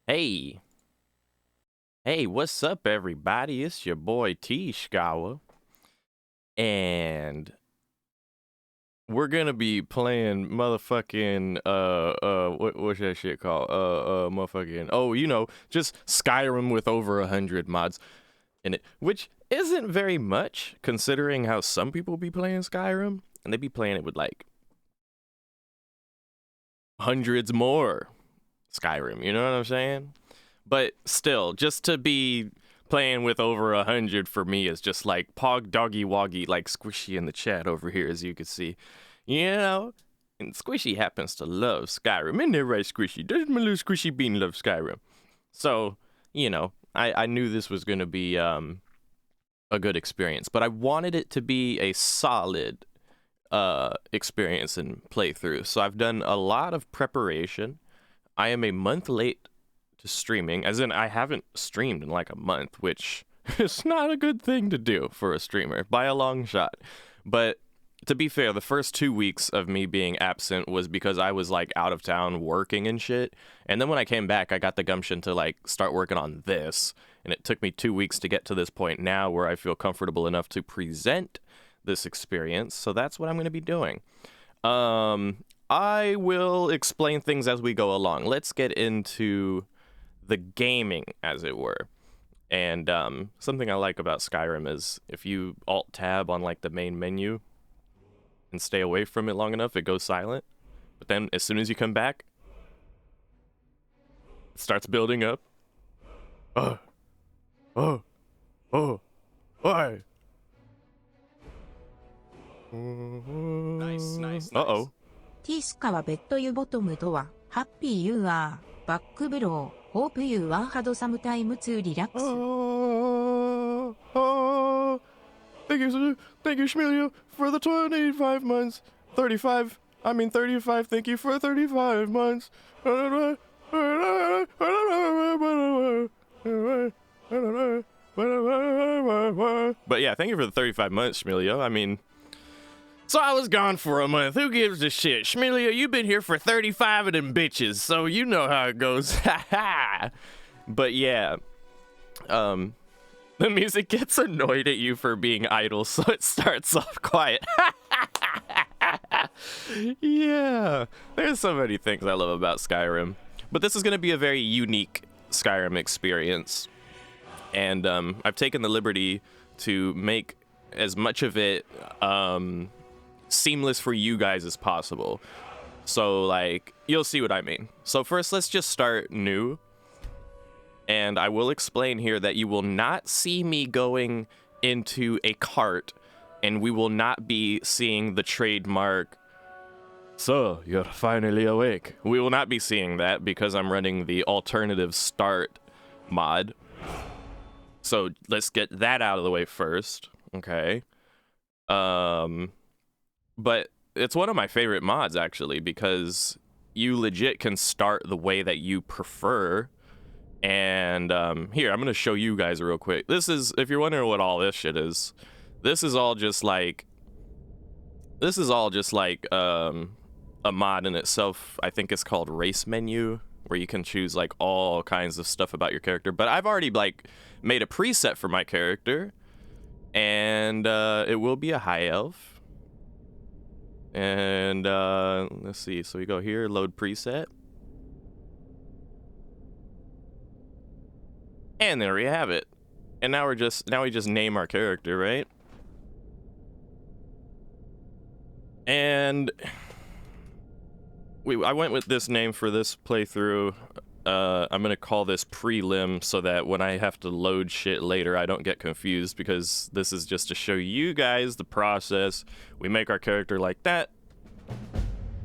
Hey, hey, what's up, everybody? It's your boy T Schowa, and we're gonna be playing motherfucking what's that shit called? Motherfucking just Skyrim with over 100 mods in it, which isn't very much considering how some people be playing Skyrim, and they be playing it with like hundreds more Skyrim. You know what I'm saying? But still, just to be playing with over 100 for me is just like pog doggy woggy, like Squishy in the chat over here, as you can see. You know, and Squishy happens to love Skyrim. Isn't that right, Squishy? Does my little Squishy bean love Skyrim? So, I knew this was going to be a good experience, but I wanted it to be a solid experience and playthrough. So I've done a lot of preparation. I am a month late to streaming, as in I haven't streamed in like a month, which is not a good thing to do for a streamer by a long shot. But to be fair, the first 2 weeks of me being absent was because I was like out of town working and shit. And then when I came back, I got the gumption to like start working on this. And it took me 2 weeks to get to this point now where I feel comfortable enough to present this experience. So that's what I'm going to be doing. I will explain things as we go along. Let's get into the gaming, as it were. And something I like about Skyrim is if you alt-tab on like the main menu and stay away from it long enough, it goes silent. But then as soon as you come back, it starts building up. Oh, oh, oh, why? Nice. Uh-oh. T スカはベッドユボトムとは、ハッピーユーアー、バックブロー、ホープユーアーハドサムタイムツーリラックス。Thank you, Shmelia, for the 25 months. 35, thank you for 35 months. But yeah, thank you for the 35 months, Shmelia. So I was gone for a month. Who gives a shit? Shmelia, you've been here for 35 of them bitches, so you know how it goes. But yeah, the music gets annoyed at you for being idle, so it starts off quiet. Yeah, there's so many things I love about Skyrim. But this is going to be a very unique Skyrim experience. And I've taken the liberty to make as much of it seamless for you guys as possible. So like, you'll see what I mean. So first, let's just start new. And I will explain here that you will not see me going into a cart, and we will not be seeing the trademark, "So, you're finally awake." We will not be seeing that because I'm running the alternative start mod. So let's get that out of the way first, okay? But it's one of my favorite mods, actually, because you legit can start the way that you prefer. And here, I'm going to show you guys real quick. This is, if you're wondering what all this shit is, this is all just like a mod in itself. I think it's called Race Menu, where you can choose like all kinds of stuff about your character. But I've already like made a preset for my character, and it will be a high elf. And let's see, so we go here, load preset. And there we have it. And now we just name our character, right? And I went with this name for this playthrough. I'm gonna call this prelim so that when I have to load shit later, I don't get confused, because this is just to show you guys the process. We make our character like that,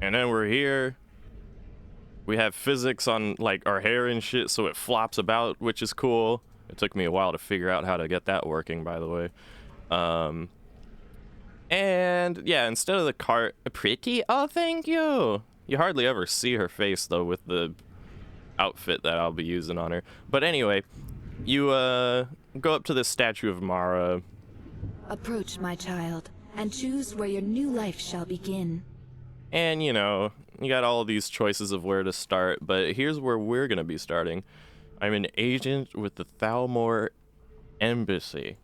and then we're here. We have physics on like our hair and shit, so it flops about, which is cool. It took me a while to figure out how to get that working, by the way. And yeah, instead of the cart, pretty. Oh, thank you. You hardly ever see her face though with the outfit that I'll be using on her. But anyway, you go up to this statue of Mara. Approach, my child, and choose where your new life shall begin. And you got all these choices of where to start, but here's where we're gonna be starting. I'm an agent with the Thalmor Embassy.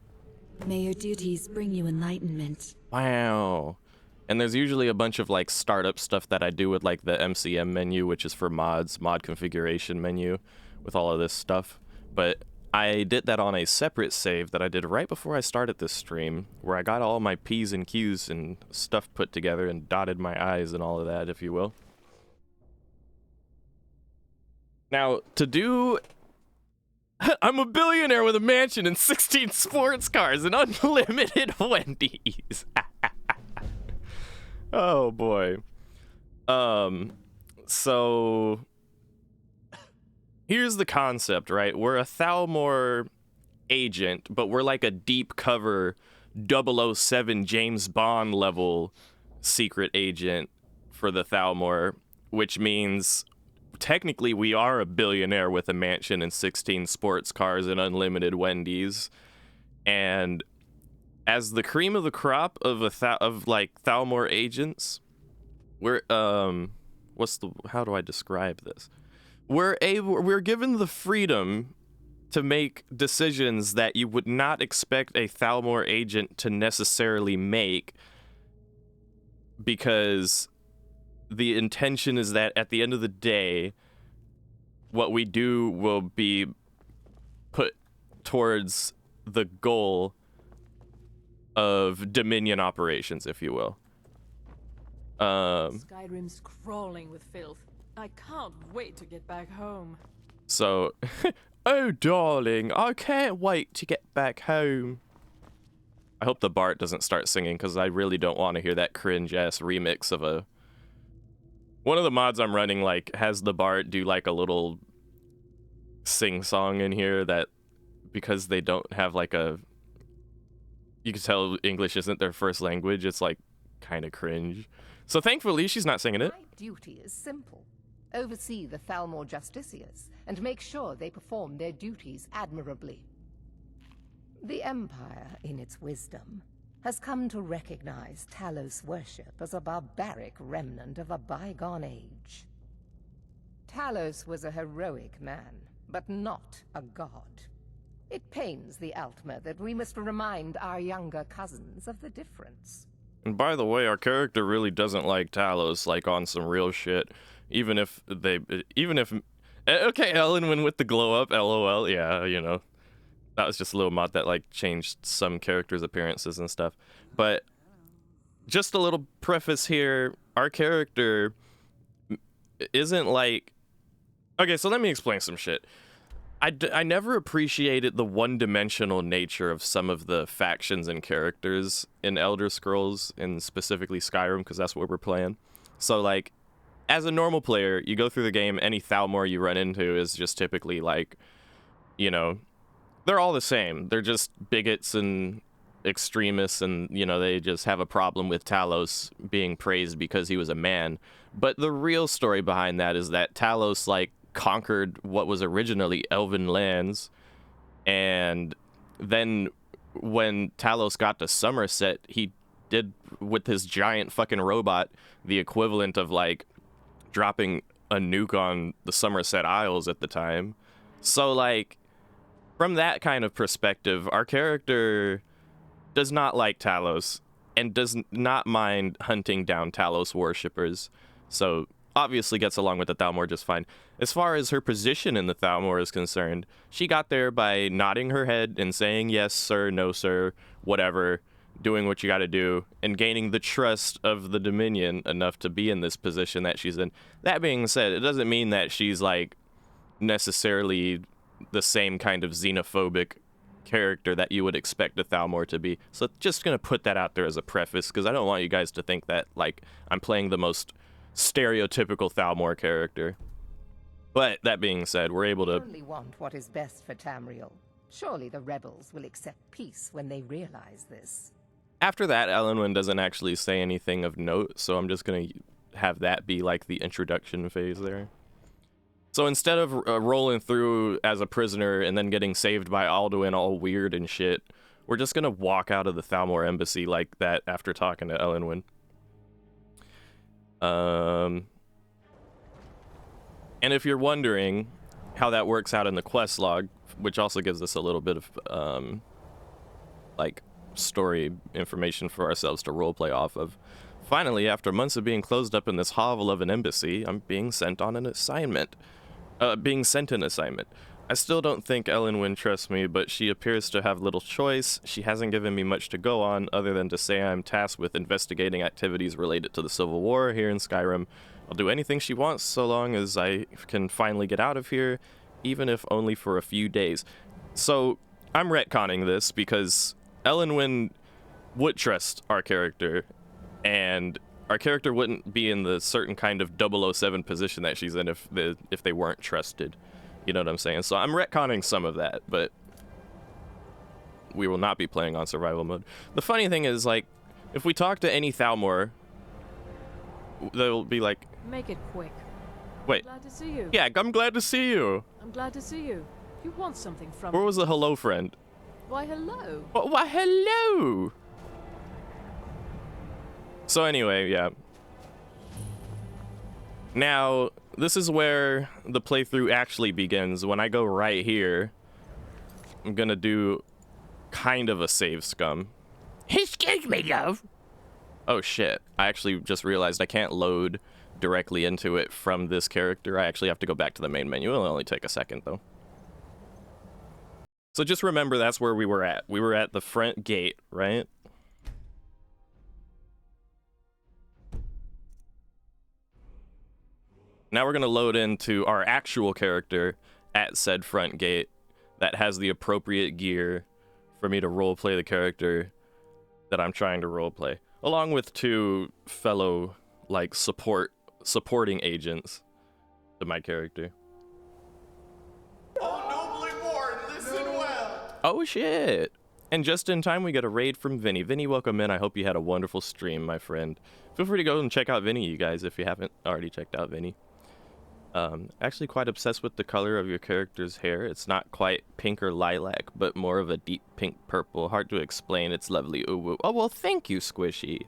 May your duties bring you enlightenment. Wow. And there's usually a bunch of like startup stuff that I do with like the MCM menu, which is for mods, mod configuration menu with all of this stuff. But I did that on a separate save that I did right before I started this stream, where I got all my P's and Q's and stuff put together and dotted my I's and all of that, if you will. Now, to do... I'm a billionaire with a mansion and 16 sports cars and unlimited Wendy's. Oh, boy. So... Here's the concept, right? We're a Thalmor agent, but we're like a deep cover 007 James Bond level secret agent for the Thalmor, which means technically we are a billionaire with a mansion and 16 sports cars and unlimited Wendy's. And as the cream of the crop of like Thalmor agents, we're how do I describe this? We're given the freedom to make decisions that you would not expect a Thalmor agent to necessarily make, because the intention is that at the end of the day, what we do will be put towards the goal of Dominion operations, if you will. Skyrim's crawling with filth. I can't wait to get back home. So, oh darling, I can't wait to get back home. I hope the Bart doesn't start singing, because I really don't want to hear that cringe-ass remix of a... One of the mods I'm running, like, has the Bart do, like, a little sing-song in here that, because they don't have, like, a... You can tell English isn't their first language, it's, like, kind of cringe. So thankfully, she's not singing it. My duty is simple. Oversee the Thalmor justiciars and make sure they perform their duties admirably. The Empire, in its wisdom, has come to recognize Talos worship as a barbaric remnant of a bygone age. Talos was a heroic man, but not a god. It pains the Altmer that we must remind our younger cousins of the difference. And by the way, our character really doesn't like Talos, like on some real shit. Even if... Okay, Ellenwin with the glow up, LOL, yeah, you know. That was just a little mod that, like, changed some characters' appearances and stuff. But just a little preface here, our character isn't like... Okay, so let me explain some shit. I never appreciated the one-dimensional nature of some of the factions and characters in Elder Scrolls, and specifically Skyrim, because that's what we're playing. So, like, as a normal player, you go through the game, any Thalmor you run into is just typically, like, you know, they're all the same. They're just bigots and extremists, and, you know, they just have a problem with Talos being praised because he was a man. But the real story behind that is that Talos, like, conquered what was originally elven lands, and then when Talos got to Somerset, he did with his giant fucking robot the equivalent of, like, dropping a nuke on the Somerset Isles at the time. So, like, from that kind of perspective, our character does not like Talos and does not mind hunting down Talos worshippers. So obviously gets along with the Thalmor just fine. As far as her position in the Thalmor is concerned, she got there by nodding her head and saying yes sir, no sir, whatever, doing what you gotta do, and gaining the trust of the Dominion enough to be in this position that she's in. That being said, it doesn't mean that she's, like, necessarily the same kind of xenophobic character that you would expect a Thalmor to be. So just gonna put that out there as a preface, because I don't want you guys to think that, like, I'm playing the most stereotypical Thalmor character. But that being said, we're able to... We only want what is best for Tamriel. Surely the rebels will accept peace when they realize this. After that, Ellenwin doesn't actually say anything of note, so I'm just gonna have that be like the introduction phase there. So instead of rolling through as a prisoner and then getting saved by Alduin all weird and shit, we're just gonna walk out of the Thalmor embassy like that after talking to Ellenwin. And if you're wondering, how that works out in the quest log, which also gives us a little bit of like story information for ourselves to roleplay off of. Finally, after months of being closed up in this hovel of an embassy, I'm being sent on an assignment. Being sent an assignment. I still don't think Ellenwyn trusts me, but she appears to have little choice. She hasn't given me much to go on other than to say I'm tasked with investigating activities related to the Civil War here in Skyrim. I'll do anything she wants so long as I can finally get out of here, even if only for a few days. So I'm retconning this because Ellenwyn would trust our character, and our character wouldn't be in the certain kind of 007 position that she's in if they weren't trusted. You know what I'm saying? So I'm retconning some of that, but we will not be playing on survival mode. The funny thing is, like, if we talk to any Thalmor, they'll be like, Make it quick. wait, Glad to see you. yeah, I'm glad to see you. I'm glad to see you. You want something from Where me? was the hello friend? Why, hello. Why, hello. So anyway, yeah. Now, this is where the playthrough actually begins. When I go right here, I'm gonna do kind of a save scum. Excuse me, love. Oh shit, I actually just realized I can't load directly into it from this character. I actually have to go back to the main menu. It'll only take a second though. So just remember that's where we were at. We were at the front gate, right? Now we're gonna load into our actual character at said front gate that has the appropriate gear for me to roleplay the character that I'm trying to roleplay, along with two fellow, like, supporting agents to my character. Oh, nobly born, listen well. Oh shit! And just in time we get a raid from Vinny. Vinny, welcome in. I hope you had a wonderful stream, my friend. Feel free to go and check out Vinny, you guys, if you haven't already checked out Vinny. Actually quite obsessed with the color of your character's hair. It's not quite pink or lilac, but more of a deep pink purple. Hard to explain. It's lovely. Ooh, woo. Oh, well, thank you, Squishy.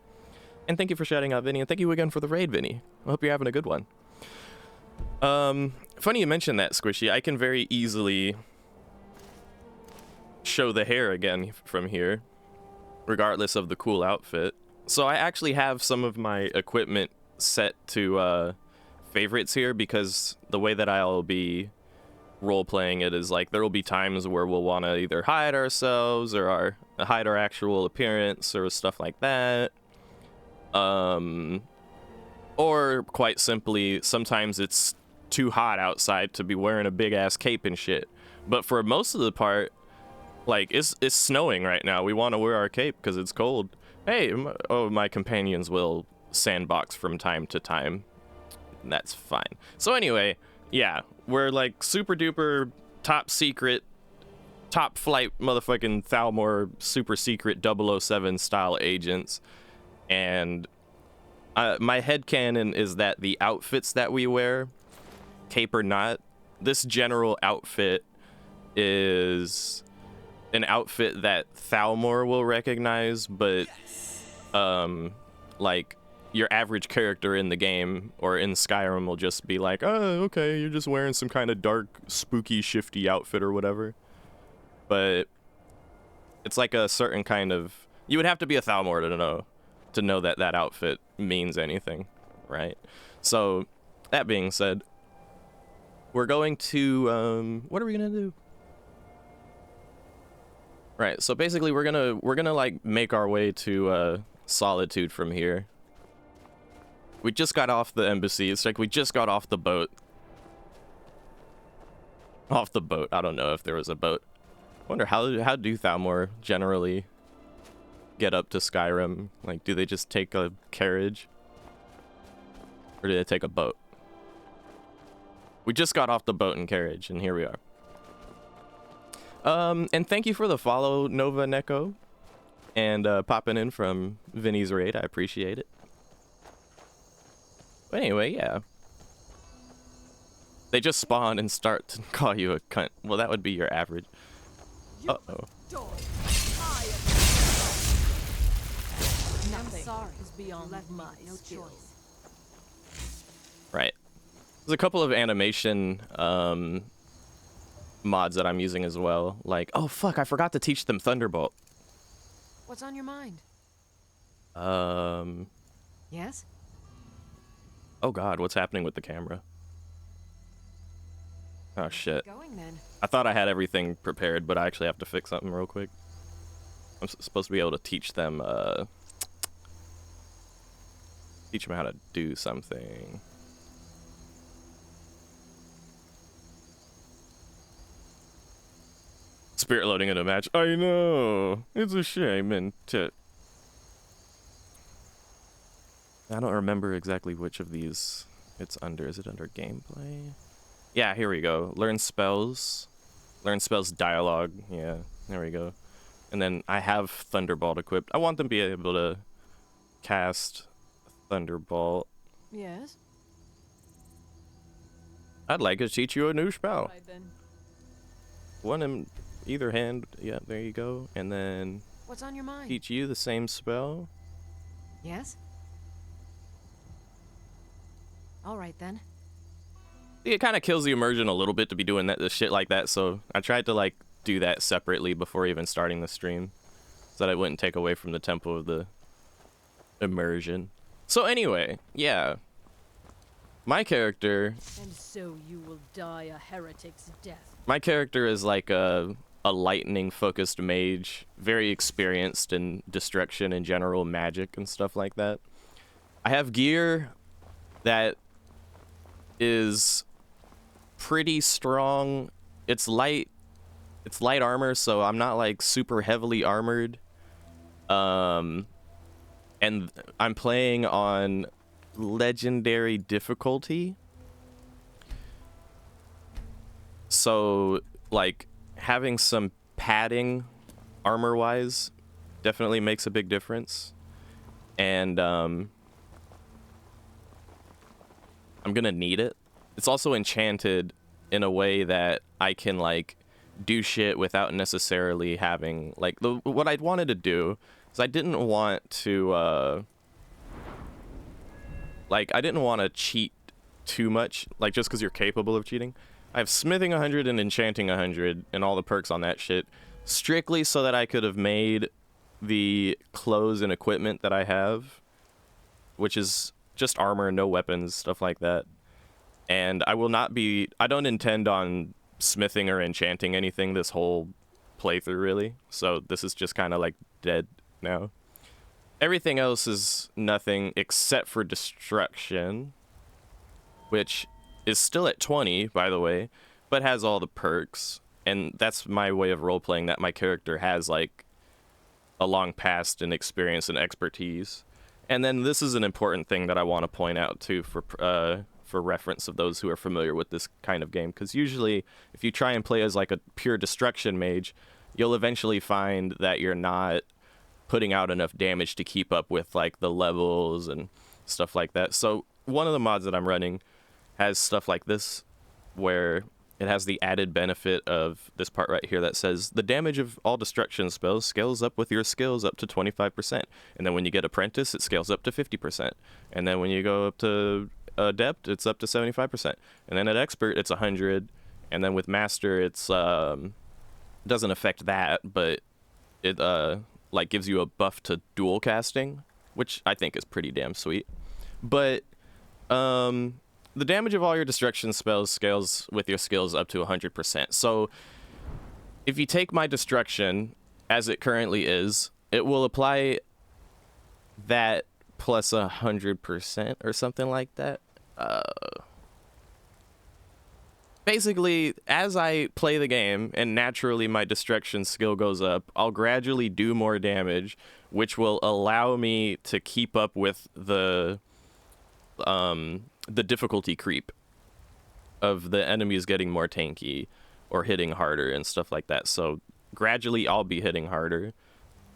And thank you for shouting out Vinny, and thank you again for the raid, Vinny. I hope you're having a good one. Funny you mentioned that, Squishy. I can very easily show the hair again from here, regardless of the cool outfit. So I actually have some of my equipment set to, favorites here, because the way that I'll be role-playing it is like there will be times where we'll want to either hide ourselves or hide our actual appearance or stuff like that. Or quite simply, sometimes it's too hot outside to be wearing a big-ass cape and shit. But for most of the part, like, it's snowing right now. We want to wear our cape because it's cold. Hey, my companions will sandbox from time to time. That's fine. So anyway, yeah, we're like super duper top secret, top flight motherfucking Thalmor super secret 007 style agents. And my headcanon is that the outfits that we wear, cape or not, this general outfit is an outfit that Thalmor will recognize, but like your average character in the game or in Skyrim will just be like, oh, okay, you're just wearing some kind of dark, spooky, shifty outfit or whatever. But it's like a certain kind of, you would have to be a Thalmor to know that that outfit means anything, right? So that being said, we're going to, what are we gonna do? Right, so basically we're gonna like make our way to Solitude from here. We just got off the embassy. It's like we just got off the boat. Off the boat. I don't know if there was a boat. I wonder how do Thalmor generally get up to Skyrim? Like, do they just take a carriage? Or do they take a boat? We just got off the boat and carriage, and here we are. And thank you for the follow, Nova Neko, and popping in from Vinny's raid. I appreciate it. But anyway, yeah. They just spawn and start to call you a cunt. Well, that would be your average. Uh-oh. Nothing is beyond my choice. Right. There's a couple of animation mods that I'm using as well. Like, oh fuck, I forgot to teach them Thunderbolt. What's on your mind? Yes? Oh god, what's happening with the camera? Oh shit. Going then. I thought I had everything prepared, but I actually have to fix something real quick. I'm supposed to be able to teach them how to do something. Spirit loading in a match. I know. It's a shame and I don't remember exactly which of these it's under. Is it under gameplay? Yeah, here we go. Learn spells. Learn spells dialogue. Yeah, there we go. And then I have Thunderbolt equipped. I want them to be able to cast Thunderbolt. Yes? I'd like to teach you a new spell. Right then. One in either hand. Yeah, there you go. And then What's on your mind? teach you the same spell. Yes? All right then. It kind of kills the immersion a little bit to be doing this shit like that, so I tried to like do that separately before even starting the stream, so that it wouldn't take away from the tempo of the immersion. So anyway, yeah, my character. And so you will die a heretic's death. My character is like a lightning focused mage, very experienced in destruction and general magic and stuff like that. I have gear that is pretty strong. It's light armor, so I'm not like super heavily armored. And I'm playing on legendary difficulty. So like having some padding armor wise definitely makes a big difference. And I'm gonna need it. It's also enchanted in a way that I can like do shit without necessarily having like what I wanted to do is I didn't want to cheat too much, like just because you're capable of cheating. I have smithing 100 and enchanting 100 and all the perks on that shit strictly so that I could have made the clothes and equipment that I have, which is just armor, no weapons, stuff like that. And I don't intend on smithing or enchanting anything this whole playthrough, really. So this is just kind of like dead now. Everything else is nothing except for destruction, which is still at 20, by the way, but has all the perks. And that's my way of role-playing, that my character has like a long past and experience and expertise. And then this is an important thing that I want to point out too for reference of those who are familiar with this kind of game, because usually if you try and play as like a pure destruction mage, you'll eventually find that you're not putting out enough damage to keep up with like the levels and stuff like that. So one of the mods that I'm running has stuff like this, where it has the added benefit of this part right here that says the damage of all destruction spells scales up with your skills up to 25%. And then when you get apprentice, it scales up to 50%. And then when you go up to adept, it's up to 75%. And then at expert, it's 100. And then with master, it's doesn't affect that, but it like gives you a buff to dual casting, which I think is pretty damn sweet. But the damage of all your destruction spells scales with your skills up to 100%. So if you take my destruction as it currently is, it will apply that plus 100% or something like that. Basically, as I play the game and naturally my destruction skill goes up, I'll gradually do more damage, which will allow me to keep up with the difficulty creep of the enemies getting more tanky or hitting harder and stuff like that. So gradually I'll be hitting harder,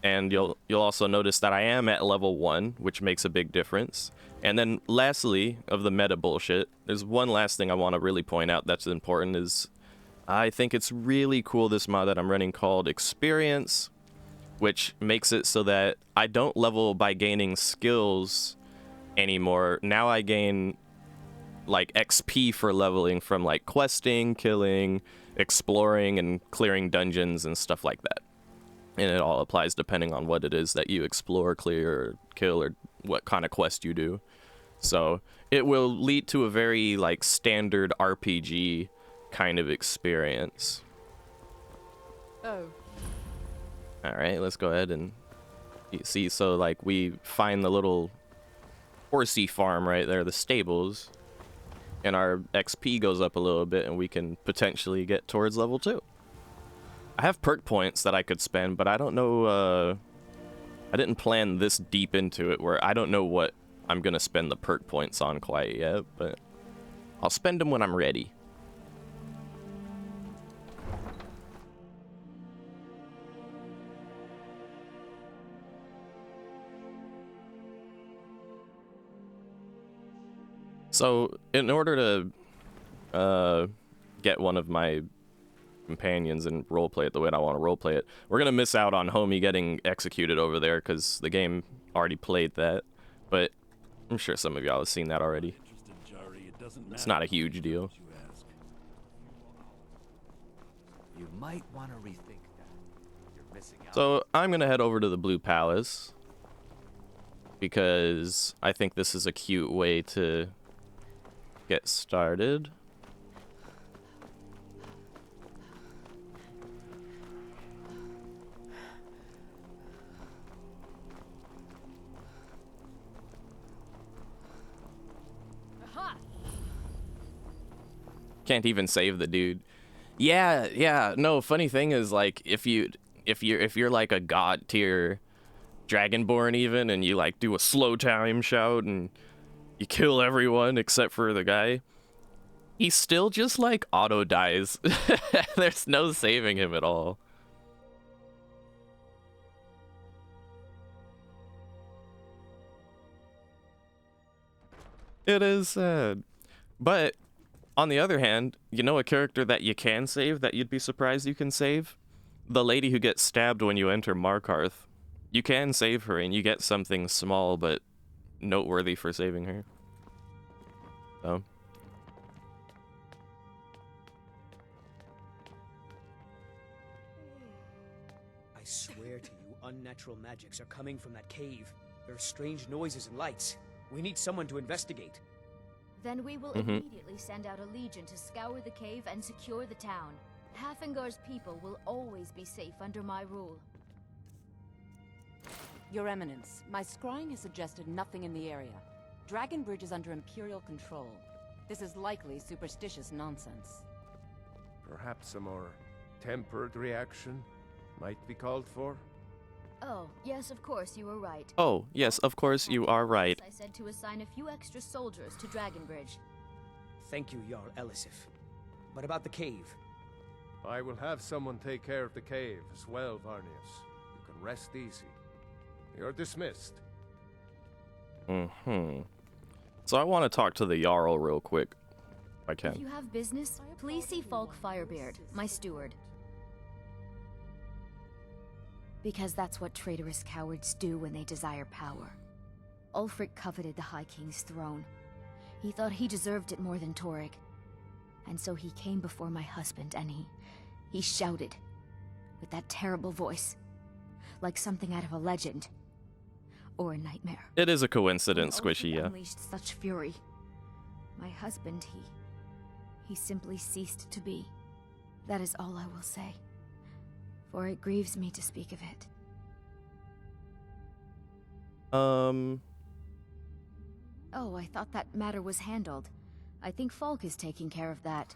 and you'll also notice that I am at level 1, which makes a big difference. And then lastly, of the meta bullshit, there's one last thing I want to really point out that's important, is I think it's really cool, this mod that I'm running called Experience, which makes it so that I don't level by gaining skills anymore. Now I gain like XP for leveling from like questing, killing, exploring, and clearing dungeons and stuff like that. And it all applies depending on what it is that you explore, clear, or kill, or what kind of quest you do. So it will lead to a very like standard RPG kind of experience. Oh, All right, let's go ahead and see. So like we find the little horsey farm right there, the stables, and our XP goes up a little bit, and we can potentially get towards level 2. I have perk points that I could spend, but I don't know, I didn't plan this deep into it where I don't know what I'm gonna spend the perk points on quite yet, but I'll spend them when I'm ready. So, in order to get one of my companions and roleplay it the way I want to roleplay it, we're going to miss out on Homie getting executed over there because the game already played that. But I'm sure some of y'all have seen that already. It's not a huge deal. You might want to rethink that. You're missing out. So, I'm going to head over to the Blue Palace because I think this is a cute way to get started. Can't even save the dude. Yeah. No, funny thing is, like, if you're like a god tier Dragonborn even, and you like do a slow time shout and you kill everyone except for the guy, he still just like auto dies. There's no saving him at all. It is sad. But on the other hand, you know a character that you can save that you'd be surprised you can save? The lady who gets stabbed when you enter Markarth. You can save her and you get something small but noteworthy for saving her. So. I swear to you, unnatural magics are coming from that cave. There are strange noises and lights. We need someone to investigate. Then we will immediately send out a legion to scour the cave and secure the town. Hafingar's people will always be safe under my rule. Your Eminence, my scrying has suggested nothing in the area. Dragonbridge is under Imperial control. This is likely superstitious nonsense. Perhaps a more tempered reaction might be called for? Oh, yes, of course, you were right. Oh, yes, of course you are right. I said to assign a few extra soldiers to Dragonbridge. Thank you, Jarl Elisif. But about the cave? I will have someone take care of the cave as well, Varnius. You can rest easy. You're dismissed. So I want to talk to the Jarl real quick, if I can. If you have business, please see Falk Firebeard, my steward. Because that's what traitorous cowards do when they desire power. Ulfric coveted the High King's throne. He thought he deserved it more than Torrig. And so he came before my husband and he shouted with that terrible voice, like something out of a legend or a nightmare. It is a coincidence, When Squishy, Ulfric yeah. unleashed such fury. My husband, he simply ceased to be. That is all I will say. For it grieves me to speak of it. Oh, I thought that matter was handled. I think Falk is taking care of that.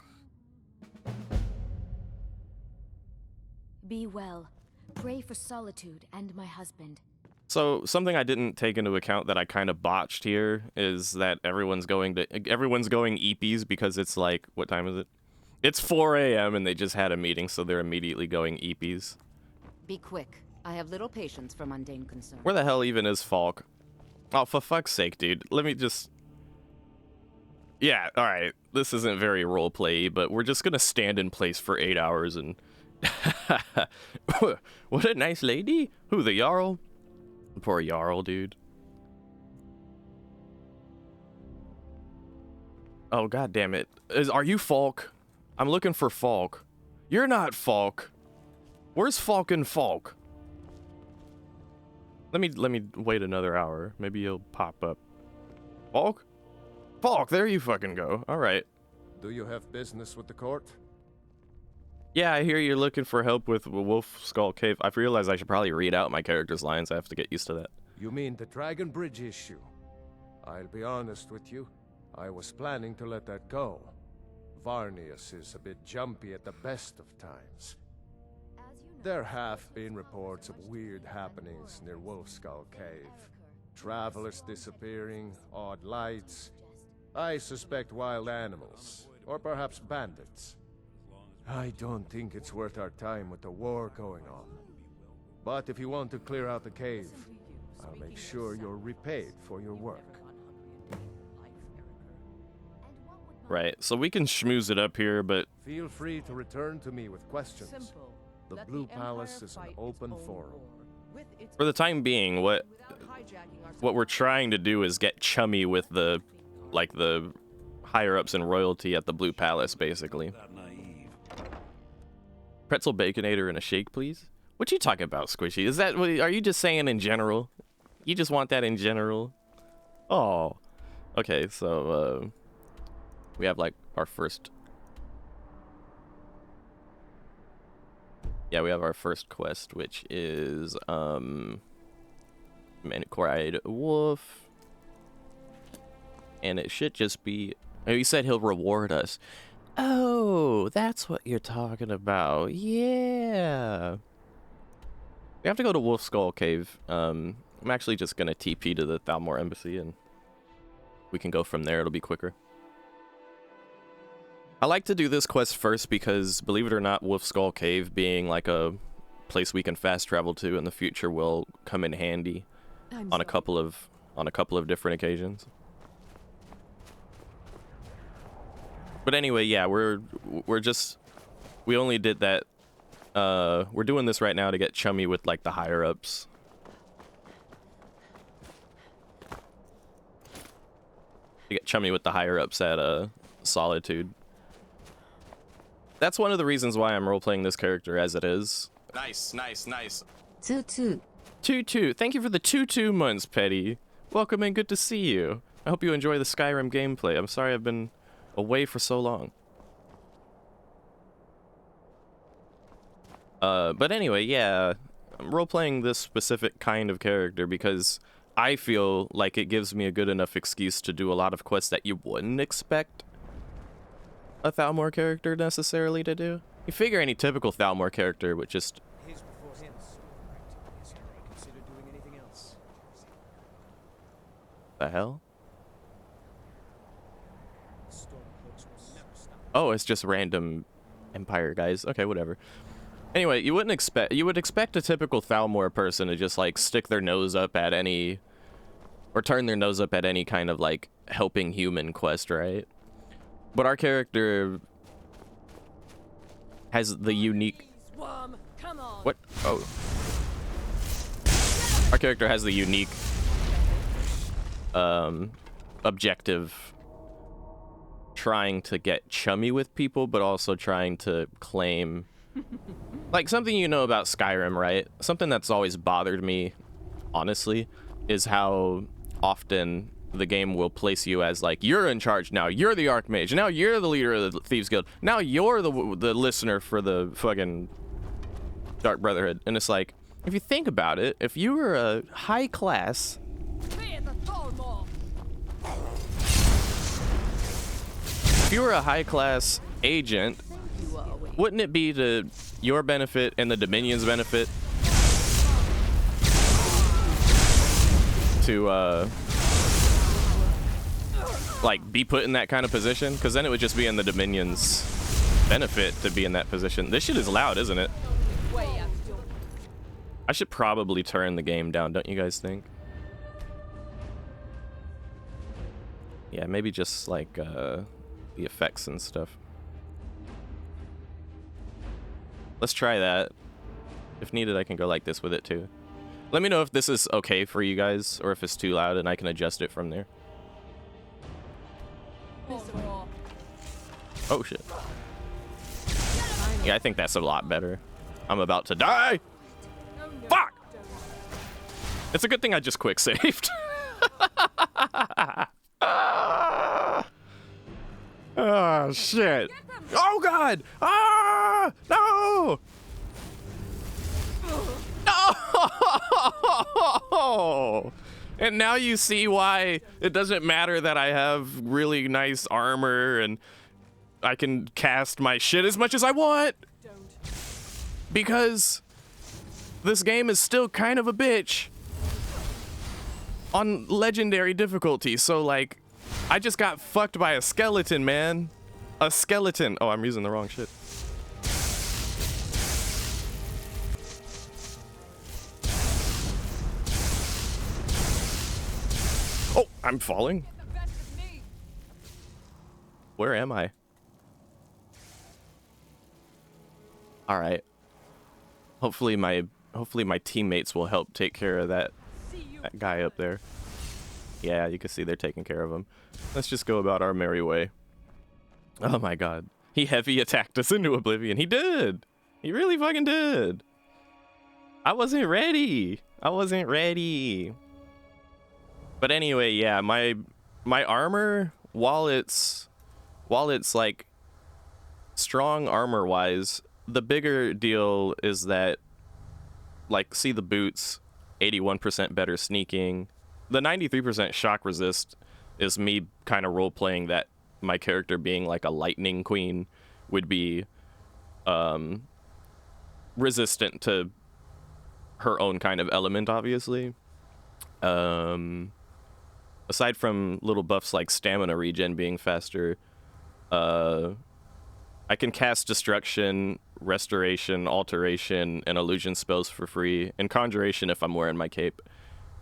Be well. Pray for solitude and my husband. So something I didn't take into account that I kind of botched here is that everyone's going EPs because it's like, what time is it? It's 4 a.m. and they just had a meeting, so they're immediately going EPs. Be quick. I have little patience for mundane concerns. Where the hell even is Falk? Oh, for fuck's sake, dude. Let me just... Yeah, alright. This isn't very roleplay, but we're just gonna stand in place for 8 hours and... What a nice lady. Who, the Jarl? Poor Jarl, dude. Oh, god damn it. Are you Falk? I'm looking for Falk. You're not Falk. Where's Falk and Falk? Let me wait another hour. Maybe he'll pop up. Falk? Falk, there you fucking go. All right. Do you have business with the court? Yeah, I hear you're looking for help with Wolf Skull Cave. I've realized I should probably read out my character's lines. I have to get used to that. You mean the Dragon Bridge issue? I'll be honest with you. I was planning to let that go. Varnius is a bit jumpy at the best of times. There have been reports of weird happenings near Wolf Skull Cave. Travelers disappearing, odd lights. I suspect wild animals, or perhaps bandits. I don't think it's worth our time with the war going on. But if you want to clear out the cave, I'll make sure you're repaid for your work. Right, so we can schmooze it up here, but... Feel free to return to me with questions. The Blue Palace is an open forum. For the time being, what we're trying to do is get chummy with the higher-ups in royalty at the Blue Palace, basically. Pretzel Baconator and a shake, please? What you talking about, Squishy? Is that what, are you just saying in general? You just want that in general? Oh. Okay, so, we have, like, our first... Yeah, we have our first quest, which is, Manicoride Wolf. And it should just be... Oh, he said he'll reward us. Oh, that's what you're talking about. Yeah. We have to go to Wolf Skull Cave. I'm actually just going to TP to the Thalmor Embassy, and we can go from there. It'll be quicker. I like to do this quest first because, believe it or not, Wolf Skull Cave being like a place we can fast travel to in the future will come in handy on a couple of different occasions. But anyway, yeah, we only did that. We're doing this right now to get chummy with like the higher ups. To get chummy with the higher ups at Solitude. That's one of the reasons why I'm role-playing this character as it is. Nice, nice, nice. 2-2. 2-2. Thank you for the 2-2 months, Petty. Welcome and good to see you. I hope you enjoy the Skyrim gameplay. I'm sorry I've been away for so long. But anyway, yeah, I'm role-playing this specific kind of character because I feel like it gives me a good enough excuse to do a lot of quests that you wouldn't expect a Thalmor character necessarily to do. You figure any typical Thalmor character would just... The hell? Oh, it's just random Empire guys. Okay, whatever. Anyway, you would expect a typical Thalmor person to just like stick their nose up at any, or turn their nose up at any kind of like helping human quest, right? But our character has the unique... What? Oh. Our character has the unique objective trying to get chummy with people, but also trying to claim... Like, something you know about Skyrim, right? Something that's always bothered me, honestly, is how often the game will place you as, like, you're in charge now, you're the Archmage, now you're the leader of the Thieves Guild, now you're the listener for the fucking Dark Brotherhood. And it's like, if you think about it, if you were a high-class... If you were a high-class agent, wouldn't it be to your benefit and the Dominion's benefit to, like, be put in that kind of position? Because then it would just be in the Dominion's benefit to be in that position. This shit is loud, isn't it? I should probably turn the game down, don't you guys think? Yeah, maybe just, like, the effects and stuff. Let's try that. If needed, I can go like this with it, too. Let me know if this is okay for you guys, or if it's too loud, and I can adjust it from there. Oh shit. Yeah, I think that's a lot better. I'm about to die. Fuck! It's a good thing I just quick saved. Oh shit. Oh god! Ah! No! No! And now you see why it doesn't matter that I have really nice armor and I can cast my shit as much as I want. Because this game is still kind of a bitch on legendary difficulty. So like, I just got fucked by a skeleton, man. A skeleton. Oh, I'm using the wrong shit. Oh, I'm falling. Where am I? All right. Hopefully my teammates will help take care of that guy up there. Yeah, you can see they're taking care of him. Let's just go about our merry way. Oh my god. He heavy attacked us into oblivion. He did. He really fucking did. I wasn't ready. I wasn't ready. But anyway, yeah, my armor, while it's like strong armor wise, the bigger deal is that, like, see the boots, 81% better sneaking. The 93% shock resist is me kind of role playing that my character being like a lightning queen would be resistant to her own kind of element, obviously. Aside from little buffs like stamina regen being faster, I can cast destruction, restoration, alteration, and illusion spells for free, and conjuration if I'm wearing my cape.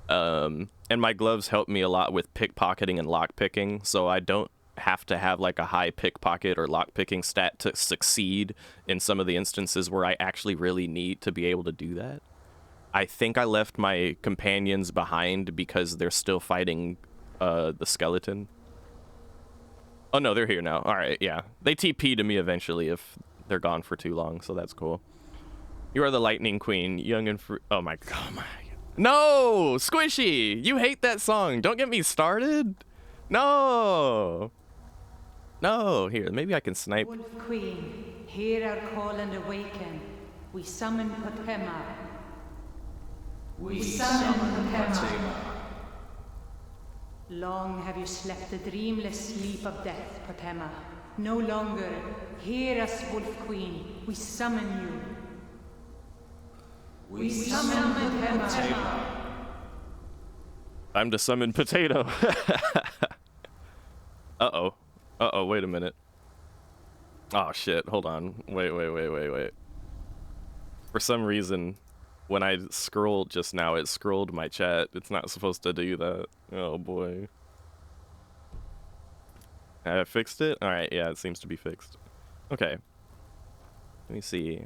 And my gloves help me a lot with pickpocketing and lockpicking, so I don't have to have like a high pickpocket or lockpicking stat to succeed in some of the instances where I actually really need to be able to do that. I think I left my companions behind because they're still fighting the skeleton. Oh no, they're here now. All right, yeah. They TP to me eventually if they're gone for too long, so that's cool. You are the lightning queen, young and free. Oh my god. No! Squishy! You hate that song. Don't get me started. No! No, here, maybe I can snipe. Wolf Queen, hear our call and awaken. We summon Potema. We summon Potema. Long have you slept the dreamless sleep of death, Potema. No longer. Hear us, Wolf Queen. We summon you. We summon Potema. Time to summon Potato. Uh-oh. Uh-oh, wait a minute. Oh, shit. Hold on. Wait. For some reason, when I scrolled just now, it scrolled my chat. It's not supposed to do that. Oh, boy. I fixed it? Alright, yeah, it seems to be fixed. Okay. Let me see.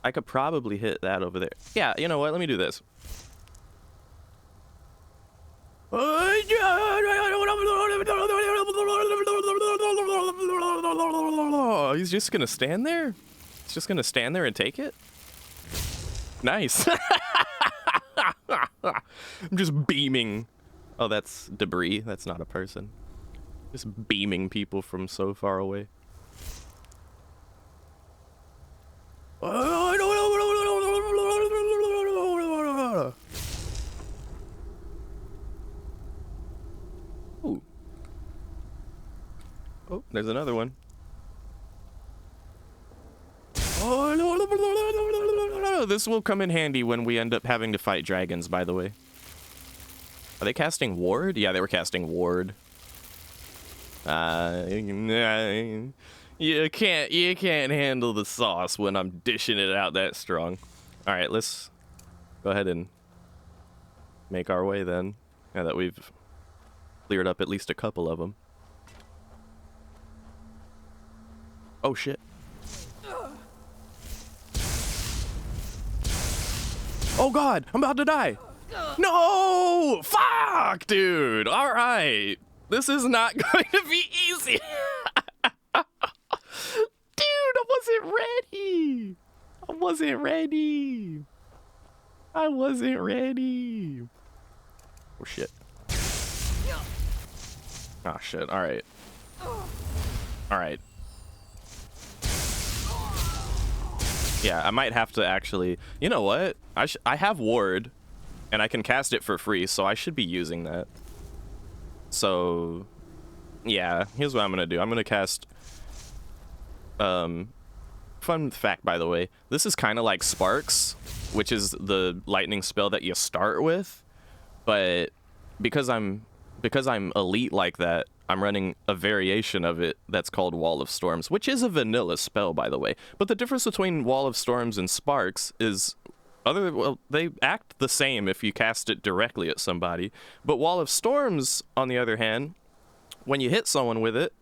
I could probably hit that over there. Yeah, you know what? Let me do this. He's just gonna stand there? He's just gonna stand there and take it? Nice. I'm just beaming. Oh, that's debris. That's not a person. Just beaming people from so far away. Ooh. Oh, there's another one. This will come in handy when we end up having to fight dragons, by the way. Are they casting ward? Yeah, they were casting ward. You can't handle the sauce when I'm dishing it out that strong. All right, let's go ahead and make our way then. Now that we've cleared up at least a couple of them. Oh shit. Oh god, I'm about to die. No! Fuck, dude. All right. This is not going to be easy. Dude, I wasn't ready. I wasn't ready. I wasn't ready. Oh, shit. Oh, shit. All right. All right. Yeah, I might have to actually... You know what? I have Ward, and I can cast it for free, so I should be using that. So, yeah, here's what I'm going to do. I'm going to cast... Fun fact, by the way. This is kind of like Sparks, which is the lightning spell that you start with. But because I'm elite like that, I'm running a variation of it that's called Wall of Storms, which is a vanilla spell, by the way. But the difference between Wall of Storms and Sparks is they act the same if you cast it directly at somebody. But Wall of Storms, on the other hand, when you hit someone with it,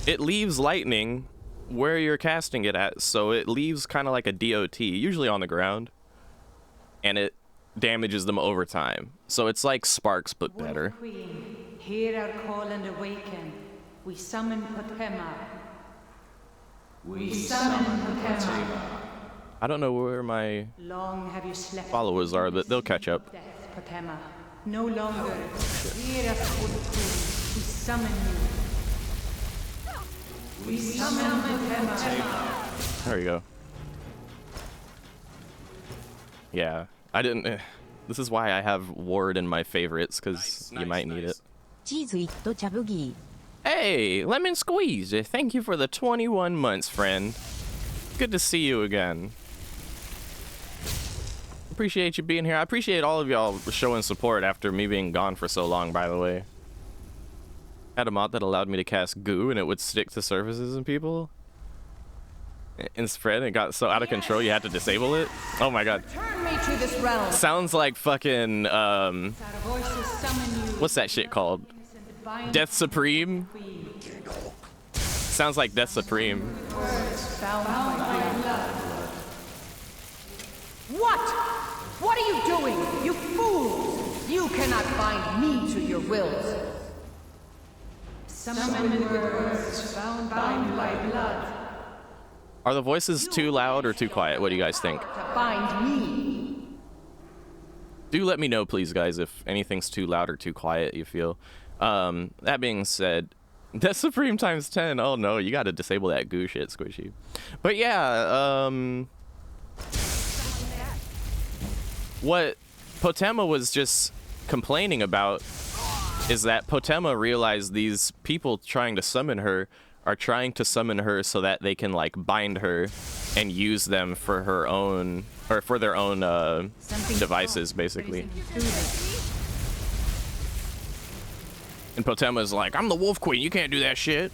it leaves lightning where you're casting it at. So it leaves kind of like a DOT, usually on the ground, and it damages them over time. So it's like Sparks, but better. Queen, hear our call and awaken. We summon Potema. We summon Potema. I don't know where my Long have you slept followers are, but they'll catch up. death, Potema. No longer. Hear us, Wolf Queen. We summon you. We summon Potema. There you go. Yeah, I didn't... This is why I have Ward in my favorites, because you might need it. Hey, Lemon Squeeze, thank you for the 21 months, friend. Good to see you again. Appreciate you being here. I appreciate all of y'all showing support after me being gone for so long, by the way. Had a mod that allowed me to cast goo and it would stick to surfaces and people. And spread, it got so out of control you had to disable it. Oh my god. Turn me to this realm. Sounds like fucking what's that shit called? Death Supreme? Sounds like Death Supreme. What? What are you doing? You fools! You cannot bind me to your wills. Summon words bound by blood. Are the voices too loud or too quiet? What do you guys think? To bind me. Do let me know, please, guys, if anything's too loud or too quiet you feel. That being said, Death Supreme times 10. Oh no, you gotta disable that goo shit, Squishy. But yeah, what Potema was just complaining about is that Potema realized these people trying to summon her are trying to summon her so that they can like bind her and use them for her own or for their own devices, basically. And Potema's like, I'm the Wolf Queen, you can't do that shit.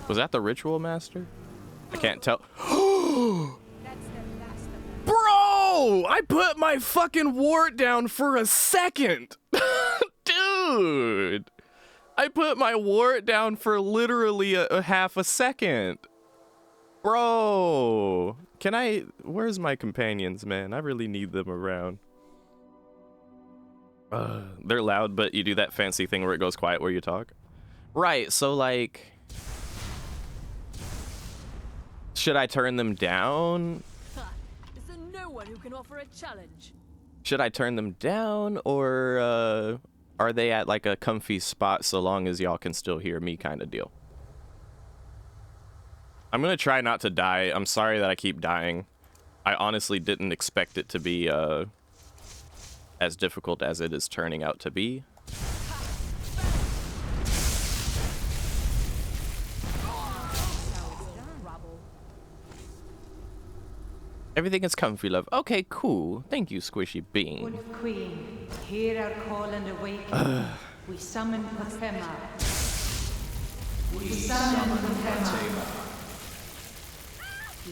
Was that the Ritual Master? I can't tell. Bro! I put my fucking ward down for a second! Dude! I put my ward down for literally a half a second. Bro! Can I... Where's my companions, man? I really need them around. They're loud, but you do that fancy thing where it goes quiet where you talk. Right, so like... Should I turn them down? Is there no one who can offer a challenge? Should I turn them down, or are they at like a comfy spot so long as y'all can still hear me kind of deal? I'm gonna try not to die. I'm sorry that I keep dying. I honestly didn't expect it to be as difficult as it is turning out to be. Everything is comfy, love. Okay, cool. Thank you, Squishy Bean. Wolf Queen, hear our call and awaken. We summon Potema. We summon Potema.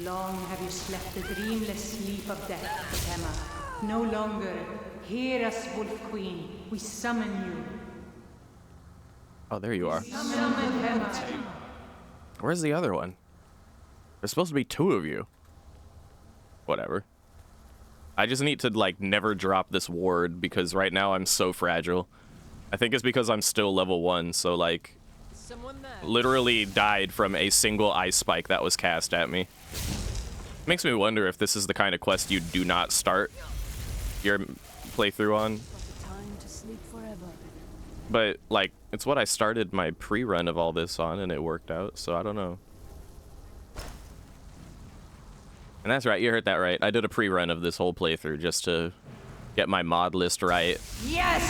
Long have you slept the dreamless sleep of death, Potema. No longer. Hear us, Wolf Queen. We summon you. Oh, there you are. Summon Potema. Where's the other one? There's supposed to be two of you. whatever. I just need to, like, never drop this ward because right now I'm so fragile. I think it's because I'm still level 1, so, like, literally died from a single ice spike that was cast at me. Makes me wonder if this is the kind of quest you do not start your playthrough on. But, like, it's what I started my pre-run of all this on, and it worked out, so I don't know. And that's right, you heard that right. I did a pre-run of this whole playthrough just to get my mod list right. Yes!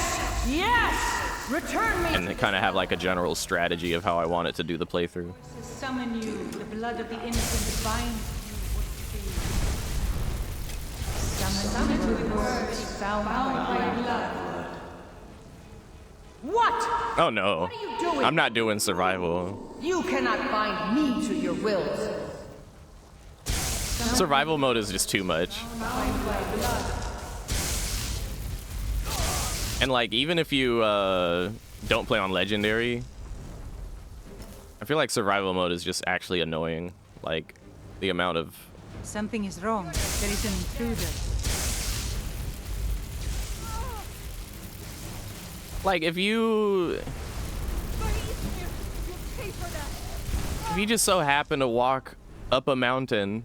Yes! Return me! And kind of have like a general strategy of how I want it to do the playthrough. Summon you, the blood of the innocent binds you. Summon with words, bound by blood. What? Oh no. What are you doing? I'm not doing survival. You cannot bind me to your wills. Survival mode is just too much. And like, even if you don't play on legendary, I feel like survival mode is just actually annoying. Like, the amount of... Something is wrong. There is an intruder. Like, if you just so happen to walk up a mountain,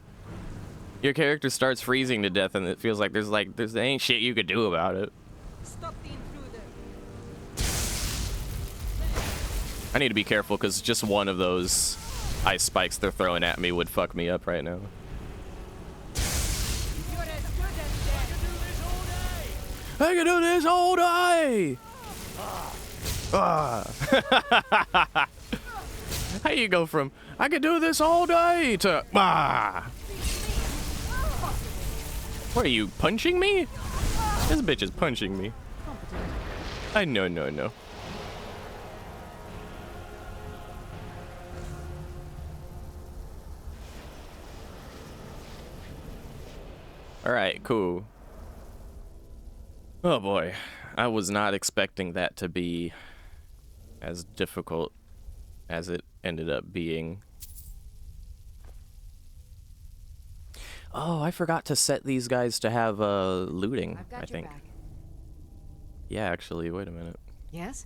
your character starts freezing to death, and it feels like there ain't shit you could do about it. Stop the intruder. I need to be careful because just one of those ice spikes they're throwing at me would fuck me up right now. I can do this all day. How you go from I can do this all day to What are you, punching me? This bitch is punching me. I know, no. Alright, cool. Oh boy, I was not expecting that to be as difficult as it ended up being. Oh, I forgot to set these guys to have looting, I think. Back. Yeah, actually, wait a minute. Yes?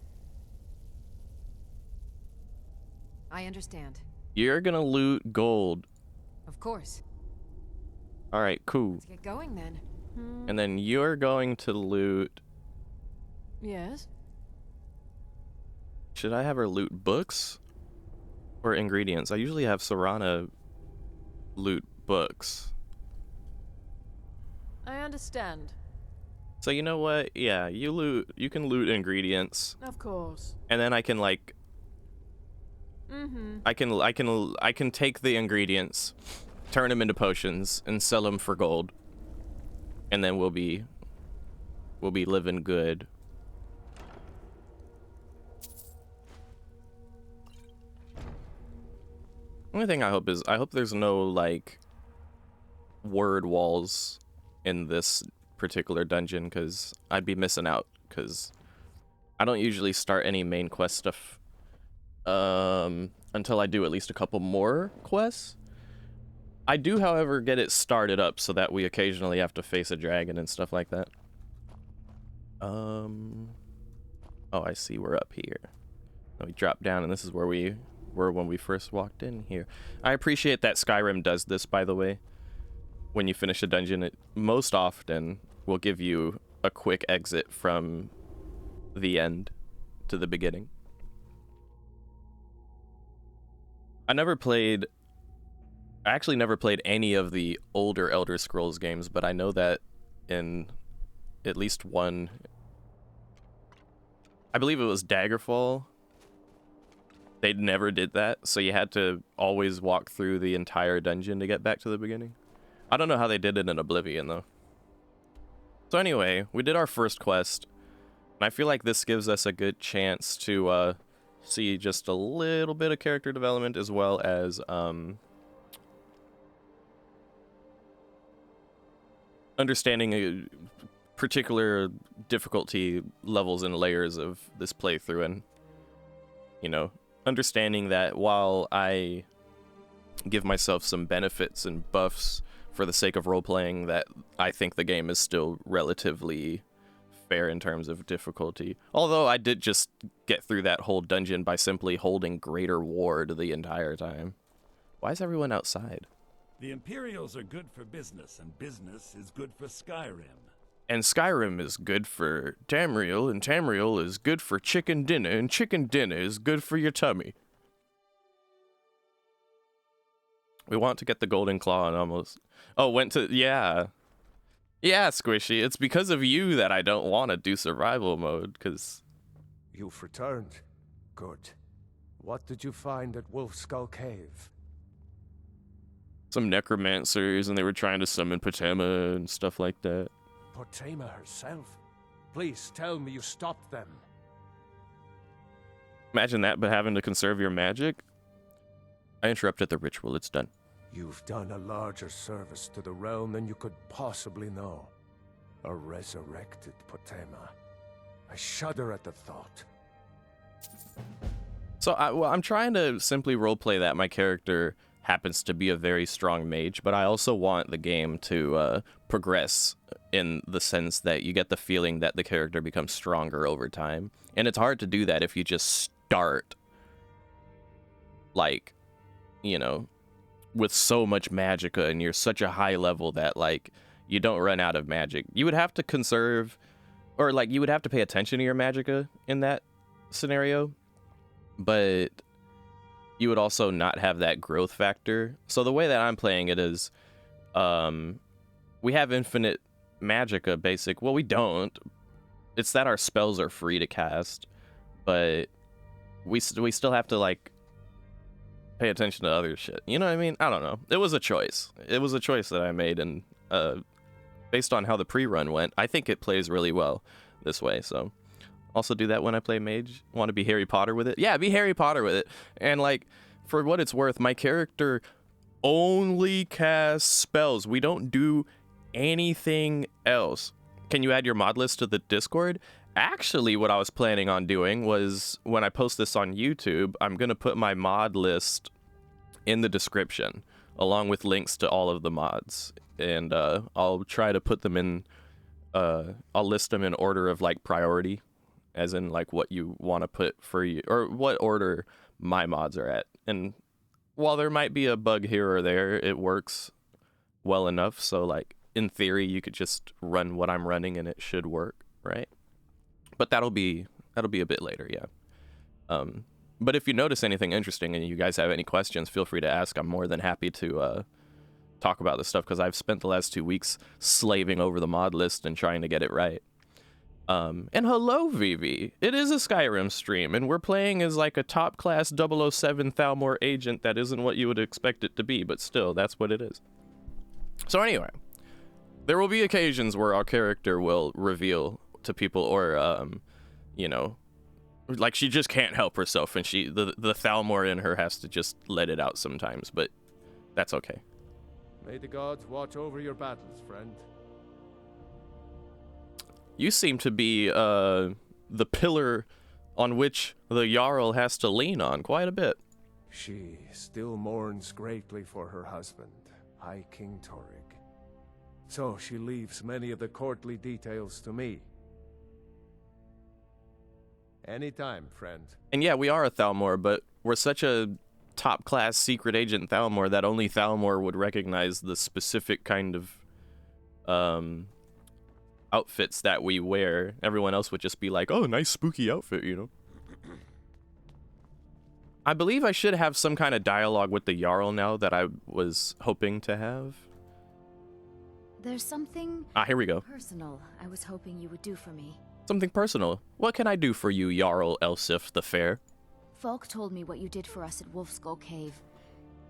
I understand. You're gonna loot gold. Of course. Alright, cool. Let's get going then. And then you're going to loot... Yes? Should I have her loot books? Or ingredients? I usually have Serana loot books. I understand. So you know what? Yeah, you can loot ingredients. Of course. And then I can like I can take the ingredients, turn them into potions and sell them for gold. And then we'll be living good. Only thing I hope there's no like word walls in this particular dungeon, because I'd be missing out, because I don't usually start any main quest stuff until I do at least a couple more quests. I do, however, get it started up so that we occasionally have to face a dragon and stuff like that. Oh, I see, we're up here. Now we drop down, and this is where we were when we first walked in here. I appreciate that Skyrim does this, by the way. When you finish a dungeon, it most often will give you a quick exit from the end to the beginning. I actually never played any of the older Elder Scrolls games, but I know that in at least one, I believe it was Daggerfall, they never did that, so you had to always walk through the entire dungeon to get back to the beginning. I don't know how they did it in Oblivion, though. So anyway, we did our first quest, and I feel like this gives us a good chance to see just a little bit of character development, as well as understanding particular difficulty levels and layers of this playthrough, and, you know, understanding that while I give myself some benefits and buffs for the sake of role-playing, that I think the game is still relatively fair in terms of difficulty. Although I did just get through that whole dungeon by simply holding Greater Ward the entire time. Why is everyone outside? The Imperials are good for business, and business is good for Skyrim. And Skyrim is good for Tamriel, and Tamriel is good for chicken dinner, and chicken dinner is good for your tummy. We want to get the Golden Claw and almost... Oh, went to... Yeah. Yeah, Squishy. It's because of you that I don't want to do survival mode, because... You've returned. Good. What did you find at Wolf Skull Cave? Some necromancers, and they were trying to summon Potema and stuff like that. Potema herself? Please tell me you stopped them. Imagine that, but having to conserve your magic. I interrupted the ritual. It's done. You've done a larger service to the realm than you could possibly know. A resurrected Potema. I shudder at the thought. So I'm trying to simply roleplay that my character happens to be a very strong mage, but I also want the game to progress in the sense that you get the feeling that the character becomes stronger over time. And it's hard to do that if you just start, like, you know, with so much magicka and you're such a high level that, like, you don't run out of magic. You would have to conserve, or, like, you would have to pay attention to your magicka in that scenario, but you would also not have that growth factor. So the way that I'm playing it is, we have infinite magicka basic. Well, we don't. It's that our spells are free to cast, but we still have to, like, pay attention to other shit. You know what I mean? I don't know. It was a choice. It was a choice that I made, and based on how the pre-run went, I think it plays really well this way. So also do that when I play mage. Want to be Harry Potter with it? Yeah, be Harry Potter with it. And, like, for what it's worth, my character only casts spells. We don't do anything else. Can you add your mod list to the Discord? Actually, what I was planning on doing was, when I post this on YouTube, I'm going to put my mod list in the description, along with links to all of the mods. And I'll try to put them in, I'll list them in order of, like, priority, as in, like, what you want to put for you, or what order my mods are at. And while there might be a bug here or there, it works well enough. So, like, in theory, you could just run what I'm running and it should work, right? But that'll be a bit later, yeah. But if you notice anything interesting and you guys have any questions, feel free to ask. I'm more than happy to talk about this stuff, because I've spent the last 2 weeks slaving over the mod list and trying to get it right. And hello, Vivi. It is a Skyrim stream, and we're playing as, like, a top-class 007 Thalmor agent that isn't what you would expect it to be, but still, that's what it is. So anyway, there will be occasions where our character will reveal to people, or you know, like, she just can't help herself, and the Thalmor in her has to just let it out sometimes, but that's okay. May the gods watch over your battles, friend. You seem to be the pillar on which the Jarl has to lean on quite a bit. She still mourns greatly for her husband, High King Torrig. So she leaves many of the courtly details to me. Anytime, friend. And yeah, we are a Thalmor, but we're such a top-class secret agent Thalmor that only Thalmor would recognize the specific kind of outfits that we wear. Everyone else would just be like, oh, nice spooky outfit, you know? I believe I should have some kind of dialogue with the Jarl now that I was hoping to have. There's something here we go. personal I was hoping you would do for me. Something personal. What can I do for you, Jarl Elsif the Fair? Falk told me what you did for us at Wolfskull Cave.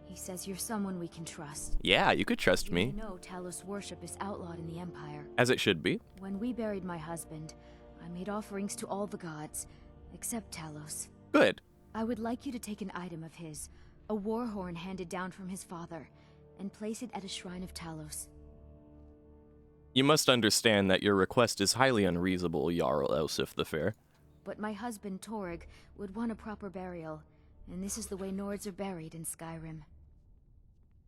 He says you're someone we can trust. Yeah, you could trust me. You know Talos worship is outlawed in the Empire. As it should be. When we buried my husband, I made offerings to all the gods, except Talos. Good. I would like you to take an item of his, a war horn handed down from his father, and place it at a shrine of Talos. You must understand that your request is highly unreasonable, Jarl Elsif the Fair. But my husband, Torrig, would want a proper burial, and this is the way Nords are buried in Skyrim.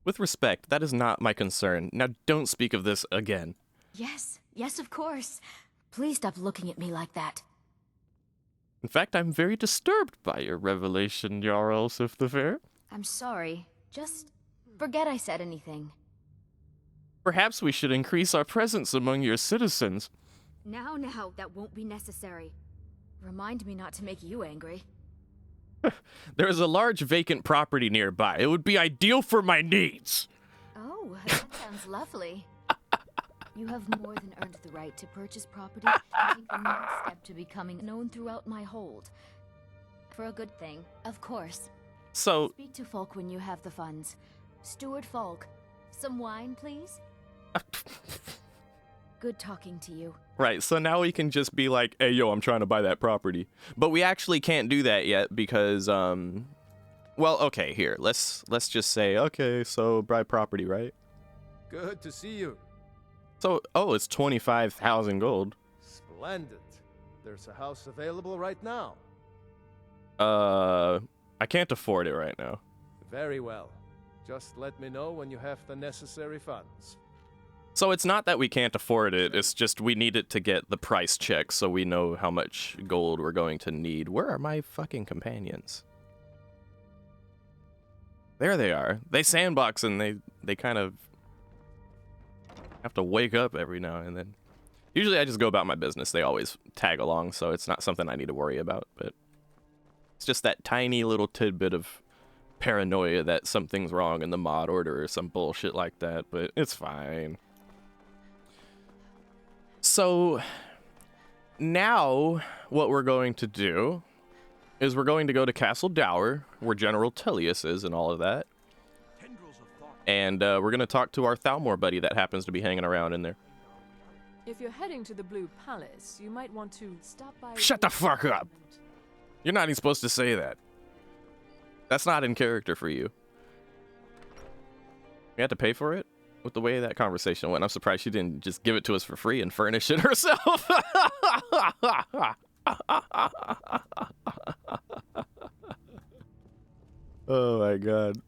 With respect, that is not my concern. Now don't speak of this again. Yes, yes, of course. Please stop looking at me like that. In fact, I'm very disturbed by your revelation, Jarl Sif the Fair. I'm sorry. Just forget I said anything. Perhaps we should increase our presence among your citizens. Now, that won't be necessary. Remind me not to make you angry. There is a large vacant property nearby. It would be ideal for my needs. Oh, that sounds lovely. You have more than earned the right to purchase property and take the next step to becoming known throughout my hold. For a good thing, of course. So... Speak to Falk when you have the funds. Steward Falk, some wine, please? Good talking to you. Right, so now we can just be like, hey, yo, I'm trying to buy that property. But we actually can't do that yet because, well, okay, here, let's just say, okay, so buy property, right? Good to see you. So, oh, it's 25,000 gold. Splendid. There's a house available right now. I can't afford it right now. Very well. Just let me know when you have the necessary funds. So it's not that we can't afford it, it's just we need it to get the price check so we know how much gold we're going to need. Where are my fucking companions? There they are. They sandbox and they kind of have to wake up every now and then. Usually I just go about my business. They always tag along, so it's not something I need to worry about, but it's just that tiny little tidbit of paranoia that something's wrong in the mod order or some bullshit like that, but it's fine. So now what we're going to do is we're going to go to Castle Dower, where General Tullius is and all of that. And we're going to talk to our Thalmor buddy that happens to be hanging around in there. If you're heading to the Blue Palace, you might want to stop by... Shut the fuck up! You're not even supposed to say that. That's not in character for you. You had to pay for it? With the way that conversation went, I'm surprised she didn't just give it to us for free and furnish it herself. Oh my god.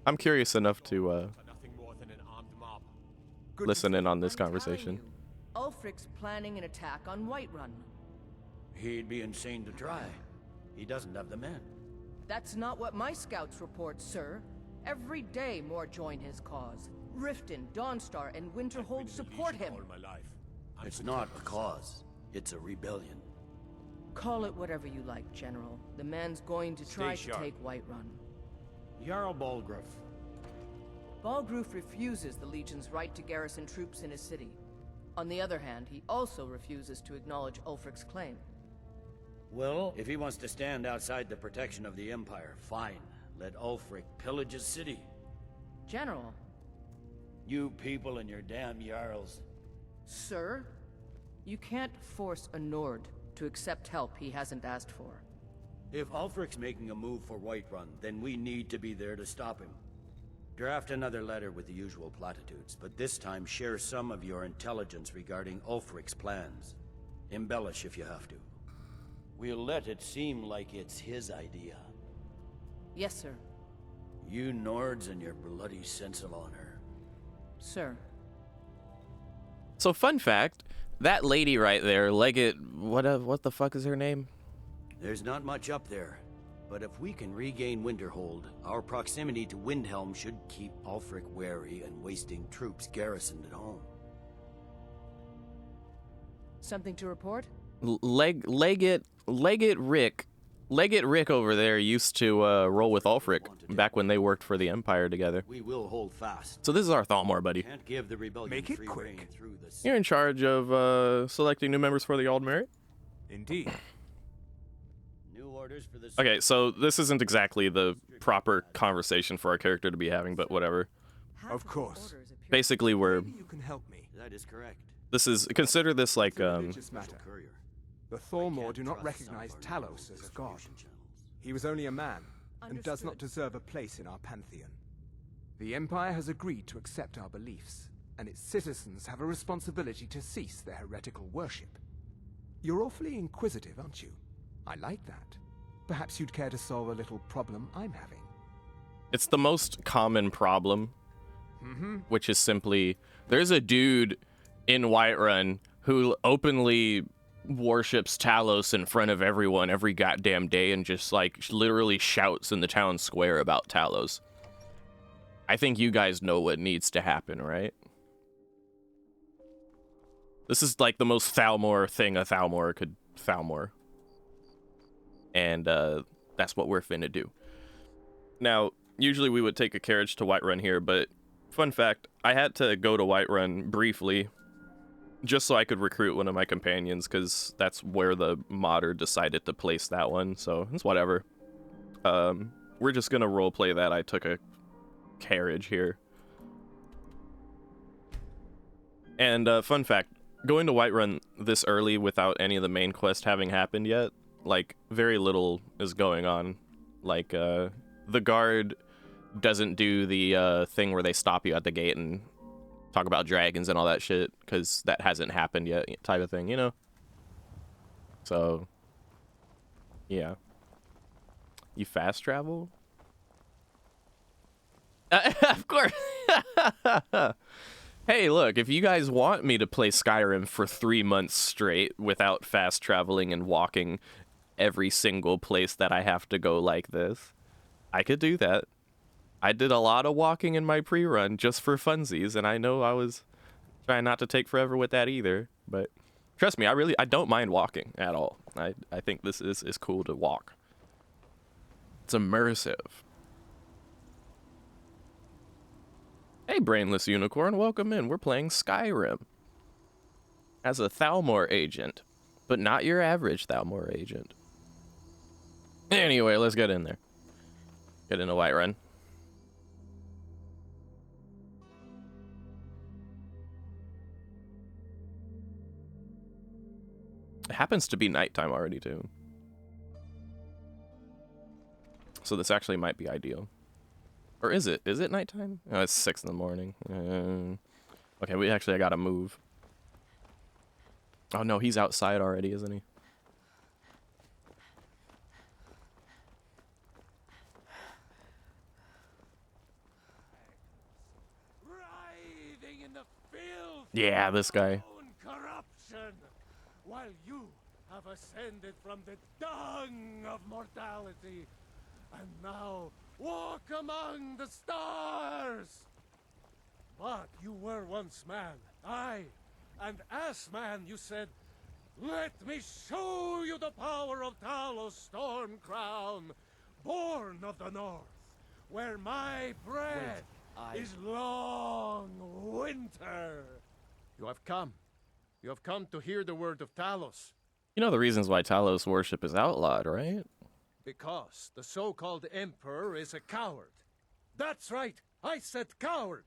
I'm curious enough to listen in on this conversation. Ulfric's planning an attack on Whiterun. He'd be insane to try. He doesn't have the men. That's not what my scouts report, sir. Every day more join his cause. Riften, Dawnstar, and Winterhold support him. It's not a cause. It's a rebellion. Call it whatever you like, General. The man's going to try to take Whiterun. Jarl Balgruuf. Balgruuf refuses the Legion's right to garrison troops in his city. On the other hand, he also refuses to acknowledge Ulfric's claim. Well, if he wants to stand outside the protection of the Empire, fine. Let Ulfric pillage his city. General. You people and your damn Jarls. Sir, you can't force a Nord to accept help he hasn't asked for. If Ulfric's making a move for Whiterun, then we need to be there to stop him. Draft another letter with the usual platitudes, but this time share some of your intelligence regarding Ulfric's plans. Embellish if you have to. We'll let it seem like it's his idea. Yes, sir. You Nords and your bloody sense of honor. Sir. So fun fact, that lady right there, Leggett, what the fuck is her name? There's not much up there, but if we can regain Winterhold, our proximity to Windhelm should keep Ulfric wary and wasting troops garrisoned at home. Something to report? Leggett Rick over there used to roll with Ulfric back when they worked for the Empire together. We will hold fast. So this is our Thalmor buddy. Can't give the rebellion Make it free quick. rein through the... You're in charge of selecting new members for the Aldmeri? Indeed. New orders for the... Okay, so this isn't exactly the proper conversation for our character to be having, but whatever. Of course. Basically, Maybe you can help me. That is correct. this is, consider this like, Religious matter. The Thalmor do not recognize Talos as a god. He was only a man, and does not deserve a place in our pantheon. The Empire has agreed to accept our beliefs, and its citizens have a responsibility to cease their heretical worship. You're awfully inquisitive, aren't you? I like that. Perhaps you'd care to solve a little problem I'm having. It's the most common problem, which is simply there's a dude in Whiterun who openly worships Talos in front of everyone every goddamn day and just like literally shouts in the town square about Talos. I think you guys know what needs to happen, right? This is like the most Thalmor thing a Thalmor could Thalmor. And that's what we're finna do. Now, usually we would take a carriage to Whiterun here, but fun fact, I had to go to Whiterun briefly just so I could recruit one of my companions, because that's where the modder decided to place that one, so it's whatever. We're just gonna roleplay that I took a carriage here. And fun fact, going to Whiterun this early without any of the main quest having happened yet, like, very little is going on. Like, the guard doesn't do the thing where they stop you at the gate and talk about dragons and all that shit, because that hasn't happened yet, type of thing, you know? So, yeah. You fast travel? Of course! Hey, look, if you guys want me to play Skyrim for 3 months straight without fast traveling and walking every single place that I have to go like this, I could do that. I did a lot of walking in my pre-run just for funsies, and I know I was trying not to take forever with that either, but trust me, I don't mind walking at all. I think this is cool to walk. It's immersive. Hey, Brainless Unicorn, welcome in. We're playing Skyrim as a Thalmor agent, but not your average Thalmor agent. Anyway, let's get in there. Get into Whiterun. It happens to be nighttime already, too. So this actually might be ideal. Or is it? Is it nighttime? Oh, it's 6 in the morning. Okay, I gotta move. Oh no, he's outside already, isn't he? Writhing in the filth Yeah, this guy. corruption, while you have ascended from the dung of mortality, and now walk among the stars. But you were once man, aye, and as man you said, "Let me show you the power of Talos Stormcrown, born of the north, where my bread is long winter." You have come. You have come to hear the word of Talos. You know the reasons why Talos worship is outlawed, right? Because the so-called Emperor is a coward. That's right, I said coward.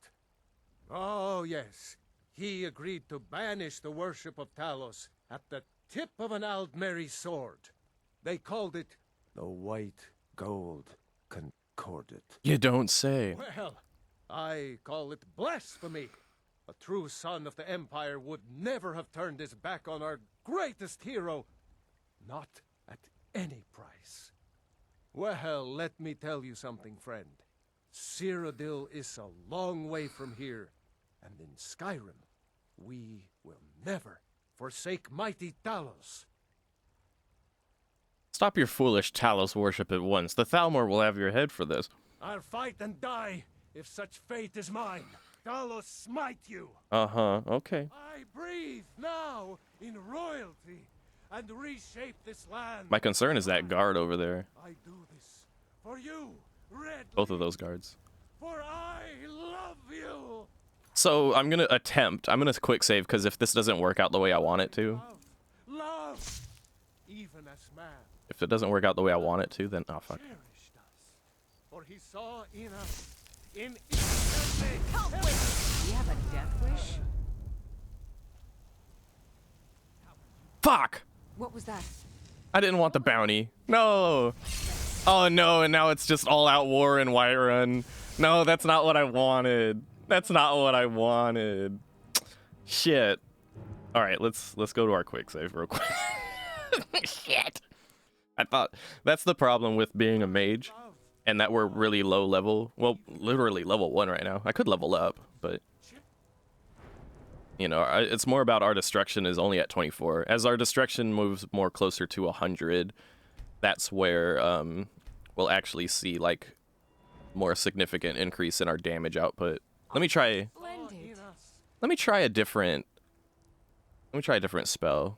Oh, yes. He agreed to banish the worship of Talos at the tip of an Aldmeri sword. They called it the White Gold Concordat. You don't say. Well, I call it blasphemy. A true son of the Empire would never have turned his back on our greatest hero. Not at any price. Well, let me tell you something, friend. Cyrodiil is a long way from here, and in Skyrim, we will never forsake mighty Talos. Stop your foolish Talos worship at once. The Thalmor will have your head for this. I'll fight and die if such fate is mine. Talos smite you. Uh-huh, okay. I breathe now in royalty and reshape this land. My concern is that guard over there. I do this for you, Red. Both of those guards. For I love you. So I'm gonna quick save, because if this doesn't work out the way I want it to. Love. Even as man. If it doesn't work out the way I want it to, then oh fuck. Cherished us. For he saw in us in eternity. Can't wait. Do you have a death wish? Fuck! What was that? I didn't want the bounty. No! Oh no, and now it's just all-out war in Whiterun. No, that's not what I wanted. That's not what I wanted. Shit. Alright, let's go to our quick save real quick. Shit! I thought that's the problem with being a mage and that we're really low level. Well, literally level 1 right now. I could level up, but you know, it's more about our destruction is only at 24. As our destruction moves more closer to 100, that's where we'll actually see like more significant increase in our damage output. Let me try a different spell.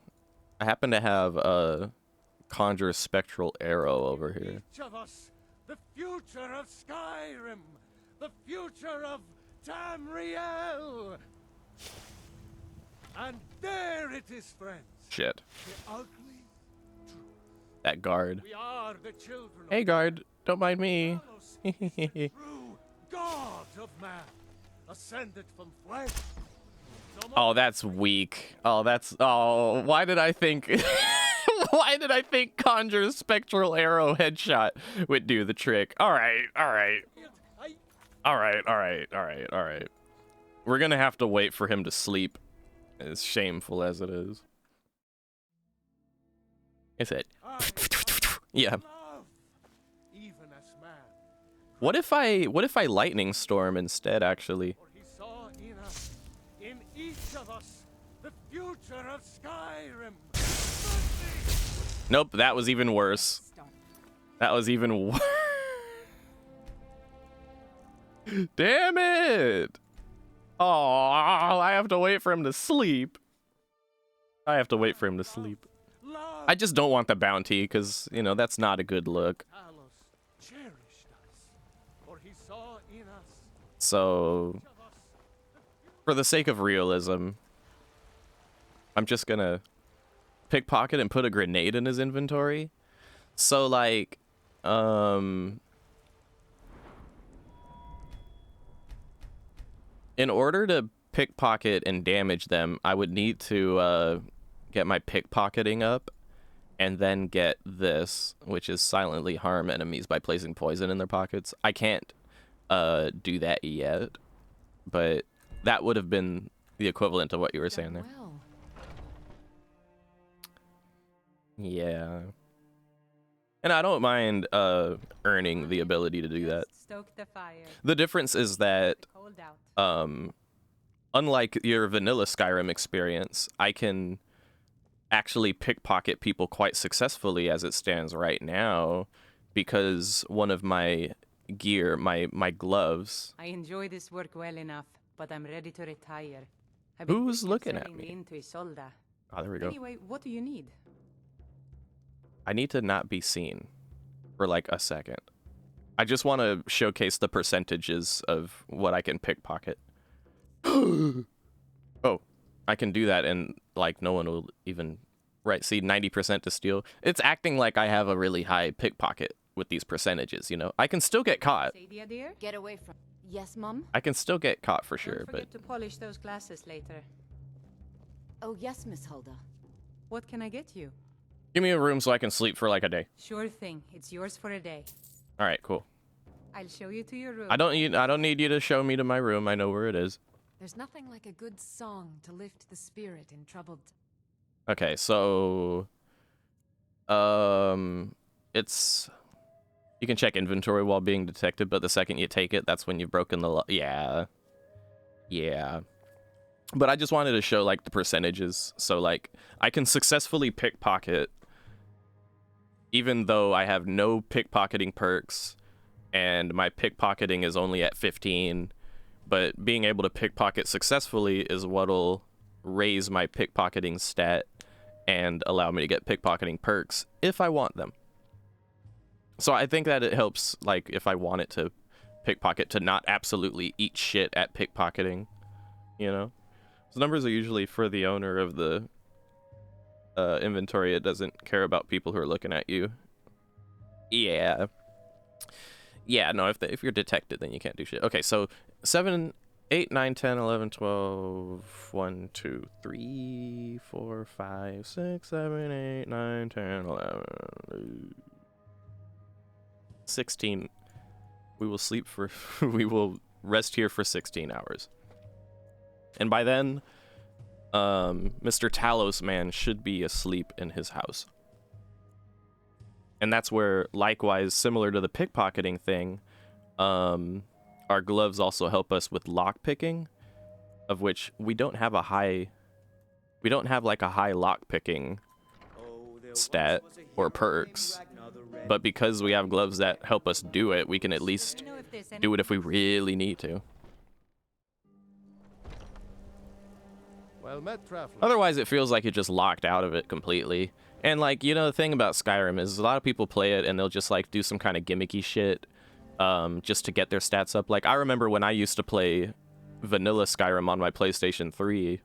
I happen to have a conjure spectral arrow over here. Each of us, the future of Skyrim, the future of Tamriel. And there it is, friends. Shit. The ugly That guard. We are the children Hey guard, don't mind me. true God of man, ascended from flesh. Oh, that's weak. Oh, why did I think why did I think conjure spectral arrow headshot would do the trick? All right. We're going to have to wait for him to sleep, as shameful as it is. Is it? Yeah. What if I lightning storm instead, actually? He saw in each of us the future of Skyrim. Nope, that was even worse. That was even worse. Damn it! Oh, I have to wait for him to sleep. I just don't want the bounty, because, you know, that's not a good look. So, for the sake of realism, I'm just gonna pickpocket and put a grenade in his inventory. So, like, in order to pickpocket and damage them, I would need to get my pickpocketing up and then get this, which is silently harm enemies by placing poison in their pockets. I can't do that yet, but that would have been the equivalent of what you were saying there. Yeah. And I don't mind earning the ability to do that. Stoke the fire. The difference is that unlike your vanilla Skyrim experience, I can actually pickpocket people quite successfully as it stands right now, because one of my gear, my gloves. I enjoy this work well enough, but I'm ready to retire. Who's looking at me? Into Isolda. Oh, there we go. Anyway, what do you need? I need to not be seen for like a second. I just want to showcase the percentages of what I can pickpocket. Oh, I can do that and like no one will even, right, see 90% to steal. It's acting like I have a really high pickpocket with these percentages, you know. I can still get caught. Sadia, dear? Get away from... Yes, Mum? I can still get caught for sure, Don't forget but... to polish those glasses later. Oh, yes, Miss Hulda. What can I get you? Give me a room so I can sleep for like a day. Sure thing. It's yours for a day. All right, cool. I'll show you to your room. I don't need you to show me to my room. I know where it is. There's nothing like a good song to lift the spirit in troubled... Okay, so it's, you can check inventory while being detected, but the second you take it, that's when you've broken the law. Yeah. But I just wanted to show like the percentages. So like I can successfully pickpocket even though I have no pickpocketing perks and my pickpocketing is only at 15, but being able to pickpocket successfully is what'll raise my pickpocketing stat and allow me to get pickpocketing perks if I want them. So I think that it helps, like, if I want it to pickpocket, to not absolutely eat shit at pickpocketing, you know? So numbers are usually for the owner of the inventory. It doesn't care about people who are looking at you. Yeah. Yeah, no, if you're detected, then you can't do shit. Okay, so 7, 8, 9, 10, 11, 12, 1, 2, 3, 4, 5, 6, 7, 8, 9, 10, 11, 16. We will sleep for, we will rest here for 16 hours. And by then, Mr. Talos Man should be asleep in his house. And that's where, likewise, similar to the pickpocketing thing, our gloves also help us with lockpicking, of which we don't have a high... We don't have like a high lockpicking stat or perks. But because we have gloves that help us do it, we can at least do it if we really need to. Well met, traveler. Otherwise, it feels like you're just locked out of it completely. And like, you know, the thing about Skyrim is a lot of people play it and they'll just like do some kind of gimmicky shit just to get their stats up. Like, I remember when I used to play vanilla Skyrim on my PlayStation 3,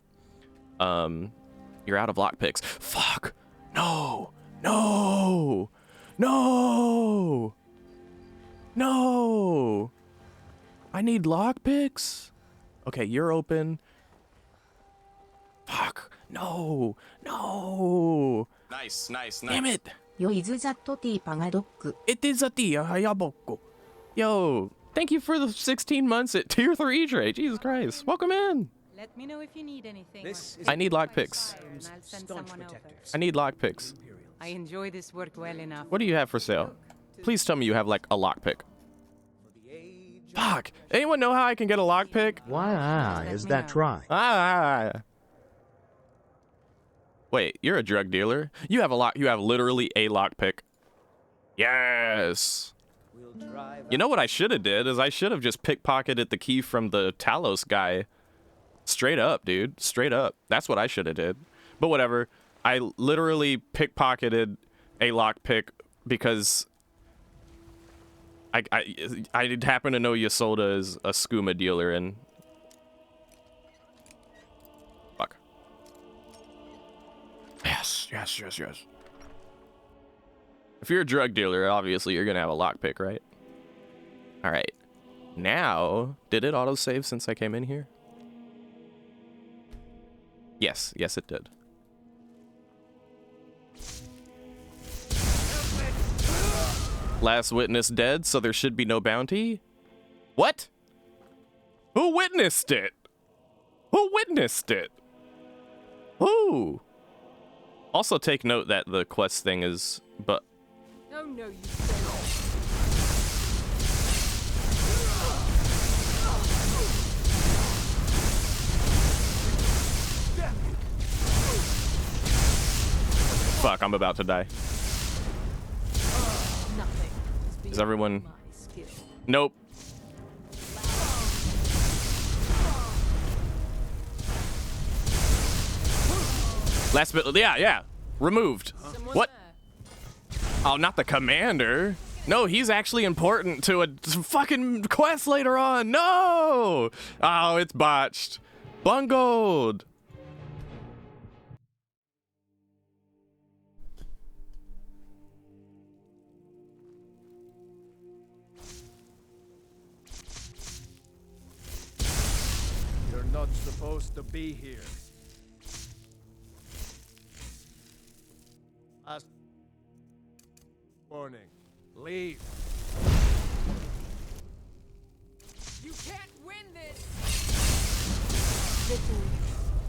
you're out of lockpicks. Fuck! No! No! No! No! I need lockpicks? Okay, you're open. Fuck! No! No! Nice, nice, nice. Damn it! Yo izuzatoti pagadok. It is a tia hayaboko. Yo, thank you for the 16 months at tier 3 trade. Jesus Christ. Welcome in. Let me know if you need anything. I need lockpicks. I need lockpicks. I enjoy this work well enough. What do you have for sale? Please tell me you have like a lockpick. Fuck! Anyone know how I can get a lockpick? Why is that right? Wait, you're a drug dealer? You have a lock. You have literally a lockpick. Yes. You know what I should have did is I should have just pickpocketed the key from the Talos guy. Straight up, dude. Straight up. That's what I should have did. But whatever. I literally pickpocketed a lockpick because I happen to know Ysolda is a skooma dealer and fuck. Yes, yes, yes, yes. If you're a drug dealer, obviously you're gonna have a lockpick, right? All right. Now, did it autosave since I came in here? Yes, yes it did. Last witness dead, so there should be no bounty? What? Who witnessed it? Who witnessed it? Who? Also take note that the quest thing is, but... Oh no, you don't. Fuck, I'm about to die. Is everyone... Nope. Last bit... Yeah. Removed. What? Oh, not the commander. No, he's actually important to a fucking quest later on. No! Oh, it's botched. Bungled. You're not supposed to be here. Warning. Leave. You can't win this. Victory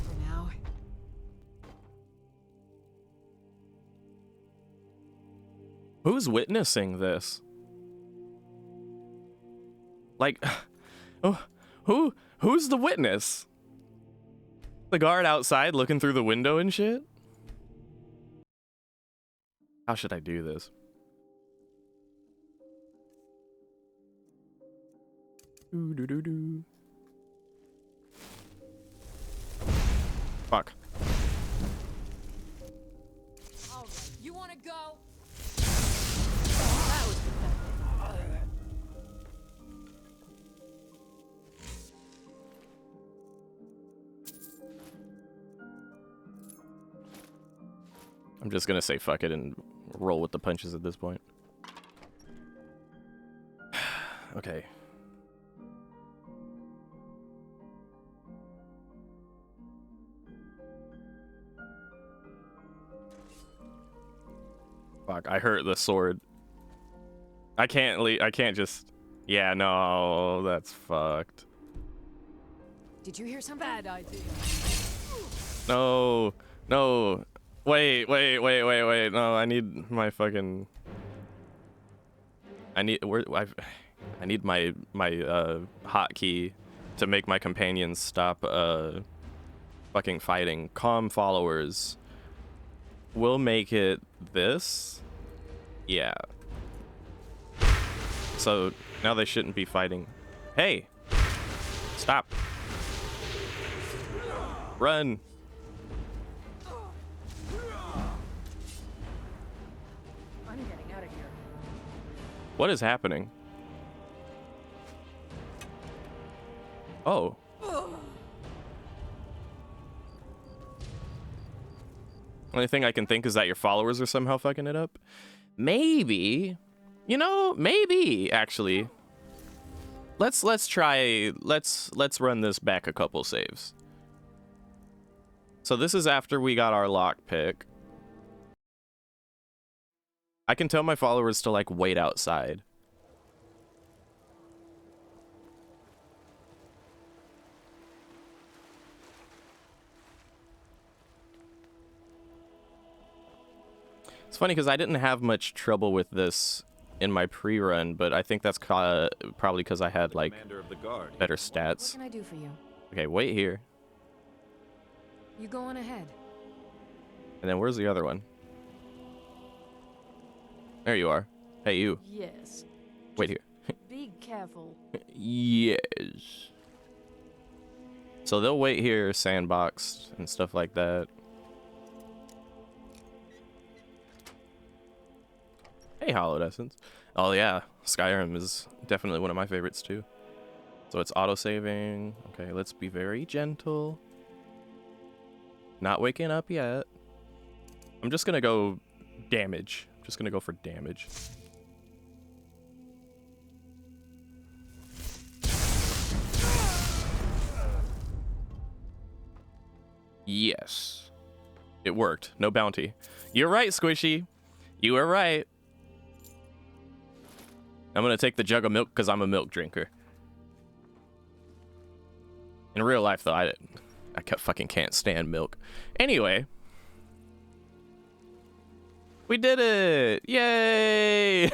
for now. Who's witnessing this? Like, who's the witness? The guard outside looking through the window and shit? How should I do this? Doo-doo-doo-doo. Fuck. All right, you want to go? I'm just gonna say fuck it and roll with the punches at this point. Okay. Fuck, I hurt the sword. I can't just... Yeah, no, that's fucked. Did you hear something? Bad idea. No. Wait. No, I need my fucking... I need I need my hotkey to make my companions stop fucking fighting. Calm followers. We'll make it this. Yeah. So now they shouldn't be fighting. Hey! Stop. Run. I'm getting out of here. What is happening? Oh. Only thing I can think is that your followers are somehow fucking it up. Maybe. You know, maybe actually. Let's run this back a couple saves. So this is after we got our lockpick. I can tell my followers to like wait outside. It's funny because I didn't have much trouble with this in my pre-run, but I think that's probably because I had like better stats. What can I do for you? Okay, wait here. You go on ahead. And then where's the other one? There you are. Hey, you. Yes. Wait here. Be careful. Yes. So they'll wait here, sandboxed and stuff like that. Hey, Hollowed Essence. Oh yeah, Skyrim is definitely one of my favorites too. So it's auto-saving. Okay, let's be very gentle. Not waking up yet. I'm just gonna go damage. Just gonna go for damage. Yes. It worked. No bounty. You're right, Squishy. You were right. I'm gonna take the jug of milk because I'm a milk drinker. In real life, though, I fucking can't stand milk. Anyway. We did it! Yay!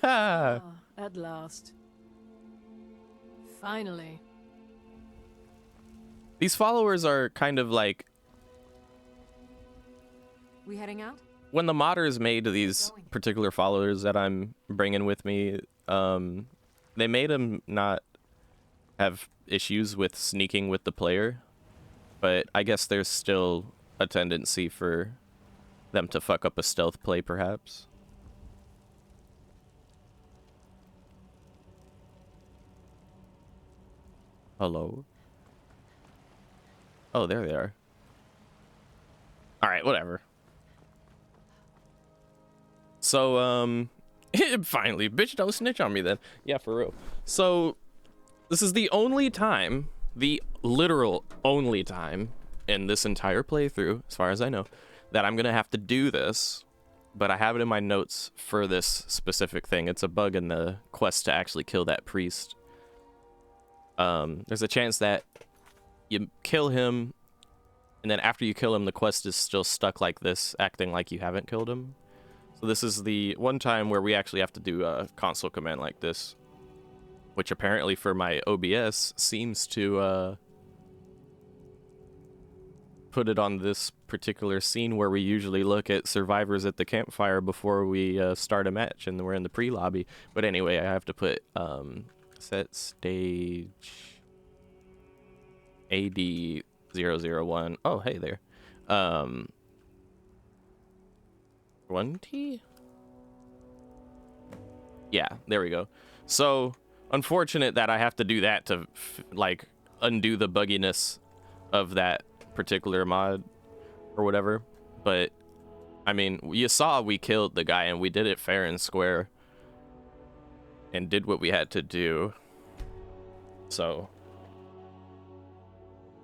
Oh, at last. Finally. These followers are kind of like... We heading out? When the modders made these particular followers that I'm bringing with me, they made them not have issues with sneaking with the player, but I guess there's still a tendency for them to fuck up a stealth play, perhaps. Hello? Oh, there they are. Alright, whatever. So, finally, bitch, don't snitch on me then. Yeah, for real. So, this is the only time, the literal only time in this entire playthrough, as far as I know, that I'm gonna have to do this, but I have it in my notes for this specific thing. It's a bug in the quest to actually kill that priest. There's a chance that you kill him, and then after you kill him, the quest is still stuck like this, acting like you haven't killed him. So this is the one time where we actually have to do a console command like this, which apparently for my OBS seems to put it on this particular scene where we usually look at survivors at the campfire before we start a match, and we're in the pre-lobby. But anyway, I have to put set stage AD001. Oh, hey there. 20? Yeah, there we go. So, unfortunate that I have to do that to, like, undo the bugginess of that particular mod or whatever. But, I mean, you saw we killed the guy and we did it fair and square and did what we had to do. So,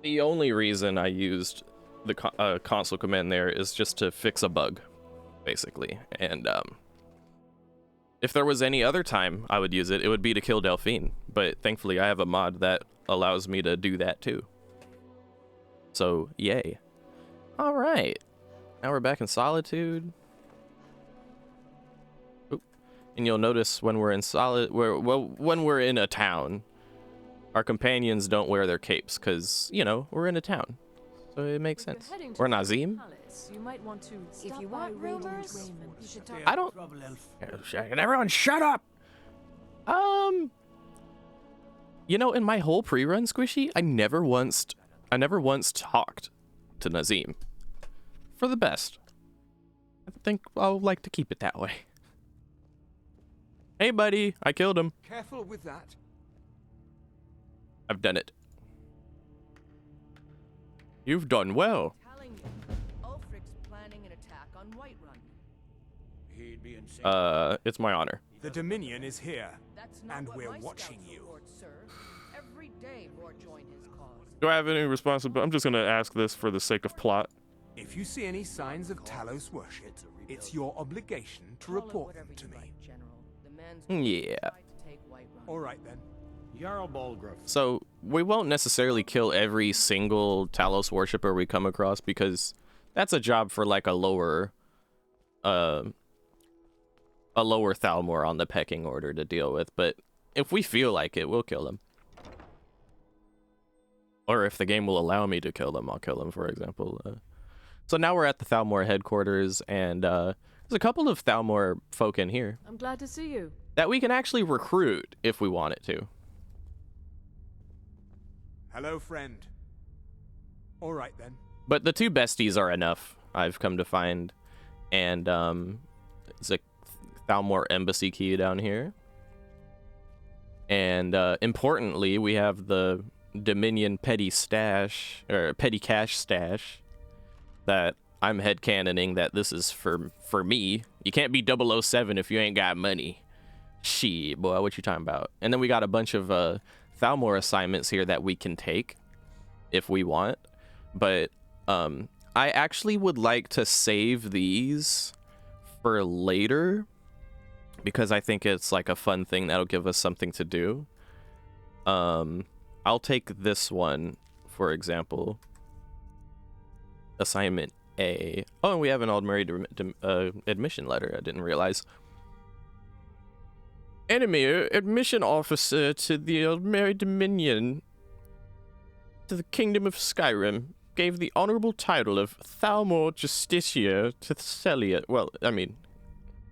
the only reason I used the console command there is just to fix a bug, basically. And if there was any other time I would use it, it would be to kill Delphine. But thankfully I have a mod that allows me to do that too. So yay. All right, now we're back in Solitude. Oop. And you'll notice when we're in when we're in a town, our companions don't wear their capes because, you know, we're in a town. So it makes sense. Or Nazim. You might want to If you want rumors, you should talk. I don't. Can everyone shut up? You know, in my whole pre-run, Squishy, I never once talked to Nazim. For the best. I think I'll like to keep it that way. Hey, buddy, I killed him. Careful with that. I've done it. You've done well. Telling you, Ulfric's planning an attack on Whiterun. He'd be insane. It's my honor. The Dominion is here, That's not and what we're my watching scouts you. report, sir. Every day more join his cause. Do I have any responsibility? I'm just gonna ask this for the sake of plot. If you see any signs of Talos worship, it's your obligation to report them to me. Yeah. All right then. Jarl Balgruuf. So we won't necessarily kill every single Talos worshiper we come across because that's a job for like a lower Thalmor on the pecking order to deal with. But if we feel like it, we'll kill them. Or if the game will allow me to kill them, I'll kill them, for example. So now we're at the Thalmor headquarters, and there's a couple of Thalmor folk in here I'm glad to see you. that we can actually recruit if we wanted to. Hello, friend. All right then. But the two besties are enough, I've come to find. And it's a Thalmor embassy key down here. And importantly, we have the Dominion petty stash, or petty cash stash, that I'm headcanoning that this is for me. You can't be 007 if you ain't got money. Shit, boy, what you talking about? And then we got a bunch of Thalmor assignments here that we can take if we want. But I actually would like to save these for later because I think it's like a fun thing that'll give us something to do. I'll take this one, for example. Assignment A. Oh, and we have an old married admission letter. I didn't realize. Enemy admission officer to the old married dominion to the kingdom of Skyrim gave the honorable title of Thalmor Justiciar to Celia. Well, I mean,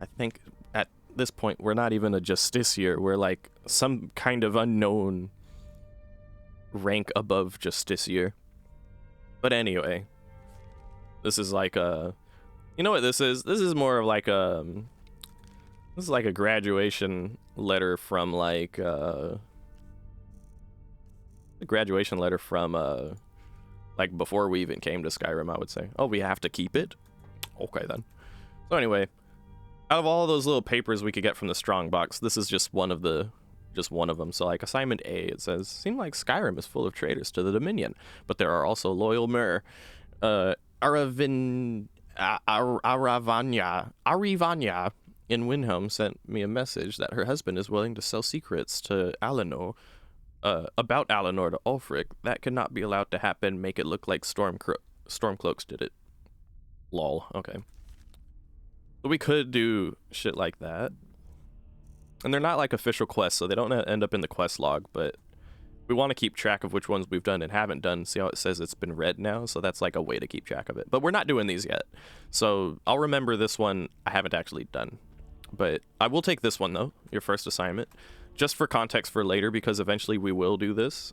I think at this point we're not even a Justiciar. We're like some kind of unknown rank above Justiciar. But anyway, this is like a, you know what this is? This is more of like a, this is like a graduation letter from like a graduation letter from like before we even came to Skyrim, I would say. Oh, we have to keep it? Okay then. So anyway, out of all those little papers we could get from the strong box, this is just one of them. So like assignment A, it says, seemed like Skyrim is full of traitors to the Dominion, but there are also loyal Mer. Aravanya in Windhelm sent me a message that her husband is willing to sell secrets to Alinor, about Alinor to Ulfric. That could not be allowed to happen. Make it look like Stormcloaks did it. Lol. Okay. So we could do shit like that. And they're not like official quests, so they don't end up in the quest log, but we want to keep track of which ones we've done and haven't done. See how it says it's been read now? So that's like a way to keep track of it. But we're not doing these yet. So I'll remember this one I haven't actually done. But I will take this one, though, your first assignment, just for context for later, because eventually we will do this.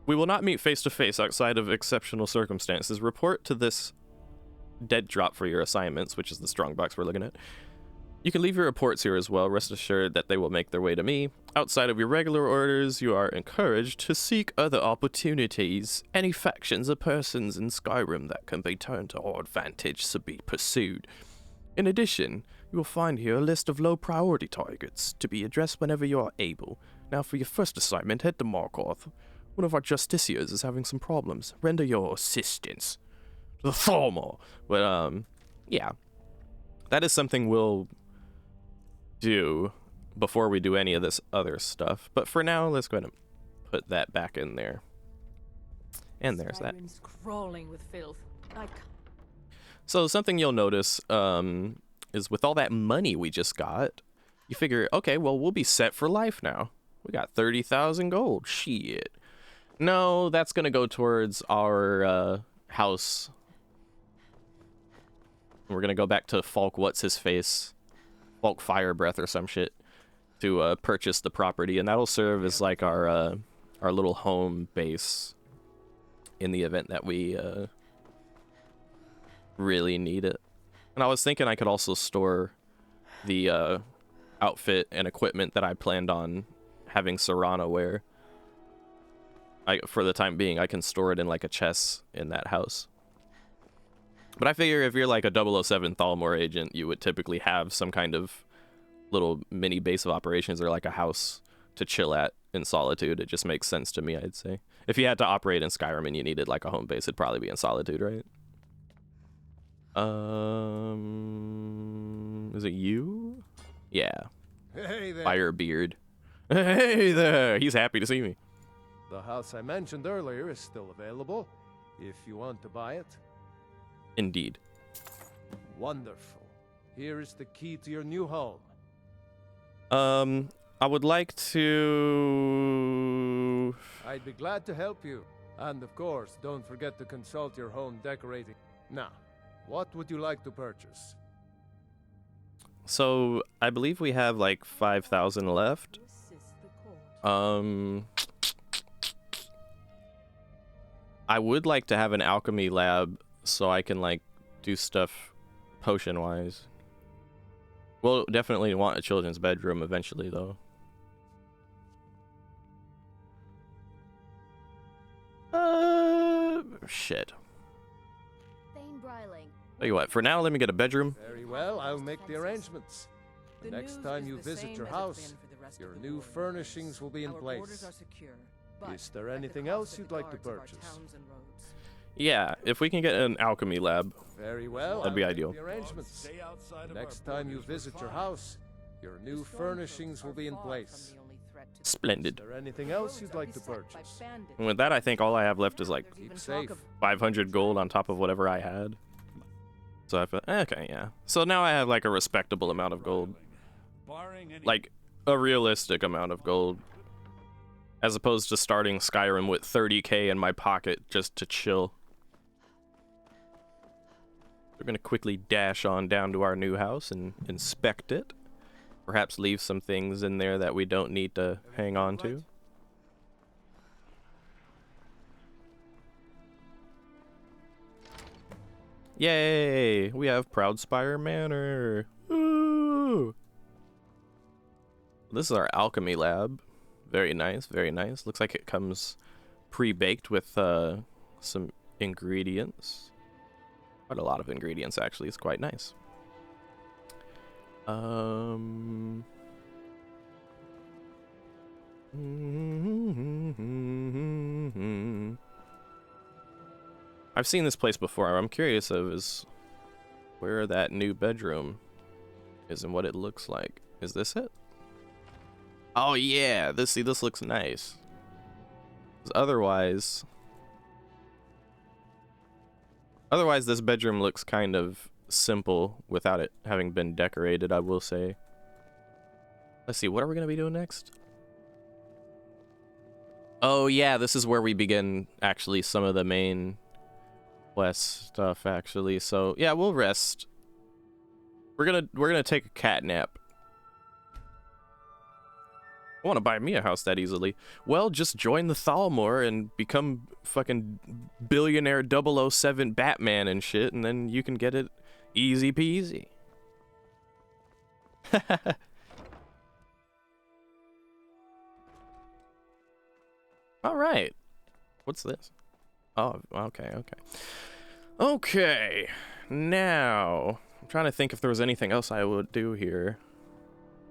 We will not meet face-to-face outside of exceptional circumstances. Report to this dead drop for your assignments, which is the strong box we're looking at. You can leave your reports here as well. Rest assured that they will make their way to me. Outside of your regular orders, you are encouraged to seek other opportunities. Any factions or persons in Skyrim that can be turned to our advantage to be pursued. In addition, you will find here a list of low-priority targets to be addressed whenever you are able. Now for your first assignment, head to Markarth. One of our justiciars is having some problems. Render your assistance. The Thalmor. But, yeah. That is something we'll do before we do any of this other stuff. But for now, let's go ahead and put that back in there. And there's that. Skyrim's crawling with filth. I So something you'll notice is with all that money we just got, you figure, okay, well, we'll be set for life now. We got 30,000 gold. Shit. No, that's going to go towards our house. We're going to go back to Falk What's-His-Face, Falk Firebreath or some shit, to purchase the property. And that'll serve as like our little home base in the event that we really need it. And I was thinking I could also store the outfit and equipment that I planned on having Serana wear. For the time being, I can store it in like a chest in that house. But I figure if you're like a 007 Thalmor agent, you would typically have some kind of little mini base of operations or like a house to chill at in Solitude. It just makes sense to me, I'd say. If you had to operate in Skyrim and you needed like a home base, it'd probably be in Solitude, right? Is it you? Yeah. Hey there. Firebeard. Hey there. He's happy to see me. The house I mentioned earlier is still available, if you want to buy it. Indeed. Wonderful. Here is the key to your new home. I would like to... I'd be glad to help you. And of course, don't forget to consult your home decorating. Now, what would you like to purchase? So, I believe we have like 5,000 left. I would like to have an alchemy lab so I can like do stuff potion-wise. We'll definitely want a children's bedroom eventually, though. Shit. Tell you what, for now, let me get a bedroom. Very well, I'll make the arrangements. The next time you visit your house, your new furnishings will be in place. Is there anything else you'd like to purchase? Yeah, if we can get an alchemy lab, very well, that'd be ideal. The arrangements. The next time you visit your house, your new furnishings will be in place. Splendid. Is there anything else you'd like to purchase? And with that, I think all I have left is like Keep safe. 500 gold on top of whatever I had. So okay, yeah. So now I have like a respectable amount of gold. Like a realistic amount of gold. As opposed to starting Skyrim with 30k in my pocket just to chill. We're gonna quickly dash on down to our new house and inspect it. Perhaps leave some things in there that we don't need to hang on to. Yay! We have Proudspire Manor. Ooh! This is our alchemy lab. Very nice, very nice. Looks like it comes pre-baked with some ingredients. Quite a lot of ingredients, actually. It's quite nice. I've seen this place before. I'm curious of is where that new bedroom is and what it looks like. Is this it? Oh yeah, this looks nice. 'Cause otherwise this bedroom looks kind of simple without it having been decorated, I will say. Let's see, what are we gonna be doing next? Oh yeah, this is where we begin actually some of the main quest stuff actually. So yeah, we'll rest. We're gonna take a cat nap. I want to buy me a house that easily. Well, just join the Thalmor and become fucking billionaire 007 Batman and shit, and then you can get it easy peasy. All right. What's this? Oh, okay, okay. Okay. Now, I'm trying to think if there was anything else I would do here.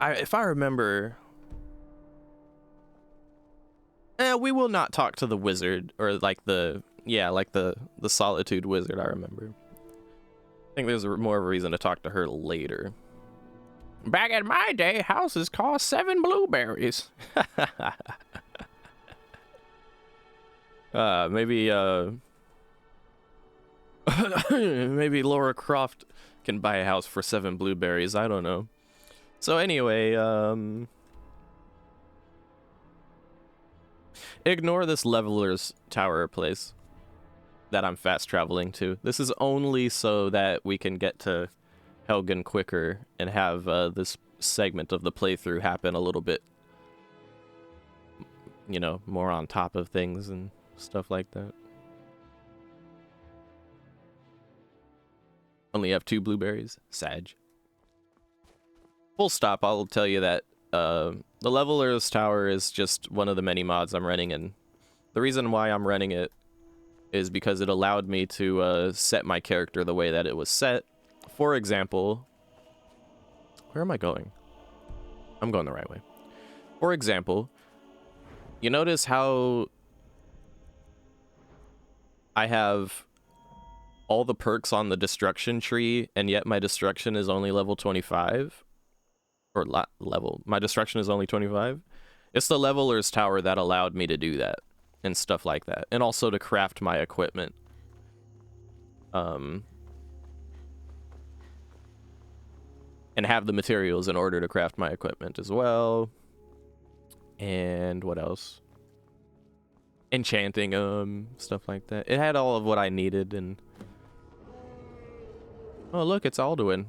If I remember... we will not talk to the wizard, or like the Solitude wizard, I remember. I think there's more of a reason to talk to her later. Back in my day, houses cost 7 blueberries. Maybe, Maybe Laura Croft can buy a house for 7 blueberries. I don't know. So anyway, ignore this leveler's tower place that I'm fast traveling to. This is only so that we can get to Helgen quicker and have this segment of the playthrough happen a little bit, you know, more on top of things and stuff like that. Only have 2 blueberries. Sag. Full stop, I'll tell you that the Leveler's Tower is just one of the many mods I'm running, and the reason why I'm running it is because it allowed me to set my character the way that it was set. For example, where am I going? I'm going the right way. For example, you notice how I have all the perks on the destruction tree, and yet my destruction is only level 25? Or my destruction is only 25? It's the Leveler's Tower that allowed me to do that, and stuff like that. And also to craft my equipment. And have the materials in order to craft my equipment as well. And what else? Enchanting stuff like that. It had all of what I needed, and oh look, it's Alduin.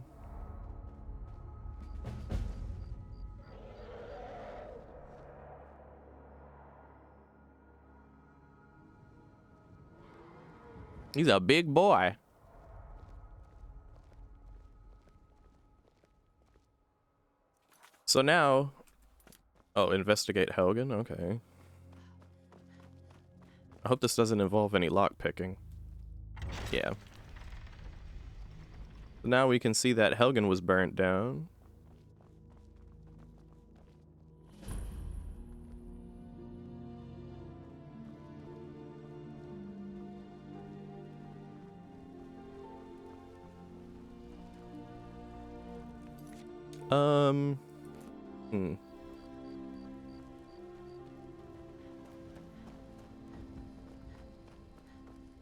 He's a big boy. So now, oh, investigate Helgen, okay. I hope this doesn't involve any lockpicking. Yeah. Now we can see that Helgen was burnt down.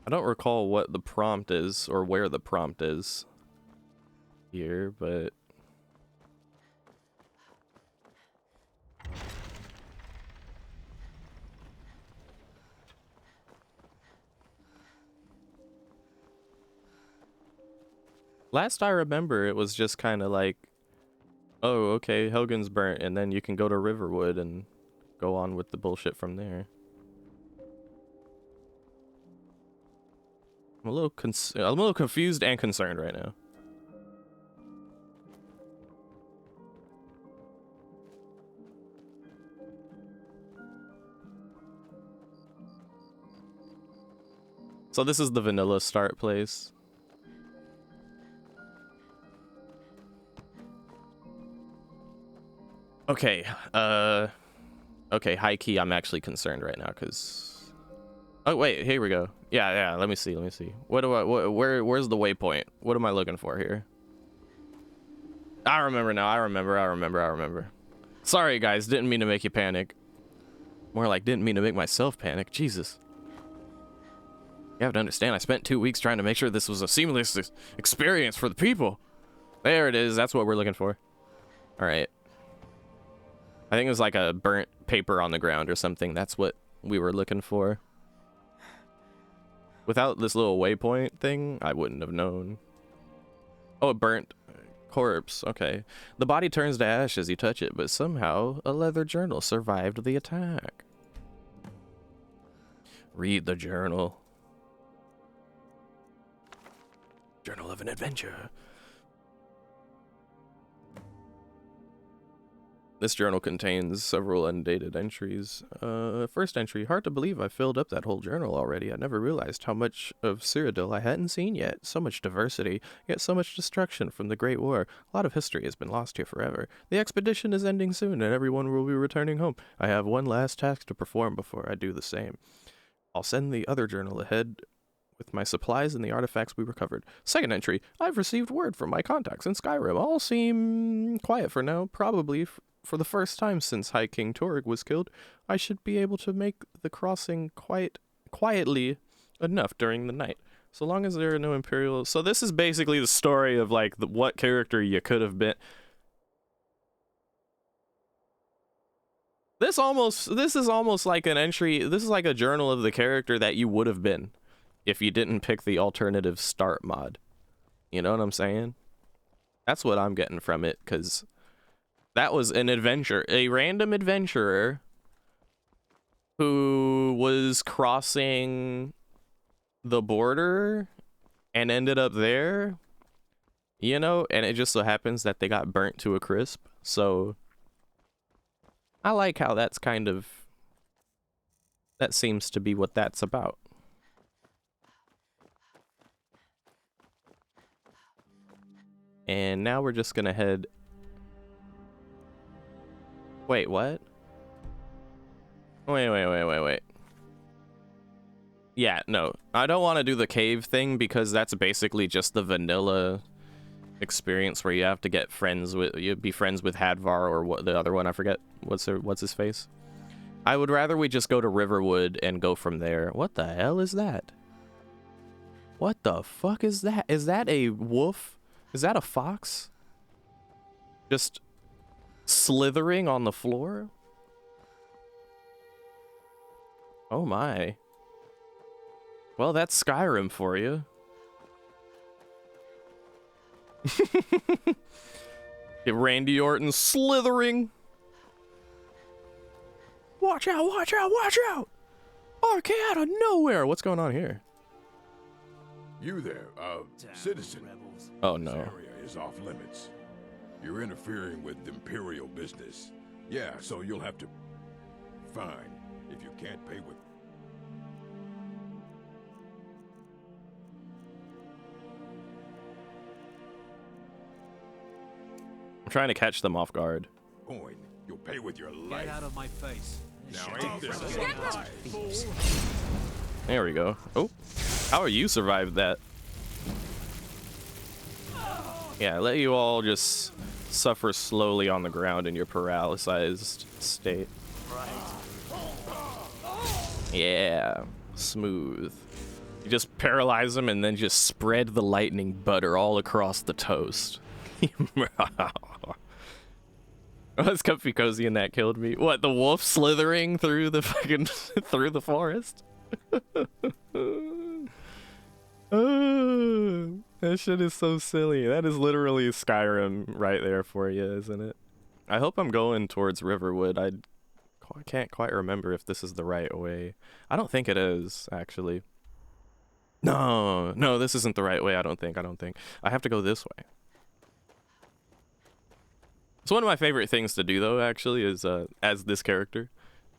I don't recall what the prompt is or where the prompt is here, but last I remember it was just kind of like, oh, okay, Helgen's burnt, and then you can go to Riverwood and go on with the bullshit from there. I'm a little confused and concerned right now. So this is the vanilla start place. Okay, okay, high key, I'm actually concerned right now, because... Oh, wait, here we go. Yeah, let me see. What do where's the waypoint? What am I looking for here? I remember now, I remember. Sorry, guys, didn't mean to make you panic. More like, didn't mean to make myself panic. Jesus. You have to understand, I spent 2 weeks trying to make sure this was a seamless experience for the people. There it is, that's what we're looking for. Alright. I think it was like a burnt paper on the ground or something. That's what we were looking for. Without this little waypoint thing, I wouldn't have known. Oh, a burnt corpse. Okay. The body turns to ash as you touch it, but somehow a leather journal survived the attack. Read the journal. Journal of an adventure. This journal contains several undated entries. First entry, hard to believe I filled up that whole journal already. I never realized how much of Cyrodiil I hadn't seen yet. So much diversity, yet so much destruction from the Great War. A lot of history has been lost here forever. The expedition is ending soon, and everyone will be returning home. I have one last task to perform before I do the same. I'll send the other journal ahead with my supplies and the artifacts we recovered. Second entry, I've received word from my contacts in Skyrim. All seem quiet for now, probably for the first time since High King Torg was killed. I should be able to make the crossing quietly enough during the night. So long as there are no Imperial... So this is basically the story of, like, what character you could have been. This is almost like an entry... This is like a journal of the character that you would have been if you didn't pick the alternative start mod. You know what I'm saying? That's what I'm getting from it, because that was an adventure. A random adventurer who was crossing the border and ended up there, you know, and it just so happens that they got burnt to a crisp. So I like how that's kind of, that seems to be what that's about. And now we're just gonna head... Wait, what? Wait. Yeah, no. I don't want to do the cave thing because that's basically just the vanilla experience where you have to get friends with... You be friends with Hadvar or what the other one, I forget. What's his face? I would rather we just go to Riverwood and go from there. What the hell is that? What the fuck is that? Is that a wolf? Is that a fox? Just slithering on the floor? Oh my. Well, that's Skyrim for you. Get Randy Orton slithering. Watch out, watch out, watch out! RK out of nowhere! What's going on here? You there, citizen. Oh no. This area is off limits. You're interfering with Imperial business. Yeah, so you'll have to... Fine, if you can't pay with... I'm trying to catch them off guard. Coin, you'll pay with your life. Get out of my face. Now ain't this... There we go. Oh, how are you survived that? Yeah, let you all just suffer slowly on the ground in your paralyzed state. Yeah, smooth. You just paralyze them and then just spread the lightning butter all across the toast. Oh, it's comfy cozy and that killed me. What, the wolf slithering through the fucking through the forest? Oh, that shit is so silly. That is literally Skyrim right there for you, isn't it? I hope I'm going towards Riverwood. I can't quite remember if this is the right way. I don't think it is, actually. No, this isn't the right way, I don't think. I have to go this way. So one of my favorite things to do, though, actually, is as this character,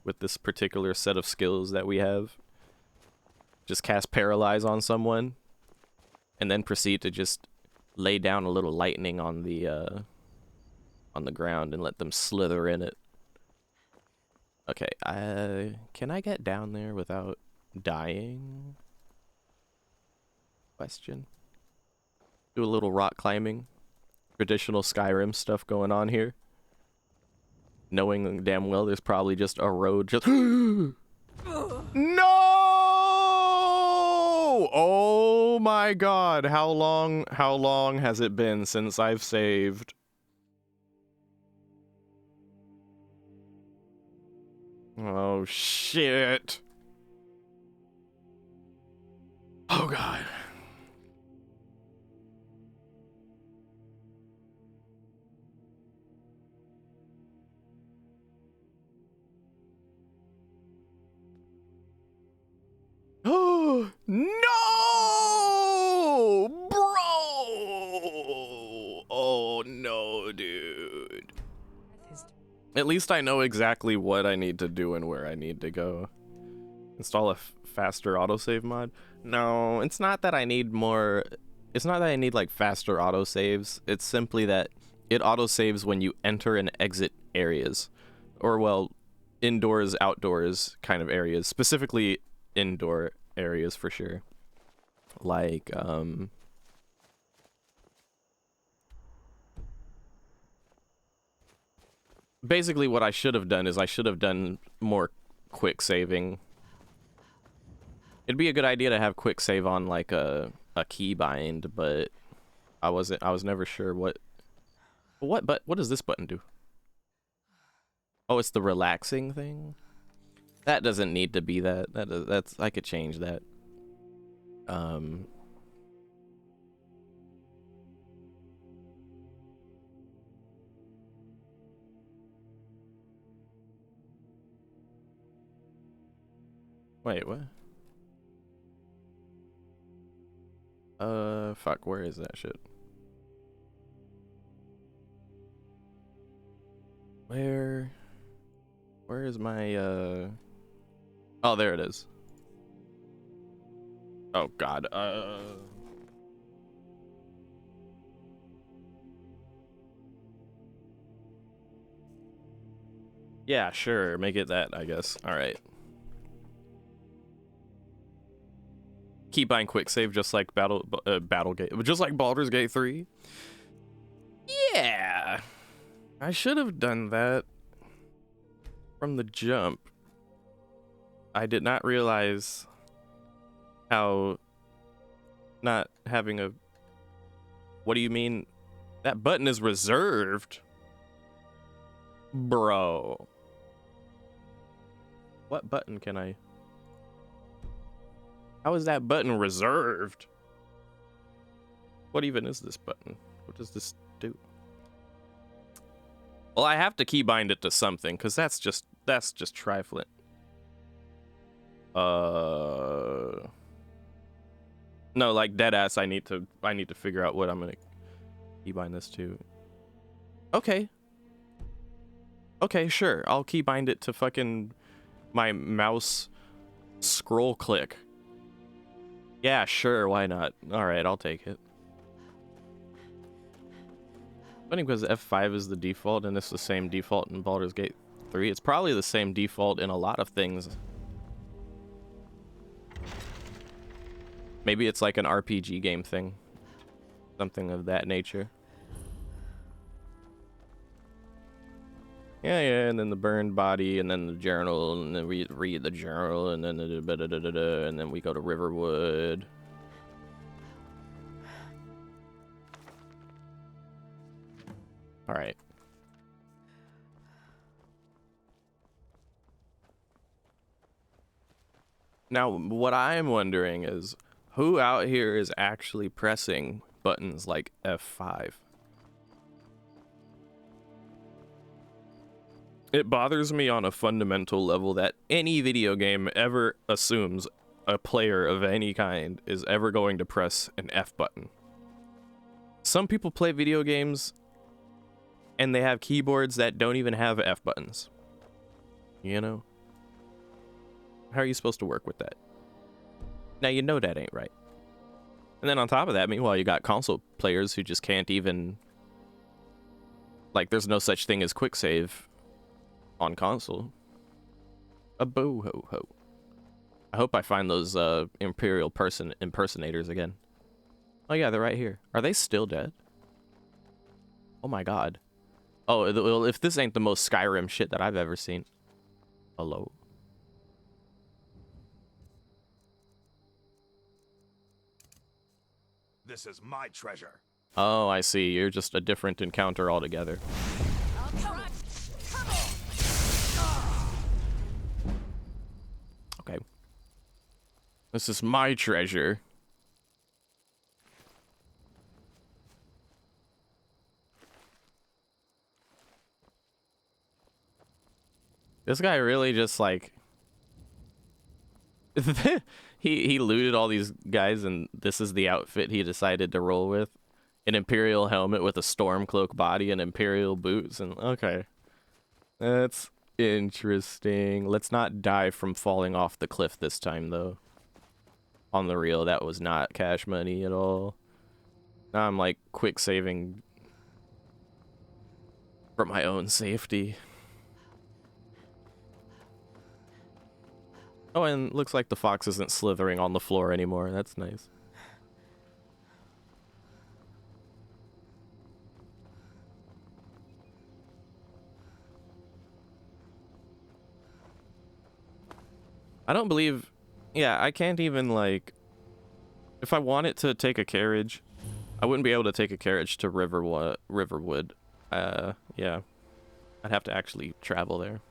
with this particular set of skills that we have, just cast Paralyze on someone, and then proceed to just lay down a little lightning on the ground and let them slither in it. Okay, can I get down there without dying? Question. Do a little rock climbing. Traditional Skyrim stuff going on here. Knowing damn well there's probably just a road just... No! Oh my god, how long has it been since I've saved? Oh shit. Oh god. Oh no, bro! Oh no, dude. At least I know exactly what I need to do and where I need to go. Install a faster autosave mod? No, it's not that I need more. It's not that I need like faster autosaves. It's simply that it autosaves when you enter and exit areas, or well, indoors, outdoors kind of areas, specifically indoor areas for sure. Like basically what I should have done is I should have done more quick saving It'd be a good idea to have quick save on like a keybind, but I was never sure what does this button do? Oh, it's the relaxing thing? That doesn't need to be that. That's I could change that. Wait, what? Fuck, where is that shit? Where is my, oh, there it is. Oh, God, yeah, sure, make it that, I guess. Alright. Keybind quick save just like Battlegate, just like Baldur's Gate 3. Yeah, I should have done that from the jump. I did not realize how not having a... What do you mean? That button is reserved? Bro. What button can I... How is that button reserved? What even is this button? What does this do? Well, I have to keybind it to something, because that's just trifling. No, like deadass, I need to figure out what I'm gonna keybind this to. Okay. Okay, sure. I'll keybind it to fucking my mouse scroll click. Yeah, sure, why not? Alright, I'll take it. Funny because F5 is the default and it's the same default in Baldur's Gate 3. It's probably the same default in a lot of things. Maybe it's like an RPG game thing. Something of that nature. Yeah, and then the burned body, and then the journal, and then we read the journal, and then and then we go to Riverwood. All right. Now, what I'm wondering is, who out here is actually pressing buttons like F5? It bothers me on a fundamental level that any video game ever assumes a player of any kind is ever going to press an F button. Some people play video games and they have keyboards that don't even have F buttons. You know? How are you supposed to work with that? Now you know that ain't right. And then on top of that, meanwhile, you got console players who just can't even... Like, there's no such thing as quick save on console. A boo ho ho. I hope I find those Imperial impersonators again. Oh yeah, they're right here. Are they still dead? Oh my god. Oh, well, if this ain't the most Skyrim shit that I've ever seen. Hello? This is my treasure. Oh, I see. You're just a different encounter altogether. Okay. This is my treasure. This guy really just like he looted all these guys and this is the outfit he decided to roll with. An Imperial helmet with a Stormcloak body and Imperial boots, and okay. That's interesting. Let's not die from falling off the cliff this time though. On the real, that was not cash money at all. Now I'm like quick saving for my own safety. Oh, and looks like the fox isn't slithering on the floor anymore. That's nice. I don't believe Yeah, I can't even, like... If I wanted to take a carriage, I wouldn't be able to take a carriage to Riverwood. Yeah. I'd have to actually travel there.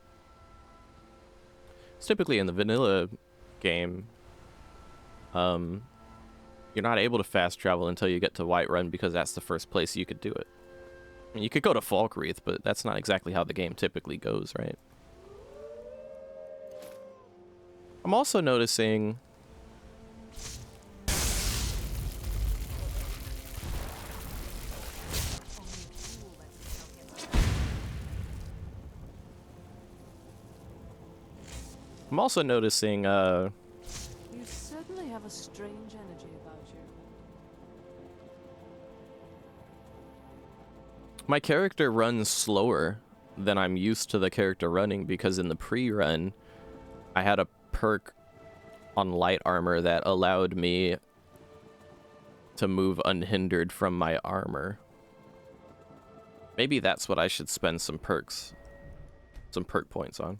It's typically in the vanilla game, you're not able to fast travel until you get to Whiterun because that's the first place you could do it. I mean, you could go to Falkreath, but that's not exactly how the game typically goes, right? I'm also noticing... You certainly have a strange energy about you. My character runs slower than I'm used to the character running because in the pre-run, I had a perk on light armor that allowed me to move unhindered from my armor. Maybe that's what I should spend some perk points on.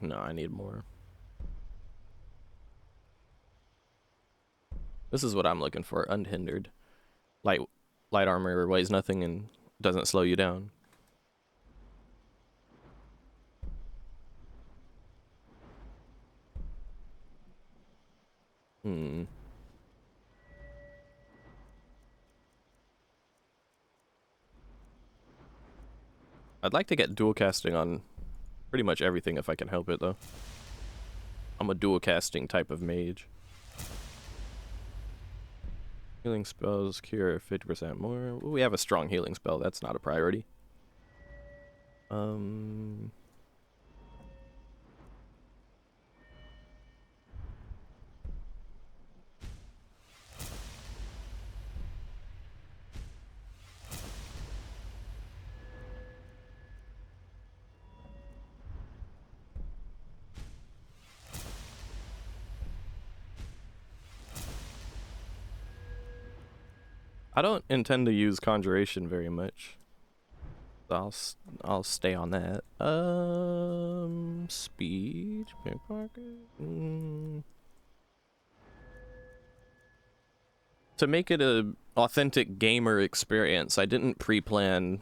No, I need more. This is what I'm looking for, unhindered. Light armor weighs nothing and doesn't slow you down. I'd like to get dual casting on pretty much everything if I can help it, though. I'm a dual casting type of mage. Healing spells cure 50% more. Well, we have a strong healing spell. That's not a priority. I don't intend to use conjuration very much. I'll stay on that. Speed, pickpocket. To make it a authentic gamer experience, I didn't pre-plan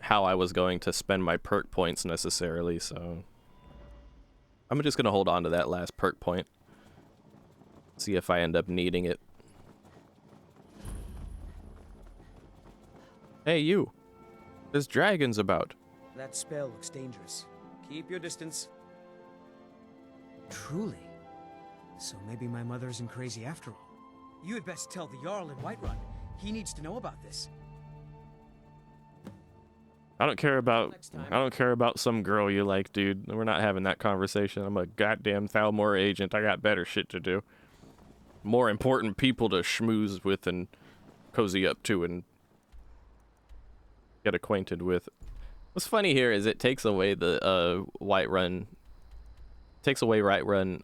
how I was going to spend my perk points necessarily, so I'm just gonna hold on to that last perk point. See if I end up needing it. Hey, you. There's dragons about. That spell looks dangerous. Keep your distance. Truly? So maybe my mother isn't crazy after all. You had best tell the Jarl in Whiterun. He needs to know about this. I don't care about some girl you like, dude. We're not having that conversation. I'm a goddamn Thalmor agent. I got better shit to do. More important people to schmooze with and cozy up to and get acquainted with. What's funny here is it takes away the Whiterun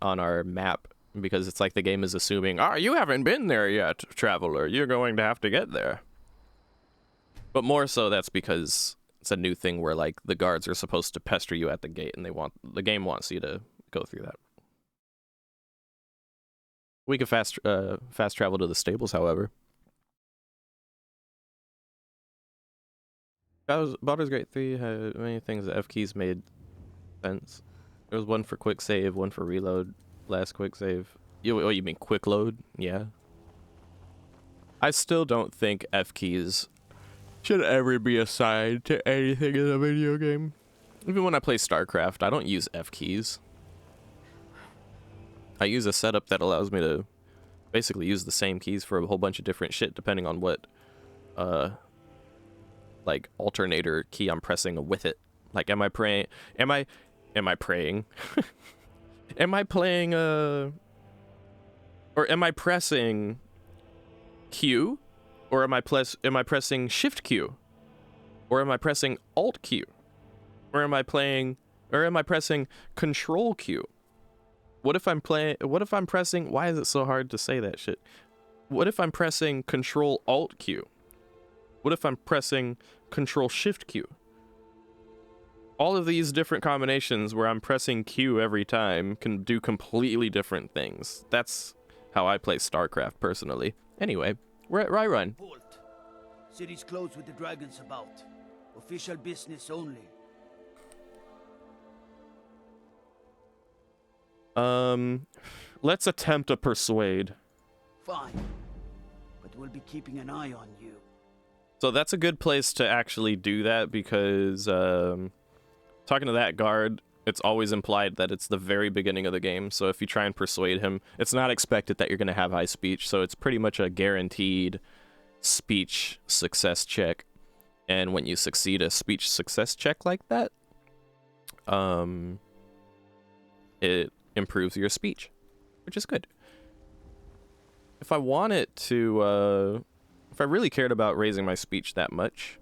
on our map because it's like the game is assuming, you haven't been there yet, traveler. You're going to have to get there. But more so that's because it's a new thing where like the guards are supposed to pester you at the gate and the game wants you to go through that. We could fast travel to the stables, however. Baldur's Gate 3 had many things that F keys made sense. There was one for quick save, one for reload, last quick save. You mean quick load? Yeah. I still don't think F keys should ever be assigned to anything in a video game. Even when I play StarCraft, I don't use F keys. I use a setup that allows me to basically use the same keys for a whole bunch of different shit depending on what like alternator key I'm pressing with it. Like am I praying am I praying am I playing or am I pressing Q or am I pressing shift Q or am I pressing alt Q or am I pressing control Q? What if I'm pressing, why is it so hard to say that shit? What if I'm pressing control alt Q? What if I'm pressing Control-Shift-Q? All of these different combinations where I'm pressing Q every time can do completely different things. That's how I play StarCraft personally. Anyway, we're at Ryrun. Bolt. City's closed with the dragons about. Official business only. Let's attempt a persuade. Fine. But we'll be keeping an eye on you. So that's a good place to actually do that because, talking to that guard, it's always implied that it's the very beginning of the game. So if you try and persuade him, it's not expected that you're going to have high speech. So it's pretty much a guaranteed speech success check. And when you succeed a speech success check like that, it improves your speech, which is good. If I wanted to, if I really cared about raising my speech that much,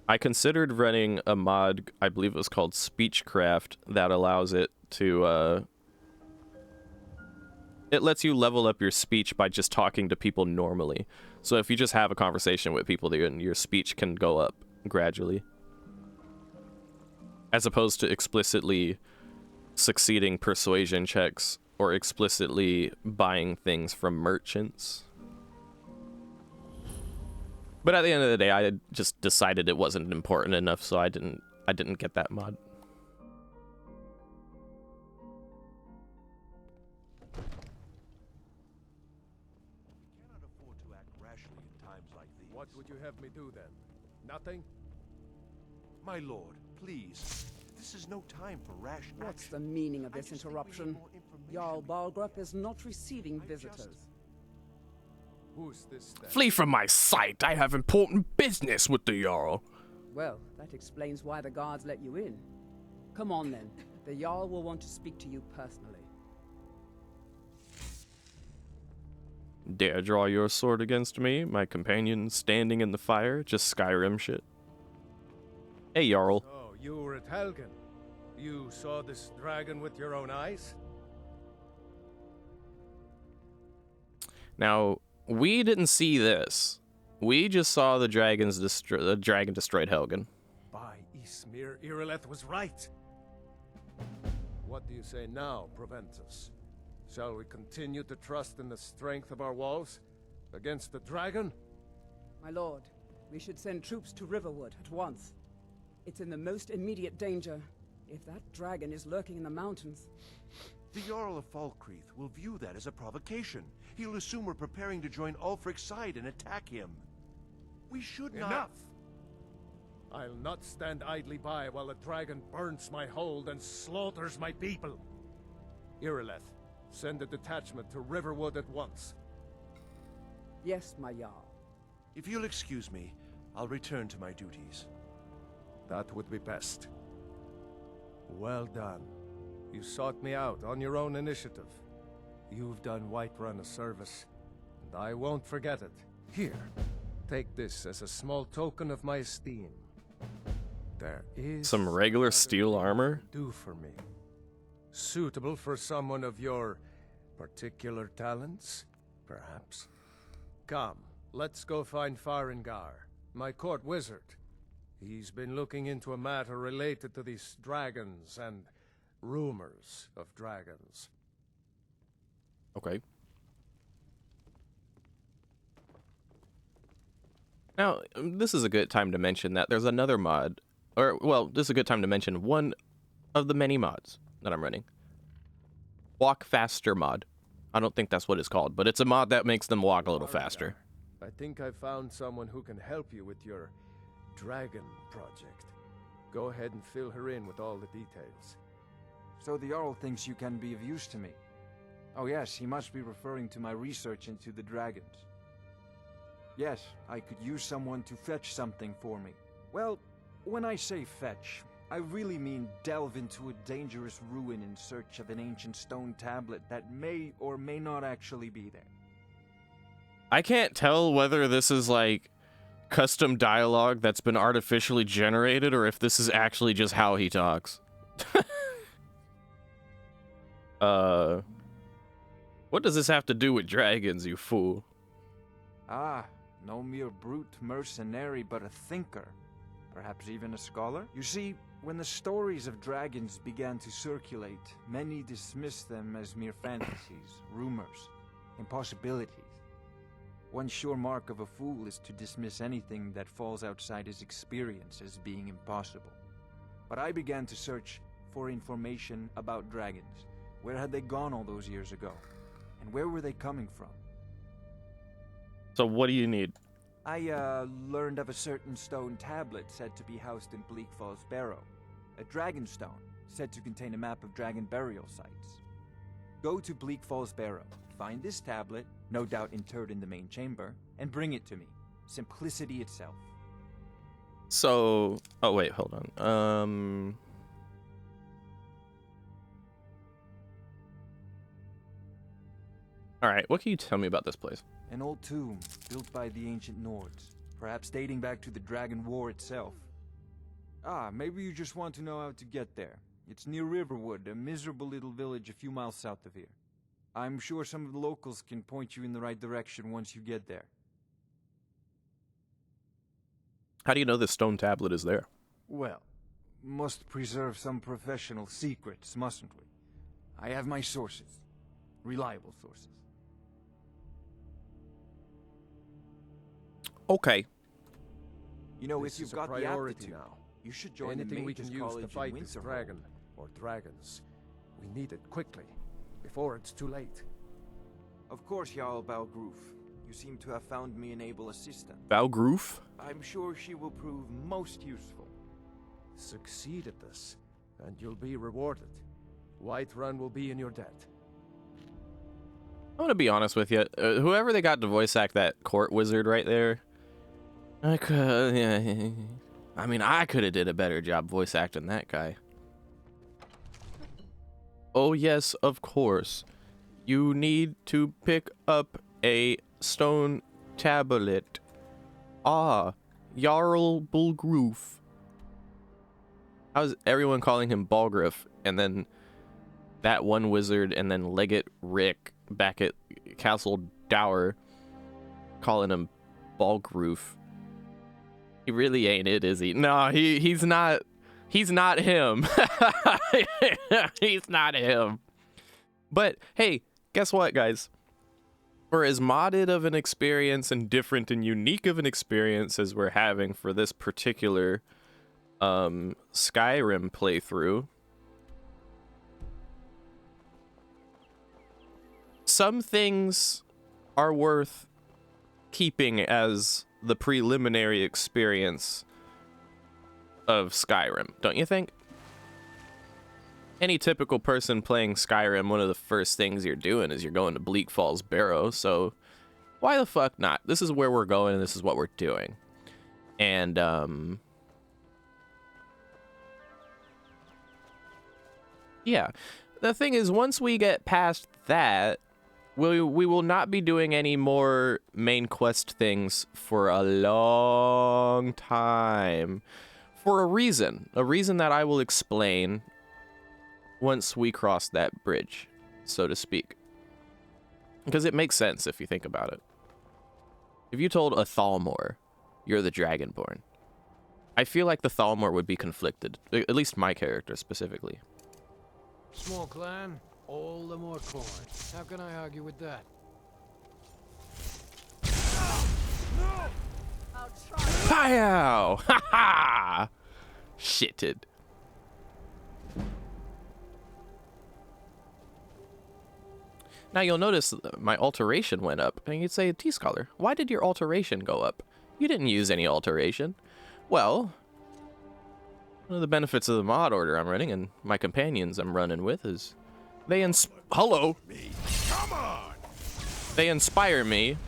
I considered running a mod, I believe it was called Speechcraft, that allows it to, it lets you level up your speech by just talking to people normally. So if you just have a conversation with people, your speech can go up gradually. As opposed to explicitly succeeding persuasion checks or explicitly buying things from merchants. But at the end of the day, I just decided it wasn't important enough, so I didn't get that mod. What would you have me do then? Nothing? My lord, please. This is no time for rash action. What's the meaning of this interruption? Jarl Balgrup is not receiving visitors. Who's this then? Flee from my sight! I have important business with the Jarl. Well, that explains why the guards let you in. Come on then. The Jarl will want to speak to you personally. Dare draw your sword against me, my companion standing in the fire, just Skyrim shit. Hey, Jarl. Oh, you were at Helgen. You saw this dragon with your own eyes? Now, we didn't see this. We just saw the dragon destroyed Helgen. By Ysmir, Irileth was right. What do you say now, Proventus? Shall we continue to trust in the strength of our walls against the dragon? My lord, we should send troops to Riverwood at once. It's in the most immediate danger. If that dragon is lurking in the mountains... The Jarl of Falkreath will view that as a provocation. He'll assume we're preparing to join Ulfric's side and attack him. We should not... Enough! I'll not stand idly by while the dragon burns my hold and slaughters my people. Irileth, send a detachment to Riverwood at once. Yes, my Jarl. If you'll excuse me, I'll return to my duties. That would be best. Well done. You sought me out on your own initiative. You've done Whiterun a service, and I won't forget it. Here, take this as a small token of my esteem. There is some regular steel armor. Do for me. Suitable for someone of your particular talents, perhaps. Come, let's go find Farengar, my court wizard. He's been looking into a matter related to these dragons and rumors of dragons. Okay. Now, this is a good time to mention that there's another mod, or, well, this is a good time to mention one of the many mods that I'm running. Walk Faster mod. I don't think that's what it's called, but it's a mod that makes them walk a little faster. I think I found someone who can help you with your dragon project. Go ahead and fill her in with all the details. So the Jarl thinks you can be of use to me. Oh yes, he must be referring to my research into the dragons. Yes, I could use someone to fetch something for me. Well, when I say fetch, I really mean delve into a dangerous ruin in search of an ancient stone tablet that may or may not actually be there. I can't tell whether this is like custom dialogue that's been artificially generated or if this is actually just how he talks. What does this have to do with dragons, you fool? Ah, No mere brute mercenary, but a thinker. Perhaps even a scholar? You see, when the stories of dragons began to circulate, many dismissed them as mere fantasies, rumors, impossibilities. One sure mark of a fool is to dismiss anything that falls outside his experience as being impossible. But I began to search for information about dragons. Where had they gone all those years ago? And where were they coming from? So what do you need? I learned of a certain stone tablet said to be housed in Bleak Falls Barrow. A dragon stone, said to contain a map of dragon burial sites. Go to Bleak Falls Barrow, find this tablet, no doubt interred in the main chamber, and bring it to me. Simplicity itself. So, oh wait, hold on. All right, what can you tell me about this place? An old tomb, built by the ancient Nords, perhaps dating back to the Dragon War itself. Ah, maybe you just want to know how to get there. It's near Riverwood, a miserable little village a few miles south of here. I'm sure some of the locals can point you in the right direction once you get there. How do you know this stone tablet is there? Well, must preserve some professional secrets, mustn't we? I have my sources. Reliable sources. Okay. You know, This if you've is a got the priority aptitude, now. you should join Anything the we Mages can use to College fight in this Winterhold. dragon, or dragons. We need it quickly, before it's too late. Of course, Jarl Balgroof. You seem to have found me an able assistant. Balgroof? I'm sure she will prove most useful. Succeed at this, and you'll be rewarded. Whiterun will be in your debt. I'm gonna be honest with you. Whoever they got to voice act that court wizard right there, I could. Yeah, I mean, I could have did a better job voice acting that guy. Oh yes, of course. You need to pick up a stone tablet. Ah, Jarl Balgroof. How's everyone calling him Balgriff, and then that one wizard, and then Legate Rick back at Castle Dower calling him Balgroof? He really ain't it, is he? No, he's not. He's not him. He's not him. But hey, guess what, guys? For as modded of an experience and different and unique of an experience as we're having for this particular Skyrim playthrough, some things are worth keeping as the preliminary experience of Skyrim, don't you think? Any typical person playing Skyrim, one of the first things you're doing is you're going to Bleak Falls Barrow, so why the fuck not? This is where we're going, and this is what we're doing. And, yeah. The thing is, once we get past that, we will not be doing any more main quest things for a long time. For a reason that I will explain once we cross that bridge, so to speak. Because it makes sense if you think about it. If you told a Thalmor you're the Dragonborn, I feel like the Thalmor would be conflicted, at least my character specifically. Small clan, all the more coin. How can I argue with that? Pow! Ha ha! Shitted. Now you'll notice my alteration went up, and you'd say, T-Scholar, why did your alteration go up? You didn't use any alteration. Well, one of the benefits of the mod order I'm running, and my companions I'm running with, is they Hello! Come on! They inspire me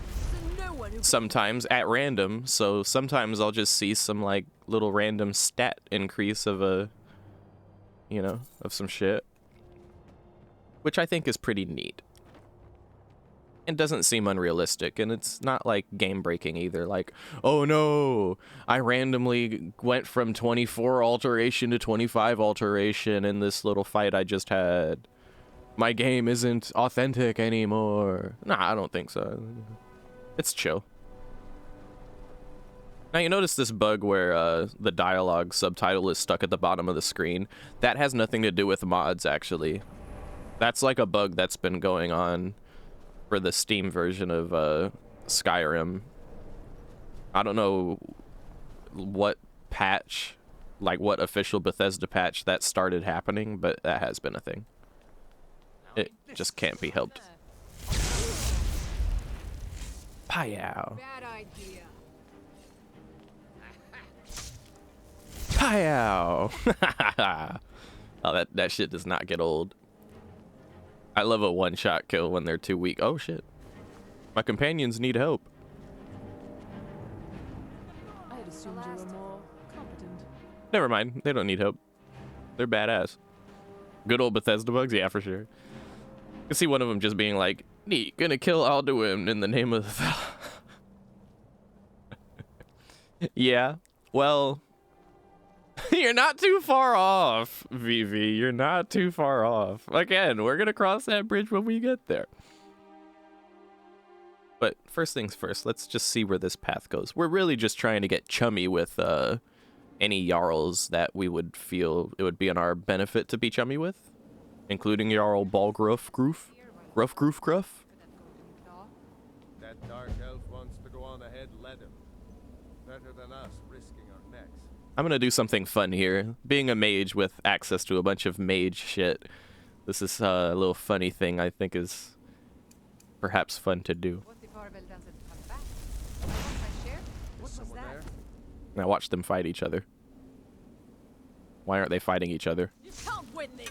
sometimes at random, so sometimes I'll just see some like little random stat increase of of some shit, which I think is pretty neat. It doesn't seem unrealistic, and it's not like game breaking either. Like, oh no, I randomly went from 24 alteration to 25 alteration in this little fight I just had. My game isn't authentic anymore. Nah, I don't think so. It's chill. Now you notice this bug where the dialogue subtitle is stuck at the bottom of the screen. That has nothing to do with mods, actually. That's like a bug that's been going on for the Steam version of Skyrim. I don't know what patch, like what official Bethesda patch that started happening, but that has been a thing. It just can't be helped. Pow. Bad idea. Pow. Oh, that shit does not get old. I love a one-shot kill when they're too weak. Oh shit. My companions need help. I had assumed you were more competent. Never mind. They don't need help. They're badass. Good old Bethesda bugs? Yeah, for sure. You can see one of them just being like, neat, gonna kill Alduin in the name of the... Yeah, well... You're not too far off, VV. You're not too far off. Again, we're gonna cross that bridge when we get there. But first things first, let's just see where this path goes. We're really just trying to get chummy with any Jarls that we would feel it would be in our benefit to be chummy with. Including Jarl Balgruff Groof. Gruff. That dark elf wants to go on ahead, let him. Better than us risking our necks. I'm gonna do something fun here. Being a mage with access to a bunch of mage shit, this is a little funny thing I think is perhaps fun to do. Now watch them fight each other. Why aren't they fighting each other? You can't win this.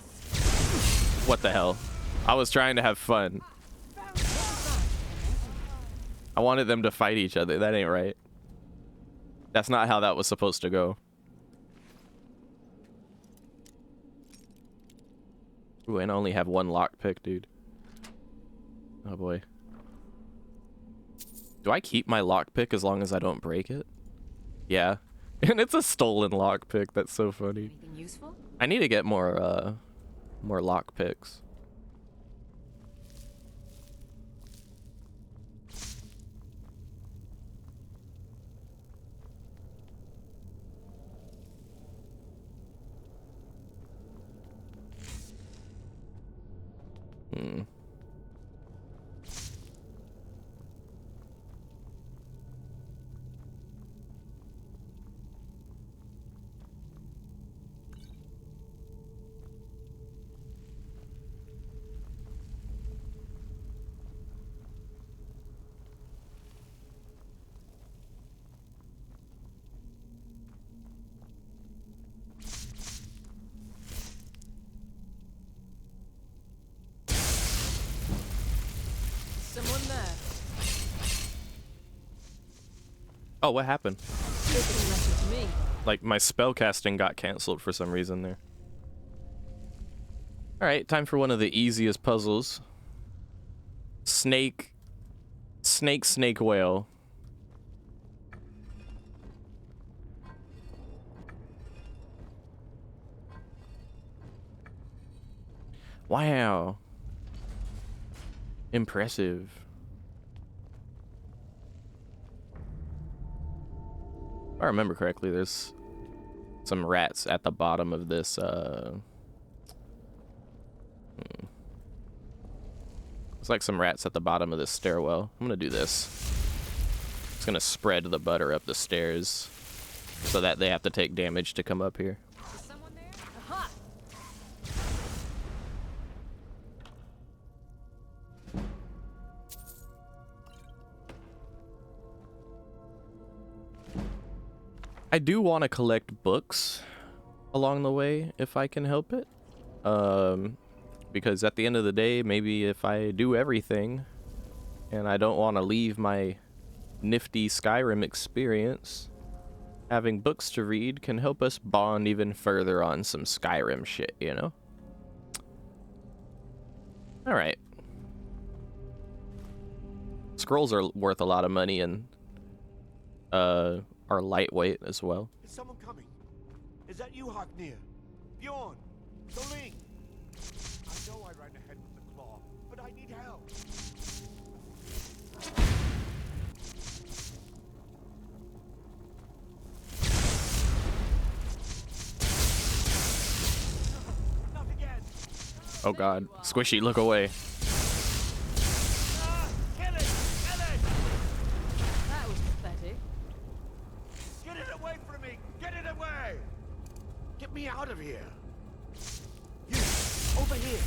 What the hell? I was trying to have fun. I wanted them to fight each other. That ain't right. That's not how that was supposed to go. Ooh, and I only have one lockpick, dude. Oh boy. Do I keep my lockpick as long as I don't break it? Yeah. And it's a stolen lockpick. That's so funny. Anything useful? I need to get more lockpicks. Someone there. Oh, what happened? Listen, listen to me. Like, my spell casting got canceled for some reason there. Alright, time for one of the easiest puzzles. Snake, whale. Wow. Impressive. If I remember correctly, there's some rats at the bottom of this, It's like some rats at the bottom of this stairwell. I'm gonna do this. It's gonna spread the butter up the stairs so that they have to take damage to come up here. Is someone there? Aha! I do want to collect books along the way if I can help it. Because at the end of the day, maybe if I do everything and I don't want to leave my nifty Skyrim experience, having books to read can help us bond even further on some Skyrim shit, you know? Alright. Scrolls are worth a lot of money and are lightweight as well. Is someone coming? Is that you, Haknir? Bjorn? Soling? I know I ran ahead with the claw, but I need help. Oh god. Squishy, look away. Get it! Get it! That was pathetic. Get it away from me! Get it away! Get me out of here! You, over here!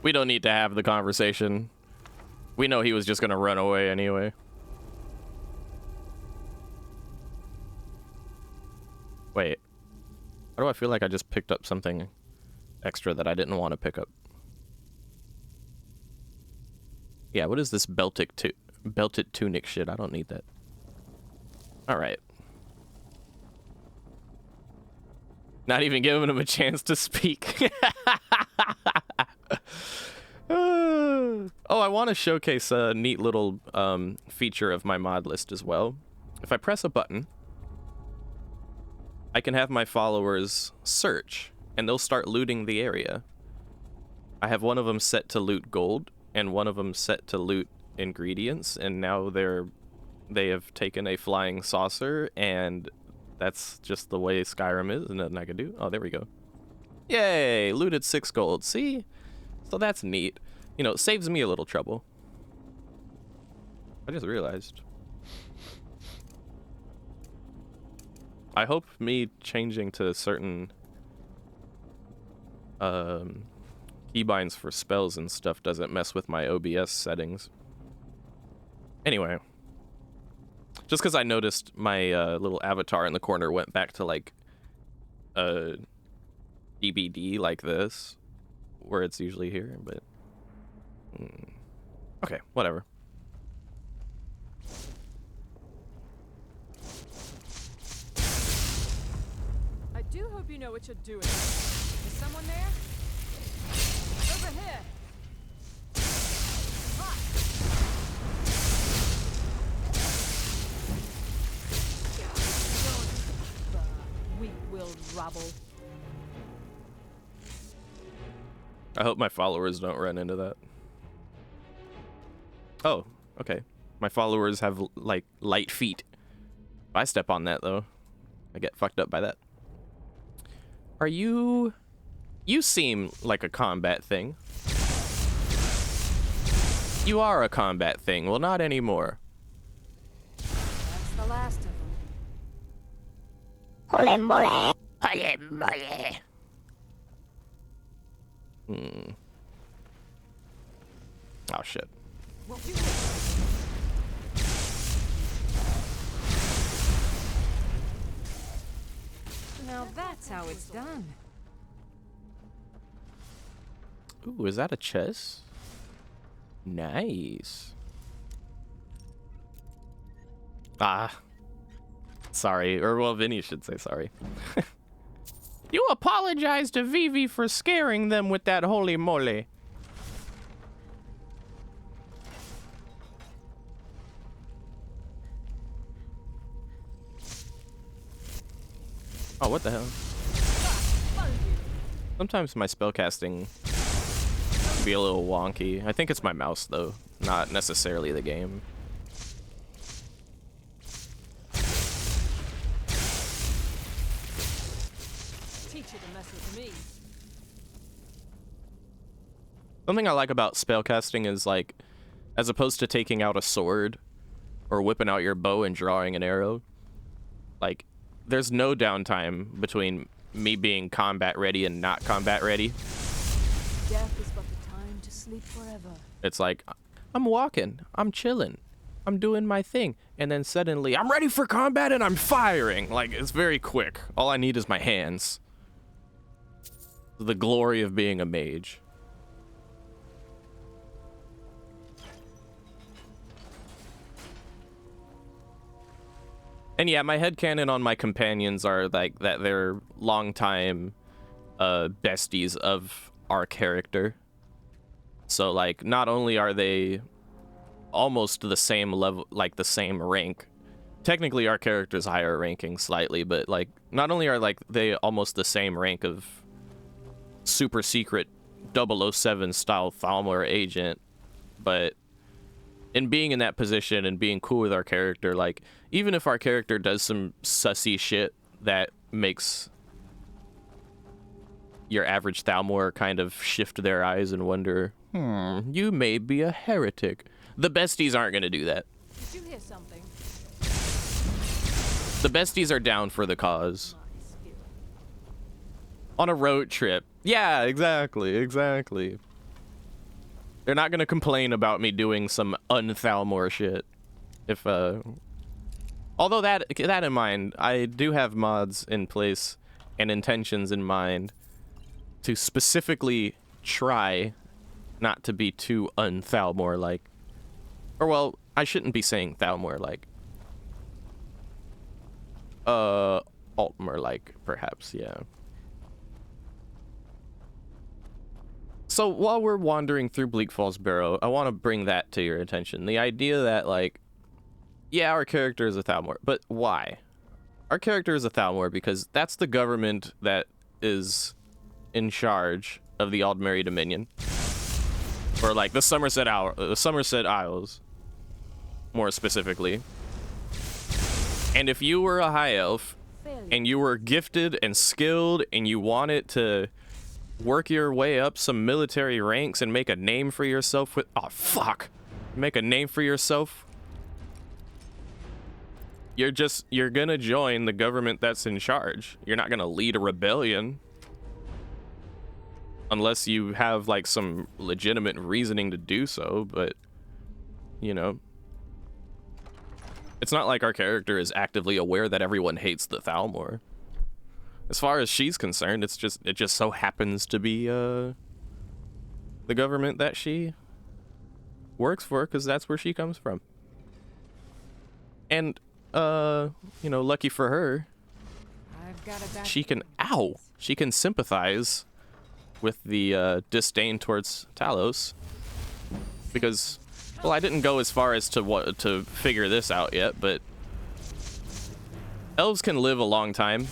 We don't need to have the conversation. We know he was just gonna run away anyway. Wait. Why do I feel like I just picked up something extra that I didn't want to pick up? Yeah, what is this belted tunic shit? I don't need that. Alright. Not even giving him a chance to speak. Oh, I want to showcase a neat little feature of my mod list as well. If I press a button, I can have my followers search, and they'll start looting the area. I have one of them set to loot gold, and one of them set to loot ingredients, and now they have taken a flying saucer, and that's just the way Skyrim is, and nothing I can do. Oh, there we go. Yay! Looted 6 gold. See? So that's neat. You know, it saves me a little trouble. I just realized. I hope me changing to certain keybinds for spells and stuff doesn't mess with my OBS settings. Anyway. Just because I noticed my little avatar in the corner went back to like DBD like this, where it's usually here, but okay, whatever. I do hope you know what you're doing. Is someone there? Over here. We will rubble. I hope my followers don't run into that. Oh, okay. My followers have, like, light feet. If I step on that, though, I get fucked up by that. Are you... You seem like a combat thing. You are a combat thing. Well, not anymore. That's the last of them. Ole mole. Ole mole. Oh, shit. Now that's how it's done. Ooh, is that a chest? Nice. Ah. Sorry. Or, well, Vinny should say sorry. You apologize to Vivi for scaring them with that holy moly. Oh, what the hell? Sometimes my spellcasting can be a little wonky. I think it's my mouse, though, not necessarily the game. Teach you to mess with me. Something I like about spellcasting is, like, as opposed to taking out a sword or whipping out your bow and drawing an arrow, like, there's no downtime between me being combat ready and not combat ready. Death is but the time to sleep forever. It's like, I'm walking, I'm chilling, I'm doing my thing, and then suddenly I'm ready for combat and I'm firing. Like, it's very quick. All I need is my hands. The glory of being a mage. And yeah, my headcanon on my companions are like that they're longtime besties of our character. So like, not only are they almost the same level, like the same rank. Technically our character's higher ranking slightly, but like, not only are like they almost the same rank of super secret 007 style Thalmor agent, but in being in that position and being cool with our character, like, even if our character does some sussy shit that makes your average Thalmor kind of shift their eyes and wonder, you may be a heretic. The besties aren't going to do that. Did you hear something? The besties are down for the cause. On a road trip. Yeah, exactly. They're not going to complain about me doing some un-Thalmor shit. If, although that in mind, I do have mods in place and intentions in mind to specifically try not to be too un-Thalmor-like. Or, well, I shouldn't be saying Thalmor-like. Altmer-like, perhaps, yeah. So, while we're wandering through Bleak Falls Barrow, I want to bring that to your attention. The idea that, like, yeah, our character is a Thalmor, but why? Our character is a Thalmor because that's the government that is in charge of the Aldmeri Dominion. Or, like, the Somerset Isles, more specifically. And if you were a high elf, and you were gifted and skilled, and you wanted to work your way up some military ranks and make a name for yourself with... Oh, fuck! Make a name for yourself. You're gonna join the government that's in charge. You're not gonna lead a rebellion. Unless you have, like, some legitimate reasoning to do so, but, you know. It's not like our character is actively aware that everyone hates the Thalmor. As far as she's concerned, it just so happens to be the government that she works for, because that's where she comes from. And you know, lucky for her, she can sympathize with the disdain towards Talos, because, well, I didn't go as far as to figure this out yet, but elves can live a long time.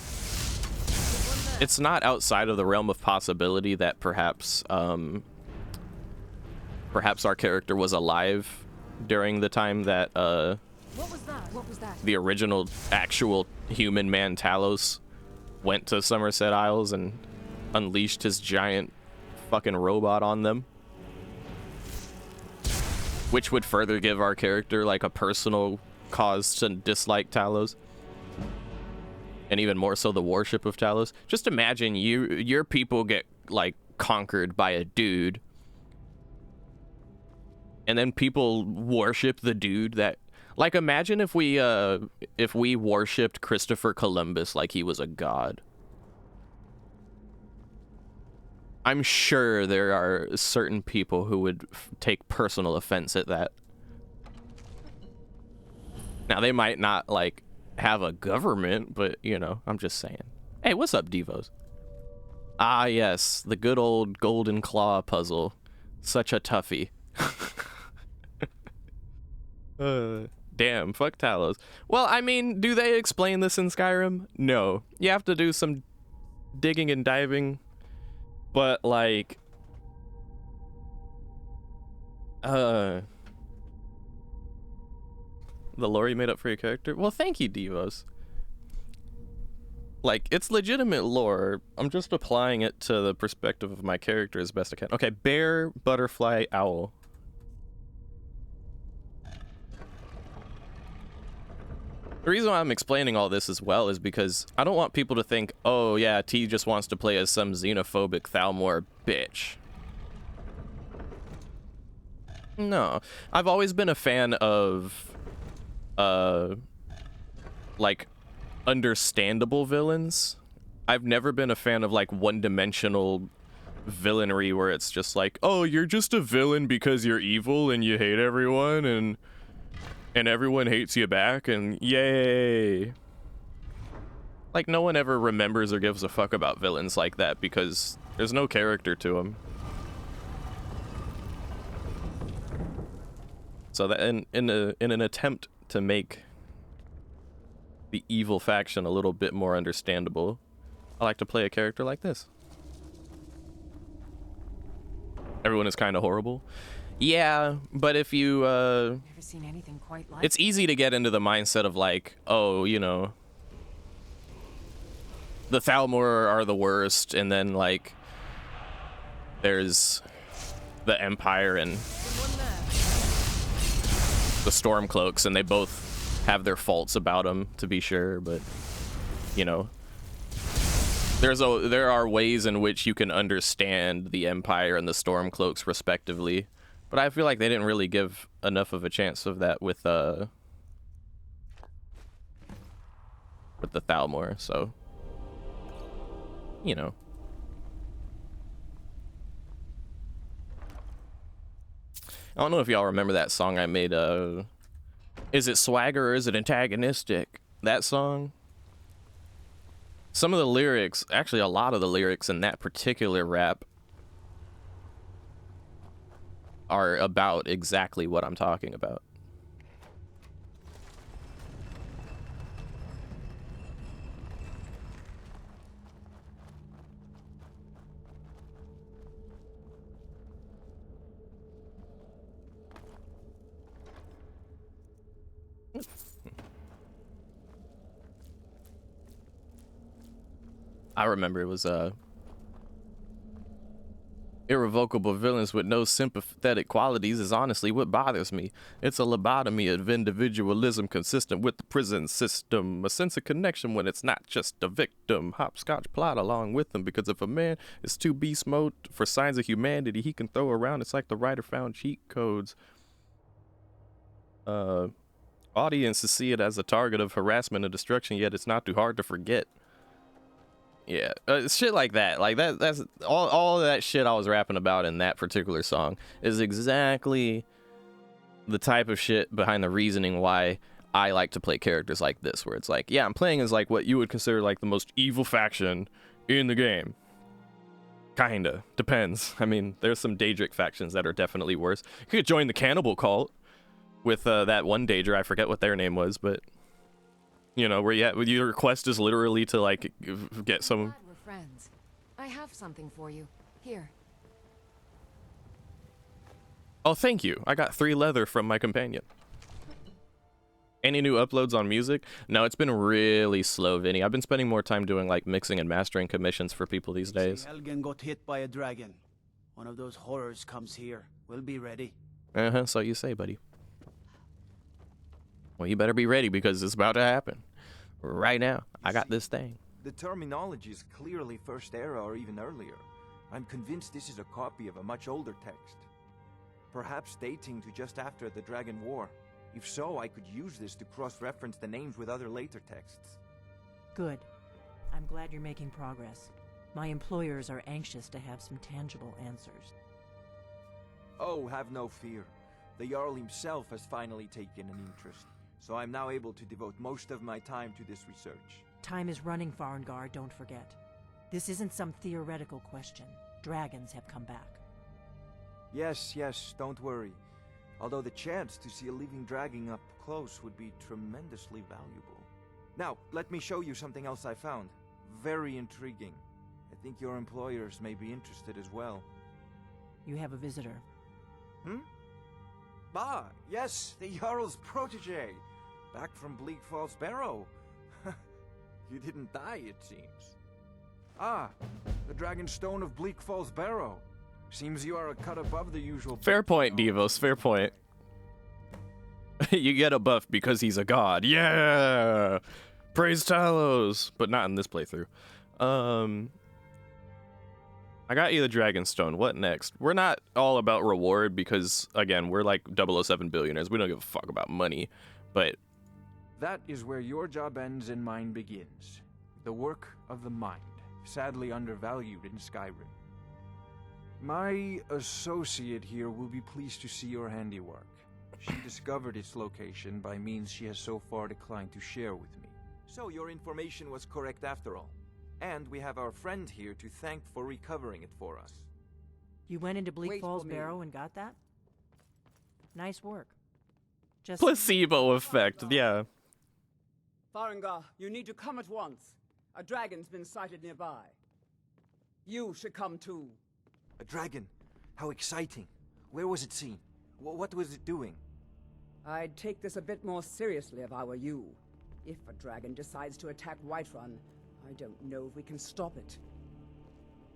It's not outside of the realm of possibility that perhaps our character was alive during the time that What was that? The original actual human man Talos went to Somerset Isles and unleashed his giant fucking robot on them. Which would further give our character, like, a personal cause to dislike Talos. And even more so the worship of Talos. Just imagine your people get, like, conquered by a dude. And then people worship the dude that... Like, imagine if we worshipped Christopher Columbus like he was a god. I'm sure there are certain people who would take personal offense at that. Now, they might not, like, have a government, but, you know, I'm just saying. Hey, what's up, Devos? Ah, yes, the good old Golden Claw puzzle. Such a toughie. Damn, fuck Talos. Well, I mean, do they explain this in Skyrim? No. You have to do some digging and diving. But, like... The lore you made up for your character? Well, thank you, Devos. Like, it's legitimate lore. I'm just applying it to the perspective of my character as best I can. Okay, bear, butterfly, owl. The reason why I'm explaining all this as well is because I don't want people to think, oh yeah, T just wants to play as some xenophobic Thalmor bitch. No, I've always been a fan of, like, understandable villains. I've never been a fan of, like, one-dimensional villainry where it's just like, oh, you're just a villain because you're evil and you hate everyone and everyone hates you back, and yay. Like, no one ever remembers or gives a fuck about villains like that because there's no character to them. So that in an attempt to make the evil faction a little bit more understandable, I like to play a character like this. Everyone is kind of horrible. Yeah, but if you, Never seen anything quite like it's easy to get into the mindset of, like, oh, you know, the Thalmor are the worst, and then, like, there's the Empire and the Stormcloaks, and they both have their faults about them, to be sure, but you know, there are ways in which you can understand the Empire and the Stormcloaks respectively, but I feel like they didn't really give enough of a chance of that with the Thalmor, so you know. I don't know if y'all remember that song I made, is it swagger or is it antagonistic? That song? Some of the lyrics, actually a lot of the lyrics in that particular rap are about exactly what I'm talking about. I remember it was irrevocable villains with no sympathetic qualities is honestly what bothers me. It's a lobotomy of individualism consistent with the prison system. A sense of connection when it's not just a victim. Hopscotch plot along with them, because if a man is too beast mode for signs of humanity he can throw around, it's like the writer found cheat codes. Audiences see it as a target of harassment and destruction, yet it's not too hard to forget. Yeah, shit like that. Like that's all that shit I was rapping about in that particular song is exactly the type of shit behind the reasoning why I like to play characters like this, where it's like, yeah, I'm playing as like what you would consider like the most evil faction in the game. Kinda. Depends. I mean, there's some Daedric factions that are definitely worse. You could join the Cannibal Cult with that one Daedra, I forget what their name was, but you know, where your quest is literally to like get some. We're friends. I have something for you. Here. Oh, thank you. I got 3 leather from my companion. Any new uploads on music? No, it's been really slow, Vinny. I've been spending more time doing like mixing and mastering commissions for people these days. Helgen got hit by a dragon. One of those horrors comes here. We'll be ready. So you say, buddy. Well, you better be ready because it's about to happen. Right now. I got this thing. The terminology is clearly First Era or even earlier. I'm convinced this is a copy of a much older text. Perhaps dating to just after the Dragon War. If so, I could use this to cross-reference the names with other later texts. Good. I'm glad you're making progress. My employers are anxious to have some tangible answers. Oh, have no fear. The Jarl himself has finally taken an interest. So I'm now able to devote most of my time to this research. Time is running, Farengar, don't forget. This isn't some theoretical question. Dragons have come back. Yes, don't worry. Although the chance to see a living dragon up close would be tremendously valuable. Now, let me show you something else I found. Very intriguing. I think your employers may be interested as well. You have a visitor. Ah, yes, the Jarl's protege. Back from Bleak Falls Barrow. You didn't die, it seems. Ah, the Dragon Stone of Bleak Falls Barrow. Seems you are a cut above the usual. Fair point, Devos, fair point. You get a buff because he's a god. Yeah! Praise Talos! But not in this playthrough. I got you the Dragonstone. What next? We're not all about reward because, again, we're like 007 billionaires. We don't give a fuck about money. But that is where your job ends and mine begins. The work of the mind, sadly undervalued in Skyrim. My associate here will be pleased to see your handiwork. She discovered its location by means she has so far declined to share with me. So your information was correct after all. And we have our friend here to thank for recovering it for us. You went into Bleak Falls Barrow and got that? Nice work. Just placebo effect, yeah. Farengar, you need to come at once. A dragon's been sighted nearby. You should come too. A dragon? How exciting. Where was it seen? What was it doing? I'd take this a bit more seriously if I were you. If a dragon decides to attack Whiterun, I don't know if we can stop it.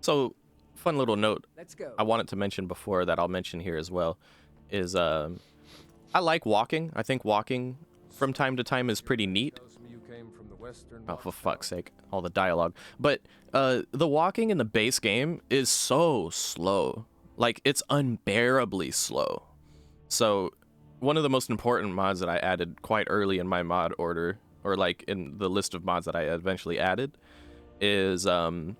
So, fun little note Let's go. I wanted to mention before that I'll mention here as well is I like walking. I think walking from time to time is pretty neat. Oh, for fuck's sake, all the dialogue. But the walking in the base game is so slow. Like, it's unbearably slow. So one of the most important mods that I added quite early in my mod order, or like in the list of mods that I eventually added, is a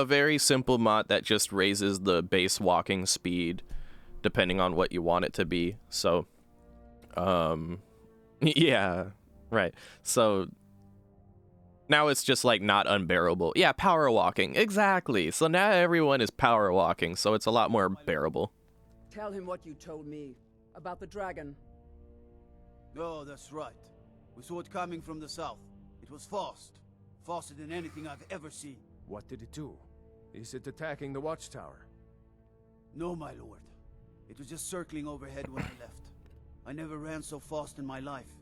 very simple mod that just raises the base walking speed depending on what you want it to be. So yeah, right. So now it's just like not unbearable. Yeah, power walking. Exactly. So now everyone is power walking, so it's a lot more bearable. Tell him what you told me about the dragon. Oh, that's right. We saw it coming from the south. It was fast. Faster than anything I've ever seen. What did it do? Is it attacking the watchtower? No, my lord. It was just circling overhead when I left. I never ran so fast in my life.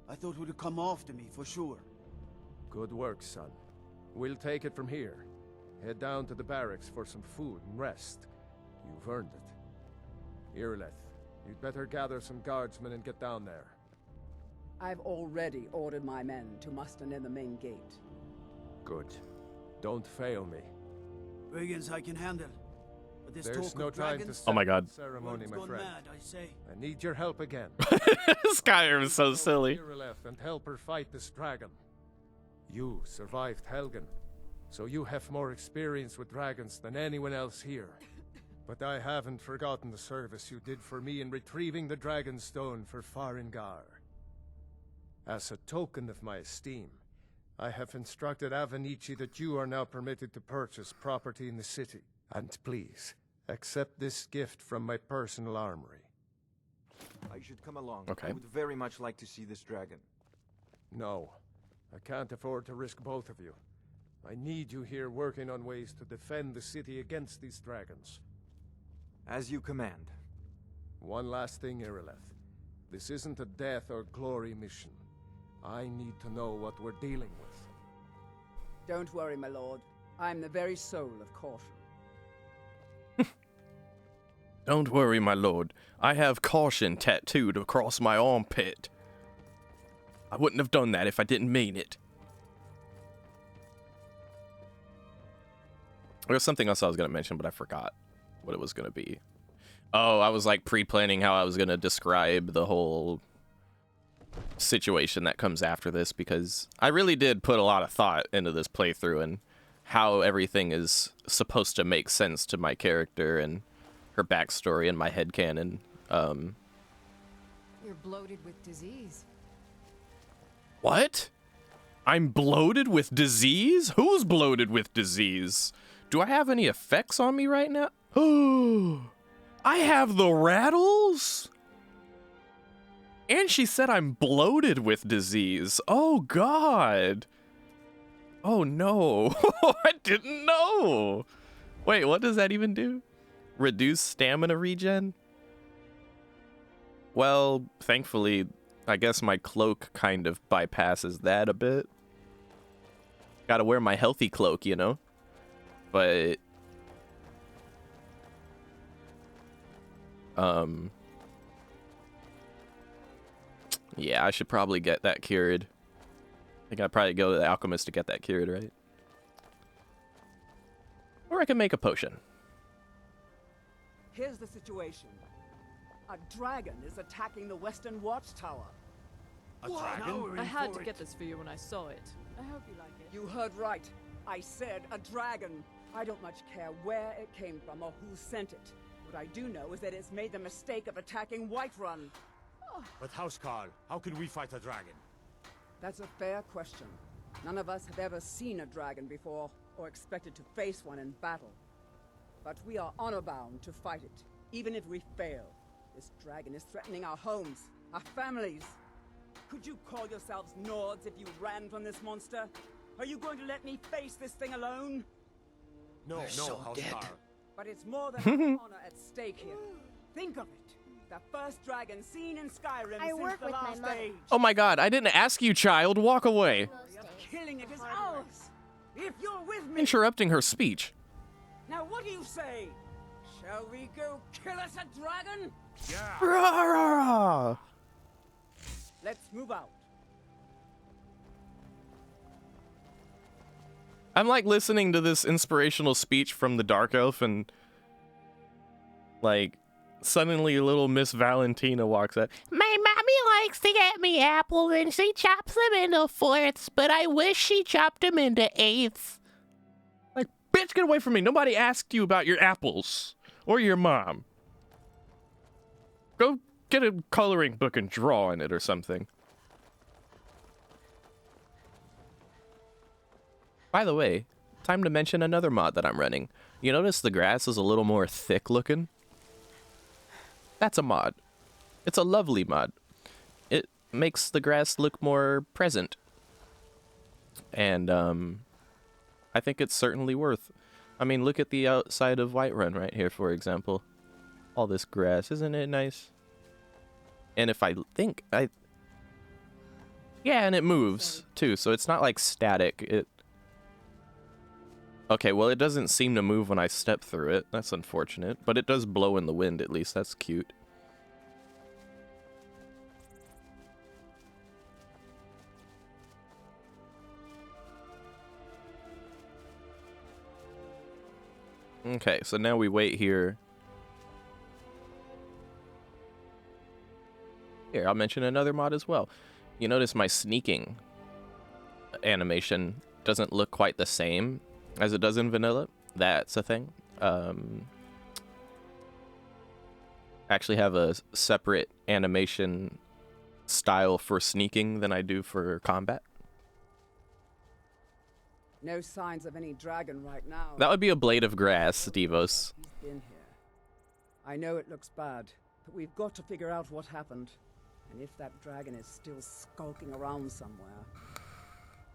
I thought it would come after me, for sure. Good work, son. We'll take it from here. Head down to the barracks for some food and rest. You've earned it. Irileth, you'd better gather some guardsmen and get down there. I've already ordered my men to muster near the main gate. Good. Don't fail me. Brigands I can handle. But this There's talk no of time dragons, to Oh my God. ceremony, my gone friend. mad, I say. I need your help again. Skyrim is so silly. Irileth and help her fight this dragon. You survived Helgen, so you have more experience with dragons than anyone else here. But I haven't forgotten the service you did for me in retrieving the dragon stone for Farengar. As a token of my esteem, I have instructed Avenici that you are now permitted to purchase property in the city. And please, accept this gift from my personal armory. I should come along. Okay. I would very much like to see this dragon. No, I can't afford to risk both of you. I need you here working on ways to defend the city against these dragons. As you command. One last thing, Irileth. This isn't a death or glory mission. I need to know what we're dealing with. Don't worry, my lord. I'm the very soul of caution. Don't worry, my lord. I have caution tattooed across my armpit. I wouldn't have done that if I didn't mean it. There was something else I was going to mention, but I forgot what it was going to be. Oh, I was like pre-planning how I was going to describe the whole situation that comes after this, because I really did put a lot of thought into this playthrough and how everything is supposed to make sense to my character and her backstory and my headcanon. You're bloated with disease. What? I'm bloated with disease? Who's bloated with disease? Do I have any effects on me right now? Oh, I have the rattles? And she said I'm bloated with disease. Oh, God. Oh, no. I didn't know. Wait, what does that even do? Reduce stamina regen? Well, thankfully, I guess my cloak kind of bypasses that a bit. Gotta wear my healthy cloak, you know? But... yeah, I should probably get that cured. I think I'd probably go to the alchemist to get that cured, right? Or I can make a potion. Here's the situation. A dragon is attacking the western watchtower. A dragon? I had to get this for you when I saw it. I hope you like it. You heard right. I said a dragon. I don't much care where it came from or who sent it. What I do know is that it's made the mistake of attacking Whiterun. But Housecarl, how can we fight a dragon? That's a fair question. None of us have ever seen a dragon before, or expected to face one in battle. But we are honor-bound to fight it, even if we fail. This dragon is threatening our homes, our families. Could you call yourselves Nords if you ran from this monster? Are you going to let me face this thing alone? No, Housecarl. But it's more than honor at stake here. Think of it. The first dragon seen in Skyrim since the last age. Oh my God, I didn't ask you, child. Walk away. Killing it is ours. If you're with me. Interrupting her speech. Now what What do you say? Shall we go kill us a dragon? Rah! Let's move out. I'm like listening to this inspirational speech from the Dark Elf, and like suddenly little Miss Valentina walks out. My mommy likes to get me apples and she chops them into fourths, but I wish she chopped them into eighths. Like, bitch, get away from me. Nobody asked you about your apples or your mom. Go get a coloring book and draw in it or something. By the way, time to mention another mod that I'm running. You notice the grass is a little more thick looking? That's a mod. It's a lovely mod. It makes the grass look more present. And I think it's certainly worth. I mean, look at the outside of Whiterun right here, for example. All this grass, isn't it nice? And if I think yeah, and it moves too, so it's not like static. Okay, well, it doesn't seem to move when I step through it. That's unfortunate. But it does blow in the wind, at least. That's cute. Okay, so now we wait here. Here, I'll mention another mod as well. You notice my sneaking animation doesn't look quite the same as it does in vanilla. That's a thing. Actually have a separate animation style for sneaking than I do for combat. No signs of any dragon right now. That would be a blade of grass, Devos. He's been here. I know it looks bad, but we've got to figure out what happened. And if that dragon is still skulking around somewhere.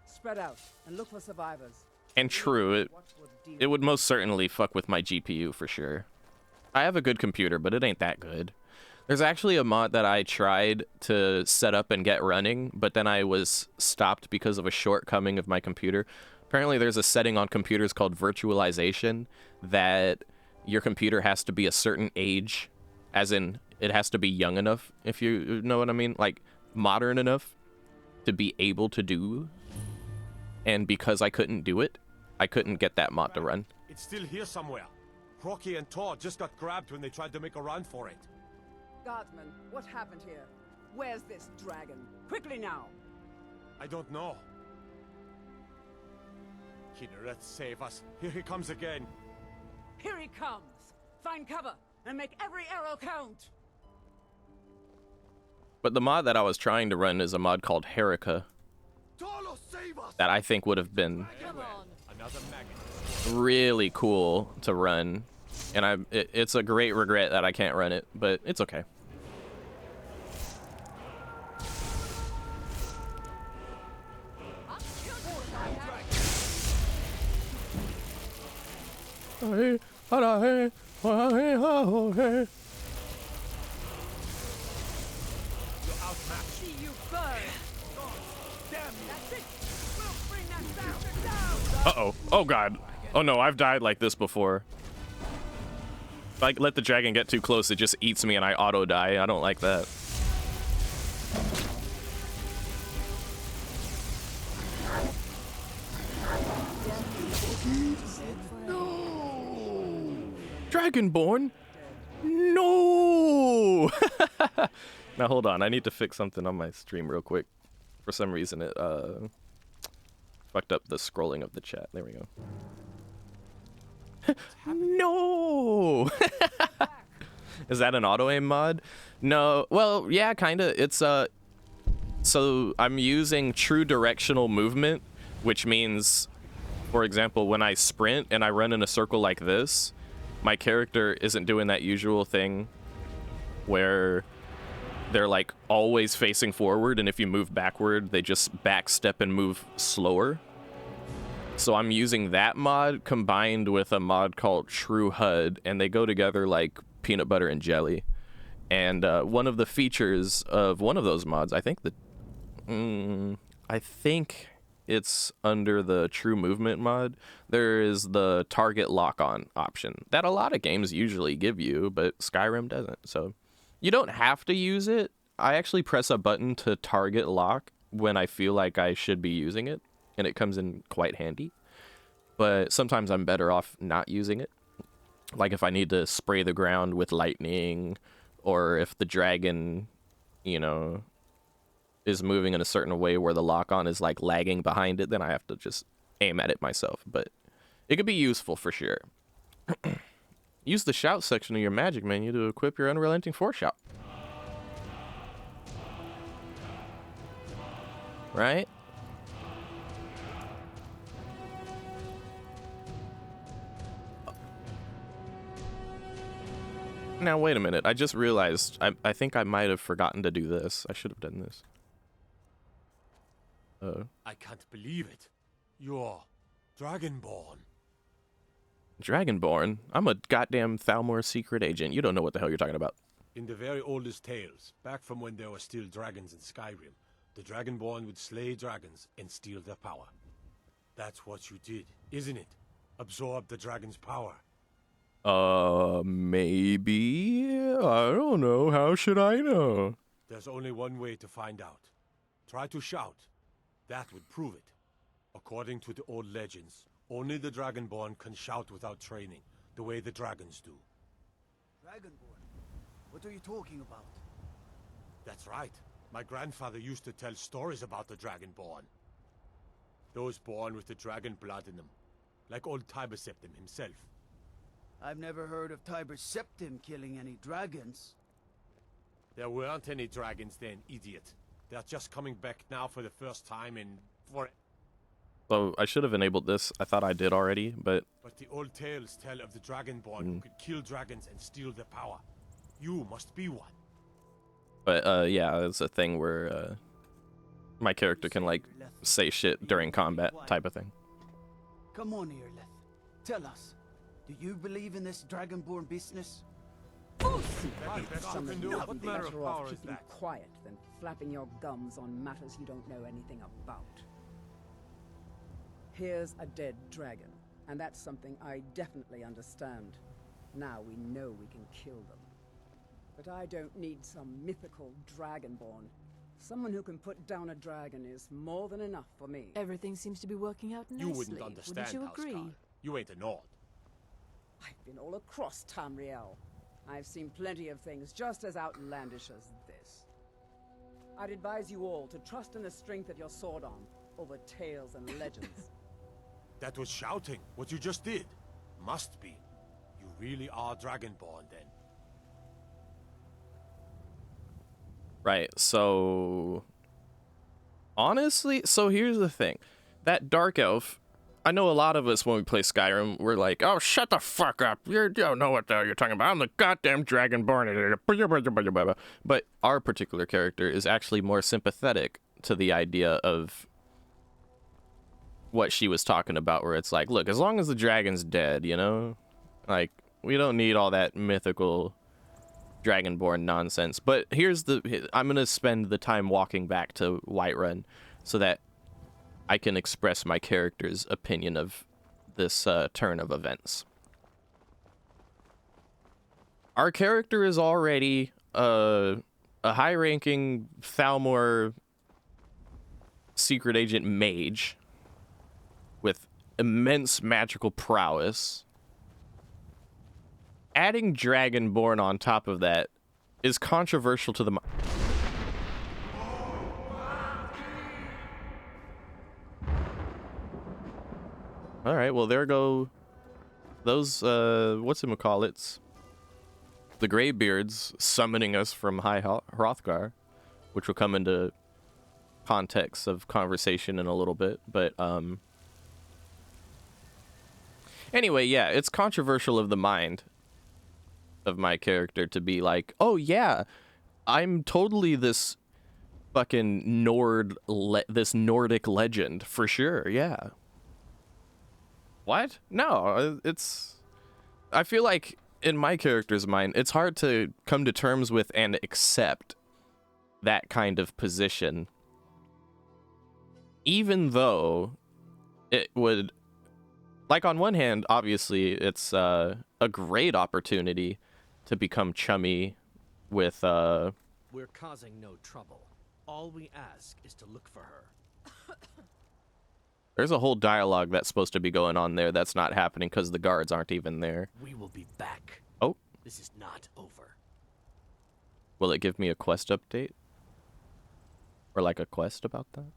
Spread out and look for survivors. And true, it would most certainly fuck with my GPU for sure. I have a good computer, but it ain't that good. There's actually a mod that I tried to set up and get running, but then I was stopped because of a shortcoming of my computer. Apparently there's a setting on computers called virtualization that your computer has to be a certain age, as in it has to be young enough, if you know what I mean, like modern enough to be able to do. And because I couldn't do it, I couldn't get that mod to run. It's still here somewhere. Rocky and Todd just got grabbed when they tried to make a run for it. Guardsman, what happened here? Where's this dragon? Quickly now! I don't know. Kinneret, save us. Here he comes again. Here he comes! Find cover and make every arrow count! But the mod that I was trying to run is a mod called Herika that I think would have been really cool to run, and it's a great regret that I can't run it, but it's okay. Uh-oh. Oh, God. Oh, no, I've died like this before. If I let the dragon get too close, it just eats me and I auto-die. I don't like that. No! Dragonborn? No! Now, hold on. I need to fix something on my stream real quick. For some reason, it, fucked up the scrolling of the chat. There we go. No! Is that an auto-aim mod? No. Well, yeah, kinda. It's, so I'm using true directional movement, which means, for example, when I sprint and I run in a circle like this, my character isn't doing that usual thing where they're like always facing forward, and if you move backward, they just backstep and move slower. So I'm using that mod combined with a mod called True HUD, and they go together like peanut butter and jelly. And one of the features of one of those mods, I think it's under the True Movement mod. There is the target lock-on option that a lot of games usually give you, but Skyrim doesn't. So you don't have to use it. I actually press a button to target lock when I feel like I should be using it, and it comes in quite handy. But sometimes I'm better off not using it. Like if I need to spray the ground with lightning, or if the dragon, you know, is moving in a certain way where the lock-on is like lagging behind it, then I have to just aim at it myself. But it could be useful for sure. Use the shout section of your magic menu to equip your unrelenting force shout. Right? Now wait a minute, I just realized I think I might have forgotten to do this. I should have done this. I can't believe it. You're Dragonborn. Dragonborn? I'm a goddamn Thalmor secret agent. You don't know what the hell you're talking about. In the very oldest tales, back from when there were still dragons in Skyrim, the Dragonborn would slay dragons and steal their power. That's what you did, isn't it? Absorb the dragon's power. Maybe? I don't know. How should I know? There's only one way to find out. Try to shout. That would prove it. According to the old legends, only the Dragonborn can shout without training, the way the dragons do. Dragonborn? What are you talking about? That's right. My grandfather used to tell stories about the Dragonborn. Those born with the dragon blood in them. Like old Tiber Septim himself. I've never heard of Tiber Septim killing any dragons. There weren't any dragons then, idiot. They're just coming back now for the first time in... So I should have enabled this. I thought I did already, but... But the old tales tell of the Dragonborn who could kill dragons and steal their power. You must be one. But, yeah, it's a thing where, my character can, like, say shit during combat type of thing. Come on here, Leth. Tell us. Do you believe in this Dragonborn business? What matter of power is that? Quiet than flapping your gums on matters you don't know anything about. Here's a dead dragon, and that's something I definitely understand. Now we know we can kill them. But I don't need some mythical dragonborn. Someone who can put down a dragon is more than enough for me. Everything seems to be working out nicely. You wouldn't understand, Wouldn't you agree? Housecarl. You ain't a Nord. I've been all across Tamriel. I've seen plenty of things just as outlandish as this. I'd advise you all to trust in the strength of your sword arm over tales and legends. That was shouting, what you just did. Must be. You really are Dragonborn, then. Right, so... Honestly, so here's the thing. That Dark Elf, I know a lot of us when we play Skyrim, we're like, oh, shut the fuck up. You don't know what the hell you're talking about. I'm the goddamn Dragonborn. But our particular character is actually more sympathetic to the idea of what she was talking about, where it's like, look, as long as the dragon's dead, you know? Like, we don't need all that mythical Dragonborn nonsense. But here's the... I'm going to spend the time walking back to Whiterun so that I can express my character's opinion of this turn of events. Our character is already a high-ranking Thalmor secret agent mage with immense magical prowess. Adding Dragonborn on top of that is controversial to the mind. All right, well, there go those, whatchamacallits, the Greybeards summoning us from High Hrothgar, which will come into context of conversation in a little bit, but, anyway, yeah, it's controversial of the mind of my character to be like, oh, yeah, I'm totally this fucking this Nordic legend, for sure, yeah. What? No, I feel like in my character's mind, it's hard to come to terms with and accept that kind of position even though it would, like, on one hand, obviously it's a great opportunity to become chummy with We're causing no trouble. All we ask is to look for her. there's a whole dialogue that's supposed to be going on there that's not happening because the guards aren't even there. We will be back. Oh. This is not over. Will it give me a quest update? Or like a quest about that?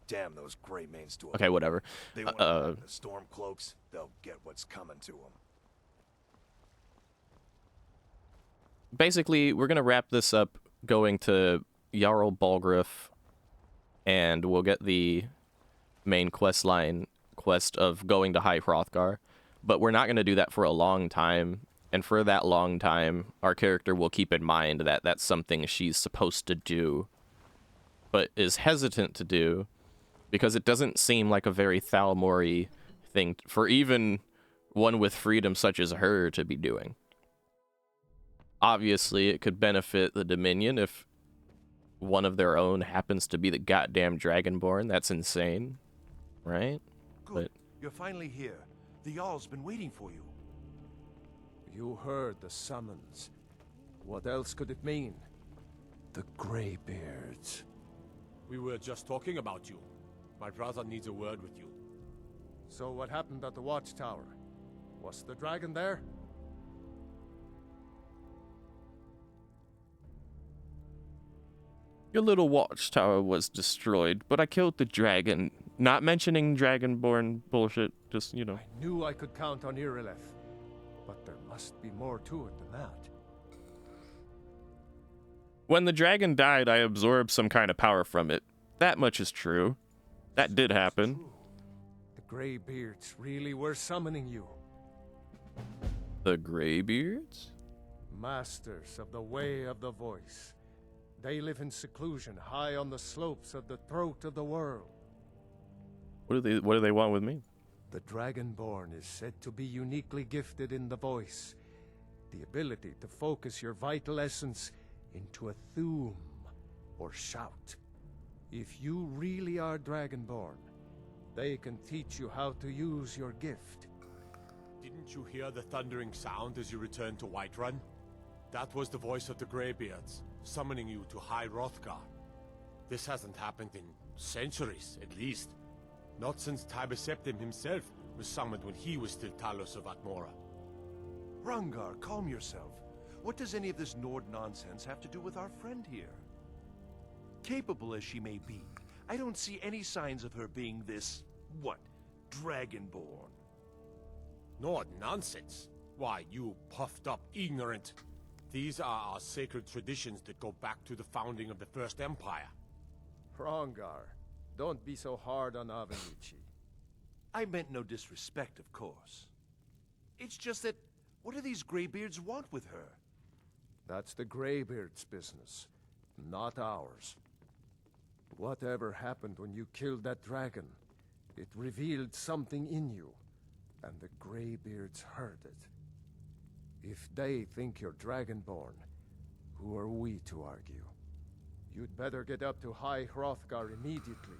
Damn those gray mains to Okay, whatever. They want the storm cloaks, they'll get what's coming to them. Basically, we're going to wrap this up going to Jarl Balgruuf, and we'll get the main quest of going to High Hrothgar. But we're not going to do that for a long time, and for that long time, our character will keep in mind that that's something she's supposed to do, but is hesitant to do, because it doesn't seem like a very Thalmori thing for even one with freedom such as her to be doing. Obviously, it could benefit the Dominion if one of their own happens to be the goddamn Dragonborn. That's insane, right? Good. But you're finally here. The Jarl's been waiting for you. You heard the summons. What else could it mean? The Greybeards. We were just talking about you. My brother needs a word with you. So what happened at the watchtower? Was the dragon there? your little watchtower was destroyed, but I killed the dragon. Not mentioning Dragonborn bullshit, just, you know. I knew I could count on Irileth, but there must be more to it than that. When the dragon died, I absorbed some kind of power from it. That much is true. That did happen. The Greybeards really were summoning you. The Greybeards? Masters of the Way of the Voice. They live in seclusion high on the slopes of the throat of the world. What do they want with me? The Dragonborn is said to be uniquely gifted in the voice. The ability to focus your vital essence into a thum, or shout. If you really are Dragonborn, they can teach you how to use your gift. Didn't you hear the thundering sound as you returned to Whiterun? That was the voice of the Greybeards, summoning you to High Hrothgar. This hasn't happened in centuries, at least. Not since Tiber Septim himself was summoned when he was still Talos of Atmora. Hrongar, calm yourself. What does any of this Nord nonsense have to do with our friend here? Capable as she may be, I don't see any signs of her being this, Dragonborn. Nord nonsense? Why, you puffed up ignorant. These are our sacred traditions that go back to the founding of the First Empire. Hrongar, don't be so hard on Avenici. I meant no disrespect, of course. It's just that, what do these Greybeards want with her? That's the Greybeards' business, not ours. Whatever happened when you killed that dragon, it revealed something in you, and the Greybeards heard it. If they think you're Dragonborn, who are we to argue? You'd better get up to High Hrothgar immediately.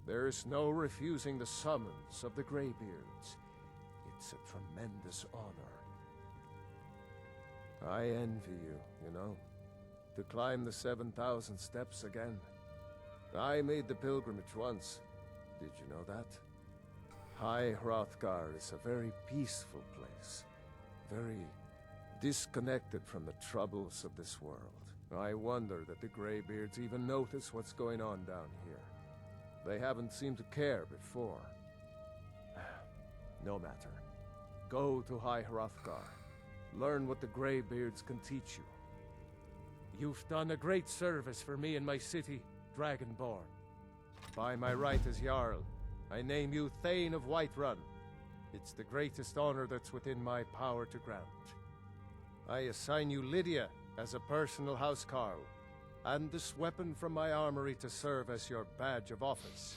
There's no refusing the summons of the Greybeards. It's a tremendous honor. I envy you, you know, to climb the 7,000 steps again. I made the pilgrimage once. Did you know that? High Hrothgar is a very peaceful place. Very disconnected from the troubles of this world. I wonder that the Greybeards even notice what's going on down here. They haven't seemed to care before. No matter. Go to High Hrothgar. Learn what the Greybeards can teach you. You've done a great service for me and my city, Dragonborn. By my right as Jarl, I name you Thane of Whiterun. It's the greatest honor that's within my power to grant. I assign you Lydia as a personal housecarl, and this weapon from my armory to serve as your badge of office.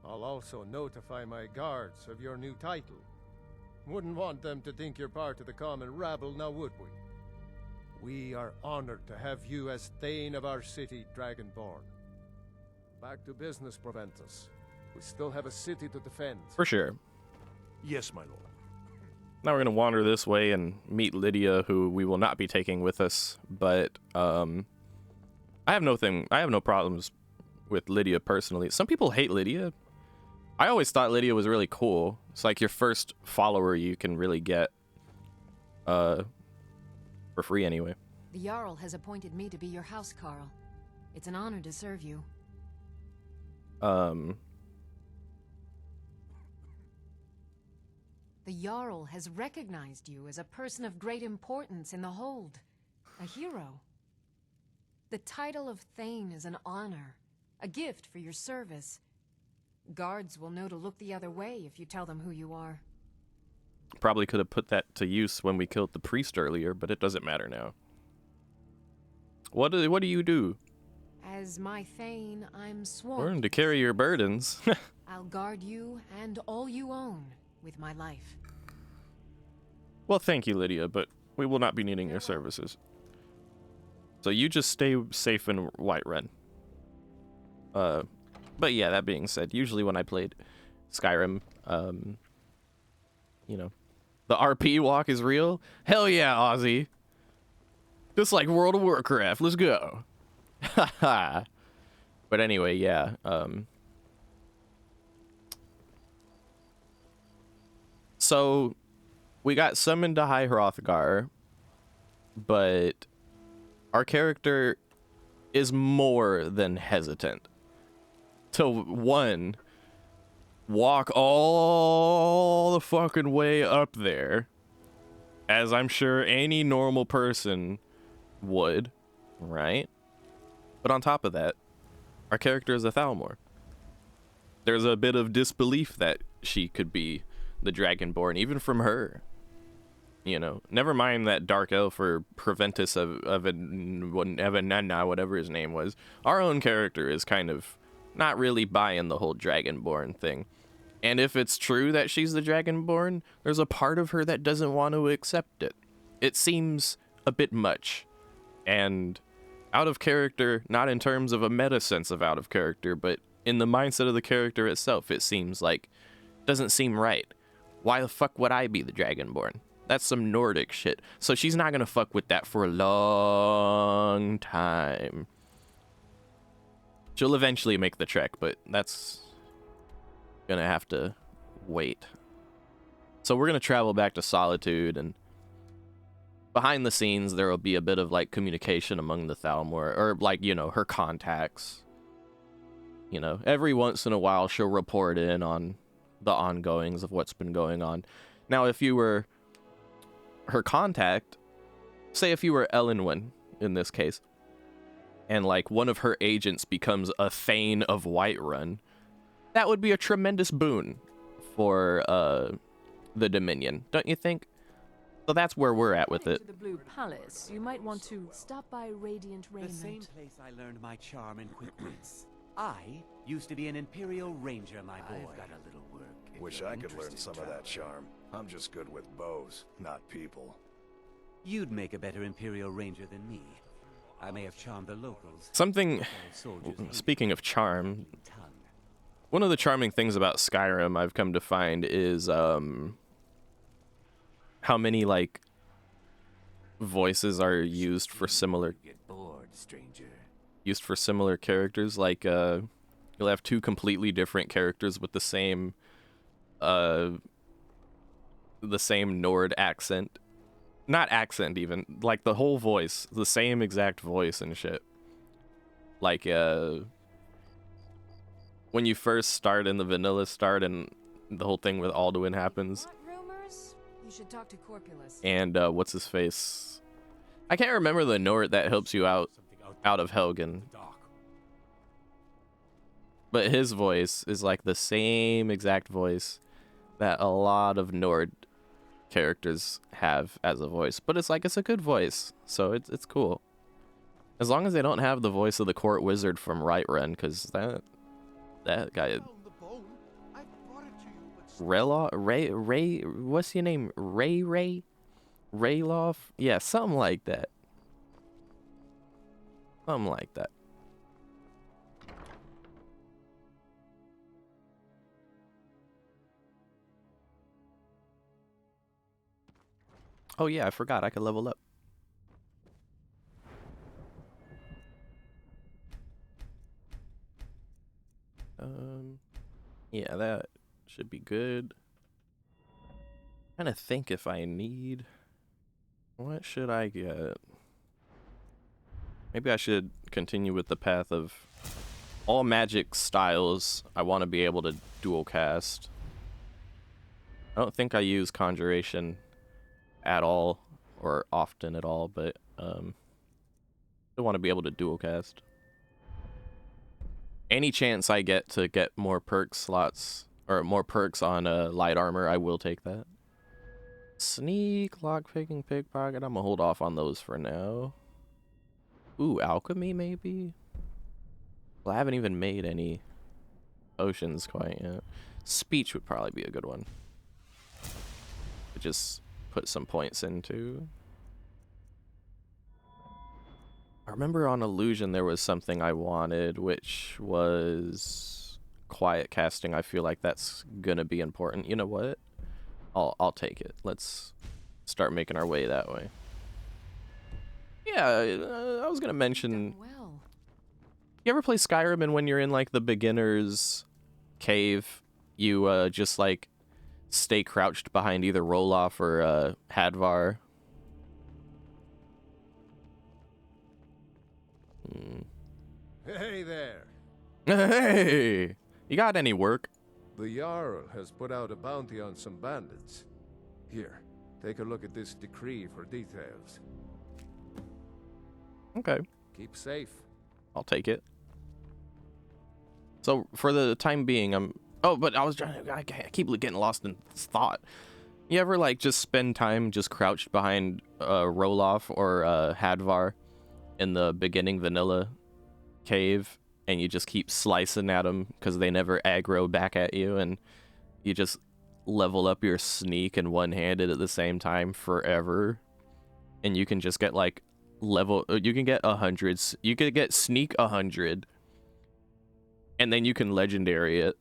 I'll also notify my guards of your new title. Wouldn't want them to think you're part of the common rabble, now would we? We are honored to have you as Thane of our city, Dragonborn. Back to business, Proventus. We still have a city to defend. For sure. Yes, my lord. Now we're gonna wander this way and meet Lydia, who we will not be taking with us. But I have no problems with Lydia personally. Some people hate Lydia. I always thought Lydia was really cool. It's like your first follower you can really get for free anyway. The Jarl has appointed me to be your housecarl. It's an honor to serve you. The Jarl has recognized you as a person of great importance in the Hold. A hero. The title of Thane is an honor. A gift for your service. Guards will know to look the other way if you tell them who you are. Probably could have put that to use when we killed the priest earlier, but it doesn't matter now. What do you do? As my Thane, I'm sworn Learn to carry your burdens. I'll guard you and all you own with my life. Well, thank you, Lydia, but we will not be needing your services. So you just stay safe in Whiterun. But yeah, that being said, usually when I played Skyrim, you know, the RP walk is real. Hell yeah, Ozzy. Just like World of Warcraft. Let's go. Haha. But anyway, yeah. So we got summoned to High Hrothgar, but our character is more than hesitant to, one, walk all the fucking way up there, as I'm sure any normal person would, right? But on top of that, our character is a Thalmor. There's a bit of disbelief that she could be the Dragonborn, even from her. You know, never mind that dark elf or Proventus of Evanenna, whatever his name was. Our own character is kind of not really buying the whole Dragonborn thing. And if it's true that she's the Dragonborn, there's a part of her that doesn't want to accept it. It seems a bit much. And out of character, not in terms of a meta sense of out of character, but in the mindset of the character itself, it seems like, doesn't seem right. Why the fuck would I be the Dragonborn? That's some Nordic shit. So she's not gonna fuck with that for a long time. She'll eventually make the trek, but that's gonna have to wait. So we're gonna travel back to Solitude, and behind the scenes there will be a bit of like communication among the Thalmor, or like, you know, her contacts. You know, every once in a while she'll report in on the ongoings of what's been going on. Now, if you were her contact, say if you were Elenwen in this case, and like one of her agents becomes a Thane of Whiterun, that would be a tremendous boon for the Dominion, don't you think? So that's where we're at with it. To the Blue Palace, you might want to stop by Radiant Raiment. The same place I learned my charm and quick wits. I used to be an Imperial Ranger, my boy. I've got a little work. Wish I could learn some of that charm. I'm just good with bows, not people. You'd make a better Imperial Ranger than me. I may have charmed the locals. Something, speaking of charm, one of the charming things about Skyrim I've come to find is how many like voices are used for similar used for similar characters. Like you'll have two completely different characters with the same Nord accent. Not accent even, like the whole voice, the same exact voice and shit. Like when you first start in the vanilla start and the whole thing with Alduin happens. Rumors? You should talk to Corpulus. And what's his face? I can't remember the Nord that helps you out of Helgen. But his voice is like the same exact voice that a lot of Nord characters have as a voice. But it's like, it's a good voice, so it's cool. As long as they don't have the voice of the court wizard from Whiterun, because that guy... Ray, what's your name? Rayloff? Yeah, something like that. Something like that. Oh yeah, I forgot I could level up. Yeah, that should be good. Trying to think if I need. What should I get? Maybe I should continue with the path of all magic styles. I want to be able to dual cast. I don't think I use conjuration at all or often at all, but I want to be able to dual cast. Any chance I get to get more perk slots or more perks on light armor, I will take that. Sneak, lockpicking, pickpocket. I'm gonna hold off on those for now. Ooh, alchemy maybe? Well, I haven't even made any potions quite yet. Speech would probably be a good one. To just put some points into. I remember on Illusion there was something I wanted, which was quiet casting. I feel like that's gonna be important. You know what? I'll take it. Let's start making our way that way. Yeah, I was gonna mention. You ever play Skyrim and when you're in like the beginner's cave, you just like stay crouched behind either Roloff or Hadvar? Hey there. Hey! You got any work? The Jarl has put out a bounty on some bandits. Here, take a look at this decree for details. Okay. Keep safe. I'll take it. So for the time being, oh, but I keep getting lost in this thought. You ever like just spend time just crouched behind Roloff or Hadvar in the beginning vanilla cave, and you just keep slicing at them because they never aggro back at you, and you just level up your sneak and one-handed at the same time forever, and you can just get like you can get 100s. You could get sneak 100, and then you can legendary it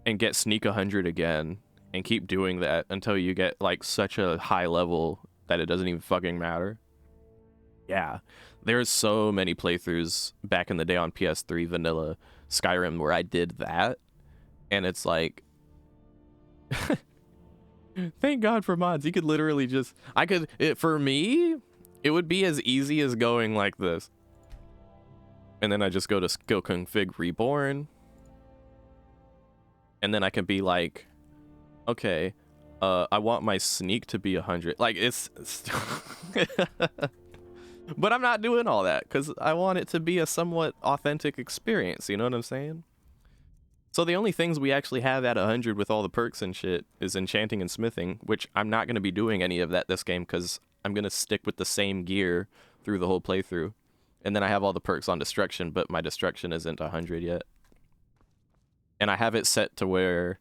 and get sneak 100 again, and keep doing that until you get like such a high level that it doesn't even fucking matter. Yeah, there's so many playthroughs back in the day on PS3 vanilla Skyrim where I did that, and it's like, thank God for mods. You could literally just, for me, it would be as easy as going like this. And then I just go to skill config reborn. And then I can be like, okay, I want my sneak to be 100. Like, it's but I'm not doing all that because I want it to be a somewhat authentic experience. You know what I'm saying? So the only things we actually have at 100 with all the perks and shit is enchanting and smithing, which I'm not going to be doing any of that this game because I'm going to stick with the same gear through the whole playthrough. And then I have all the perks on destruction, but my destruction isn't 100 yet. And I have it set to where,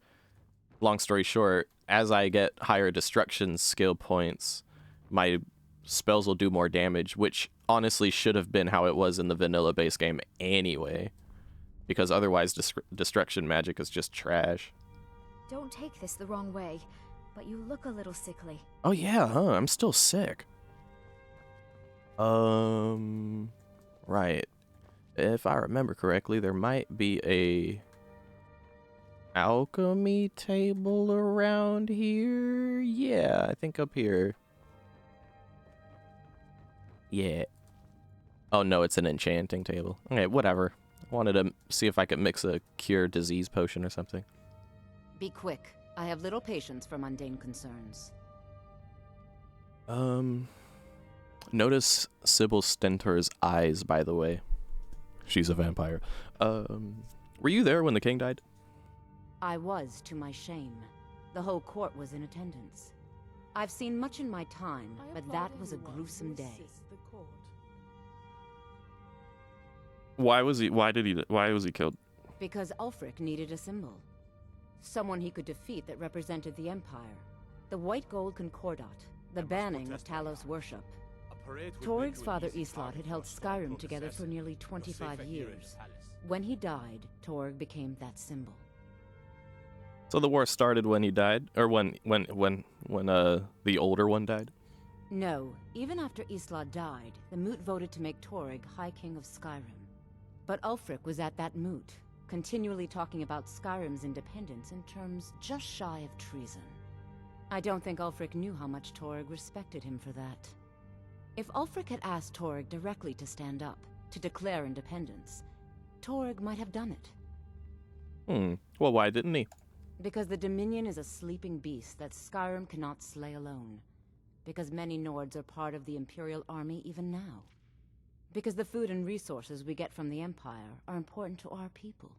long story short, as I get higher destruction skill points, my spells will do more damage, which honestly should have been how it was in the vanilla base game anyway, because otherwise destruction magic is just trash. Don't take this the wrong way, but you look a little sickly. Oh yeah, huh? I'm still sick. Right. If I remember correctly, there might be a alchemy table around here. Yeah, I think up here. Yeah. Oh no, it's an enchanting table. Okay, whatever. I wanted to see if I could mix a cure disease potion or something. Be quick. I have little patience for mundane concerns. Notice Sybil Stentor's eyes, by the way. She's a vampire. Were you there when the king died? I was, to my shame. The whole court was in attendance. I've seen much in my time, but that was a gruesome day. Why was he killed? Because Ulfric needed a symbol. Someone he could defeat that represented the Empire. The white gold concordat, the banning of Talos worship. Torig's father Islot had held Skyrim together for nearly 25 years. When he died, Torig became that symbol. So the war started when he died, or when the older one died? No, even after Isla died, the Moot voted to make Torg High King of Skyrim. But Ulfric was at that Moot, continually talking about Skyrim's independence in terms just shy of treason. I don't think Ulfric knew how much Torg respected him for that. If Ulfric had asked Torg directly to stand up, to declare independence, Torg might have done it. Well, why didn't he? Because the Dominion is a sleeping beast that Skyrim cannot slay alone. Because many Nords are part of the Imperial Army even now. Because the food and resources we get from the Empire are important to our people.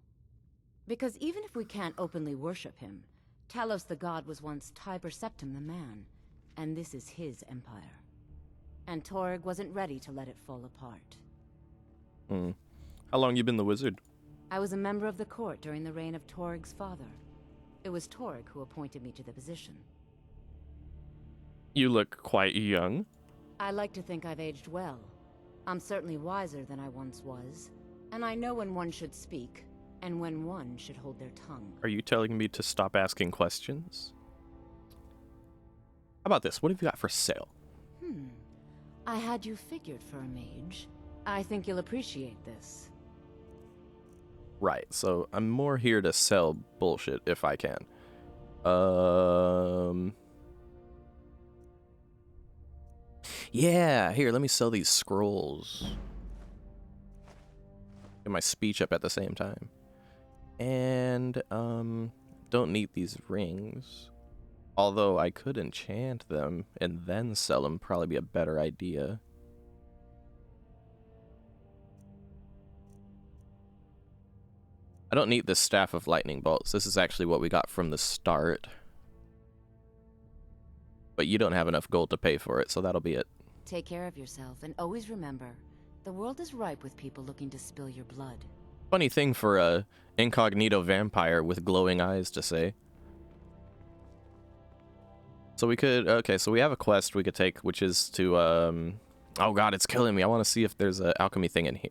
Because even if we can't openly worship him, Talos the God was once Tiber Septim the man, and this is his empire. And Torg wasn't ready to let it fall apart. How long you been the wizard? I was a member of the court during the reign of Torg's father. It was Torg who appointed me to the position. You look quite young. I like to think I've aged well. I'm certainly wiser than I once was, and I know when one should speak, and when one should hold their tongue. Are you telling me to stop asking questions? How about this? What have you got for sale? I had you figured for a mage. I think you'll appreciate this. Right, so I'm more here to sell bullshit if I can. Yeah, here, let me sell these scrolls. Get my speech up at the same time. And, don't need these rings. Although I could enchant them and then sell them, probably be a better idea. I don't need this Staff of Lightning Bolts. This is actually what we got from the start. But you don't have enough gold to pay for it, so that'll be it. Take care of yourself, and always remember, the world is ripe with people looking to spill your blood. Funny thing for a incognito vampire with glowing eyes to say. So we could, okay, so we have a quest we could take, which is to, oh god, it's killing me. I want to see if there's an alchemy thing in here.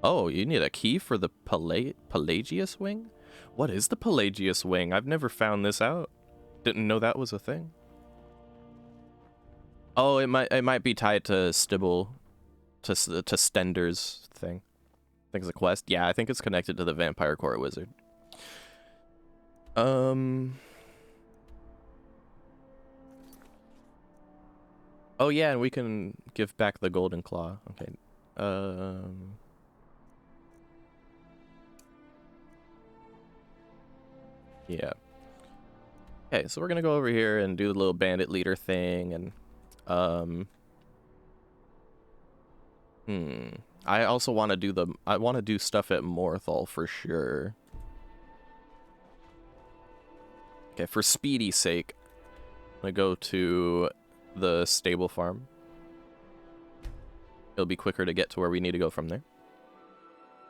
Oh, you need a key for the Pelagius Wing? What is the Pelagius Wing? I've never found this out. Didn't know that was a thing. Oh, it might be tied to Stibble, to Stender's thing. I think it's a quest. Yeah, I think it's connected to the Vampire Court Wizard. Oh yeah, and we can give back the Golden Claw. Okay. Yeah. Okay, so we're gonna go over here and do the little bandit leader thing, and I also want to do I want to do stuff at Morthal for sure. Okay, for speedy's sake, I'm gonna go to the stable farm. It'll be quicker to get to where we need to go from there.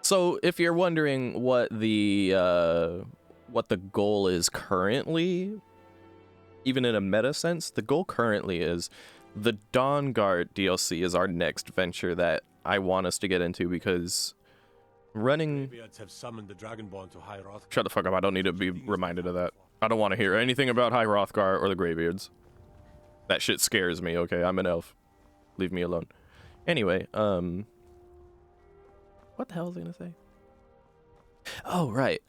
So if you're wondering what the goal is currently, even in a meta sense, the goal currently is the Dawnguard DLC is our next venture that I want us to get into, because running... Have summoned the Dragonborn to High Rothgar. Shut the fuck up, I don't need to be reminded of that. I don't want to hear anything about High Rothgar or the Greybeards. That shit scares me, okay? I'm an elf. Leave me alone. Anyway, what the hell was I gonna say? Oh, right.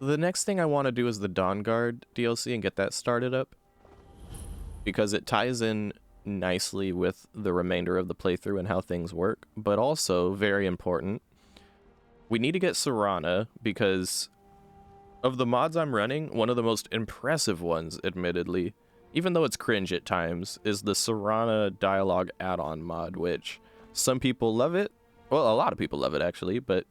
The next thing I want to do is the Dawnguard DLC and get that started up, because it ties in nicely with the remainder of the playthrough and how things work. But also, very important, we need to get Serana, because of the mods I'm running, one of the most impressive ones, admittedly, even though it's cringe at times, is the Serana dialogue add-on mod, which some people love it. Well, a lot of people love it, actually, but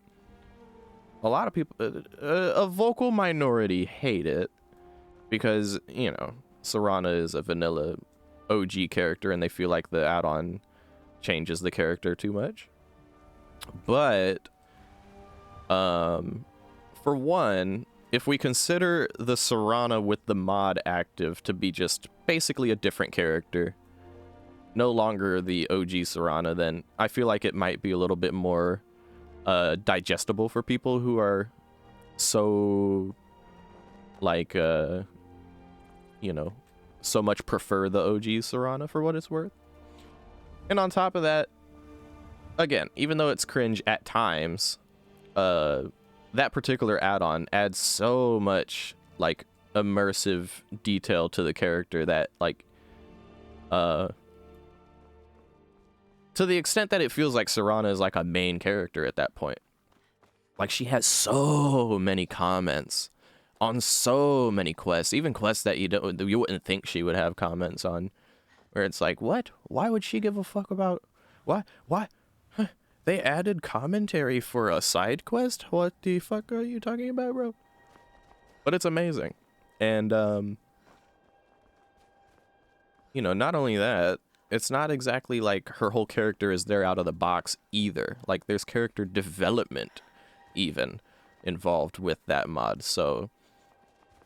a lot of people, a vocal minority, hate it because, you know, Serana is a vanilla OG character and they feel like the add-on changes the character too much. But, for one, if we consider the Serana with the mod active to be just basically a different character, no longer the OG Serana, then I feel like it might be a little bit more digestible for people who are so, like, you know, so much prefer the OG Serana for what it's worth. And on top of that, again, even though it's cringe at times, that particular add-on adds so much like immersive detail to the character that like to the extent that it feels like Serana is like a main character at that point. Like she has so many comments on so many quests, even quests that you wouldn't think she would have comments on, where it's like, what? Why would she give a fuck about? Why? Huh. They added commentary for a side quest? What the fuck are you talking about, bro? But it's amazing. And, you know, not only that, it's not exactly like her whole character is there out of the box either. Like, there's character development even involved with that mod. So,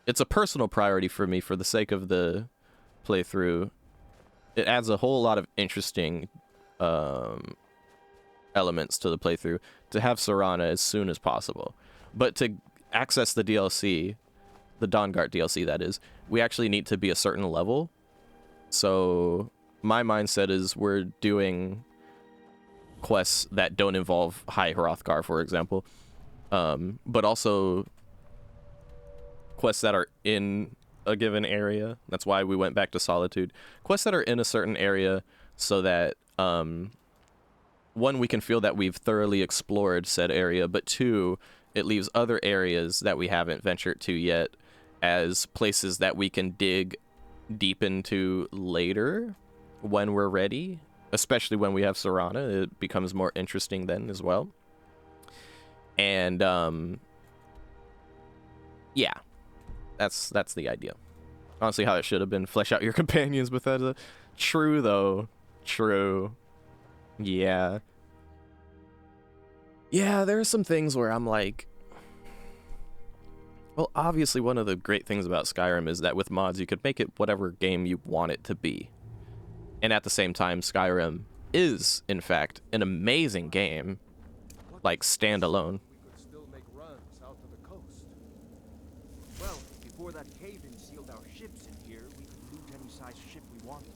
it's a personal priority for me for the sake of the playthrough. It adds a whole lot of interesting elements to the playthrough to have Serana as soon as possible. But to access the DLC, the Dawnguard DLC that is, we actually need to be a certain level. So my mindset is we're doing quests that don't involve High Hrothgar, for example, but also quests that are in a given area. That's why we went back to Solitude. Quests that are in a certain area so that one, we can feel that we've thoroughly explored said area, but two, it leaves other areas that we haven't ventured to yet as places that we can dig deep into later when we're ready, especially when we have Serana. It becomes more interesting then as well. And yeah, that's the idea. Honestly, how it should have been. Flesh out your companions, Bethesda. True, though. True. Yeah. Yeah, there are some things where I'm like... Well, obviously one of the great things about Skyrim is that with mods you could make it whatever game you want it to be. And at the same time, Skyrim is, in fact, an amazing game. Like, standalone. We could still make runs out to the coast. Well, before that cave-in sealed our ships in here, we could loot any size ship we wanted.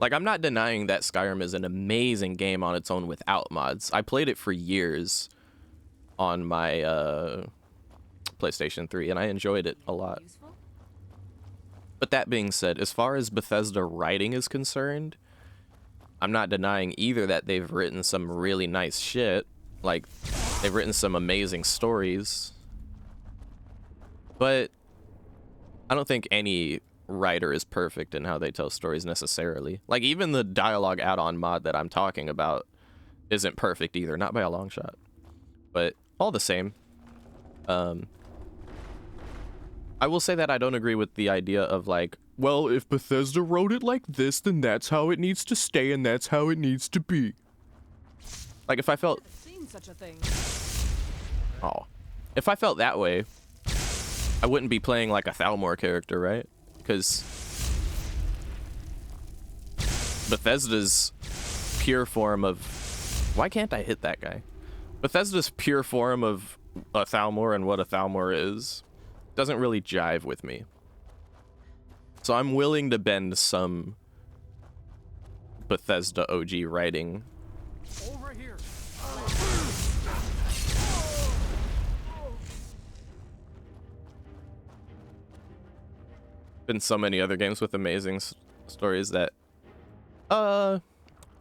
Like, I'm not denying that Skyrim is an amazing game on its own without mods. I played it for years on my PlayStation 3, and I enjoyed it a lot. But that being said, as far as Bethesda writing is concerned, I'm not denying either that they've written some really nice shit. Like, they've written some amazing stories. But I don't think any writer is perfect in how they tell stories necessarily. Like, even the dialogue add-on mod that I'm talking about isn't perfect either, not by a long shot. But all the same, I will say that I don't agree with the idea of like, well, if Bethesda wrote it like this, then that's how it needs to stay and that's how it needs to be. Like, if I felt... Seen such a thing. Oh. If I felt that way, I wouldn't be playing like a Thalmor character, right? Because Bethesda's pure form of... Why can't I hit that guy? Bethesda's pure form of a Thalmor and what a Thalmor is doesn't really jive with me. So I'm willing to bend some Bethesda OG writing. Over here. Been so many other games with amazing stories that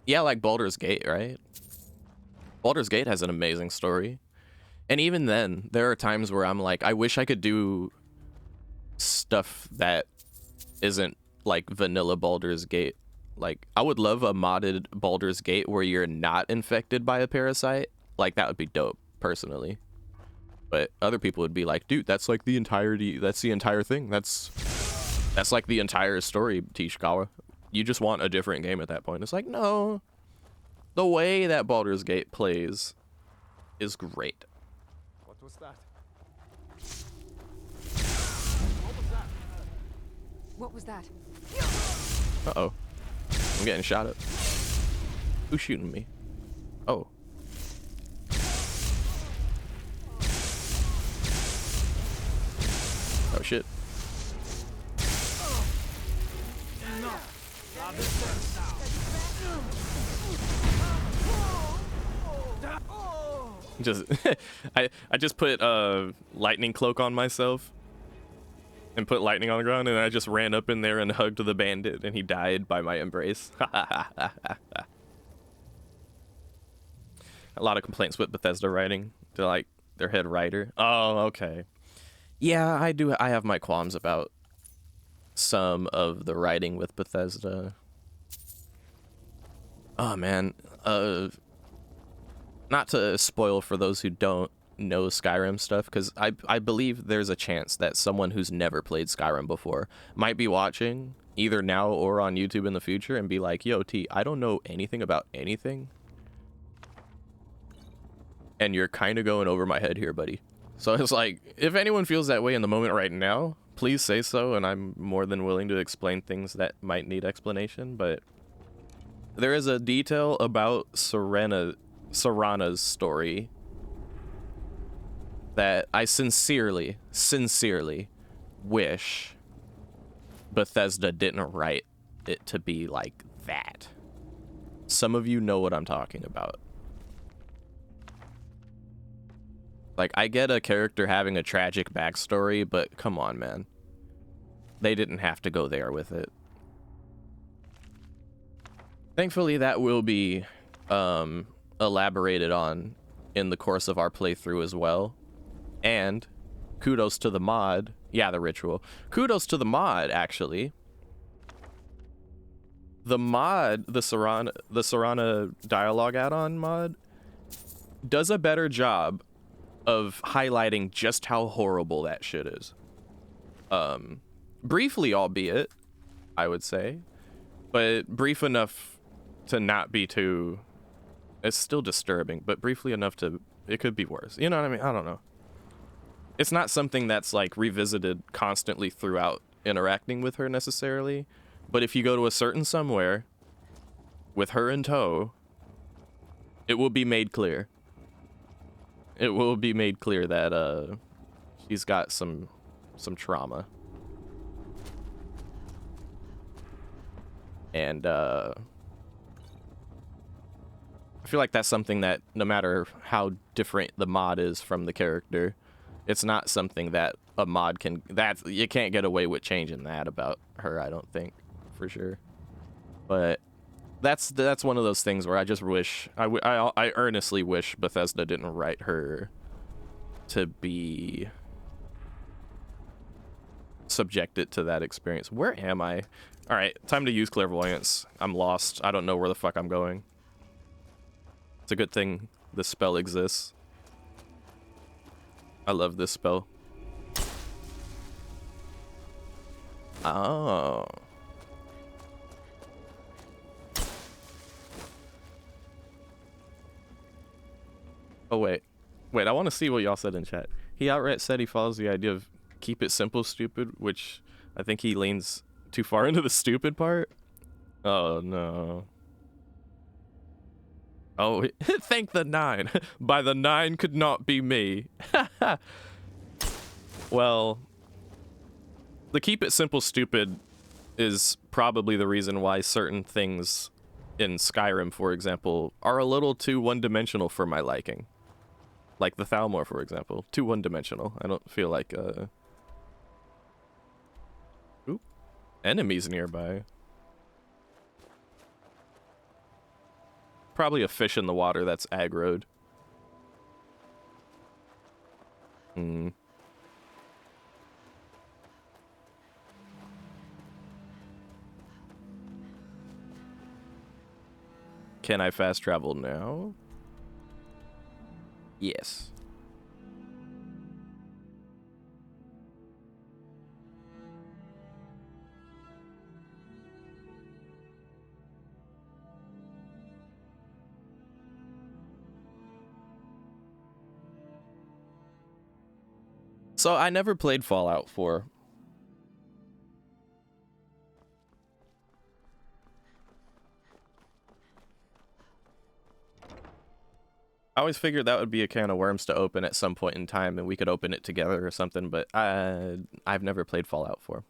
yeah, like Baldur's Gate, right? Baldur's Gate has an amazing story. And even then, there are times where I'm like, I wish I could do stuff that isn't like vanilla Baldur's Gate. Like, I would love a modded Baldur's Gate where you're not infected by a parasite. Like, that would be dope, personally. But other people would be like, dude, that's like the entirety, that's the entire thing. That's like the entire story, Tishkawa. You just want a different game at that point. It's like, no. The way that Baldur's Gate plays is great. What was that? What was that? Uh-oh. I'm getting shot at. Who's shooting me? Oh. Oh, shit. Just I just put lightning cloak on myself and put lightning on the ground, and I just ran up in there and hugged the bandit, and he died by my embrace. A lot of complaints with Bethesda writing to like their head writer. Oh, okay. Yeah, I have my qualms about some of the writing with Bethesda. Oh man, not to spoil for those who don't know Skyrim stuff, because I believe there's a chance that someone who's never played Skyrim before might be watching either now or on YouTube in the future and be like, yo, T, I don't know anything about anything. And you're kind of going over my head here, buddy. So it's like, if anyone feels that way in the moment right now, please say so, and I'm more than willing to explain things that might need explanation. But there is a detail about Serana's story that I sincerely wish Bethesda didn't write it to be like that. Some of you know what I'm talking about. Like, I get a character having a tragic backstory, but come on, man. They didn't have to go there with it. Thankfully, that will be elaborated on in the course of our playthrough as well. And kudos to the mod. Yeah, the ritual. Kudos to the mod, actually. The mod, the Serana dialogue add-on mod, does a better job of highlighting just how horrible that shit is. Briefly, albeit, I would say, but brief enough to not be too... It's still disturbing, but briefly enough to... It could be worse. You know what I mean? I don't know. It's not something that's like revisited constantly throughout interacting with her necessarily, but if you go to a certain somewhere with her in tow, it will be made clear. It will be made clear that she's got some trauma. And I feel like that's something that no matter how different the mod is from the character, it's not something that a mod can... You can't get away with changing that about her, I don't think, for sure. But that's one of those things where I just wish... I earnestly wish Bethesda didn't write her to be subjected to that experience. Where am I? All right, time to use clairvoyance. I'm lost. I don't know where the fuck I'm going. It's a good thing this spell exists. I love this spell. Oh. Oh, wait. Wait, I want to see what y'all said in chat. He outright said he follows the idea of keep it simple, stupid, which I think he leans too far into the stupid part. Oh, no. Oh, thank the 9. By the 9 could not be me. Well, the keep it simple, stupid is probably the reason why certain things in Skyrim, for example, are a little too one-dimensional for my liking. Like the Thalmor, for example. Too one-dimensional. I don't feel like, Oop. Enemies nearby. Probably a fish in the water that's aggroed. Hmm. Can I fast travel now? Yes. So I never played Fallout 4. I always figured that would be a can of worms to open at some point in time and we could open it together or something, but I've never played Fallout 4.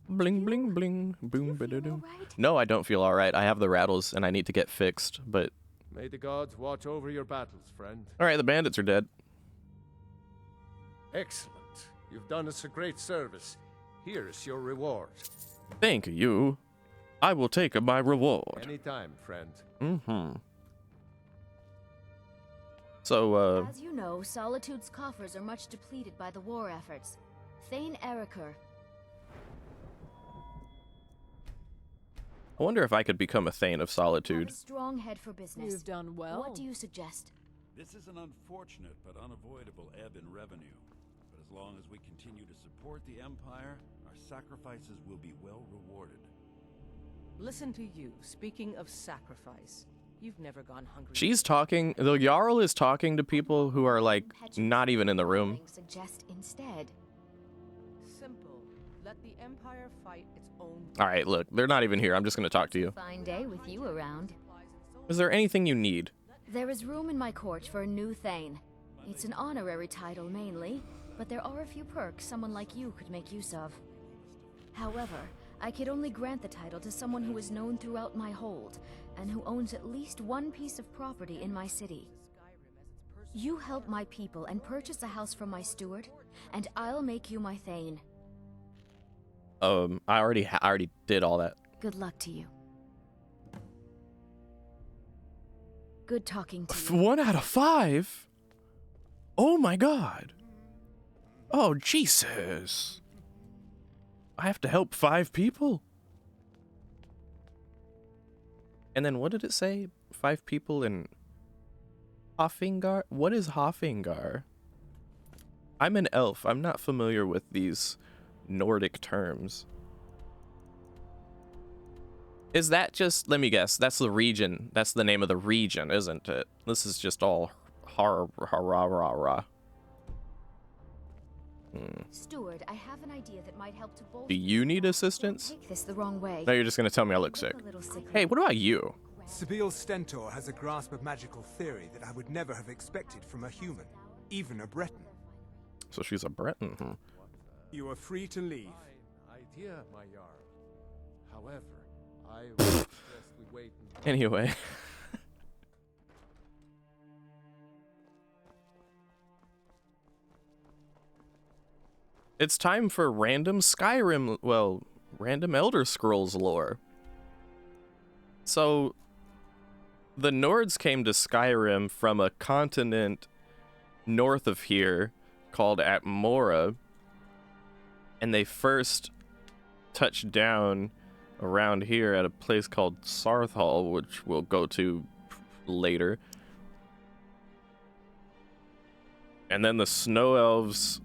Bling, bling, bling. Boom, ba-da-doo. No, I don't feel all right. I have the rattles, and I need to get fixed, but... May the gods watch over your battles, friend. All right, the bandits are dead. Excellent. You've done us a great service. Here is your reward. Thank you. I will take my reward. Anytime, friend. Mm-hmm. So, As you know, Solitude's coffers are much depleted by the war efforts. Thane Eriker. I wonder if I could become a Thane of Solitude. Have a strong head for business. You've done well. What do you suggest? This is an unfortunate but unavoidable ebb in revenue. But as long as we continue to support the Empire, our sacrifices will be well rewarded. Listen to you, speaking of sacrifice. You've never gone hungry. She's talking, the Jarl is talking to people who are, like, not even in the room. Suggest instead. Simple. Let the Empire fight its own. Alright, look, they're not even here. I'm just going to talk to you. Fine day with you around. Is there anything you need? There is room in my court for a new Thane. It's an honorary title mainly, but there are a few perks someone like you could make use of. However, I could only grant the title to someone who is known throughout my hold, and who owns at least one piece of property in my city. You help my people and purchase a house from my steward, and I'll make you my Thane. I already did all that. Good luck to you. Good talking to you. 1 out of 5? Oh my god. Oh, Jesus. I have to help 5 people? And then what did it say? 5 people in Hoffingar? What is Hoffingar? I'm an elf. I'm not familiar with these Nordic terms. Is that just, let me guess, that's the region. That's the name of the region, isn't it? This is just all ha-ra-ra-ra. Steward, I have an idea that might help to bolster. Do you need assistance? Take this the wrong way. No, you're just gonna tell me I look sick. Hey, what about you? Sibyl Stentor has a grasp of magical theory that I would never have expected from a human, even a Breton. So she's a Breton, huh? You are free to leave. Idea, my Jarl. However, I would suggest we wait until... Anyway. It's time for random Skyrim, well, random Elder Scrolls lore. So, the Nords came to Skyrim from a continent north of here called Atmora, and they first touched down around here at a place called Sarthal, which we'll go to later. And then the Snow Elves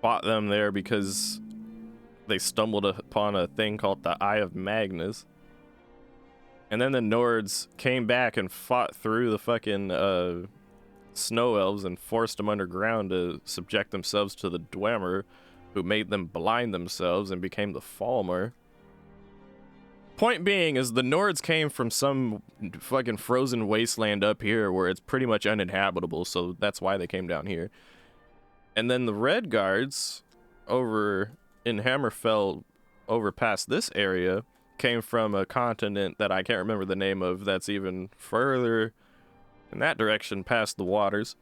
fought them there because they stumbled upon a thing called the Eye of Magnus. And then the Nords came back and fought through the fucking Snow Elves and forced them underground to subject themselves to the Dwemer, who made them blind themselves and became the Falmer. Point being is the Nords came from some fucking frozen wasteland up here where it's pretty much uninhabitable, so that's why they came down here. And then the Red Guards over in Hammerfell, over past this area, came from a continent that I can't remember the name of that's even further in that direction past the waters.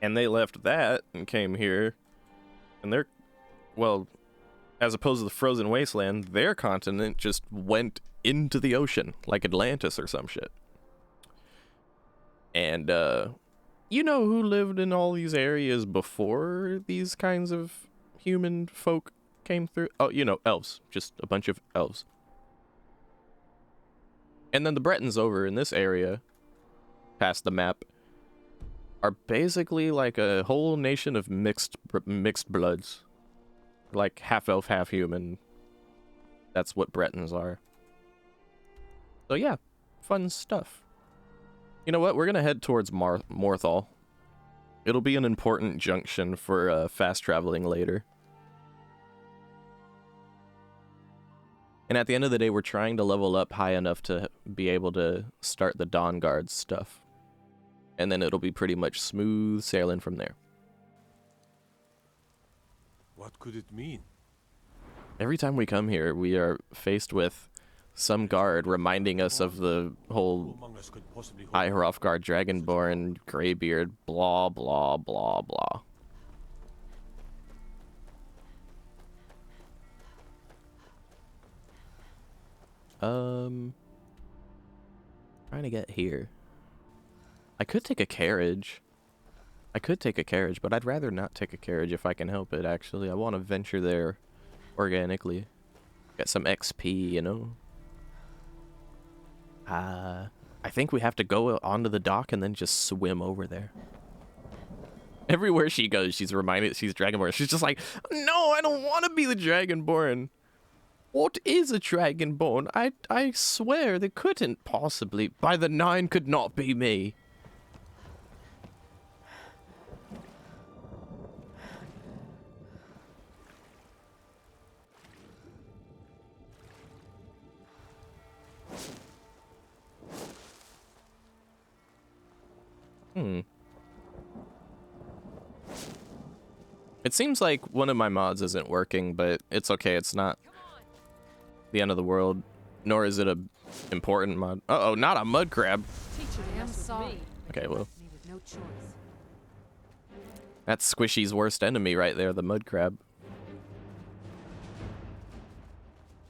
And they left that and came here. And they're, well, as opposed to the frozen wasteland, their continent just went into the ocean, like Atlantis or some shit. And, you know who lived in all these areas before these kinds of human folk came through? Oh, you know, elves. Just a bunch of elves. And then the Bretons over in this area, past the map, are basically like a whole nation of mixed bloods. Like half elf, half human. That's what Bretons are. So yeah, fun stuff. You know what? We're gonna head towards Morthal. It'll be an important junction for fast traveling later. And at the end of the day, we're trying to level up high enough to be able to start the Dawn Guard stuff. And then it'll be pretty much smooth sailing from there. What could it mean? Every time we come here, we are faced with some guard reminding us of the whole I Hrothgar Dragonborn, Greybeard, blah, blah, blah, blah. Trying to get here. I could take a carriage. But I'd rather not take a carriage if I can help it, actually. I want to venture there organically. Get some XP, you know? I think we have to go onto the dock and then just swim over there. Everywhere she goes, she's reminded she's Dragonborn. She's just like, no, I don't want to be the Dragonborn. What is a Dragonborn? I swear they couldn't possibly. By the 9 could not be me. It seems like one of my mods isn't working, but it's okay. It's not the end of the world, nor is it a important mod. Uh-oh, not a mud crab. Teacher, I'm sorry. Okay, well. No choice. That's Squishy's worst enemy right there, the mud crab.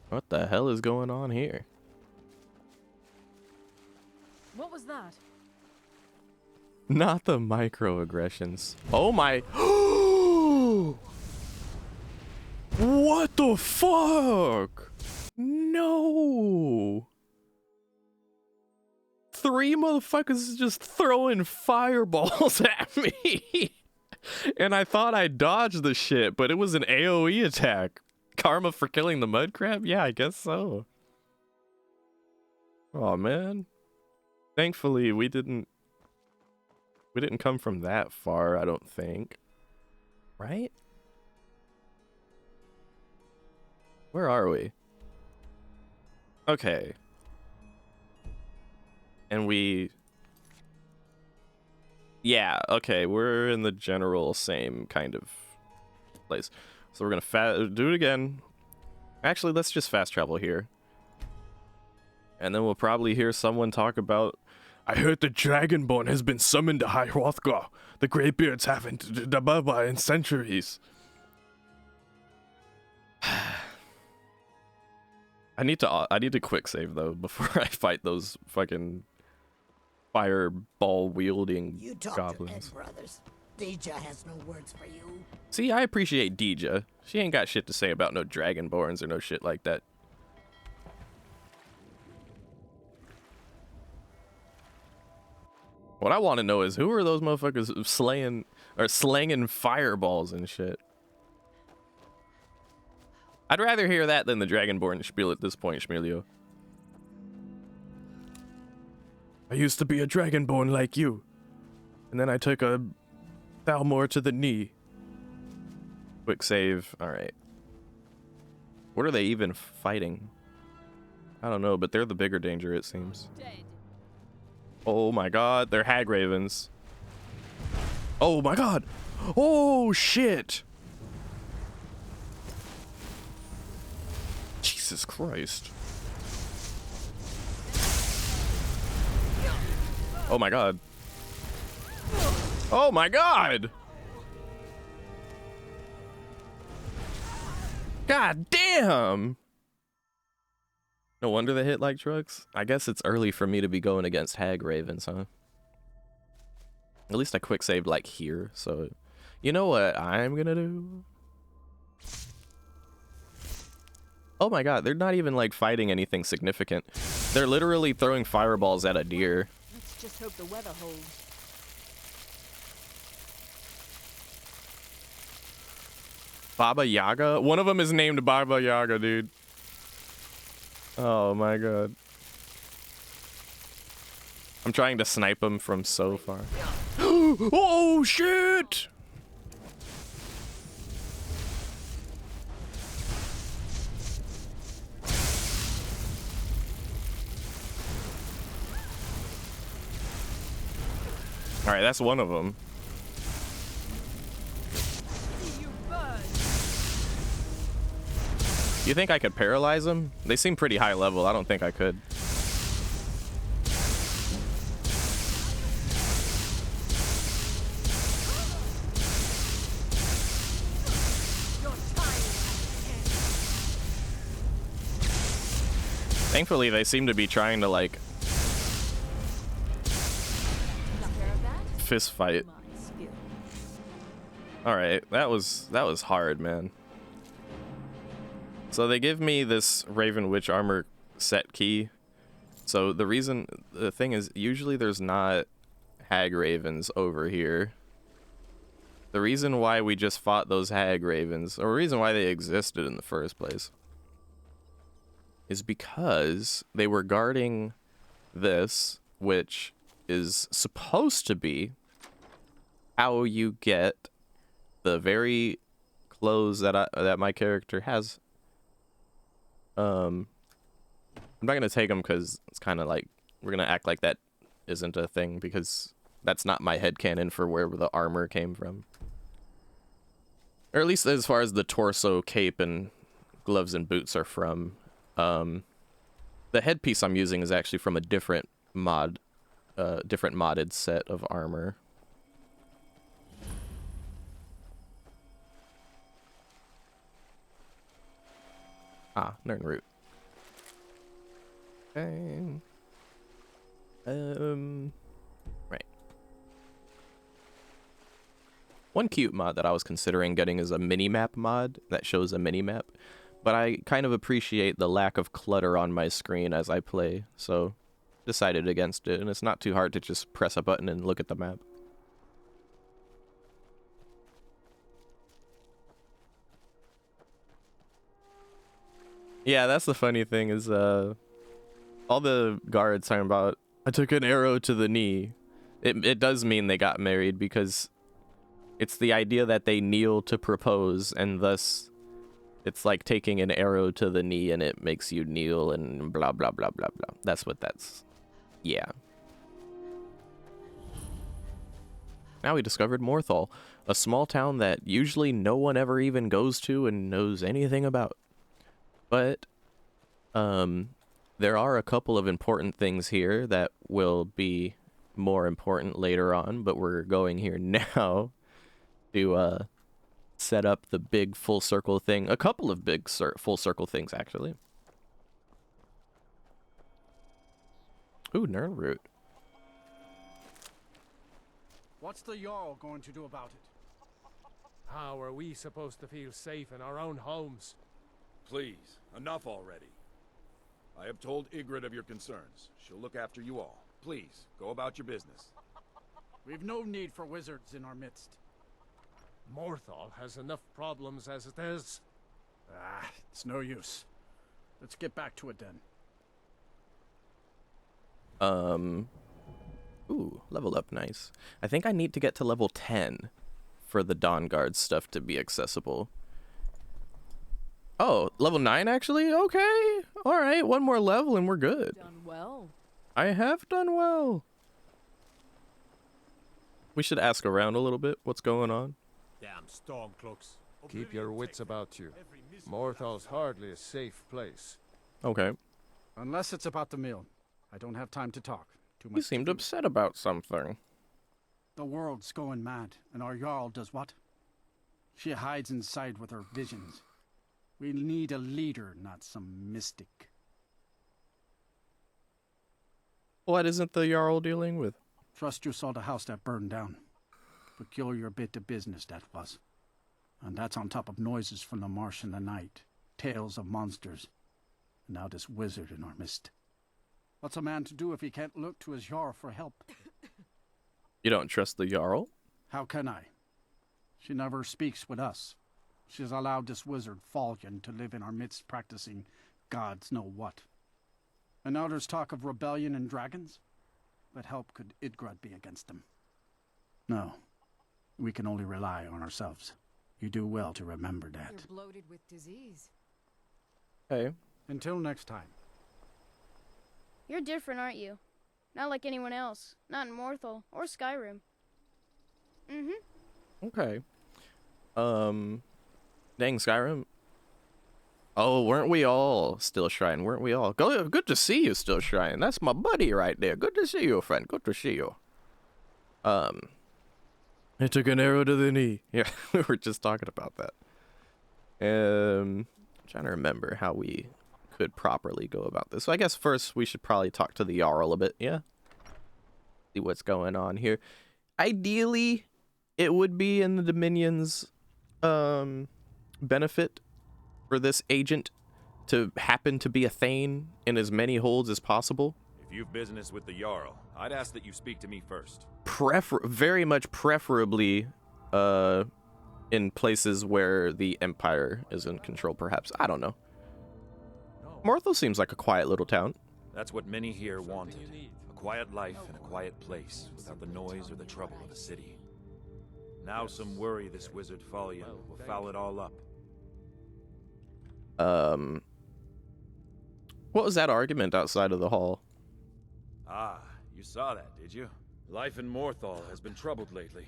What the hell is going on here? What was that? Not the microaggressions. Oh my. What the fuck? No. 3 motherfuckers just throwing fireballs at me. And I thought I dodged the shit, but it was an AoE attack. Karma for killing the mud crab? Yeah, I guess so. Oh man. Thankfully, we didn't come from that far, I don't think. Right? Where are we? Okay. And we... Yeah, okay, we're in the general same kind of place. So we're gonna do it again. Actually, let's just fast travel here. And then we'll probably hear someone talk about, I heard the Dragonborn has been summoned to High Hrothgar. The Greybeards haven't in centuries. I need to quick save though before I fight those fucking fireball wielding You talk goblins. to Ed Brothers. Deja has no words for you. See, I appreciate Deja. She ain't got shit to say about no Dragonborns or no shit like that. What I want to know is who are those motherfuckers slaying or slanging fireballs and shit. I'd rather hear that than the Dragonborn spiel at this point, Schmelio. I used to be a Dragonborn like you, and then I took a Thalmor to the knee. Quick save. All right. What are they even fighting? I don't know, but they're the bigger danger, it seems. Oh my god, they're hag ravens. Oh my god. Oh shit. Jesus Christ. Oh my god. Oh my god. God damn. No wonder they hit like trucks. I guess it's early for me to be going against hag ravens, huh? At least I quick saved like here, so you know what I'm gonna do? Oh my god, they're not even like fighting anything significant. They're literally throwing fireballs at a deer. Let's just hope the weather holds. Baba Yaga? One of them is named Baba Yaga, dude. Oh my god. I'm trying to snipe him from so far. Oh shit! Alright, that's one of them. You think I could paralyze them? They seem pretty high level. I don't think I could. Thankfully, they seem to be trying to, like, fist fight. Alright, that was hard, man. So they give me this Raven Witch armor set key. So the thing is, usually there's not hag ravens over here. The reason why we just fought those hag ravens, or the reason why they existed in the first place, is because they were guarding this, which is supposed to be how you get the very clothes that my character has. I'm not gonna take them because it's kind of like we're gonna act like that isn't a thing, because that's not my headcanon for where the armor came from, or at least as far as the torso, cape, and gloves and boots are from. The headpiece I'm using is actually from a different modded set of armor. Ah, Nern root. Okay. Right. One cute mod that I was considering getting is a mini-map mod that shows a mini-map. But I kind of appreciate the lack of clutter on my screen as I play, so decided against it, and it's not too hard to just press a button and look at the map. Yeah, that's the funny thing is, all the guards talking about, I took an arrow to the knee. It does mean they got married, because it's the idea that they kneel to propose, and thus it's like taking an arrow to the knee and it makes you kneel and blah, blah, blah, blah, blah. That's what that's... Yeah. Now we discovered Morthal, a small town that usually no one ever even goes to and knows anything about. But, there are a couple of important things here that will be more important later on, but we're going here now to, set up the big full circle thing. A couple of big full circle things, actually. Ooh, Nern root. What's the Jarl going to do about it? How are we supposed to feel safe in our own homes? Please, enough already. I have told Ygritte of your concerns. She'll look after you all. Please, go about your business. We've no need for wizards in our midst. Morthal has enough problems as it is. Ah, it's no use. Let's get back to it then. Ooh, level up, nice. I think I need to get to level 10 for the Dawn Guard stuff to be accessible. Oh, level 9 actually? Okay. Alright, one more level and we're good. Done well. I have done well. We should ask around a little bit what's going on. Damn stormcloaks. Keep your wits about you. Morthal's hardly a safe place. Okay. Unless it's about the mill. I don't have time to talk. Too much. You seemed upset about something. The world's going mad, and our Jarl does what? She hides inside with her visions. We need a leader, not some mystic. What isn't the Jarl dealing with? Trust you saw the house that burned down. Peculiar bit of business that was. And that's on top of noises from the marsh in the night, tales of monsters, and now this wizard in our midst. What's a man to do if he can't look to his Jarl for help? You don't trust the Jarl? How can I? She never speaks with us. She's allowed this wizard, Fallion, to live in our midst practicing gods know what. And now there's talk of rebellion and dragons? What help could Ygritte be against them? No. We can only rely on ourselves. You do well to remember that. You're bloated with disease. Hey. Until next time. You're different, aren't you? Not like anyone else. Not in Morthal or Skyrim. Mm-hmm. Okay. Dang, Skyrim. Oh, weren't we all Still Shrine? Weren't we all? Good to see you, Still Shrine. That's my buddy right there. Good to see you, friend. Good to see you. It took an arrow to the knee. Yeah, we were just talking about that. I'm trying to remember how we could properly go about this. So I guess first we should probably talk to the Jarl a bit, yeah? See what's going on here. Ideally, it would be in the Dominion's benefit for this agent to happen to be a Thane in as many holds as possible. If you've business with the Jarl, I'd ask that you speak to me first. Very much preferably in places where the Empire is in control, perhaps. I don't know. Morthal seems like a quiet little town. That's what many here wanted. A quiet life in a quiet place, without the noise or the trouble of a city. Now some worry this wizard Fallion will foul it all up. What was that argument outside of the hall? Ah, you saw that, did you? Life in Morthal has been troubled lately.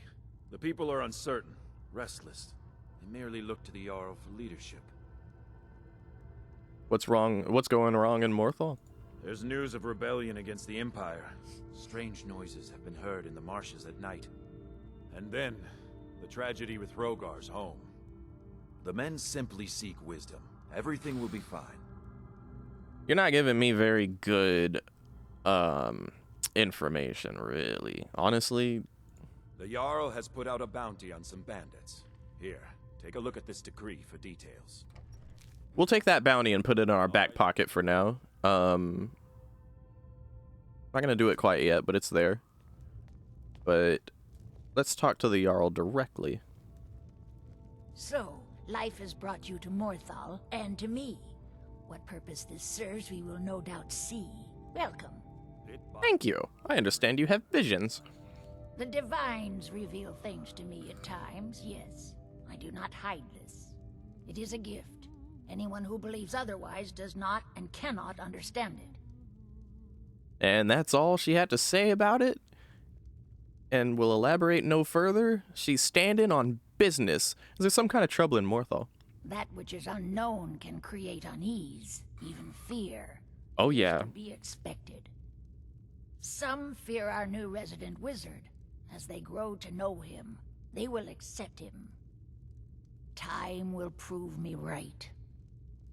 The people are uncertain, restless. They merely look to the Jarl for leadership. What's wrong? What's going wrong in Morthal? There's news of rebellion against the Empire. Strange noises have been heard in the marshes at night. And then, the tragedy with Rogar's home. The men simply seek wisdom. Everything will be fine. You're not giving me very good information, really. Honestly. The Jarl has put out a bounty on some bandits. Here, take a look at this decree for details. We'll take that bounty and put it in our back pocket for now. Not gonna do it quite yet, but it's there. But let's talk to the Jarl directly. So, life has brought you to Morthal, and to me. What purpose this serves, we will no doubt see. Welcome. Thank you. I understand you have visions. The divines reveal things to me at times, yes. I do not hide this. It is a gift. Anyone who believes otherwise does not and cannot understand it. And that's all she had to say about it? And we'll elaborate no further? She's standing on business. Is there some kind of trouble in Morthal? That which is unknown can create unease, even fear. Oh, yeah. To be expected. Some fear our new resident wizard. As they grow to know him, they will accept him. Time will prove me right.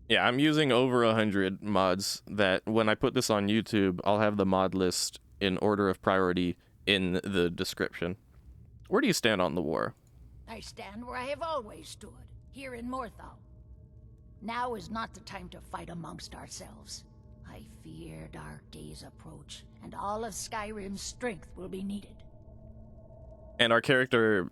Yeah, I'm using over 100 mods that when I put this on YouTube, I'll have the mod list in order of priority in the description. Where do you stand on the war? I stand where I have always stood, here in Morthal. Now is not the time to fight amongst ourselves. I fear dark days approach, and all of Skyrim's strength will be needed. And our character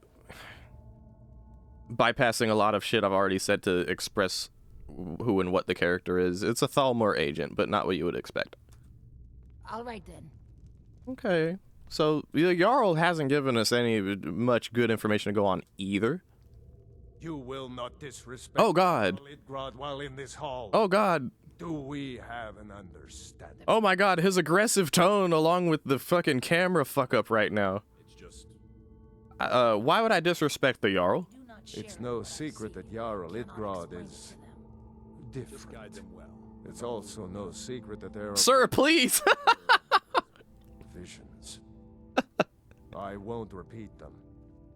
bypassing a lot of shit I've already said to express who and what the character is. It's a Thalmor agent, but not what you would expect. All right, then. Okay. So, the Jarl hasn't given us any much good information to go on either. You will not disrespect Oh, God. Lidgrad while in this hall. Oh, God. Do we have an understanding? Oh, my God. His aggressive tone along with the fucking camera fuck up right now. It's just... why would I disrespect the Jarl? It's no secret that Jarl Lidgrad is different. Guide them well. It's also no secret that there are... Sir, please! visions. I won't repeat them,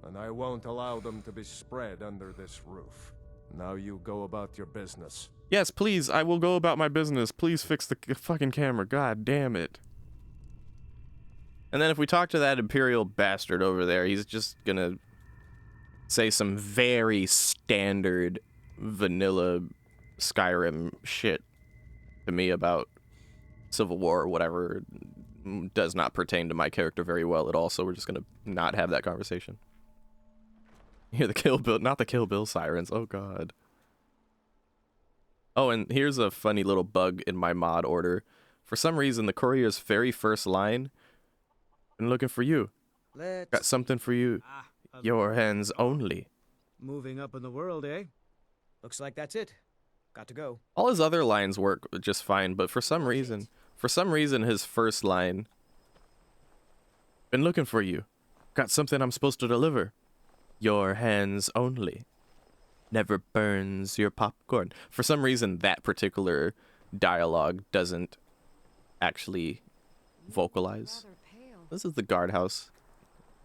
and I won't allow them to be spread under this roof. Now you go about your business. Yes, please, I will go about my business. Please fix the fucking camera. God damn it. And then if we talk to that Imperial bastard over there, he's just gonna say some very standard vanilla Skyrim shit to me about Civil War or whatever. Does not pertain to my character very well at all, so we're just gonna not have that conversation. Hear the Kill Bill, not the Kill Bill sirens. Oh, God. Oh, and here's a funny little bug in my mod order. For some reason, the courier's very first line, "Been looking for you. Got something for you. Your hands only." Moving up in the world, eh? Looks like that's it. Got to go. All his other lines work just fine, but for some reason, his first line, "Been looking for you. Got something I'm supposed to deliver. Your hands only." never burns your popcorn. For some reason, that particular dialogue doesn't actually vocalize. This is the guardhouse,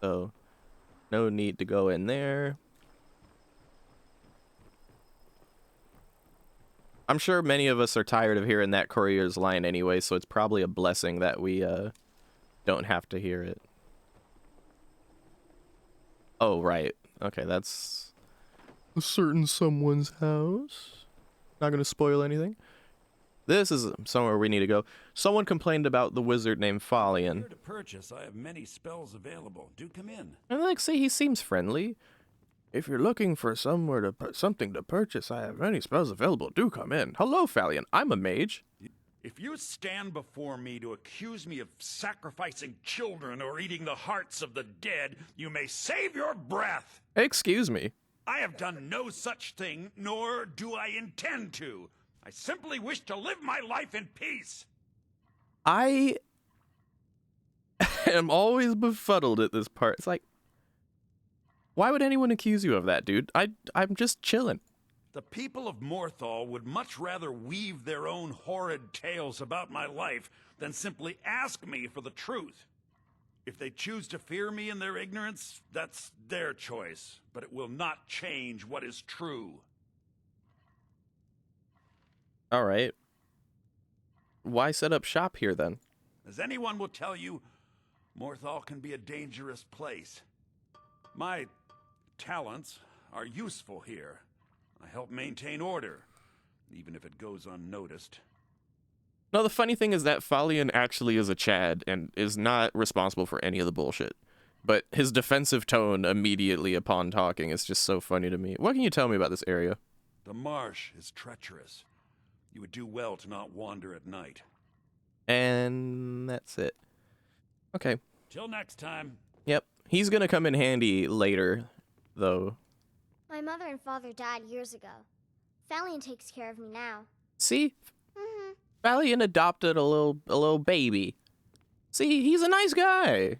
so no need to go in there. I'm sure many of us are tired of hearing that courier's line anyway, so it's probably a blessing that we don't have to hear it. Oh, right. Okay, that's a certain someone's house. Not gonna spoil anything. This is somewhere we need to go. Someone complained about the wizard named Falion. Here to purchase, I have many spells available. Do come in. And like, see, he seems friendly. If you're looking for somewhere to something to purchase, I have many spells available. Do come in. Hello, Falion. I'm a mage. If you stand before me to accuse me of sacrificing children or eating the hearts of the dead, you may save your breath. Excuse me. I have done no such thing, nor do I intend to. I simply wish to live my life in peace. I am always befuddled at this part. It's like, why would anyone accuse you of that, dude? I'm just chilling. The people of Morthal would much rather weave their own horrid tales about my life than simply ask me for the truth. If they choose to fear me in their ignorance, that's their choice, but it will not change what is true. All right. Why set up shop here then? As anyone will tell you, Morthal can be a dangerous place. My talents are useful here. I help maintain order, even if it goes unnoticed. No, the funny thing is that Falion actually is a Chad and is not responsible for any of the bullshit. But his defensive tone immediately upon talking is just so funny to me. What can you tell me about this area? The marsh is treacherous. You would do well to not wander at night. And that's it. Okay. Till next time. Yep. He's gonna come in handy later, though. My mother and father died years ago. Falion takes care of me now. See? Falion adopted a little baby. See, he's a nice guy.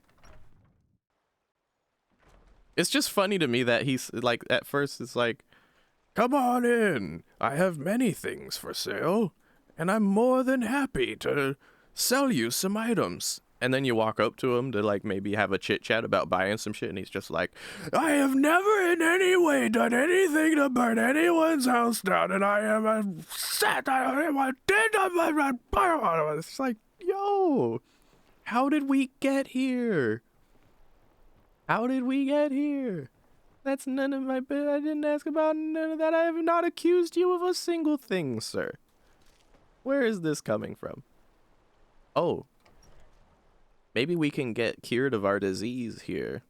It's just funny to me that he's like, at first it's like, come on in. I have many things for sale, and I'm more than happy to sell you some items. And then you walk up to him to like maybe have a chit chat about buying some shit, and he's just like, I have never in any way done anything to burn anyone's house down, and I am upset. It's like, yo, how did we get here? How did we get here? That's none of my bit. I didn't ask about none of that. I have not accused you of a single thing, sir. Where is this coming from? Oh. Maybe we can get cured of our disease here.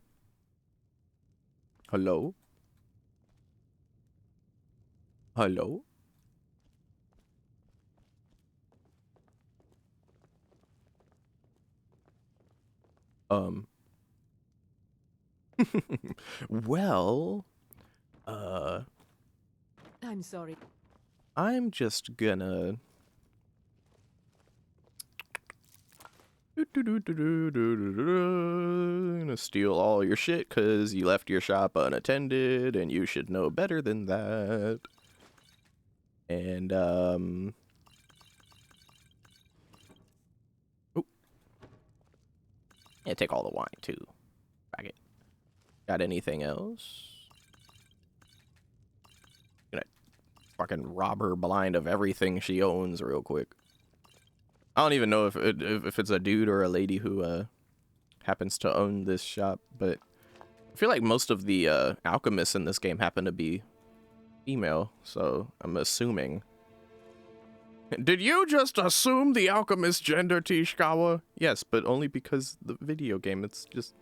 Hello? Hello? Well, I'm sorry. I'm just gonna... Gonna steal all your shit because you left your shop unattended, and you should know better than that. And, oh. Yeah, take all the wine, too. Back it. Got anything else? Gonna fucking rob her blind of everything she owns real quick. I don't even know if it's a dude or a lady who happens to own this shop, but I feel like most of the alchemists in this game happen to be female, so I'm assuming. Did you just assume the alchemist gender, Tishkawa? Yes, but only because the video game, it's just...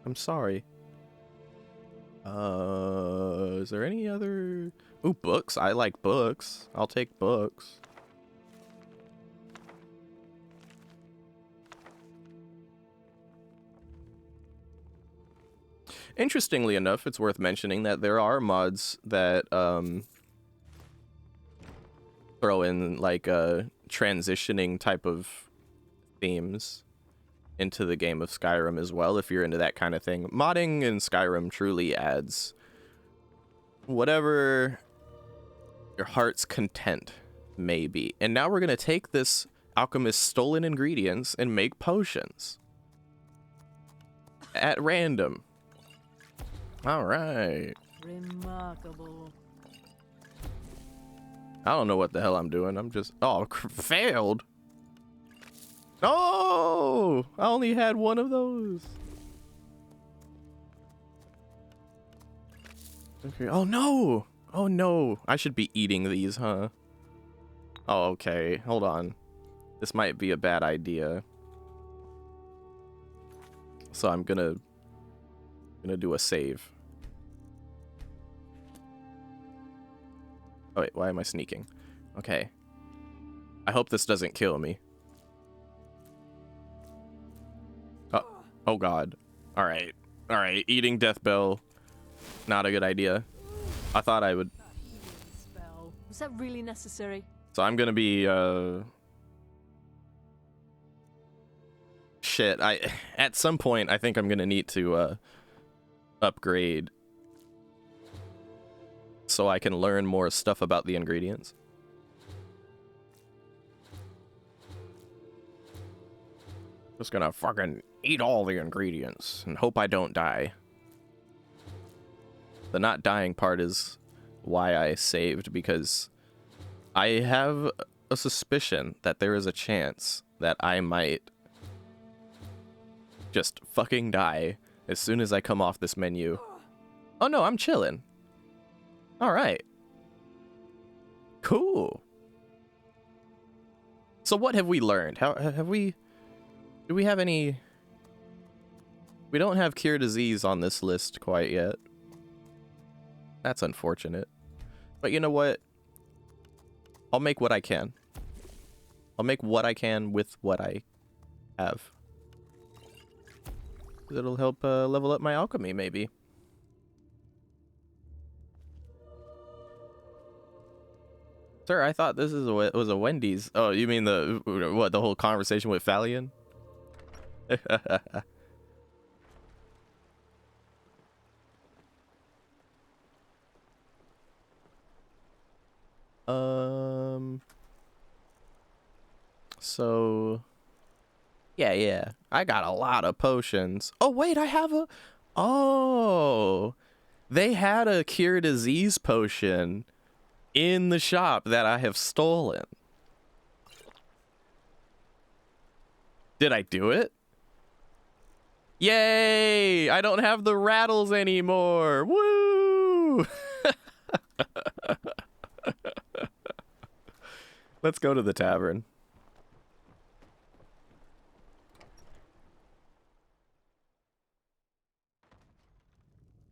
I'm sorry. Is there any other... Ooh, books. I like books. I'll take books. Interestingly enough, it's worth mentioning that there are mods that throw in like transitioning type of themes into the game of Skyrim as well, if you're into that kind of thing. Modding in Skyrim truly adds whatever your heart's content may be. And now we're going to take this alchemist's stolen ingredients and make potions. At random. All right. Remarkable. I don't know what the hell I'm doing. I'm just... Oh, failed. Oh! I only had one of those. Okay. Oh, no! Oh, no. I should be eating these, huh? Oh, okay. Hold on. This might be a bad idea. So I'm gonna do a save. Oh wait, why am I sneaking? Okay. I hope this doesn't kill me. Oh god. Alright. Alright, eating death bell. Not a good idea. I thought I would. Spell. Was that really necessary? So I'm gonna be shit. At some point I think I'm gonna need to upgrade so I can learn more stuff about the ingredients. Just gonna fucking eat all the ingredients and hope I don't die. The not dying part is why I saved, because I have a suspicion that there is a chance that I might just fucking die as soon as I come off this menu. Oh no, I'm chilling. Alright. Cool. So what have we learned? How have we... Do we have any... We don't have cure disease on this list quite yet. That's unfortunate. But you know what? I'll make what I can. I'll make what I can with what I have. It'll help level up my alchemy, maybe. Sir, I thought this was a Wendy's. Oh, you mean the whole conversation with Falion? So yeah, I got a lot of potions. Oh wait, I have a... Oh, they had a cure disease potion in the shop that I have stolen. Did I do it? Yay! I don't have the rattles anymore. Woo! Let's go to the tavern.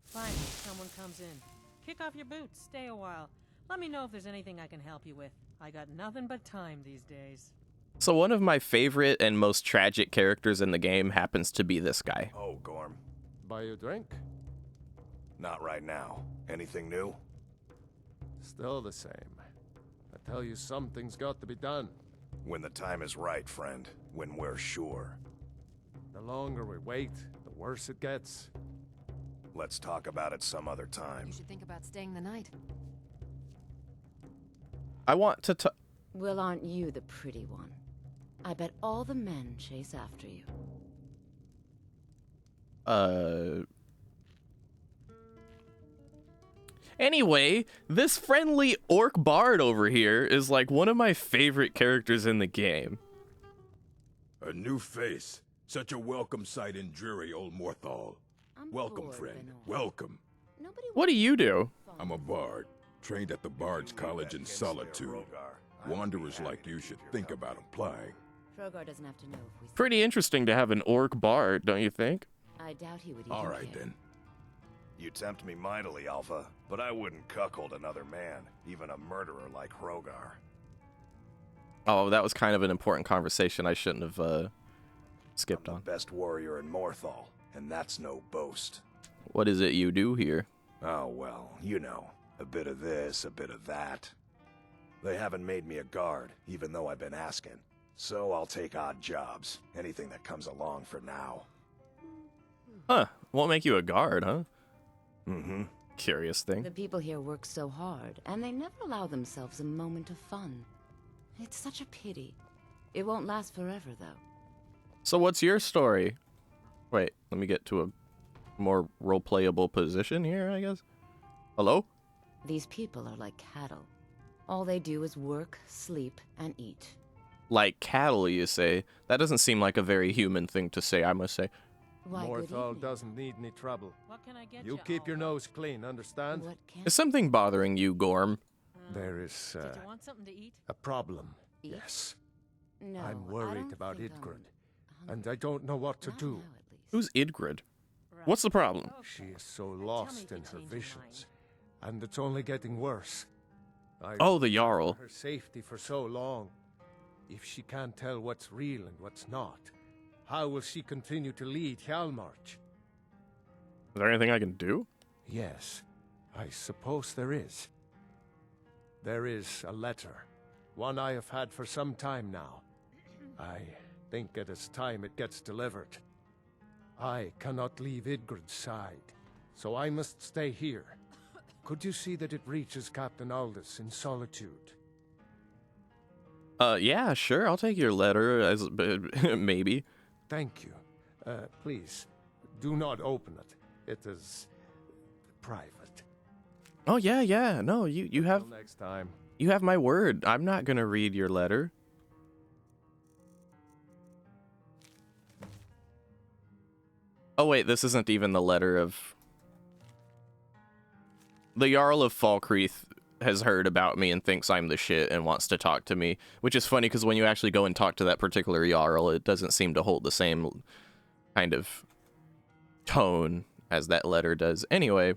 Fine, someone comes in. Kick off your boots, stay a while. Let me know if there's anything I can help you with. I got nothing but time these days. So one of my favorite and most tragic characters in the game happens to be this guy. Oh, Gorm. Buy you a drink? Not right now. Anything new? Still the same. I tell you, something's got to be done. When the time is right, friend. When we're sure. The longer we wait, the worse it gets. Let's talk about it some other time. You should think about staying the night. I want to Well, aren't you the pretty one? I bet all the men chase after you. Anyway, this friendly orc bard over here is like one of my favorite characters in the game. A new face. Such a welcome sight in dreary old Morthal. Welcome, friend. Welcome. What do you do? I'm a bard, trained at the Bard's College in Solitude. Wanderers like you should think about applying. Trogar doesn't have to know if we... Pretty interesting to have an orc bard, don't you think? I doubt he would even All right, care. then. You tempt me mightily, Alpha, but I wouldn't cuckold another man, even a murderer like Hrogar. Oh, that was kind of an important conversation I shouldn't have skipped on. Best warrior in Morthal, and that's no boast. What is it you do here? Oh, well, you know, a bit of this, a bit of that. They haven't made me a guard, even though I've been asking. So I'll take odd jobs, anything that comes along for now. Huh, won't make you a guard, huh? Mm-hmm. curious thing. The people here work so hard, and they never allow themselves a moment of fun. It's such a pity. It won't last forever, though. So what's your story? Wait, let me get to a more role-playable position here, I guess. Hello? These people are like cattle. All they do is work, sleep, and eat. Like cattle, you say? That doesn't seem like a very human thing to say, I must say. Why, Morthal doesn't need any trouble. What can I get You keep your nose clean, understand? What can... Is something bothering you, Gorm? There is Did you want something to eat? a problem, Eat? yes. No, I'm I worried don't about think Idgrid, and I don't know what to Not do. now, at least. Who's Idgrid? What's the problem? She is so lost in her visions, and it's only getting worse. Oh, the Jarl. Her safety for so long. If she can't tell what's real and what's not, how will she continue to lead Hjalmarch? Is there anything I can do? Yes, I suppose there is. There is a letter, one I have had for some time now. I think it is time it gets delivered. I cannot leave Idgrid's side, so I must stay here. Could you see that it reaches Captain Aldous in Solitude? Yeah, sure. I'll take your letter as maybe. Thank you. Please, do not open it. It is private. Oh yeah. No, you have Until next time. You have my word. I'm not gonna read your letter. Oh wait, this isn't even the letter of... The Jarl of Falkreath has heard about me and thinks I'm the shit and wants to talk to me, which is funny because when you actually go and talk to that particular Jarl, it doesn't seem to hold the same kind of tone as that letter does. Anyway,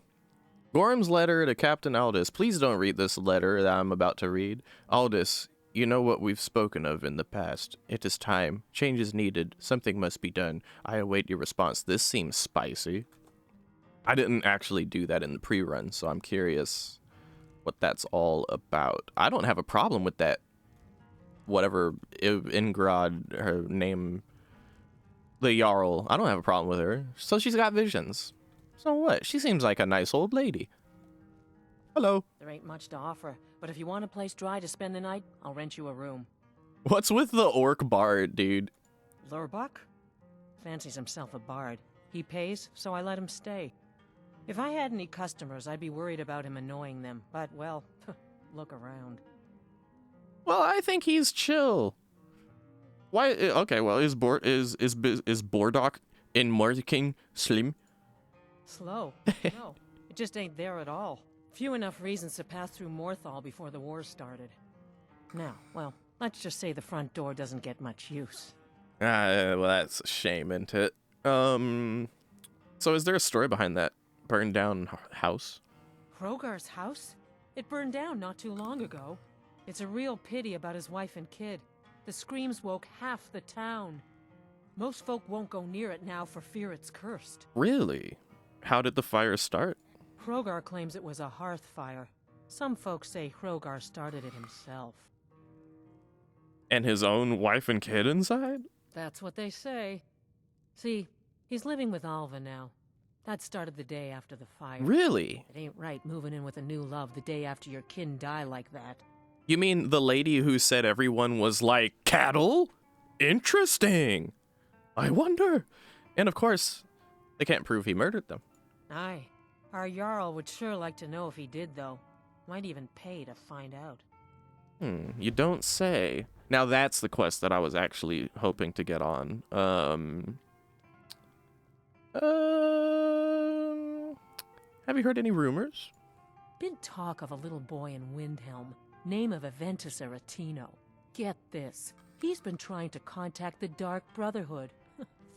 Gorm's letter to Captain Aldous. Please don't read this letter that I'm about to read. Aldous, you know what we've spoken of in the past. It is time. Change is needed. Something must be done. I await your response. This seems spicy. I didn't actually do that in the pre-run, so I'm curious what that's all about. I don't have a problem with that. Whatever Ingrad, her name, the Jarl, I don't have a problem with her. So she's got visions. So what? She seems like a nice old lady. Hello. There ain't much to offer, but if you want a place dry to spend the night, I'll rent you a room. What's with the orc bard, dude? Lurbuck? Fancies himself a bard. He pays, so I let him stay. If I had any customers, I'd be worried about him annoying them, but, well, look around. Well, I think he's chill. Why? Okay, well, is Bordock in Mordiking slim? Slow? No, it just ain't there at all. Few enough reasons to pass through Morthal before the war started. Now, well, let's just say the front door doesn't get much use. Well, that's a shame, isn't it? So is there a story behind that burned down house? Hrogar's house? It burned down not too long ago. It's a real pity about his wife and kid. The screams woke half the town. Most folk won't go near it now for fear it's cursed. Really? How did the fire start? Hrogar claims it was a hearth fire. Some folks say Hrogar started it himself. And his own wife and kid inside? That's what they say. See, he's living with Alva now. That started the day after the fire. Really? It ain't right moving in with a new love the day after your kin die like that. You mean the lady who said everyone was like cattle? Interesting. I wonder. And of course, they can't prove he murdered them. Aye. Our Jarl would sure like to know if he did, though. Might even pay to find out. You don't say. Now that's the quest that I was actually hoping to get on. Have you heard any rumors? Been talk of a little boy in Windhelm, name of Aventus Aretino. Get this. He's been trying to contact the Dark Brotherhood.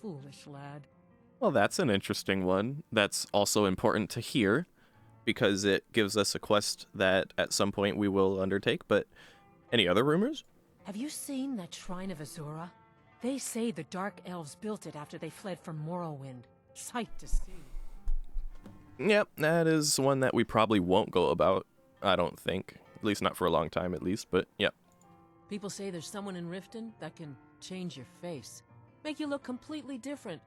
Foolish lad. Well, that's an interesting one. That's also important to hear, because it gives us a quest that at some point we will undertake, but any other rumors? Have you seen that Shrine of Azura? They say the Dark Elves built it after they fled from Morrowind. Sight to see. Yep, that is one that we probably won't go about, I don't think. At least not for a long time, at least, but yep. People say there's someone in Riften that can change your face. Make you look completely different.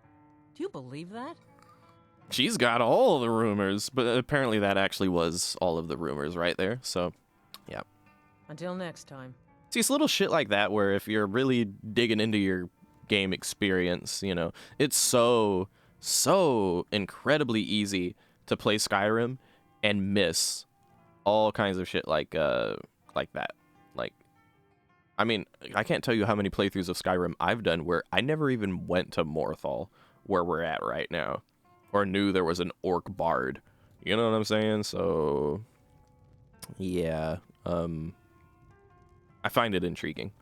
Do you believe that? She's got all the rumors, but apparently that actually was all of the rumors right there. So, yeah. Until next time. See, it's little shit like that where if you're really digging into your game experience, you know, it's so incredibly easy to play Skyrim and miss all kinds of shit like that. Like, I mean, I can't tell you how many playthroughs of Skyrim I've done where I never even went to Morthal, where we're at right now, or knew there was an orc bard. You know what I'm saying? So, yeah, I find it intriguing.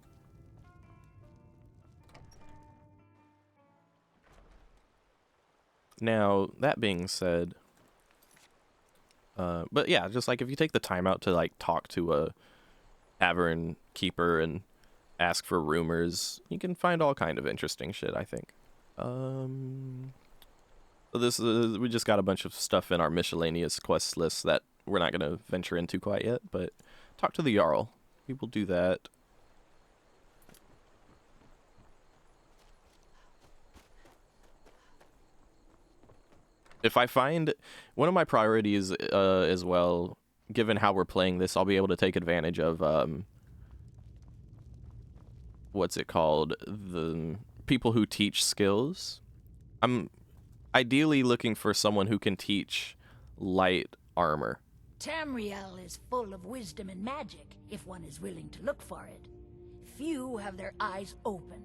Now, that being said, but yeah, just like if you take the time out to like talk to a tavern keeper and ask for rumors, you can find all kind of interesting shit, I think. So this is, we just got a bunch of stuff in our miscellaneous quest list that we're not going to venture into quite yet, but talk to the Jarl. We will do that. If I find one of my priorities as well, given how we're playing this, I'll be able to take advantage of what's it called? The people who teach skills. I'm ideally looking for someone who can teach light armor. Tamriel is full of wisdom and magic, if one is willing to look for it. Few have their eyes open.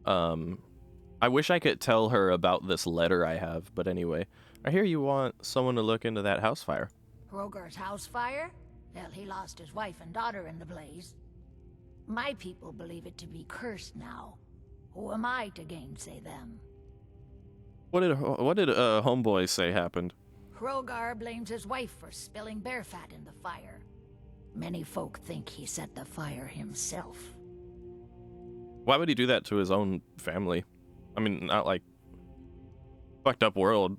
I wish I could tell her about this letter I have, but anyway. I hear you want someone to look into that house fire. Hrogar's house fire? Well, he lost his wife and daughter in the blaze. My people believe it to be cursed now. Who am I to gainsay them? What did homeboy say happened? Hrogar blames his wife for spilling bear fat in the fire. Many folk think he set the fire himself. Why would he do that to his own family? I mean, not like fucked up world.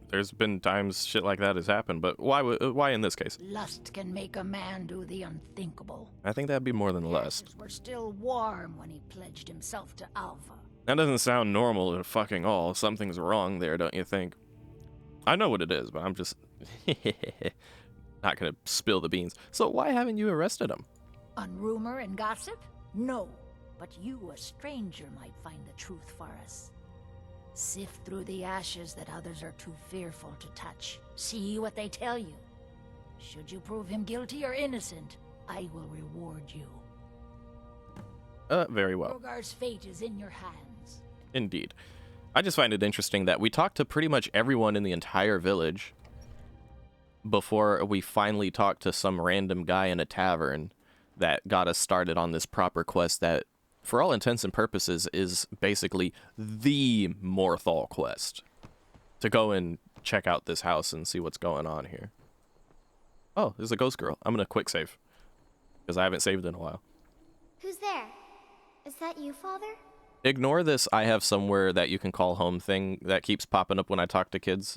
There's been times shit like that has happened, but why in this case? Lust can make a man do the unthinkable. I think that'd be more than lust. Were still warm when he pledged himself to Alpha. That doesn't sound normal at fucking all. Something's wrong there, don't you think? I know what it is, but I'm just not gonna spill the beans. So why haven't you arrested him? On rumor and gossip? No. But you, a stranger, might find the truth for us. Sift through the ashes that others are too fearful to touch. See what they tell you. Should you prove him guilty or innocent, I will reward you. Very well. Hrogar's fate is in your hands. Indeed. I just find it interesting that we talked to pretty much everyone in the entire village before we finally talked to some random guy in a tavern that got us started on this proper quest that, for all intents and purposes, is basically the Morthal quest. To go and check out this house and see what's going on here. Oh, there's a ghost girl. I'm gonna quick save, because I haven't saved in a while. Who's there? Is that you, Father? Ignore this I have somewhere that you can call home thing that keeps popping up when I talk to kids.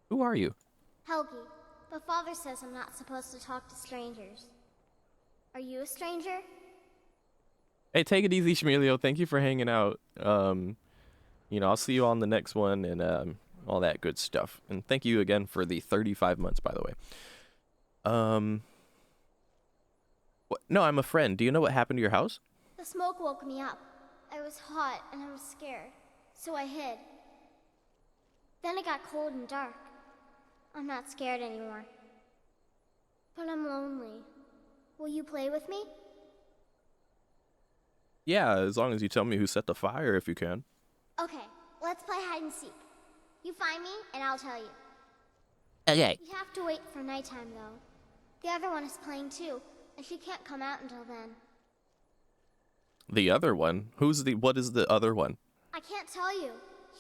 Who are you? Helgi, but Father says I'm not supposed to talk to strangers. Are you a stranger? Hey, take it easy, Shmulio. Thank you for hanging out. You know, I'll see you on the next one and all that good stuff. And thank you again for the 35 months, by the way. What? No, I'm a friend. Do you know what happened to your house? The smoke woke me up. I was hot and I was scared, so I hid. Then it got cold and dark. I'm not scared anymore. But I'm lonely. Will you play with me? Yeah, as long as you tell me who set the fire, if you can. Okay, let's play hide and seek. You find me, and I'll tell you. Okay. You have to wait for nighttime, though. The other one is playing too, and she can't come out until then. The other one? What is the other one? I can't tell you.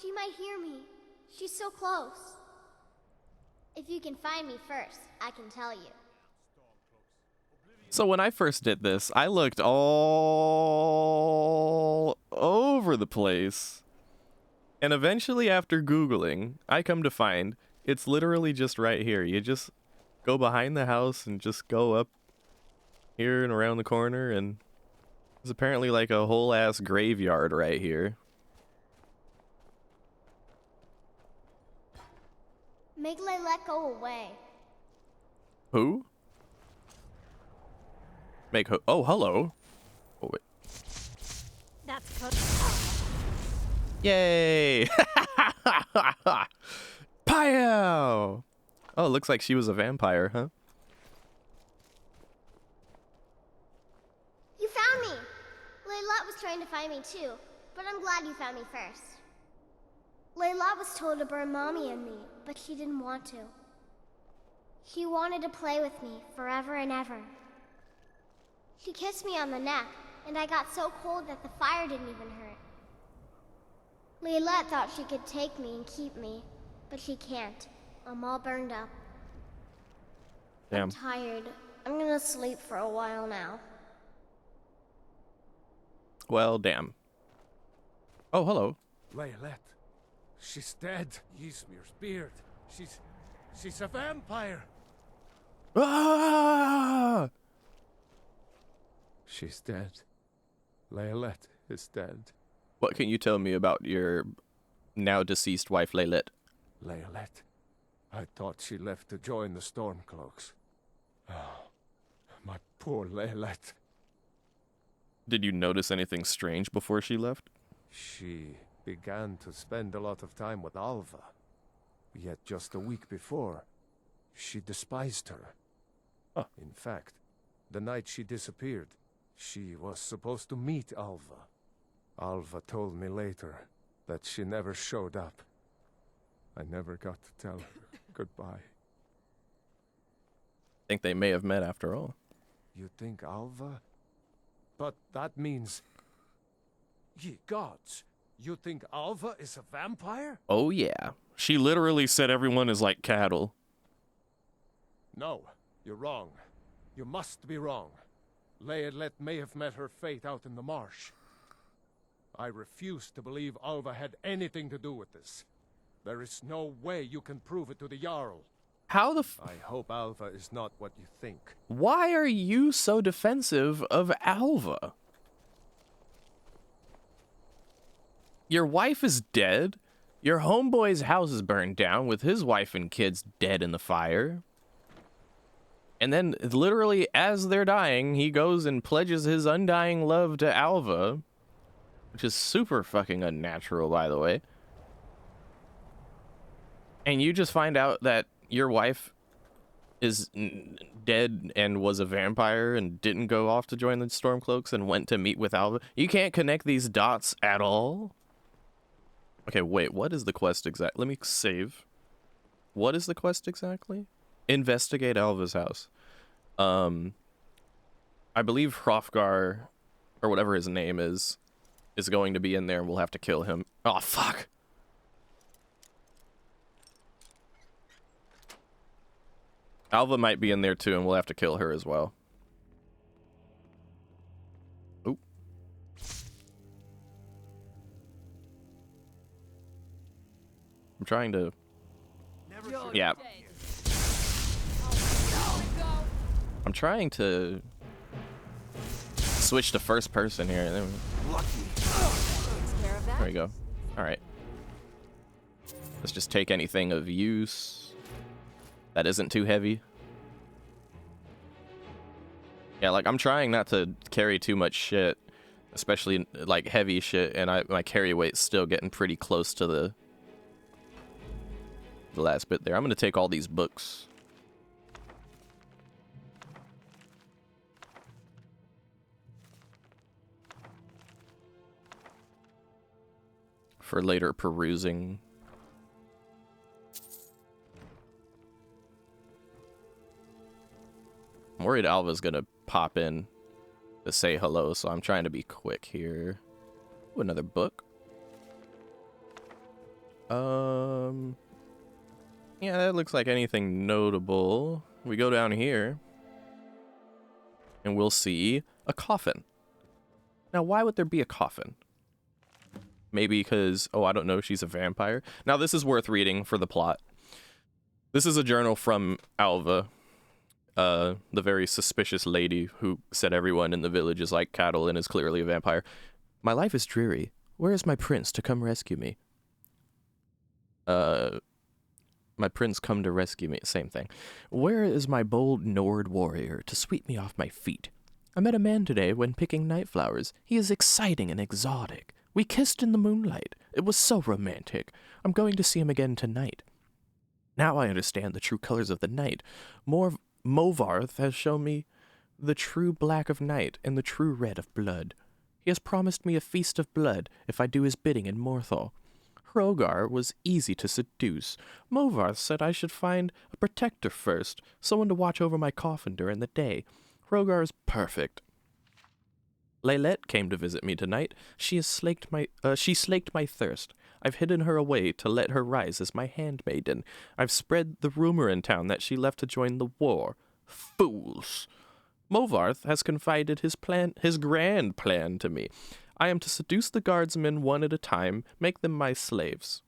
She might hear me. She's so close. If you can find me first, I can tell you. So when I first did this, I looked all over the place. And eventually, after Googling, I come to find it's literally just right here. You just go behind the house and just go up here and around the corner, and there's apparently like a whole ass graveyard right here. Make Layla go away. Who? Make ho- Oh, hello. Oh, wait. That's cut. Yay! Pow! Oh, it looks like she was a vampire, huh? You found me! Layla was trying to find me too, but I'm glad you found me first. Layla was told to burn Mommy and me, but she didn't want to. She wanted to play with me forever and ever. She kissed me on the neck, and I got so cold that the fire didn't even hurt. Layla thought she could take me and keep me, but she can't. I'm all burned up. Damn. I'm tired. I'm gonna sleep for a while now. Well, damn. Oh, hello. Laylet. She's dead. Ysmir's beard. She's a vampire. Ah! She's dead. Laylet is dead. What can you tell me about your now deceased wife, Laylet? Laylet. I thought she left to join the Stormcloaks. Oh, my poor Laylet. Did you notice anything strange before she left? She began to spend a lot of time with Alva. Yet just a week before, she despised her. Huh. In fact, the night she disappeared, she was supposed to meet Alva. Alva told me later that she never showed up. I never got to tell her goodbye. Think they may have met after all. You think Alva? But that means... Ye gods! You think Alva is a vampire? Oh yeah. She literally said everyone is like cattle. No, you're wrong. You must be wrong. Laylet may have met her fate out in the marsh. I refuse to believe Alva had anything to do with this. There is no way you can prove it to the Jarl. How the I hope Alva is not what you think. Why are you so defensive of Alva? Your wife is dead. Your homeboy's house is burned down with his wife and kids dead in the fire. And then, literally, as they're dying, he goes and pledges his undying love to Alva. Which is super fucking unnatural, by the way. And you just find out that your wife is dead and was a vampire and didn't go off to join the Stormcloaks and went to meet with Alva. You can't connect these dots at all. Okay, wait, what is the quest exactly? Let me save. What is the quest exactly? Investigate Alva's house. I believe Hrothgar, or whatever his name is going to be in there and we'll have to kill him. Oh, fuck. Alva might be in there too and we'll have to kill her as well. Oop. I'm trying to... Yeah. I'm trying to switch to first person here. There we go. Alright. Let's just take anything of use that isn't too heavy. Yeah, like, I'm trying not to carry too much shit, especially, like, heavy shit, and my carry weight's still getting pretty close to the last bit there. I'm gonna take all these books. For later perusing. I'm worried Alva's gonna pop in to say hello, so I'm trying to be quick here. Ooh, another book. Yeah, that looks like anything notable. We go down here, and we'll see a coffin. Now, why would there be a coffin? Maybe because, oh, I don't know, she's a vampire. Now, this is worth reading for the plot. This is a journal from Alva, the very suspicious lady who said everyone in the village is like cattle and is clearly a vampire. My life is dreary. Where is my prince to come rescue me? My prince come to rescue me. Same thing. Where is my bold Nord warrior to sweep me off my feet? I met a man today when picking night flowers. He is exciting and exotic. We kissed in the moonlight. It was so romantic. I'm going to see him again tonight. Now I understand the true colors of the night. Movarth has shown me the true black of night and the true red of blood. He has promised me a feast of blood if I do his bidding in Morthal. Hrogar was easy to seduce. Movarth said I should find a protector first, someone to watch over my coffin during the day. Hrogar is perfect. Laylette came to visit me tonight. She slaked my thirst. I've hidden her away to let her rise as my handmaiden. I've spread the rumor in town that she left to join the war. Fools! Movarth has confided his grand plan to me. I am to seduce the guardsmen one at a time, make them my slaves.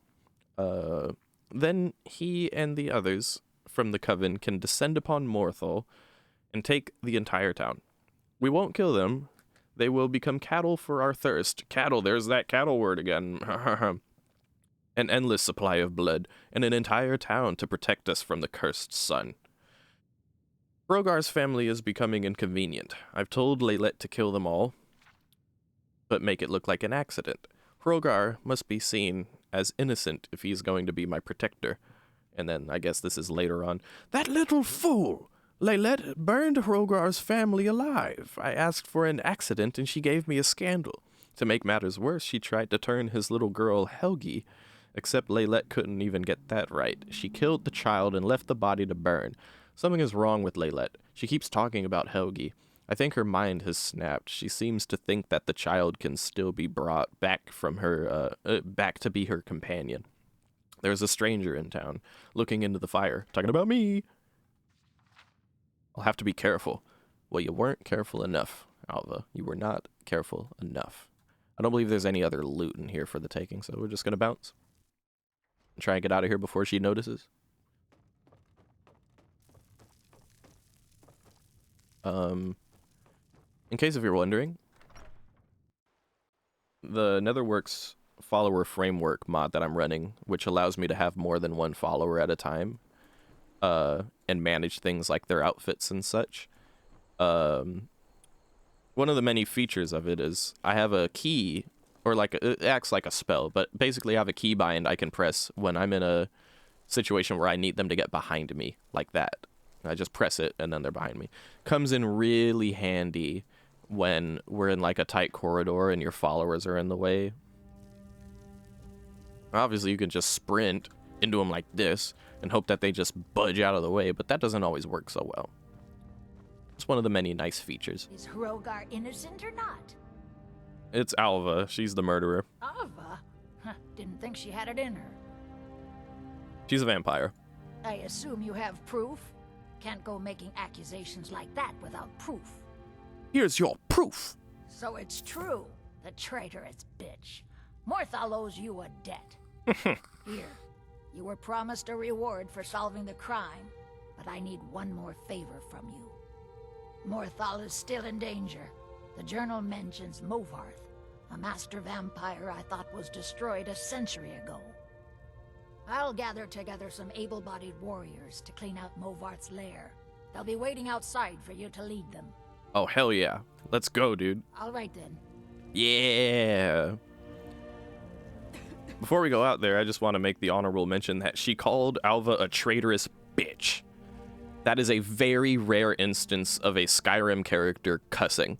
Then he and the others from the coven can descend upon Morthal and take the entire town. We won't kill them. They will become cattle for our thirst. Cattle, there's that cattle word again. An endless supply of blood, and an entire town to protect us from the cursed sun. Hrogar's family is becoming inconvenient. I've told Laylette to kill them all, but make it look like an accident. Hrogar must be seen as innocent if he's going to be my protector. And then, I guess this is later on. That little fool! Laylette burned Hrogar's family alive. I asked for an accident and she gave me a scandal. To make matters worse, she tried to turn his little girl Helgi, except Laylette couldn't even get that right. She killed the child and left the body to burn. Something is wrong with Laylette. She keeps talking about Helgi. I think her mind has snapped. She seems to think that the child can still be brought back from her, back to be her companion. There's a stranger in town, looking into the fire, talking about me. I'll have to be careful. Well, you weren't careful enough, Alva. You were not careful enough. I don't believe there's any other loot in here for the taking, so we're just gonna bounce. Try and get out of here before she notices. In case if you're wondering, the Netherworks follower framework mod that I'm running, which allows me to have more than one follower at a time, and manage things like their outfits and such. One of the many features of it is I have a key, or like it acts like a spell, but basically I have a keybind I can press when I'm in a situation where I need them to get behind me, like that. I just press it and then they're behind me. Comes in really handy when we're in like a tight corridor and your followers are in the way. Obviously you can just sprint into them like this and hope that they just budge out of the way, but that doesn't always work so well. It's one of the many nice features. Is Hrogar innocent or not? It's Alva. She's the murderer. Alva? Huh, didn't think she had it in her. She's a vampire. I assume you have proof? Can't go making accusations like that without proof. Here's your proof. So it's true, the traitorous bitch. Morthal owes you a debt. Here, you were promised a reward for solving the crime, but I need one more favor from you. Morthal is still in danger. The journal mentions Movarth, a master vampire I thought was destroyed a century ago. I'll gather together some able-bodied warriors to clean out Movarth's lair. They'll be waiting outside for you to lead them. Oh, hell yeah. Let's go, dude. All right, then. Yeah. Before we go out there, I just want to make the honorable mention that she called Alva a traitorous bitch. That is a very rare instance of a Skyrim character cussing.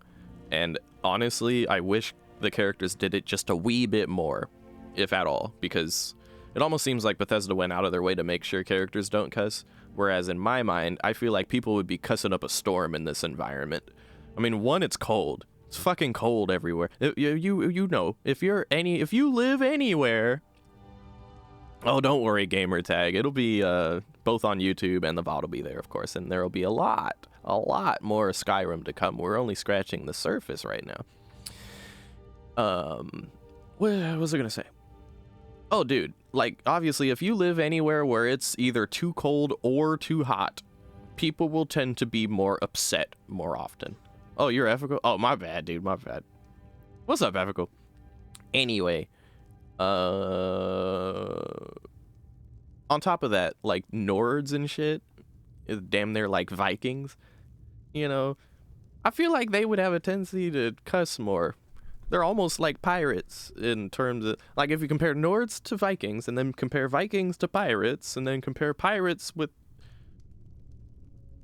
And honestly, I wish the characters did it just a wee bit more, if at all, because it almost seems like Bethesda went out of their way to make sure characters don't cuss, whereas in my mind, I feel like people would be cussing up a storm in this environment. I mean, one, it's cold. It's fucking cold everywhere. You know, if you live anywhere, oh, don't worry, gamer tag. It'll be both on YouTube and the VOD will be there, of course, and there'll be a lot more Skyrim to come. We're only scratching the surface right now. What was I gonna say? Oh, dude, like, obviously, if you live anywhere where it's either too cold or too hot, people will tend to be more upset more often. Oh, you're ethical? Oh, my bad, dude, my bad. What's up, ethical? Anyway, On top of that, like Nords and shit, is damn near like Vikings. You know, I feel like they would have a tendency to cuss more. They're almost like pirates in terms of, like, if you compare Nords to Vikings and then compare Vikings to pirates and then compare pirates with,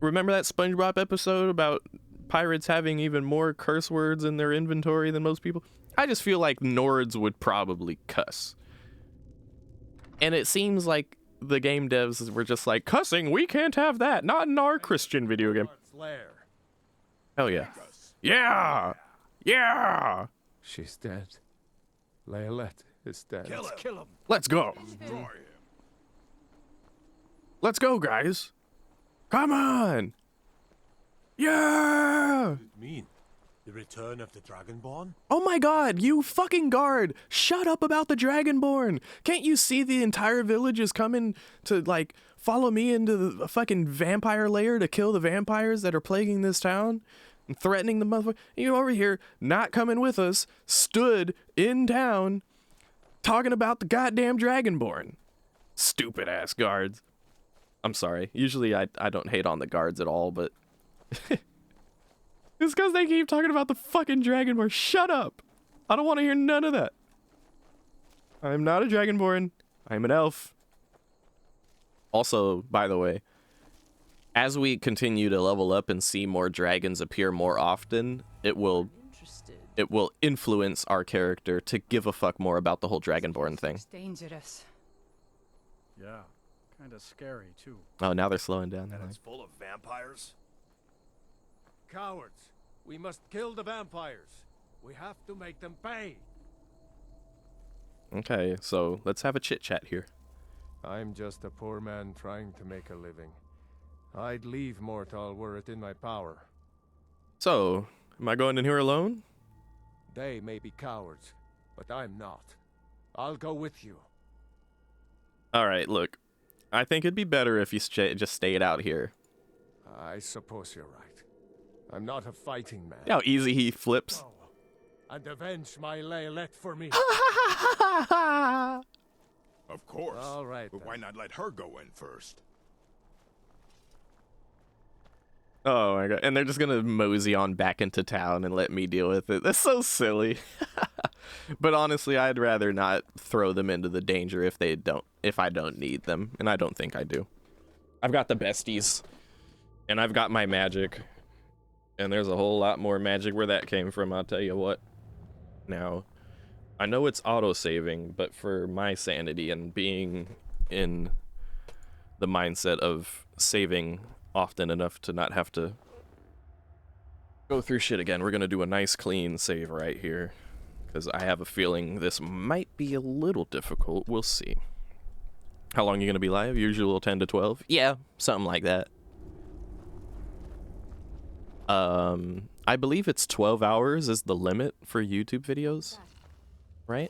remember that SpongeBob episode about pirates having even more curse words in their inventory than most people? I just feel like Nords would probably cuss. And it seems like the game devs were just like, cussing, we can't have that, not in our Christian video game. Hell yeah. Yeah! Yeah! She's dead. Layalette is dead. Kill him. Let's go. Let's go, guys. Come on. Yeah! What does it mean? The return of the Dragonborn? Oh my god, you fucking guard! Shut up about the Dragonborn! Can't you see the entire village is coming to, like, follow me into the fucking vampire lair to kill the vampires that are plaguing this town? And threatening the motherfucker. You over here, not coming with us, stood in town, talking about the goddamn Dragonborn. Stupid ass guards. I'm sorry. Usually I don't hate on the guards at all, but it's because they keep talking about the fucking Dragonborn. Shut up! I don't want to hear none of that. I'm not a Dragonborn. I'm an elf. Also, by the way, as we continue to level up and see more dragons appear more often, it will influence our character to give a fuck more about the whole Dragonborn thing. It's dangerous. Yeah, kind of scary too. Oh, now they're slowing down. And it's full of vampires? Cowards! We must kill the vampires. We have to make them pay. Okay, so let's have a chit-chat here. I'm just a poor man trying to make a living. I'd leave Mortal were it in my power. So, am I going in here alone? They may be cowards, but I'm not. I'll go with you. Alright, look. I think it'd be better if you just stayed out here. I suppose you're right. I'm not a fighting man. See how easy he flips? And avenge my Layalette for me. Of course. All right, but why not let her go in first? Oh my god. And they're just gonna mosey on back into town and let me deal with it. That's so silly. But honestly, I'd rather not throw them into the danger if I don't need them. And I don't think I do. I've got the besties. And I've got my magic. And there's a whole lot more magic where that came from, I'll tell you what. Now, I know it's auto-saving, but for my sanity and being in the mindset of saving often enough to not have to go through shit again, we're gonna do a nice clean save right here. Because I have a feeling this might be a little difficult. We'll see. How long are you gonna be live? Usual 10 to 12? Yeah, something like that. I believe it's 12 hours is the limit for YouTube videos, right?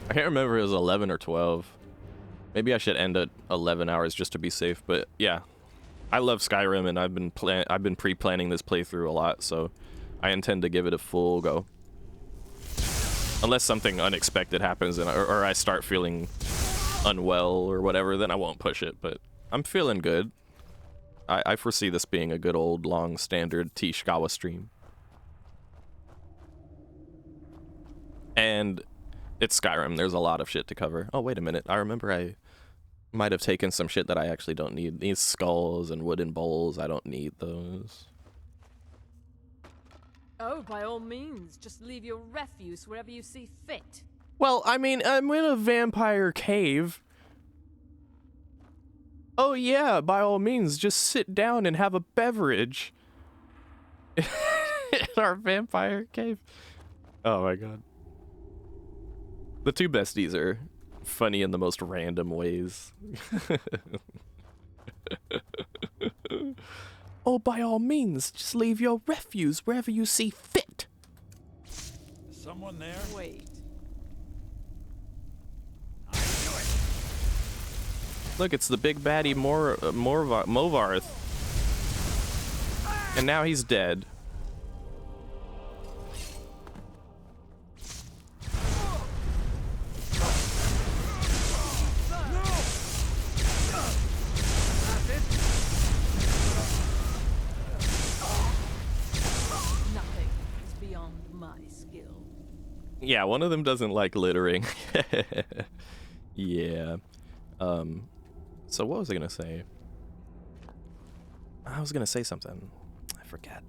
I can't remember if it was 11 or 12. Maybe I should end at 11 hours just to be safe, but yeah. I love Skyrim and I've been pre-planning this playthrough a lot, so I intend to give it a full go. Unless something unexpected happens and or I start feeling unwell or whatever, then I won't push it, but I'm feeling good. I foresee this being a good old long standard schowa stream. And it's Skyrim, there's a lot of shit to cover. Oh, wait a minute, I remember I might have taken some shit that I actually don't need. These skulls and wooden bowls, I don't need those. Oh, by all means, just leave your refuse wherever you see fit. Well, I mean, I'm in a vampire cave. Oh yeah, by all means, just sit down and have a beverage. In our vampire cave. Oh my god. The two besties are funny in the most random ways. Oh, by all means, just leave your refuse wherever you see fit. Someone there? Wait. Look, it's the big baddie Movarth. And now he's dead. Nothing is beyond my skill. Yeah, one of them doesn't like littering. Yeah. So what was I gonna say? I was gonna say something. I forget.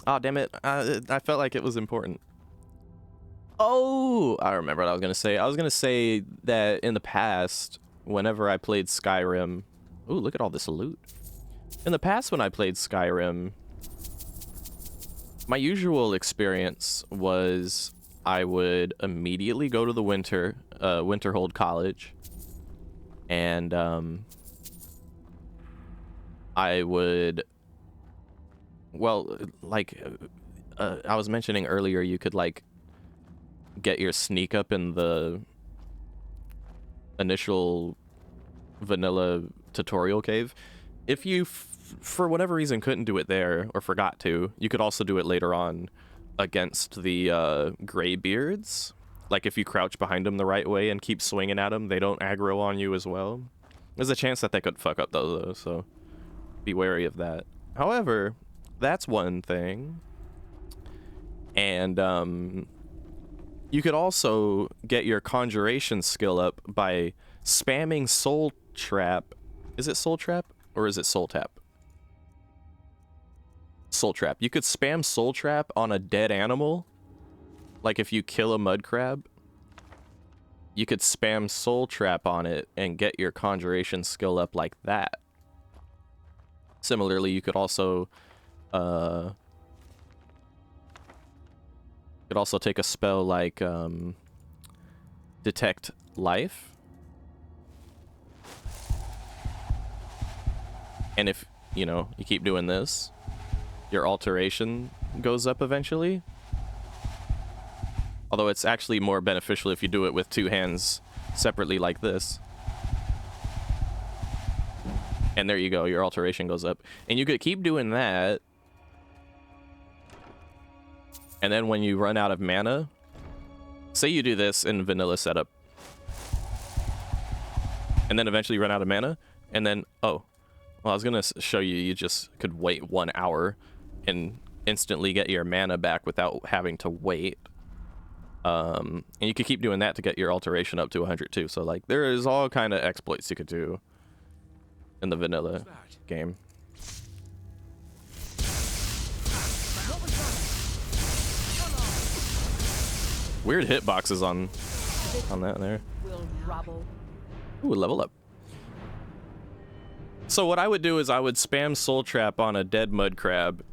Oh, damn it. I felt like it was important. Oh, I remember what I was gonna say. I was gonna say that in the past, whenever I played Skyrim... Ooh, look at all this loot. In the past, when I played Skyrim, my usual experience was I would immediately go to the Winterhold College, and I would, well, like I was mentioning earlier, you could like get your sneak up in the initial vanilla tutorial cave. If you for whatever reason couldn't do it there or forgot to, you could also do it later on against the Greybeards. Like if you crouch behind them the right way and keep swinging at them, they don't aggro on you as well. There's a chance that they could fuck up though, so be wary of that. However, that's one thing. And you could also get your conjuration skill up by spamming Soul Trap. Is it Soul Trap or is it Soul Tap? Soul Trap. You could spam Soul Trap on a dead animal. Like if you kill a mud crab, you could spam Soul Trap on it and get your conjuration skill up like that. Similarly, you could also take a spell like Detect Life. And if, you know, you keep doing this, your alteration goes up eventually. Although it's actually more beneficial if you do it with two hands separately like this. And there you go, your alteration goes up. And you could keep doing that. And then when you run out of mana, say you do this in vanilla setup. And then eventually run out of mana. And then, oh, well, I was going to show you, you just could wait 1 hour and instantly get your mana back without having to wait. And you could keep doing that to get your alteration up to 100 too. So like there is all kind of exploits you could do in the vanilla game. Weird hitboxes on that there. Ooh, level up. So what I would do is I would spam Soul Trap on a dead mud crab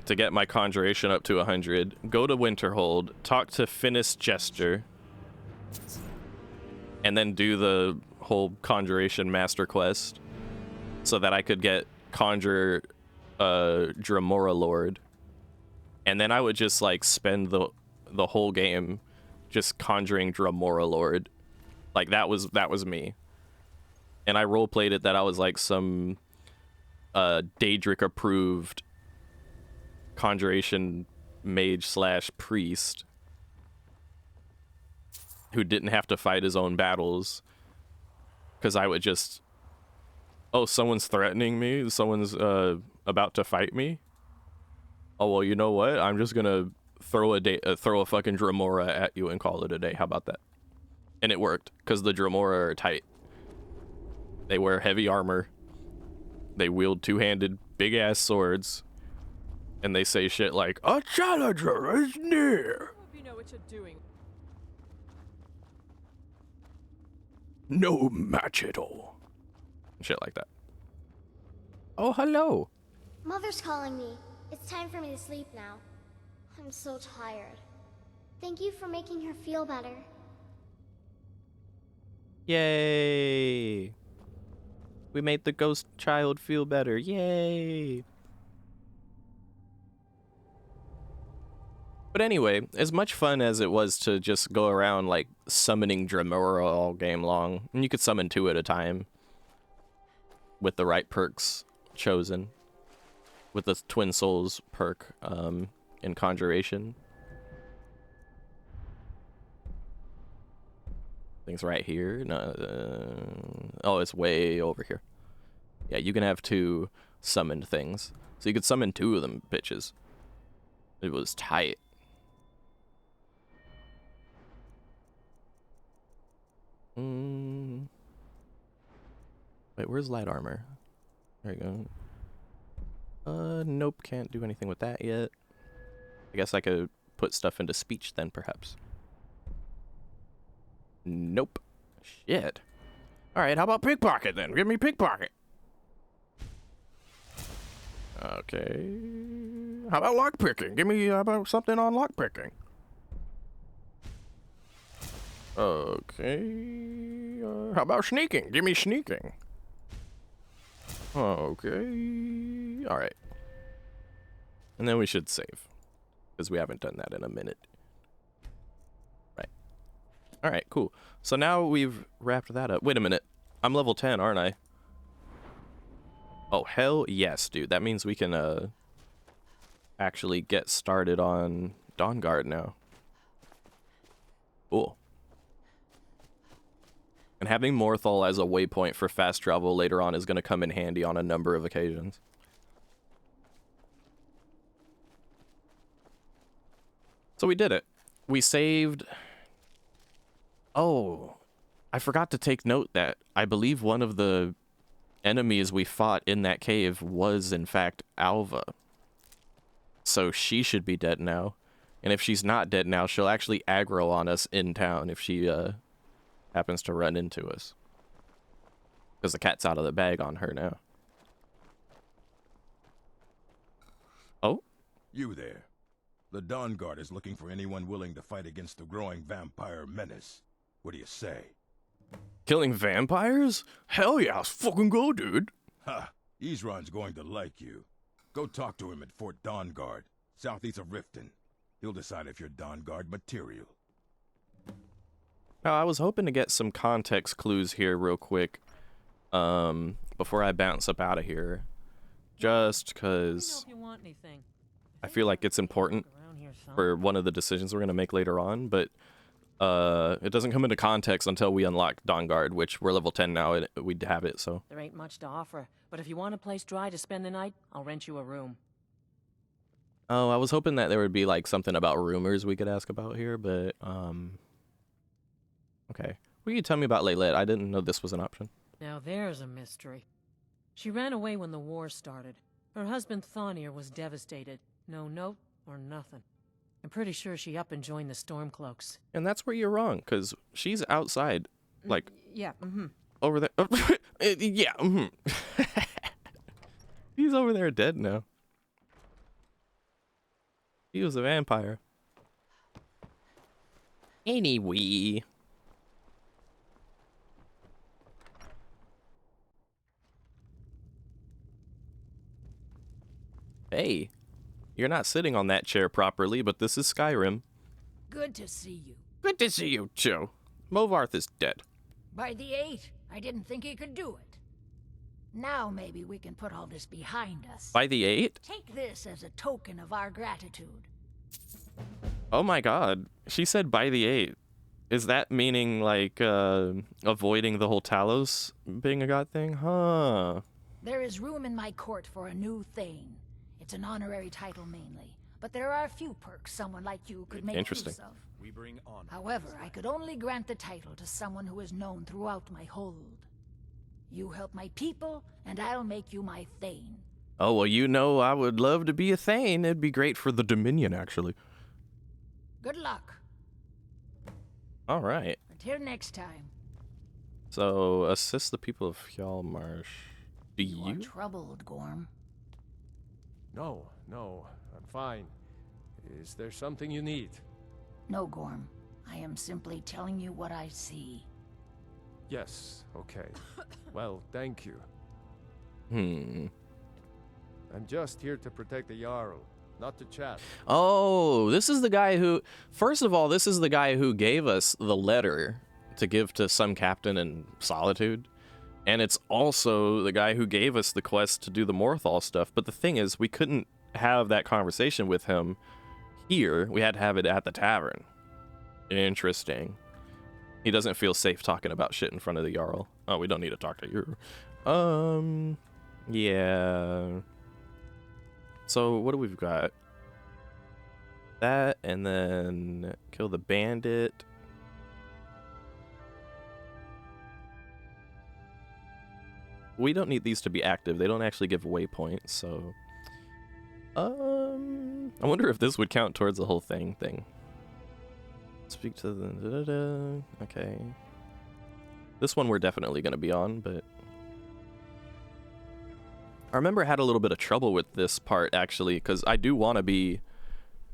to get my conjuration up to 100, go to Winterhold, talk to Finis Gesture, and then do the whole conjuration master quest so that I could get conjure Dremora Lord. And then I would just like spend the whole game just conjuring Dremora Lord. Like that was me. And I roleplayed it that I was like some Daedric approved conjuration mage / priest who didn't have to fight his own battles, because I would just, oh, someone's threatening me, someone's about to fight me, oh well, you know what, I'm just gonna throw a fucking Dremora at you and call it a day. How about that? And it worked, because the Dremora are tight. They wear heavy armor, they wield two-handed big ass swords, and they say shit like, a challenger is near. Hope you know what you're doing. No match at all. Shit like that. Oh, hello. Mother's calling me. It's time for me to sleep now. I'm so tired. Thank you for making her feel better. Yay. We made the ghost child feel better. Yay. But anyway, as much fun as it was to just go around like summoning Dramura all game long, and you could summon 2 at a time with the right perks chosen, with the Twin Souls perk in Conjuration. Things right here. No, oh, it's way over here. Yeah, you can have 2 summoned things, so you could summon 2 of them bitches. It was tight. Wait, where's light armor? There you go. Nope, can't do anything with that yet. I guess I could put stuff into speech then, perhaps. Nope. Shit. Alright, how about pickpocket then? Give me pickpocket. Okay. How about lockpicking? Give me how about something on lockpicking. Okay. How about sneaking? Give me sneaking. Okay. Alright. And then we should save, because we haven't done that in a minute. Right. Alright, cool. So now we've wrapped that up. Wait a minute. I'm level 10, aren't I? Oh, hell yes, dude. That means we can actually get started on Dawnguard now. Cool. And having Morthal as a waypoint for fast travel later on is going to come in handy on a number of occasions. So we did it. We saved... Oh, I forgot to take note that I believe one of the enemies we fought in that cave was, in fact, Alva. So she should be dead now. And if she's not dead now, she'll actually aggro on us in town if she happens to run into us. Because the cat's out of the bag on her now. Oh? You there. The Dawnguard is looking for anyone willing to fight against the growing vampire menace. What do you say? Killing vampires? Hell yeah, let's fucking go, dude. Ha! Isran's going to like you. Go talk to him at Fort Dawnguard, southeast of Riften. He'll decide if you're Dawnguard material. Now, I was hoping to get some context clues here real quick before I bounce up out of here. Just because I feel like it's important for one of the decisions we're going to make later on, but it doesn't come into context until we unlock Dawnguard, which we're level 10 now, and we'd have it, so. There ain't much to offer, but if you want a place dry to spend the night, I'll rent you a room. Oh, I was hoping that there would be, like, something about rumors we could ask about here, but, okay. What can you tell me about Laylet? I didn't know this was an option. Now there's a mystery. She ran away when the war started. Her husband Thonir was devastated. No note or nothing. I'm pretty sure she up and joined the Stormcloaks. And that's where you're wrong, because she's outside, like... Yeah, over there. Yeah, He's over there dead now. He was a vampire. Anyway. Hey, you're not sitting on that chair properly, but this is Skyrim. Good to see you. Good to see you, Joe. Movarth is dead. By the 8, I didn't think he could do it. Now maybe we can put all this behind us. By the 8? Take this as a token of our gratitude. Oh my god. She said by the 8. Is that meaning, like, avoiding the whole Talos being a god thing? Huh. There is room in my court for a new Thane. It's an honorary title mainly, but there are a few perks someone like you could make use of. We bring honor. However, I could only grant the title to someone who is known throughout my hold. You help my people, and I'll make you my Thane. Oh, well, you know, I would love to be a Thane. It'd be great for the Dominion, actually. Good luck. All right. Until next time. So, assist the people of Hjalmarsh. Do You are you? troubled, Gorm. No, I'm fine. Is there something you need? No, Gorm. I am simply telling you what I see. Yes, okay. Well, thank you. I'm just here to protect the Jarl, not to chat. Oh, this is the guy who... First of all, this is the guy who gave us the letter to give to some captain in Solitude. And it's also the guy who gave us the quest to do the Morthal stuff. But the thing is, we couldn't have that conversation with him here. We had to have it at the tavern. Interesting. He doesn't feel safe talking about shit in front of the Jarl. Oh, we don't need to talk to you. Yeah. So, what do we've got? That, and then kill the bandit. We don't need these to be active. They don't actually give waypoints, so... I wonder if this would count towards the whole thing. Speak to the... Okay. This one we're definitely going to be on, but... I remember I had a little bit of trouble with this part, actually, because I do want to be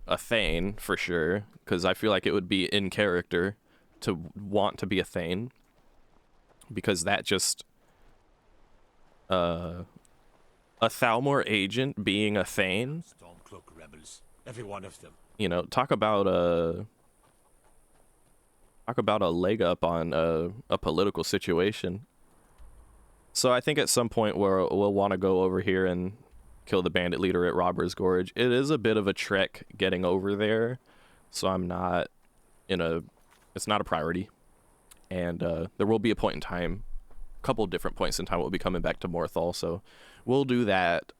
a Thane, for sure, because I feel like it would be in character to want to be a Thane, because that just... a Thalmor agent being a Thane... Stormcloak rebels, every one of them. You know, talk about a leg up on a political situation. So I think at some point we'll want to go over here and kill the bandit leader at Robber's Gorge. It is a bit of a trek getting over there, so I'm not it's not a priority. And there will be a point in time, a couple different points in time we'll be coming back to Morthal, so we'll do that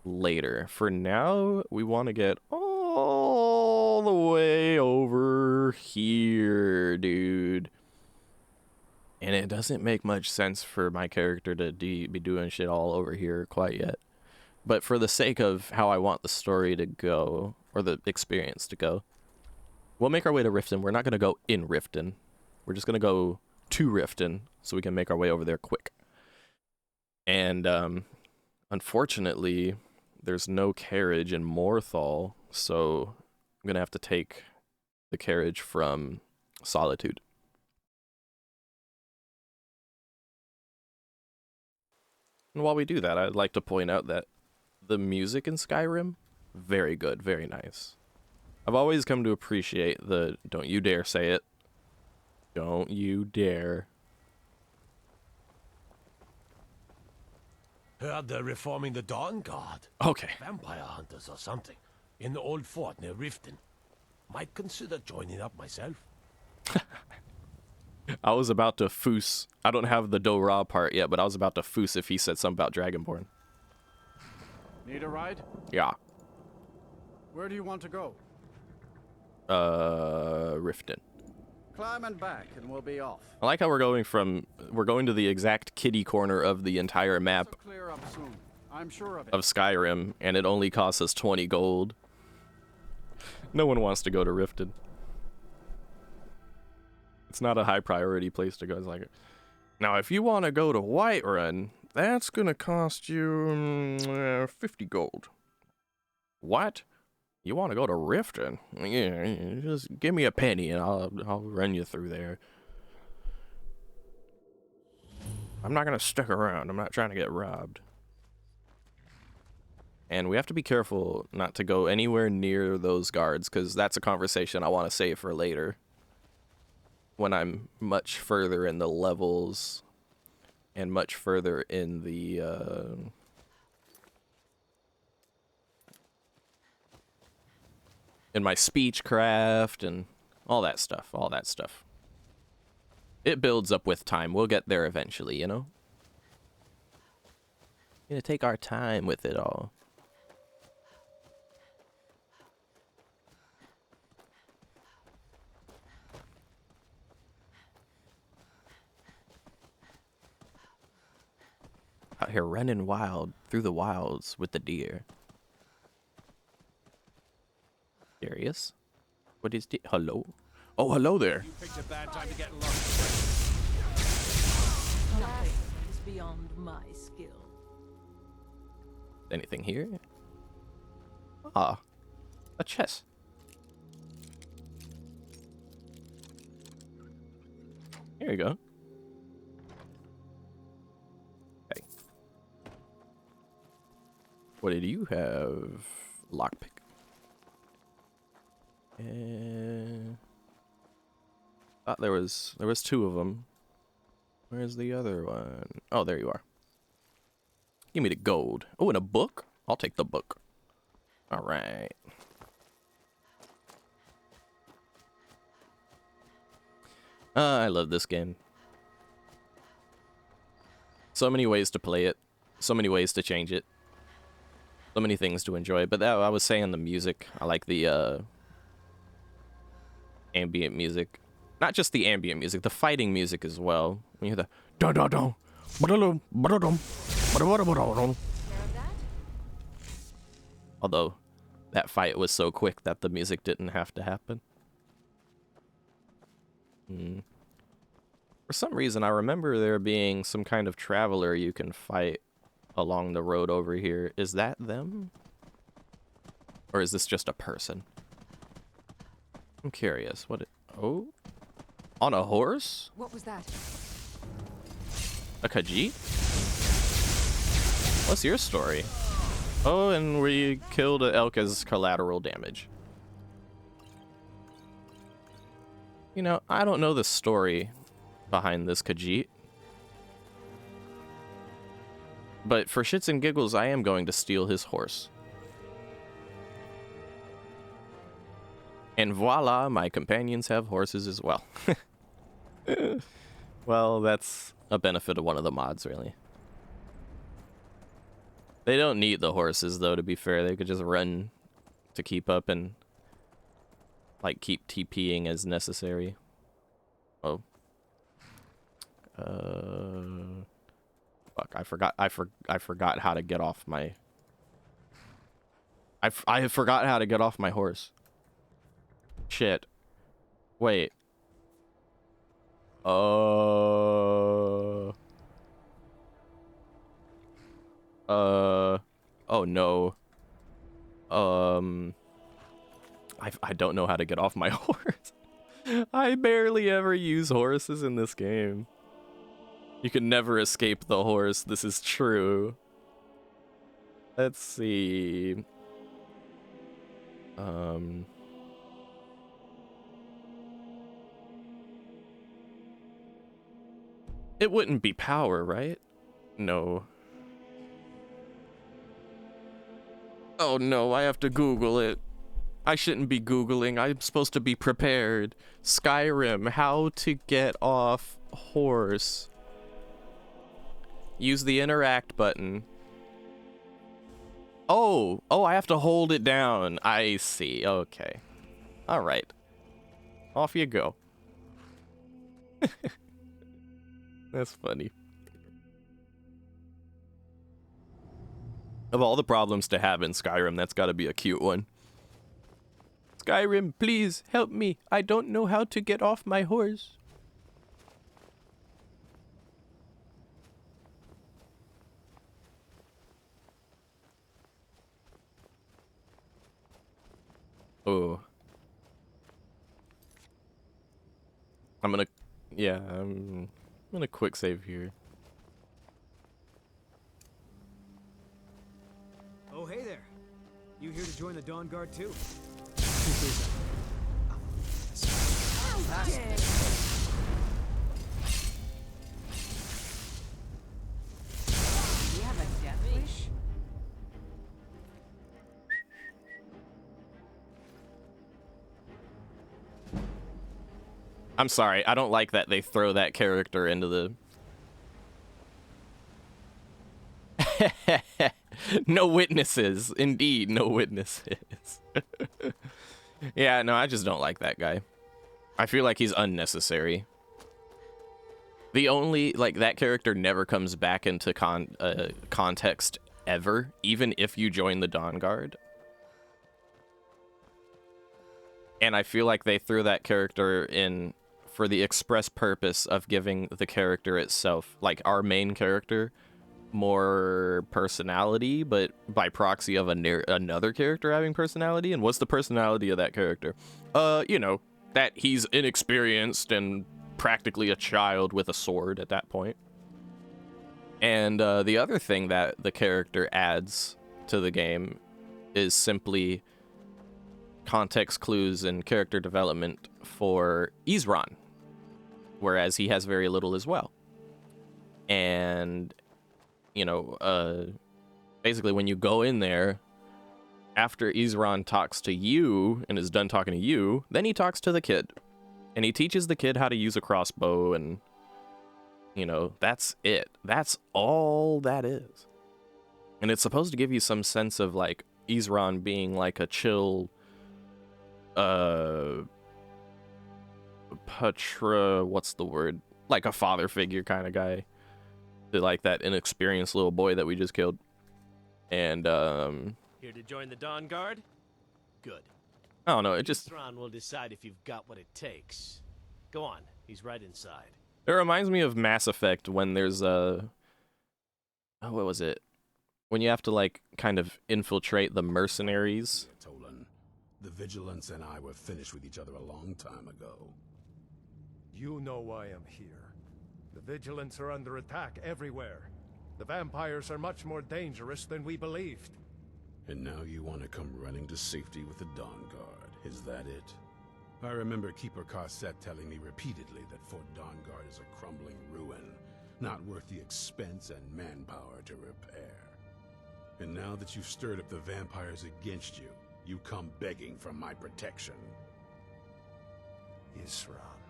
later. For now, we want to get all the way over here, dude. And it doesn't make much sense for my character to be doing shit all over here quite yet. But for the sake of how I want the story to go, or the experience to go, we'll make our way to Riften. We're not going to go in Riften. We're just going to go to Riften so we can make our way over there quick. And unfortunately, there's no carriage in Morthal, so I'm going to have to take the carriage from Solitude. And while we do that, I'd like to point out that the music in Skyrim, very good, very nice. I've always come to appreciate the, don't you dare say it, don't you dare. Heard they're reforming the Dawn Guard. Okay. Vampire hunters or something. In the old fort near Riften. Might consider joining up myself. I was about to foos. I don't have the Do Ra part yet, but I was about to foos if he said something about Dragonborn. Need a ride? Yeah. Where do you want to go? Riften. Climb and back, and we'll be off. I like how we're going to the exact kitty corner of the entire map Clear up soon. I'm sure of it. of Skyrim, and it only costs us 20 gold. No one wants to go to Riften. It's not a high priority place to go. It's like, now if you want to go to Whiterun, that's gonna cost you 50 gold. What? You want to go to Riften? Yeah, just give me a penny and I'll run you through there. I'm not gonna stick around. I'm not trying to get robbed. And we have to be careful not to go anywhere near those guards, because that's a conversation I want to save for later. When I'm much further in the levels and much further in the in my speechcraft and all that stuff, It builds up with time. We'll get there eventually, you know? We're gonna take our time with it all. Out here running wild through the wilds with the deer. Darius? What is the... Hello? Oh, hello there. You picked a bad time to get lost. Nothing is beyond my skill. Anything here? Ah. A chest. Here you go. What did you have? Lockpick. Thought there was two of them. Where's the other one? Oh, there you are. Give me the gold. Oh, and a book? I'll take the book. All right. I love this game. So many ways to play it. So many ways to change it. So many things to enjoy. But that, I was saying the music. I like the ambient music. Not just the ambient music, the fighting music as well. When you hear the dun dun dun, ba-dum, ba-dum, ba-dum. Although that fight was so quick that the music didn't have to happen. For some reason, I remember there being some kind of traveler you can fight along the road over here. Is that them? Or is this just a person? I'm curious. Oh? On a horse? What was that? A Khajiit? What's your story? Oh, and we killed an elk as collateral damage. You know, I don't know the story behind this Khajiit. But for shits and giggles, I am going to steal his horse. And voila, my companions have horses as well. Well, that's a benefit of one of the mods, really. They don't need the horses, though, to be fair. They could just run to keep up and, like, keep TPing as necessary. Oh. Fuck, I forgot how to get off my... I forgot how to get off my horse. Shit. Wait. Oh no. I don't know how to get off my horse. I barely ever use horses in this game. You can never escape the horse. This is true. Let's see. It wouldn't be power, right? No. Oh no, I have to Google it. I shouldn't be Googling. I'm supposed to be prepared. Skyrim, how to get off horse. Use the interact button. Oh, I have to hold it down. I see. Okay. All right. Off you go. That's funny. Of all the problems to have in Skyrim, that's got to be a cute one. Skyrim, please help me. I don't know how to get off my horse. Oh. I'm gonna quick save here. Oh, hey there. You here to join the Dawn Guard too? You have a death wish? I'm sorry, I don't like that they throw that character into the... No witnesses. Indeed, no witnesses. Yeah, no, I just don't like that guy. I feel like he's unnecessary. The only, like, that character never comes back into context ever, even if you join the Dawn Guard. And I feel like they threw that character in for the express purpose of giving the character itself, like our main character, more personality, but by proxy of another character having personality. And what's the personality of that character? You know, that he's inexperienced and practically a child with a sword at that point. And the other thing that the character adds to the game is simply context clues and character development for Isran, whereas he has very little as well. And, you know, basically when you go in there, after Isran talks to you and is done talking to you, then he talks to the kid. And he teaches the kid how to use a crossbow, and, you know, that's it. That's all that is. And it's supposed to give you some sense of, like, Isran being, like, a chill, what's the word? Like a father figure kind of guy. To, like, that inexperienced little boy that we just killed. And, Here to join the Dawn Guard? Good. I don't know, it just... Thrawn will decide if you've got what it takes. Go on, he's right inside. It reminds me of Mass Effect when there's a... Oh, what was it? When you have to, like, kind of infiltrate the mercenaries. Tolan, the Vigilance and I were finished with each other a long time ago. You know why I'm here. The Vigilants are under attack everywhere. The vampires are much more dangerous than we believed. And now you want to come running to safety with the Dawn Guard, is that it? I remember Keeper Carset telling me repeatedly that Fort Dawn Guard is a crumbling ruin, not worth the expense and manpower to repair. And now that you've stirred up the vampires against you, you come begging for my protection. Isran,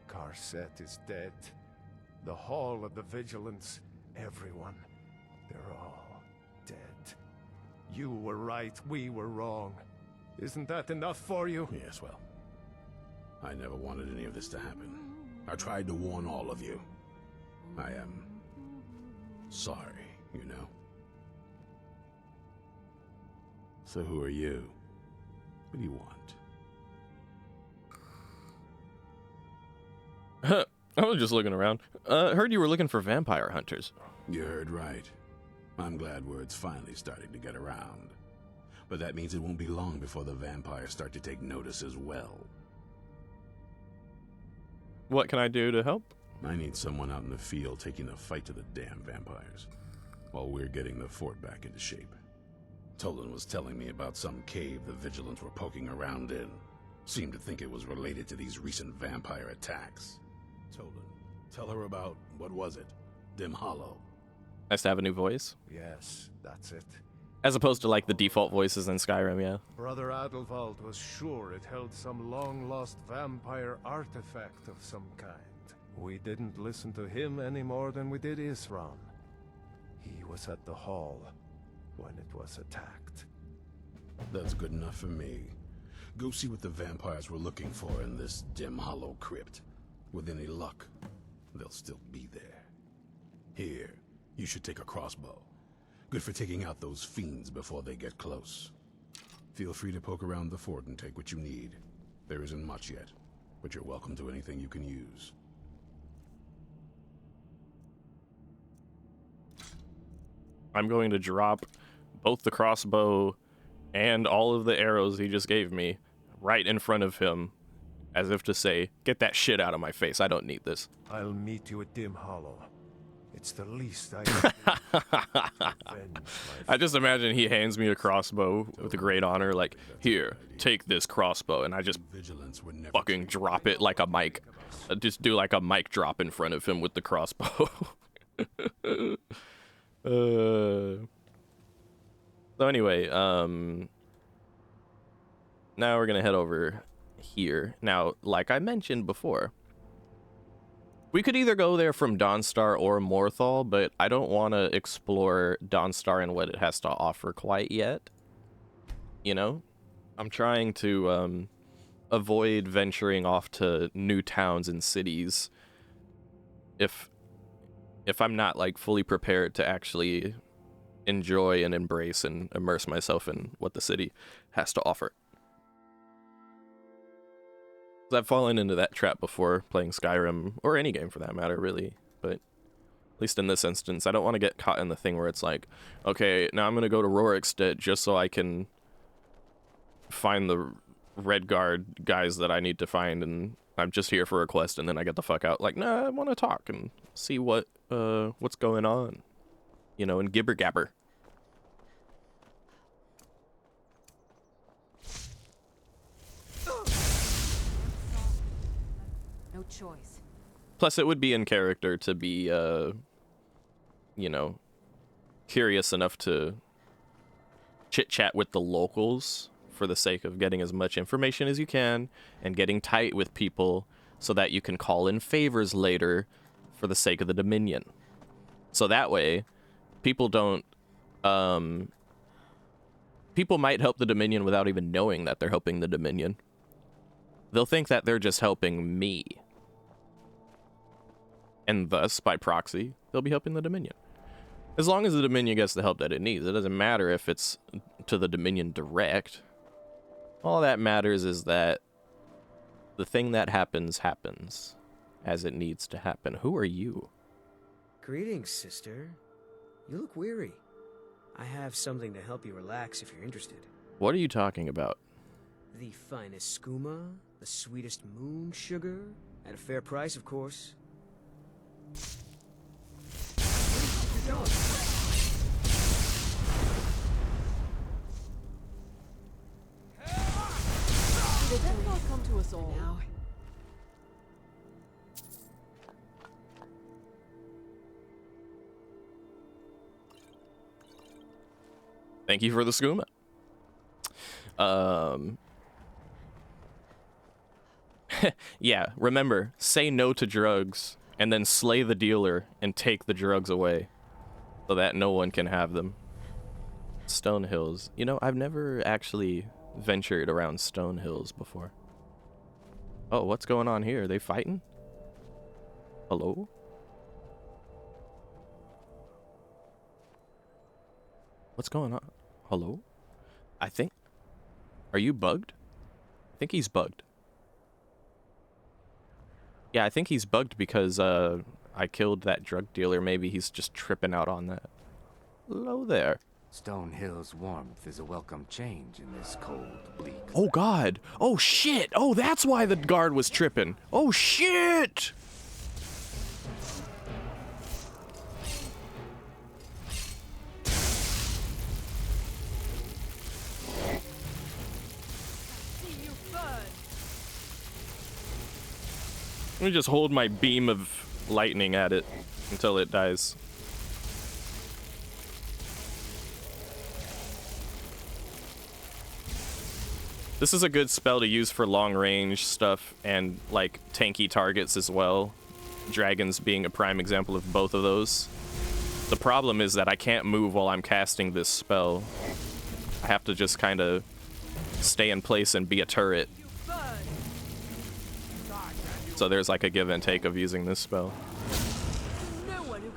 Carset is dead. The Hall of the Vigilance, everyone, they're all dead. You were right, we were wrong. Isn't that enough for you? Yes, well, I never wanted any of this to happen. I tried to warn all of you. I am sorry, you know. So who are you? What do you want? I was just looking around. Heard you were looking for vampire hunters. You heard right. I'm glad word's finally starting to get around. But that means it won't be long before the vampires start to take notice as well. What can I do to help? I need someone out in the field taking the fight to the damn vampires, while we're getting the fort back into shape. Tolan was telling me about some cave the Vigilants were poking around in. Seemed to think it was related to these recent vampire attacks. Tolan, tell her about, what was it? Dim Hollow. Nice to have a new voice. Yes, that's it. As opposed to, like, the default voices in Skyrim, yeah. Brother Adelwald was sure it held some long-lost vampire artifact of some kind. We didn't listen to him any more than we did Isran. He was at the hall when it was attacked. That's good enough for me. Go see what the vampires were looking for in this Dim Hollow crypt. With any luck, they'll still be there. Here, you should take a crossbow. Good for taking out those fiends before they get close. Feel free to poke around the fort and take what you need. There isn't much yet, but you're welcome to anything you can use. I'm going to drop both the crossbow and all of the arrows he just gave me right in front of him, as if to say, get that shit out of my face, I don't need this. I'll meet you at Dim Hollow. It's the least I can do. I just imagine he hands me a crossbow with a great honor, like, here, take this crossbow, and I just fucking drop it like a mic. I just do like a mic drop in front of him with the crossbow. So anyway, now we're gonna head over here. Now, like I mentioned before, we could either go there from Dawnstar or Morthal, but I don't want to explore Dawnstar and what it has to offer quite yet. You know? I'm trying to avoid venturing off to new towns and cities if I'm not, like, fully prepared to actually enjoy and embrace and immerse myself in what the city has to offer. I've fallen into that trap before playing Skyrim, or any game for that matter, really. But at least in this instance, I don't want to get caught in the thing where it's like, okay, now I'm going to go to Rorikstead just so I can find the Red Guard guys that I need to find, and I'm just here for a quest, and then I get the fuck out. Like, nah, I want to talk and see what's going on, you know, and gibber gabber. choice. Plus, it would be in character to be, you know, curious enough to chit-chat with the locals for the sake of getting as much information as you can and getting tight with people so that you can call in favors later for the sake of the Dominion. So that way, people don't, people might help the Dominion without even knowing that they're helping the Dominion. They'll think that they're just helping me. And thus, by proxy, they'll be helping the Dominion. As long as the Dominion gets the help that it needs. It doesn't matter if it's to the Dominion direct. All that matters is that the thing that happens, happens as it needs to happen. Who are you? Greetings, sister. You look weary. I have something to help you relax if you're interested. What are you talking about? The finest skooma, the sweetest moon sugar, at a fair price, of course. Did that not come to us all? Now. Thank you for the skooma. Yeah, remember, say no to drugs and then slay the dealer and take the drugs away so that no one can have them. Stone Hills. You know, I've never actually ventured around Stone Hills before. Oh, what's going on here? Are they fighting? Hello? What's going on? Hello? I think... Are you bugged? I think he's bugged. Yeah, I think he's bugged because I killed that drug dealer. Maybe he's just tripping out on that. Hello there. Stone Hill's warmth is a welcome change in this cold, bleak. Oh, God. Oh, shit. Oh, that's why the guard was tripping. Oh, shit. Let me just hold my beam of lightning at it until it dies. This is a good spell to use for long range stuff and like tanky targets as well. Dragons being a prime example of both of those. The problem is that I can't move while I'm casting this spell. I have to just kind of stay in place and be a turret. So there's like a give and take of using this spell.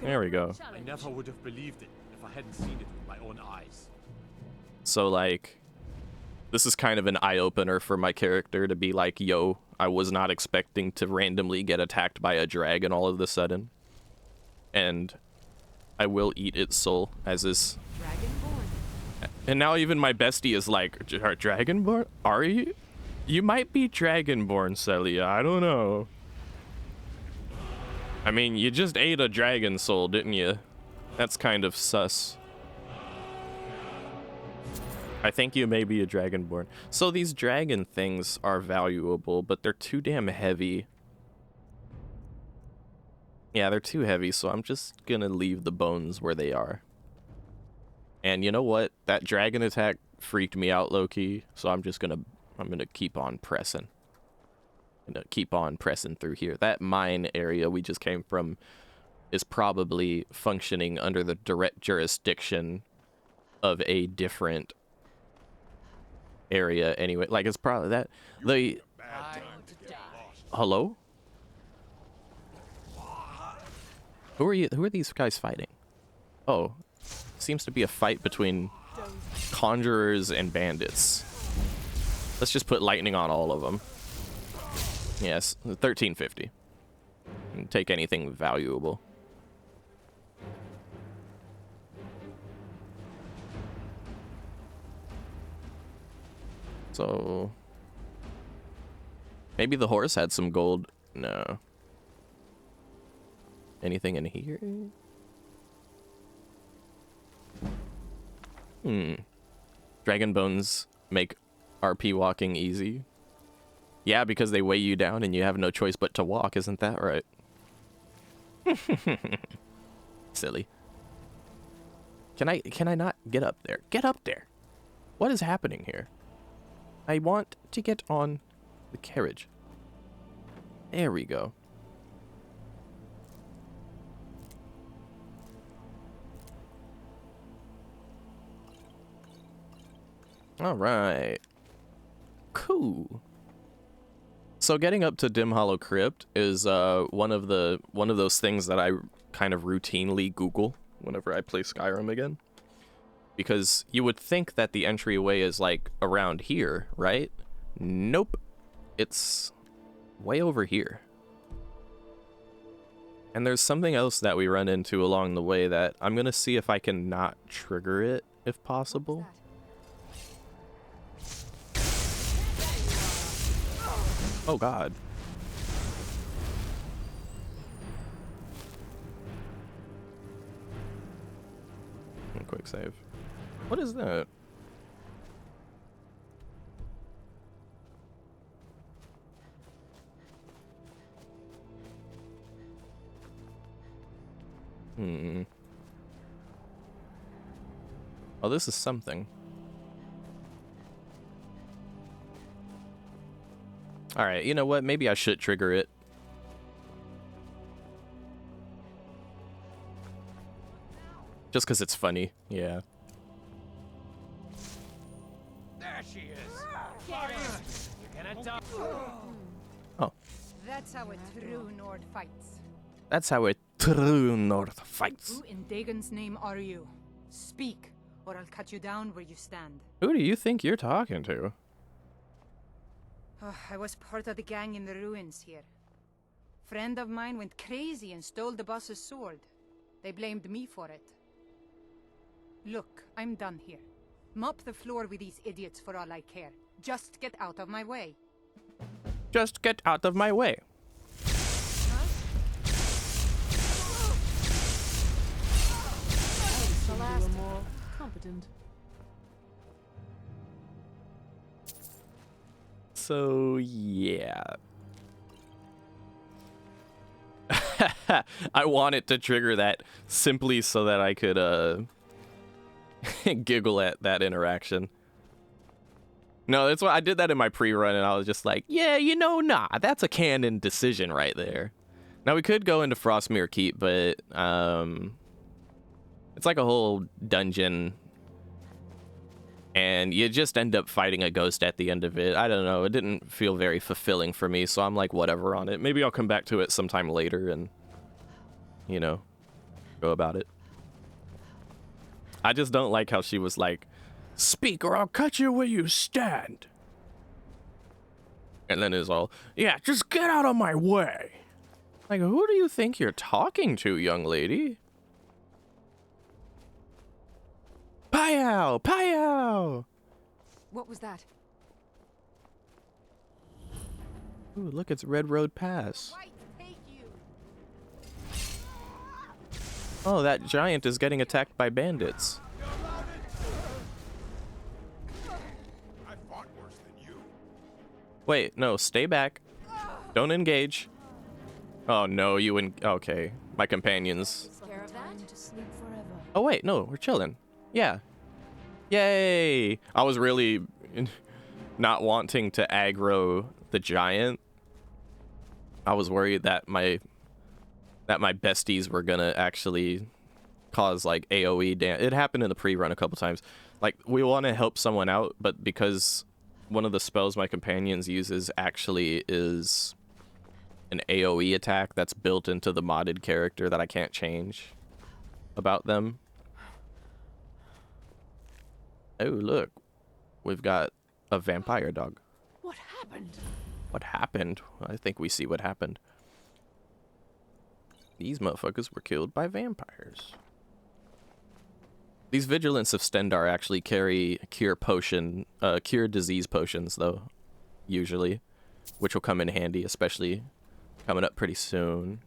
There we go. I never would have believed it if I hadn't seen it with my own eyes. So like, this is kind of an eye-opener for my character to be like, yo, I was not expecting to randomly get attacked by a dragon all of a sudden. And I will eat its soul as is. And now even my bestie is like, Dragonborn? Are you? You might be Dragonborn, Celia. I don't know. I mean, you just ate a dragon soul, didn't you? That's kind of sus. I think you may be a Dragonborn. So these dragon things are valuable, but they're too damn heavy. Yeah, they're too heavy, so I'm just gonna leave the bones where they are. And you know what? That dragon attack freaked me out low-key, so I'm gonna keep on pressing. I'm gonna keep on pressing through here. That mine area we just came from is probably functioning under the direct jurisdiction of a different area anyway. Like, it's probably that the hello? Who are you? Who are these guys fighting? Oh, seems to be a fight between conjurers and bandits. Let's just put lightning on all of them. Yes, 1350. Take anything valuable. So maybe the horse had some gold. No. Anything in here? Dragon bones make RP walking easy. Yeah, because they weigh you down and you have no choice but to walk, isn't that right? Silly. Can I not get up there? Get up there. What is happening here? I want to get on the carriage. There we go. All right. Cool. So getting up to Dim Hollow Crypt is one of those things that I kind of routinely Google whenever I play Skyrim again. Because you would think that the entryway is like around here, right? Nope. It's way over here. And there's something else that we run into along the way that I'm gonna see if I can not trigger it if possible. Oh god. Quick save. What is that? Oh, this is something. Alright, you know what? Maybe I should trigger it. Just because it's funny, yeah. There she is. You cannot talk. Oh. That's how a true Nord fights. That's how a true North fights. Who in Dagon's name are you? Speak, or I'll cut you down where you stand. Who do you think you're talking to? Oh, I was part of the gang in the ruins here. Friend of mine went crazy and stole the boss's sword. They blamed me for it. Look, I'm done here. Mop the floor with these idiots for all I care. Just get out of my way. Just get out of my way. More competent. So, yeah. I wanted to trigger that simply so that I could, giggle at that interaction. No, that's why I did that in my pre-run, and I was just like, yeah, you know, nah, that's a canon decision right there. Now, we could go into Frostmere Keep, but, it's like a whole dungeon, and you just end up fighting a ghost at the end of it. I don't know, it didn't feel very fulfilling for me, so I'm like, whatever on it. Maybe I'll come back to it sometime later and, you know, go about it. I just don't like how she was like, speak or I'll cut you where you stand. And then it's all, yeah, just get out of my way. Like, who do you think you're talking to, young lady? Pyow! Pyow! What was that? Ooh, look, it's Red Road Pass. Oh, that giant is getting attacked by bandits. I fought worse than you. Wait, no, stay back. Don't engage. Oh no, okay. My companions. Oh wait, no, we're chilling. Yeah. Yay! I was really not wanting to aggro the giant. I was worried that my besties were gonna actually cause like AoE damage. It happened in the pre-run a couple times. Like, we want to help someone out, but because one of the spells my companions uses actually is an AoE attack that's built into the modded character that I can't change about them. Oh, look. We've got a vampire dog. What happened? What happened? I think we see what happened. These motherfuckers were killed by vampires. These Vigilants of Stendar actually carry cure disease potions, though, usually, which will come in handy, especially coming up pretty soon.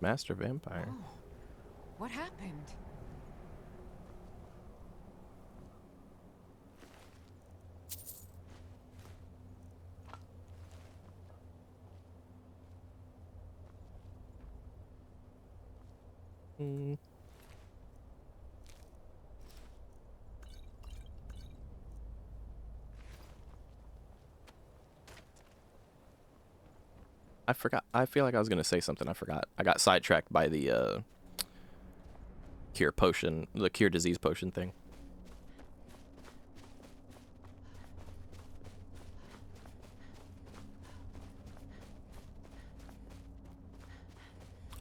Master Vampire. Oh, what happened? I forgot. I feel like I was gonna say something. I forgot. I got sidetracked by the cure potion, the cure disease potion thing.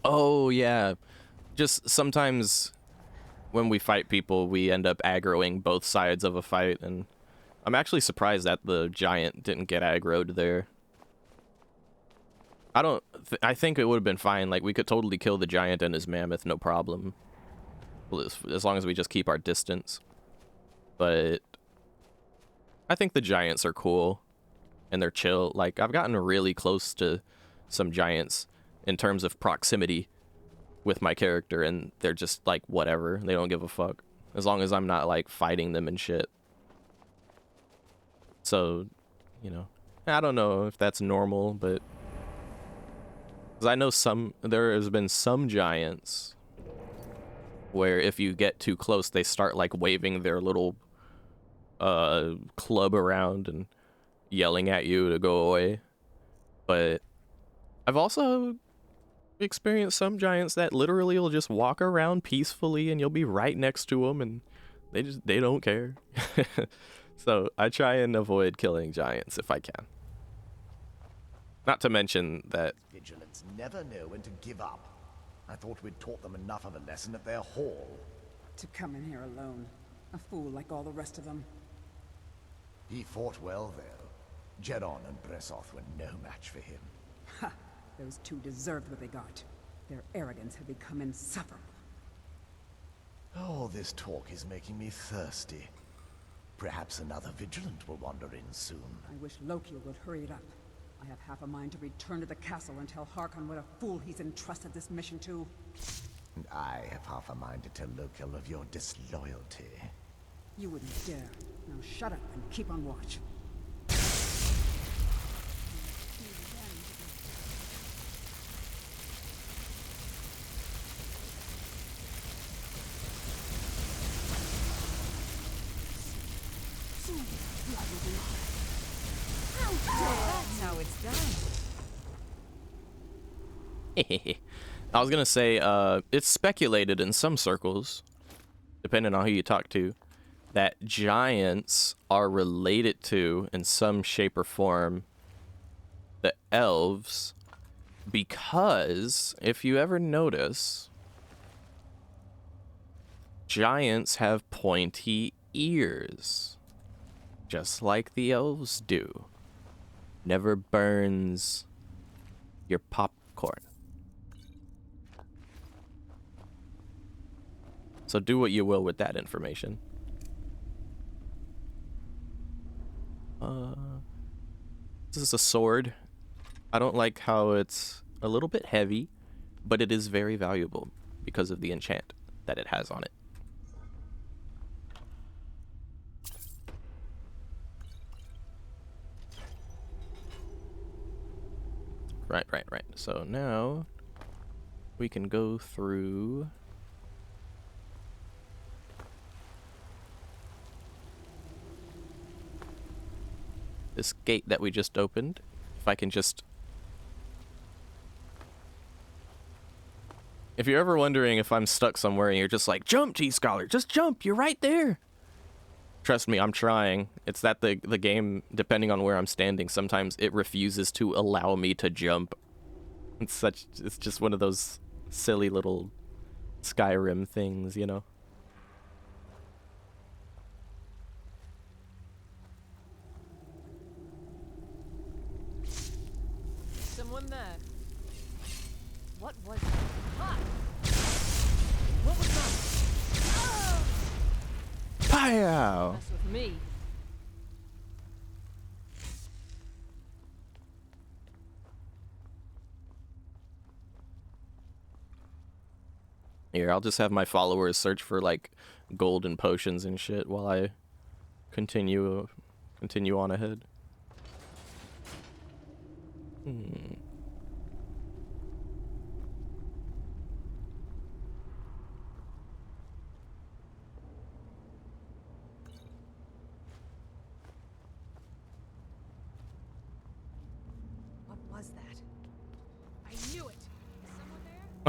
Oh yeah, just sometimes when we fight people, we end up aggroing both sides of a fight, and I'm actually surprised that the giant didn't get aggroed there. I think it would have been fine. Like, we could totally kill the giant and his mammoth, no problem. As long as we just keep our distance. But I think the giants are cool. And they're chill. Like, I've gotten really close to some giants in terms of proximity with my character. And they're just, like, whatever. They don't give a fuck. As long as I'm not, like, fighting them and shit. So, you know. I don't know if that's normal, but... Because I know there has been some giants where if you get too close, they start like waving their little club around and yelling at you to go away. But I've also experienced some giants that literally will just walk around peacefully and you'll be right next to them and they don't care. So I try and avoid killing giants if I can. Not to mention that... Vigilants never know when to give up. I thought we'd taught them enough of a lesson at their hall. To come in here alone. A fool like all the rest of them. He fought well, though. Jedon and Bresoth were no match for him. Ha! Those two deserved what they got. Their arrogance had become insufferable. Oh, this talk is making me thirsty. Perhaps another Vigilant will wander in soon. I wish Lokiel would hurry it up. I have half a mind to return to the castle and tell Harkon what a fool he's entrusted this mission to. And I have half a mind to tell Lokiel of your disloyalty. You wouldn't dare. Now shut up and keep on watch. That's how it's done. I was gonna say, it's speculated in some circles, depending on who you talk to, that giants are related to, in some shape or form, the elves, because, if you ever notice, giants have pointy ears, just like the elves do. Never burns your popcorn. So do what you will with that information. This is a sword. I don't like how it's a little bit heavy, but it is very valuable because of the enchant that it has on it. Right. So now we can go through this gate that we just opened. If I can just... If you're ever wondering if I'm stuck somewhere and you're just like, jump, T-Scholar, just jump, you're right there. Trust me, I'm trying. It's that the game, depending on where I'm standing, sometimes it refuses to allow me to jump. It's just one of those silly little Skyrim things, you know? Someone there. What was that? Ah! What was that? Pow! Mess with me. Here, I'll just have my followers search for like golden potions and shit while I continue on ahead.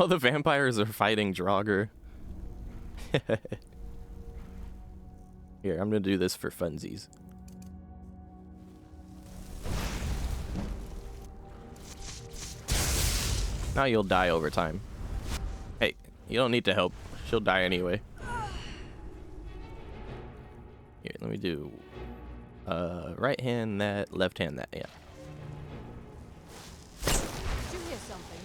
Oh, the vampires are fighting Draugr. Here, I'm gonna do this for funsies. Now you'll die over time. Hey, you don't need to help. She'll die anyway. Here, let me do right hand that, left hand that, yeah. Did you hear something?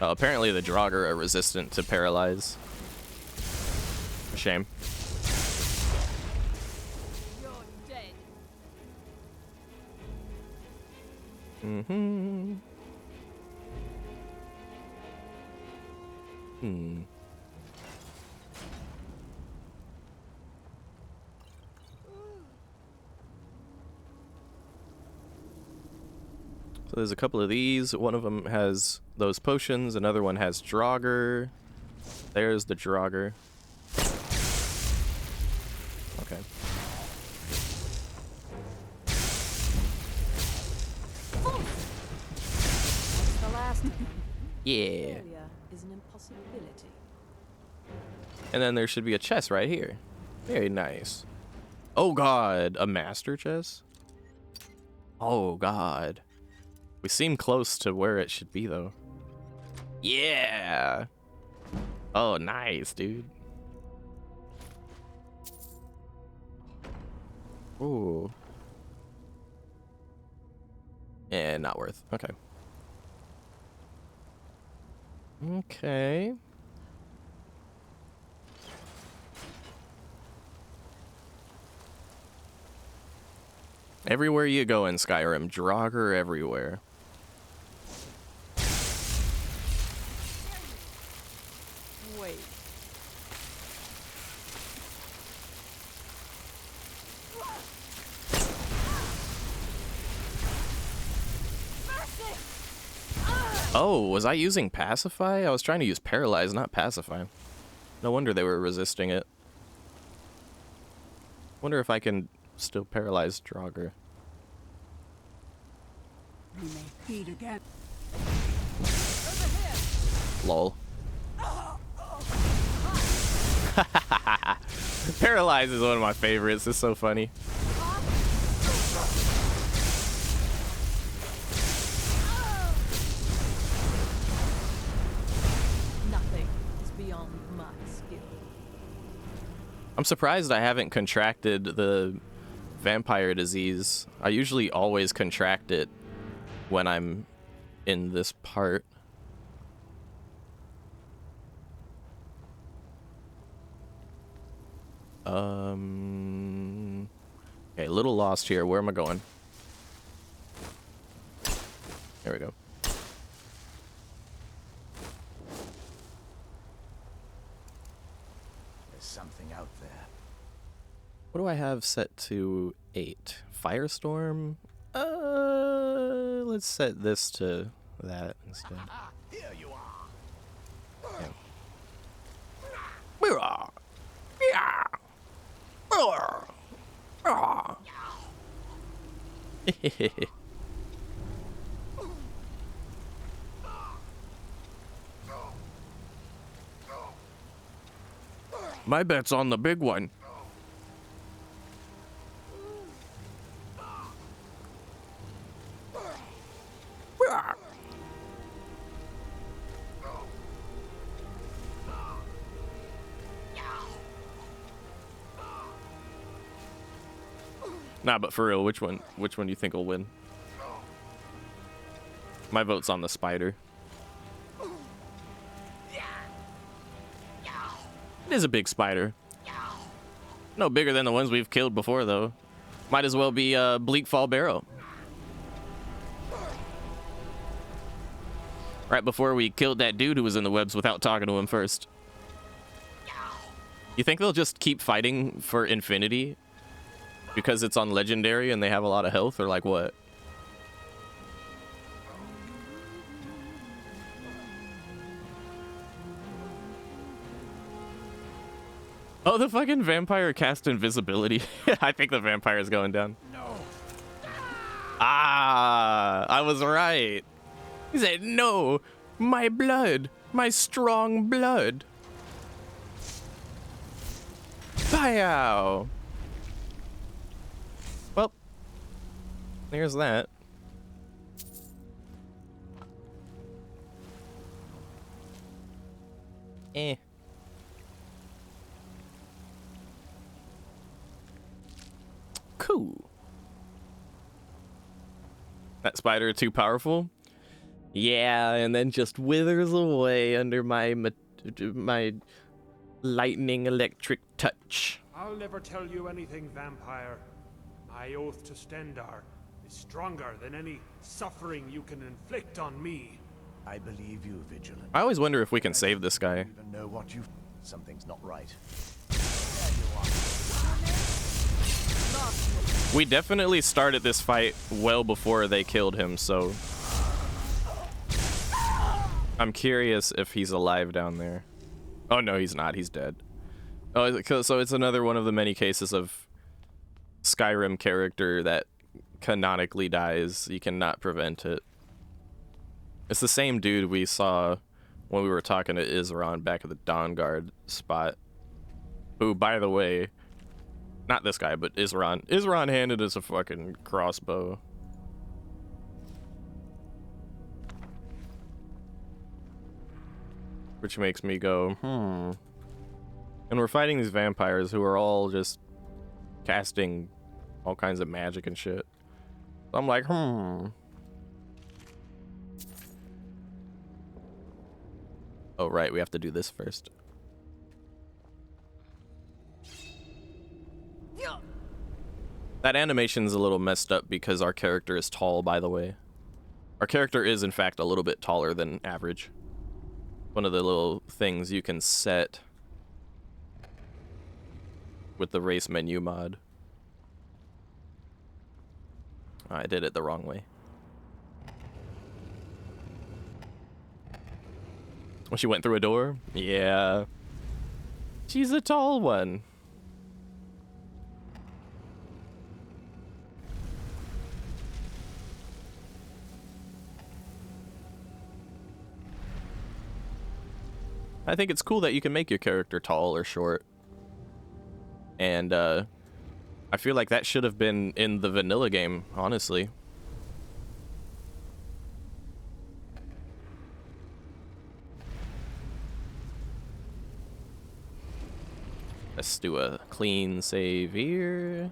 Oh, apparently the Draugr are resistant to paralyze. A shame. You're dead. Mm-hmm. So there's a couple of these. One of them has those potions. Another one has Draugr. There's the Draugr. Okay. That's the last. Yeah. Failure is an impossibility. And then there should be a chest right here. Very nice. Oh god, a master chest? Oh god. We seem close to where it should be though. Yeah. Oh, nice, dude. Ooh. Yeah, not worth. Okay. Okay. Everywhere you go in Skyrim, Draugr everywhere. Wait. Oh, was I using Pacify? I was trying to use Paralyze, not Pacify. No wonder they were resisting it. Wonder if I can still paralyze Draugr. We may feed again. Lol. Paralyze is one of my favorites. It's so funny. Nothing is beyond my skill. I'm surprised I haven't contracted the vampire disease. I usually always contract it when I'm in this part. Okay, a little lost here. Where am I going? There we go. There's something out there. What do I have set to 8? Firestorm? Let's set this to that instead. Here you are. My bet's on the big one. Nah, but for real, which one do you think will win? My vote's on the spider. It is a big spider. No bigger than the ones we've killed before, though. Might as well be Bleak Fall Barrow. Right before we killed that dude who was in the webs without talking to him first. You think they'll just keep fighting for infinity? Because it's on legendary and they have a lot of health, or like what? Oh, the fucking vampire cast invisibility. I think the vampire is going down. No. Ah, I was right. He said no. My blood! My strong blood! Pow! Well, there's that. Eh. Cool. That spider too powerful? Yeah, and then just withers away under my lightning electric touch. I'll never tell you anything, vampire. My oath to Stendar is stronger than any suffering you can inflict on me. I believe you, Vigilant. I always wonder if we can save this guy. Even know what you... Something's not right. We definitely started this fight well before they killed him, so I'm curious if he's alive down there. Oh no, he's not. He's dead. Oh, so it's another one of the many cases of Skyrim character that canonically dies. You cannot prevent it. It's the same dude we saw when we were talking to Isran back at the Dawn Guard spot. Who, by the way, not this guy, but Isran. Isran handed us a fucking crossbow. Which makes me go, And we're fighting these vampires who are all just casting all kinds of magic and shit. So I'm like, Oh, right, we have to do this first. That animation's a little messed up because our character is tall, by the way. Our character is, in fact, a little bit taller than average. One of the little things you can set with the race menu mod. I did it the wrong way. When she went through a door? Yeah. She's a tall one. I think it's cool that you can make your character tall or short. And I feel like that should have been in the vanilla game, honestly. Let's do a clean save here.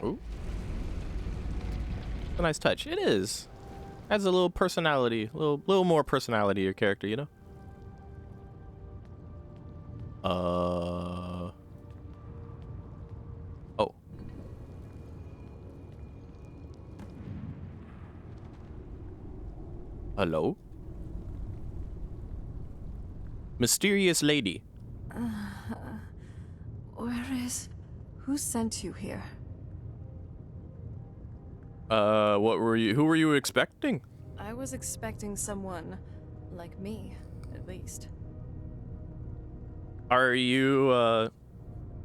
Ooh. A nice touch. It is. Adds a little personality, a little more personality to your character, you know? Oh. Hello? Mysterious lady. Who sent you here? Who were you expecting? I was expecting someone like me, at least. Are you,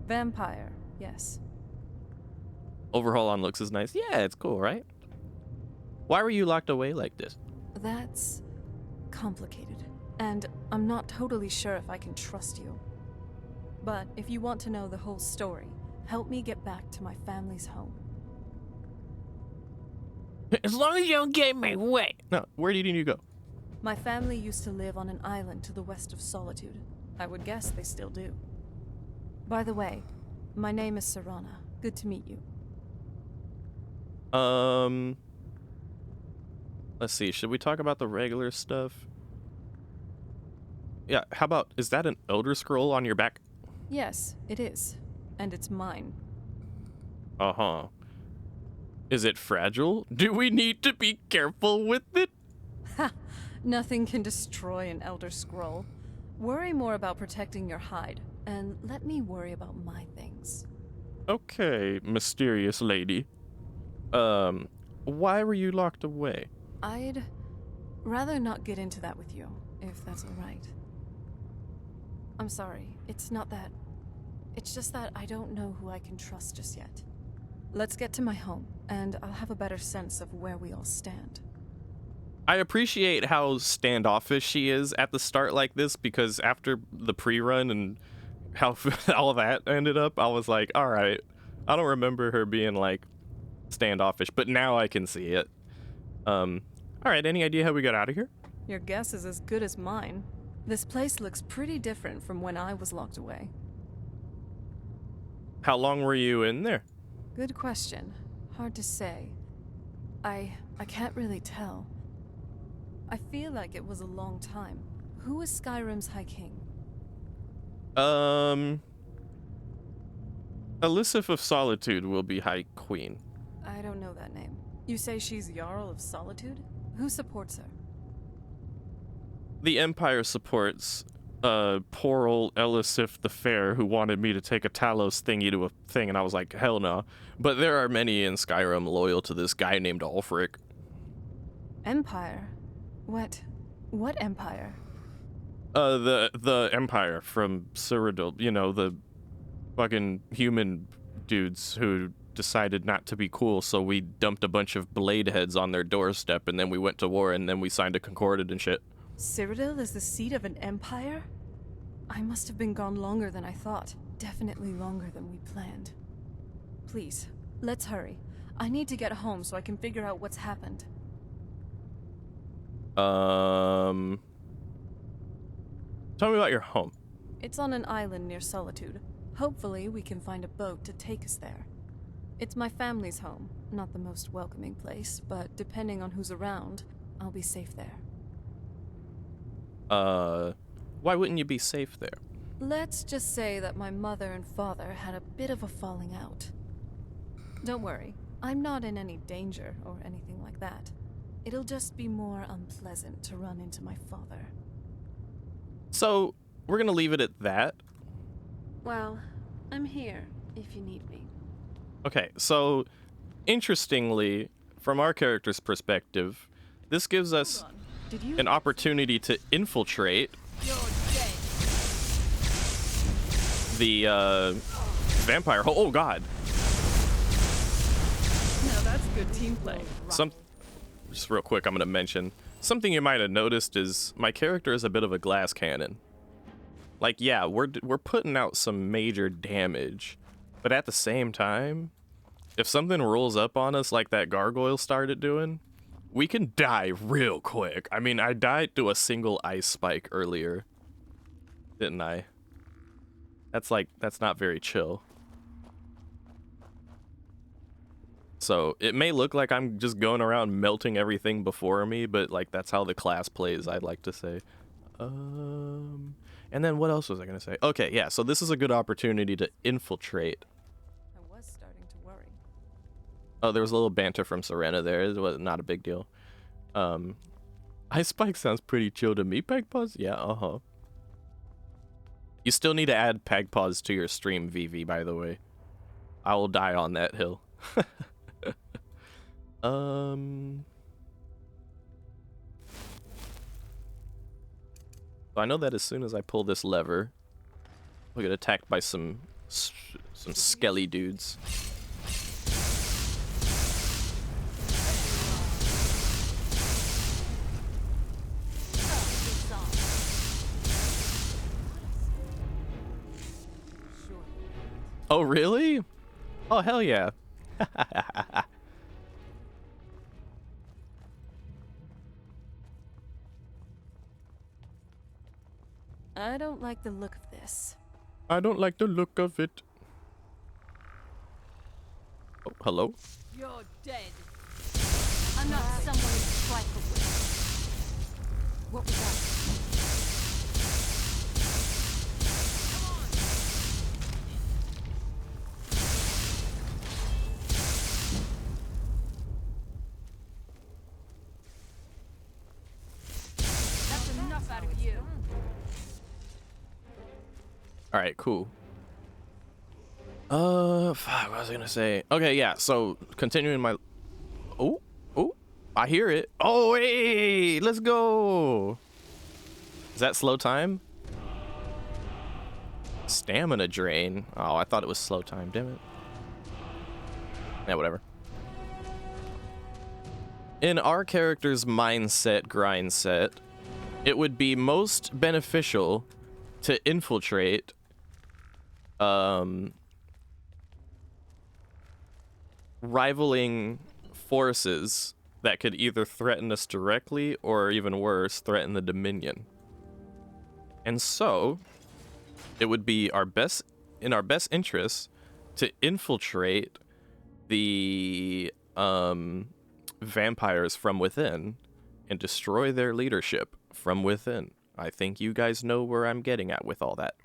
Vampire, yes. Overhaul on looks is nice. Yeah, it's cool, right? Why were you locked away like this? That's complicated, and I'm not totally sure if I can trust you. But if you want to know the whole story, help me get back to my family's home. As long as you don't get in my way. No, where do you need to go? My family used to live on an island to the west of Solitude. I would guess they still do. By the way, my name is Serana. Good to meet you. Let's see. Should we talk about the regular stuff? Yeah, how about, is that an Elder Scroll on your back? Yes, it is. And it's mine. Uh-huh. Is it fragile? Do we need to be careful with it? Ha! Nothing can destroy an Elder Scroll. Worry more about protecting your hide, and let me worry about my things. Okay, mysterious lady. Why were you locked away? I'd rather not get into that with you, if that's all right. I'm sorry, it's not that. It's just that I don't know who I can trust just yet. Let's get to my home, and I'll have a better sense of where we all stand. I appreciate how standoffish she is at the start like this, because after the pre-run and how all that ended up, I was like, all right, I don't remember her being like standoffish, but now I can see it. All right, any idea how we got out of here? Your guess is as good as mine. This place looks pretty different from when I was locked away. How long were you in there? Good question. Hard to say. I can't really tell. I feel like it was a long time. Who is Skyrim's High King? Elisif of Solitude will be High Queen. I don't know that name. You say she's Jarl of Solitude? Who supports her? The Empire supports poor old Elisif the Fair, who wanted me to take a Talos thingy to a thing, and I was like, hell no. But there are many in Skyrim loyal to this guy named Ulfric. Empire? What empire? The Empire from Cyrodiil, you know, the fucking human dudes who decided not to be cool, so we dumped a bunch of blade heads on their doorstep, and then we went to war, and then we signed a concordat and shit. Cyrodiil is the seat of an empire? I must have been gone longer than I thought. Definitely longer than we planned. Please, let's hurry. I need to get home so I can figure out what's happened. Tell me about your home. It's on an island near Solitude. Hopefully we can find a boat to take us there. It's my family's home. Not the most welcoming place, but depending on who's around, I'll be safe there. Why wouldn't you be safe there? Let's just say that my mother and father had a bit of a falling out. Don't worry, I'm not in any danger or anything like that. It'll just be more unpleasant to run into my father. So, we're gonna leave it at that. Well, I'm here if you need me. Okay, so, interestingly, from our character's perspective, this gives us an opportunity to infiltrate the vampire. Oh god. Now that's good team play. Just real quick, I'm gonna mention something you might have noticed is my character is a bit of a glass cannon. Like, yeah, we're putting out some major damage, but at the same time, if something rolls up on us like that gargoyle started doing, we can die real quick. I mean, I died to a single ice spike earlier, didn't I? That's not very chill. So it may look like I'm just going around melting everything before me, but like that's how the class plays, I'd like to say. And then what else was I gonna say? Okay, yeah, so this is a good opportunity to infiltrate. I was starting to worry. Oh, there was a little banter from Serena there. It was not a big deal. Ice Spike sounds pretty chill to me, Pegpause? Yeah, uh-huh. You still need to add Pegpause to your stream, VV, by the way. I will die on that hill. I know that as soon as I pull this lever, we'll get attacked by some skelly dudes. Oh, really? Oh, hell yeah. I don't like the look of this. I don't like the look of it. Oh, hello? You're dead. I'm not someone to trifle with. What was that? That's enough out of you. All right, cool. Fuck, what was I gonna say? Okay, yeah, so continuing my... Oh, I hear it. Oh, hey, let's go. Is that slow time? Stamina drain. Oh, I thought it was slow time, damn it. Yeah, whatever. In our character's mindset, grind set, it would be most beneficial to infiltrate rivaling forces that could either threaten us directly or, even worse, threaten the Dominion. And so, it would be in our best interest to infiltrate the vampires from within and destroy their leadership from within. I think you guys know where I'm getting at with all that.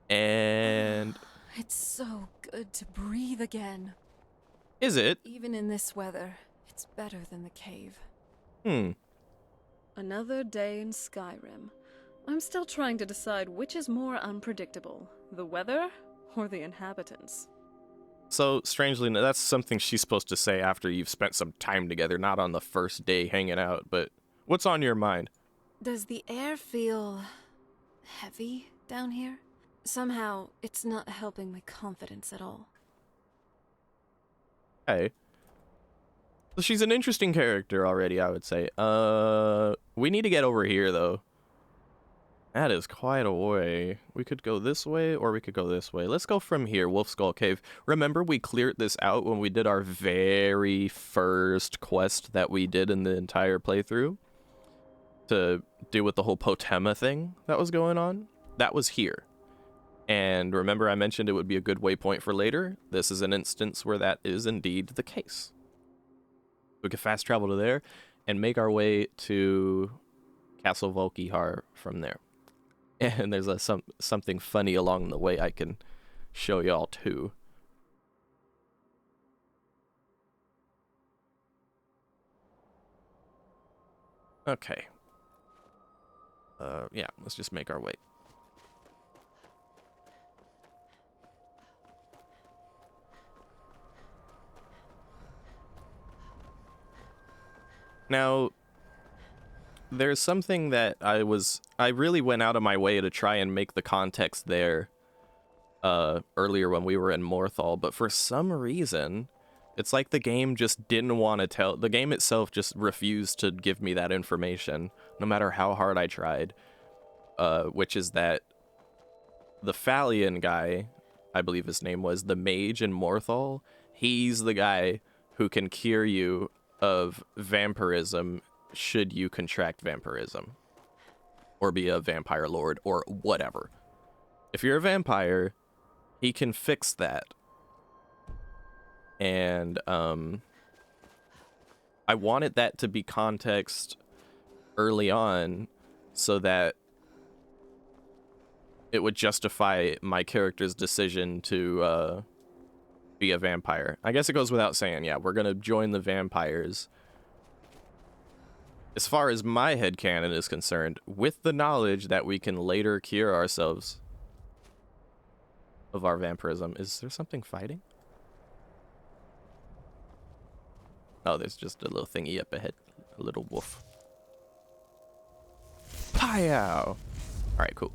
And It's so good to breathe again. Is it? Even in this weather, it's better than the cave. Another day in Skyrim. I'm still trying to decide which is more unpredictable, the weather or the inhabitants. So, strangely, that's something she's supposed to say after you've spent some time together, not on the first day hanging out, but what's on your mind? Does the air feel heavy down here? Somehow, it's not helping my confidence at all. Hey. So she's an interesting character already, I would say. We need to get over here, though. That is quite a way. We could go this way, or we could go this way. Let's go from here, Wolf Skull Cave. Remember, we cleared this out when we did our very first quest that we did in the entire playthrough? To deal with the whole Potema thing that was going on? That was here. And remember I mentioned it would be a good waypoint for later? This is an instance where that is indeed the case. We could fast travel to there and make our way to Castle Volkihar from there. And there's something funny along the way I can show y'all too. Okay. Yeah, let's just make our way. Now, there's something that I really went out of my way to try and make the context there earlier when we were in Morthal, but for some reason, it's like the game just didn't want to tell, the game itself just refused to give me that information, no matter how hard I tried, which is that the Phalian guy, I believe his name was, the mage in Morthal, he's the guy who can cure you of vampirism should you contract vampirism or be a vampire lord or whatever. If you're a vampire, he can fix that. And I wanted that to be context early on so that it would justify my character's decision to be a vampire. I guess it goes without saying, yeah, we're gonna join the vampires. As far as my headcanon is concerned, with the knowledge that we can later cure ourselves of our vampirism. Is there something fighting? Oh, there's just a little thingy up ahead. A little wolf. Pow! Alright, cool.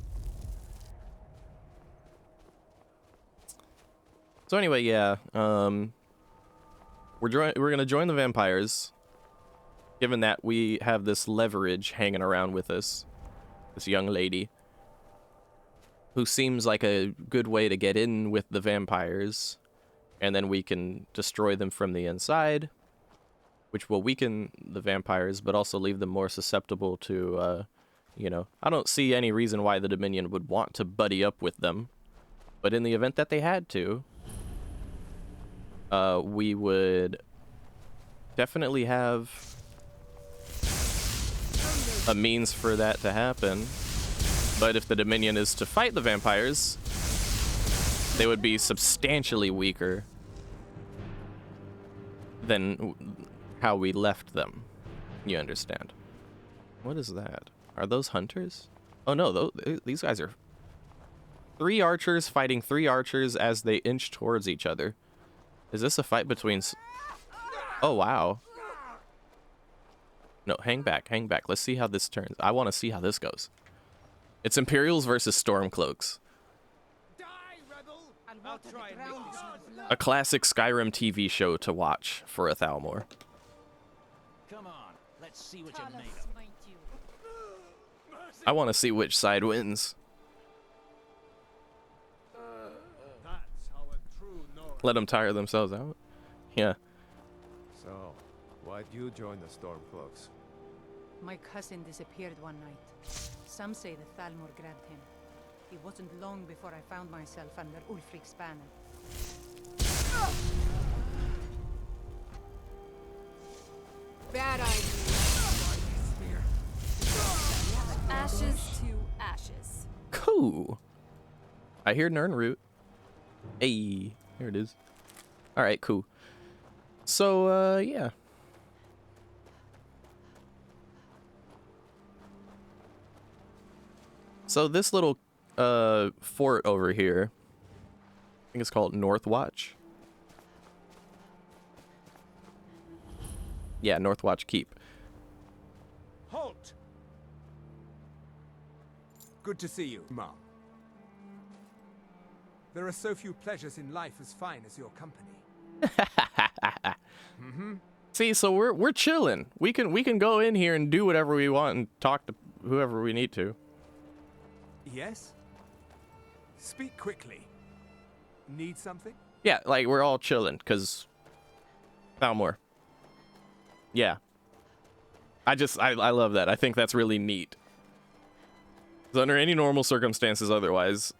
So anyway, yeah, we're gonna join the vampires, given that we have this leverage hanging around with us, this young lady, who seems like a good way to get in with the vampires, and then we can destroy them from the inside, which will weaken the vampires, but also leave them more susceptible to, you know, I don't see any reason why the Dominion would want to buddy up with them, but in the event that they had to, we would definitely have a means for that to happen. But if the Dominion is to fight the vampires, they would be substantially weaker than how we left them. You understand? What is that? Are those hunters? Oh no, these guys are 3 archers fighting 3 archers as they inch towards each other. Is this a fight between... Oh, wow. No, hang back, hang back. Let's see how this turns. I want to see how this goes. It's Imperials versus Stormcloaks. A classic Skyrim TV show to watch for a Thalmor. Come on, let's see what you're made of. I want to see which side wins. Let them tire themselves out. Yeah. So, why'd you join the Stormcloaks? My cousin disappeared one night. Some say the Thalmor grabbed him. It wasn't long before I found myself under Ulfric's banner. Bad idea. Ashes to ashes. Cool. I hear Nirnroot. Hey, here it is. All right, cool. So, yeah. So this little fort over here, I think it's called Northwatch. Yeah, Northwatch Keep. Halt! Good to see you, Mom. There are so few pleasures in life as fine as your company. See, so we're chilling. We can go in here and do whatever we want and talk to whoever we need to. Yes? Speak quickly. Need something? Yeah, like we're all chilling, cause Thalmor. Yeah. I love that. I think that's really neat. 'Cause under any normal circumstances otherwise,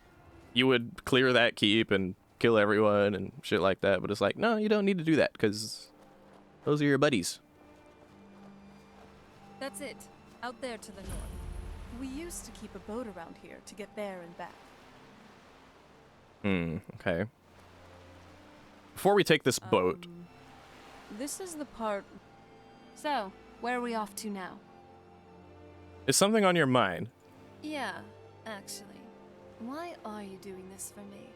you would clear that keep and kill everyone and shit like that, but it's like, no, you don't need to do that, because those are your buddies. That's it. Out there to the north. We used to keep a boat around here to get there and back. Okay. Before we take this boat... This is the part... So, where are we off to now? Is something on your mind? Yeah, actually. Why are you doing this for me?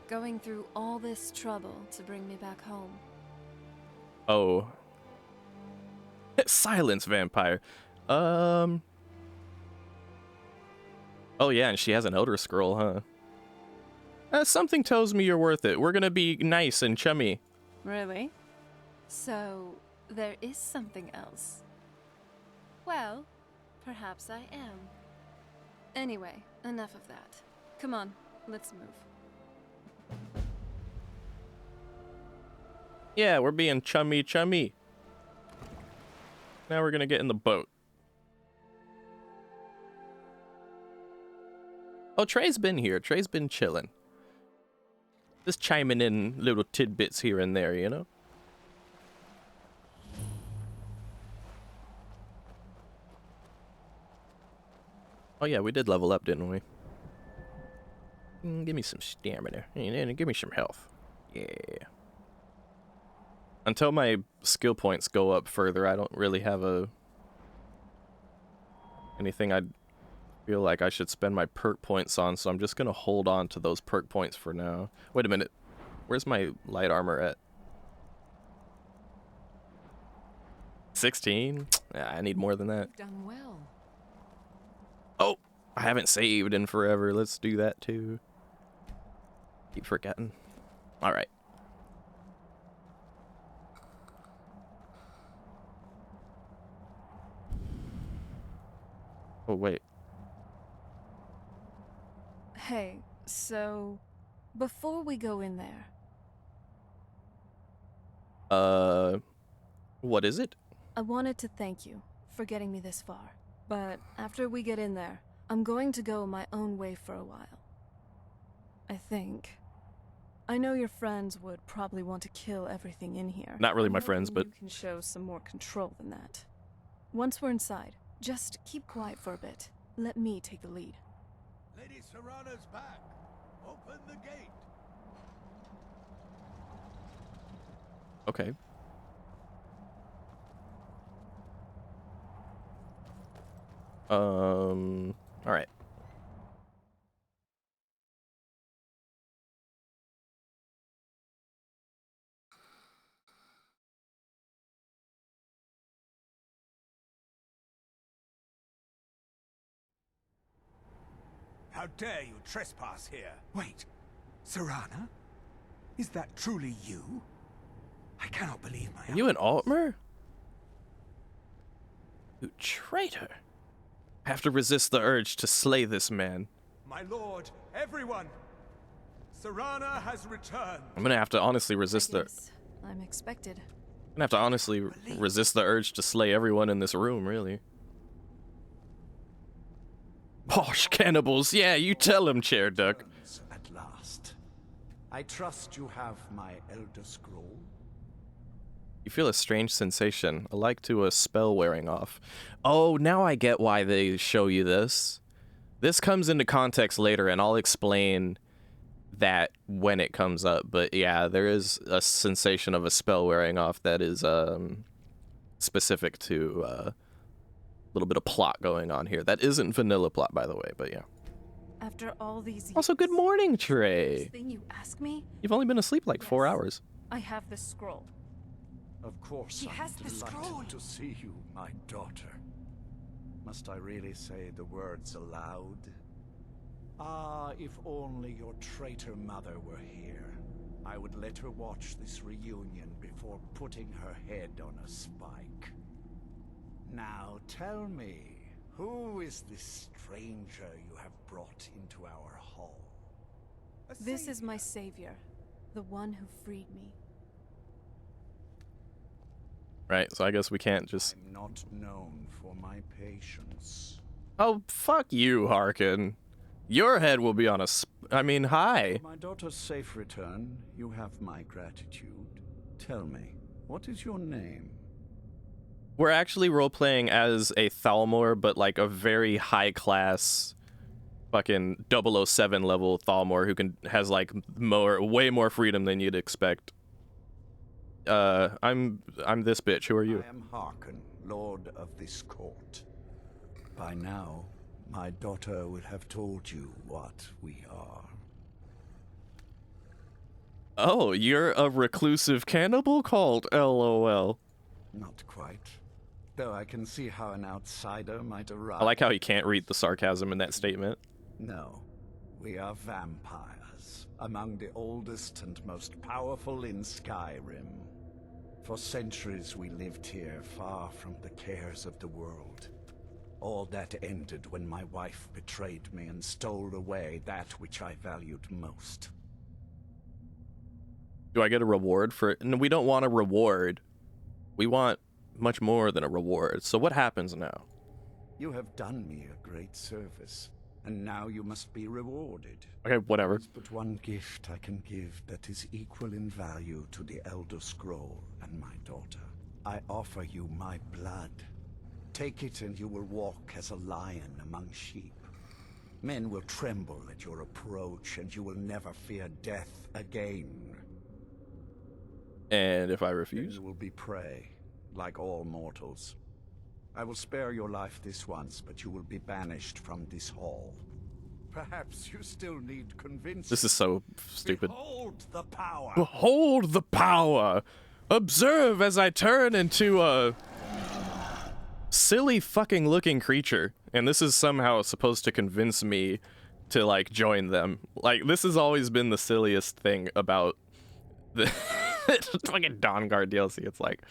Going through all this trouble to bring me back home. Oh. Silence, vampire. Oh yeah, and she has an Elder Scroll, huh? Something tells me you're worth it. We're gonna be nice and chummy. Really? So, there is something else. Well, perhaps I am. Anyway, enough of that. Come on, let's move. Yeah, we're being chummy. Now we're gonna get in the boat. Oh, Trey's been here. Trey's been chilling. Just chiming in little tidbits here and there, you know? Oh yeah, we did level up, didn't we? Give me some stamina. And give me some health. Yeah. Until my skill points go up further, I don't really have anything I feel like I should spend my perk points on, so I'm just gonna hold on to those perk points for now. Wait a minute. Where's my light armor at? 16? Yeah, I need more than that. You've done well. Oh, I haven't saved in forever. Let's do that too. Keep forgetting. All right. Oh, wait. Hey, so... before we go in there... What is it? I wanted to thank you for getting me this far. But after we get in there, I'm going to go my own way for a while. I think. I know your friends would probably want to kill everything in here. Not really my friends, but... You can show some more control than that. Once we're inside, just keep quiet for a bit. Let me take the lead. Lady Serrano's back. Open the gate. Okay. All right. How dare you trespass here? Wait. Serana? Is that truly you? I cannot believe my Are you an Altmer? You traitor. I have to resist the urge to slay this man. My lord, everyone! Serana has returned! I'm gonna have to honestly resist the... I'm expected. I'm gonna have to honestly resist the urge to slay everyone in this room, really. Posh cannibals, yeah, you tell him, Chair Duck. At last. I trust you have my Elder Scroll. You feel a strange sensation, alike to a spell wearing off. Oh, now I get why they show you this. This comes into context later, and I'll explain that when it comes up. But yeah, there is a sensation of a spell wearing off that is specific to a little bit of plot going on here. That isn't vanilla plot, by the way, but yeah. After all these years, Also, good morning, Trey. first thing you ask me? You've only been asleep like 4 hours. I have the scroll. Of course, He I'm has the delighted scroll. to see you, my daughter. Must I really say the words aloud? Ah, if only your traitor mother were here. I would let her watch this reunion before putting her head on a spike. Now tell me, who is this stranger you have brought into our hall? This is my savior, the one who freed me. Right, so I guess we can't just... I'm not known for my patience. Oh, fuck you, Harkin. Your head will be on a hi. For my daughter's safe return, you have my gratitude. Tell me, what is your name? We're actually role-playing as a Thalmor, but like a very high-class fucking 007 level Thalmor who has like way more freedom than you'd expect. I'm this bitch. Who are you? I am Harkin, Lord of this court. By now, my daughter would have told you what we are. Oh, you're a reclusive cannibal cult, LOL. Not quite. Though I can see how an outsider might arrive. I like how he can't read the sarcasm in that statement. No, we are vampires, among the oldest and most powerful in Skyrim. For centuries we lived here, far from the cares of the world. All that ended when my wife betrayed me and stole away that which I valued most. Do I get a reward for it? No, we don't want a reward. We want much more than a reward. So what happens now? You have done me a great service, and now you must be rewarded. Okay, whatever. There's but one gift I can give that is equal in value to the Elder Scroll and my daughter. I offer you my blood. Take it and you will walk as a lion among sheep. Men will tremble at your approach, and you will never fear death again. And if I refuse? You will be prey, like all mortals. I will spare your life this once, but you will be banished from this hall. Perhaps you still need convincing. This is so stupid. Behold the power! Behold the power! Observe as I turn into a silly fucking looking creature. And this is somehow supposed to convince me to like join them. Like, this has always been the silliest thing about the fucking Dawnguard DLC. It's like,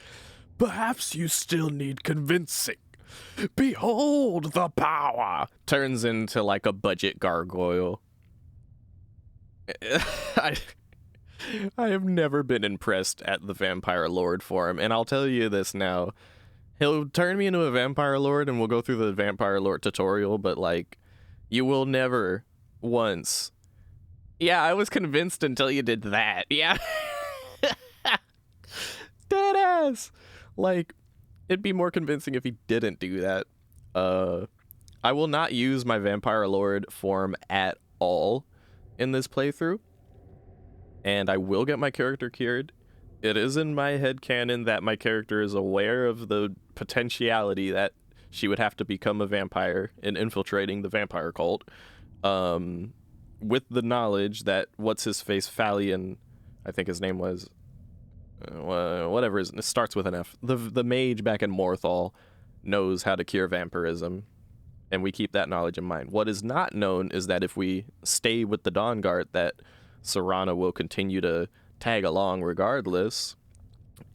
perhaps you still need convincing. Behold the power! Turns into like a budget gargoyle. I have never been impressed at the Vampire Lord form, and I'll tell you this now. He'll turn me into a Vampire Lord, and we'll go through the Vampire Lord tutorial, but like, you will never once... Yeah, I was convinced until you did that. Yeah. Deadass! Like, it'd be more convincing if he didn't do that. I will not use my Vampire Lord form at all in this playthrough. And I will get my character cured. It is in my headcanon that my character is aware of the potentiality that she would have to become a vampire in infiltrating the vampire cult. With the knowledge that what's-his-face Phalion, I think his name was, whatever, it starts with an F. The mage back in Morthal knows how to cure vampirism, and we keep that knowledge in mind. What is not known is that if we stay with the Dawnguard, that Serana will continue to tag along regardless.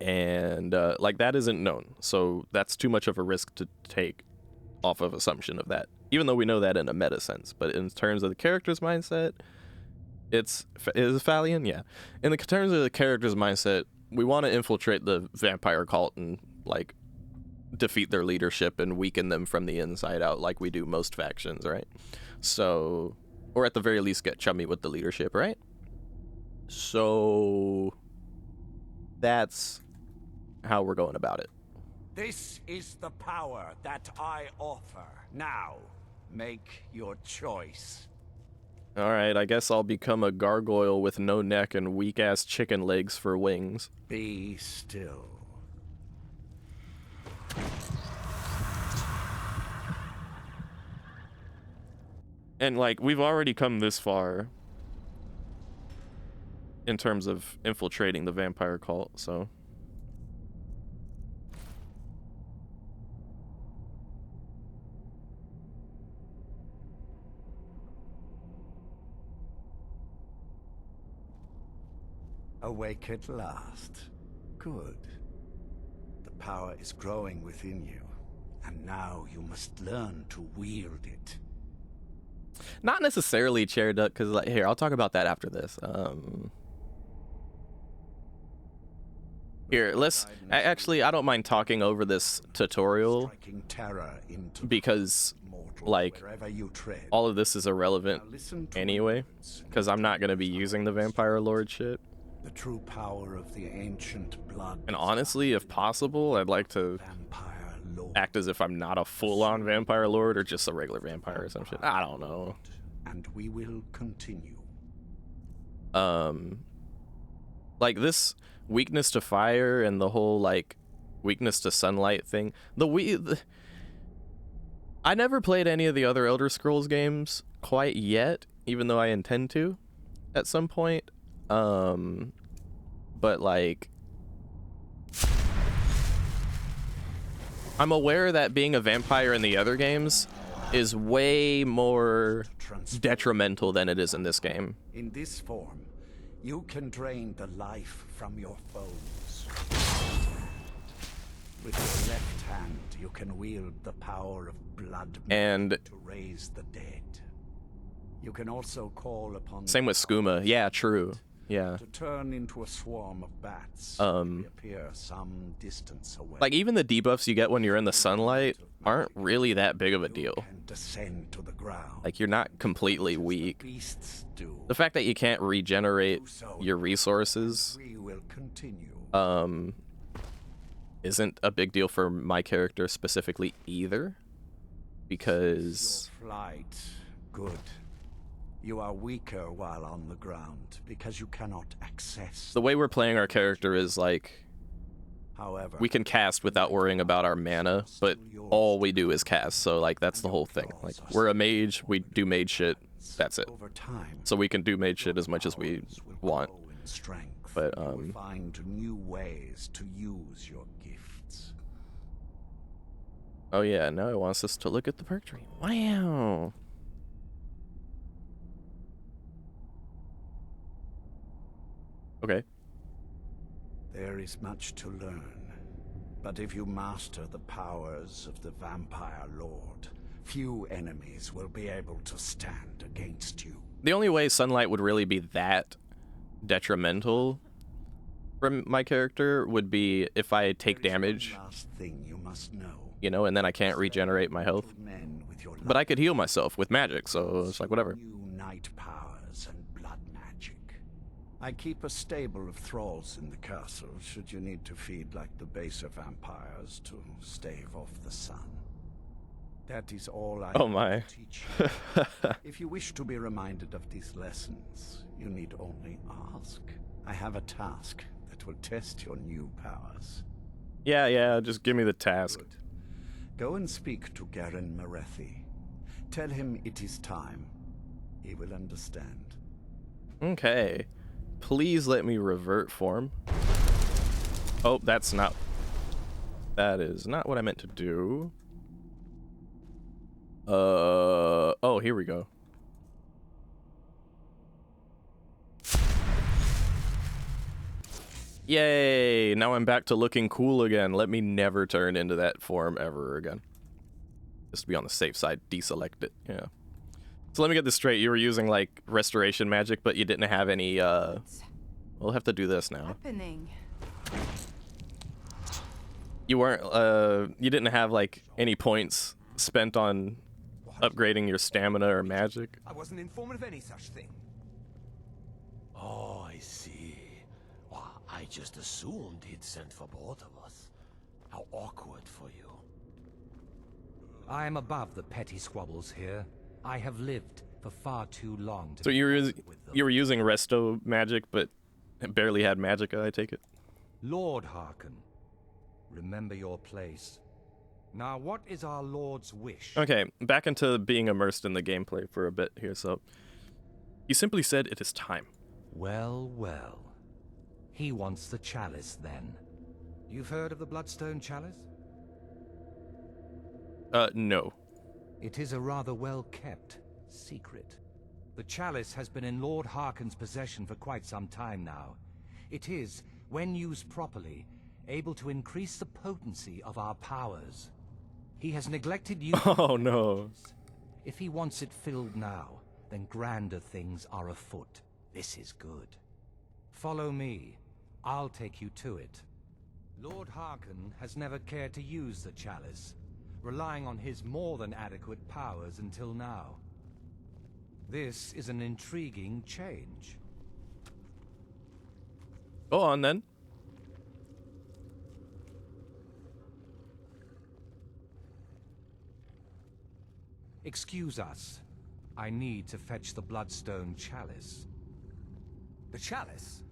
And like, that isn't known, so that's too much of a risk to take off of assumption of that, even though we know that in a meta sense. But in terms of the character's mindset, is Falion? Yeah. In the terms of the character's mindset, we want to infiltrate the vampire cult and like defeat their leadership and weaken them from the inside out, like we do most factions, right? So, or at the very least get chummy with the leadership, right? So that's how we're going about it. This is the power that I offer. Now, make your choice. All right, I guess I'll become a gargoyle with no neck and weak-ass chicken legs for wings. Be still. And like, we've already come this far in terms of infiltrating the vampire cult, so. Awake at last. Good. The power is growing within you, and now you must learn to wield it. Not necessarily, Chair Duck, because like, here, I'll talk about that after this. Here, actually, I don't mind talking over this tutorial because, like, all of this is irrelevant anyway, because I'm not going to be using the Vampire Lord shit. The true power of the ancient blood. And honestly, if possible, I'd like to act as if I'm not a full-on Vampire Lord or just a regular vampire or some shit. I don't know. And we will continue. Like this weakness to fire and the whole like weakness to sunlight thing. I never played any of the other Elder Scrolls games quite yet, even though I intend to at some point. But like, I'm aware that being a vampire in the other games is way more detrimental than it is in this game. In this form, you can drain the life from your foes. With your left hand, you can wield the power of blood and to raise the dead. You can also call upon same with skooma. Yeah, true. Yeah. To turn into a swarm of bats that appear some distance away. Like even the debuffs you get when you're in the sunlight aren't really that big of a deal. Descend to the ground. Like you're not completely weak. The fact that you can't regenerate your resources isn't a big deal for my character specifically either, because flight. Good. You are weaker while on the ground because you cannot access. The way we're playing our character is like, however, we can cast without worrying about our mana, but all we do is cast. So like that's the whole thing. Like we're a mage, we do mage shit. That's it. So we can do mage shit as much as we want. But find new ways to use your gifts. Oh yeah, now it wants us to look at the perk tree. Wow. Okay. There is much to learn, but if you master the powers of the Vampire Lord, few enemies will be able to stand against you. The only way sunlight would really be that detrimental for my character would be if I take damage. Last thing you must know. You know, and then I can't regenerate my health. But I could heal myself with magic, so it's like whatever. Night powers and blood magic. I keep a stable of thralls in the castle should you need to feed like the baser vampires to stave off the sun. That is all I can teach you. If you wish to be reminded of these lessons, you need only ask. I have a task that will test your new powers. Yeah, just give me the task. Good. Go and speak to Garen Marethi. Tell him it is time. He will understand. Okay. Please let me revert form. Oh, that is not what I meant to do. Oh, here we go. Yay! Now I'm back to looking cool again. Let me never turn into that form ever again. Just to be on the safe side, deselect it. Yeah. So let me get this straight. You were using like restoration magic, but you didn't have any. We'll have to do this now. Happening. You weren't. You didn't have like any points spent on upgrading your stamina or magic. I wasn't informed of any such thing. Oh, I see. Well, I just assumed he'd sent for both of us. How awkward for you. I am above the petty squabbles here. I have lived for far too long to So you were using resto magic, but barely had magicka, I take it. Lord Harkon, remember your place. Now, what is our Lord's wish? Okay, back into being immersed in the gameplay for a bit here. So, he simply said it is time. Well, well. He wants the chalice, then. You've heard of the Bloodstone Chalice? No. It is a rather well-kept secret. The chalice has been in Lord Harkon's possession for quite some time now. It is, when used properly, able to increase the potency of our powers. He has neglected you. Oh no. If he wants it filled now, then grander things are afoot. This is good. Follow me. I'll take you to it. Lord Harkon has never cared to use the chalice, relying on his more than adequate powers until now. This is an intriguing change. Go on then. Excuse us. I need to fetch the Bloodstone Chalice. The chalice?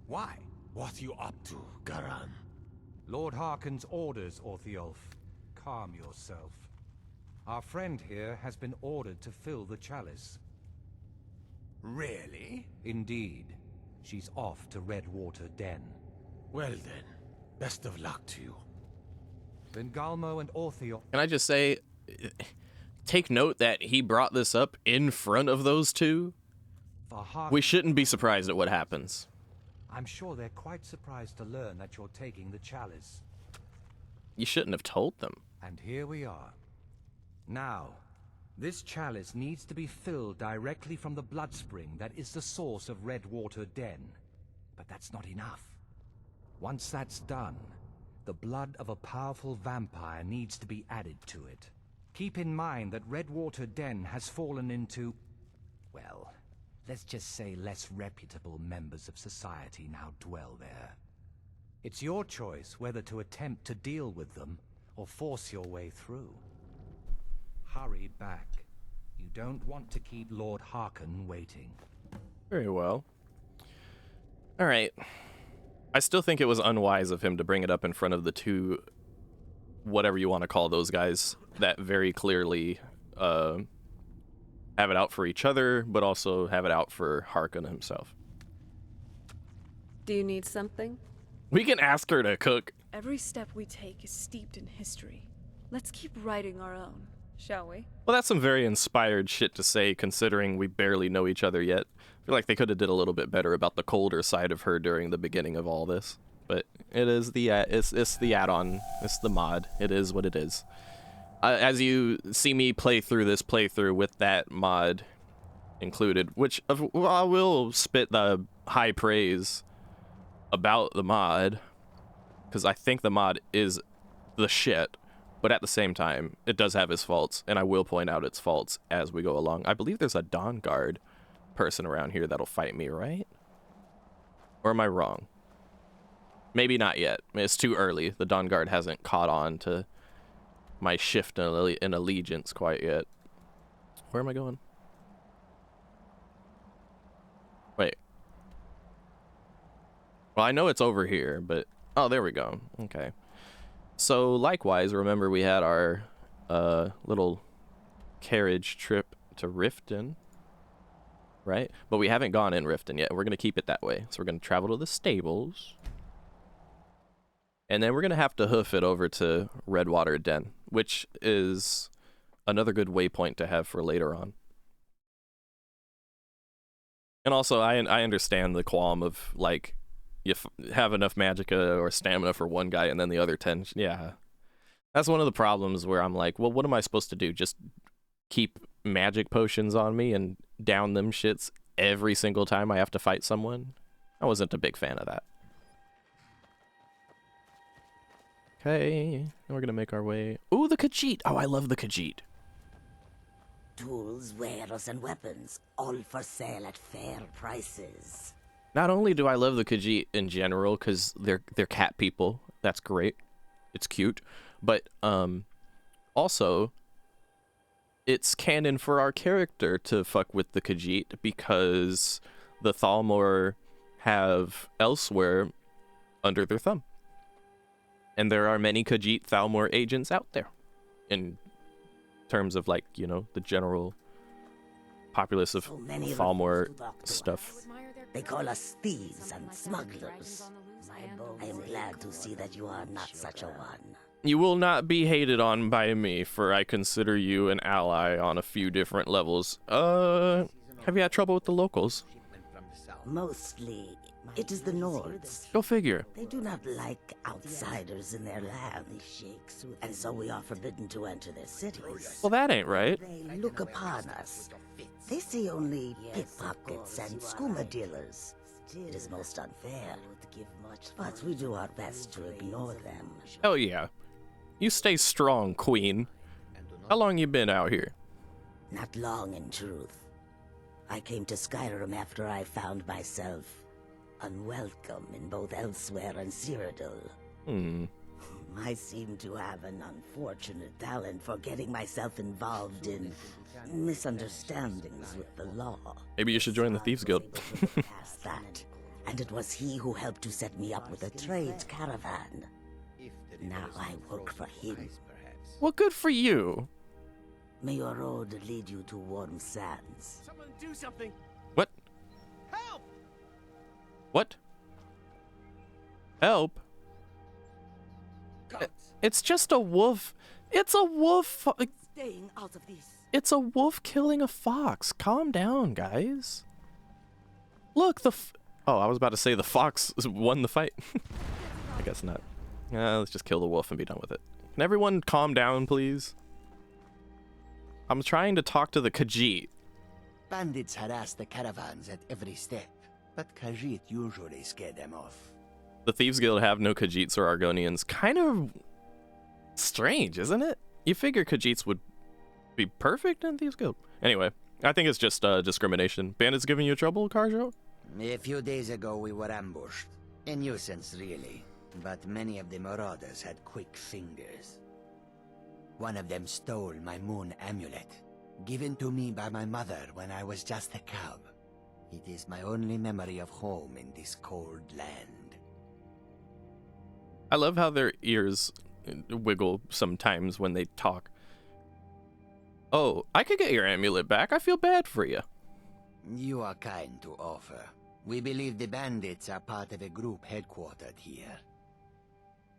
Why? What are you up to, Garan? Lord Harkon's orders, Orthiolf. Calm yourself. Our friend here has been ordered to fill the chalice. Really? Indeed. She's off to Redwater Den. Well then, best of luck to you. Then Galmo and Orthiolf... Can I just say, take note that he brought this up in front of those two? We shouldn't be surprised at what happens. I'm sure they're quite surprised to learn that you're taking the chalice. You shouldn't have told them. And here we are. Now, this chalice needs to be filled directly from the blood spring that is the source of Redwater Den. But that's not enough. Once that's done, the blood of a powerful vampire needs to be added to it. Keep in mind that Redwater Den has fallen into, well, let's just say less reputable members of society now dwell there. It's your choice whether to attempt to deal with them or force your way through. Hurry back. You don't want to keep Lord Harkon waiting. Very well. Alright. I still think it was unwise of him to bring it up in front of the two, whatever you want to call those guys, that very clearly have it out for each other, but also have it out for Harkon himself. Do you need something? We can ask her to cook. Every step we take is steeped in history. Let's keep writing our own, shall we? Well, that's some very inspired shit to say, considering we barely know each other yet. I feel like they could have did a little bit better about the colder side of her during the beginning of all this. But it is the it's the add-on, it's the mod. It is what it is. As you see me play through this playthrough with that mod included, which I will spit the high praise about the mod, because I think the mod is the shit, but at the same time, it does have its faults, and I will point out its faults as we go along. I believe there's a Dawn Guard person around here that'll fight me, right? Or am I wrong? Maybe not yet. I mean, it's too early. The Dawn Guard hasn't caught on to my shift in allegiance quite yet. Where am I going? Wait. Well, I know it's over here, but... Oh, there we go. Okay. So, likewise, remember we had our little carriage trip to Riften, right? But we haven't gone in Riften yet. We're going to keep it that way. So we're going to travel to the stables. And then we're going to have to hoof it over to Redwater Den, which is another good waypoint to have for later on. And also, I understand the qualm of, like, you have enough magicka or stamina for one guy and then the other 10. Yeah. That's one of the problems where I'm like, well, what am I supposed to do? Just keep magic potions on me and down them shits every single time I have to fight someone? I wasn't a big fan of that. Okay, now we're gonna make our way. Ooh, the Khajiit! Oh, I love the Khajiit. Tools, wares, and weapons, all for sale at fair prices. Not only do I love the Khajiit in general, because they're cat people. That's great. It's cute. But also, it's canon for our character to fuck with the Khajiit because the Thalmor have elsewhere under their thumb. And there are many Khajiit Thalmor agents out there in terms of, like, you know, the general populace of Thalmor stuff. They call us thieves and smugglers. I am glad to see that you are not such a one. You will not be hated on by me, for I consider you an ally on a few different levels. Have you had trouble with the locals? Mostly, it is the Nords. Go figure. They do not like outsiders in their land, and so we are forbidden to enter their cities. Well, that ain't right. They look upon us. They see only pickpockets and skooma dealers. It is most unfair, but we do our best to ignore them. Hell yeah. You stay strong, Queen. How long you been out here? Not long, in truth. I came to Skyrim after I found myself unwelcome in both Elsewhere and Cyrodiil. I seem to have an unfortunate talent for getting myself involved in misunderstandings with the law. Maybe you should join the Thieves Guild. Past that, and it was he who helped to set me up with a trade caravan. Now I work for him. Well, good for you. May your road lead you to warm sands. Someone do something! What? Help! What? Help? It's just a wolf. It's a wolf. Staying out of this. It's a wolf killing a fox. Calm down, guys. Look, oh, I was about to say the fox won the fight. I guess not. Let's just kill the wolf and be done with it. Can everyone calm down, please? I'm trying to talk to the Khajiit. Bandits harass the caravans at every step, but Khajiit usually scare them off. The Thieves Guild have no Khajiits or Argonians. Kind of strange, isn't it? You figure Khajiits would be perfect in Thieves Guild. Anyway, I think it's just discrimination. Bandits giving you trouble, Karjo? A few days ago we were ambushed. A nuisance, really. But many of the marauders had quick fingers. One of them stole my moon amulet, given to me by my mother when I was just a cub. It is my only memory of home in this cold land. I love how their ears wiggle sometimes when they talk. Oh, I could get your amulet back. I feel bad for you. You are kind to offer. We believe the bandits are part of a group headquartered here.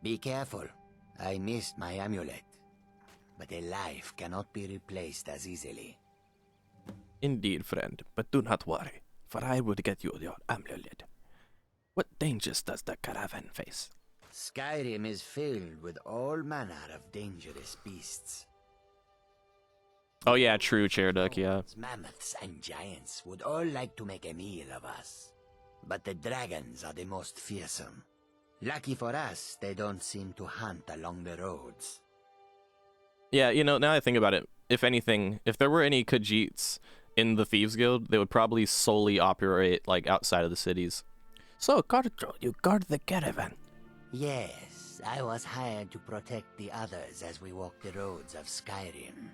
Be careful. I missed my amulet. But a life cannot be replaced as easily. Indeed, friend. But do not worry, for I will get you your amulet. What dangers does the caravan face? Skyrim is filled with all manner of dangerous beasts. Oh yeah, true, Chairduck, yeah. Mammoths and giants would all like to make a meal of us. But the dragons are the most fearsome. Lucky for us, they don't seem to hunt along the roads. Yeah, you know, now I think about it, if anything, if there were any Khajiits in the Thieves Guild, they would probably solely operate, like, outside of the cities. So, Karjo, you guard the caravan. Yes, I was hired to protect the others as we walk the roads of Skyrim.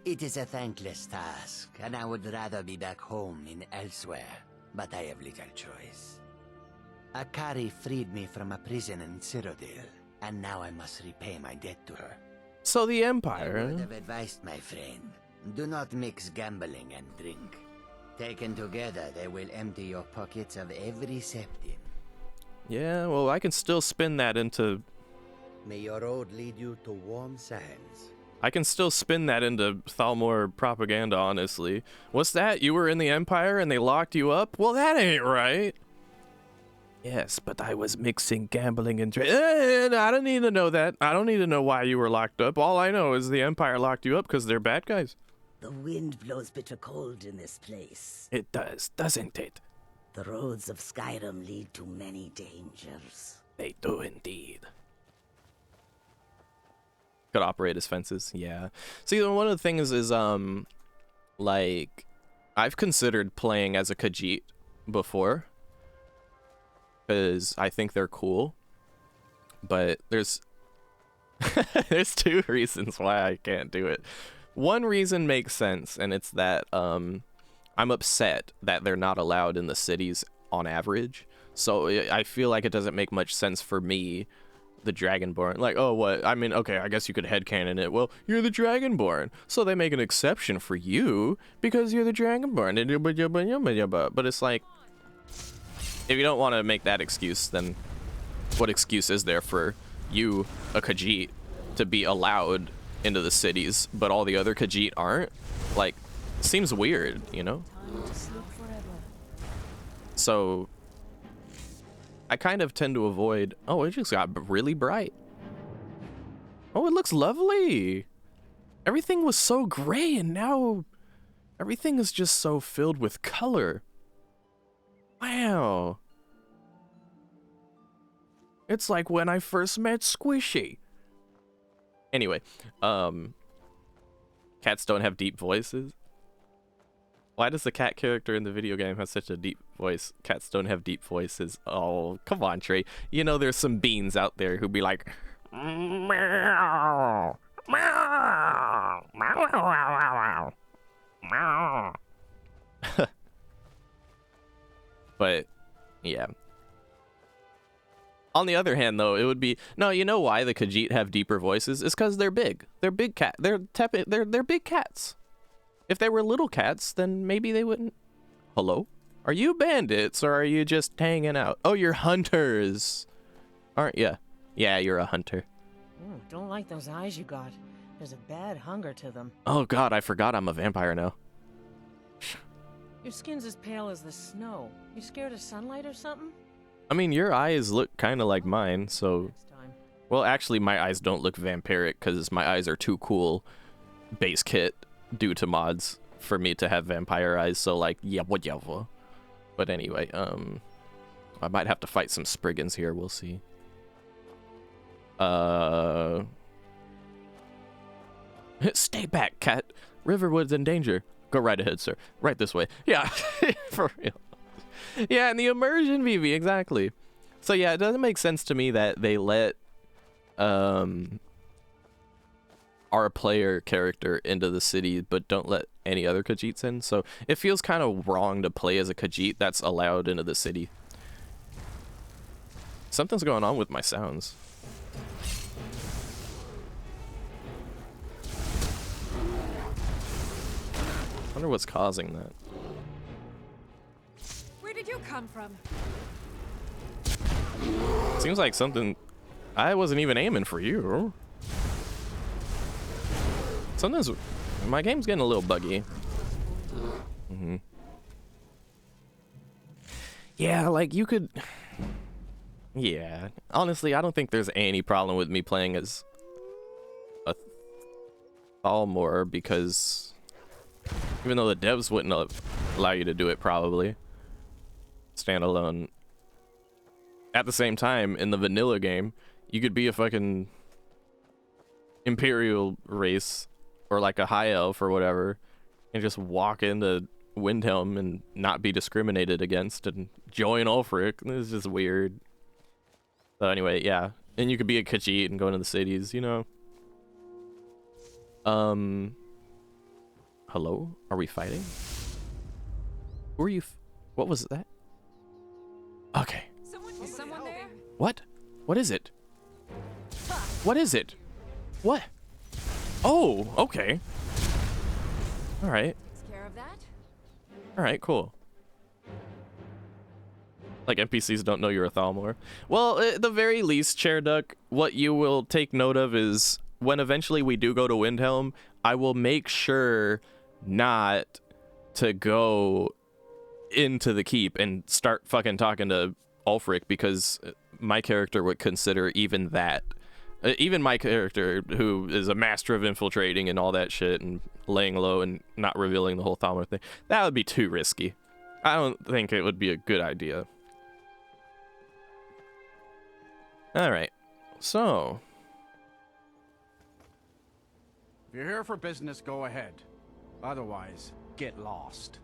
It is a thankless task, and I would rather be back home in Elsewhere, but I have little choice. Akari freed me from a prison in Cyrodiil, and now I must repay my debt to her. So the Empire... I would have advised my friend, do not mix gambling and drink. Taken together, they will empty your pockets of every septim. Yeah, well, I can still spin that into... May your road lead you to warm sands. I can still spin that into Thalmor propaganda, honestly. What's that? You were in the Empire and they locked you up? Well, that ain't right. Yes, but I was mixing gambling and I don't need to know that. I don't need to know why you were locked up. All I know is the Empire locked you up because they're bad guys. The wind blows bitter cold in this place. It does, doesn't it? The roads of Skyrim lead to many dangers. They do indeed. Could operate as fences, yeah. See, one of the things is, like, I've considered playing as a Khajiit before, because I think they're cool, but there's there's two reasons why I can't do it. One reason makes sense, and it's that I'm upset that they're not allowed in the cities on average. So I feel like it doesn't make much sense for me, the Dragonborn. Like, oh, what? I mean, okay, I guess you could headcanon it. Well, you're the Dragonborn, so they make an exception for you because you're the Dragonborn. But it's like, if you don't want to make that excuse, then what excuse is there for you, a Khajiit, to be allowed into the cities, but all the other Khajiit aren't? Like, seems weird, you know? So I kind of tend to avoid. Oh, it just got really bright. Oh, it looks lovely. Everything was so gray, and now everything is just so filled with color. Wow. It's like when I first met Squishy. Anyway, cats don't have deep voices. Why does the cat character in the video game have such a deep voice? Cats don't have deep voices. Oh, come on, Trey. You know there's some beans out there who be like, meow, meow, meow, meow. But, yeah. On the other hand, though, it would be... No, you know why the Khajiit have deeper voices? It's because they're big. They're big cat. They're big cats. If they were little cats, then maybe they wouldn't... Hello? Are you bandits, or are you just hanging out? Oh, you're hunters. Aren't ya? Yeah, you're a hunter. Don't like those eyes you got. There's a bad hunger to them. Oh god, I forgot I'm a vampire now. Your skin's as pale as the snow. You scared of sunlight or something? I mean, your eyes look kind of like mine, so... Well, actually, my eyes don't look vampiric, because my eyes are too cool base kit due to mods for me to have vampire eyes, so like, yeah, whatever. But anyway, I might have to fight some Spriggans here, we'll see. Stay back, cat. Riverwood's in danger. Go right ahead, sir. Right this way. Yeah, for real. Yeah, and the immersion VV, exactly. So yeah, it doesn't make sense to me that they let our player character into the city, but don't let any other Khajiits in. So it feels kind of wrong to play as a Khajiit that's allowed into the city. Something's going on with my sounds. I wonder what's causing that. Where did you come from? Seems like something... I wasn't even aiming for you. Sometimes my game's getting a little buggy. Yeah, like you could... Yeah, honestly, I don't think there's any problem with me playing as a Thalmor, because even though the devs wouldn't allow you to do it probably, standalone, at the same time, in the vanilla game, you could be a fucking Imperial race or like a high elf or whatever and just walk into Windhelm and not be discriminated against and join Ulfric. It's just weird. So anyway, yeah. And you could be a Khajiit and go into the cities, you know? Hello? Are we fighting? Who are you? What was that? Okay. Is someone there? What? What is it? What is it? What? Oh, okay. All right. Takes care of that. All right, cool. Like NPCs don't know you're a Thalmor. Well, at the very least, Chair Duck, what you will take note of is when eventually we do go to Windhelm, I will make sure not to go into the keep and start fucking talking to Ulfric, because my character would consider even that, even my character who is a master of infiltrating and all that shit and laying low and not revealing the whole Thalmor thing, that would be too risky. I don't think it would be a good idea. All right, so If you're here for business, go ahead. Otherwise, get lost.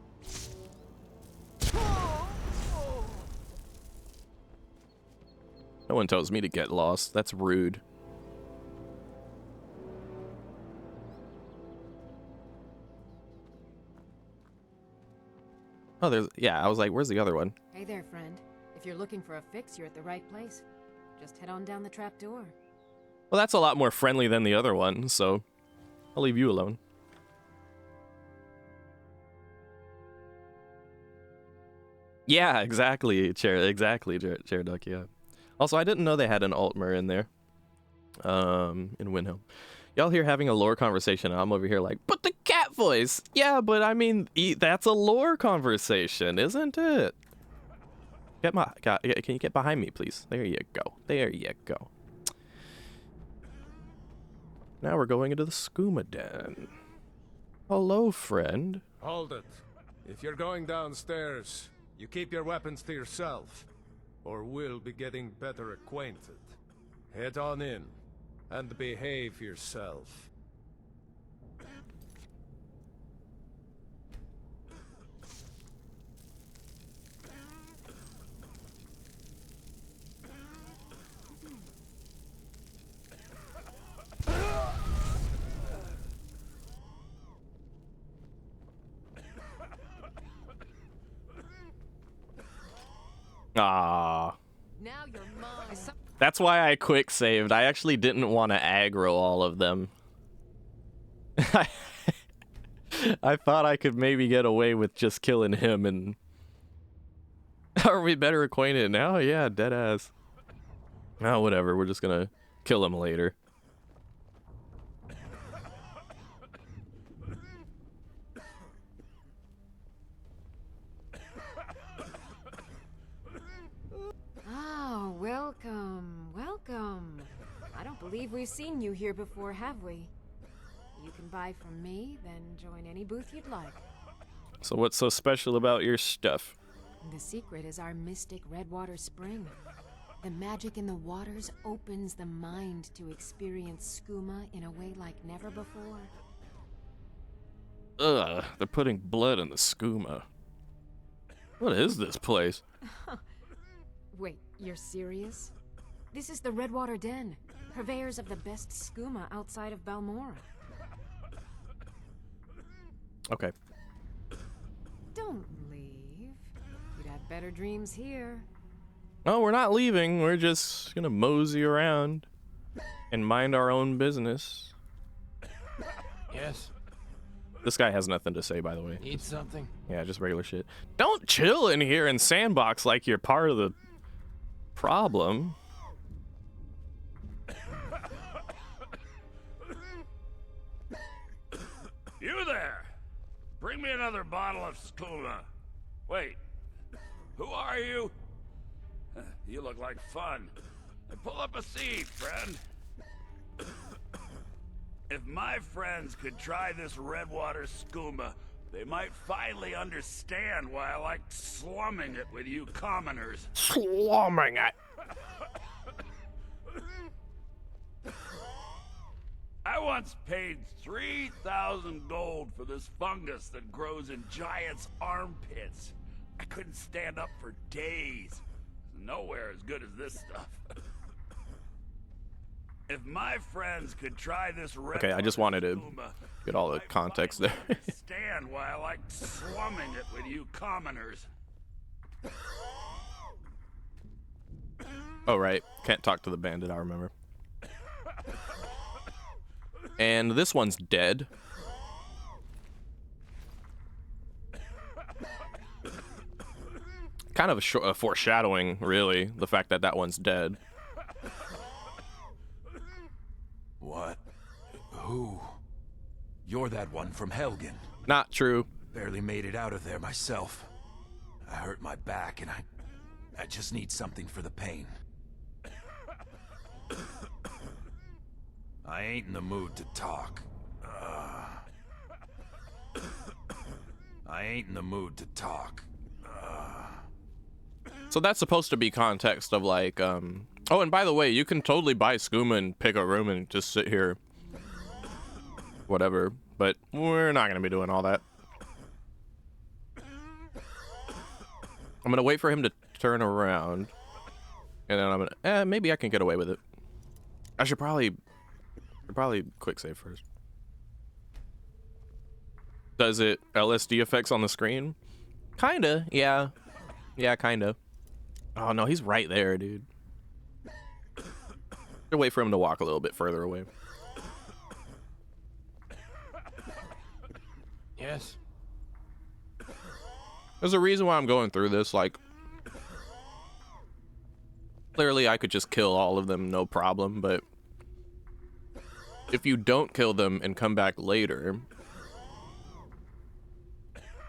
no one tells me to get lost. That's rude. Oh, there's, yeah, I was like, where's the other one? Hey there, friend. If you're looking for a fix, you're at the right place. Just head on down the trap door. Well, that's a lot more friendly than the other one, so I'll leave you alone. Yeah, exactly, Chair Duck, yeah. Also, I didn't know they had an Altmer in there, in Windhelm. Y'all here having a lore conversation, and I'm over here like, but the cat voice! Yeah, but I mean, that's a lore conversation, isn't it? Can you get behind me, please? There you go. There you go. Now we're going into the skooma den. Hello, friend. Hold it. If you're going downstairs, you keep your weapons to yourself, or we'll be getting better acquainted. Head on in, and behave yourself. Ah. That's why I quick saved. I actually didn't want to aggro all of them. I thought I could maybe get away with just killing him and... Are we better acquainted now? Yeah, deadass. Oh, whatever. We're just gonna kill him later. Oh, welcome, welcome. I don't believe we've seen you here before, have we? You can buy from me, then join any booth you'd like. So what's so special about your stuff? The secret is our mystic Redwater Spring. The magic in the waters opens the mind to experience skooma in a way like never before. Ugh, they're putting blood in the skooma. What is this place? Wait, you're serious? This is the Redwater Den, purveyors of the best skooma outside of Balmora. Okay. Don't leave. You'd have better dreams here. Oh, we're not leaving. We're just gonna mosey around and mind our own business. Yes? This guy has nothing to say, by the way. Need something? Yeah, just regular shit. Don't chill in here and sandbox like you're part of the problem. You there! Bring me another bottle of skooma. Wait, who are you? You look like fun. Pull up a seat, friend. If my friends could try this Redwater skooma, they might finally understand why I like slumming it with you commoners. Slumming it? I once paid 3,000 gold for this fungus that grows in giants' armpits. I couldn't stand up for days. Nowhere as good as this stuff. If my friends could try this Okay, I just wanted to get all the context there. Stand why I like slumming it with you commoners. Oh, right. Can't talk to the bandit, I remember. And this one's dead. Kind of a foreshadowing, really, the fact that that one's dead. What? Who? You're that one from Helgen. Not true. Barely made it out of there myself. I hurt my back and I just need something for the pain. I ain't in the mood to talk. I ain't in the mood to talk. So that's supposed to be context of like, oh, and by the way, you can totally buy skooma and pick a room and just sit here. Whatever, but we're not gonna be doing all that. I'm gonna wait for him to turn around, and then I'm gonna, maybe I can get away with it. I should probably quick save first. Does it LSD effects on the screen? Kinda, yeah. Yeah, kinda. Oh no, he's right there, dude. I'll wait for him to walk a little bit further away. Yes. There's a reason why I'm going through this, like, clearly I could just kill all of them, no problem, but if you don't kill them and come back later,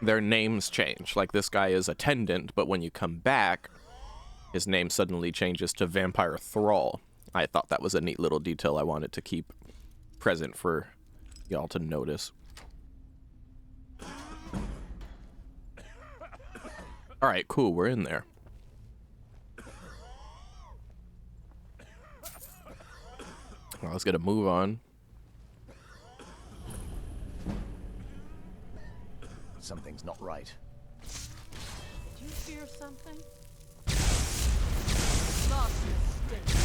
their names change. Like, this guy is Attendant, but when you come back, his name suddenly changes to Vampire Thrall. I thought that was a neat little detail I wanted to keep present for y'all to notice. All right, cool, we're in there. Well, let's get a move on. Something's not right. Did you fear something? Lost mistake.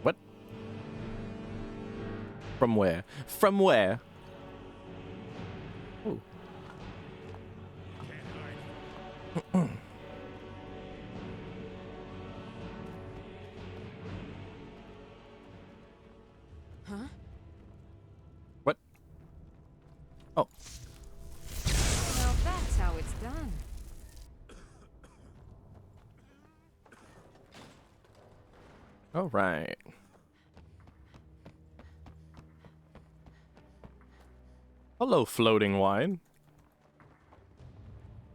What? From where? From where? Ooh. Huh? What? Oh. Now that's how it's done. All right. Hello, floating wine.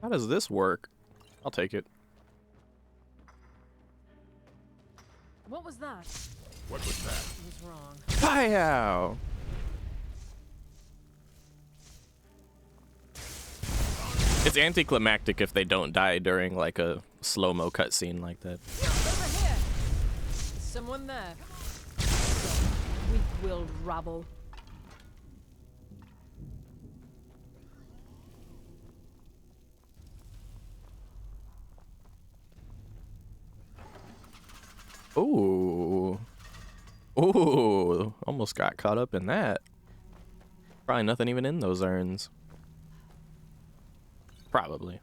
How does this work? I'll take it. What was that? What was that? I was wrong. Hi-yow! It's anticlimactic if they don't die during like a slow-mo cutscene like that. Over here! Is someone there? Weak-willed rabble. Ooh. Ooh. Almost got caught up in that. Probably nothing even in those urns. Probably.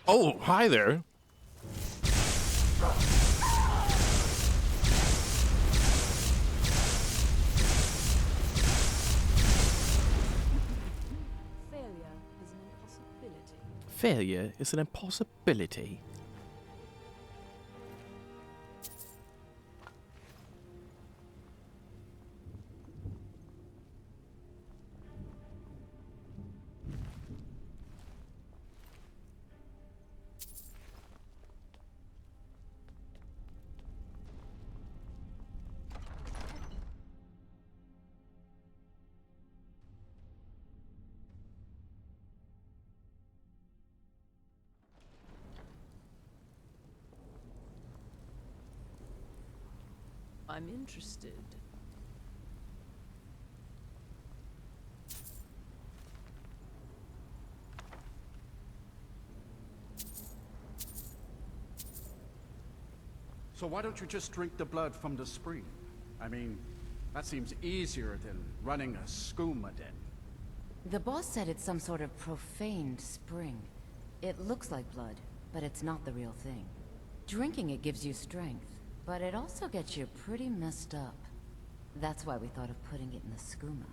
Oh, hi there. Failure is an impossibility. I'm interested. So why don't you just drink the blood from the spring? I mean, That seems easier than running a skooma den. The boss said it's some sort of profaned spring. It looks like blood, but it's not the real thing. Drinking it gives you strength, but it also gets you pretty messed up. That's why we thought of putting it in the skooma.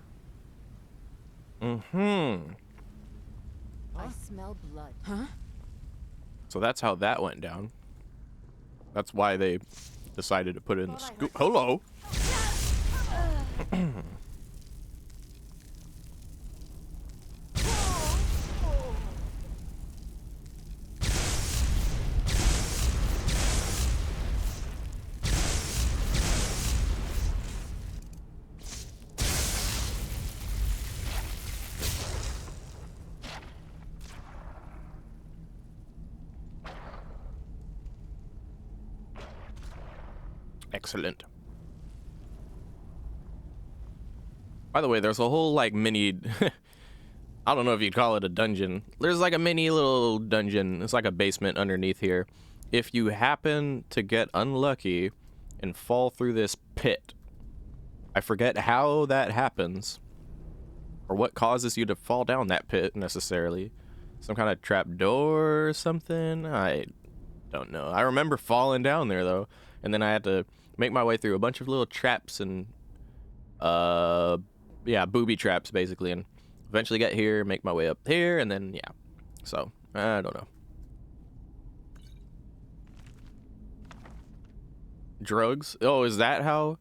Mm-hmm. I smell blood. Huh? So that's how that went down. That's why they decided to put it in the scoop. Hello. Excellent. By the way, there's a whole like mini I don't know if you'd call it a dungeon. There's like a mini little dungeon. It's like a basement underneath here. If you happen to get unlucky and fall through this pit, I forget how that happens or what causes you to fall down that pit necessarily. Some kind of trap door or something. I don't know. I remember falling down there though, and then I had to make my way through a bunch of little traps and yeah, booby traps basically, and eventually get here, make my way up here, and then yeah. So I don't know. Drugs? Oh, is that how?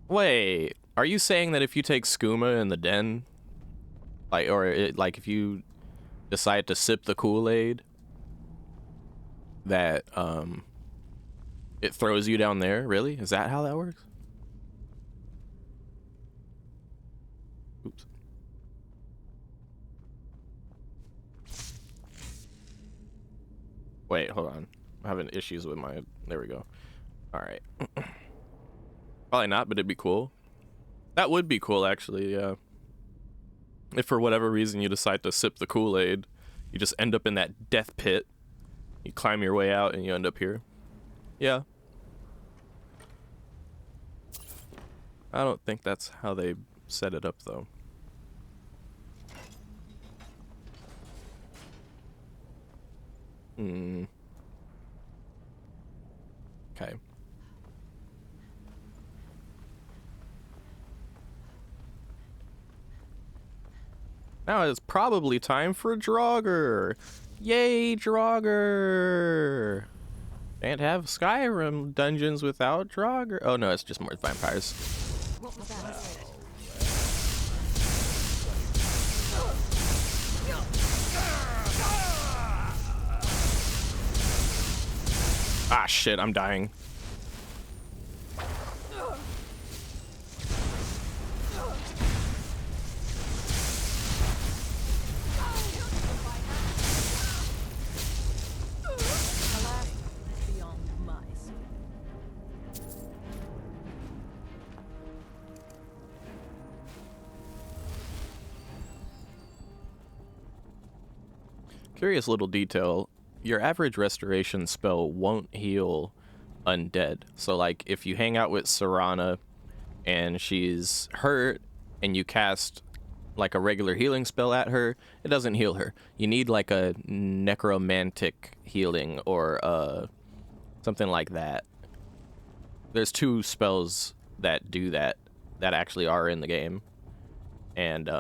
Wait, are you saying that if you take skooma in the den, like, or it, like if you decide to sip the Kool-Aid, that it throws you down there? Really? Is that how that works? Oops. Wait, hold on. I'm having issues with my... There we go. Alright. Probably not, but it'd be cool. That would be cool, actually, yeah. If for whatever reason you decide to sip the Kool-Aid, you just end up in that death pit. You climb your way out and you end up here. Yeah. I don't think that's how they set it up, though. Okay. Now it's probably time for Draugr. Yay, Draugr! Can't have Skyrim dungeons without Draugr. Oh no, it's just more vampires. What was that? Ah shit, I'm dying. Curious little detail. Your average restoration spell won't heal undead. So like if you hang out with Serana and she's hurt and you cast like a regular healing spell at her, it doesn't heal her. You need like a necromantic healing or something like that. There's 2 spells that do that actually are in the game. And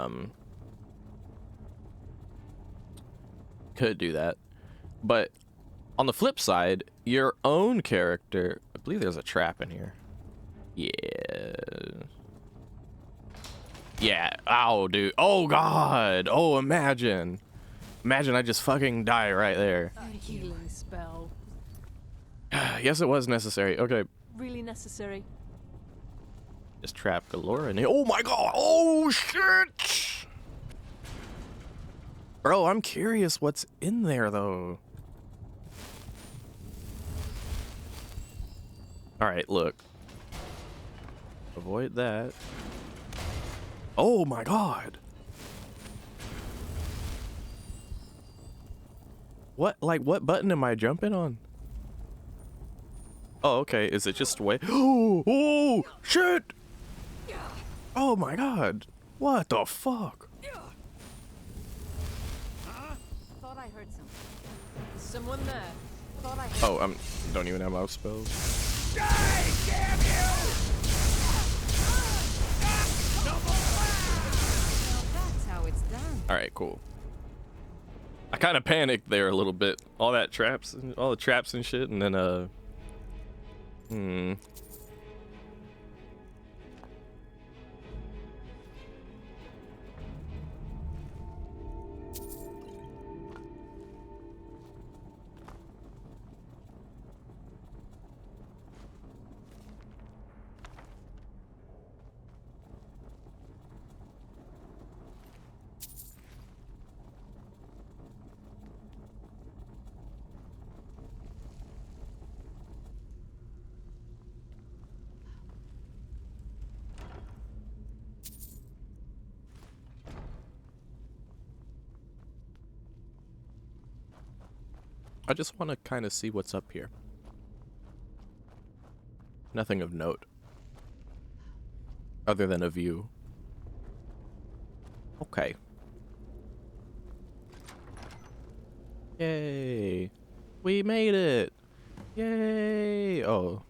could do that. But on the flip side, your own character... I believe there's a trap in here. Yeah. Yeah. Ow, dude. Oh, God. Oh, imagine. Imagine I just fucking die right there. A healing spell. Yes, it was necessary. Okay. Really necessary. Just trap galore in here. Oh, my God. Oh, shit. Bro, I'm curious what's in there, though. Alright, look. Avoid that. Oh my God! What, like, what button am I jumping on? Oh, okay, is it just wait? Oh, shit! Oh my god. What the fuck? Thought I heard something. Someone there. Thought I heard. Oh, don't even have my spells. Die, damn you! That's how it's done. All right, cool. I kind of panicked there a little bit. All the traps and shit, and then I just want to kind of see what's up here. Nothing of note. Other than a view. Okay. Yay. We made it. Yay. Oh.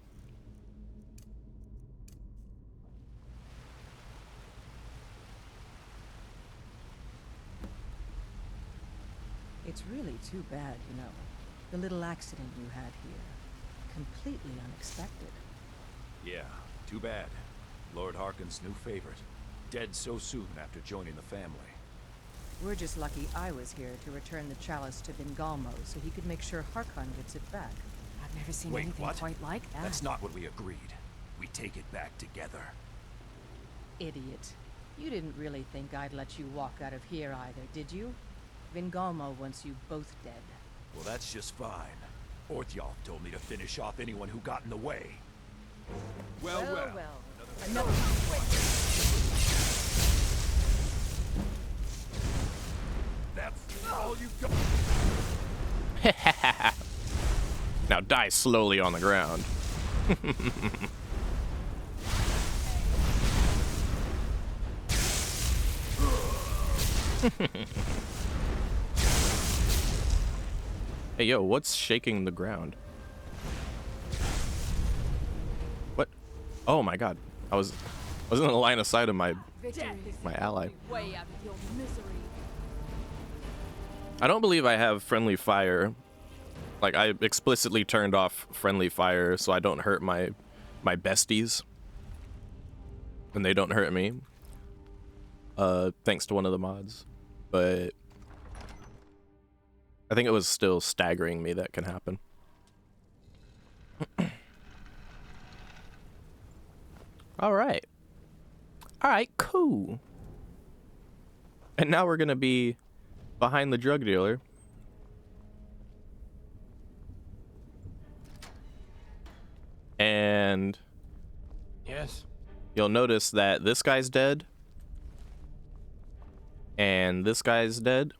It's really too bad, you know. The little accident you had here. Completely unexpected. Yeah, too bad. Lord Harkon's new favorite. Dead so soon after joining the family. We're just lucky I was here to return the chalice to Vingalmo so he could make sure Harkon gets it back. I've never seen Wait, anything what? quite like that. That's not what we agreed. We take it back together. Idiot. You didn't really think I'd let you walk out of here either, did you? Vingalmo wants you both dead. Well, that's just fine. Orthyolf told me to finish off anyone who got in the way. Well. Another That's all you got. Now die slowly on the ground. Hey, yo, what's shaking the ground? What? Oh my god. I was in the line of sight of my ally. Way out of your misery. I don't believe I have friendly fire. Like, I explicitly turned off friendly fire so I don't hurt my besties. And they don't hurt me. Thanks to one of the mods. But I think it was still staggering me that can happen. Alright. Alright, cool. And now we're gonna be behind the drug dealer. And yes, you'll notice that this guy's dead. And this guy's dead.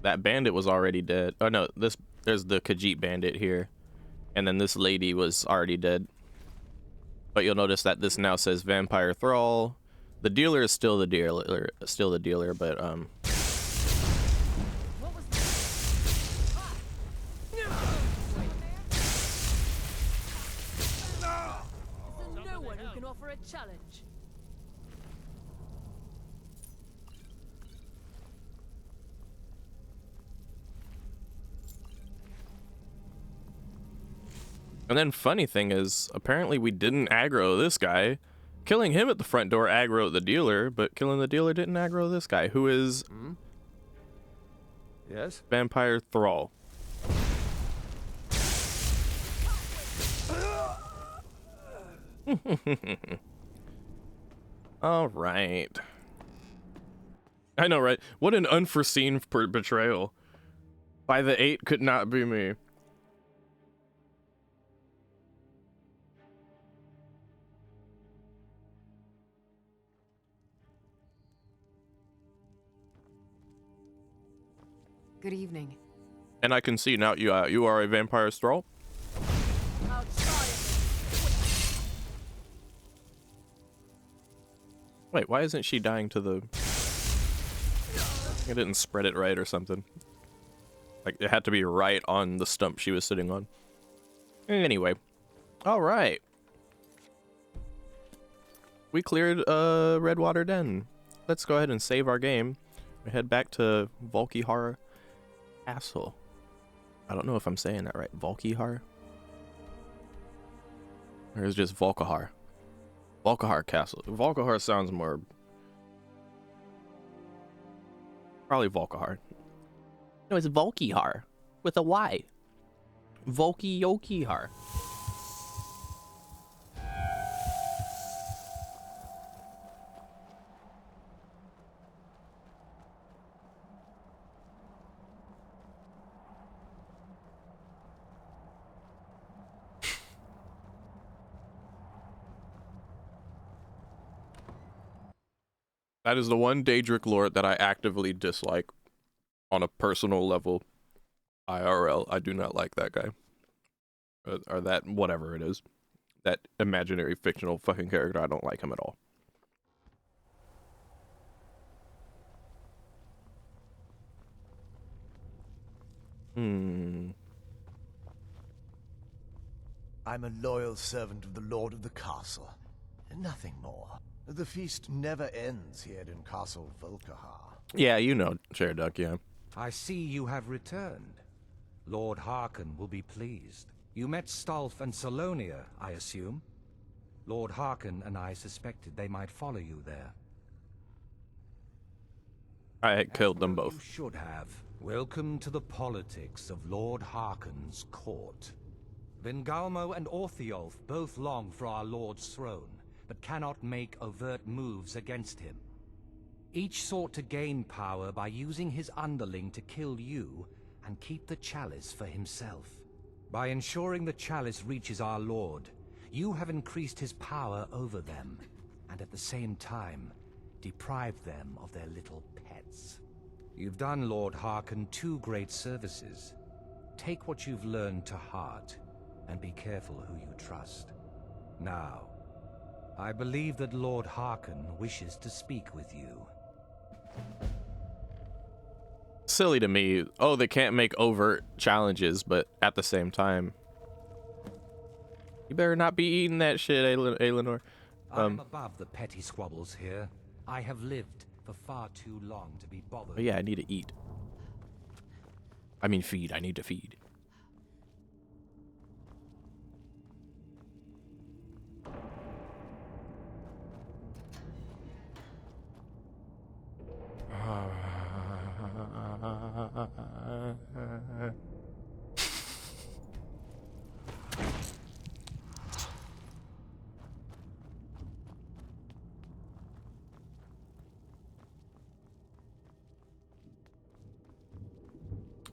That bandit was already dead. Oh no, there's the Khajiit bandit here. And then this lady was already dead. But you'll notice that this now says Vampire Thrall. The dealer is still the dealer, but What was that? Is there no one who can offer a challenge? And then funny thing is, apparently we didn't aggro this guy. Killing him at the front door aggroed the dealer, but killing the dealer didn't aggro this guy, who is Yes? Vampire Thrall. All right. I know, right? What an unforeseen betrayal. By the 8 could not be me. Good evening. And I can see now you are a Vampire Thrall. Wait, why isn't she dying to the... I didn't spread it right or something. Like, it had to be right on the stump she was sitting on. Anyway. Alright. We cleared Redwater Den. Let's go ahead and save our game. We head back to Volkihar Castle. I don't know if I'm saying that right. Volkihar? Or is it just Volkihar? Volkihar Castle. Volkihar sounds more... Probably Volkihar. No, it's Volkihar. With a Y. Volkihar. That is the one Daedric Lord that I actively dislike on a personal level. IRL. I do not like that guy. Or that, whatever it is. That imaginary fictional fucking character. I don't like him at all. I'm a loyal servant of the Lord of the Castle. Nothing more. The feast never ends here in Castle Volkihar. Yeah, you know, Chairduck, yeah. I see you have returned. Lord Harkon will be pleased. You met Stolf and Salonia, I assume? Lord Harkon and I suspected they might follow you there. I had killed them both. You should have. Welcome to the politics of Lord Harkon's court. Vingalmo and Orthiolf both long for our Lord's throne, but cannot make overt moves against him. Each sought to gain power by using his underling to kill you and keep the chalice for himself. By ensuring the chalice reaches our Lord, you have increased his power over them, and at the same time, deprived them of their little pets. You've done Lord Harkon 2 great services. Take what you've learned to heart, and be careful who you trust. Now, I believe that Lord Harkon wishes to speak with you. Silly to me. Oh, they can't make overt challenges, but at the same time, you better not be eating that shit, Aelinor. I'm above the petty squabbles here. I have lived for far too long to be bothered. Oh yeah, I need to eat. I mean feed. I need to feed.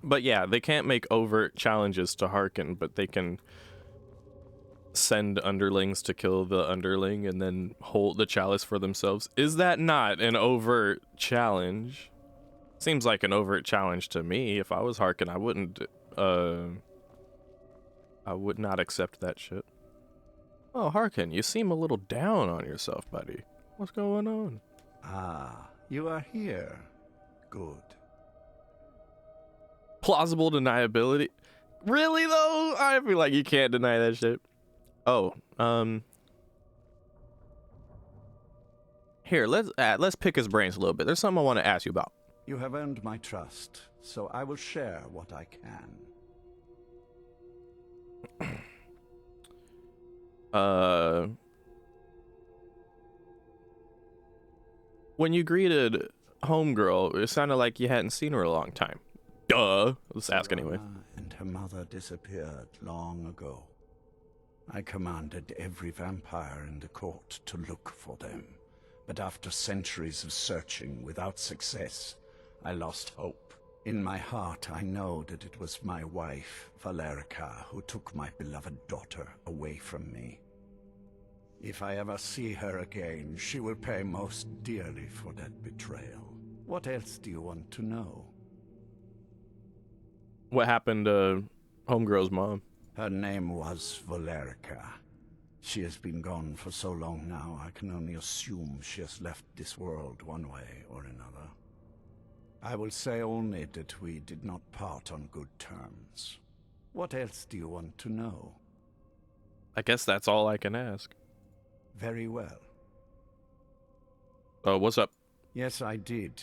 But yeah, they can't make overt challenges to Harkon, but they can send underlings to kill the underling and then hold the chalice for themselves. Is that not an overt challenge? Seems like an overt challenge to me. If I was Harkon, I would not accept that shit. Oh, Harkon, you seem a little down on yourself, buddy. What's going on? Ah, you are here. Good. Plausible deniability. Really though? I feel like you can't deny that shit. Oh, here, let's pick his brains a little bit. There's something I want to ask you about. You have earned my trust, so I will share what I can. When you greeted Homegirl, it sounded like you hadn't seen her a long time. Duh. Let's ask anyway. And her mother disappeared long ago. I commanded every vampire in the court to look for them. But after centuries of searching without success, I lost hope. In my heart, I know that it was my wife, Valerica, who took my beloved daughter away from me. If I ever see her again, she will pay most dearly for that betrayal. What else do you want to know? What happened to Homegirl's mom? Her name was Valerica. She has been gone for so long now, I can only assume she has left this world one way or another. I will say only that we did not part on good terms. What else do you want to know? I guess that's all I can ask. Very well. What's up? Yes, I did.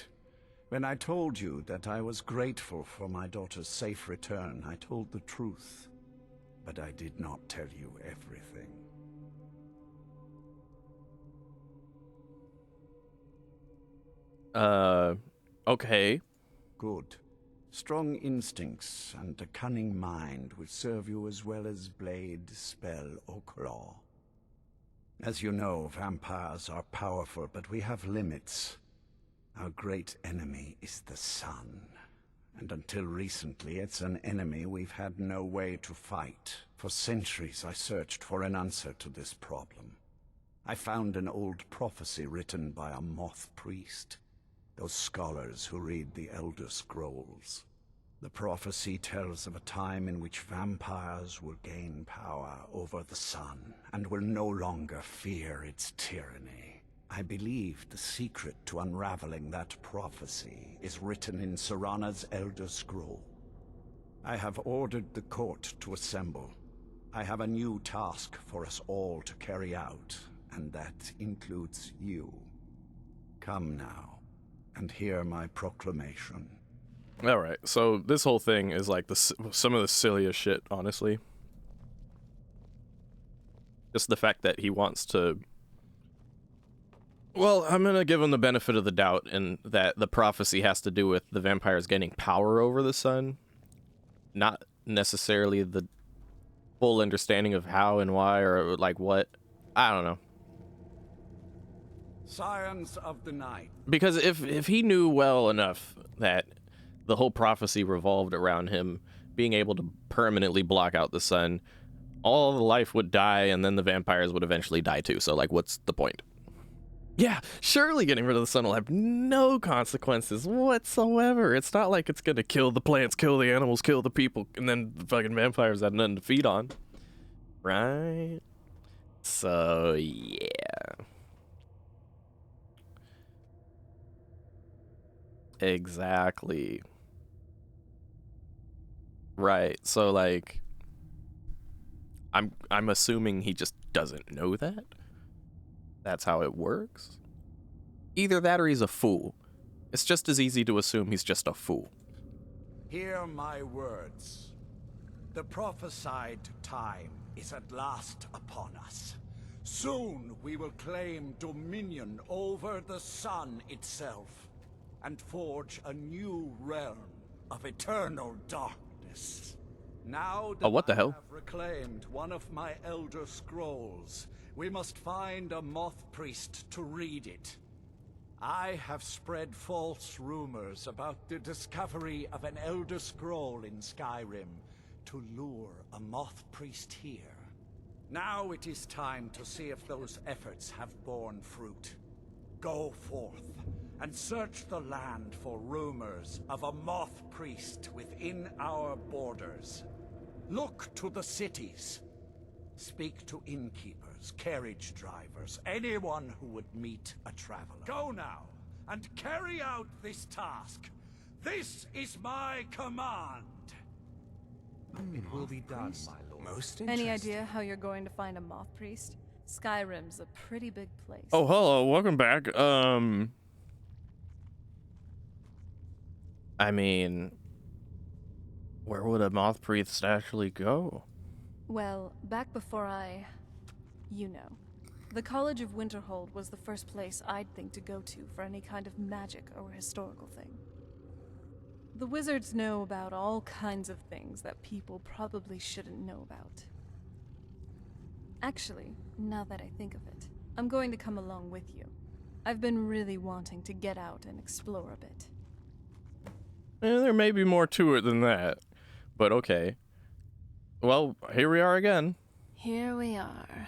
When I told you that I was grateful for my daughter's safe return, I told the truth. But I did not tell you everything. Okay. Good. Strong instincts and a cunning mind will serve you as well as blade, spell, or claw. As you know, vampires are powerful, but we have limits. Our great enemy is the sun. And until recently, it's an enemy we've had no way to fight. For centuries, I searched for an answer to this problem. I found an old prophecy written by a moth priest. Those scholars who read the Elder Scrolls. The prophecy tells of a time in which vampires will gain power over the sun and will no longer fear its tyranny. I believe the secret to unraveling that prophecy is written in Serana's Elder Scroll. I have ordered the court to assemble. I have a new task for us all to carry out, and that includes you. Come now. And hear my proclamation. All right, so this whole thing is like some of the silliest shit, honestly. Just the fact that he wants to... Well, I'm gonna give him the benefit of the doubt in that the prophecy has to do with the vampires gaining power over the sun. Not necessarily the full understanding of how and why or like what. I don't know. Scions of the night. Because if he knew well enough that the whole prophecy revolved around him being able to permanently block out the sun, all the life would die and then the vampires would eventually die too. So like, what's the point? Yeah, surely getting rid of the sun will have no consequences whatsoever. It's not like it's gonna kill the plants, kill the animals, kill the people, and then the fucking vampires have nothing to feed on. Right? So, yeah. Exactly. Right. So like I'm assuming he just doesn't know that. That's how it works. Either that or he's a fool. It's just as easy to assume he's just a fool. Hear my words. The prophesied time is at last upon us. Soon we will claim dominion over the sun itself and forge a new realm of eternal darkness. Now that what the hell? I have reclaimed one of my Elder Scrolls, we must find a moth priest to read it. I have spread false rumors about the discovery of an Elder Scroll in Skyrim to lure a moth priest here. Now it is time to see if those efforts have borne fruit. Go forth and search the land for rumors of a moth priest within our borders. Look to the cities. Speak to innkeepers, carriage drivers, anyone who would meet a traveler. Go now, and carry out this task. This is my command. It will be done, my lord. Most Any idea how you're going to find a moth priest? Skyrim's a pretty big place. Oh, hello, welcome back. I mean, where would a moth priest actually go? Well, back before you know. The College of Winterhold was the first place I'd think to go to for any kind of magic or historical thing. The wizards know about all kinds of things that people probably shouldn't know about. Actually, now that I think of it, I'm going to come along with you. I've been really wanting to get out and explore a bit. There may be more to it than that, but okay. Well, here we are again. Here we are.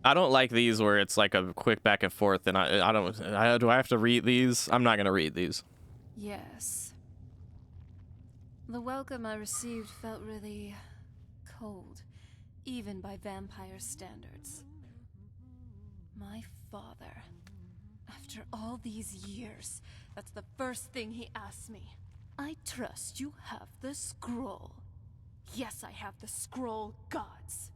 I don't like these where it's like a quick back and forth, and do I have to read these? I'm not gonna read these. Yes. The welcome I received felt really cold, even by vampire standards. My father, after all these years, that's the first thing he asked me. I trust you have the scroll. Yes, I have the scroll, gods.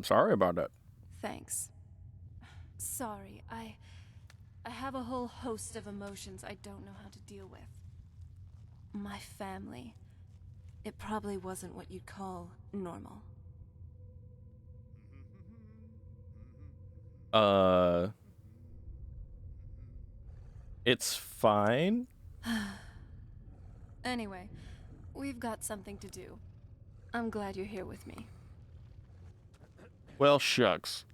Sorry about that. Thanks. Sorry, I have a whole host of emotions I don't know how to deal with. My family. It probably wasn't what you'd call normal. It's fine. Anyway, we've got something to do. I'm glad you're here with me. Well, shucks.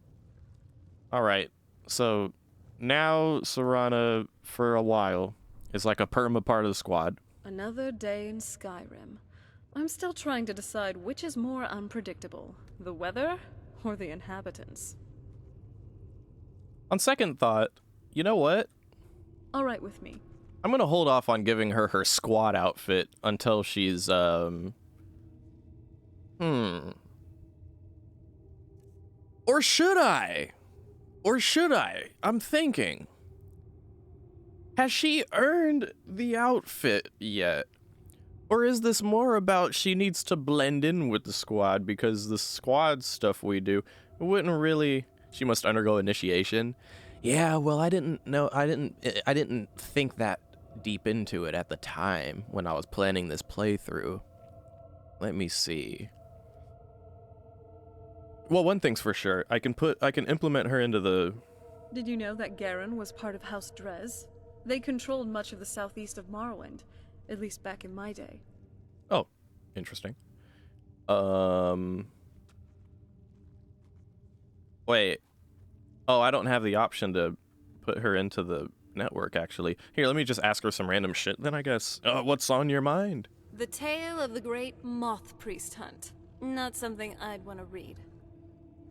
Alright, so now Serana, for a while, is like a perma part of the squad. Another day in Skyrim. I'm still trying to decide which is more unpredictable, the weather or the inhabitants. On second thought, you know what? All right with me. I'm gonna hold off on giving her her squad outfit until she's, Or should I? I'm thinking. Has she earned the outfit yet? Or is this more about she needs to blend in with the squad because the squad stuff we do wouldn't really... She must undergo initiation. Yeah, well, I didn't think that deep into it at the time when I was planning this playthrough. Let me see. Well, one thing's for sure. I can implement her into the... Did you know that Garen was part of House Drez? They controlled much of the southeast of Morrowind, at least back in my day. Oh, interesting. Wait. Oh, I don't have the option to put her into the network, actually. Here, let me just ask her some random shit, then I guess. What's on your mind? The tale of the great moth priest hunt. Not something I'd want to read.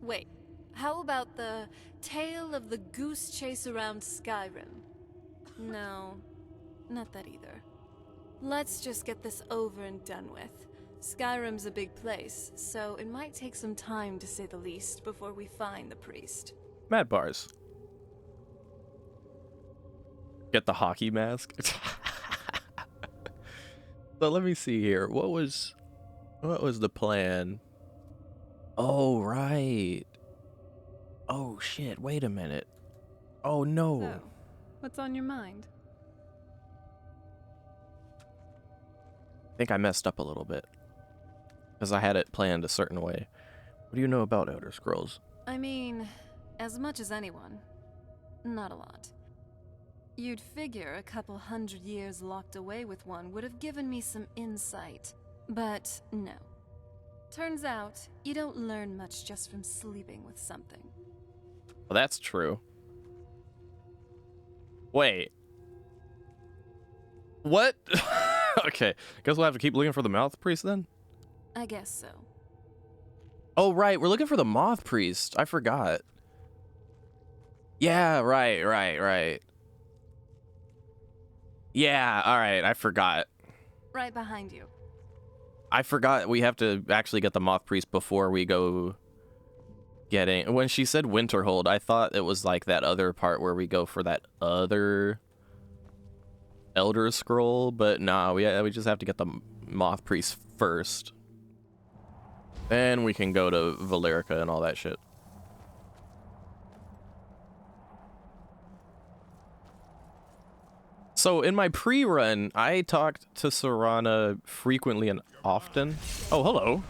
Wait, how about the tale of the goose chase around Skyrim? No, not that either. Let's just get this over and done with. Skyrim's a big place, so it might take some time, to say the least, before we find the priest. Mad bars. Get the hockey mask. So let me see here. What was the plan? Oh, right. Oh, shit. Wait a minute. Oh, no. So, what's on your mind? I think I messed up a little bit. Because I had it planned a certain way. What do you know about Elder Scrolls? I mean, as much as anyone. Not a lot. You'd figure a couple 100 years locked away with one would have given me some insight. But no. Turns out, you don't learn much just from sleeping with something. Well, that's true. Wait. What? Okay, guess we'll have to keep looking for the Moth Priest then? I guess so. Oh, right, we're looking for the Moth Priest. I forgot. Yeah, right. Yeah, alright, I forgot. Right behind you. I forgot we have to actually get the Moth Priest before we go getting... When she said Winterhold, I thought it was like that other part where we go for that other Elder Scroll, but nah, we just have to get the Moth Priest first. Then we can go to Valerica and all that shit. So in my pre-run, I talked to Serana frequently and often. Oh, hello.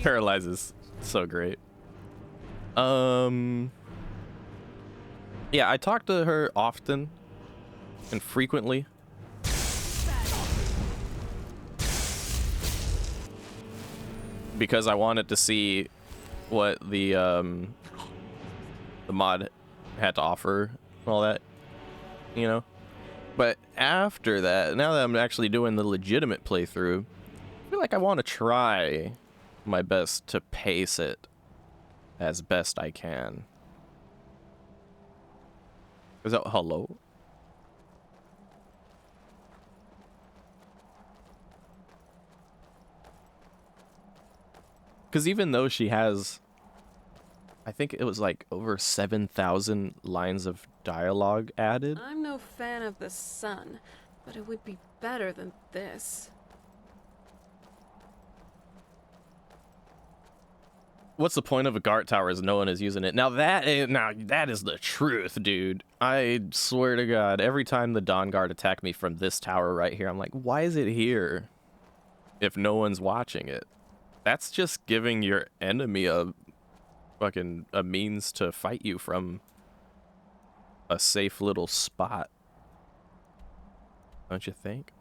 Paralyzes. So great. Yeah, I talked to her often and frequently. Because I wanted to see what the mod had to offer and all that, you know. But after that, now that I'm actually doing the legitimate playthrough, I feel like I want to try my best to pace it as best I can. Is that hello? Because even though she has, I think it was like over 7,000 lines of dialogue added. I'm no fan of the sun, but it would be better than this. What's the point of a guard tower as no one is using it? Now that is the truth, dude. I swear to God, every time the Dawn Guard attack me from this tower right here, I'm like, why is it here if no one's watching it? That's just giving your enemy a means to fight you from a safe little spot. Don't you think?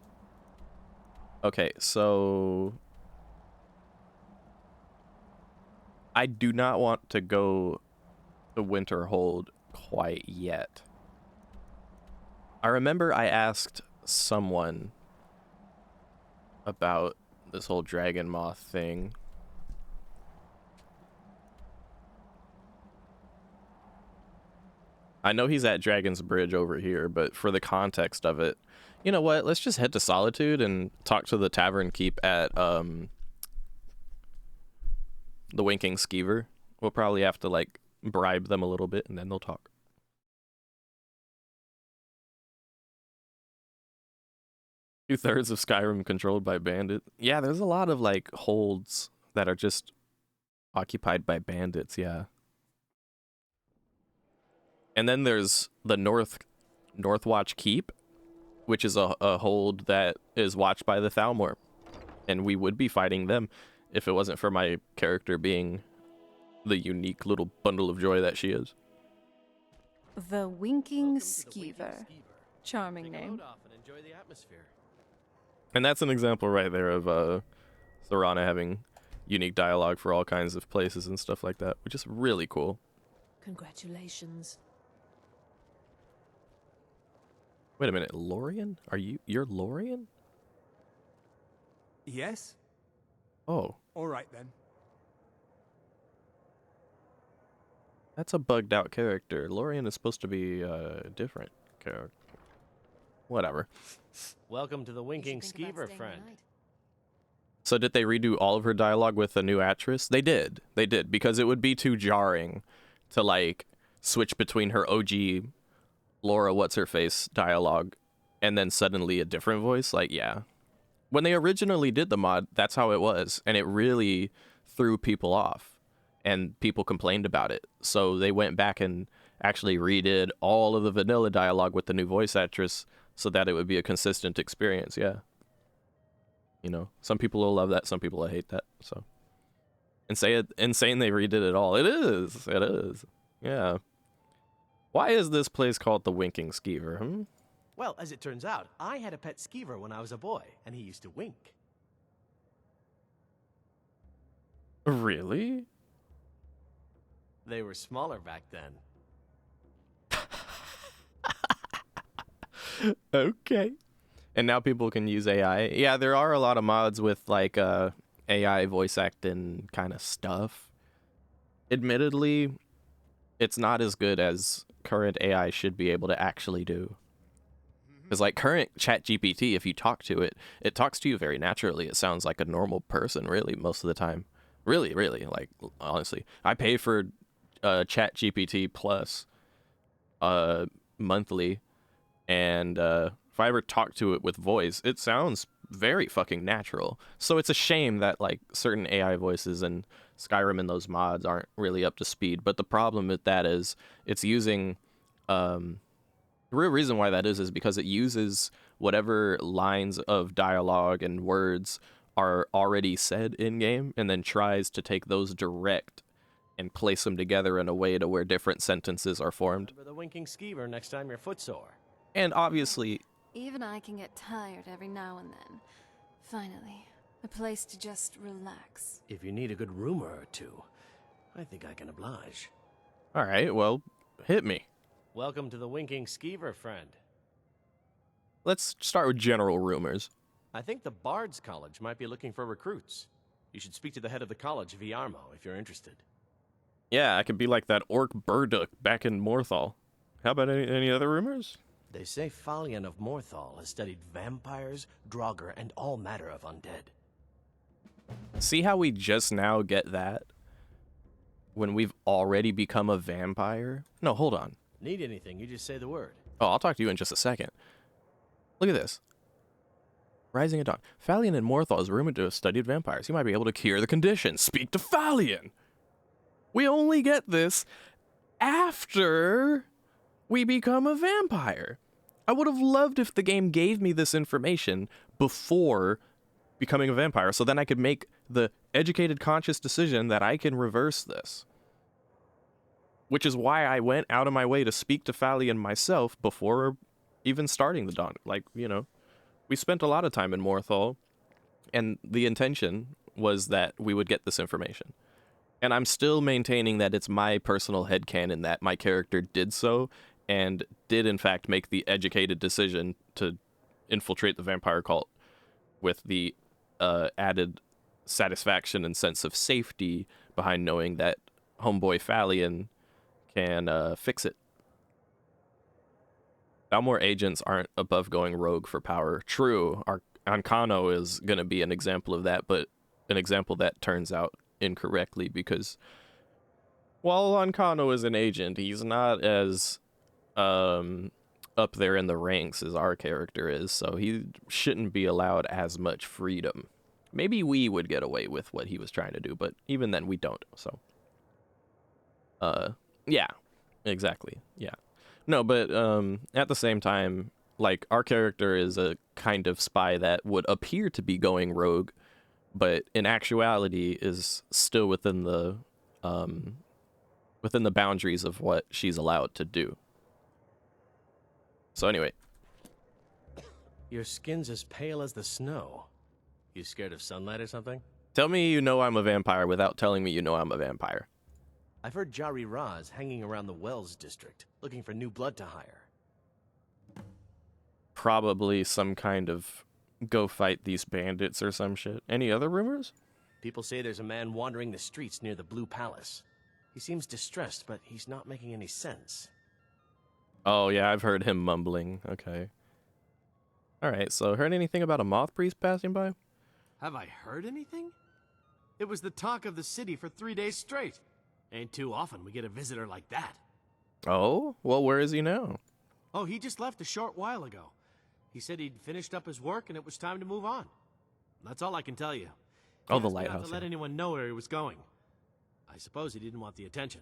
Okay, so I do not want to go to Winterhold quite yet. I remember I asked someone about this whole dragon moth thing. I know he's at Dragon's Bridge over here, but for the context of it, you know what? Let's just head to Solitude and talk to the Tavern Keep at the Winking Skeever. We'll probably have to like bribe them a little bit and then they'll talk. 2/3 of Skyrim controlled by bandits. Yeah, there's a lot of like holds that are just occupied by bandits, yeah. And then there's the Northwatch Keep, which is a hold that is watched by the Thalmor. And we would be fighting them if it wasn't for my character being the unique little bundle of joy that she is. The Winking Skeever. Charming name. And that's an example right there of Serana having unique dialogue for all kinds of places and stuff like that, which is really cool. Congratulations. Wait a minute, Lorien? You're Lorien? Yes? Oh. All right then. That's a bugged out character. Lorien is supposed to be a different character. Whatever. Welcome to the Winking Skeever, friend. So did they redo all of her dialogue with a new actress? They did. They did, because it would be too jarring to like switch between her OG Laura What's-Her-Face dialogue and then suddenly a different voice. Like, yeah. When they originally did the mod, that's how it was, and it really threw people off, and people complained about it. So they went back and actually redid all of the vanilla dialogue with the new voice actress so that it would be a consistent experience, yeah. You know, some people will love that, some people will hate that, so. Insane they redid it all. It is, yeah. Why is this place called the Winking Skeever, Well, as it turns out, I had a pet skeever when I was a boy, and he used to wink. Really? They were smaller back then. Okay. And now people can use AI. Yeah, there are a lot of mods with like AI voice acting kind of stuff. Admittedly, it's not as good as current AI should be able to actually do. Because like current ChatGPT, if you talk to it, it talks to you very naturally. It sounds like a normal person, really, most of the time. Really, like, honestly. I pay for ChatGPT Plus monthly, and if I ever talk to it with voice, it sounds very fucking natural. So it's a shame that like certain AI voices in Skyrim and those mods aren't really up to speed. But the problem with that is it's using the real reason why that is because it uses whatever lines of dialogue and words are already said in game and then tries to take those direct and place them together in a way to where different sentences are formed. Remember the Winking Skeever next time you're footsore. And obviously, Even I can get tired every now and then. Finally, a place to just relax. If you need a good rumor or two, I think I can oblige. all right, well, hit me. Welcome to the Winking Skeever, friend. Let's start with general rumors. I think the Bard's College might be looking for recruits. You should speak to the head of the college, Viarmo, if you're interested. Yeah, I could be like that orc Burdock back in Morthal. How about any other rumors? They say Falion of Morthal has studied vampires, Draugr, and all matter of undead. See how we just now get that? When we've already become a vampire? No, hold on. Need anything, you just say the word. Oh, I'll talk to you in just a second. Look at this. Rising at dawn. Phalian in Morthal is rumored to have studied vampires. He might be able to cure the condition. Speak to Phalian! We only get this after we become a vampire. I would have loved if the game gave me this information before becoming a vampire, so then I could make the educated, conscious decision that I can reverse this. Which is why I went out of my way to speak to Phalian myself before even starting the dawn. Like, you know, we spent a lot of time in Morthal, and the intention was that we would get this information. And I'm still maintaining that it's my personal headcanon that my character did so, and did in fact make the educated decision to infiltrate the vampire cult with the added satisfaction and sense of safety behind knowing that homeboy Phalian can fix it. Balmor agents aren't above going rogue for power. True, our Ancano is going to be an example of that, but an example that turns out incorrectly because while Ancano is an agent, he's not as up there in the ranks as our character is, so he shouldn't be allowed as much freedom. Maybe we would get away with what he was trying to do, but even then we don't, so. Yeah, exactly, yeah. No, but at the same time, like, our character is a kind of spy that would appear to be going rogue, but in actuality is still within the boundaries of what she's allowed to do. So anyway. Your skin's as pale as the snow. You scared of sunlight or something? Tell me you know I'm a vampire without telling me you know I'm a vampire. I've heard Jari Ra is hanging around the Wells district, looking for new blood to hire. Probably some kind of go fight these bandits or some shit. Any other rumors? People say there's a man wandering the streets near the Blue Palace. He seems distressed, but he's not making any sense. Oh, yeah, I've heard him mumbling. Okay. Alright, so heard anything about a moth priest passing by? Have I heard anything? It was the talk of the city for 3 days straight. Ain't too often we get a visitor like that. Oh? Well, where is he now? Oh, he just left a short while ago. He said he'd finished up his work and it was time to move on. That's all I can tell you. He Oh, the asked me not lighthouse. to let anyone know where he was going. I suppose he didn't want the attention.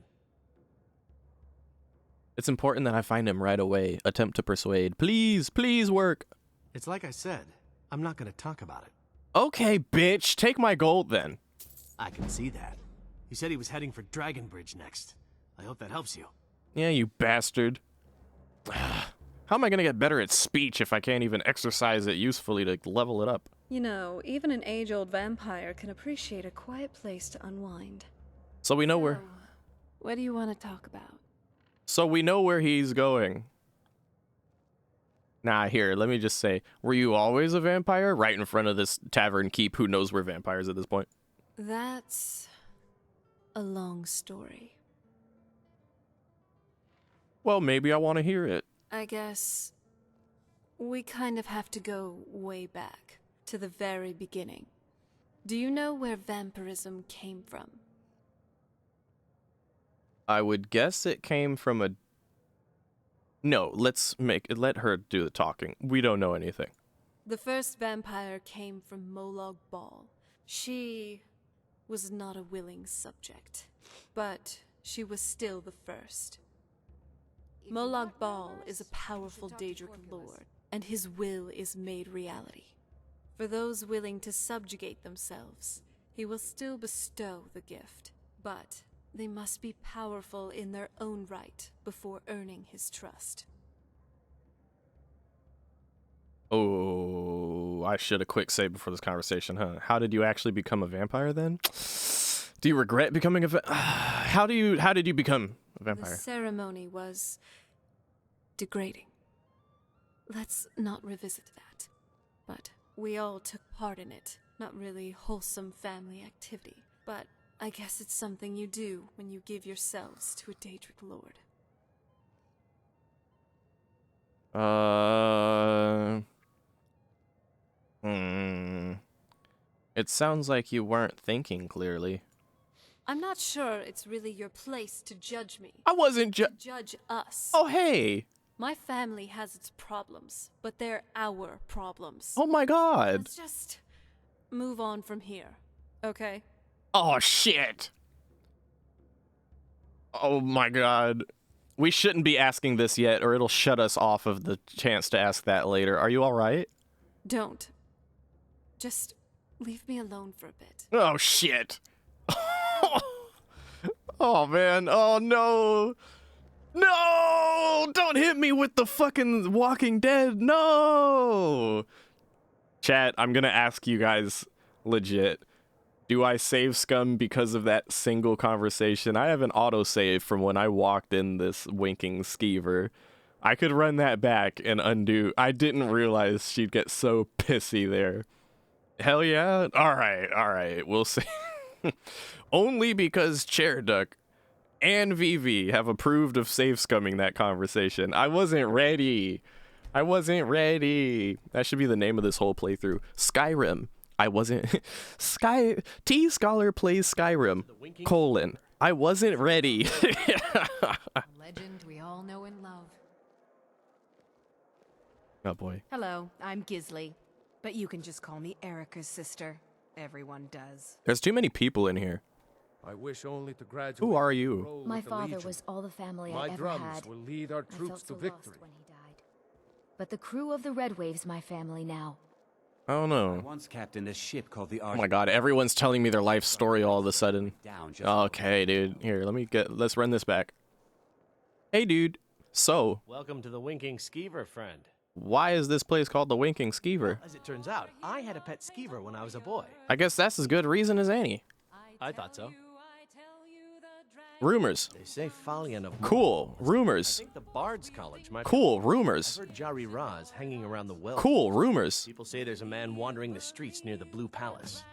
It's important that I find him right away. Attempt to persuade. Please, please work. It's like I said, I'm not going to talk about it. Okay, bitch. Take my gold then. I can see that. He said he was heading for Dragonbridge next. I hope that helps you. Yeah, you bastard. How am I going to get better at speech if I can't even exercise it usefully to level it up? You know, even an age-old vampire can appreciate a quiet place to unwind. So we know where... What do you want to talk about? So we know where he's going. Nah, here, let me just say, were you always a vampire? Right in front of this tavern keep, who knows we're vampires at this point? That's a long story. Well, maybe I want to hear it. I guess we kind of have to go way back to the very beginning. Do you know where vampirism came from? I would guess it came from a... No, let her do the talking. We don't know anything. The first vampire came from Molag Bal. She was not a willing subject, but she was still the first. Molag Bal is a powerful Daedric lord, and his will is made reality. For those willing to subjugate themselves, he will still bestow the gift, but they must be powerful in their own right before earning his trust. Oh, I should have quick saved before this conversation, huh? How did you actually become a vampire then? Do you regret becoming a How did you become a vampire? The ceremony was degrading. Let's not revisit that. But we all took part in it. Not really wholesome family activity, but I guess it's something you do when you give yourselves to a Daedric lord. It sounds like you weren't thinking clearly. I'm not sure it's really your place to judge me. I wasn't judge us. Oh, hey. My family has its problems, but they're our problems. Oh my god. Let's just move on from here, okay? Oh shit. Oh my god. We shouldn't be asking this yet, or it'll shut us off of the chance to ask that later. Are you alright? Don't. Just leave me alone for a bit. Oh shit. Oh man, oh no. No! Don't hit me with the fucking Walking Dead, no! Chat, I'm gonna ask you guys legit. Do I save scum because of that single conversation? I have an autosave from when I walked in this winking skeever. I could run that back and undo. I didn't realize she'd get so pissy there. Hell yeah? Alright, we'll see. Only because Chair Duck and VV have approved of save scumming that conversation. I wasn't ready. That should be the name of this whole playthrough. Skyrim. I wasn't. T Scholar plays Skyrim. Colon. I wasn't ready. Legend we all know and love. Oh boy. Hello, I'm Gisley, but you can just call me Erica's sister. Everyone does. There's too many people in here. I wish only to graduate. Who are you? My father was all the family I ever had. My drums will lead our I troops felt to so victory. lost when he died. But the crew of the Red Wave's my family now. I don't know. Once captained a ship called the Oh my god, everyone's telling me their life story all of a sudden. just Okay, dude. Here, let's run this back. Hey, dude. So, Welcome to the Winking Skeever, friend. why is this place called the Winking Skeever? As it turns out, I had a pet skeever when I was a boy. I guess that's as good a reason as any. I thought so. Rumors. They say Falian of Cool. Rumors. I think the Bard's College might Cool. I've Rumors. heard Jari Raz hanging around the well. Cool. Rumors. People say there's a man wandering the streets near the Blue Palace.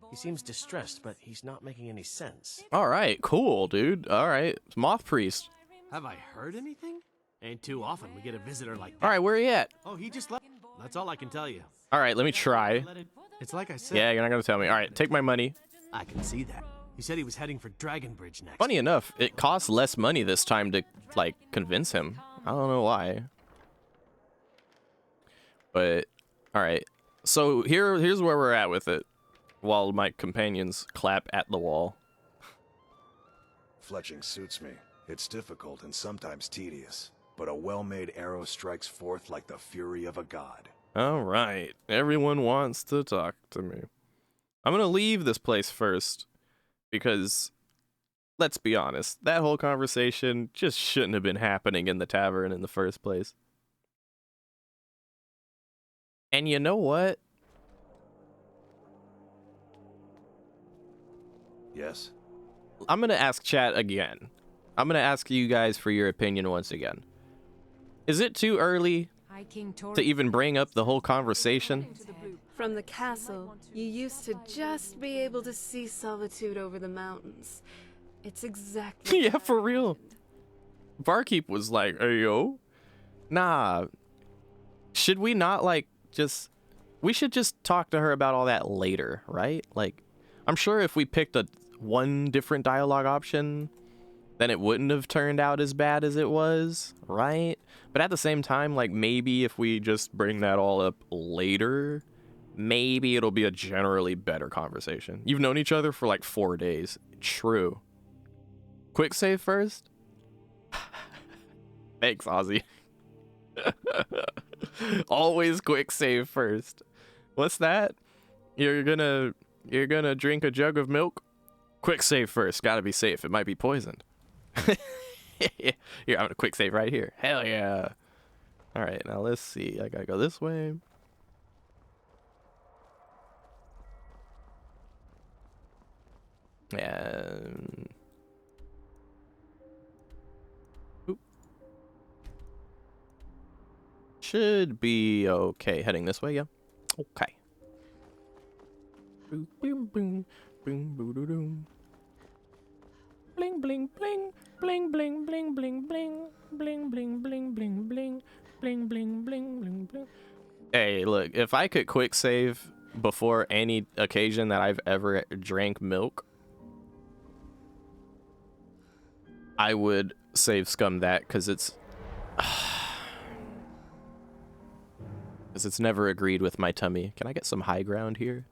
He seems distressed, but he's not making any sense. All right. Cool, dude. All right. Moth Priest. Have I heard anything? Ain't too often we get a visitor like that. All right. Where are you at? Oh, he just left. That's all I can tell you. All right. Let me try. It's like I said. Yeah, you're not going to tell me. All right. Take my money. I can see that. He said he was heading for Dragon Bridge next. Funny enough, it costs less money this time to, like, convince him. I don't know why. But, all right. So here's where we're at with it. While my companions clap at the wall. Fletching suits me. It's difficult and sometimes tedious, but a well-made arrow strikes forth like the fury of a god. All right. Everyone wants to talk to me. I'm going to leave this place first. Because, let's be honest, that whole conversation just shouldn't have been happening in the tavern in the first place. And you know what? Yes? I'm going to ask chat again. I'm going to ask you guys for your opinion once again. Is it too early to even bring up the whole conversation? From the castle, you used to just be able to see Solitude over the mountains. It's exactly Yeah, for real. Barkeep was like, hey, yo. Nah. Should we not, like, just... We should just talk to her about all that later, right? Like, I'm sure if we picked one different dialogue option, then it wouldn't have turned out as bad as it was, right? But at the same time, like, maybe if we just bring that all up later... Maybe it'll be a generally better conversation. You've known each other for like 4 days. True. Quick save first? Thanks, Ozzy. Always quick save first. What's that? You're gonna drink a jug of milk? Quick save first. Gotta be safe. It might be poisoned. Here, I'm gonna quick save right here. Hell yeah. Alright, now let's see. I gotta go this way. And oop. Should be okay. Heading this way, yeah. Okay. Boom, boom, boom, boom, boom, boom, boom. Bling, bling, bling, bling, bling, bling, bling, bling, bling, bling, bling, bling, bling, bling, bling, bling, bling, bling. Hey, look, if I could quick save before any occasion that I've ever drank milk, I would save scum that because it's never agreed with my tummy. Can I get some high ground here?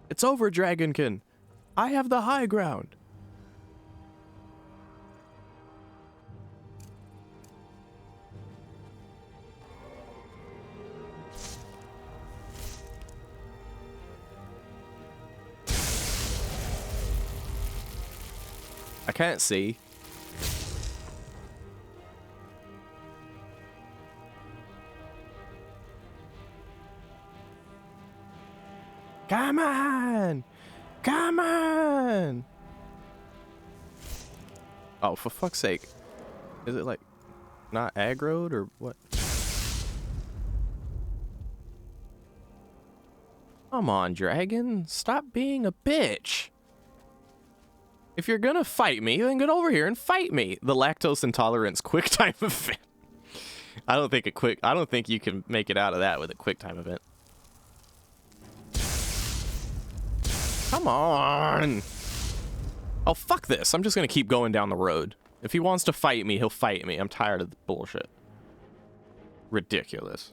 It's over, Dragonkin. I have the high ground. I can't see. Come on! Come on! Oh, for fuck's sake. Is it like not aggroed or what? Come on, dragon. Stop being a bitch. If you're gonna fight me, then get over here and fight me. The lactose intolerance quick time event. I don't think you can make it out of that with a quick time event. Come on. Oh, fuck this. I'm just gonna keep going down the road. If he wants to fight me, he'll fight me. I'm tired of the bullshit. Ridiculous.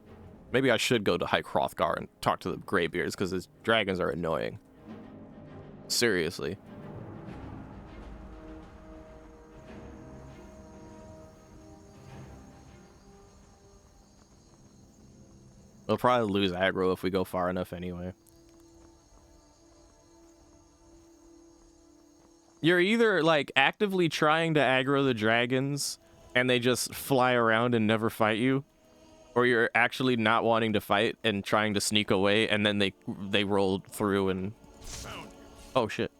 Maybe I should go to High Hrothgar and talk to the Greybeards because his dragons are annoying. Seriously. We'll probably lose aggro if we go far enough anyway. You're either like actively trying to aggro the dragons and they just fly around and never fight you, or you're actually not wanting to fight and trying to sneak away and then they roll through and oh shit.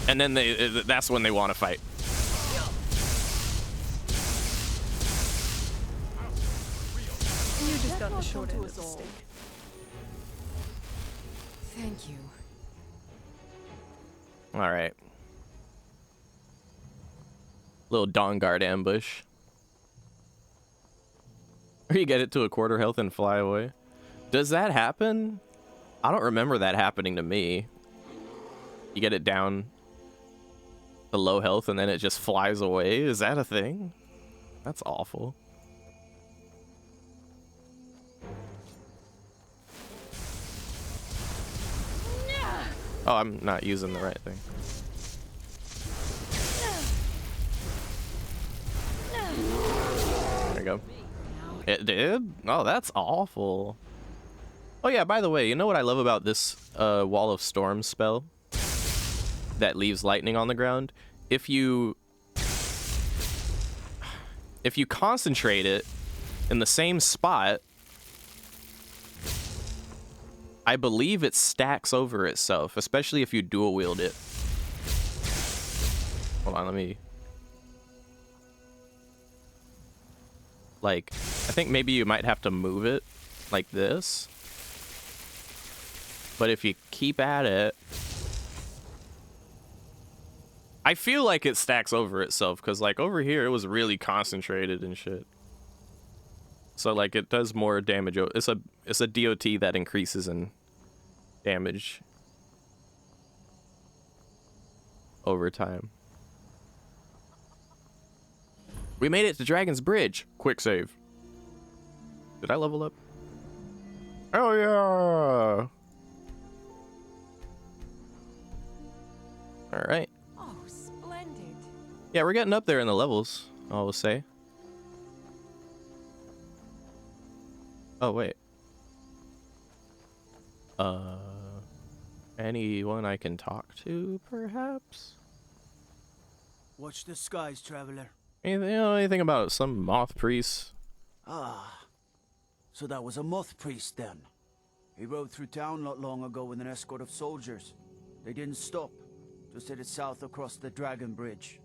And then that's when they want to fight. You just got the short end of the stick. Thank you. All right. Little Dawnguard ambush. Or you get it to a quarter health and fly away. Does that happen? I don't remember that happening to me. You get it down to low health and then it just flies away. Is that a thing? That's awful. Oh, I'm not using the right thing. There you go. It did? Oh, that's awful. Oh yeah, by the way, you know what I love about this Wall of Storm spell that leaves lightning on the ground? If you concentrate it in the same spot, I believe it stacks over itself, especially if you dual wield it. Hold on, let me... Like, I think maybe you might have to move it like this. But if you keep at it... I feel like it stacks over itself, because like over here it was really concentrated and shit. So like it does more damage. It's a DOT that increases in damage over time. We made it to Dragon's Bridge. Quick save. Did I level up? Oh yeah. All right. Oh, splendid. Yeah, we're getting up there in the levels, I will say. Oh, wait. Anyone I can talk to, perhaps? Watch the skies, traveler. Anything about some moth priest? Ah, so that was a moth priest then. He rode through town not long ago with an escort of soldiers. They didn't stop, just headed south across the Dragon Bridge.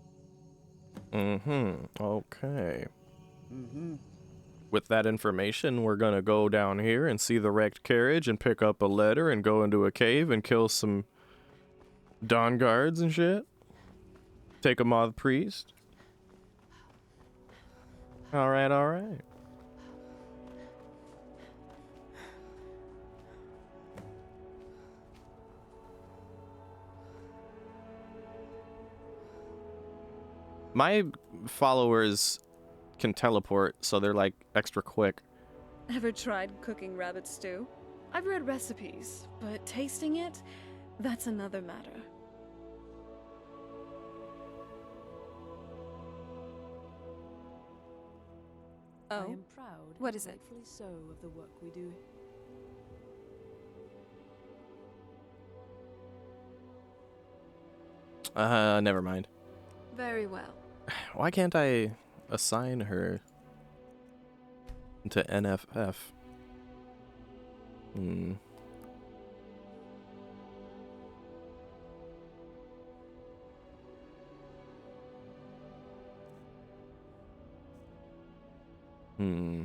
Okay. Mm-hmm. With that information, we're gonna go down here and see the wrecked carriage and pick up a letter and go into a cave and kill some Dawn guards and shit. Take a moth priest. Alright, alright. My followers can teleport, so they're like extra quick. Ever tried cooking rabbit stew? I've read recipes, but tasting it, that's another matter. I Oh? am proud, What is it? rightfully so, of the work we do. Never mind. Very well. Why can't I assign her to NFF? Hmm. Hmm.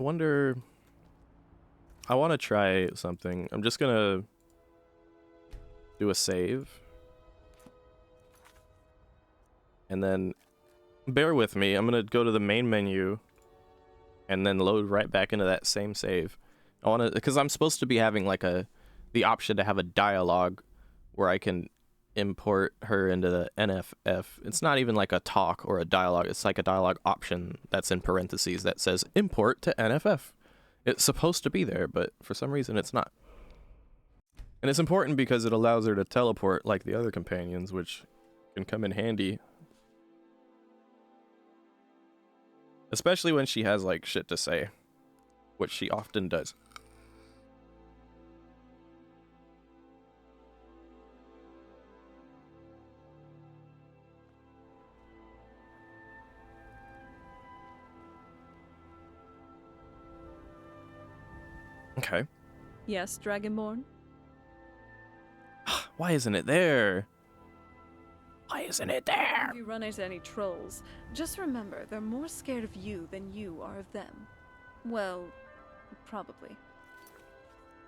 I wonder. I want to try something. I'm just gonna do a save. And then bear with me. I'm gonna go to the main menu and then load right back into that same save. I want to, because I'm supposed to be having like the option to have a dialogue where I can import her into the NFF. It's not even like a talk or a dialogue. It's like a dialogue option that's in parentheses that says import to NFF. It's supposed to be there, but for some reason it's not. And it's important because it allows her to teleport like the other companions, which can come in handy. Especially when she has like shit to say, which she often does. Okay. Yes, Dragonborn? Why isn't it there? Why isn't it there? If you run into any trolls, just remember they're more scared of you than you are of them. Well, probably.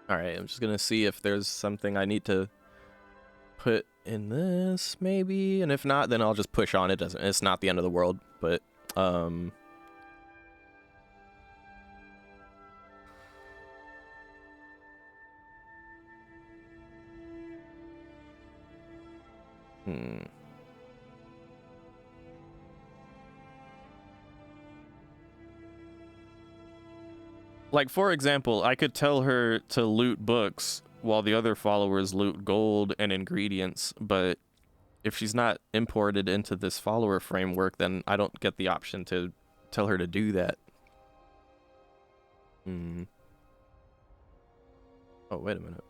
Alright, I'm just gonna see if there's something I need to put in this, maybe? And if not, then I'll just push on. It's not the end of the world, but, Like, for example, I could tell her to loot books while the other followers loot gold and ingredients, but if she's not imported into this follower framework, then I don't get the option to tell her to do that. Oh, wait a minute.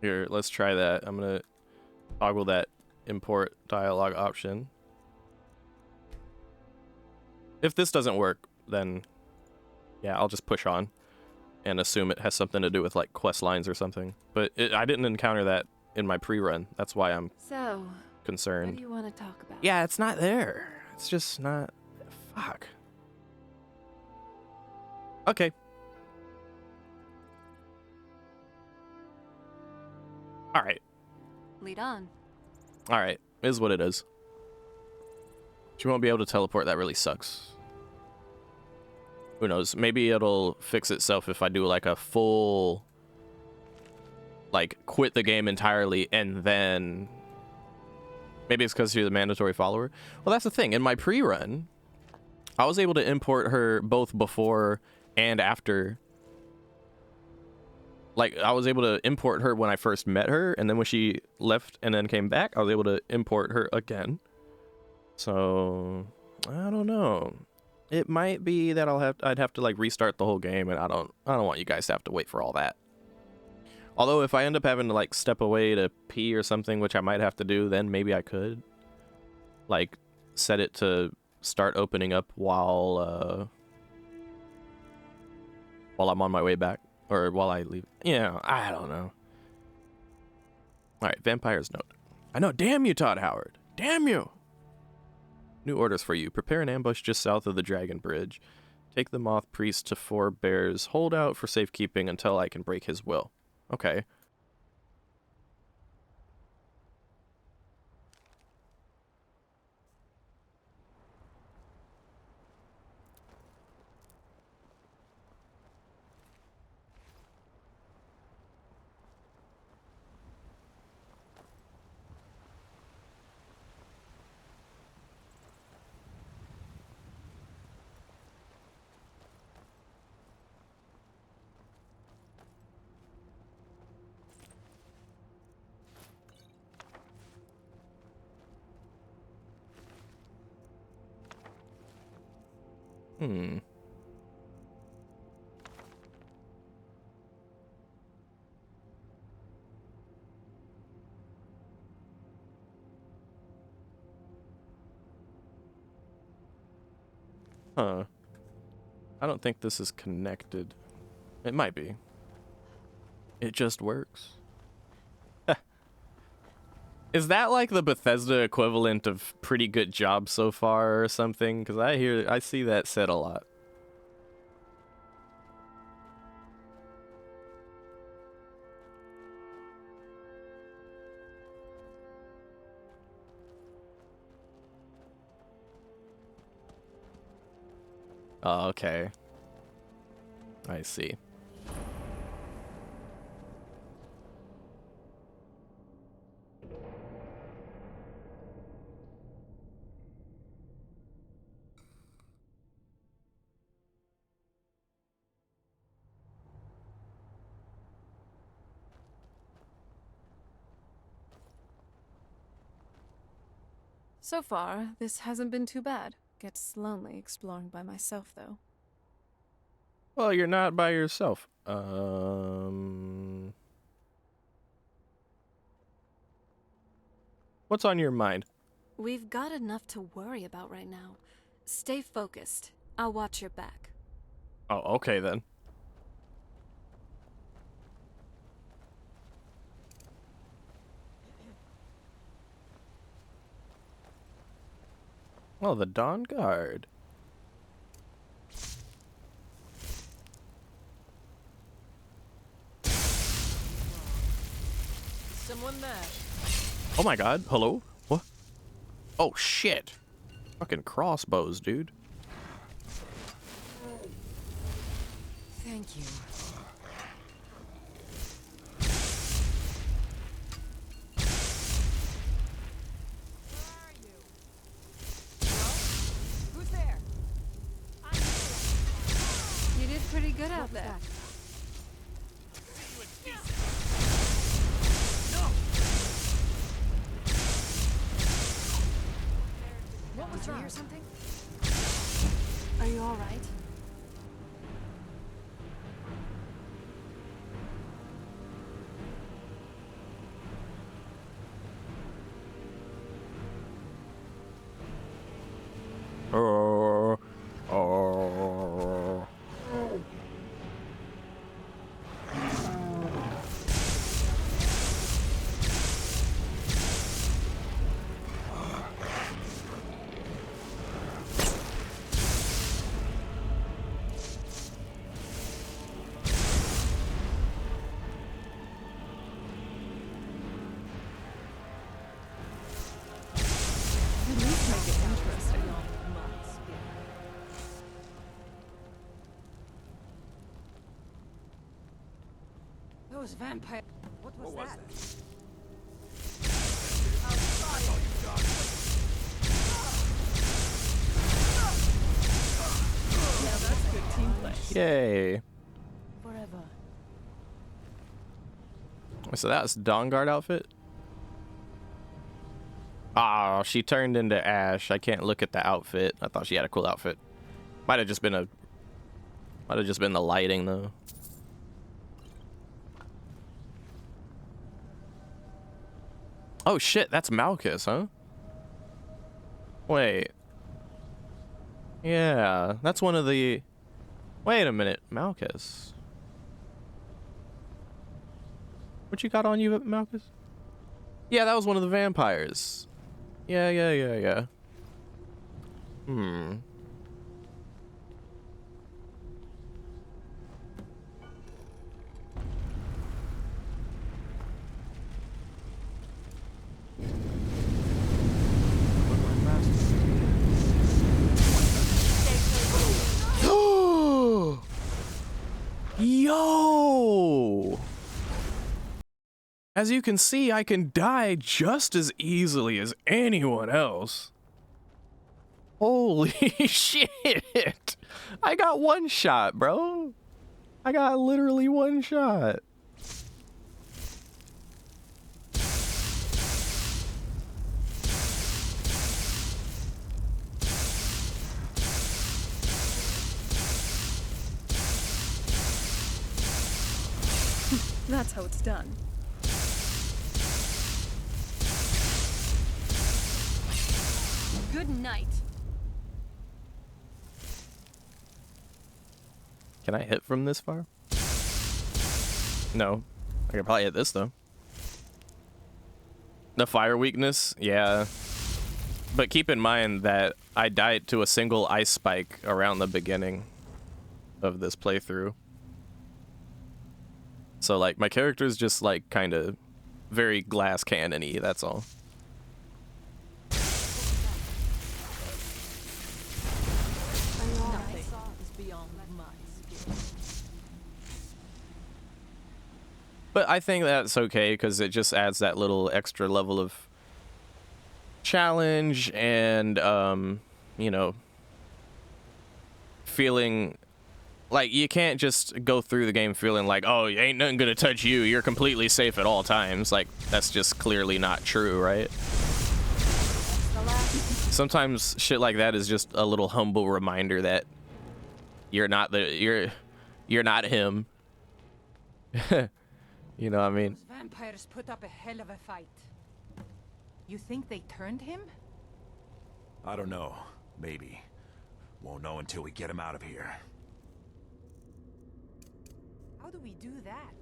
Here, let's try that. I'm gonna toggle that import dialogue option. If this doesn't work, then yeah, I'll just push on and assume it has something to do with like quest lines or something. But I didn't encounter that in my pre-run. That's why I'm concerned. What do you want to talk about? Yeah, it's not there. It's just not. Fuck. Okay. Alright. Lead on. Alright. Is what it is. She won't be able to teleport. That really sucks. Who knows? Maybe it'll fix itself if I do like a full... like, quit the game entirely and then... Maybe it's because she's a mandatory follower. Well, that's the thing. In my pre-run, I was able to import her both before and after. Like, I was able to import her when I first met her, and then when she left and then came back, I was able to import her again. So, I don't know. It might be that I'd have to like restart the whole game, and I don't want you guys to have to wait for all that. Although if I end up having to like step away to pee or something, which I might have to do, then maybe I could like set it to start opening up while I'm on my way back, or while I leave. Yeah, I don't know. All right, Vampire's Note. I know. Damn you, Todd Howard. Damn you. New orders for you. Prepare an ambush just south of the Dragon Bridge. Take the Moth Priest to Four Bears. Hold out for safekeeping until I can break his will. Okay. Hmm. Huh. I don't think this is connected. It might be. It just works. Is that like the Bethesda equivalent of pretty good job so far or something? Because I see that said a lot. Oh, okay. I see. So far, this hasn't been too bad. Gets lonely exploring by myself, though. Well, you're not by yourself. What's on your mind? We've got enough to worry about right now. Stay focused. I'll watch your back. Oh, okay then. Oh, the Dawn Guard. Someone there. Oh my god, hello? What? Oh shit. Fucking crossbows, dude. Thank you. Who's there? You did pretty good out there. What was wrong? Or something? Are you all right? Those vampire. What was that? Yeah, that's good team play. Yay. Forever. So that's Dawn Guard outfit? Oh, she turned into Ash. I can't look at the outfit. I thought she had a cool outfit. Might have just been the lighting though. Oh shit, that's Malchus, huh? Wait. Yeah, that's one of the... Wait a minute, Malchus. What you got on you, Malchus? Yeah, that was one of the vampires. Yeah. Hmm. Yo! As you can see, I can die just as easily as anyone else. Holy shit! I got one shot, bro. I got literally one shot. That's how it's done. Good night. Can I hit from this far? No. I could probably hit this though. The fire weakness, yeah. But keep in mind that I died to a single ice spike around the beginning of this playthrough. So like my character's just like kind of very glass cannon-y, that's all. But I think that's okay because it just adds that little extra level of challenge and you know, feeling like you can't just go through the game feeling like, oh, ain't nothing gonna touch you, you're completely safe at all times. Like, that's just clearly not true, right? Sometimes shit like that is just a little humble reminder that you're not you're not him. You know what I mean? Those vampires put up a hell of a fight. You think they turned him? I don't know. Maybe. Won't know until we get him out of here. How do we do that?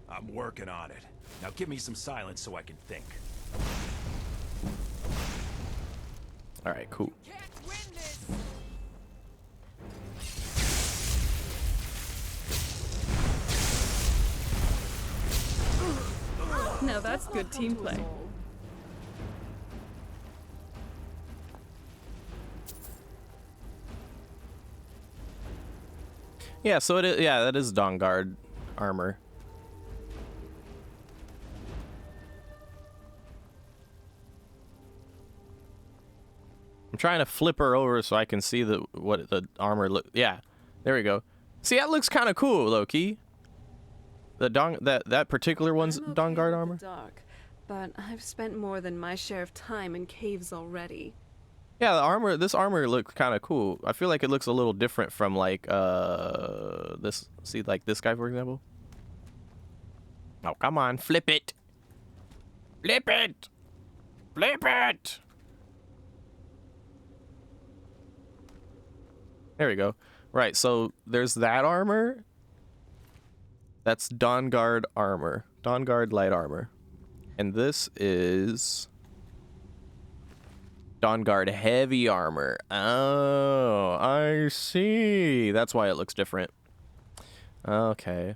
I'm working on it. Now give me some silence so I can think. All right, cool. Now that's good team play. Yeah, so it is, yeah, that is Dawn Guard armor. I'm trying to flip her over so I can see what the armor look. Yeah, there we go. See, that looks kind of cool, low-key. That particular one's Dawn Guard armor. Dark, but I've spent more than my share of time in caves already. Yeah, the armor. This armor looks kind of cool. I feel like it looks a little different from like this. See, like this guy, for example. Oh, come on, flip it, flip it, flip it. There we go. Right. So there's that armor. That's Dawn Guard armor. Dawn Guard light armor, and this is Dawn Guard heavy armor. Oh, I see. That's why it looks different. Okay.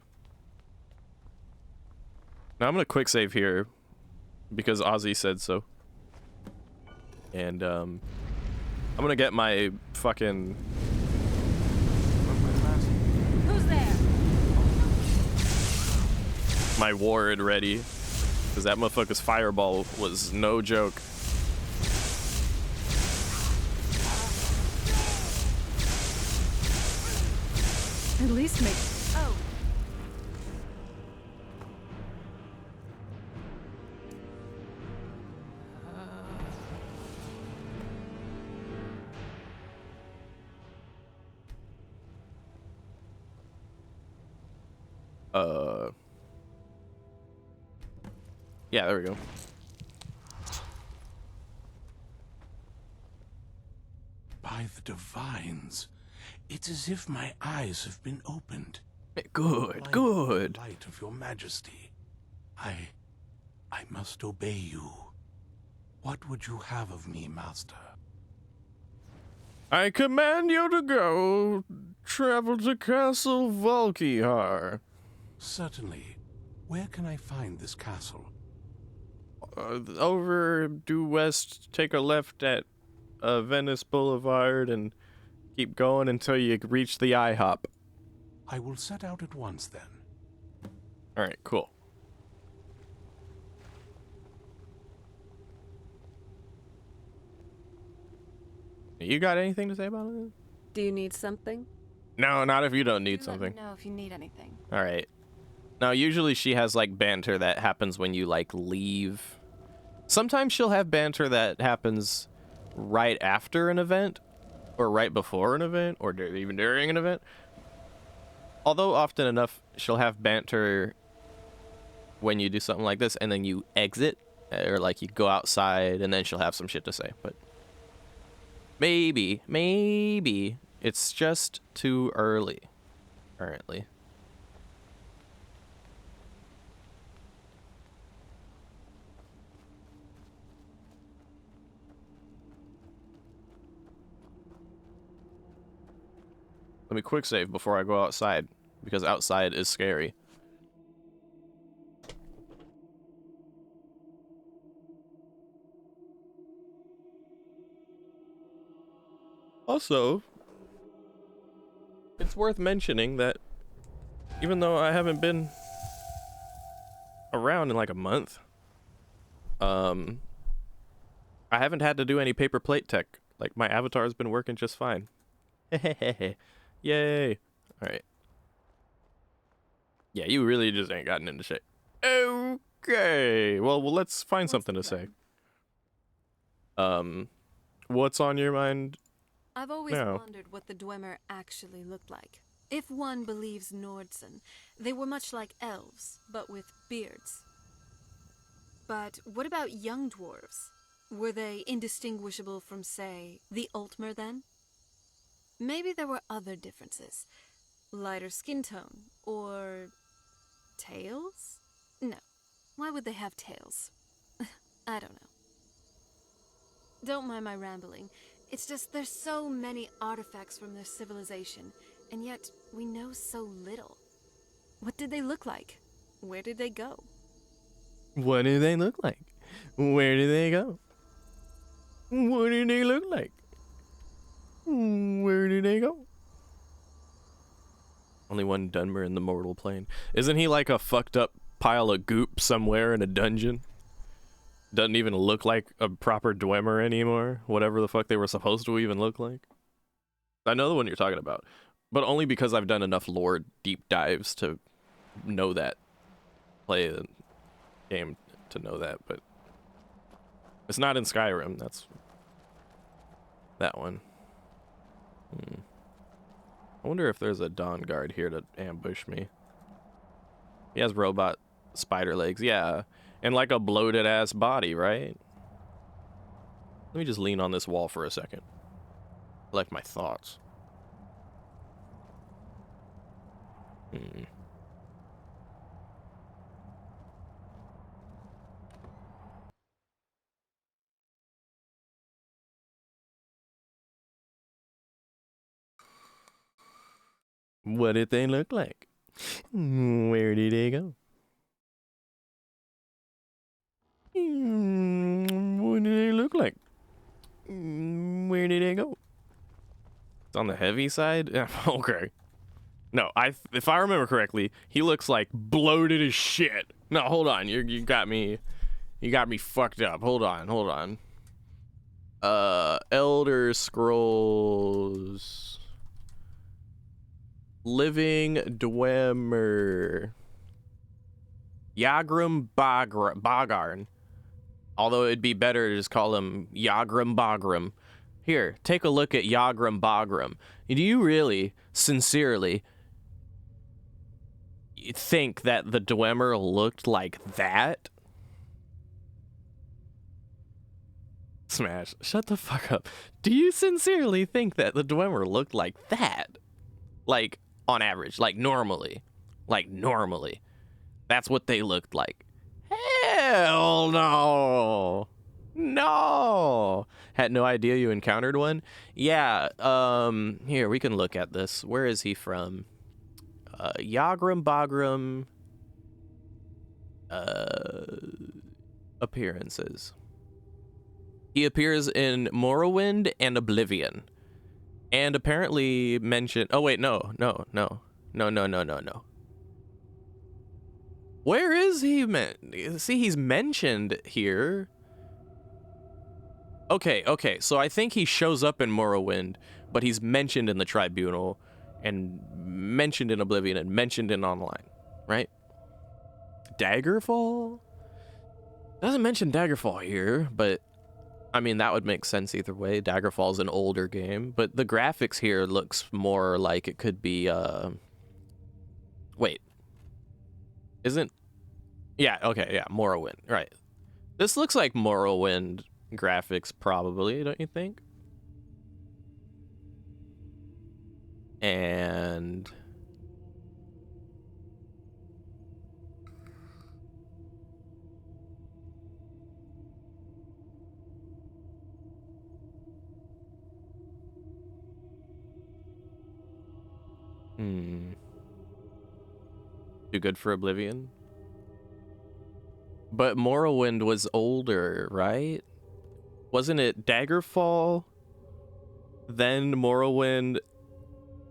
Now I'm gonna quick save here because Ozzy said so. And I'm gonna get my fucking Who's there? my ward ready, because that motherfucker's fireball was no joke. At least make... Oh. Yeah, there we go. By the divines. It's as if my eyes have been opened. Good, Light, good. Light of your majesty. I must obey you. What would you have of me, master? I command you to go travel to Castle Valkyhar. Certainly. Where can I find this castle? Over due west, take a left at Venice Boulevard and keep going until you reach the IHOP. I will set out at once then. Alright, cool. You got anything to say about it? Do you need something? No, not if you don't need Let something. me know if you need anything. Alright. Now, usually she has, like, banter that happens when you, like, leave. Sometimes she'll have banter that happens right after an event, or right before an event, or even during an event. Although, often enough, she'll have banter when you do something like this, and then you exit, or, like, you go outside, and then she'll have some shit to say, but... Maybe it's just too early, currently. Let me quick save before I go outside, because outside is scary. Also, it's worth mentioning that even though I haven't been around in like a month, I haven't had to do any paper plate tech. Like, my avatar has been working just fine. Yay. Alright. Yeah, you really just ain't gotten into shit. Okay. Well, let's find something to say. What's on your mind? I've always now? wondered what the Dwemer actually looked like. If one believes Nordsen, they were much like elves, but with beards. But what about young dwarves? Were they indistinguishable from, say, the Altmer then? Maybe there were other differences. Lighter skin tone, or... tails? No. Why would they have tails? I don't know. Don't mind my rambling. It's just there's so many artifacts from their civilization, and yet we know so little. What did they look like? Where did they go? What do they look like? Where do they go? What do they look like? Where do they go? Only one Dunmer in the mortal plane. Isn't he like a fucked up pile of goop somewhere in a dungeon? Doesn't even look like a proper Dwemer anymore. Whatever the fuck they were supposed to even look like. I know the one you're talking about, but only because I've done enough lore deep dives to know that. Play the game to know that, but it's not in Skyrim. That's that one. I wonder if there's a Dawn Guard here to ambush me. He has robot spider legs, yeah. And like a bloated ass body, right? Let me just lean on this wall for a second. Collect my thoughts. What did they look like? Where did they go? What did they look like? Where did they go? It's on the heavy side? Yeah, okay. No, if I remember correctly, he looks like bloated as shit. No, hold on. You got me fucked up. Hold on. Elder Scrolls Living Dwemer. Yagrum Bogarn. Although it'd be better to just call him Yagrum Bogram. Here, take a look at Yagrum Bogram. Do you really, sincerely, think that the Dwemer looked like that? Smash, shut the fuck up. Do you sincerely think that the Dwemer looked like that? Like, on average, like normally. Like, normally. That's what they looked like. Hell no. No. Had no idea you encountered one? Yeah, here, we can look at this. Where is he from? Yagram Bagram appearances. He appears in Morrowind and Oblivion. And apparently mentioned... Oh, wait, no. Where is he? See, he's mentioned here. Okay, so I think he shows up in Morrowind, but he's mentioned in the Tribunal, and mentioned in Oblivion, and mentioned in Online, right? Daggerfall? Doesn't mention Daggerfall here, but... I mean, that would make sense either way. Daggerfall's an older game, but the graphics here looks more like it could be, Wait. Isn't... Yeah, okay, yeah, Morrowind, right. This looks like Morrowind graphics, probably, don't you think? And... Too good for Oblivion? But Morrowind was older, right? Wasn't it Daggerfall, then Morrowind,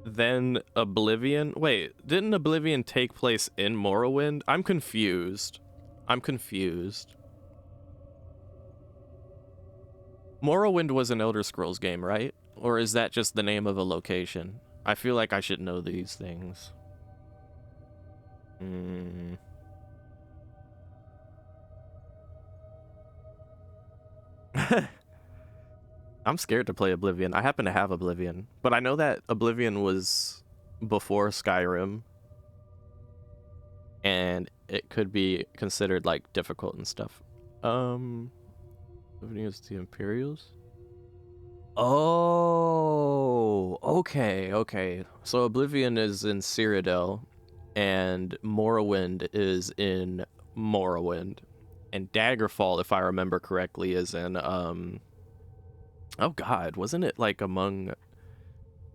then Oblivion? Wait, didn't Oblivion take place in Morrowind? I'm confused. Morrowind was an Elder Scrolls game, right? Or is that just the name of a location? I feel like I should know these things. I'm scared to play Oblivion. I happen to have Oblivion, but I know that Oblivion was before Skyrim, and it could be considered like difficult and stuff. Oblivion is the Imperials. Oh, okay. So Oblivion is in Cyrodiil, and Morrowind is in Morrowind, and Daggerfall, if I remember correctly, is in oh god, wasn't it like among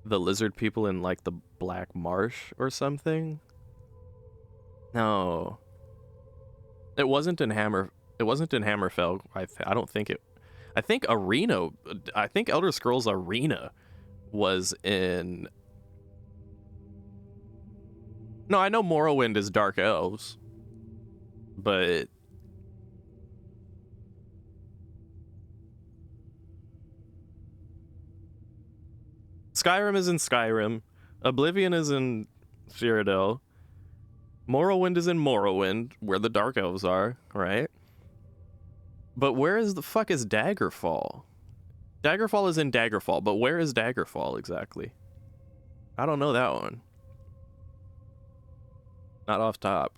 the lizard people in like the Black Marsh or something? No, it wasn't in Hammerfell. I don't think it. I think Elder Scrolls Arena was in... No, I know Morrowind is Dark Elves, but... Skyrim is in Skyrim, Oblivion is in Cyrodiil, Morrowind is in Morrowind, where the Dark Elves are, right? But where is the fuck is Daggerfall? Daggerfall is in Daggerfall, but where is Daggerfall exactly? I don't know that one. Not off top.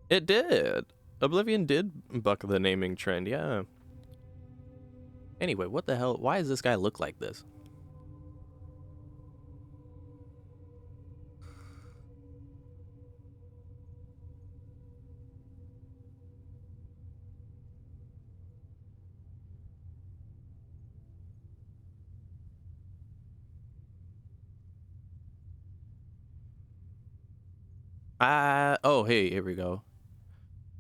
It did. Oblivion did buck the naming trend, yeah. Anyway, what the hell? Why does this guy look like this? Oh, hey, here we go.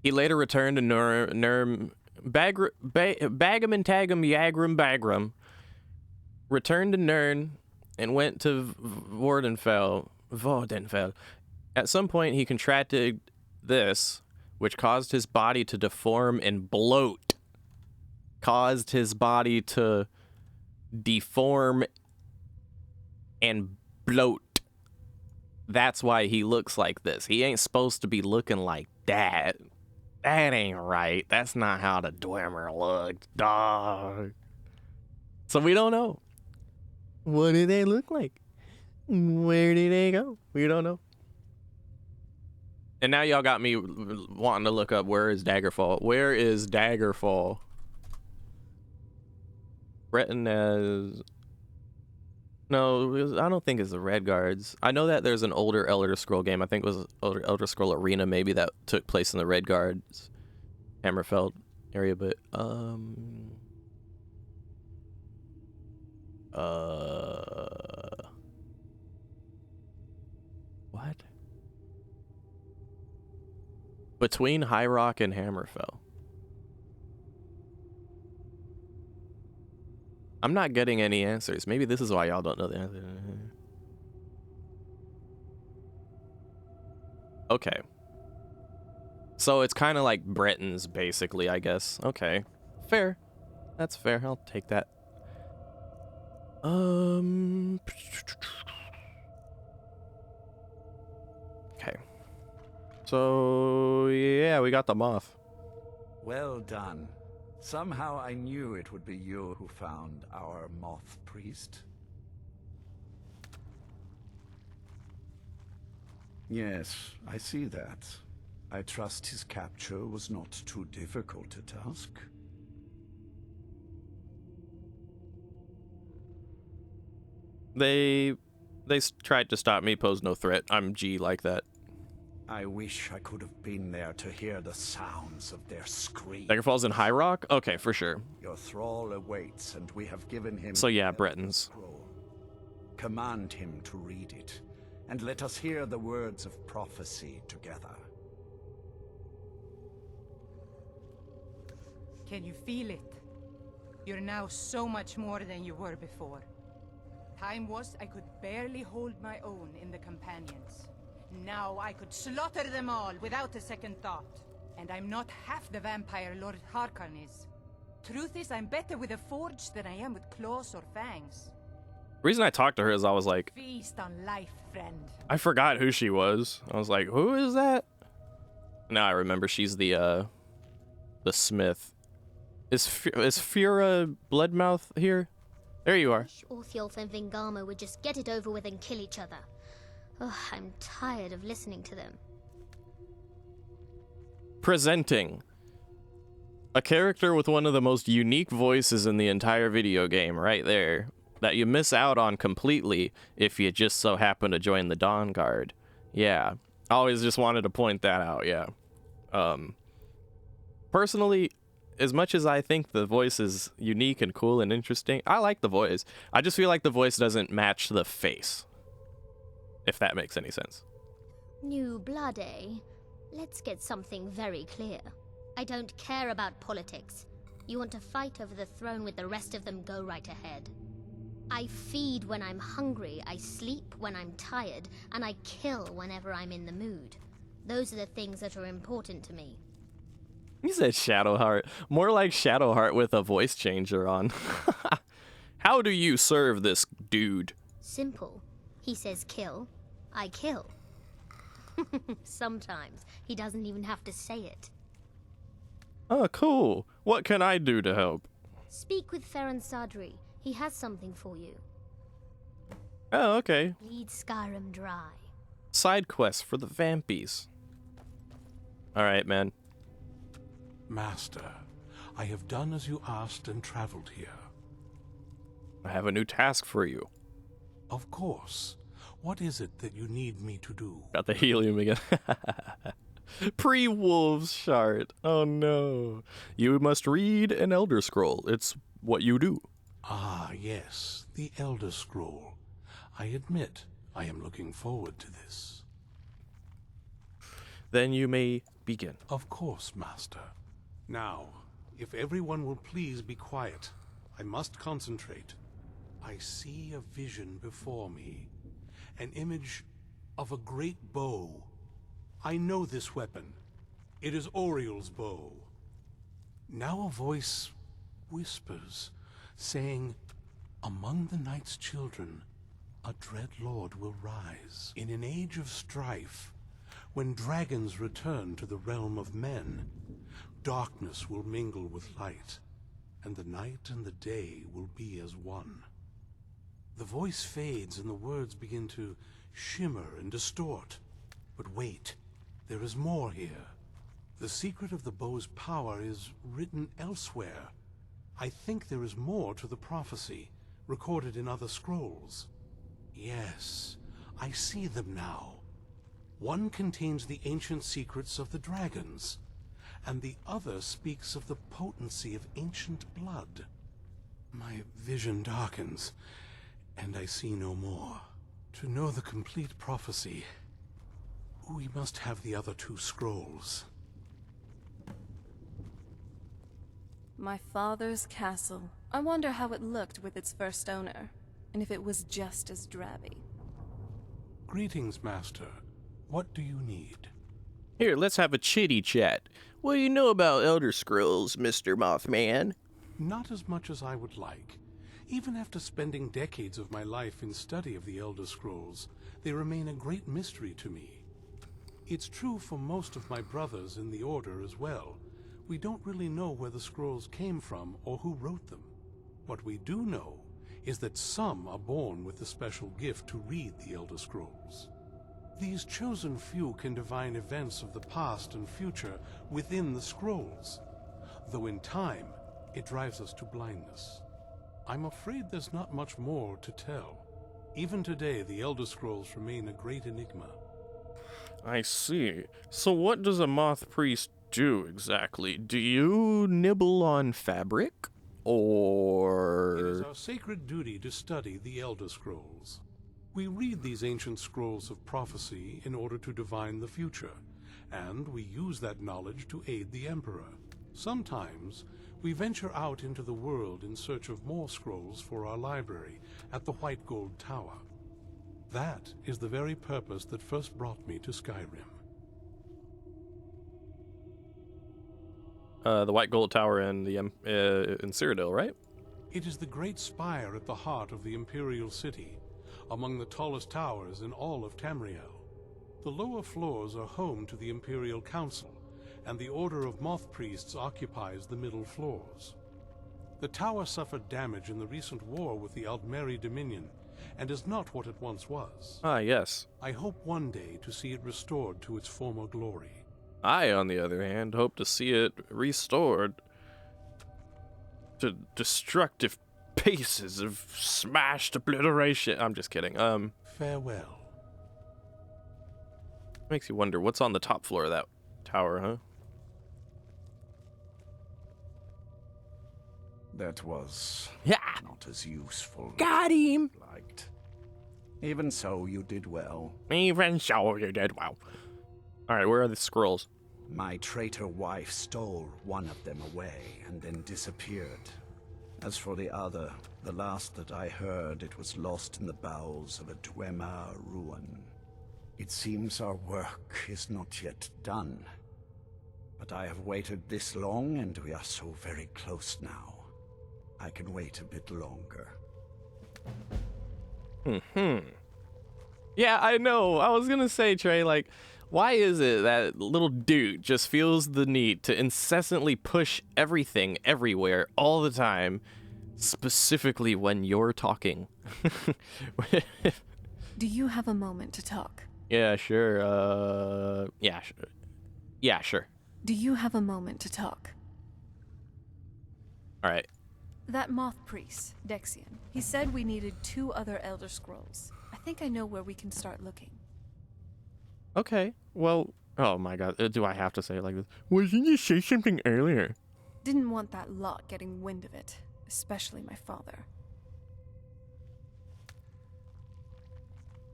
He later returned to Bagam and Tagam Yagram Bagram. Returned to Nirn and went to Vordenfell. At some point, he contracted this, which caused his body to deform and bloat. Caused his body to deform and bloat. That's why he looks like this. He ain't supposed to be looking like that. That ain't right. That's not how the Dwemer looked, dog. So we don't know. What do they look like? Where did they go? We don't know. And now y'all got me wanting to look up where is Daggerfall. Where is Daggerfall? Breton as... No, I don't think it's the Red Guards. I know that there's an older Elder Scroll game. I think it was Elder Scroll Arena, maybe, that took place in the Red Guards, Hammerfell area, but what? Between High Rock and Hammerfell. I'm not getting any answers. Maybe this is why y'all don't know the answer. Okay. So it's kind of like Bretons, basically, I guess. Okay. Fair. That's fair. I'll take that. Okay. So, yeah, we got the moth. Well done. Somehow I knew it would be you who found our moth priest. Yes, I see that. I trust his capture was not too difficult a task. They tried to stop me, pose no threat. I'm G like that. I wish I could have been there to hear the sounds of their screams. Daggerfall's in High Rock? Okay, for sure. Your thrall awaits, and we have given him... So yeah, Bretons. Scroll. Command him to read it, and let us hear the words of prophecy together. Can you feel it? You're now so much more than you were before. Time was I could barely hold my own in the Companions. Now I could slaughter them all without a second thought. And I'm not half the vampire Lord Harkon is. Truth is, I'm better with a forge than I am with claws or fangs. The reason I talked to her is I was like... Feast on life, friend. I forgot who she was. I was like, who is that? Now I remember she's the smith. Is Fura Bloodmouth here? There you are. Orthiolf and Vingama would just get it over with and kill each other. Oh, I'm tired of listening to them. Presenting a character with one of the most unique voices in the entire video game right there that you miss out on completely if you just so happen to join the Dawn Guard. Yeah, always just wanted to point that out. Yeah. Personally, as much as I think the voice is unique and cool and interesting, I like the voice. I just feel like the voice doesn't match the face, if that makes any sense. New blood, eh? Let's get something very clear. I don't care about politics. You want to fight over the throne with the rest of them, go right ahead. I feed when I'm hungry, I sleep when I'm tired, and I kill whenever I'm in the mood. Those are the things that are important to me. You said Shadowheart. More like Shadowheart with a voice changer on. How do you serve this dude? Simple. He says kill, I kill. Sometimes he doesn't even have to say it. Oh, cool. What can I do to help? Speak with Ferran Sadri. He has something for you. Oh, okay. Bleed Skyrim dry. Side quest for the vampies. Alright, man. Master, I have done as you asked and traveled here. I have a new task for you. Of course. What is it that you need me to do? Got the helium again. Pre-Wolves shard. Oh no. You must read an Elder Scroll. It's what you do. Ah, yes. The Elder Scroll. I admit, I am looking forward to this. Then you may begin. Of course, Master. Now, if everyone will please be quiet, I must concentrate. I see a vision before me, an image of a great bow. I know this weapon. It is Oriel's bow. Now a voice whispers, saying, among the night's children, a dread lord will rise. In an age of strife, when dragons return to the realm of men, darkness will mingle with light, and the night and the day will be as one. The voice fades and the words begin to shimmer and distort. But wait, there is more here. The secret of the bow's power is written elsewhere. I think there is more to the prophecy, recorded in other scrolls. Yes, I see them now. One contains the ancient secrets of the dragons, and the other speaks of the potency of ancient blood. My vision darkens, and I see no more. To know the complete prophecy, we must have the other 2 scrolls. My father's castle. I wonder how it looked with its first owner, and if it was just as drabby. Greetings, Master. What do you need? Here, let's have a chitty chat. What do you know about Elder Scrolls, Mr. Mothman? Not as much as I would like. Even after spending decades of my life in study of the Elder Scrolls, they remain a great mystery to me. It's true for most of my brothers in the Order as well. We don't really know where the scrolls came from or who wrote them. What we do know is that some are born with the special gift to read the Elder Scrolls. These chosen few can divine events of the past and future within the scrolls, though in time it drives us to blindness. I'm afraid there's not much more to tell. Even today, the Elder Scrolls remain a great enigma. I see. So what does a moth priest do exactly? Do you nibble on fabric? Or... It is our sacred duty to study the Elder Scrolls. We read these ancient scrolls of prophecy in order to divine the future, and we use that knowledge to aid the Emperor. Sometimes, we venture out into the world in search of more scrolls for our library at the White Gold Tower. That is the very purpose that first brought me to Skyrim. The White Gold Tower in Cyrodiil, right? It is the great spire at the heart of the Imperial City, among the tallest towers in all of Tamriel. The lower floors are home to the Imperial Council, and the Order of Moth Priests occupies the middle floors. The tower suffered damage in the recent war with the Aldmeri Dominion, and is not what it once was. Ah, yes. I hope one day to see it restored to its former glory. I, on the other hand, hope to see it restored to destructive pieces of smashed obliteration. I'm just kidding. Farewell. Makes you wonder what's on the top floor of that tower, huh? That was not as useful. Got him! Liked. Even so, you did well. Even so, you did well. Alright, where are the scrolls? My traitor wife stole one of them away and then disappeared. As for the other, the last that I heard, it was lost in the bowels of a Dwemer ruin. It seems our work is not yet done. But I have waited this long, and we are so very close now. I can wait a bit longer. Yeah, I know. I was gonna say, Trey, like, why is it that little dude just feels the need to incessantly push everything everywhere all the time, specifically when you're talking? Do you have a moment to talk? Yeah, sure. Yeah, sure. Do you have a moment to talk? All right. That moth priest, Dexian, he said we needed 2 other Elder Scrolls. I think I know where we can start looking. Okay, well, oh my god, do I have to say it like this? Well, didn't you say something earlier? Didn't want that lot getting wind of it, especially my father.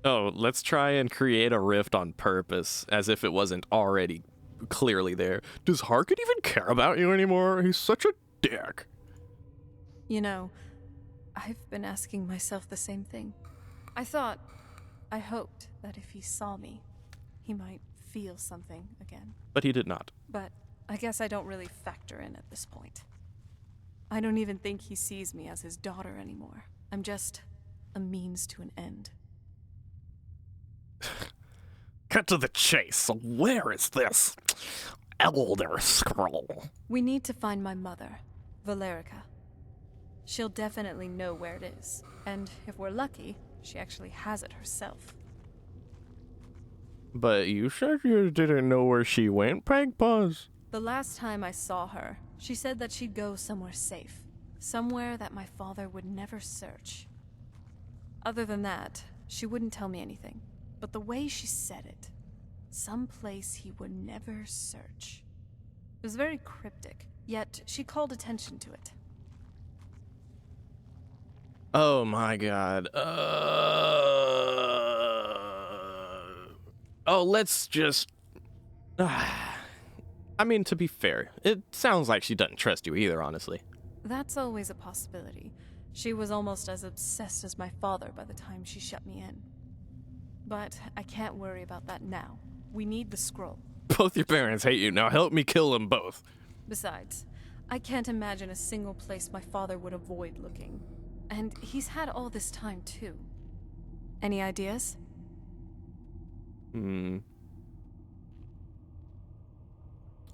Oh, let's try and create a rift on purpose, as if it wasn't already clearly there. Does Harkon even care about you anymore? He's such a dick. You know, I've been asking myself the same thing. I hoped that if he saw me, he might feel something again. But he did not. But I guess I don't really factor in at this point. I don't even think he sees me as his daughter anymore. I'm just a means to an end. Cut to the chase. So where is this Elder Scroll? We need to find my mother, Valerica. She'll definitely know where it is. And if we're lucky, she actually has it herself. But you said you didn't know where she went, Pegpaws. The last time I saw her, she said that she'd go somewhere safe. Somewhere that my father would never search. Other than that, she wouldn't tell me anything. But the way she said it, someplace he would never search. It was very cryptic, yet she called attention to it. Oh my god. Oh, let's just... I mean, to be fair, it sounds like she doesn't trust you either, honestly. That's always a possibility. She was almost as obsessed as my father by the time she shut me in. But I can't worry about that now. We need the scroll. Both your parents hate you. Now help me kill them both. Besides, I can't imagine a single place my father would avoid looking. And he's had all this time, too. Any ideas?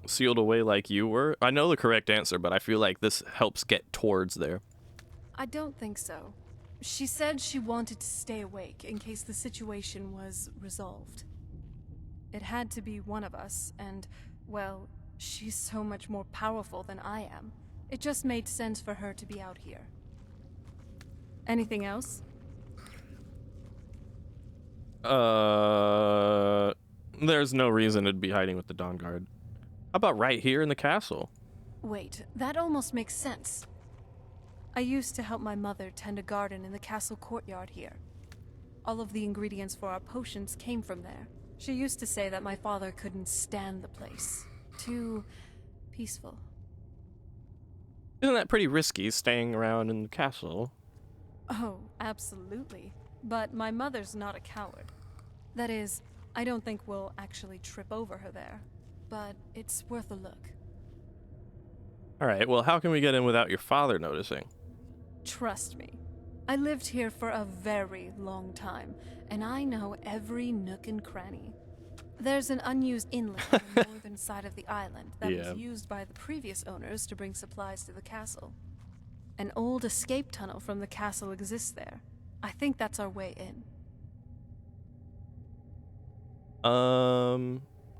Sealed away like you were? I know the correct answer, but I feel like this helps get towards there. I don't think so. She said she wanted to stay awake in case the situation was resolved. It had to be one of us, and, well, she's so much more powerful than I am. It just made sense for her to be out here. Anything else? There's no reason it'd be hiding with the Dawn Guard. How about right here in the castle? Wait, that almost makes sense. I used to help my mother tend a garden in the castle courtyard here. All of the ingredients for our potions came from there. She used to say that my father couldn't stand the place. Too peaceful. Isn't that pretty risky, staying around in the castle? Oh, absolutely. But my mother's not a coward. That is, I don't think we'll actually trip over her there. But it's worth a look. Alright, well, how can we get in without your father noticing? Trust me. I lived here for a very long time, and I know every nook and cranny. There's an unused inlet on the northern side of the island that was used by the previous owners to bring supplies to the castle. An old escape tunnel from the castle exists there. I think that's our way in.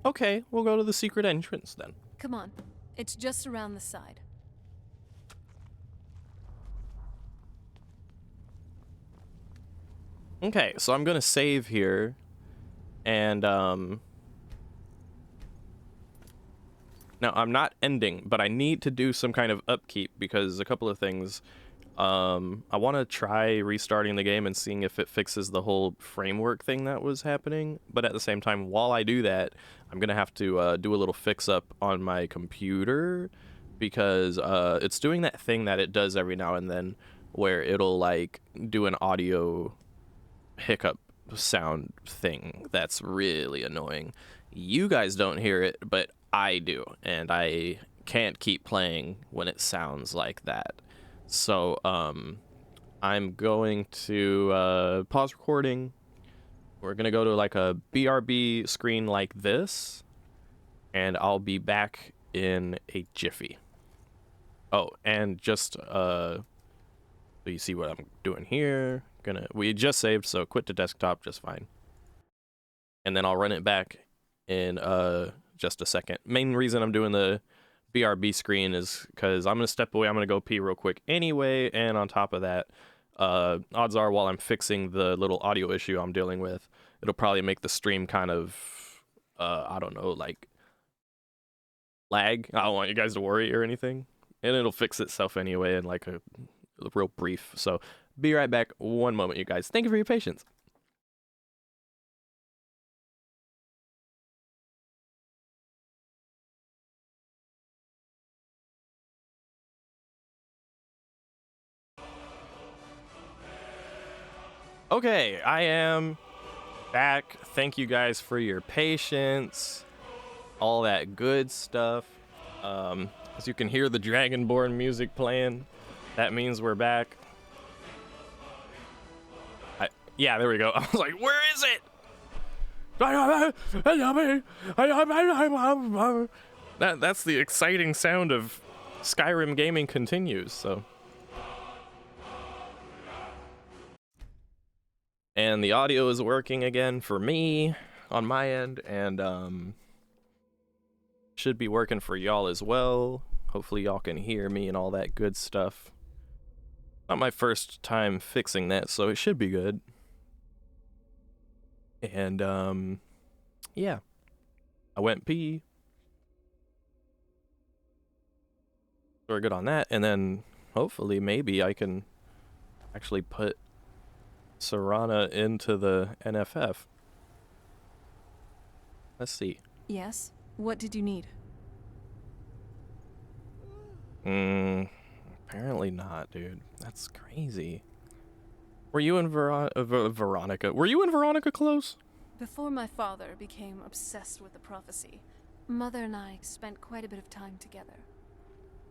Okay, we'll go to the secret entrance then. Come on, it's just around the side. Okay, so I'm gonna save here, and now I'm not ending, but I need to do some kind of upkeep because a couple of things. I want to try restarting the game and seeing if it fixes the whole framework thing that was happening, but at the same time, while I do that, I'm gonna have to do a little fix up on my computer because it's doing that thing that it does every now and then where it'll like do an audio hiccup sound thing that's really annoying. You guys don't hear it, but I do, and I can't keep playing when it sounds like that. So I'm going to pause recording. We're gonna go to like a BRB screen like this, and I'll be back in a jiffy. Oh, and just so you see what I'm doing here. We just saved, so quit to desktop just fine. And then I'll run it back in just a second. Main reason I'm doing the BRB screen is because I'm going to step away. I'm going to go pee real quick anyway. And on top of that, odds are while I'm fixing the little audio issue I'm dealing with, it'll probably make the stream kind of, I don't know, like lag. I don't want you guys to worry or anything. And it'll fix itself anyway in like a real brief. So be right back. One moment, you guys. Thank you for your patience. Okay, I am back. Thank you guys for your patience. All that good stuff. As you can hear the Dragonborn music playing, that means we're back. Yeah, there we go. I was like, where is it? That's the exciting sound of Skyrim gaming continues, so. And the audio is working again for me. on my end, and should be working for y'all as well. Hopefully y'all can hear me and all that good stuff. Not my first time fixing that, so it should be good. And yeah, I went pee. So we're good on that, and then hopefully maybe I can actually put Serana into the NFF. Let's see. Yes? What did you need? Apparently not, dude. That's crazy. Were you and Veronica? Were you and Veronica close? Before my father became obsessed with the prophecy, Mother and I spent quite a bit of time together.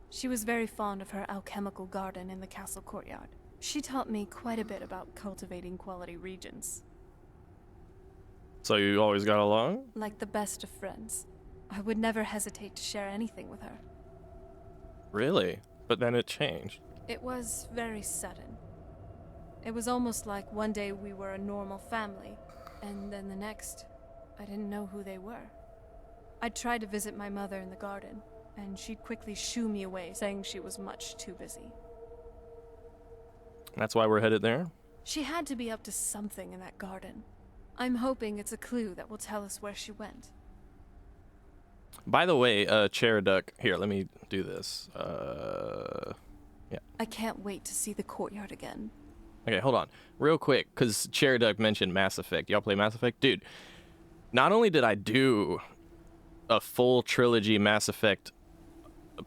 She was very fond of her alchemical garden in the castle courtyard. She taught me quite a bit about cultivating quality regions. So you always got along? Like the best of friends. I would never hesitate to share anything with her. Really? But then it changed. It was very sudden. It was almost like one day we were a normal family, and then the next, I didn't know who they were. I tried to visit my mother in the garden, and she'd quickly shoo me away, saying she was much too busy. That's why we're headed there? She had to be up to something in that garden. I'm hoping it's a clue that will tell us where she went. By the way, Chair Duck, here, let me do this. Yeah. I can't wait to see the courtyard again. Okay, hold on. Real quick, because Chair Duck mentioned Mass Effect. Y'all play Mass Effect? Dude, not only did I do a full trilogy Mass Effect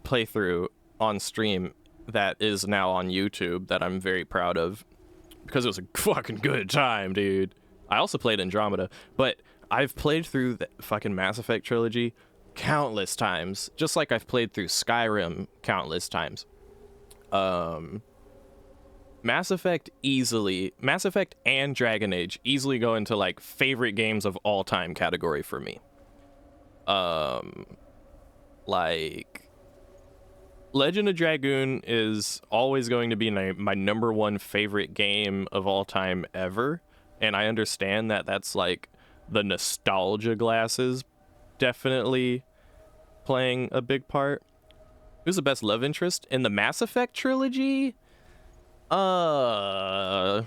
playthrough on stream that is now on YouTube that I'm very proud of, because it was a fucking good time, dude. I also played Andromeda, but I've played through the fucking Mass Effect trilogy countless times, just like I've played through Skyrim countless times. Mass Effect and Dragon Age easily go into like favorite games of all time category for me. Like Legend of Dragoon is always going to be my number one favorite game of all time ever, and I understand that that's like the nostalgia glasses definitely playing a big part. Who's the best love interest in the Mass Effect trilogy? It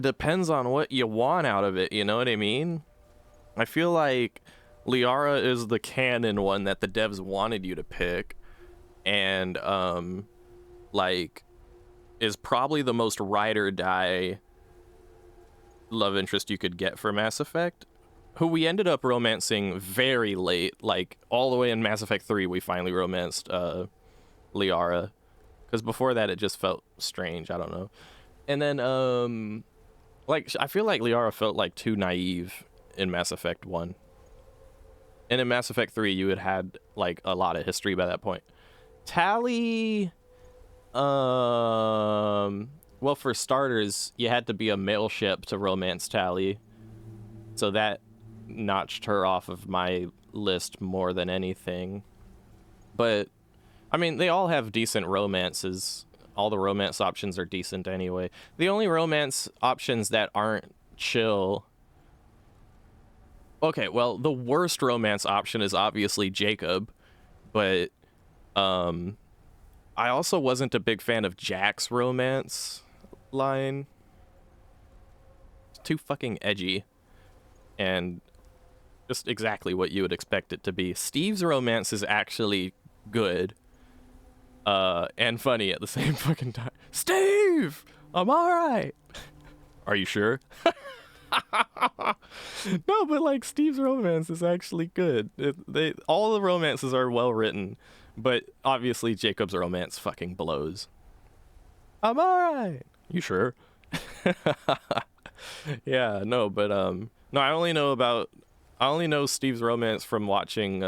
depends on what you want out of it, you know what I mean? I feel like Liara is the canon one that the devs wanted you to pick, and like is probably the most ride or die love interest you could get for Mass Effect, who we ended up romancing very late, like all the way in Mass Effect 3 we finally romanced Liara, because before that it just felt strange, I don't know. And then like I feel like Liara felt like too naive in Mass Effect 1, and in Mass Effect 3 you had like a lot of history by that point. Tali, well, for starters you had to be a male ship to romance Tali, so that notched her off of my list more than anything. But I mean, they all have decent romances. All the romance options are decent anyway. The only romance options that aren't chill... Okay, well, the worst romance option is obviously Jacob, but I also wasn't a big fan of Jack's romance line. It's too fucking edgy, and just exactly what you would expect it to be. Steve's romance is actually good, and funny at the same fucking time. Steve, I'm all right. Are you sure? No, but like Steve's romance is actually good. All the romances are well written, but obviously Jacob's romance fucking blows. I'm all right. You sure? Yeah, no, but no, I only know Steve's romance from watching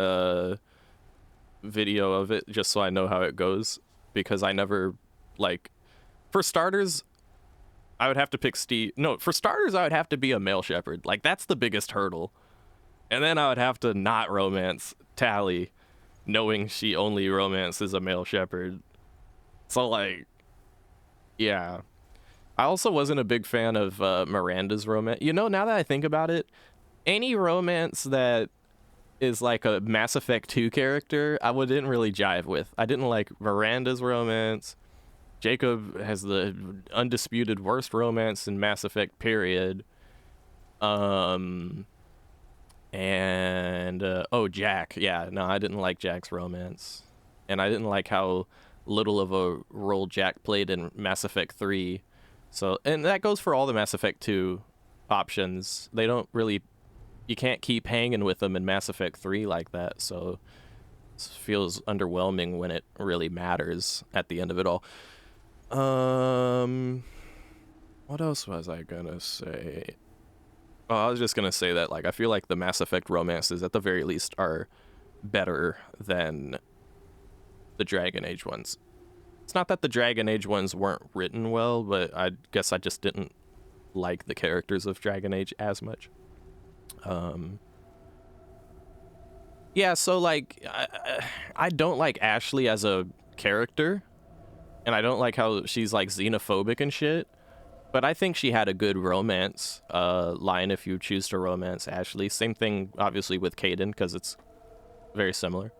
video of it, just so I know how it goes, because I never, like, for starters, I would have to pick Steve. No, for starters, I would have to be a male shepherd. Like, that's the biggest hurdle. And then I would have to not romance Tali, knowing she only romances a male shepherd. So, like, yeah. I also wasn't a big fan of Miranda's romance. You know, now that I think about it, any romance that is like a Mass Effect 2 character, didn't really jive with. I didn't like Miranda's romance. Jacob has the undisputed worst romance in Mass Effect, period. Jack. Yeah, no, I didn't like Jack's romance. And I didn't like how little of a role Jack played in Mass Effect 3. So, and that goes for all the Mass Effect 2 options. They don't really, you can't keep hanging with them in Mass Effect 3 like that. So it feels underwhelming when it really matters at the end of it all. What else was I gonna say? Oh, I was just gonna say that, like, I feel like the Mass Effect romances, at the very least, are better than the Dragon Age ones. It's not that the Dragon Age ones weren't written well, but I guess I just didn't like the characters of Dragon Age as much. Yeah, so, like, I don't like Ashley as a character, and I don't like how she's, like, xenophobic and shit. But I think she had a good romance line if you choose to romance Ashley. Same thing, obviously, with Caden, because it's very similar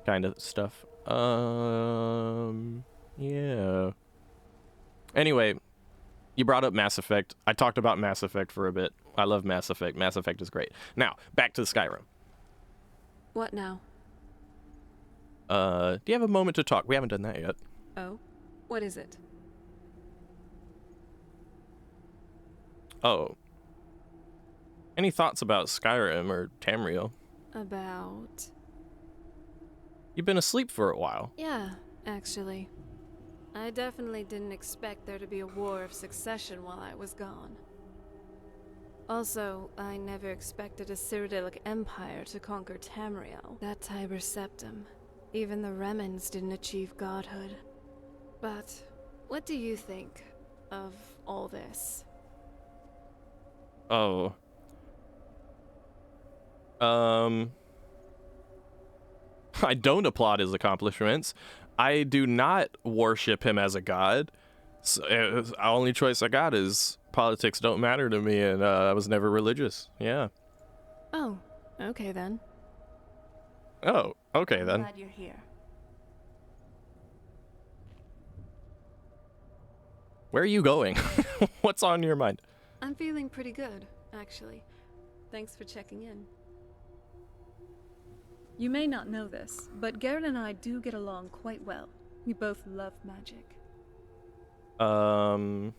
kind of stuff. Yeah. Anyway, you brought up Mass Effect. I talked about Mass Effect for a bit. I love Mass Effect. Mass Effect is great. Now, back to Skyrim. What now? Do you have a moment to talk? We haven't done that yet. Oh? What is it? Oh. Any thoughts about Skyrim or Tamriel? About... You've been asleep for a while. Yeah, actually. I definitely didn't expect there to be a war of succession while I was gone. Also, I never expected a Cyrodiilic empire to conquer Tamriel, that Tiber Septum. Even the Remnants didn't achieve godhood. But, what do you think of all this? Oh. I don't applaud his accomplishments. I do not worship him as a god. So, the only choice I got is politics don't matter to me, and I was never religious. Yeah. Oh, okay then. Oh, okay then. Glad you're here. Where are you going? What's on your mind? I'm feeling pretty good, actually. Thanks for checking in. You may not know this, but Garrett and I do get along quite well. We both love magic. You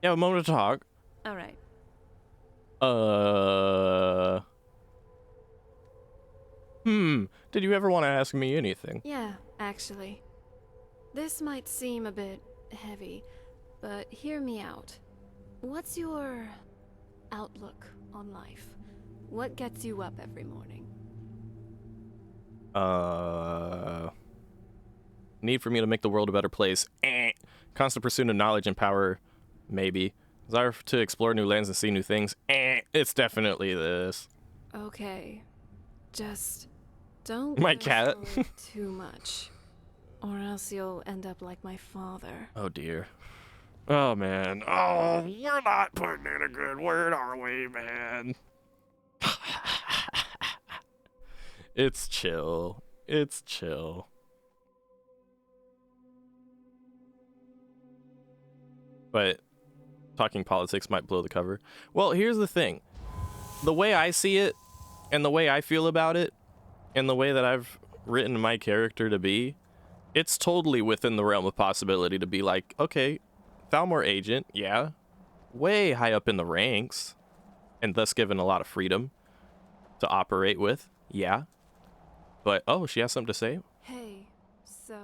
have a moment to talk. All right. Did you ever want to ask me anything? Yeah, actually. This might seem a bit heavy, but hear me out. What's your outlook on life? What gets you up every morning? Need for me to make the world a better place. Constant pursuit of knowledge and power, maybe. Desire to explore new lands and see new things. It's definitely this. Okay. Just don't My go cat. for it too much. Or else you'll end up like my father. Oh dear. Oh man. Oh, we're not putting in a good word, are we, man? It's chill. It's chill. But talking politics might blow the cover. Well, here's the thing. The way I see it, and the way I feel about it, and the way that I've written my character to be, it's totally within the realm of possibility to be like, okay, Thalmor agent, yeah, way high up in the ranks, and thus given a lot of freedom to operate with, yeah. But, oh, she has something to say? Hey, so...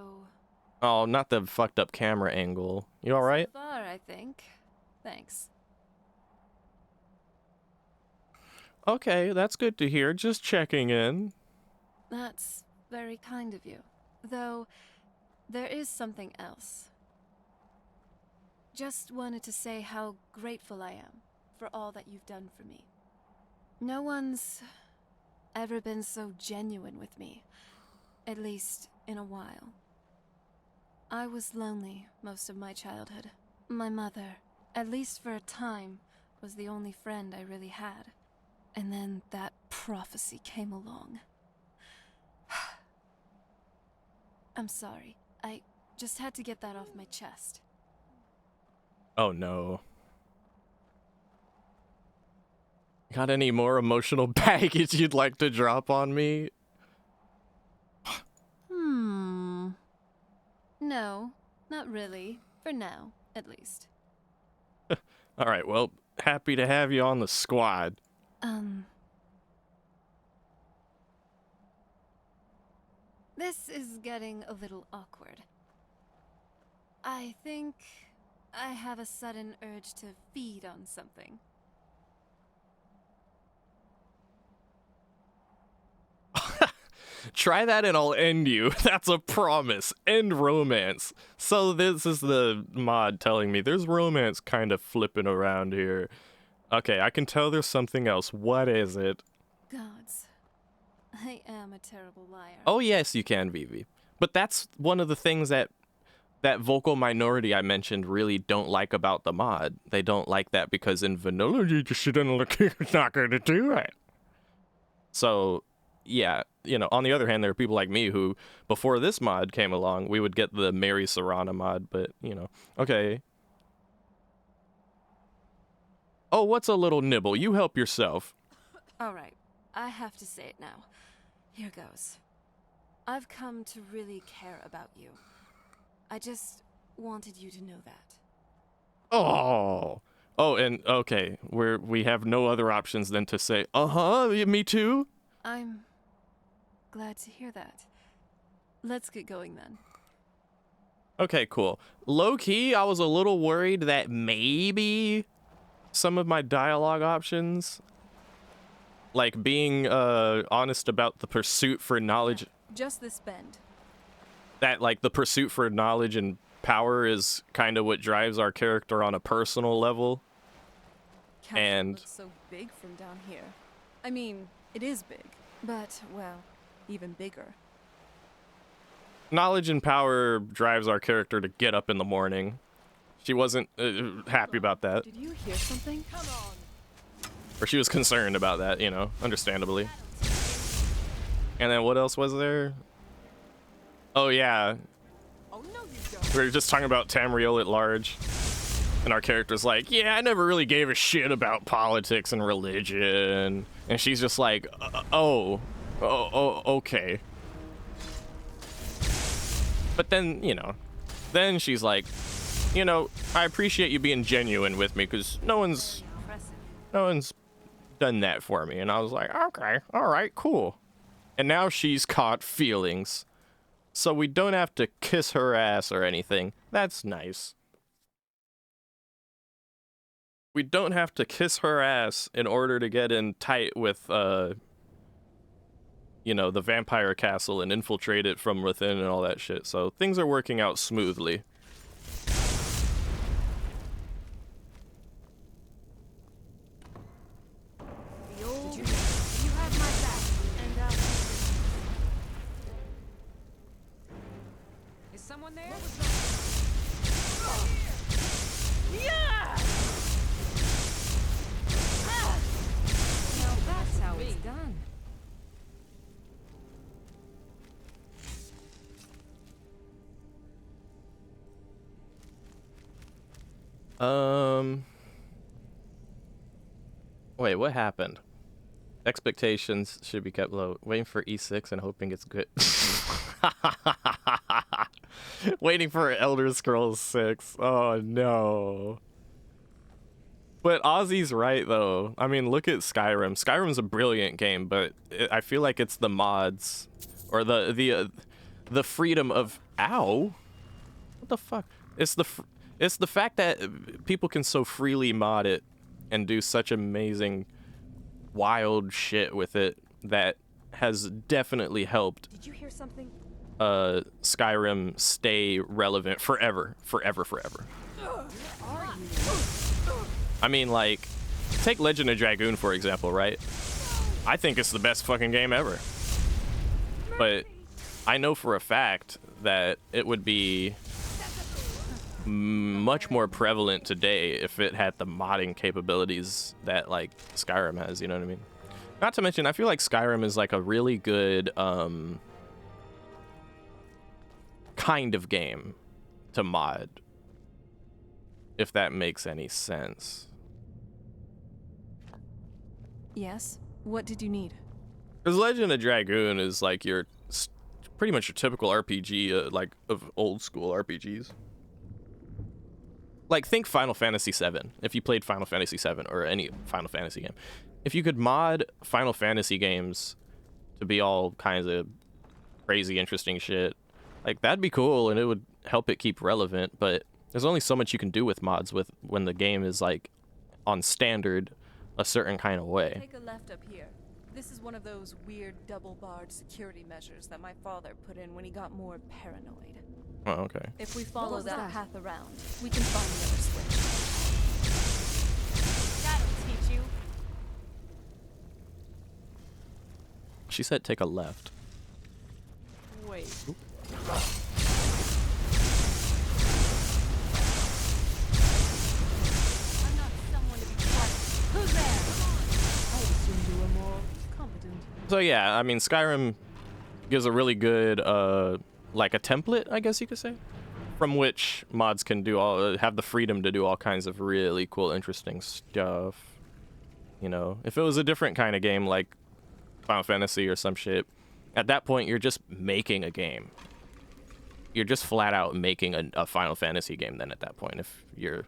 Oh, not the fucked up camera angle. You alright? So far, I think. Thanks. Okay, that's good to hear. Just checking in. That's very kind of you. Though, there is something else. Just wanted to say how grateful I am for all that you've done for me. No one's ever been so genuine with me. At least, in a while. I was lonely most of my childhood. My mother, at least for a time, was the only friend I really had. And then that prophecy came along. I'm sorry. I just had to get that off my chest. Oh no. Got any more emotional baggage you'd like to drop on me? No, not really. For now, at least. Alright, well, happy to have you on the squad. This is getting a little awkward. I think I have a sudden urge to feed on something. Try that and I'll end you. That's a promise. End romance. So this is the mod telling me there's romance kind of flipping around here. Okay, I can tell there's something else. What is it? Gods. I am a terrible liar. Oh yes, you can, Vivi. But that's one of the things that vocal minority I mentioned really don't like about the mod. They don't like that because in vanilla you just shouldn't look, it's not gonna do it. So yeah, you know, on the other hand, there are people like me who, before this mod came along, we would get the Mary Serrana mod, but, you know, okay. Oh, what's a little nibble? You help yourself. Alright, I have to say it now. Here goes. I've come to really care about you. I just wanted you to know that. Oh. Oh, and, okay, we have no other options than to say, me too? I'm glad to hear that. Let's get going then. Okay, cool. Low-key, I was a little worried that maybe some of my dialogue options, like being honest about the pursuit for knowledge, Just this bend. that like the pursuit for knowledge and power is kind of what drives our character on a personal level. Castle And looks so big from down here. I mean, it is big, but, well, even bigger. knowledge and power drives our character to get up in the morning. She wasn't happy about that. Did you hear something? Come on. Or she was concerned about that, you know, understandably. And then what else was there? Oh yeah. We were just talking about Tamriel at large. And our character's like, yeah, I never really gave a shit about politics and religion. And she's just like, okay. But then, you know, then she's like, you know, I appreciate you being genuine with me because no one's done that for me. And I was like, okay, all right, cool. And now she's caught feelings. So we don't have to kiss her ass or anything. That's nice. We don't have to kiss her ass in order to get in tight with, you know, the vampire castle and infiltrate it from within and all that shit. So things are working out smoothly. You have my back, and is someone there? Yeah! Now that's how it's done. Wait, what happened? Expectations should be kept low. Waiting for E6 and hoping it's good. Waiting for Elder Scrolls 6. Oh no. But Ozzy's right though. I mean, look at Skyrim. Skyrim's a brilliant game, but I feel like it's the mods or the freedom of ow. What the fuck? It's the fact that people can so freely mod it and do such amazing wild shit with it that has definitely helped Did you hear something? Skyrim stay relevant forever. I mean, like, take Legend of Dragoon, for example, right? I think it's the best fucking game ever. But I know for a fact that it would be much more prevalent today if it had the modding capabilities that like Skyrim has, you know what I mean? Not to mention, I feel like Skyrim is like a really good kind of game to mod, if that makes any sense. Yes? What did you need? Because Legend of Dragoon is like your pretty much your typical RPG, like of old school RPGs. Like, think Final Fantasy VII. If you played Final Fantasy VII or any Final Fantasy game, if you could mod Final Fantasy games to be all kinds of crazy, interesting shit, like that'd be cool, and it would help it keep relevant. But there's only so much you can do with mods when the game is like on standard a certain kind of way. Take a left up here. This is one of those weird double-barred security measures that my father put in when he got more paranoid. Oh, okay. If we follow that path around, we can find the other switch. That'll teach you. She said take a left. Wait. Oop. I'm not someone to be trusted. Who's there? I would assume you were more competent. So yeah, I mean, Skyrim gives a really good like a template, I guess you could say, from which mods can have the freedom to do all kinds of really cool, interesting stuff. You know, if it was a different kind of game like Final Fantasy or some shit, at that point you're just making a game. You're just flat out making a Final Fantasy game then at that point, if you're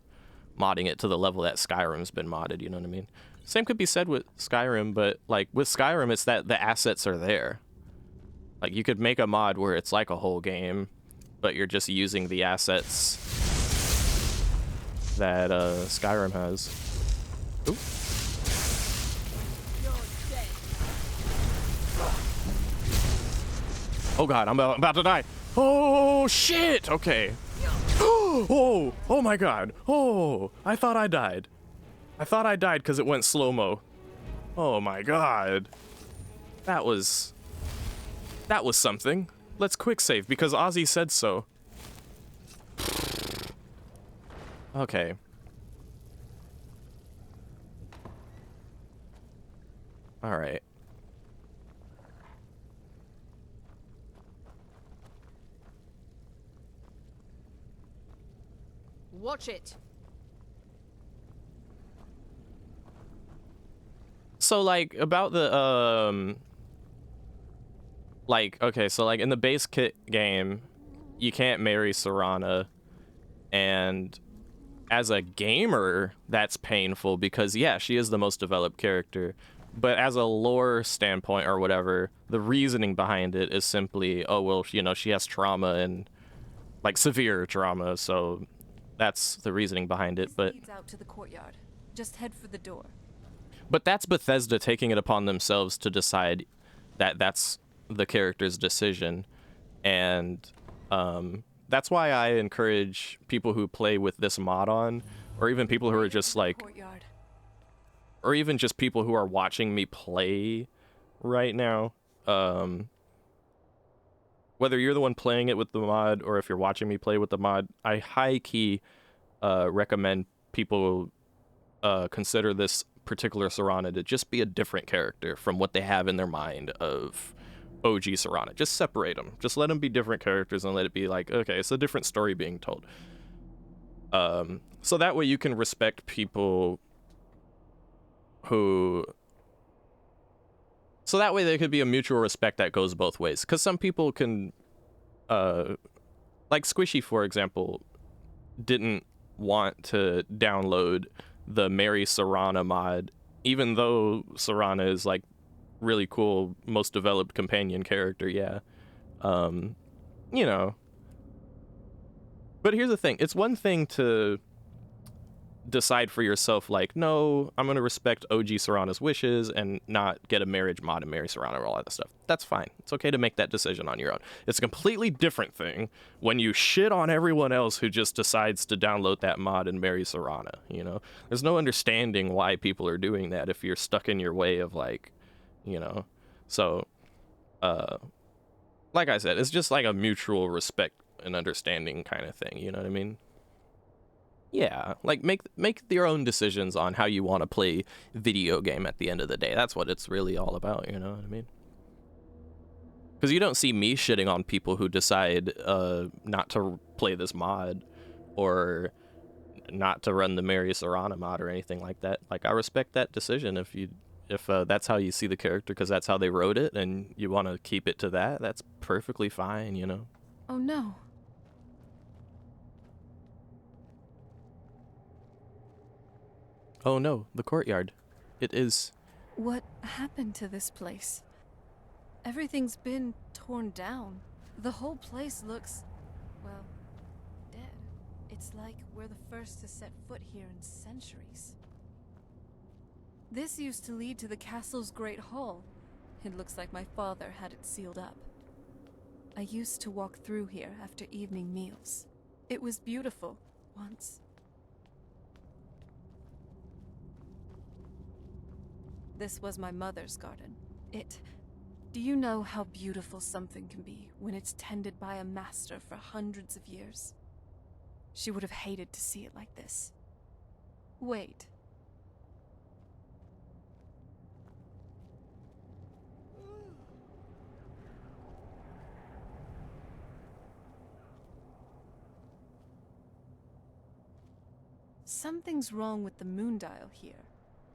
modding it to the level that Skyrim's been modded, you know what I mean? Same could be said with Skyrim, but like with Skyrim, it's that the assets are there. Like, you could make a mod where it's like a whole game, but you're just using the assets that Skyrim has. Ooh. Oh god, I'm about to die. Oh shit! Okay. Oh my god. Oh, I thought I died. I thought I died because it went slow-mo. Oh my god. That was something. Let's quick save because Ozzy said so. Okay. All right. Watch it. So like about the like, okay, so like in the base kit game, you can't marry Serana, and as a gamer, that's painful because yeah, she is the most developed character, but as a lore standpoint or whatever, the reasoning behind it is simply, oh well, you know, she has trauma and like severe trauma, so that's the reasoning behind it. But leads out to the courtyard. Just head for the door. But that's Bethesda taking it upon themselves to decide that that's the character's decision, and that's why I encourage people who play with this mod on, or even people who are just like, or even just people who are watching me play right now, whether you're the one playing it with the mod or if you're watching me play with the mod, I high-key recommend people consider this particular Serana to just be a different character from what they have in their mind of OG Serana. Just separate them. Just let them be different characters and let it be like, okay, it's a different story being told. So that way you can respect people who... So that way there could be a mutual respect that goes both ways. Because some people can... like Squishy, for example, didn't want to download the Marry Serana mod, even though Serana is like really cool, most developed companion character, yeah. You know. But here's the thing, it's one thing to decide for yourself, like, no, I'm gonna respect OG Serana's wishes and not get a marriage mod and marry Serana or all that stuff. That's fine. It's okay to make that decision on your own. It's a completely different thing when you shit on everyone else who just decides to download that mod and marry Serana, you know? There's no understanding why people are doing that if you're stuck in your way of, like, you know? So, like I said, it's just like a mutual respect and understanding kind of thing. You know what I mean? Yeah, like make your own decisions on how you want to play video game at the end of the day. That's what it's really all about, you know what I mean? Because you don't see me shitting on people who decide not to play this mod or not to run the Marius Arana mod or anything like that. Like, I respect that decision if that's how you see the character because that's how they wrote it and you want to keep it to that, that's perfectly fine, you know? Oh no. Oh no, the courtyard. It is. What happened to this place? Everything's been torn down. The whole place looks, well, dead. It's like we're the first to set foot here in centuries. This used to lead to the castle's great hall. It looks like my father had it sealed up. I used to walk through here after evening meals. It was beautiful once. This was my mother's garden. Do you know how beautiful something can be when it's tended by a master for hundreds of years? She would have hated to see it like this. Wait. Something's wrong with the moon dial here.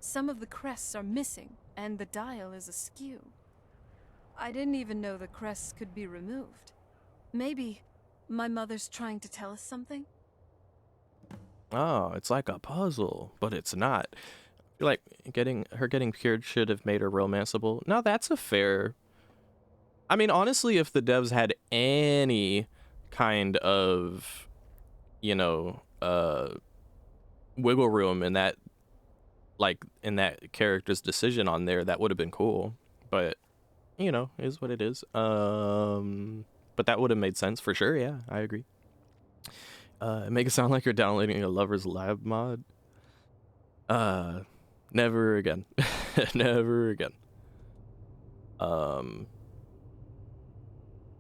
Some of the crests are missing, and the dial is askew. I didn't even know the crests could be removed. Maybe my mother's trying to tell us something? Oh, it's like a puzzle, but it's not. I feel like getting cured should have made her romanceable. Now that's a fair... I mean, honestly, if the devs had any kind of, you know, wiggle room in that, like, in that character's decision on there, that would have been cool. But, you know, is what it is. But that would have made sense for sure, yeah, I agree. Make it sound like you're downloading a Lover's Lab mod. Never again. Never again.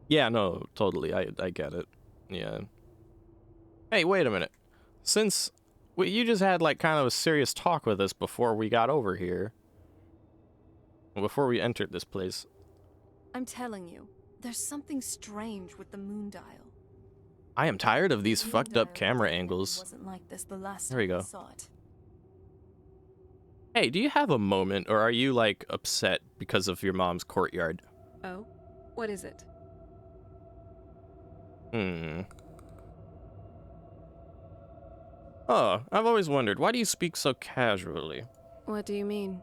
Yeah, no, totally. I get it. Yeah. Hey, wait a minute. Since you just had like kind of a serious talk with us before we got over here. Before we entered this place. I'm telling you, there's something strange with the moon dial. I am tired of these fucked up camera angles. Wasn't like this the last there we time go. I saw it. Hey, do you have a moment, or are you like upset because of your mom's courtyard? Oh, what is it? Oh, I've always wondered, why do you speak so casually? What do you mean?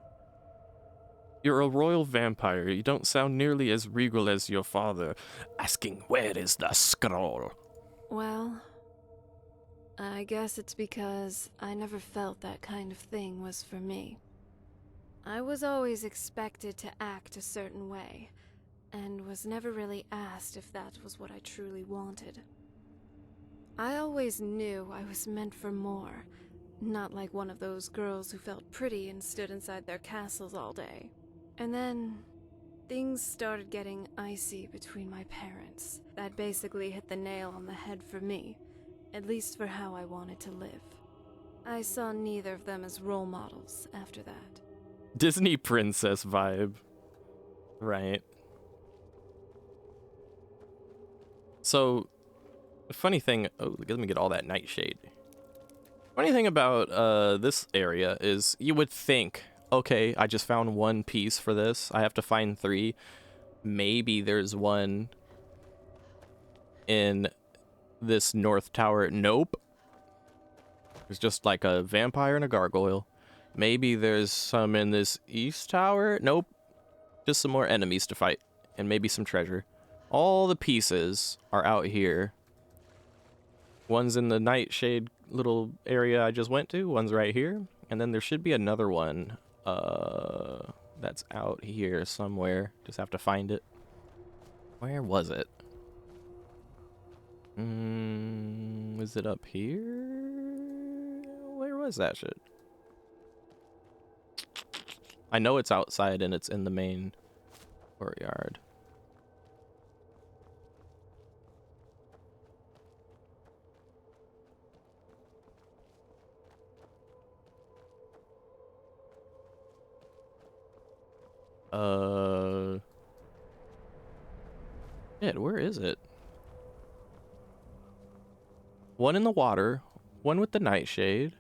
You're a royal vampire. You don't sound nearly as regal as your father, asking where is the scroll? Well, I guess it's because I never felt that kind of thing was for me. I was always expected to act a certain way, and was never really asked if that was what I truly wanted. I always knew I was meant for more, not like one of those girls who felt pretty and stood inside their castles all day. And then, things started getting icy between my parents. That basically hit the nail on the head for me, at least for how I wanted to live. I saw neither of them as role models after that. Disney princess vibe. Right. So, the funny thing... Oh, let me get all that nightshade. Funny thing about this area is you would think, okay, I just found one piece for this. I have to find 3. Maybe there's one in this north tower. Nope. There's just like a vampire and a gargoyle. Maybe there's some in this east tower. Nope. Just some more enemies to fight. And maybe some treasure. All the pieces are out here. One's in the nightshade little area I just went to. One's right here. And then there should be another one that's out here somewhere. Just have to find it. Where was it? Is it up here? Where was that shit? I know it's outside and it's in the main courtyard. Shit, where is it? One in the water, one with the nightshade.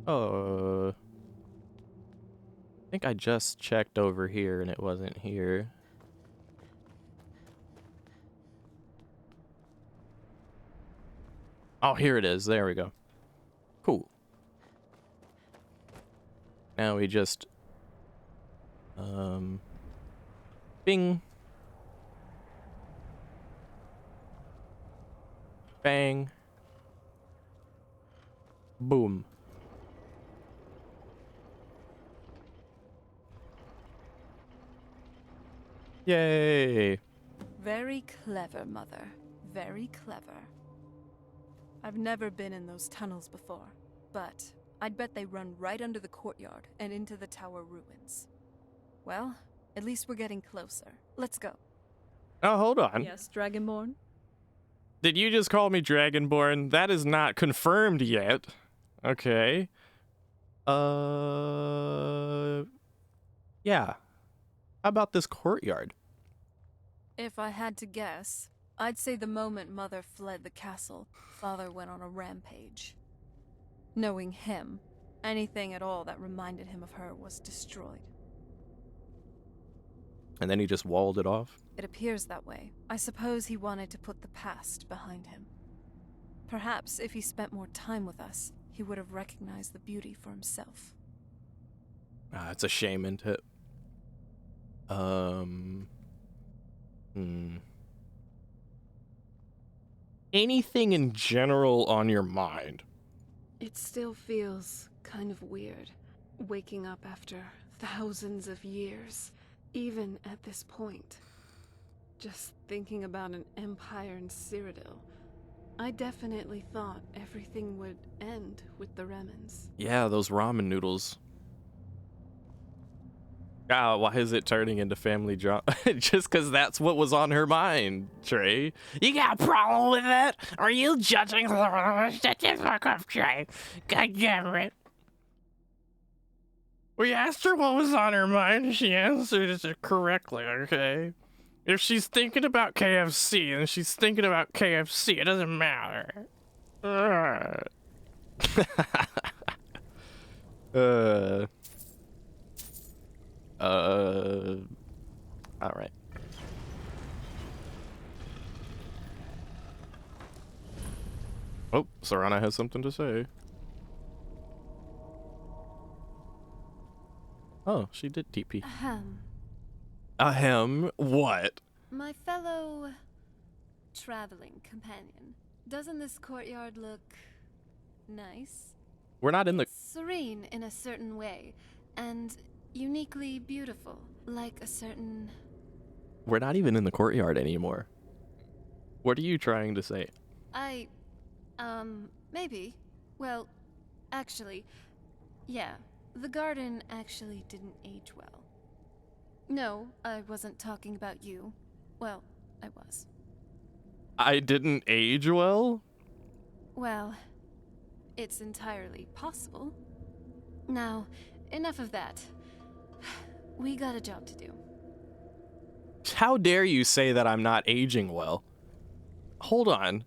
I think I just checked over here and it wasn't here. Oh, here it is. There we go. Cool. Now we just bing, bang, boom. Yay! Very clever, Mother. Very clever. I've never been in those tunnels before, but I'd bet they run right under the courtyard and into the tower ruins. Well, at least we're getting closer. Let's go. Oh, hold on. Yes, Dragonborn? Did you just call me Dragonborn? That is not confirmed yet. Okay. Yeah. How about this courtyard? If I had to guess, I'd say the moment Mother fled the castle, Father went on a rampage. Knowing him, anything at all that reminded him of her was destroyed. And then he just walled it off? It appears that way. I suppose he wanted to put the past behind him. Perhaps if he spent more time with us, he would have recognized the beauty for himself. It's a shame, isn't it? Anything in general on your mind? It still feels kind of weird, waking up after thousands of years, even at this point. Just thinking about an empire in Cyrodiil, I definitely thought everything would end with the remnants. Yeah, those ramen noodles. Ah, why is it turning into family drama? Just because that's what was on her mind, Trey. You got a problem with that? Are you judging? Shut the fuck up, Trey. God damn it. We asked her what was on her mind, and she answered it correctly, okay? If she's thinking about KFC, then she's thinking about KFC. It doesn't matter. All right. Oh, Serana has something to say. Oh, she did TP. Ahem. What? My fellow traveling companion, doesn't this courtyard look nice? We're not in the... Serene in a certain way, and uniquely beautiful, like a certain... We're not even in the courtyard anymore. What are you trying to say? Maybe. Well, actually, yeah, the garden actually didn't age well. No, I wasn't talking about you. Well, I was. I didn't age well? Well, it's entirely possible. Now, enough of that. We got a job to do. How dare you say that I'm not aging well? Hold on.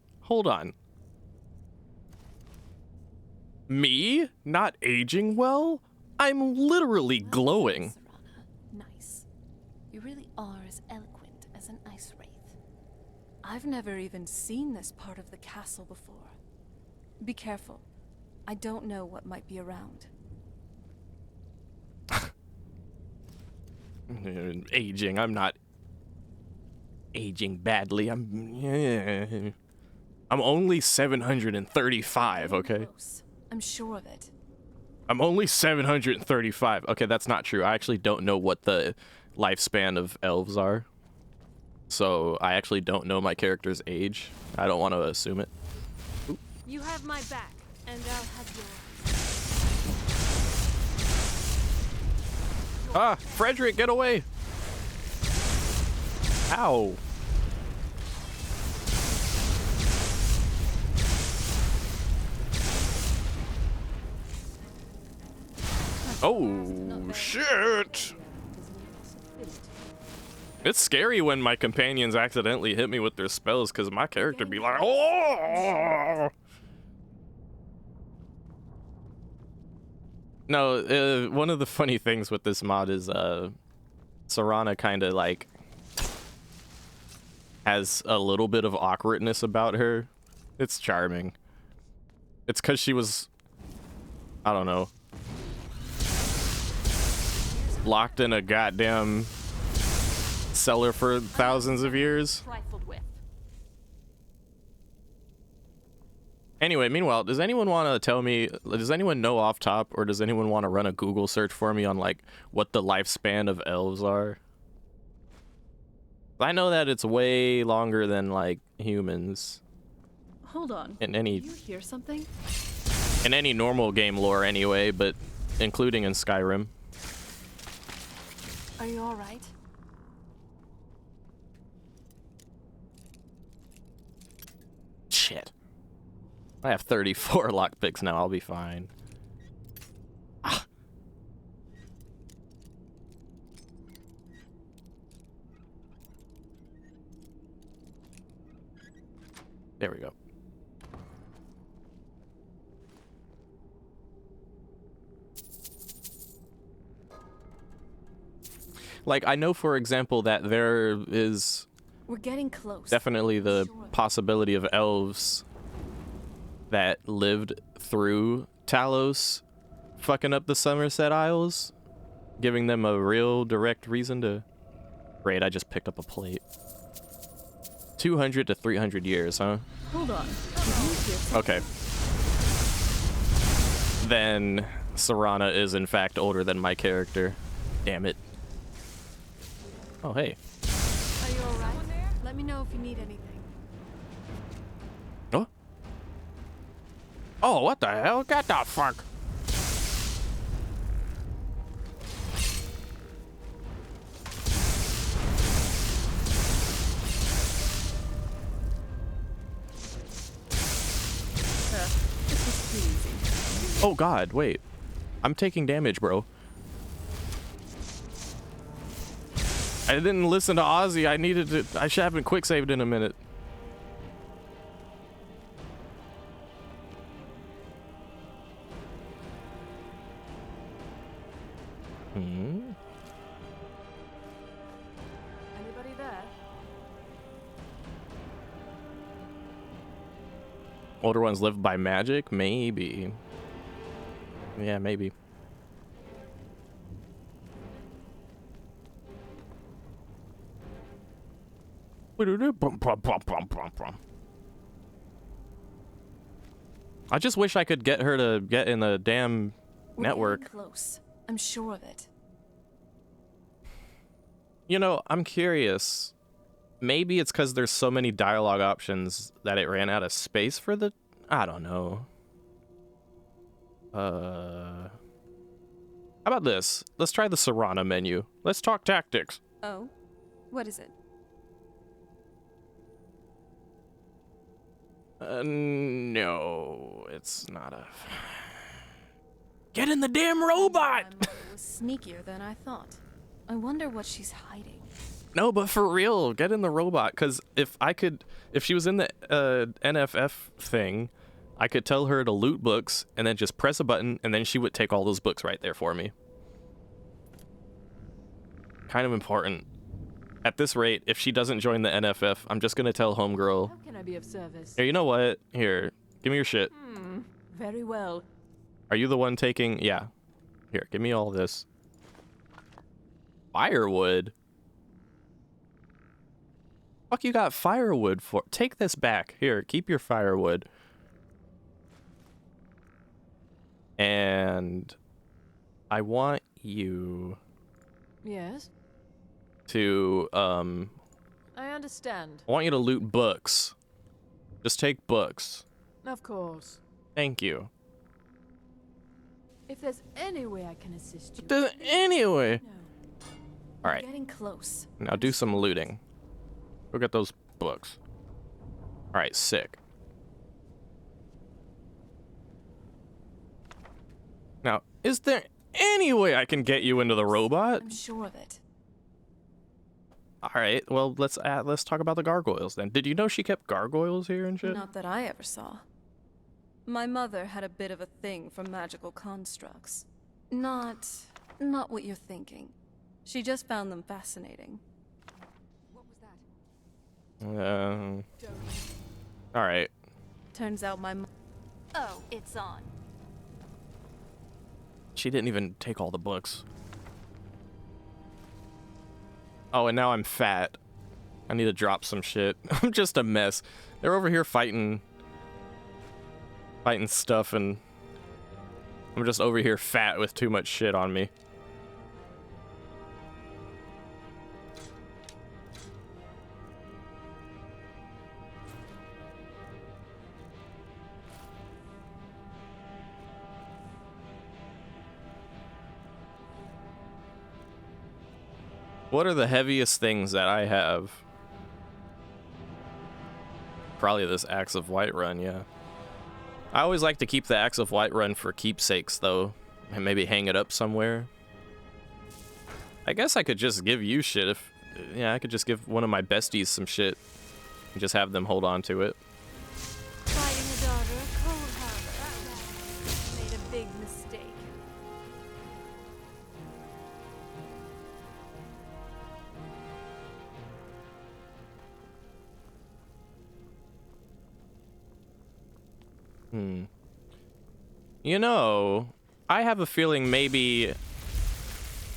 Me? Not aging well? I'm literally glowing. Nice. You really are as eloquent as an ice wraith. I've never even seen this part of the castle before. Be careful. I don't know what might be around. Aging. I'm not aging badly. I'm only 735, okay? Close. I'm sure of it. I'm only 735. Okay, that's not true. I actually don't know what the lifespan of elves are. So I actually don't know my character's age. I don't want to assume it. Oop. You have my back, and I'll have yours. Ah, Frederick, get away! Ow. Oh, shit! It's scary when my companions accidentally hit me with their spells because my character be like, oh! No, one of the funny things with this mod is Serana kind of like has a little bit of awkwardness about her. It's charming. It's because she was, I don't know, locked in a goddamn cellar for thousands of years. Anyway, meanwhile, does anyone want to tell me, does anyone know off top, or does anyone want to run a Google search for me on like what the lifespan of elves are? I know that it's way longer than like humans. Hold on. In any, Did you hear something? In any normal game lore anyway, but including in Skyrim. Are you all right? Shit. I have 34 lockpicks now, I'll be fine. Ah. There we go. Like, I know, for example, that there is We're getting close. definitely the possibility of elves that lived through Talos fucking up the Somerset Isles, giving them a real direct reason to... Great, I just picked up a plate. 200 to 300 years, huh? Hold on. Did you hear something? Okay. Then Serana is in fact older than my character. Damn it. Oh, hey. Are you all right? Let me know if you need anything. Oh? Oh, what the hell? Get the fuck? This was too easy. Oh god, wait. I'm taking damage, bro. I didn't listen to Ozzy. I needed to. I should have been quick saved in a minute. Anybody there? Older ones live by magic? Maybe. Yeah, maybe. I just wish I could get her to get in the damn We're network. getting close. I'm sure of it. You know, I'm curious. Maybe it's because there's so many dialogue options that it ran out of space for the... I don't know. How about this? Let's try the Serana menu. Let's talk tactics. Oh? What is it? No, it's not a... Get in the damn robot! My mother was sneakier than I thought. I wonder what she's hiding. No, but for real, get in the robot. Because if she was in the NFF thing, I could tell her to loot books and then just press a button and then she would take all those books right there for me. Kind of important. At this rate, if she doesn't join the NFF, I'm just going to tell homegirl. How can I be of service? Here, you know what? Here, give me your shit. Very well. Are you the one taking... Yeah. Here, give me all this. Firewood? Fuck you got firewood for? Take this back. Here, keep your firewood. And... I want you... Yes? to, I understand. I want you to loot books. Just take books. Of course. Thank you. If there's any way I can assist you. There's any way. All right. Getting close. Now do some looting. Go get those books. All right, sick. Now, is there any way I can get you into the robot. I'm sure of it. All right, well, let's talk about the gargoyles then. Did you know she kept gargoyles here and shit? Not that I ever saw. My mother had a bit of a thing for magical constructs. Not what you're thinking. She just found them fascinating. All right. Turns out Oh, it's on. She didn't even take all the books. Oh, and now I'm fat. I need to drop some shit. I'm just a mess. They're over here fighting stuff, and I'm just over here fat with too much shit on me. What are the heaviest things that I have? Probably this Axe of Whiterun, yeah. I always like to keep the Axe of Whiterun for keepsakes, though. And maybe hang it up somewhere. I guess I could just give you shit if... Yeah, I could just give one of my besties some shit. And just have them hold on to it. Fighting a daughter of Cold Harbor. Made a big mistake. You know, I have a feeling maybe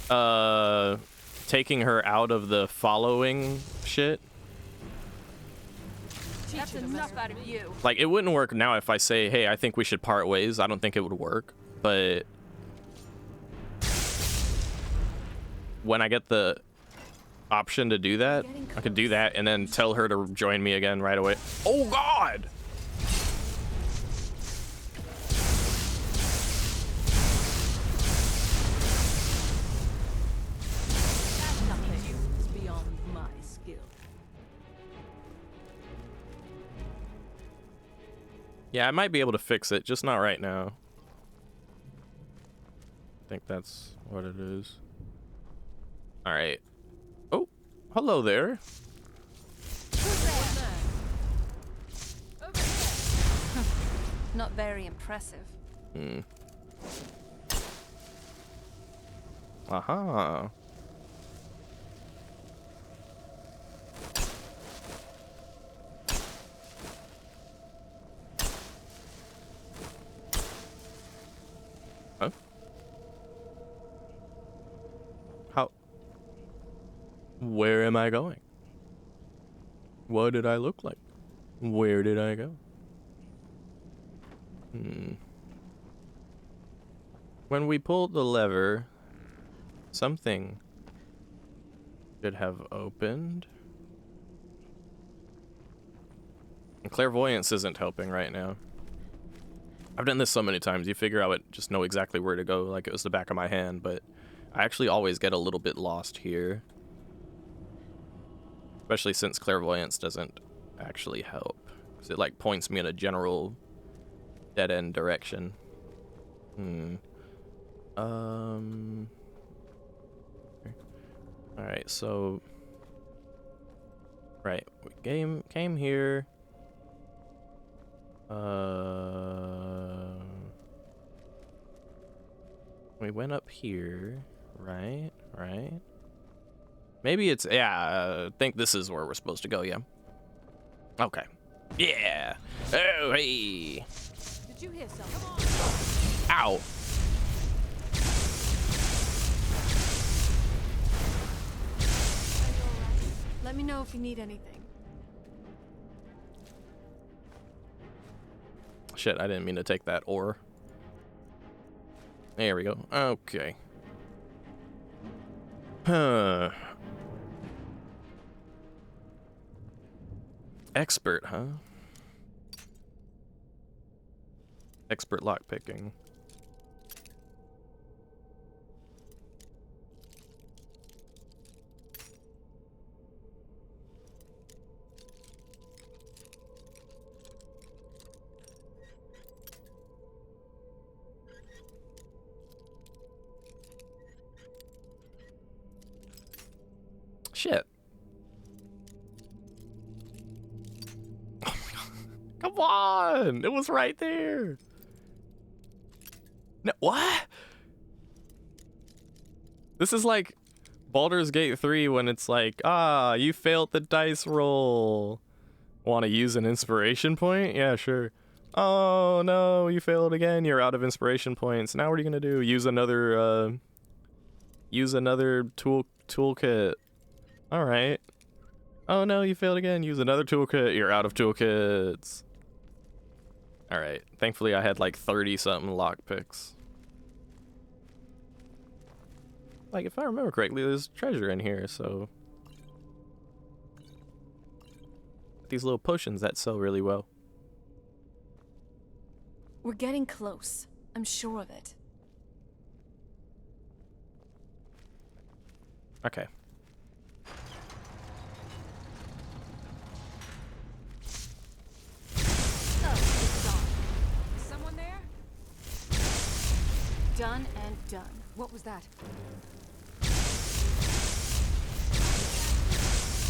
taking her out of the following shit. That's enough out of you. Like, it wouldn't work now if I say, hey, I think we should part ways. I don't think it would work. But when I get the option to do that, I could do that and then tell her to join me again right away. Oh, God! Yeah, I might be able to fix it, just not right now. I think that's what it is. All right. Oh, hello there. Not very impressive. Aha. Huh? How? Where am I going? What did I look like? Where did I go? When we pulled the lever, something should have opened. And clairvoyance isn't helping right now. I've done this so many times, you figure I would just know exactly where to go, like it was the back of my hand, but I actually always get a little bit lost here. Especially since clairvoyance doesn't actually help. Because it like points me in a general dead-end direction. Alright, so... Right, we came here. We went up here, right? Maybe it's, yeah, I think this is where we're supposed to go, yeah. Okay. Yeah! Oh, hey! Did you hear something? Ow! Let me know if you need anything. Shit, I didn't mean to take that ore. There we go. Okay. Expert, huh? Expert lockpicking. Shit. Oh my god. Come on! It was right there. No, what? This is like Baldur's Gate 3 when it's like, ah, you failed the dice roll. Want to use an inspiration point? Yeah, sure. Oh no, you failed again. You're out of inspiration points. Now what are you gonna do? Use another toolkit. All right. Oh no, you failed again. Use another toolkit. You're out of toolkits. All right. Thankfully, I had like 30 something lockpicks. Like, if I remember correctly, there's treasure in here, so... These little potions that sell really well. We're getting close. I'm sure of it. Okay. Someone there? Done and done. What was that?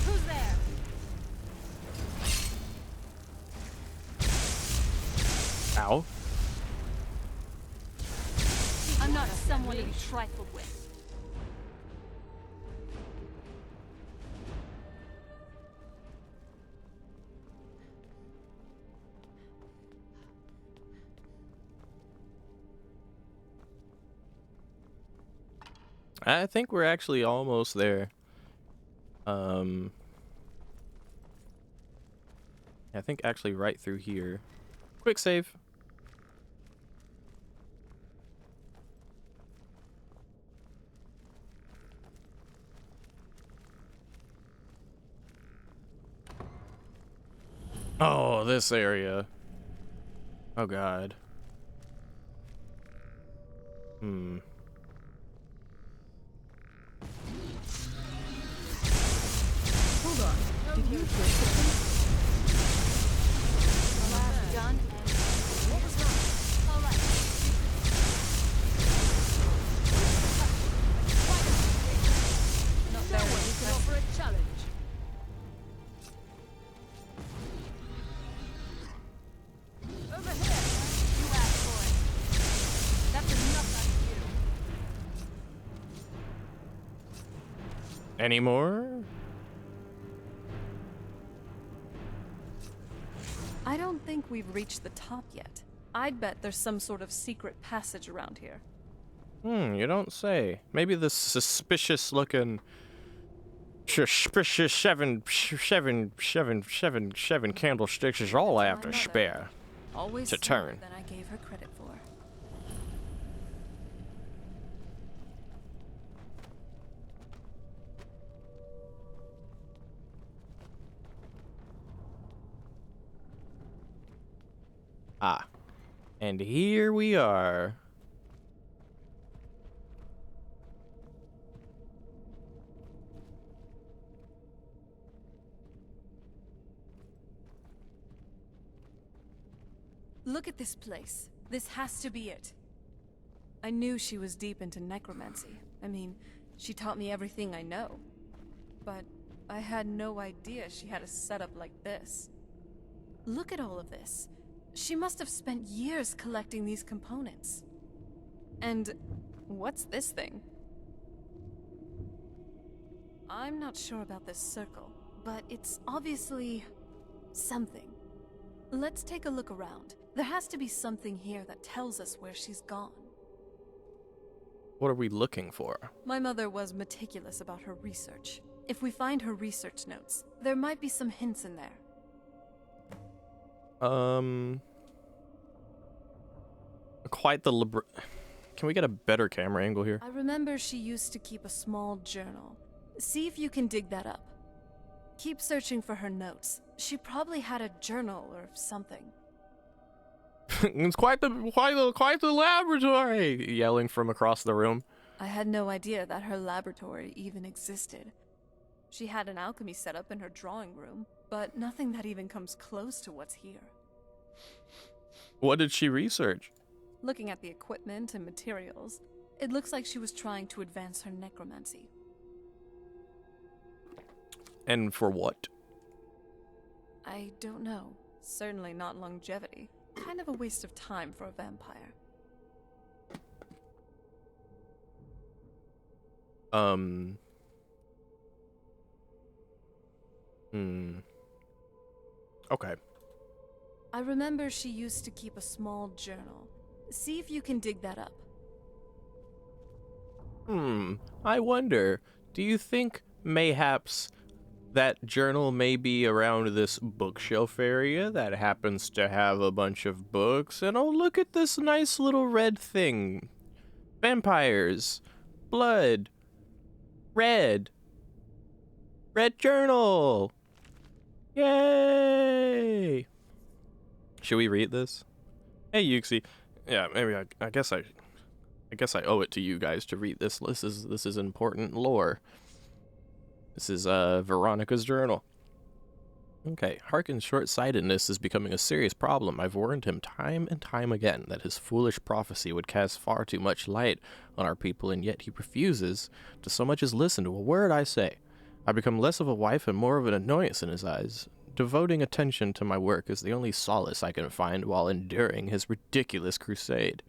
Who's there? Ow. I'm not someone to be trifled with. I think we're actually almost there. I think actually right through here. Quick save. Oh, this area. Oh god. Hold on. Did you break the place? Last done and... What was that? All right. Not very one can offer a challenge. Over here. You asked for it. That's enough out of you. Any more? I don't think we've reached the top yet. I'd bet there's some sort of secret passage around here. You don't say. Maybe the suspicious looking seven candlesticks is all after spare Always to turn. than I gave her credit for. Ah, and here we are. Look at this place. This has to be it. I knew she was deep into necromancy. I mean, she taught me everything I know. But I had no idea she had a setup like this. Look at all of this. She must have spent years collecting these components. And what's this thing? I'm not sure about this circle, but it's obviously something. Let's take a look around. There has to be something here that tells us where she's gone. What are we looking for? My mother was meticulous about her research. If we find her research notes, there might be some hints in there. Quite the Can we get a better camera angle here? I remember she used to keep a small journal. See if you can dig that up. Keep searching for her notes. She probably had a journal or something. It's quite the laboratory! Yelling from across the room. I had no idea that her laboratory even existed. She had an alchemy setup in her drawing room, but nothing that even comes close to what's here. What did she research? Looking at the equipment and materials, it looks like she was trying to advance her necromancy. And for what? I don't know. Certainly not longevity. Kind of a waste of time for a vampire. Okay. I remember she used to keep a small journal. See if you can dig that up. I wonder, do you think mayhaps that journal may be around this bookshelf area that happens to have a bunch of books? And oh, look at this nice little red thing. Vampires. Blood. Red. Red journal. Yay! Should we read this? Hey, Yuxi. Yeah, maybe I guess I owe it to you guys to read this. This is important lore. This is Veronica's journal. Okay, Harkin's short-sightedness is becoming a serious problem. I've warned him time and time again that his foolish prophecy would cast far too much light on our people, and yet he refuses to so much as listen to a word I say. I've become less of a wife and more of an annoyance in his eyes. Devoting attention to my work is the only solace I can find while enduring his ridiculous crusade.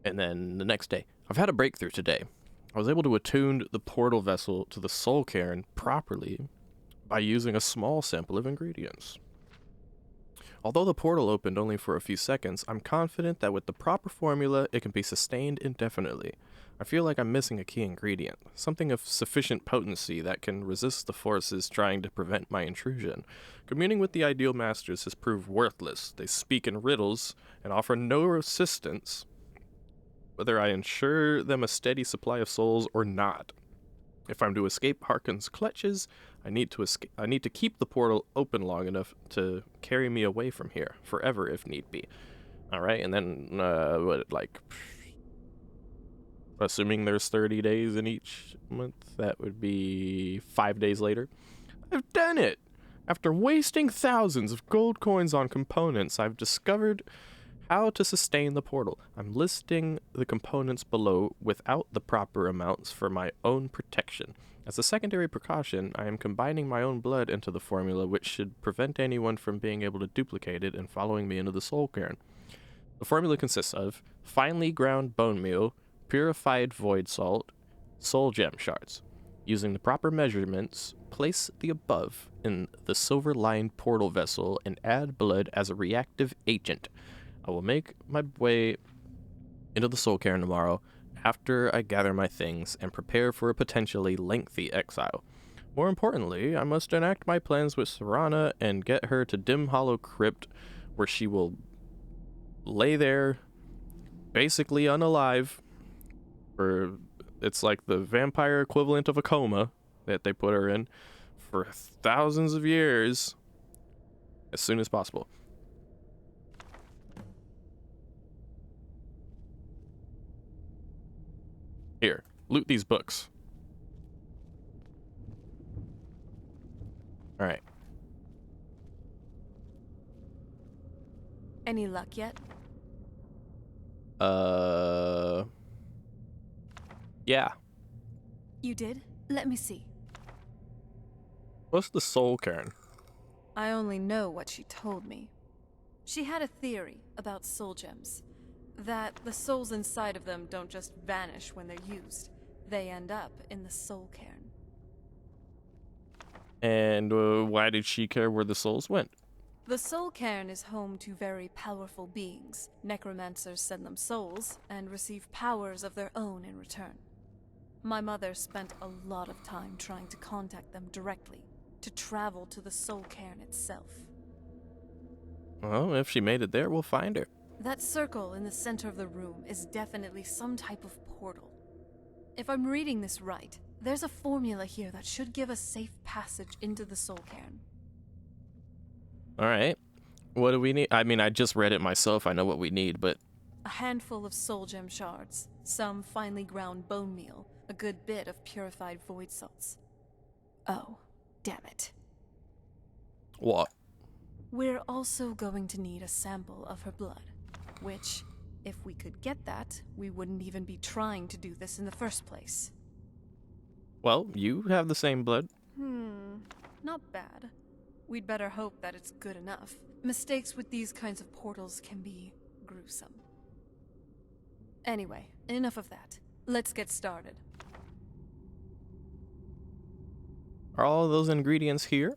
And then the next day, I've had a breakthrough today. I was able to attune the portal vessel to the soul cairn properly by using a small sample of ingredients. Although the portal opened only for a few seconds, I'm confident that with the proper formula, it can be sustained indefinitely. I feel like I'm missing a key ingredient, something of sufficient potency that can resist the forces trying to prevent my intrusion. Communing with the ideal masters has proved worthless. They speak in riddles and offer no assistance, whether I ensure them a steady supply of souls or not. If I'm to escape Harkin's clutches, I need to keep the portal open long enough to carry me away from here, forever if need be. Alright, and then, assuming there's 30 days in each month, that would be 5 days later. I've done it! After wasting thousands of gold coins on components, I've discovered how to sustain the portal. I'm listing the components below without the proper amounts for my own protection. As a secondary precaution, I am combining my own blood into the formula, which should prevent anyone from being able to duplicate it and following me into the soul cairn. The formula consists of finely ground bone meal, purified void salt, soul gem shards. Using the proper measurements, place the above in the silver-lined portal vessel and add blood as a reactive agent. I will make my way into the soul cairn tomorrow after I gather my things and prepare for a potentially lengthy exile. More importantly, I must enact my plans with Serana and get her to Dim Hollow Crypt, where she will lay there, basically unalive, for it's like the vampire equivalent of a coma that they put her in, for thousands of years, as soon as possible. Here, loot these books. Alright. Any luck yet? Yeah. You did? Let me see. What's the soul cairn? I only know what she told me. She had a theory about soul gems. That the souls inside of them don't just vanish when they're used. They end up in the soul cairn. And why did she care where the souls went? The soul cairn is home to very powerful beings. Necromancers send them souls and receive powers of their own in return. My mother spent a lot of time trying to contact them directly, to travel to the soul cairn itself. Well, if she made it there, we'll find her. That circle in the center of the room is definitely some type of portal. If I'm reading this right, there's a formula here that should give us safe passage into the soul cairn. Alright. What do we need? I mean, I just read it myself. I know what we need, but... A handful of soul gem shards, some finely ground bone meal, a good bit of purified void salts. Oh, damn it. What? We're also going to need a sample of her blood. Which, if we could get that, we wouldn't even be trying to do this in the first place. Well, you have the same blood. not bad. We'd better hope that it's good enough. Mistakes with these kinds of portals can be gruesome. Anyway, enough of that. Let's get started. Are all of those ingredients here?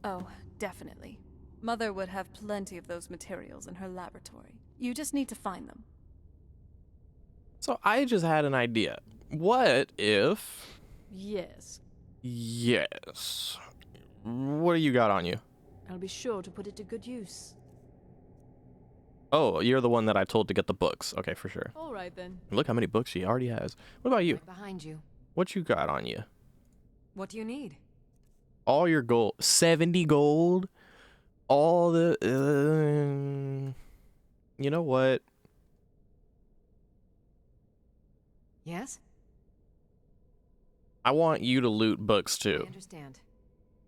Oh, definitely. Mother would have plenty of those materials in her laboratory. You just need to find them. So I just had an idea. What if... Yes. Yes. What do you got on you? I'll be sure to put it to good use. Oh, you're the one that I told to get the books. Okay, for sure. All right, then. Look how many books she already has. What about you? Right behind you. What you got on you? What do you need? All your gold. 70 gold? All the... you know what? Yes? I want you to loot books I too. understand.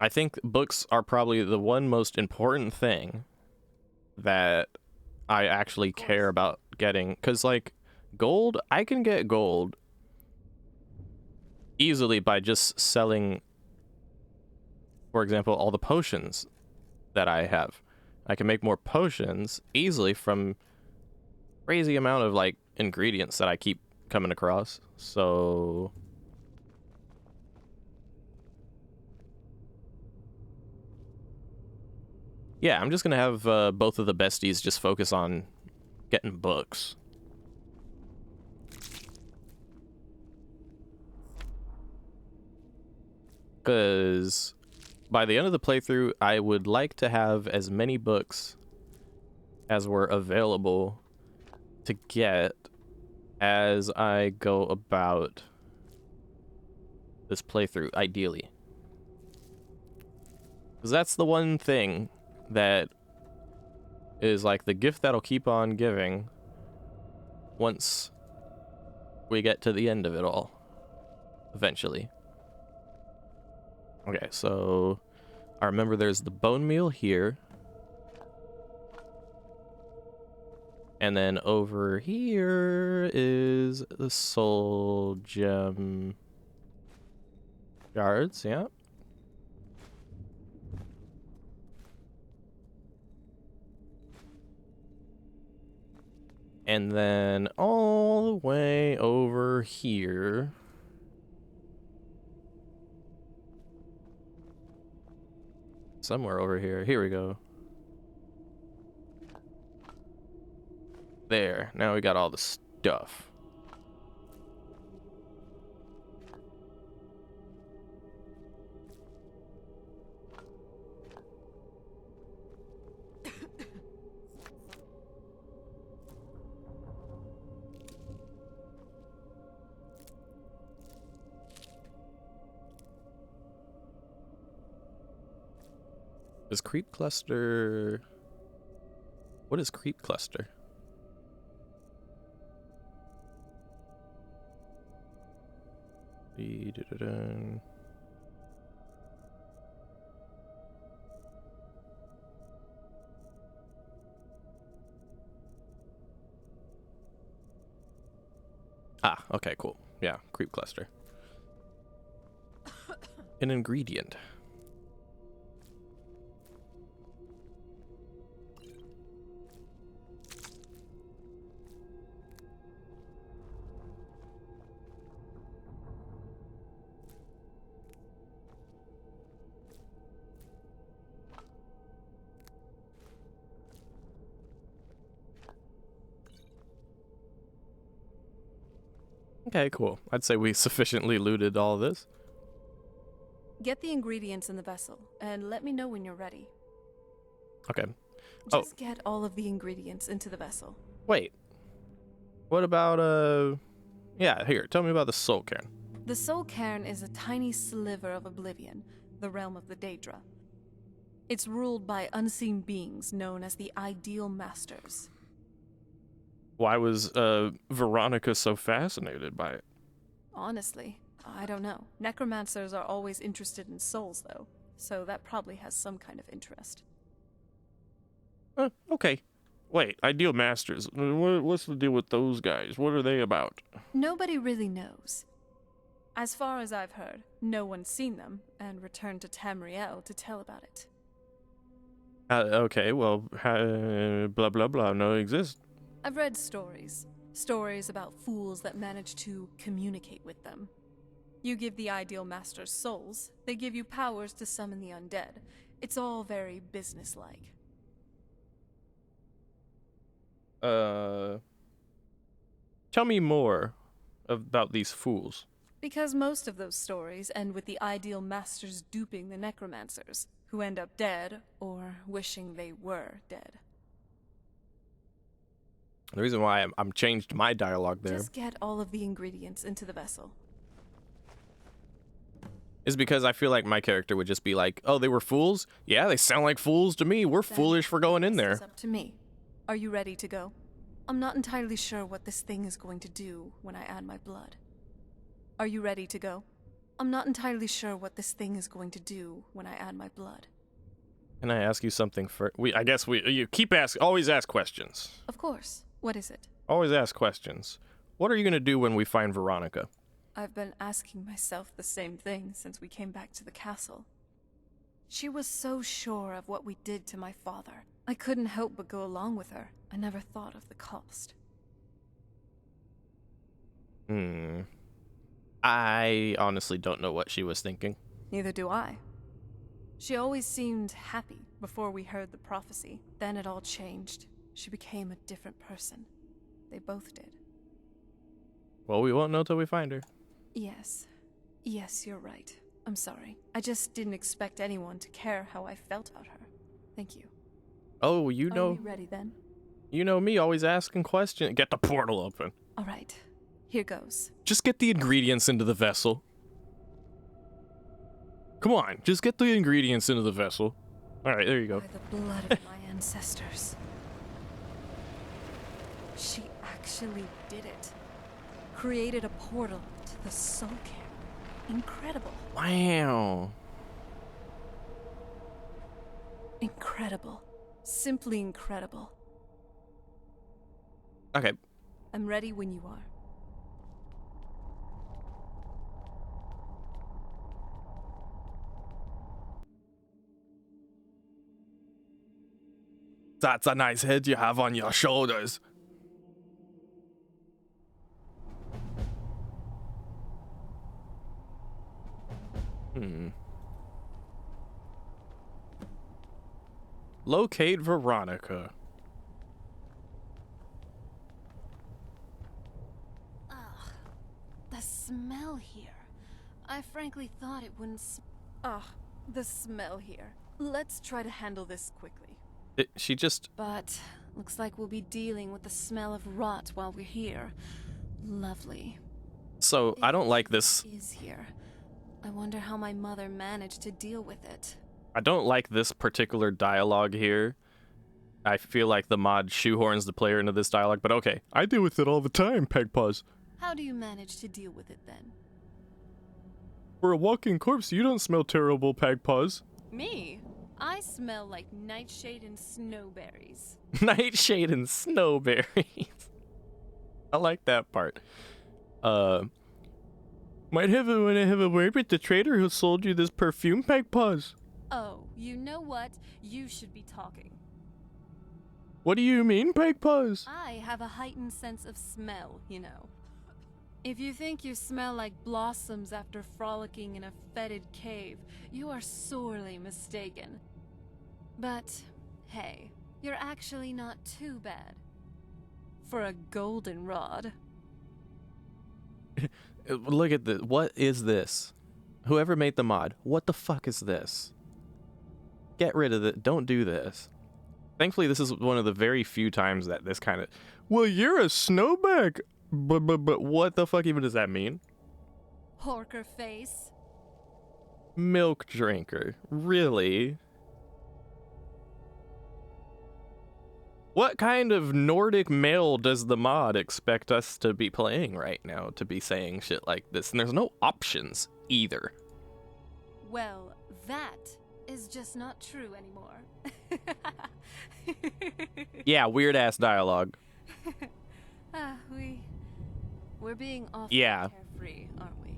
I think books are probably the one most important thing that I actually care about getting. Because, like, gold, I can get gold easily by just selling, for example, all the potions that I have. I can make more potions easily from crazy amount of, like, ingredients that I keep coming across. So... yeah, I'm just gonna have both of the besties just focus on getting books. Because by the end of the playthrough, I would like to have as many books as were available to get as I go about this playthrough, ideally. Because that's the one thing that is like the gift that'll keep on giving once we get to the end of it all, eventually. Okay, so I remember there's the bone meal here. And then over here is the soul gem shards, yeah. And then all the way over here. Somewhere over here. Here we go. There. Now we got all the stuff. Is creep cluster... what is creep cluster? Ah, okay, cool. Yeah, creep cluster. An ingredient. Okay, cool. I'd say we sufficiently looted all this. Get the ingredients in the vessel, and let me know when you're ready. Okay. Just get all of the ingredients into the vessel. Wait. What about, yeah, here, tell me about the soul cairn. The soul cairn is a tiny sliver of oblivion, the realm of the Daedra. It's ruled by unseen beings known as the Ideal Masters. Why was Veronica so fascinated by it? Honestly, I don't know. Necromancers are always interested in souls, though, so that probably has some kind of interest. Okay. Wait, Ideal Masters. What's the deal with those guys? What are they about? Nobody really knows. As far as I've heard, no one's seen them and returned to Tamriel to tell about it. Okay, well, blah blah blah, no exist. I've read stories. Stories about fools that manage to communicate with them. You give the ideal masters souls, they give you powers to summon the undead. It's all very businesslike. Tell me more about these fools. Because most of those stories end with the ideal masters duping the necromancers, who end up dead or wishing they were dead. The reason why I'm changed my dialogue there Just get all of the ingredients into the vessel. is because I feel like my character would just be like, oh, they were fools? Yeah, they sound like fools to me. We're foolish for going in there. It's up to me. Are you ready to go? I'm not entirely sure what this thing is going to do when I add my blood. Are you ready to go? I'm not entirely sure what this thing is going to do when I add my blood. Can I ask you something first? You keep always ask questions. Of course. What is it? Always ask questions. What are you going to do when we find Veronica? I've been asking myself the same thing since we came back to the castle. She was so sure of what we did to my father. I couldn't help but go along with her. I never thought of the cost. I honestly don't know what she was thinking. Neither do I. She always seemed happy before we heard the prophecy. Then it all changed. She became a different person. They both did. Well, we won't know till we find her. Yes. Yes, you're right. I'm sorry. I just didn't expect anyone to care how I felt about her. Thank you. Oh, you know... Are we ready then? You know me, always asking questions. Get the portal open. All right. Here goes. Just get the ingredients into the vessel. Come on, just get the ingredients into the vessel. All right, there you go. By the blood of my ancestors. She actually did it. Created a portal to the soul camp. Incredible. Wow. Incredible. Simply incredible. Okay. I'm ready when you are. That's a nice head you have on your shoulders. Locate Veronica. Ugh. The smell here. I frankly thought it wouldn't The smell here. Let's try to handle this quickly. She just... But looks like we'll be dealing with the smell of rot while we're here. Lovely. So, I don't like this. Is here. I wonder how my mother managed to deal with it. I don't like this particular dialogue here. I feel like the mod shoehorns the player into this dialogue, but okay. I deal with it all the time, Pegpaws. How do you manage to deal with it then? We're a walking corpse. You don't smell terrible, Pegpaws. Me? I smell like nightshade and snowberries. Nightshade and snowberries. I like that part. Might have a word with the trader who sold you this perfume, Pegpaws. Oh, you know what? You should be talking. What do you mean, Pegpaws? I have a heightened sense of smell, you know. If you think you smell like blossoms after frolicking in a fetid cave, you are sorely mistaken. But, hey, you're actually not too bad. For a goldenrod. Look at this. What is this? Whoever made the mod, what the fuck is this? Get rid of it. Don't do this. Thankfully, this is one of the very few times that this kind of... Well, you're a snowback. But what the fuck even does that mean? Porker face. Milk drinker. Really? What kind of Nordic male does the mod expect us to be playing right now to be saying shit like this? And there's no options either. Well, that is just not true anymore. Yeah, weird ass dialogue. We're being awful Yeah. carefree, aren't we?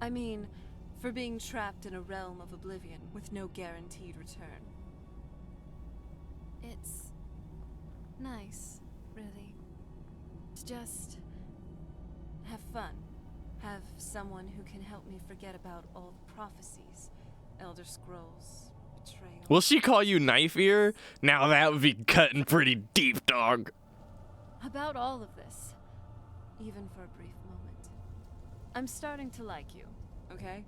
I mean, for being trapped in a realm of oblivion with no guaranteed return. It's nice, really. To just have fun. Have someone who can help me forget about all the prophecies, Elder Scrolls, betrayal. Will she call you Knife Ear? Now that would be cutting pretty deep, dog. About all of this, even for a brief moment. I'm starting to like you, okay?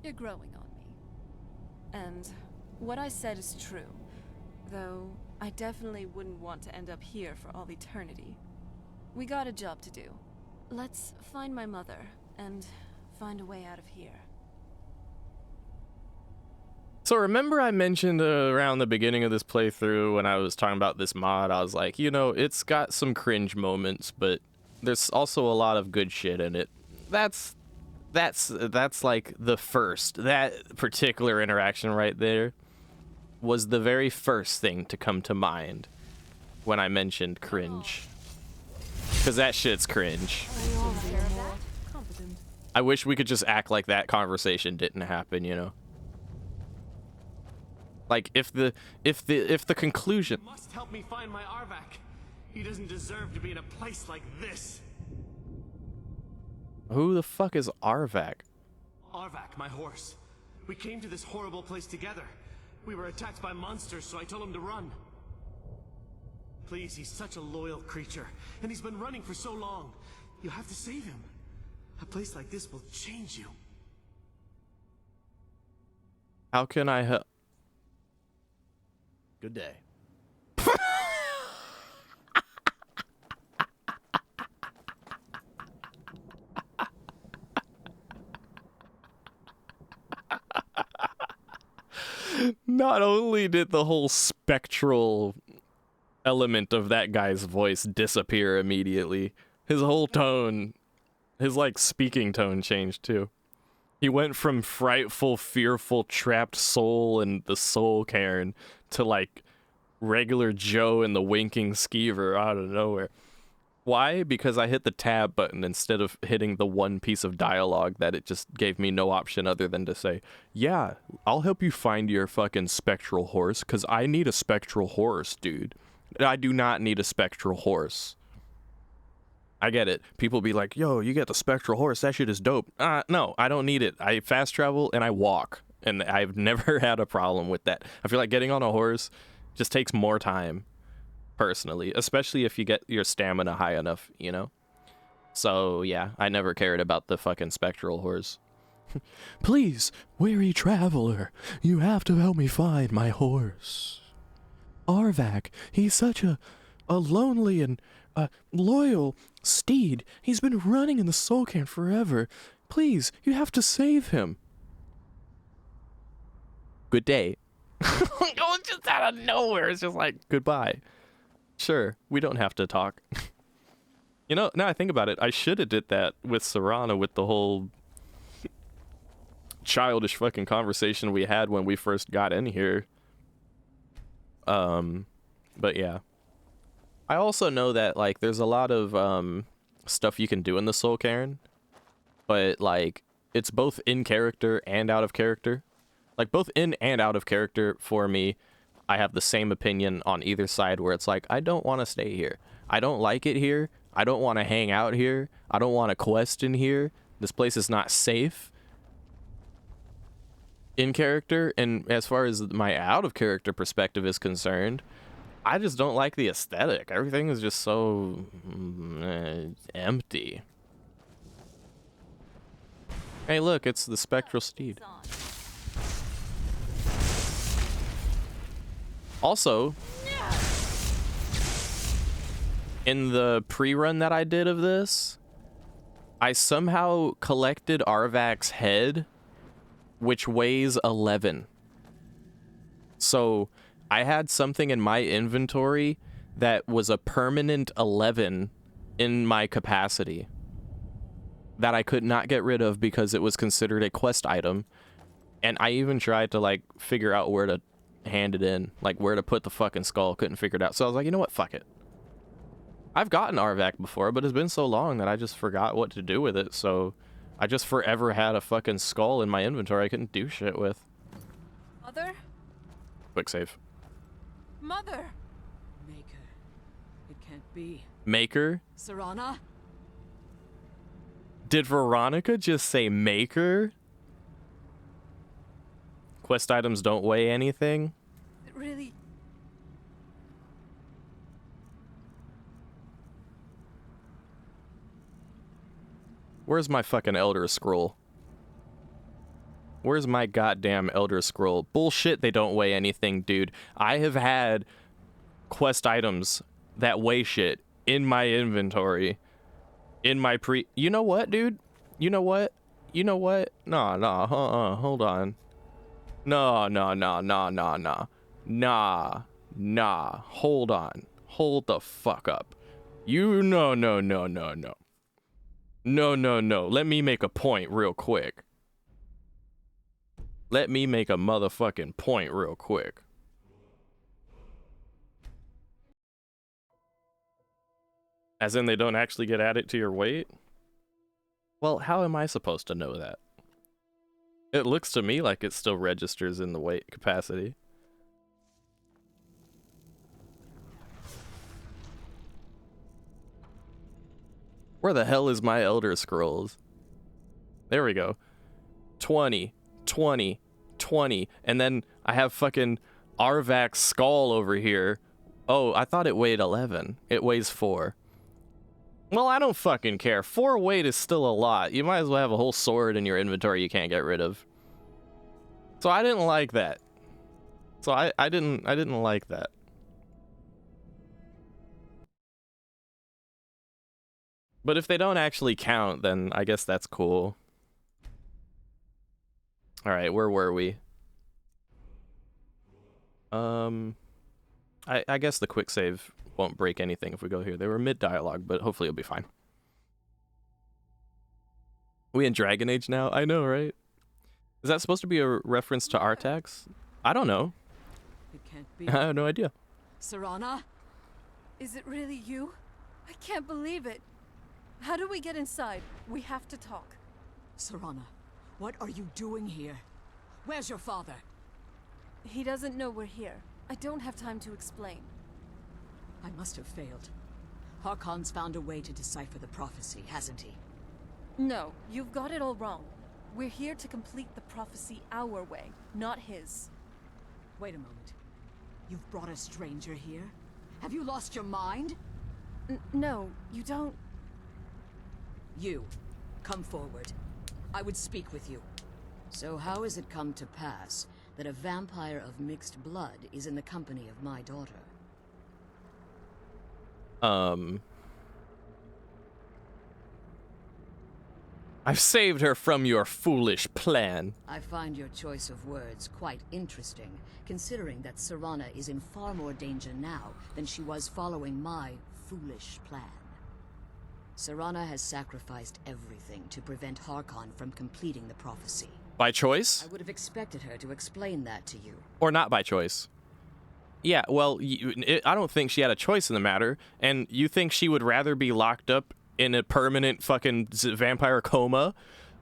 You're growing on me. And what I said is true, though I definitely wouldn't want to end up here for all eternity. We got a job to do. Let's find my mother and find a way out of here. So remember I mentioned around the beginning of this playthrough when I was talking about this mod, I was like, you know, it's got some cringe moments, but there's also a lot of good shit in it. That's like the first. That particular interaction right there was the very first thing to come to mind when I mentioned cringe. Because that shit's cringe. I wish we could just act like that conversation didn't happen, you know? Like if the conclusion. You must help me find my Arvak. He doesn't deserve to be in a place like this. Who the fuck is Arvak? Arvak, my horse. We came to this horrible place together. We were attacked by monsters, so I told him to run. Please, he's such a loyal creature, and he's been running for so long. You have to save him. A place like this will change you. How can I help? Good day. Not only did the whole spectral element of that guy's voice disappear immediately, his whole tone, his like speaking tone changed too. He went from frightful, fearful, trapped soul and the soul cairn to like regular Joe and the winking skeever out of nowhere. Why? Because I hit the tab button instead of hitting the one piece of dialogue that it just gave me no option other than to say, yeah, I'll help you find your fucking spectral horse, because I need a spectral horse, dude. I do not need a spectral horse. I get it. People be like, yo, you get the spectral horse, that shit is dope. No, I don't need it. I fast travel and I walk, and I've never had a problem with that. I feel like getting on a horse just takes more time. Personally, especially if you get your stamina high enough, you know? So, yeah, I never cared about the fucking spectral horse. Please, weary traveler, you have to help me find my horse. Arvak, he's such a lonely and loyal steed. He's been running in the soul camp forever. Please, you have to save him. Good day. Going just out of nowhere, it's just like, goodbye. Sure, we don't have to talk. You know, now I think about it, I should have did that with Serana with the whole childish fucking conversation we had when we first got in here. But yeah. I also know that, like, there's a lot of, stuff you can do in the Soul Cairn, but, like, it's both in character and out of character. Like, both in and out of character for me. I have the same opinion on either side where it's like, I don't want to stay here. I don't like it here. I don't want to hang out here. I don't want to quest in here. This place is not safe. In character, and as far as my out of character perspective is concerned, I just don't like the aesthetic. Everything is just so empty. Hey, look, it's the spectral steed. Also, in the pre-run that I did of this, I somehow collected Arvak's head, which weighs 11. So I had something in my inventory that was a permanent 11 in my capacity that I could not get rid of because it was considered a quest item. And I even tried to, like, figure out where to hand it in, like where to put the fucking skull. Couldn't figure it out, so I was like, you know what, fuck it. I've gotten Arvak before, but it's been so long that I just forgot what to do with it, so I just forever had a fucking skull in my inventory I couldn't do shit with. Mother? Quick save. Mother! Maker. It can't be. Maker? Serana? Did Veronica just say maker? Quest items don't weigh anything? It really... Where's my fucking Elder Scroll? Where's my goddamn Elder Scroll? Bullshit, they don't weigh anything, dude. I have had quest items that weigh shit in my inventory. In my You know what, dude? You know what? You know what? Nah, hold on. Nah. Hold on. Hold the fuck up. No. No. Let me make a point real quick. Let me make a motherfucking point real quick. As in they don't actually get added to your weight? Well, how am I supposed to know that? It looks to me like it still registers in the weight capacity. Where the hell is my Elder Scrolls? There we go. 20, and then I have fucking Arvak's skull over here. Oh, I thought it weighed 11. It weighs 4. Well, I don't fucking care. 4 weight is still a lot. You might as well have a whole sword in your inventory you can't get rid of. So I didn't like that. So I didn't like that. But if they don't actually count, then I guess that's cool. All right, where were we? I guess the quick save won't break anything if we go here. They were mid-dialogue, but hopefully it'll be fine. We in Dragon Age now? I know, right? Is that supposed to be a reference to Artax? I don't know. It can't be. I have no idea. Serana? Is it really you? I can't believe it. How do we get inside? We have to talk. Serana, what are you doing here? Where's your father? He doesn't know we're here. I don't have time to explain. I must have failed. Harkon's found a way to decipher the prophecy, hasn't he? No, you've got it all wrong. We're here to complete the prophecy our way, not his. Wait a moment. You've brought a stranger here? Have you lost your mind? No, you don't... You, come forward. I would speak with you. So how has it come to pass that a vampire of mixed blood is in the company of my daughter? I've saved her from your foolish plan. I find your choice of words quite interesting, considering that Serana is in far more danger now than she was following my foolish plan. Serana has sacrificed everything to prevent Harkon from completing the prophecy. By choice? I would have expected her to explain that to you. Or not by choice. Yeah, well, I don't think she had a choice in the matter, and you think she would rather be locked up in a permanent fucking vampire coma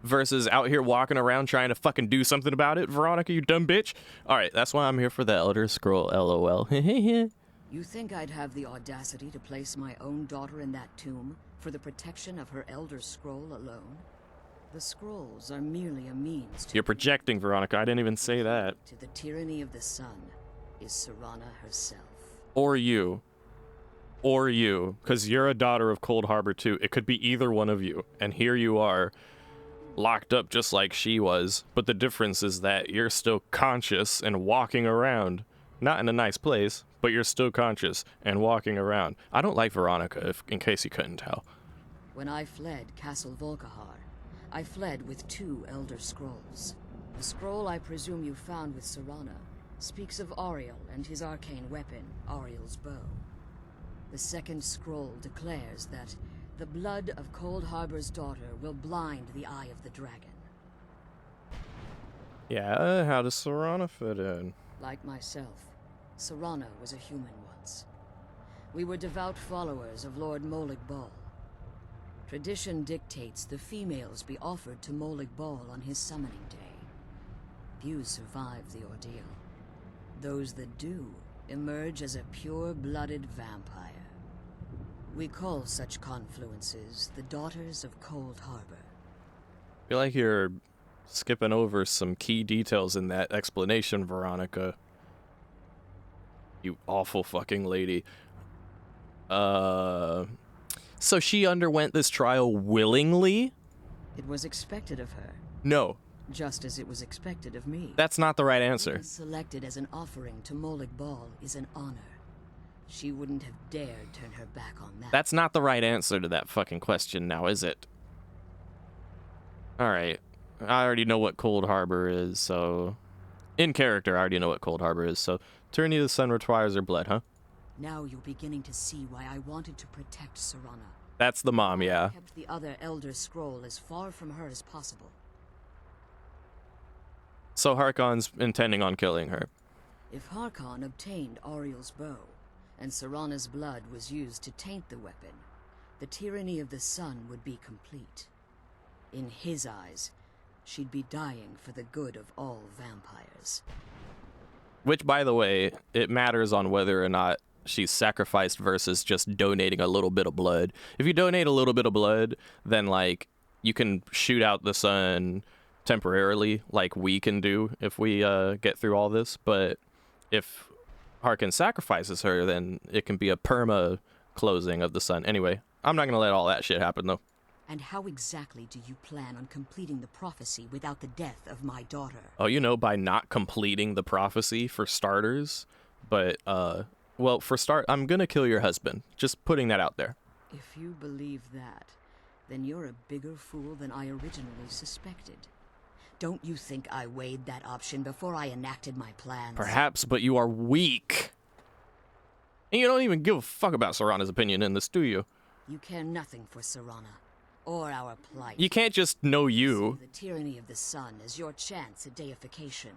versus out here walking around trying to fucking do something about it, Veronica, you dumb bitch? Alright, that's why I'm here for the Elder Scroll, lol. You think I'd have the audacity to place my own daughter in that tomb for the protection of her Elder Scroll alone? The scrolls are merely a means to... You're projecting, Veronica, I didn't even say that. ...to the tyranny of the sun is Serana herself. Or you. Or you. Because you're a daughter of Cold Harbor too. It could be either one of you. And here you are, locked up just like she was. But the difference is that you're still conscious and walking around. Not in a nice place, but you're still conscious and walking around. I don't like Veronica, in case you couldn't tell. When I fled Castle Volkihar, I fled with 2 Elder Scrolls. The scroll I presume you found with Serana speaks of Auriel and his arcane weapon, Auriel's bow. The second scroll declares that the blood of Cold Harbor's daughter will blind the eye of the dragon. Yeah, how does Serana fit in? Like myself, Serana was a human once. We were devout followers of Lord Molig Bal. Tradition dictates the females be offered to Molig Bal on his summoning day. Few survive the ordeal. Those that do emerge as a pure-blooded vampire. We call such confluences the Daughters of Cold Harbor. I feel like you're skipping over some key details in that explanation, Veronica. You awful fucking lady. So she underwent this trial willingly? It was expected of her. No. Just as it was expected of me. That's not the right answer. Being selected as an offering to Molig Bal is an honor. She wouldn't have dared turn her back on that. That's not the right answer to that fucking question now, is it? Alright. I already know what Cold Harbor is, so... In character, I already know what Cold Harbor is, so... Tyranny of the Sun requires her blood, huh? Now you're beginning to see why I wanted to protect Serana. That's the mom, yeah. I kept the other Elder Scroll as far from her as possible. So Harkon's intending on killing her. If Harkon obtained Ariel's bow, and Serana's blood was used to taint the weapon, the Tyranny of the Sun would be complete. In his eyes, she'd be dying for the good of all vampires. Which, by the way, it matters on whether or not she's sacrificed versus just donating a little bit of blood. If you donate a little bit of blood, then, like, you can shoot out the sun temporarily, like we can do if we get through all this. But if Harkon sacrifices her, then it can be a perma closing of the sun. Anyway, I'm not going to let all that shit happen, though. And how exactly do you plan on completing the prophecy without the death of my daughter? Oh, you know, by not completing the prophecy, for starters. But, well, for start, I'm gonna kill your husband. Just putting that out there. If you believe that, then you're a bigger fool than I originally suspected. Don't you think I weighed that option before I enacted my plans? Perhaps, but you are weak. And you don't even give a fuck about Serana's opinion in this, do you? You care nothing for Serana. Or our plight. You can't just know you. See the Tyranny of the Sun as your chance at deification.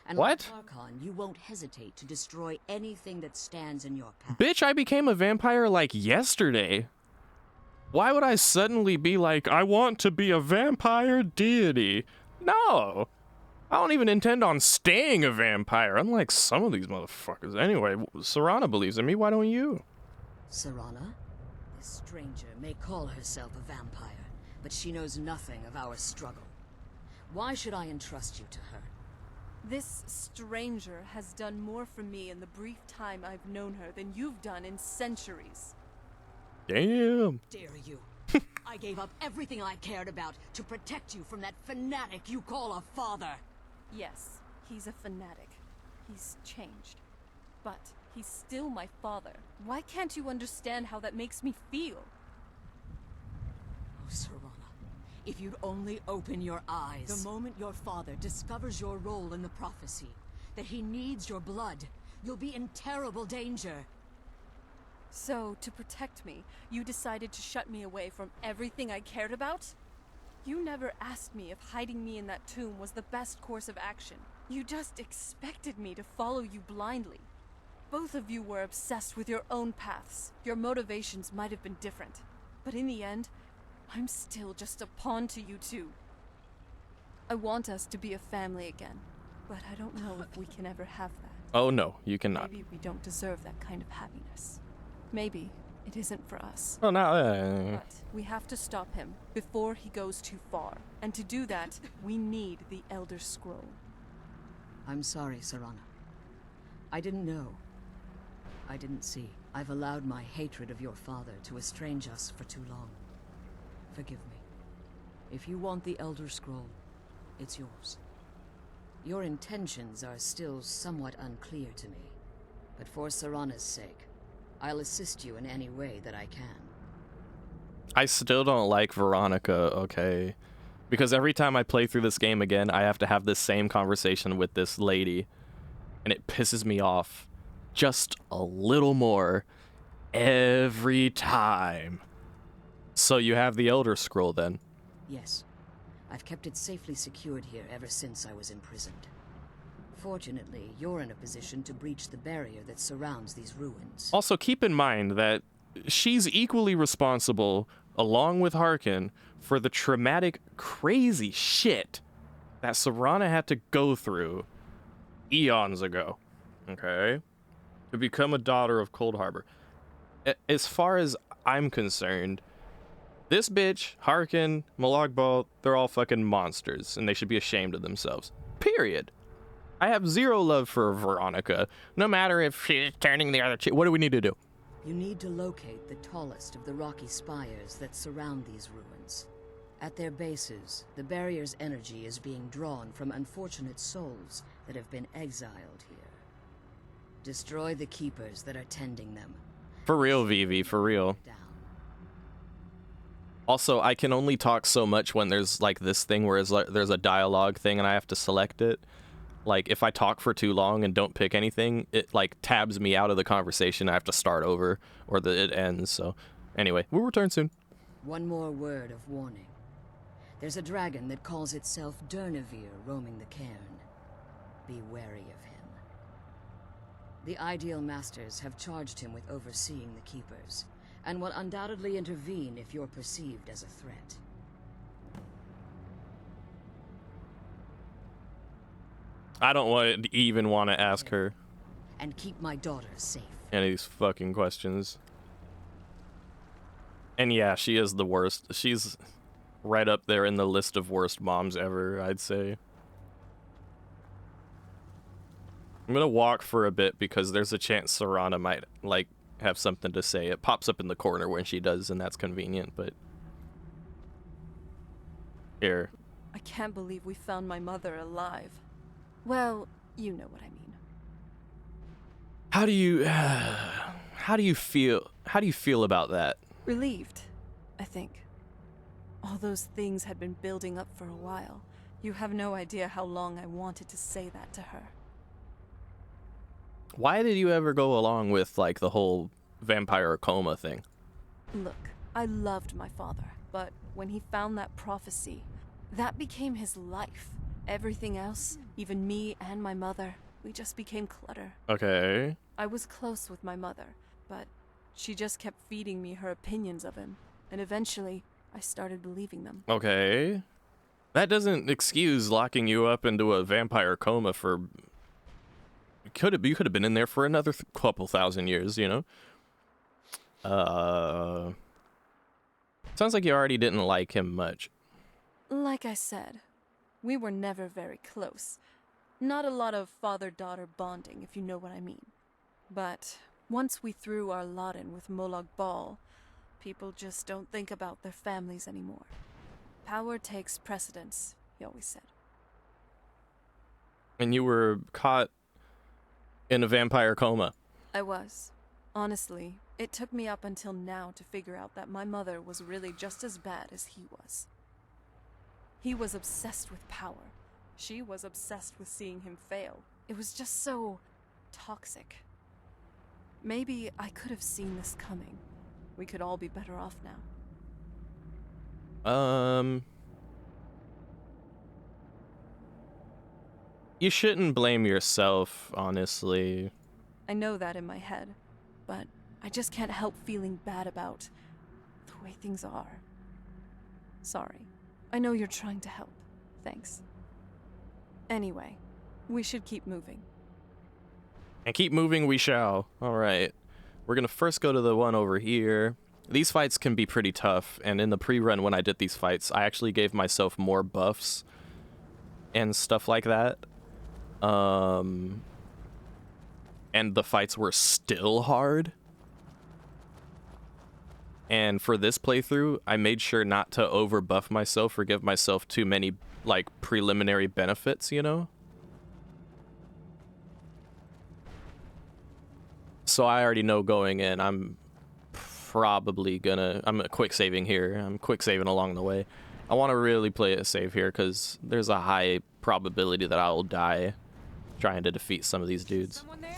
And what? Like Harkon, you won't hesitate to destroy anything that stands in your path. Bitch, I became a vampire like yesterday. Why would I suddenly be like, I want to be a vampire deity? No. I don't even intend on staying a vampire, unlike some of these motherfuckers. Anyway, Serana believes in me, why don't you? Serana? This stranger may call herself a vampire, but she knows nothing of our struggle. Why should I entrust you to her? This stranger has done more for me in the brief time I've known her than you've done in centuries. Damn. Dare you? I gave up everything I cared about to protect you from that fanatic you call a father. Yes, he's a fanatic. He's changed. But he's still my father. Why can't you understand how that makes me feel? Oh, Serana, if you'd only open your eyes. The moment your father discovers your role in the prophecy, that he needs your blood, you'll be in terrible danger. So, to protect me, you decided to shut me away from everything I cared about? You never asked me if hiding me in that tomb was the best course of action. You just expected me to follow you blindly. Both of you were obsessed with your own paths. Your motivations might have been different. But in the end, I'm still just a pawn to you two. I want us to be a family again, but I don't know if we can ever have that. Oh no, you cannot. Maybe we don't deserve that kind of happiness. Maybe it isn't for us. Oh no. But we have to stop him before he goes too far. And to do that, we need the Elder Scroll. I'm sorry, Serana. I didn't know. I didn't see. I've allowed my hatred of your father to estrange us for too long. Forgive me. If you want the Elder Scroll, it's yours. Your intentions are still somewhat unclear to me, but for Serana's sake, I'll assist you in any way that I can. I still don't like Veronica, okay? Because every time I play through this game again, I have to have this same conversation with this lady, and it pisses me off just a little more every time. So you have the Elder Scroll then? Yes. I've kept it safely secured here ever since I was imprisoned. Fortunately, you're in a position to breach the barrier that surrounds these ruins. Also, keep in mind that she's equally responsible along with Harkin, for the traumatic, crazy shit that Serana had to go through eons ago, okay, to become a daughter of Cold Harbor. As far as I'm concerned, this bitch, Harkin, Molag Bal, they're all fucking monsters, and they should be ashamed of themselves. Period. I have zero love for Veronica, no matter if she's turning the other cheek. What do we need to do? You need to locate the tallest of the rocky spires that surround these ruins. At their bases, the barrier's energy is being drawn from unfortunate souls that have been exiled here. Destroy the keepers that are tending them. For real, Vivi, for real. Also, I can only talk so much when there's like this thing where it's like, there's a dialogue thing and I have to select it. Like, if I talk for too long and don't pick anything, it like tabs me out of the conversation. I have to start over or it ends. So anyway, we'll return soon. One more word of warning. There's a dragon that calls itself Durnevere roaming the cairn. Be wary of him. The Ideal Masters have charged him with overseeing the Keepers, and will undoubtedly intervene if you're perceived as a threat. I don't even want to ask her And keep my daughter safe. any of these fucking questions. And yeah, she is the worst. She's right up there in the list of worst moms ever, I'd say. I'm gonna walk for a bit because there's a chance Serana might, like, have something to say. It pops up in the corner when she does, and that's convenient, but... Here. I can't believe we found my mother alive. Well, you know what I mean. How do you feel about that? Relieved, I think. All those things had been building up for a while. You have no idea how long I wanted to say that to her. Why did you ever go along with, like, the whole vampire coma thing? Look, I loved my father, but when he found that prophecy, that became his life. Everything else, even me and my mother, we just became clutter. Okay. I was close with my mother, but she just kept feeding me her opinions of him, and eventually I started believing them. Okay. That doesn't excuse locking you up into a vampire coma for... You could have been in there for another couple thousand years, you know? Sounds like you already didn't like him much. Like I said, we were never very close. Not a lot of father-daughter bonding, if you know what I mean. But once we threw our lot in with Molag Bal, people just don't think about their families anymore. Power takes precedence, he always said. And you were caught in a vampire coma. I was. Honestly, it took me up until now to figure out that my mother was really just as bad as he was. He was obsessed with power. She was obsessed with seeing him fail. It was just so toxic. Maybe I could have seen this coming. We could all be better off now. You shouldn't blame yourself, honestly. I know that in my head, but I just can't help feeling bad about the way things are. Sorry. I know you're trying to help. Thanks. Anyway, we should keep moving. And keep moving we shall. Alright. We're gonna first go to the one over here. These fights can be pretty tough, and in the pre-run when I did these fights, I actually gave myself more buffs and stuff like that. And the fights were still hard. And for this playthrough, I made sure not to overbuff myself or give myself too many, like, preliminary benefits, you know? So I already know going in, I'm probably gonna... I'm quick saving here. I'm quick saving along the way. I want to really play it safe here because there's a high probability that I will die trying to defeat some of these dudes. Someone there?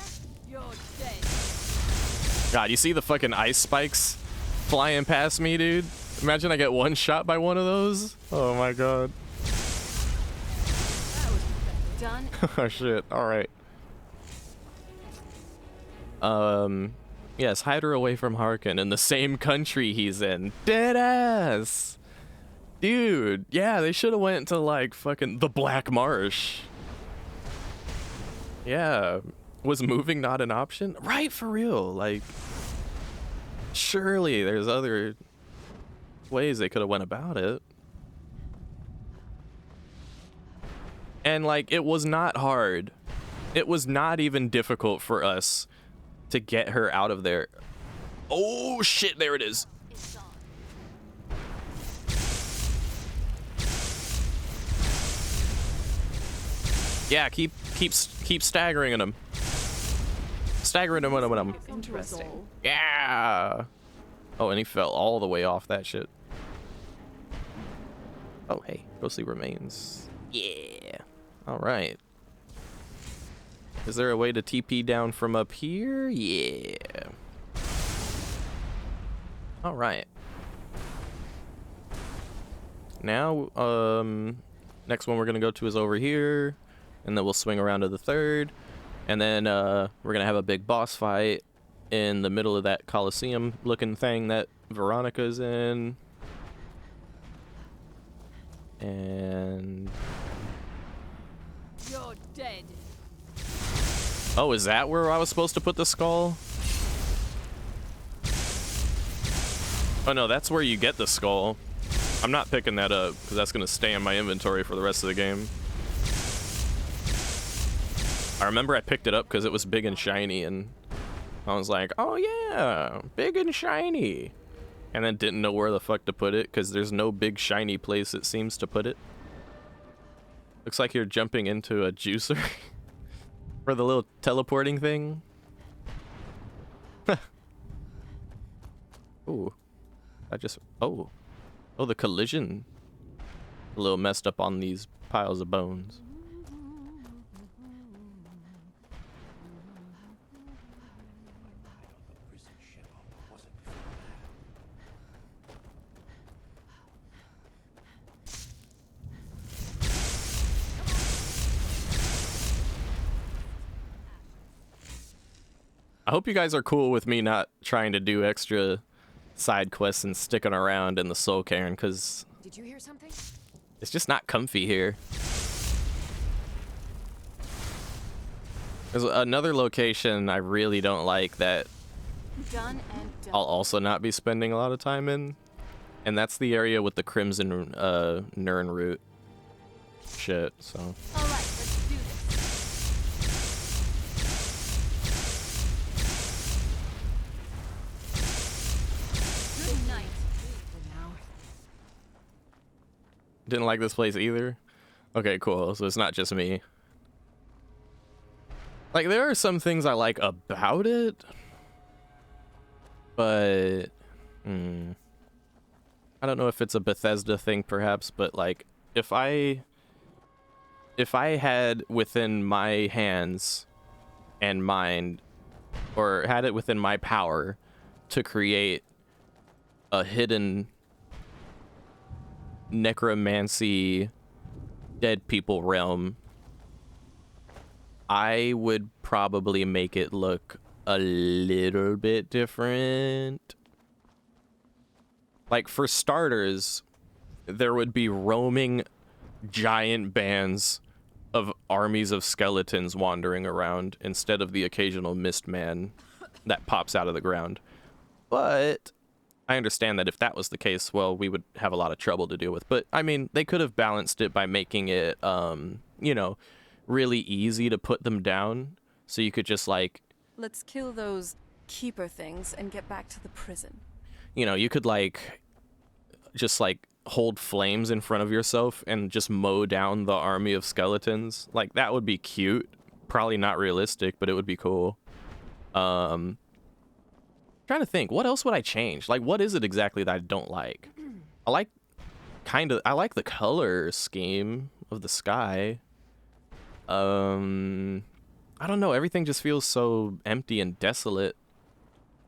You're dead. God, you see the fucking ice spikes flying past me, dude? Imagine I get one shot by one of those. Oh my god. Done. Oh shit. All right. Yes, hide her away from Harkin in the same country he's in. Deadass! Dude, yeah, they should have went to, like, fucking the Black Marsh. Yeah. Was moving not an option? Right, for real. Like, surely there's other ways they could have went about it. And, like, it was not hard. It was not even difficult for us to get her out of there. Oh, shit, there it is. Yeah, keep staggering him. Staggering him. Interesting. Yeah. Oh, and he fell all the way off that shit. Oh, hey, ghostly remains. Yeah. All right. Is there a way to TP down from up here? Yeah. All right. Now, next one we're gonna go to is over here, and then we'll swing around to the third, and then we're gonna have a big boss fight in the middle of that Coliseum-looking thing that Veronica's in, and You're dead. oh, is that where I was supposed to put the skull? Oh no, that's where you get the skull. I'm not picking that up because that's gonna stay in my inventory for the rest of the game. I remember I picked it up because it was big and shiny, and I was like, oh yeah, big and shiny. And then didn't know where the fuck to put it because there's no big shiny place it seems to put it. Looks like you're jumping into a juicer for the little teleporting thing. Ooh. Oh, the collision. A little messed up on these piles of bones. I hope you guys are cool with me not trying to do extra side quests and sticking around in the Soul Cairn, because Did you hear something? it's just not comfy here. There's another location I really don't like that Done and done. I'll also not be spending a lot of time in, and that's the area with the Crimson Nirn route shit, so. All right, let's do this. Good night. Didn't like this place either? Okay, cool, so it's not just me. Like, there are some things I like about it, but I don't know if it's a Bethesda thing perhaps, but like if I had within my hands and mind, or had it within my power to create a hidden necromancy dead people realm, I would probably make it look a little bit different. Like, for starters, there would be roaming giant bands of armies of skeletons wandering around instead of the occasional mist man that pops out of the ground. But I understand that if that was the case, well, we would have a lot of trouble to deal with. But I mean, they could have balanced it by making it, you know, really easy to put them down, so you could just like, Let's kill those keeper things and get back to the prison. you know, you could like just like hold flames in front of yourself and just mow down the army of skeletons. Like, that would be cute. Probably not realistic, but it would be cool. Trying to think, what else would I change? Like, what is it exactly that I don't like? I like the color scheme of the sky. I don't know, everything just feels so empty and desolate.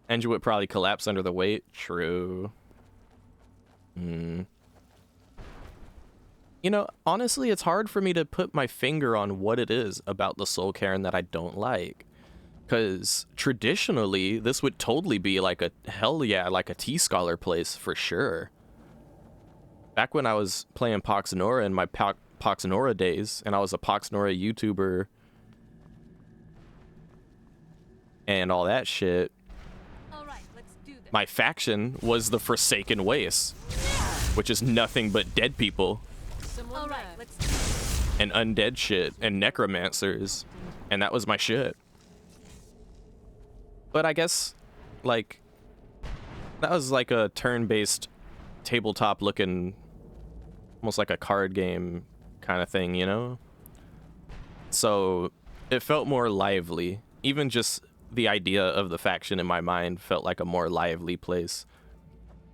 Engine would probably collapse under the weight. True. You know, honestly, it's hard for me to put my finger on what it is about the Soul Cairn that I don't like. Because traditionally, this would totally be like a, hell yeah, like a T-Scholar place for sure. Back when I was playing Pox Nora in my Pox Nora days, and I was a Pox Nora YouTuber and all that shit, my faction was the Forsaken Wastes, which is nothing but dead people and undead shit and necromancers, and that was my shit. But I guess, like, that was like a turn-based tabletop looking, almost like a card game kind of thing, you know? So it felt more lively. Even just the idea of the faction in my mind felt like a more lively place.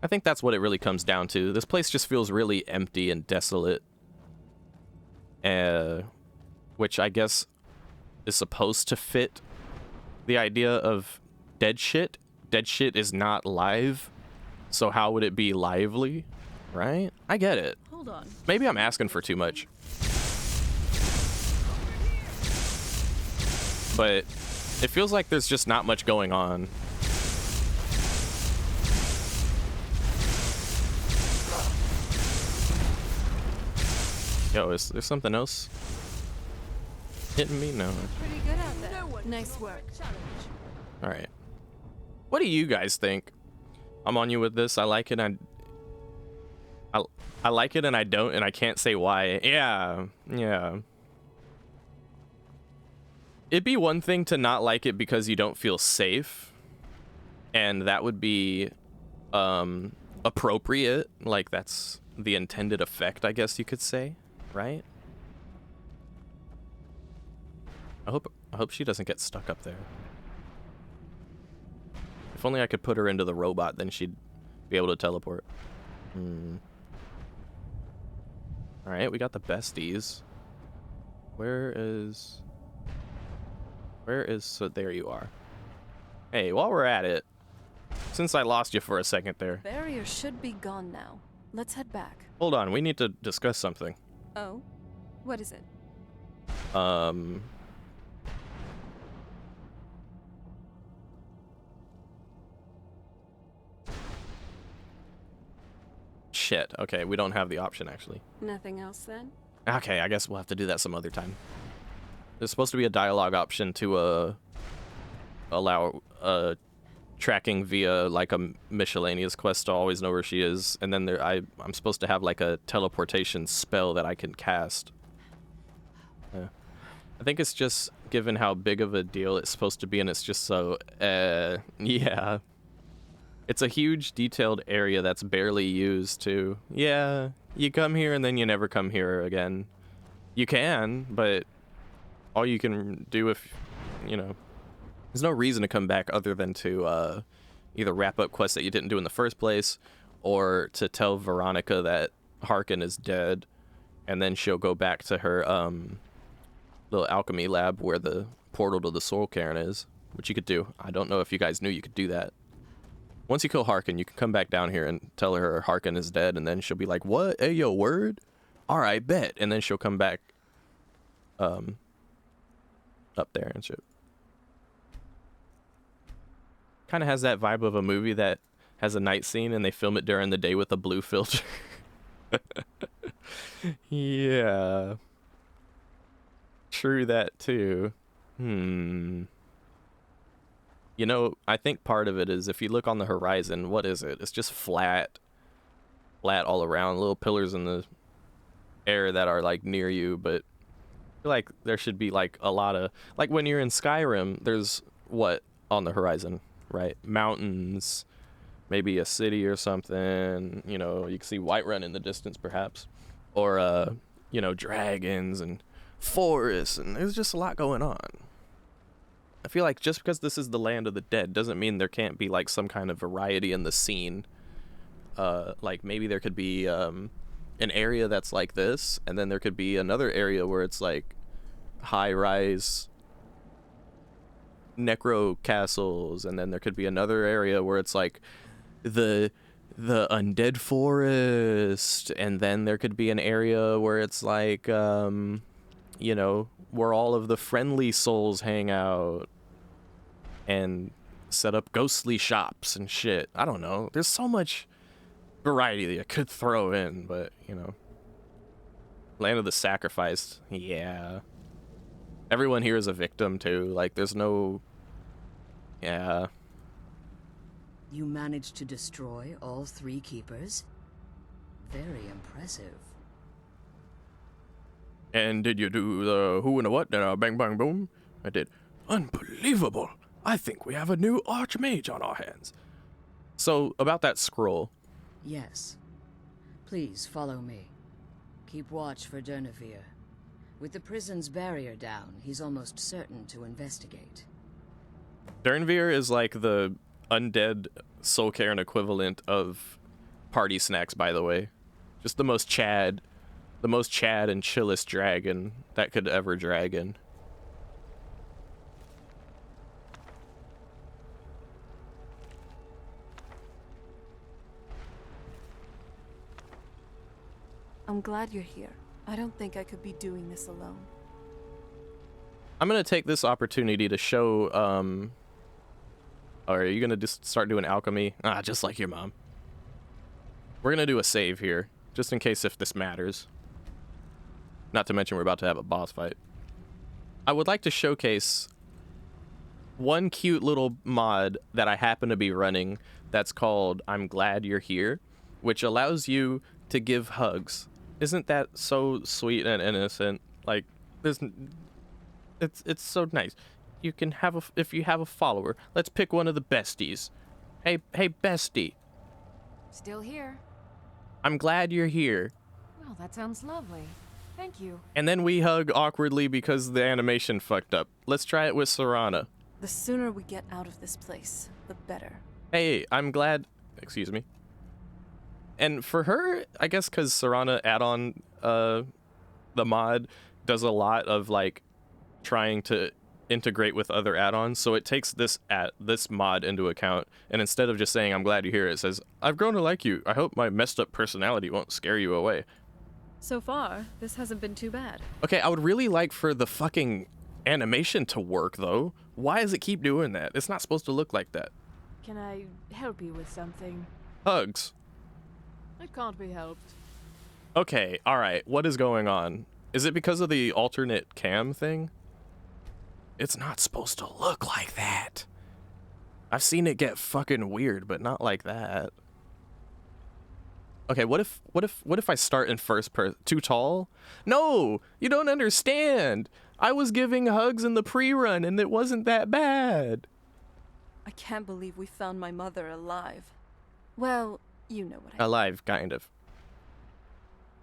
I think that's what it really comes down to. This place just feels really empty and desolate. Which I guess is supposed to fit the idea of dead shit. Dead shit is not live, so how would it be lively, right? I get it. Hold on. Maybe I'm asking for too much. But it feels like there's just not much going on. Yo, is there something else hitting me? No. Pretty good out there. Nice work. All right. What do you guys think? I'm on you with this. I like it. I like it and I don't, and I can't say why. Yeah. It'd be one thing to not like it because you don't feel safe, and that would be appropriate. Like, that's the intended effect, I guess you could say, right? I hope she doesn't get stuck up there. If only I could put her into the robot, then she'd be able to teleport. Alright, we got the besties. So there you are. Hey, while we're at it, since I lost you for a second there. Barrier should be gone now. Let's head back. Hold on, we need to discuss something. Oh? What is it? Shit, okay, we don't have the option actually. Nothing else then? Okay, I guess we'll have to do that some other time. There's supposed to be a dialogue option to allow tracking via like a miscellaneous quest to always know where she is, and then I'm supposed to have like a teleportation spell that I can cast. I think it's just given how big of a deal it's supposed to be, and it's just so yeah. It's a huge detailed area that's barely used too. Yeah, you come here and then you never come here again. You can, but all you can do if, you know, there's no reason to come back other than to either wrap up quests that you didn't do in the first place, or to tell Veronica that Harkin is dead, and then she'll go back to her little alchemy lab where the portal to the Soul Cairn is, which you could do. I don't know if you guys knew you could do that. Once you kill Harkin, you can come back down here and tell her Harkin is dead, and then she'll be like, what? Hey, yo, word? All right, bet. And then she'll come back up there and shit. Kind of has that vibe of a movie that has a night scene and they film it during the day with a blue filter. Yeah. True that too. You know, I think part of it is if you look on the horizon, what is it? It's just flat all around, little pillars in the air that are like near you, but I feel like there should be like a lot of, like when you're in Skyrim, there's what on the horizon, right? Mountains, maybe a city or something, you know, you can see Whiterun in the distance perhaps, or you know, dragons and forests, and there's just a lot going on. I feel like just because this is the land of the dead doesn't mean there can't be like some kind of variety in the scene. Like maybe there could be an area that's like this, and then there could be another area where it's like high-rise necro castles, and then there could be another area where it's like the undead forest, and then there could be an area where it's like you know, where all of the friendly souls hang out. and set up ghostly shops and shit. I don't know. There's so much variety that you could throw in, but, you know. Land of the Sacrificed. Yeah. Everyone here is a victim, too. Like, there's no... Yeah. You managed to destroy all 3 keepers? Very impressive. And did you do the who and a what and a bang bang boom? I did. Unbelievable. I think we have a new archmage on our hands. So, about that scroll. Yes. Please follow me. Keep watch for Durnevere. With the prison's barrier down, he's almost certain to investigate. Durnevere is like the undead Soul Cairn equivalent of party snacks, by the way. Just the most Chad and chillest dragon that could ever dragon. I'm glad you're here. I don't think I could be doing this alone. I'm gonna take this opportunity to show, or are you gonna just start doing alchemy? Ah, just like your mom. We're gonna do a save here, just in case if this matters. Not to mention we're about to have a boss fight. I would like to showcase one cute little mod that I happen to be running that's called I'm Glad You're Here, which allows you to give hugs. Isn't that so sweet and innocent? Like, it's so nice. You can have if you have a follower, let's pick one of the besties. Hey bestie. Still here. I'm glad you're here. Well, that sounds lovely. Thank you. And then we hug awkwardly because the animation fucked up. Let's try it with Serana. The sooner we get out of this place, the better. Hey, I'm glad... Excuse me. And for her, I guess because Serana add-on, the mod, does a lot of, like, trying to integrate with other add-ons, so it takes this mod into account, and instead of just saying, I'm glad you're here, it says, I've grown to like you. I hope my messed up personality won't scare you away. So far, this hasn't been too bad. Okay, I would really like for the fucking animation to work, though. Why does it keep doing that? It's not supposed to look like that. Can I help you with something? Hugs. It can't be helped. Okay, alright, what is going on? Is it because of the alternate cam thing? It's not supposed to look like that. I've seen it get fucking weird, but not like that. Okay, what if I start in first person? Too tall? No, you don't understand. I was giving hugs in the pre-run and it wasn't that bad. I can't believe we found my mother alive. Well, you know what I mean. Alive, kind of.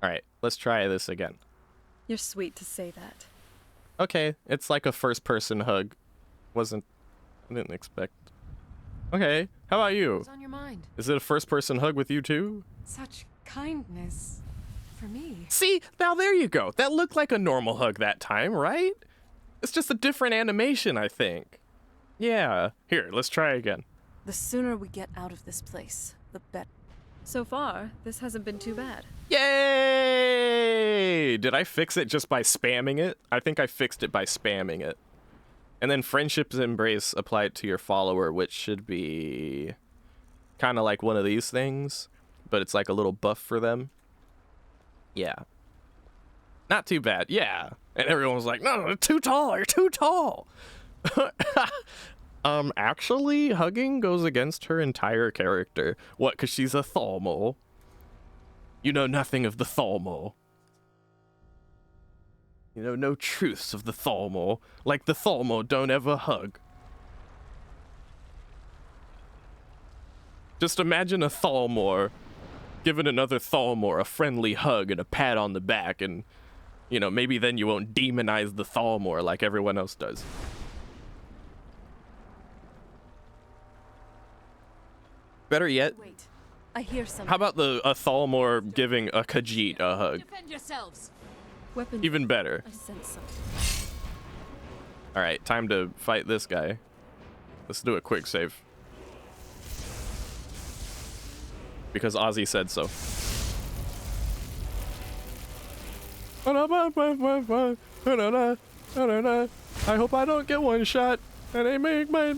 Alright, let's try this again. You're sweet to say that. Okay, it's like a first person hug. I didn't expect. Okay, how about you? What's on your mind? Is it a first person hug with you too? Such kindness for me. See, now there you go. That looked like a normal hug that time, right? It's just a different animation, I think. Yeah, here, let's try again. The sooner we get out of this place, the better. So far, this hasn't been too bad. Yay! Did I fix it just by spamming it? I think I fixed it by spamming it. And then Friendship's Embrace applied to your follower, which should be kind of like one of these things, but it's like a little buff for them. Yeah. Not too bad, yeah. And everyone was like, no, too tall, you're too tall. Actually, hugging goes against her entire character. What, because she's a Thalmor? You know nothing of the Thalmor. You know no truths of the Thalmor. Like the Thalmor don't ever hug. Just imagine a Thalmor giving another Thalmor a friendly hug and a pat on the back, and, you know, maybe then you won't demonize the Thalmor like everyone else does. Better yet, wait, I hear something. How about a Thalmor giving a Khajiit a hug? Defend yourselves. Weapons. Even better. I sense something. All right, time to fight this guy. Let's do a quick save. Because Ozzy said so. I hope I don't get one shot. And they make my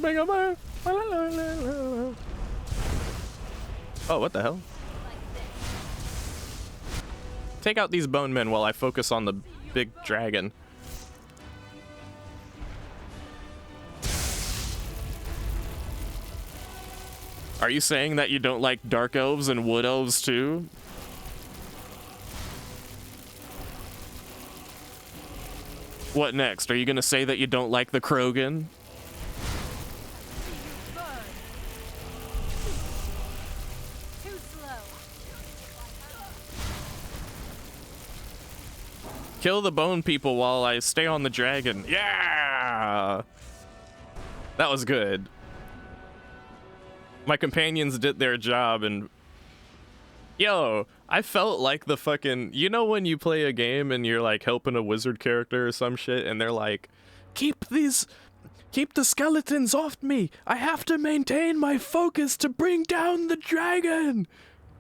oh, what the hell? Take out these bone men while I focus on the big dragon. Are you saying that you don't like dark elves and wood elves too? What next? Are you gonna say that you don't like the Krogan? Kill the bone people while I stay on the dragon. Yeah! That was good. My companions did their job and... Yo, I felt like the fucking... You know when you play a game and you're like helping a wizard character or some shit and they're like, Keep the skeletons off me! I have to maintain my focus to bring down the dragon!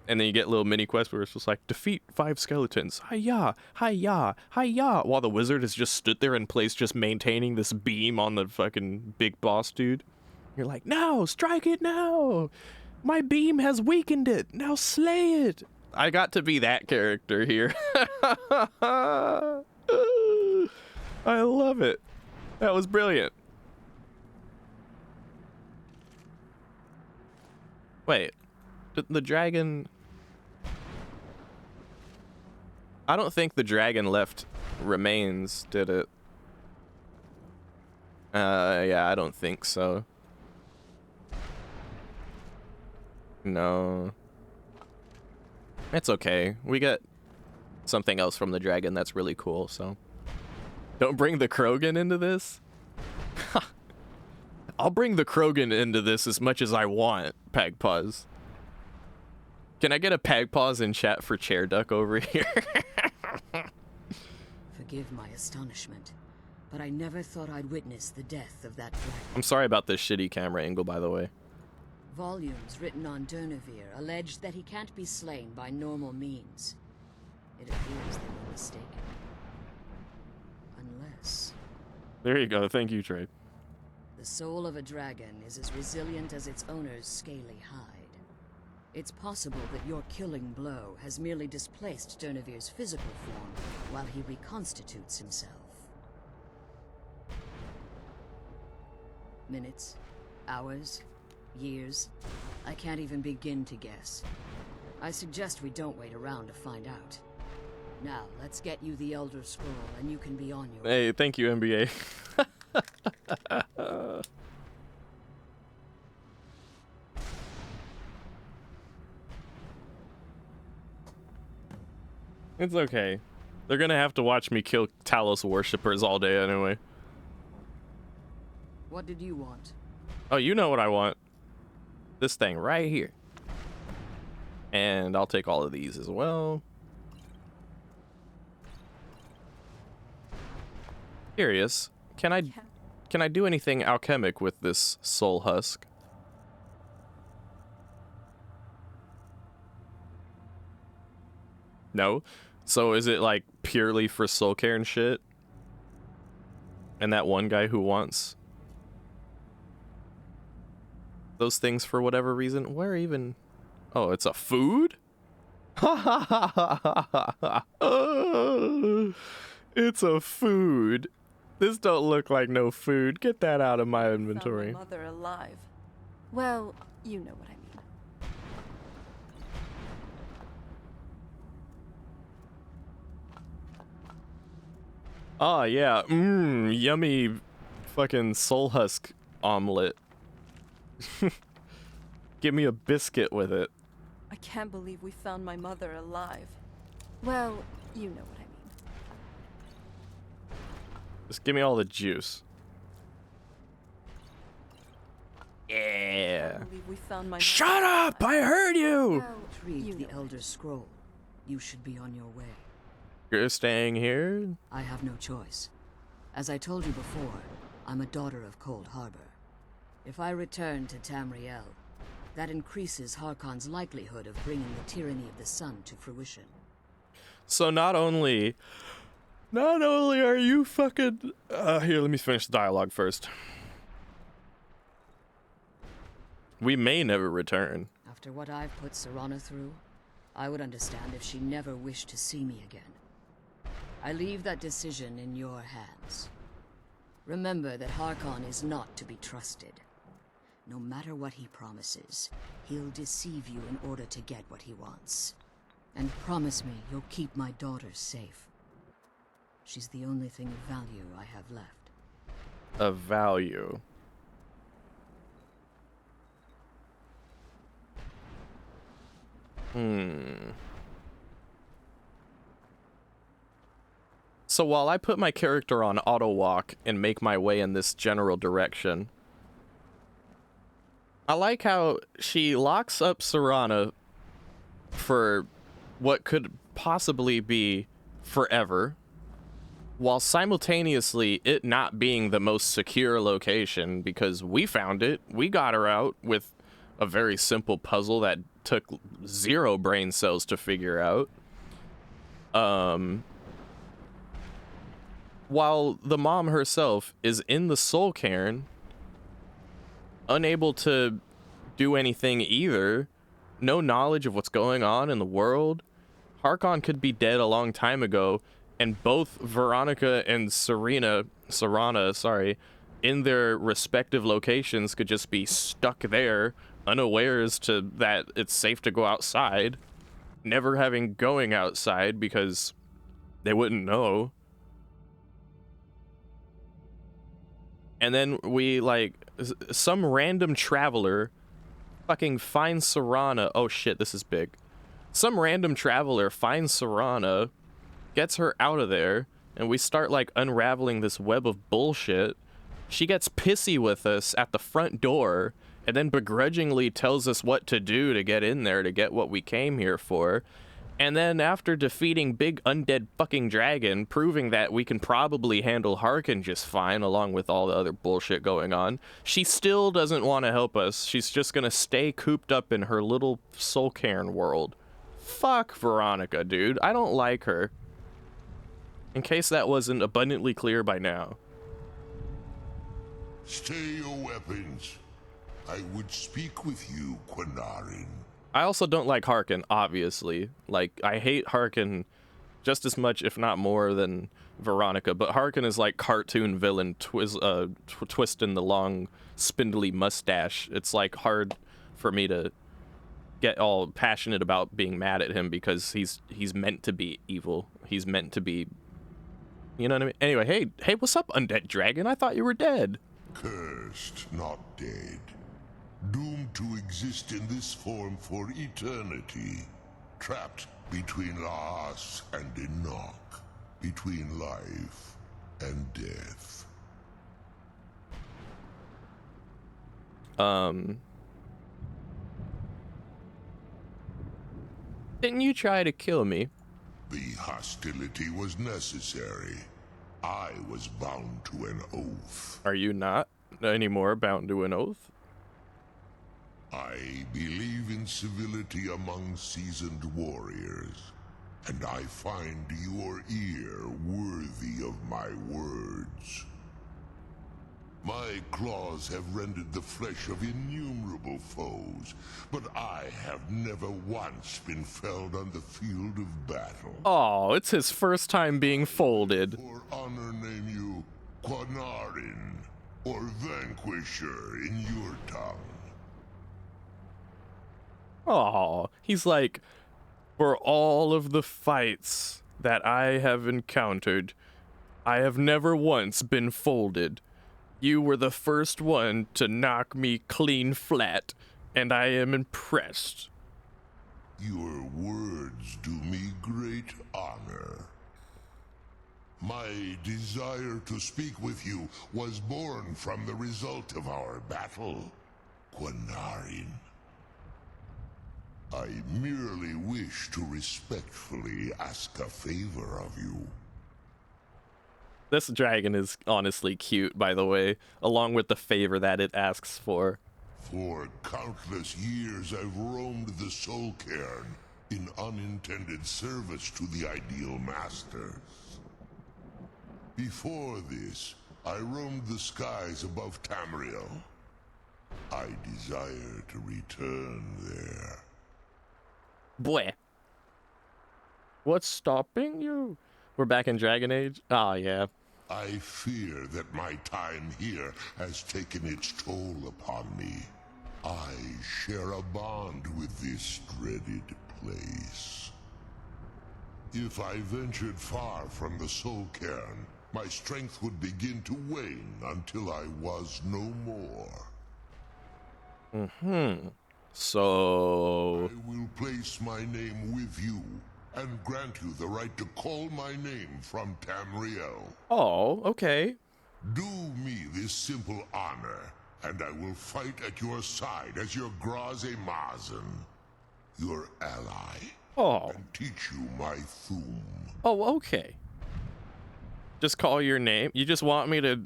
And then you get little mini quests where it's just like, defeat 5 skeletons. Hi-ya, hi-ya, hi-ya. While the wizard has just stood there in place, just maintaining this beam on the fucking big boss dude. You're like, no, strike it now. My beam has weakened it. Now slay it. I got to be that character here. I love it. That was brilliant. Wait, the dragon... I don't think the dragon left remains, did it? Yeah, I don't think so. No. It's okay. We get something else from the dragon that's really cool, so. Don't bring the Krogan into this? I'll bring the Krogan into this as much as I want, Pagpause. Can I get a Pagpause in chat for Chair Duck over here? Forgive my astonishment, but I never thought I'd witness the death of that dragon. I'm sorry about this shitty camera angle, by the way. Volumes written on Durnevere allege that he can't be slain by normal means. It appears they were mistaken. Unless... There you go. Thank you, Trey. The soul of a dragon is as resilient as its owner's scaly hide. It's possible that your killing blow has merely displaced Durnevere's physical form while he reconstitutes himself. Minutes, hours, years, I can't even begin to guess. I suggest we don't wait around to find out. Now, let's get you the Elder Scroll and you can be on your way. Hey, thank you, NBA. It's okay. They're gonna have to watch me kill Talos worshippers all day anyway. What did you want? Oh, you know what I want. This thing right here. And I'll take all of these as well. Curious, can I do anything alchemic with this soul husk? No? So is it like purely for soul care and shit? And that one guy who wants those things for whatever reason? Where even? Oh, it's a food? It's a food. This don't look like no food. Get that out of my inventory. Found my mother alive. Well, you know what I mean. Oh, yeah. Yummy fucking soul husk omelet. Give me a biscuit with it. I can't believe we found my mother alive. Well, you know what I mean. Just give me all the juice. Yeah. I believe we found my Shut up! I heard you! Retrieve the Elder Scroll. You should be on your way. You're staying here? I have no choice. As I told you before, I'm a daughter of Cold Harbor. If I return to Tamriel, that increases Harkon's likelihood of bringing the tyranny of the sun to fruition. So not only are you fucking... here, let me finish the dialogue first. We may never return. After what I've put Serana through, I would understand if she never wished to see me again. I leave that decision in your hands. Remember that Harkon is not to be trusted. No matter what he promises, he'll deceive you in order to get what he wants. And promise me you'll keep my daughter safe. She's the only thing of value I have left. Of value. So while I put my character on auto walk and make my way in this general direction, I like how she locks up Serana for what could possibly be forever, while simultaneously it not being the most secure location because we found it. We got her out with a very simple puzzle that took 0 brain cells to figure out. While the mom herself is in the soul cairn, unable to do anything either, no knowledge of what's going on in the world. Harkon could be dead a long time ago, and both Veronica and Serana, in their respective locations could just be stuck there, unawares to that it's safe to go outside, never having going outside because they wouldn't know. And then we, like, some random traveler fucking finds Serana. Oh shit, this is big. Some random traveler finds Serana, gets her out of there, and we start, like, unraveling this web of bullshit. She gets pissy with us at the front door, and then begrudgingly tells us what to do to get in there to get what we came here for. And then after defeating big undead fucking dragon, proving that we can probably handle Harkon just fine along with all the other bullshit going on, she still doesn't want to help us. She's just gonna stay cooped up in her little soul cairn world. Fuck Veronica, dude. I don't like her. In case that wasn't abundantly clear by now. Stay your weapons. I would speak with you, Quinarin. I also don't like Harkon, obviously. Like, I hate Harkon just as much, if not more, than Veronica. But Harkon is like cartoon villain twisting the long, spindly mustache. It's like hard for me to get all passionate about being mad at him because he's meant to be evil. He's meant to be, you know what I mean? Anyway, hey, what's up, undead dragon? I thought you were dead. Cursed, not dead. Doomed to exist in this form for eternity. Trapped between Laas and Enoch. Between life and death. Didn't you try to kill me? The hostility was necessary. I was bound to an oath. Are you not anymore bound to an oath? I believe in civility among seasoned warriors, and I find your ear worthy of my words. My claws have rended the flesh of innumerable foes, but I have never once been felled on the field of battle. Oh, it's his first time being folded. For honor name you Quinarin, or Vanquisher in your tongue. Oh, he's like, for all of the fights that I have encountered, I have never once been folded. You were the first one to knock me clean flat, and I am impressed. Your words do me great honor. My desire to speak with you was born from the result of our battle, Quinarin. I merely wish to respectfully ask a favor of you. This dragon is honestly cute, by the way, along with the favor that it asks for. For countless years I've roamed the Soul Cairn in unintended service to the Ideal Masters. Before this, I roamed the skies above Tamriel. I desire to return there. Boy. What's stopping you? We're back in Dragon Age? Oh, yeah. I fear that my time here has taken its toll upon me. I share a bond with this dreaded place. If I ventured far from the Soul Cairn, my strength would begin to wane until I was no more. So... I will place my name with you and grant you the right to call my name from Tamriel. Oh, okay. Do me this simple honor, and I will fight at your side as your Graze Mazen, your ally. Oh. And teach you my Thum. Oh, okay. Just call your name. You just want me to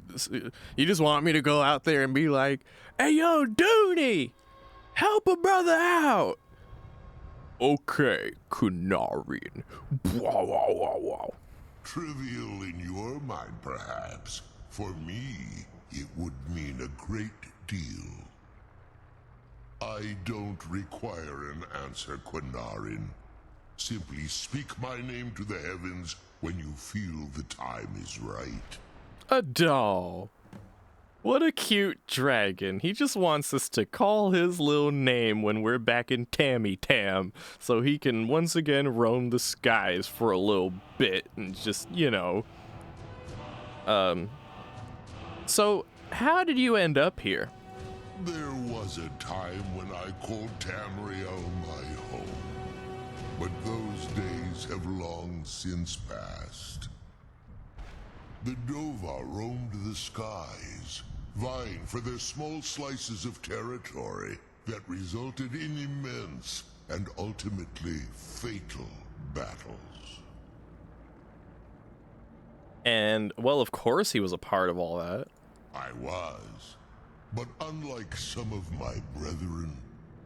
go out there and be like, "Hey, yo, Dooney, help a brother out." Okay, Kunarin. Wow, wow, wow, wow. Trivial in your mind, perhaps. For me, it would mean a great deal. I don't require an answer, Kunarin. Simply speak my name to the heavens when you feel the time is right. A doll. What a cute dragon. He just wants us to call his little name when we're back in Tammy Tam, so he can once again roam the skies for a little bit and just, you know. So, how did you end up here? There was a time when I called Tamriel my home. But those days have long since passed. The Dova roamed the skies, vying for their small slices of territory that resulted in immense and ultimately fatal battles. And, well, of course he was a part of all that. I was. But unlike some of my brethren,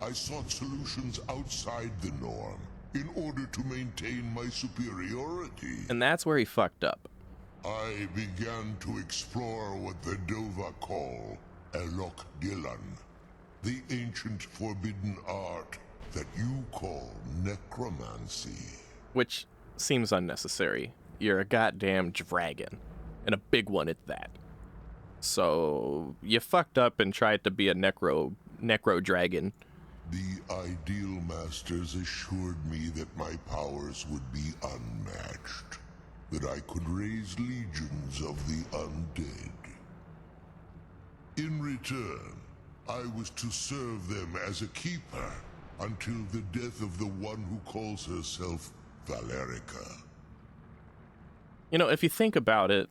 I sought solutions outside the norm in order to maintain my superiority. And that's where he fucked up. I began to explore what the Dova call Elok Gillan, the ancient forbidden art that you call necromancy. Which seems unnecessary. You're a goddamn dragon, and a big one at that. So you fucked up and tried to be a necro dragon. The Ideal Masters assured me that my powers would be unmatched, that I could raise legions of the undead. In return, I was to serve them as a keeper until the death of the one who calls herself Valerica. You know, if you think about it,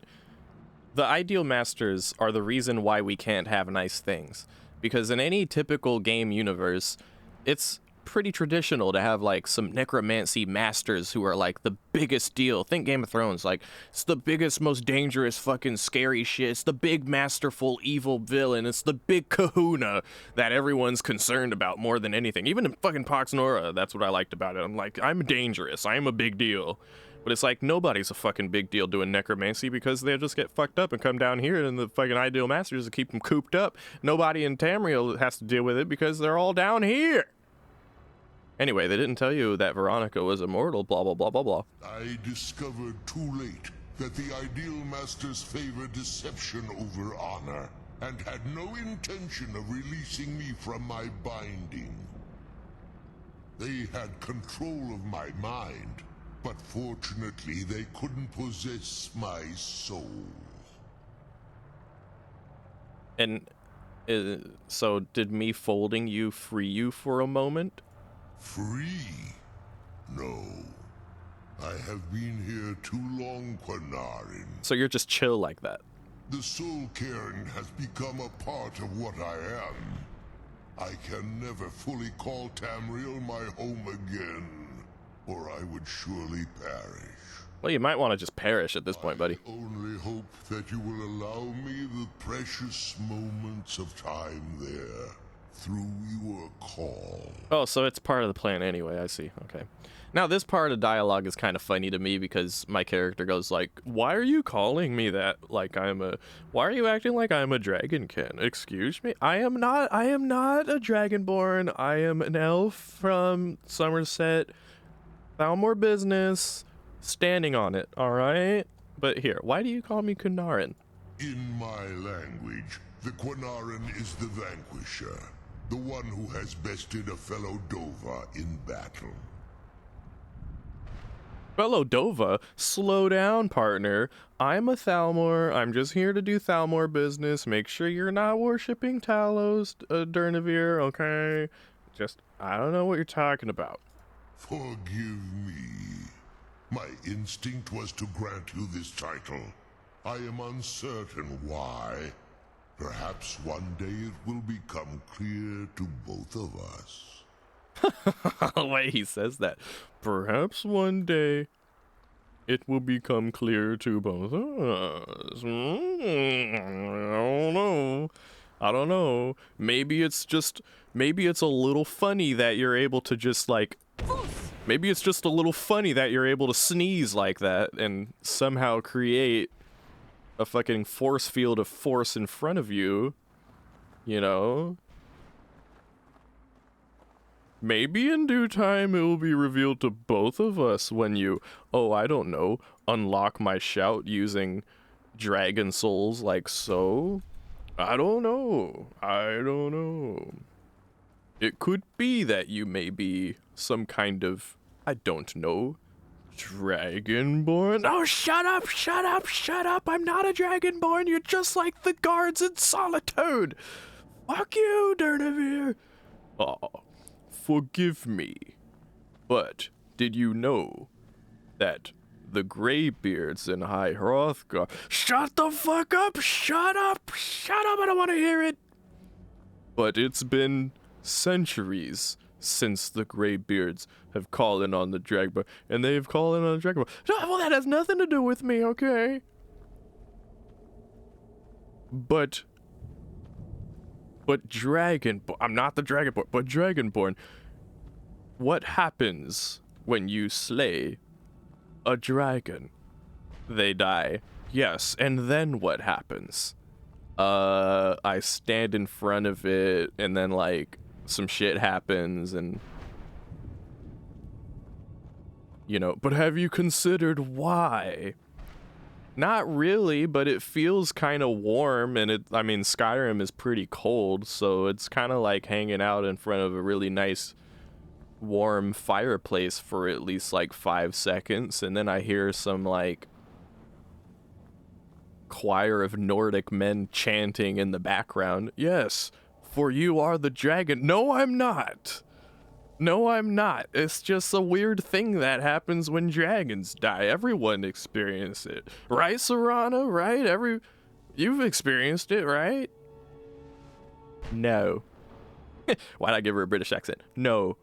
the Ideal Masters are the reason why we can't have nice things. Because in any typical game universe, it's pretty traditional to have like some necromancy masters who are like the biggest deal. Think Game of Thrones, like it's the biggest, most dangerous fucking scary shit. It's the big masterful evil villain. It's the big kahuna that everyone's concerned about more than anything. Even in fucking Pax Nora, that's what I liked about it. I'm like, I'm dangerous. I'm a big deal. But it's like nobody's a fucking big deal doing necromancy because they'll just get fucked up and come down here and the fucking Ideal Masters will keep them cooped up. Nobody in Tamriel has to deal with it because they're all down here. Anyway, they didn't tell you that Veronica was immortal, blah, blah, blah, blah, blah. I discovered too late that the Ideal Masters favor deception over honor and had no intention of releasing me from my binding. They had control of my mind, but fortunately they couldn't possess my soul. And so did me folding you free you for a moment? Free? No. I have been here too long, Quanarin. So you're just chill like that? The Soul Cairn has become a part of what I am. I can never fully call Tamriel my home again, or I would surely perish. Well, you might want to just perish at this point, buddy. I only hope that you will allow me the precious moments of time there through your call. Oh, so it's part of the plan anyway, I see. Okay. Now, this part of dialogue is kind of funny to me because my character goes like, why are you calling me that? Why are you acting like I'm a dragonkin? Excuse me? I am not a dragonborn. I am an elf from Somerset. Thalmor business. Standing on it, alright? But here, why do you call me Kunarin? In my language, the Quanaran is the vanquisher. The one who has bested a fellow Dova in battle. Fellow Dova, slow down, partner. I'm a Thalmor. I'm just here to do Thalmor business. Make sure you're not worshipping Talos, Durnavir, okay? I don't know what you're talking about. Forgive me. My instinct was to grant you this title. I am uncertain why. Perhaps one day it will become clear to both of us. The way he says that. Perhaps one day it will become clear to both of us. I don't know. Maybe it's a little funny that you're able to just like... Maybe it's just a little funny that you're able to sneeze like that and somehow create a fucking force field of force in front of you. You know? Maybe in due time it will be revealed to both of us when you, I don't know, unlock my shout using dragon souls like so. I don't know. It could be that you may be some kind of, I don't know, dragonborn. Oh, shut up. I'm not a dragonborn. You're just like the guards in Solitude. Fuck you, Durnavir. Oh. Forgive me, but did you know that the Greybeards in High Hrothgar— Shut the fuck up! Shut up! I don't want to hear it! But it's been centuries since the Greybeards have called in on the Dragbar, and they've called in on the Dragbar. Well, that has nothing to do with me, okay? But Dragonborn— I'm not the Dragonborn, but Dragonborn— what happens when you slay a dragon? They die. Yes, and then what happens? I stand in front of it, and then, like, some shit happens, and... You know, but have you considered why? Not really, but it feels kind of warm, and I mean, Skyrim is pretty cold, so it's kind of like hanging out in front of a really nice warm fireplace for at least like 5 seconds, and then I hear some like choir of Nordic men chanting in the background. Yes, for you are the dragon. No, I'm not. It's just a weird thing that happens when dragons die. Everyone experienced it. Right, Serana? Right? You've experienced it, right? No. Why'd I give her a British accent? No,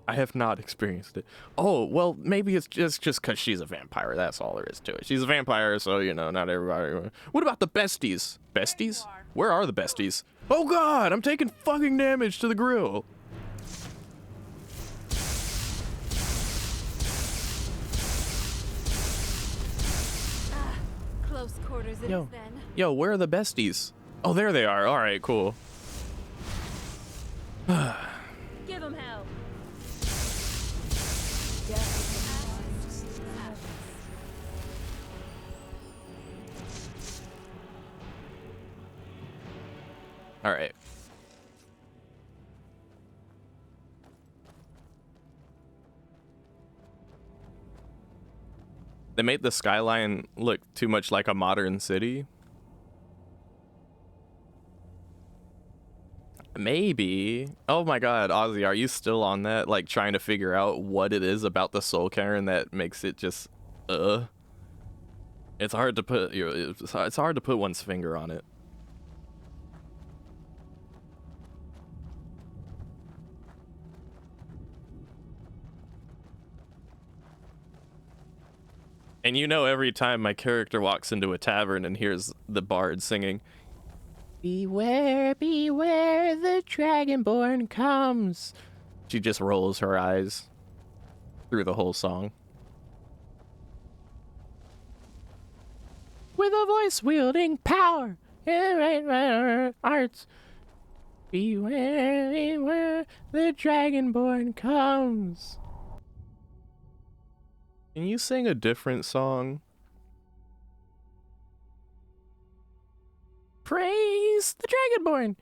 I have not experienced it. Oh, well, maybe it's just because she's a vampire. That's all there is to it. She's a vampire, so, you know, not everybody... What about the besties? Besties? Where are the besties? Oh, God! I'm taking fucking damage to the grill. Close quarters it is then. Yo, where are the besties? Oh, there they are. All right, cool. Give them hell. All right. They made the skyline look too much like a modern city. Maybe. Oh my god, Ozzy, are you still on that? Like, trying to figure out what it is about the Soul Cairn that makes it just, It's hard to put, it's hard to put one's finger on it. And you know, every time my character walks into a tavern and hears the bard singing, "Beware, beware, the Dragonborn comes," she just rolls her eyes. through the whole song. With a voice wielding power, arts. Beware the Dragonborn comes. Can you sing a different song? Praise the Dragonborn,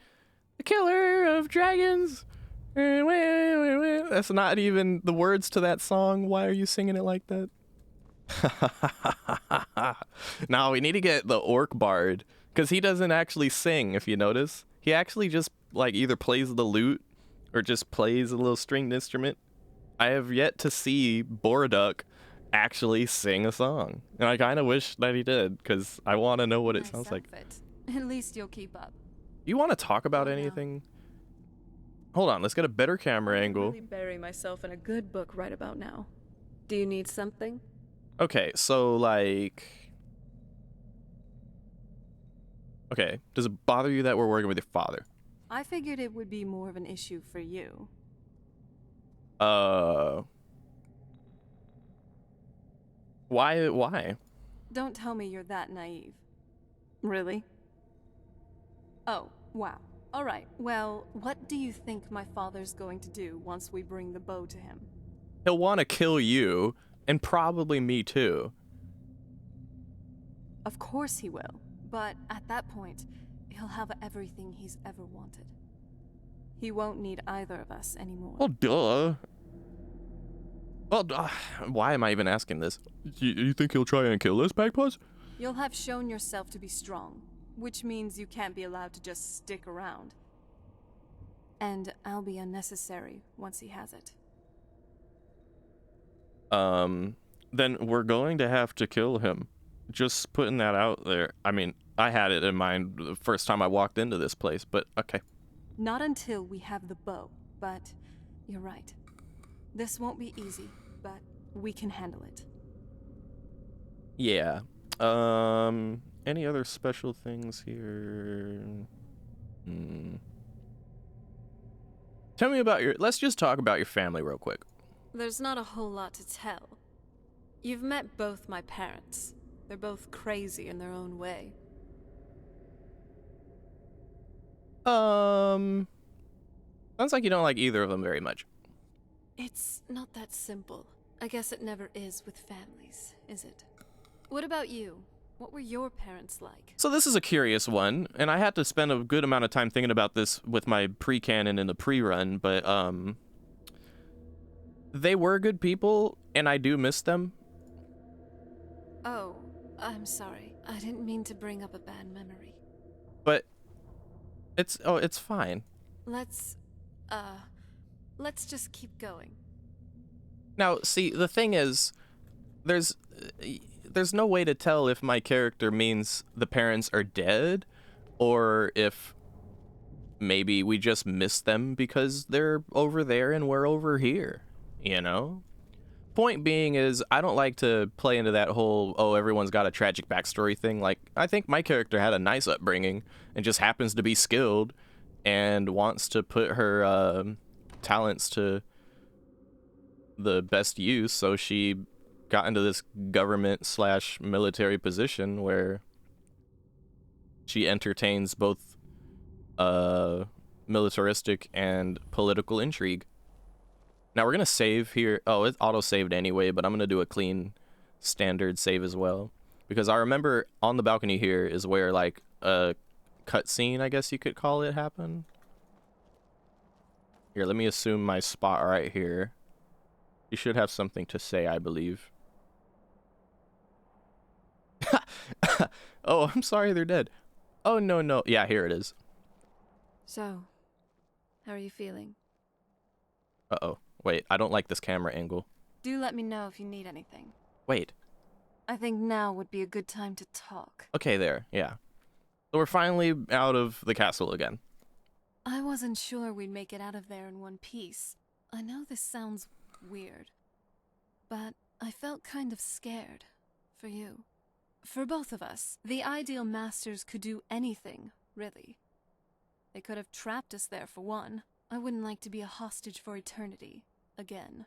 the killer of dragons. That's not even the words to that song. Why are you singing it like that? Now we need to get the orc bard, because he doesn't actually sing, if you notice. He actually just like either plays the lute or just plays a little stringed instrument. I have yet to see Boroduk actually sing a song, and I kind of wish that he did, because I want to know what it sounds like. At least you'll keep up. You want to talk about anything? Hold on, let's get a better camera angle. I'm really bury myself in a good book right about now. Do you need something? Okay, so like... Okay, does it bother you that we're working with your father? I figured it would be more of an issue for you. Why? Don't tell me you're that naive. Really? Oh, wow. Alright, well, what do you think my father's going to do once we bring the bow to him? He'll want to kill you, and probably me too. Of course he will, but at that point, he'll have everything he's ever wanted. He won't need either of us anymore. Well, duh. Well, why am I even asking this? You think he'll try and kill us, Bagpaws? You'll have shown yourself to be strong, which means you can't be allowed to just stick around. And I'll be unnecessary once he has it. Then we're going to have to kill him. Just putting that out there. I mean, I had it in mind the first time I walked into this place, but okay. Not until we have the bow, but you're right. This won't be easy, but we can handle it. Yeah. Any other special things here? Tell me about let's just talk about your family real quick. There's not a whole lot to tell. You've met both my parents. They're both crazy in their own way. Sounds like you don't like either of them very much. It's not that simple. I guess it never is with families, is it? What about you? What were your parents like? So this is a curious one, and I had to spend a good amount of time thinking about this with my pre-canon and the pre-run, but they were good people, and I do miss them. Oh, I'm sorry. I didn't mean to bring up a bad memory. But it's fine. Let's just keep going. Now, see, the thing is, there's no way to tell if my character means the parents are dead, or if maybe we just miss them because they're over there and we're over here, you know? Point being is, I don't like to play into that whole, oh, everyone's got a tragic backstory thing. Like, I think my character had a nice upbringing and just happens to be skilled and wants to put her talents to the best use, so she got into this government/military position where she entertains both militaristic and political intrigue. Now we're gonna save here. Oh, it's auto-saved anyway, but I'm gonna do a clean standard save as well, because I remember on the balcony here is where like a cutscene, I guess you could call it, happened. Here, let me assume my spot right here. You should have something to say, I believe. Oh, I'm sorry, they're dead. Oh, no. Yeah, here it is. So, how are you feeling? Uh-oh. Wait, I don't like this camera angle. Do let me know if you need anything. Wait. I think now would be a good time to talk. Okay, there. Yeah. So we're finally out of the castle again. I wasn't sure we'd make it out of there in one piece. I know this sounds weird, but I felt kind of scared for you. For both of us, the ideal masters could do anything, really. They could have trapped us there for one. I wouldn't like to be a hostage for eternity, again.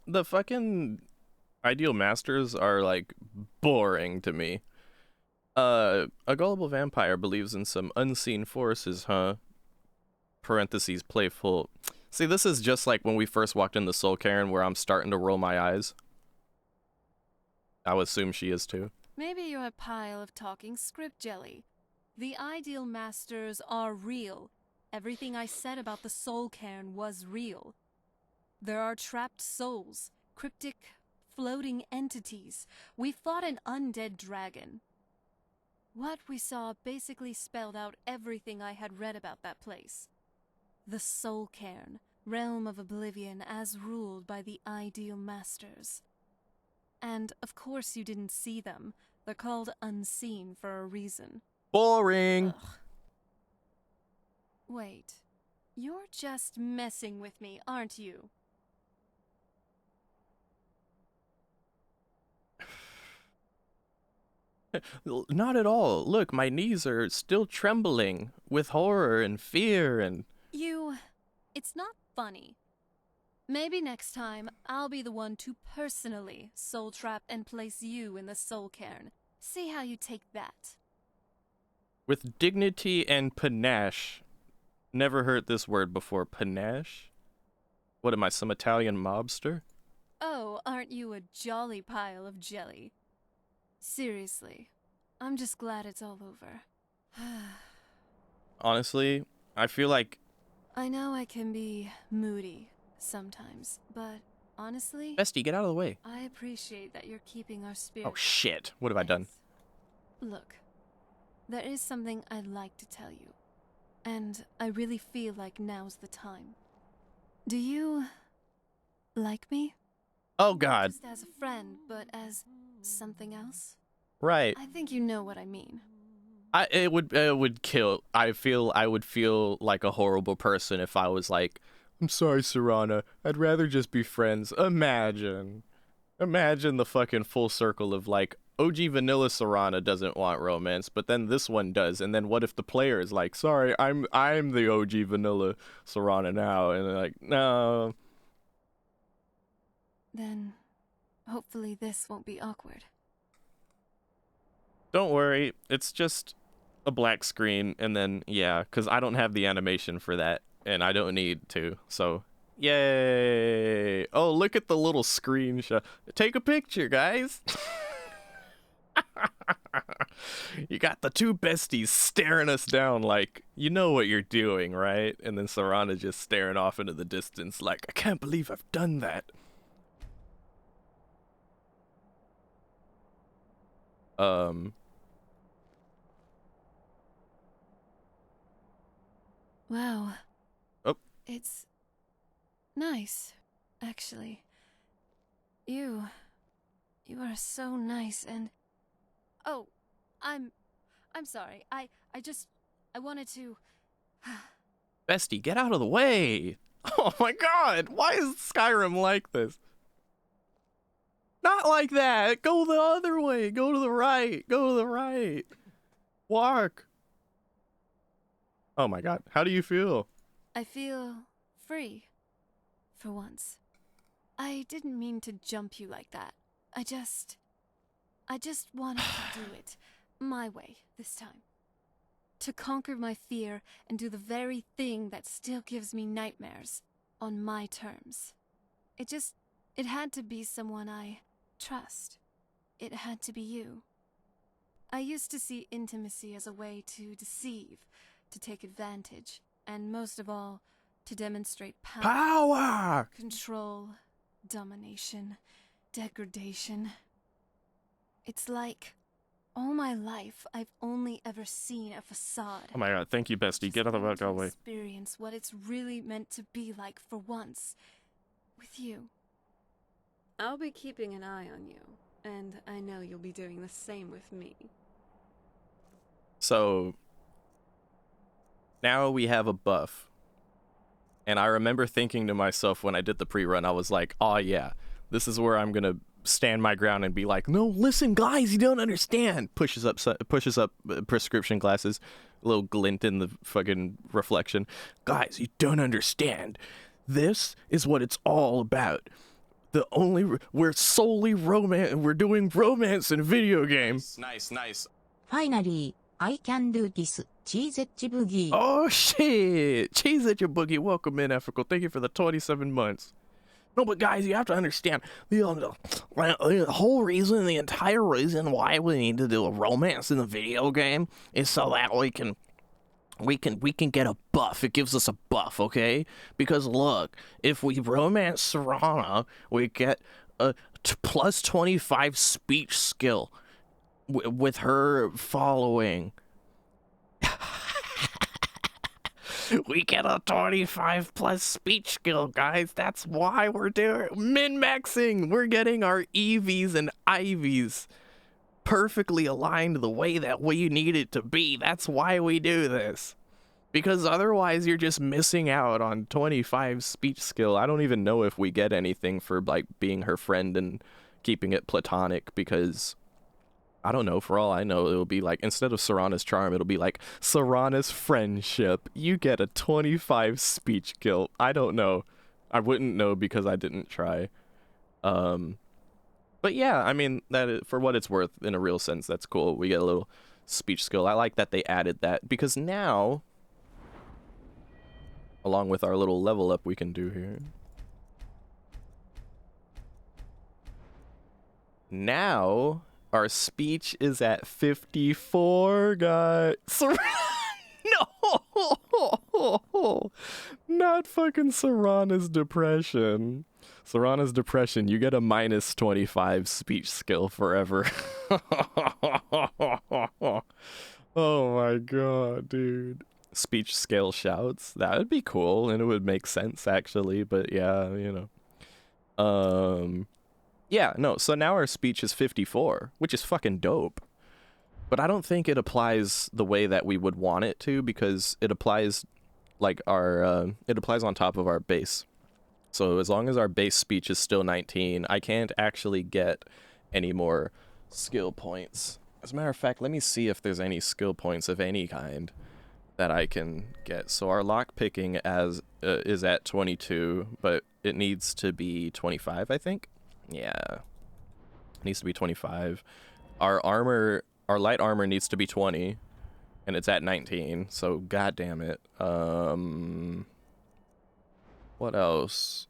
the fucking ideal masters are like boring to me. A gullible vampire believes in some unseen forces, huh? Parentheses, playful. See, this is just like when we first walked in the Soul Cairn where I'm starting to roll my eyes. I would assume she is too. Maybe you're a pile of talking script jelly. The ideal masters are real. Everything I said about the Soul Cairn was real. There are trapped souls, cryptic, floating entities. We fought an undead dragon. What we saw basically spelled out everything I had read about that place. The Soul Cairn, realm of oblivion as ruled by the ideal masters. And of course you didn't see them. They're called unseen for a reason. Boring! Ugh. Wait, you're just messing with me, aren't you? Not at all. Look, my knees are still trembling with horror and fear and... It's not funny. Maybe next time, I'll be the one to personally soul trap and place you in the Soul Cairn. See how you take that. With dignity and panache. Never heard this word before. Panache? What am I, some Italian mobster? Oh, aren't you a jolly pile of jelly? Seriously, I'm just glad it's all over. Honestly, I feel like... I know I can be moody sometimes, but honestly... Bestie, get out of the way. I appreciate that you're keeping our spirit. Oh shit, what have I done? Look, there is something I'd like to tell you, and I really feel like now's the time. Do you... like me? Oh god. Not just as a friend, but as something else? Right. I think you know what I mean. It would kill. I would feel like a horrible person if I was like, I'm sorry, Serana, I'd rather just be friends. Imagine the fucking full circle of like, OG vanilla Serana doesn't want romance, but then this one does. And then what if the player is like, sorry, I'm the OG vanilla Serana now, and they're like, no. Then hopefully this won't be awkward. Don't worry, it's just a black screen, and then, yeah, because I don't have the animation for that, and I don't need to, so, yay! Oh, look at the little screenshot. Take a picture, guys! You got the two besties staring us down like, you know what you're doing, right? And then Serana just staring off into the distance like, I can't believe I've done that. Wow. Oh. It's nice, actually. You are so nice and... Oh, I'm sorry. I wanted to... Bestie, get out of the way! Oh my god, why is Skyrim like this? Not like that! Go the other way! Go to the right! Go to the right! Walk! Oh my god, how do you feel? I feel free. For once. I didn't mean to jump you like that. I just wanted to do it my way this time. To conquer my fear and do the very thing that still gives me nightmares on my terms. It had to be someone I trust. It had to be you. I used to see intimacy as a way to deceive, to take advantage, and most of all, to demonstrate Power! Control, domination, degradation. It's like, all my life, I've only ever seen a facade. Oh my god, thank you, bestie. Get out of the way. Experience what it's really meant to be like for once. With you. I'll be keeping an eye on you, and I know you'll be doing the same with me. So, now we have a buff. And I remember thinking to myself when I did the pre-run, I was like, oh yeah, this is where I'm gonna stand my ground and be like, no, listen guys, you don't understand. Pushes up prescription glasses, a little glint in the fucking reflection. Guys, you don't understand. This is what it's all about. We're solely romance. We're doing romance in video games. Nice. Finally, I can do this. Cheese it, Boogie. Oh shit! Cheese at your boogie. Welcome in, Ethical. Thank you for the 27 months. No, but guys, you have to understand the whole reason, the entire reason why we need to do a romance in the video game is so that we can get a buff. It gives us a buff, okay? Because look, if we romance Serana, we get a plus 25 speech skill with her following. We get a 25 plus speech skill, guys. That's why we're doing min-maxing. We're getting our EVs and IVs perfectly aligned the way that we need it to be. That's why we do this. Because otherwise you're just missing out on 25 speech skill. I don't even know if we get anything for like being her friend and keeping it platonic, because I don't know, for all I know, it'll be like, instead of Serana's charm, it'll be like Serana's friendship. You get a 25 speech skill. I don't know. I wouldn't know because I didn't try. But yeah, I mean, for what it's worth, in a real sense, that's cool. We get a little speech skill. I like that they added that, because now, along with our little level up we can do here, now our speech is at 54, guys. No! Not fucking Serana's depression. Serana's depression, you get a minus 25 speech skill forever. Oh my god, dude. Speech scale shouts. That would be cool, and it would make sense, actually, but yeah, you know. Yeah, no, so now our speech is 54, which is fucking dope. But I don't think it applies the way that we would want it to, because it applies like it applies on top of our base. So as long as our base speech is still 19, I can't actually get any more skill points. As a matter of fact, let me see if there's any skill points of any kind that I can get. So our lockpicking is at 22, but it needs to be 25, I think. Yeah, it needs to be 25. Our light armor needs to be 20, and it's at 19, so god damn it. What else?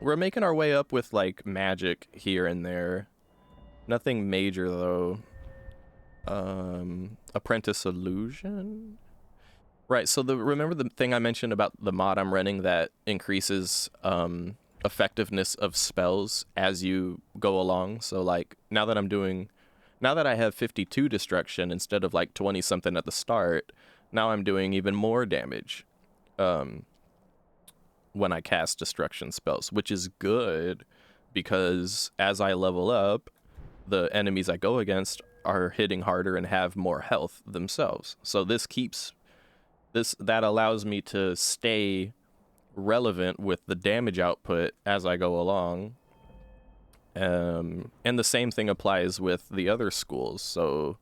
We're making our way up with like magic here and there. Nothing major though. Apprentice illusion? Right, so remember the thing I mentioned about the mod I'm running that increases effectiveness of spells as you go along? So like now that I have 52 destruction instead of like 20 something at the start, now I'm doing even more damage when I cast destruction spells, which is good because as I level up, the enemies I go against are hitting harder and have more health themselves. So that allows me to stay relevant with the damage output as I go along. And the same thing applies with the other schools. So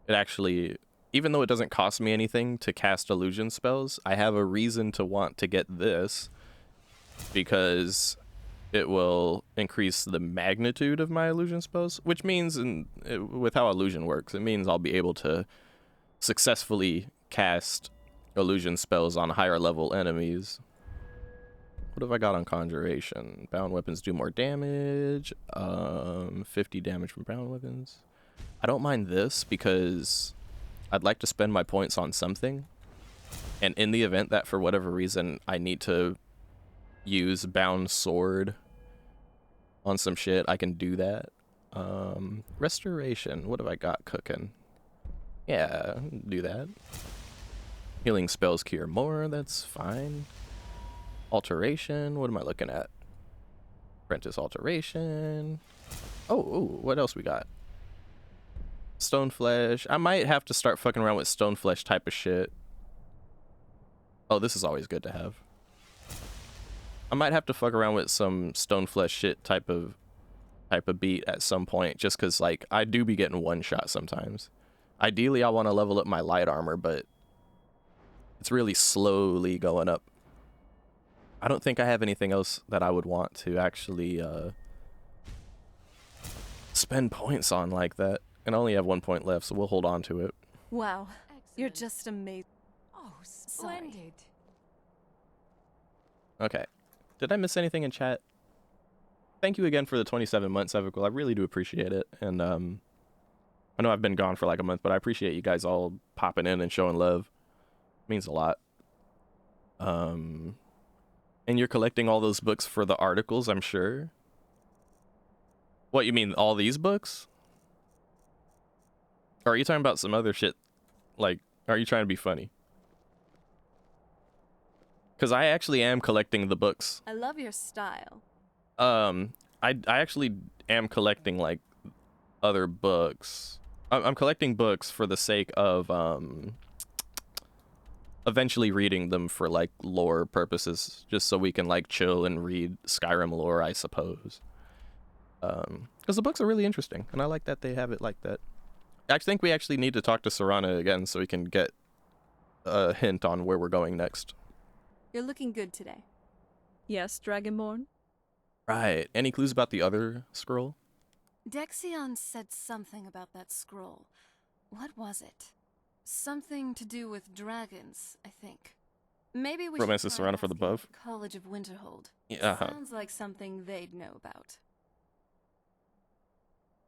it actually, even though it doesn't cost me anything to cast illusion spells, I have a reason to want to get this because it will increase the magnitude of my illusion spells, which means, with how illusion works, it means I'll be able to successfully cast illusion spells on higher level enemies. What have I got on conjuration? Bound weapons do more damage. 50 damage from bound weapons. I don't mind this because I'd like to spend my points on something. And in the event that for whatever reason I need to use bound sword on some shit, I can do that. Restoration. What have I got cooking? Yeah, do that. Healing spells cure more. That's fine. Alteration. What am I looking at? Apprentice alteration. Oh, what else we got? Stone flesh. I might have to start fucking around with stone flesh type of shit. Oh, this is always good to have. I might have to fuck around with some stone flesh shit type of beat at some point, just because like I do be getting one shot sometimes. Ideally, I want to level up my light armor, but it's really slowly going up. I don't think I have anything else that I would want to actually spend points on like that. And I only have 1 point left, so we'll hold on to it. Wow, you're just amazing. Oh, splendid. Okay. Did I miss anything in chat? Thank you again for the 27 months, Evical. I really do appreciate it. And I know I've been gone for like a month, but I appreciate you guys all popping in and showing love. It means a lot. And you're collecting all those books for the articles, I'm sure. What, you mean all these books? Or are you talking about some other shit? Like, are you trying to be funny? Because I actually am collecting the books. I love your style. I actually am collecting like other books. I'm collecting books for the sake of eventually reading them for like lore purposes, just so we can like chill and read Skyrim lore, I suppose. Because the books are really interesting, and I like that they have it like that. I think we actually need to talk to Serana again so we can get a hint on where we're going next. You're looking good today. Yes, Dragonborn? Right. Any clues about the other scroll? Dexion said something about that scroll. What was it? Something to do with dragons, I think. Maybe we Romance should is try Serana for the asking buff? College of Winterhold. Yeah. Sounds like something they'd know about.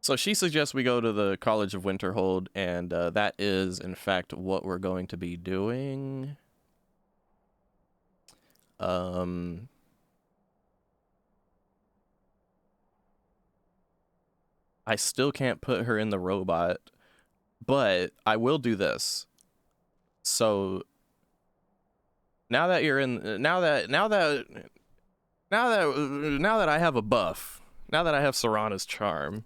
So she suggests we go to the College of Winterhold, and that is, in fact, what we're going to be doing. I still can't put her in the robot, but I will do this. So now that you're in, now that I have a buff, now that I have Serana's charm,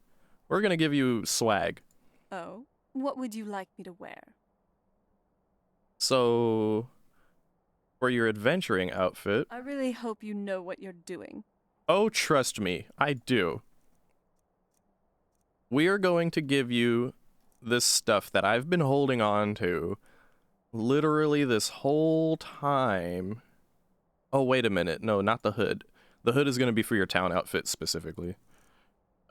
we're gonna give you swag. Oh, what would you like me to wear? So for your adventuring outfit, I really hope you know what you're doing. oh, trust me, I do. We are going to give you this stuff that I've been holding on to literally this whole time. Oh, wait a minute. No, not the hood. The hood is going to be for your town outfit specifically.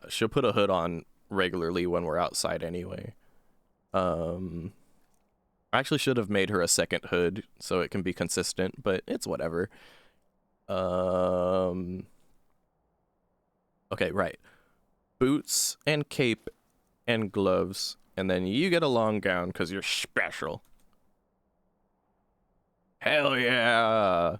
She'll put a hood on regularly when we're outside anyway. I actually should have made her a second hood so it can be consistent, but it's whatever. Okay, right. Boots and cape and gloves, and then you get a long gown because you're special. Hell yeah!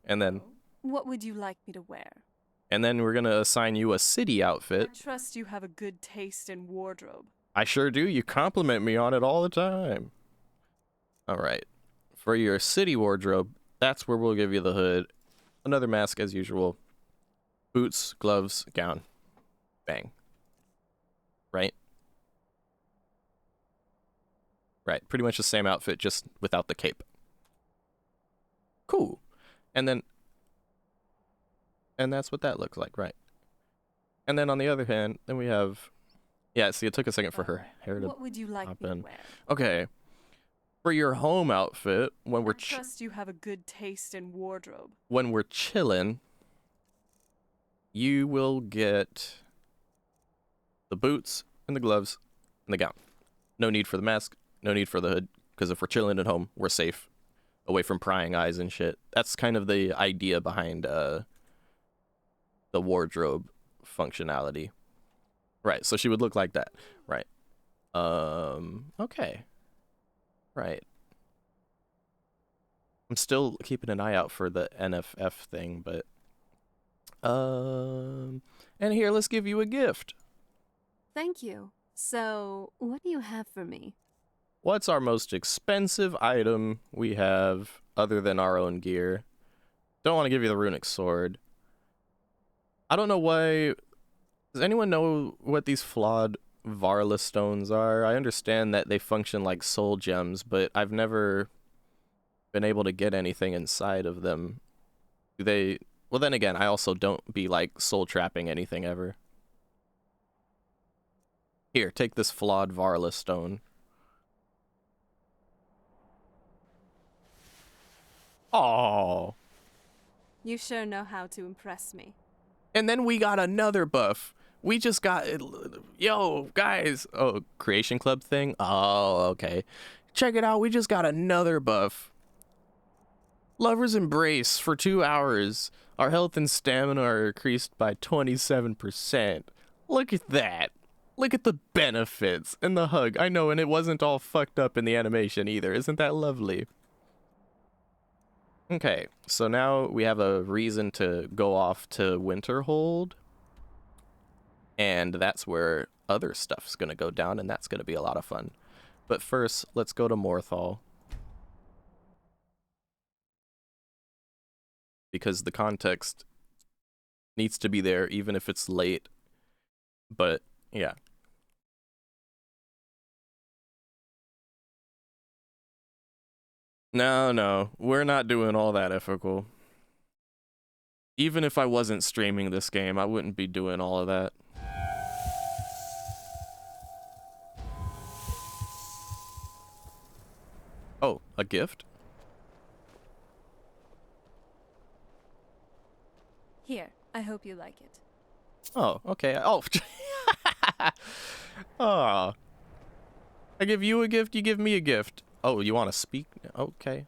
And then What would you like me to wear? we're gonna assign you a city outfit. I trust you have a good taste in wardrobe. I sure do. You compliment me on it all the time. All right. For your city wardrobe, that's where we'll give you the hood. Another mask as usual. Boots, gloves, gown. Bang. Right? Right. Pretty much the same outfit, just without the cape. Cool. And that's what that looks like, right? And then on the other hand, then we have... Yeah, see, it took a second for her hair to What would you like pop me to in. wear? Okay. For your home outfit, when we're I trust you have a good taste in wardrobe. when we're chilling, you will get the boots and the gloves and the gown. No need for the mask, no need for the hood, because if we're chilling at home, we're safe, away from prying eyes and shit. That's kind of the idea behind the wardrobe functionality. Right, so she would look like that. Right. Okay. Right. I'm still keeping an eye out for the NFF thing, but and here, let's give you a gift. Thank you. So, what do you have for me? What's our most expensive item we have other than our own gear? Don't want to give you the runic sword. I don't know why. Does anyone know what these flawed Varla stones are? I understand that they function like soul gems, but I've never been able to get anything inside of them. Do they... Well, then again, I also don't be like soul trapping anything ever. Here, take this flawed Varla stone. Oh. You sure know how to impress me. And then we got another buff. We just got, yo, guys. Oh, Creation Club thing? Oh, okay. Check it out. We just got another buff. Lover's Embrace for 2 hours. Our health and stamina are increased by 27%. Look at that. Look at the benefits and the hug. I know, and it wasn't all fucked up in the animation either. Isn't that lovely? Okay, so now we have a reason to go off to Winterhold. And that's where other stuff's gonna go down, and that's gonna be a lot of fun. But first, let's go to Morthal. Because the context needs to be there, even if it's late. But, yeah. No, we're not doing all that ethical. Even if I wasn't streaming this game, I wouldn't be doing all of that. Oh, a gift? Here, I hope you like it. Oh, okay. Oh. Oh. I give you a gift, you give me a gift. Oh, you want to speak? Okay.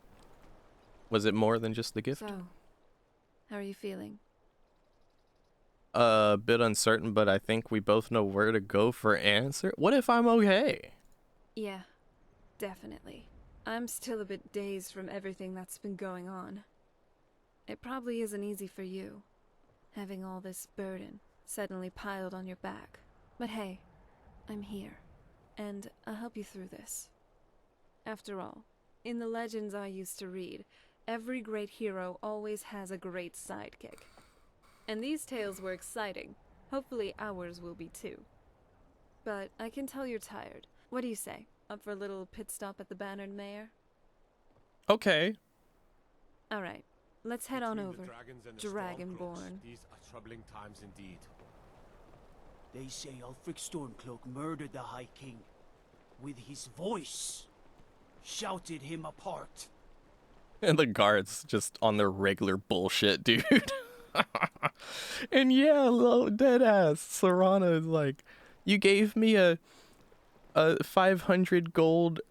Was it more than just the gift? So, how are you feeling? A bit uncertain, but I think we both know where to go for answer. What if I'm okay? Yeah, definitely. I'm still a bit dazed from everything that's been going on. It probably isn't easy for you, having all this burden suddenly piled on your back. But hey, I'm here, and I'll help you through this. After all, in the legends I used to read, every great hero always has a great sidekick. And these tales were exciting. Hopefully ours will be too. But I can tell you're tired. What do you say? Up for a little pit stop at the Bannered Mare? Okay. Alright, let's head on over. Dragonborn. These are troubling times indeed. They say Ulfric Stormcloak murdered the High King. With his voice. Shouted him apart. And the guards just on their regular bullshit, dude. And yeah, dead ass. Serana is like, you gave me a 500 gold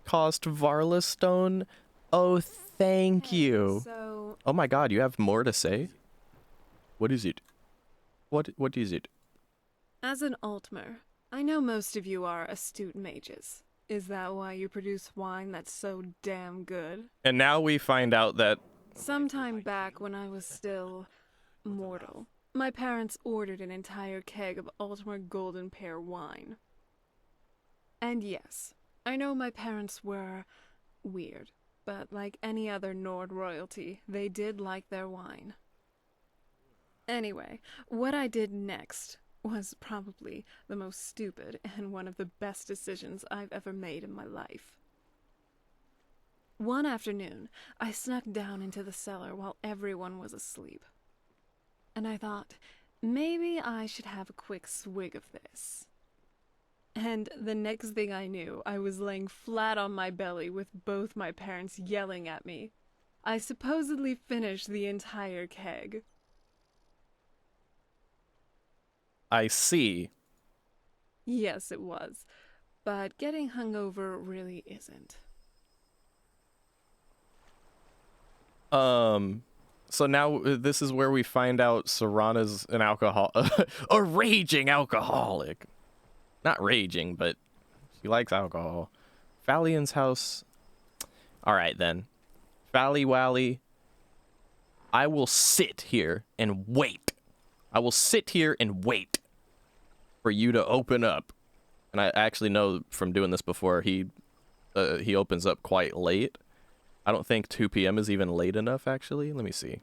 cost Varla stone. Oh, thank you. So... Oh my god, you have more to say? What is it? What is it? As an Altmer, I know most of you are astute mages. Is that why you produce wine that's so damn good? And now we find out that Sometime back when I was still mortal, my parents ordered an entire keg of Altmer Golden Pear wine. And yes, I know my parents were weird, but like any other Nord royalty, they did like their wine. Anyway, what I did next was probably the most stupid and one of the best decisions I've ever made in my life. One afternoon, I snuck down into the cellar while everyone was asleep. And I thought, maybe I should have a quick swig of this. And the next thing I knew, I was laying flat on my belly with both my parents yelling at me. I supposedly finished the entire keg. I see. Yes, it was. But getting hungover really isn't. So now this is where we find out Serana's an a raging alcoholic. Not raging, but she likes alcohol. Fallion's house. All right, then. Fally Wally, I will sit here and wait. I will sit here and wait for you to open up. And I actually know from doing this before, he opens up quite late. I don't think 2 p.m. is even late enough, actually. Let me see.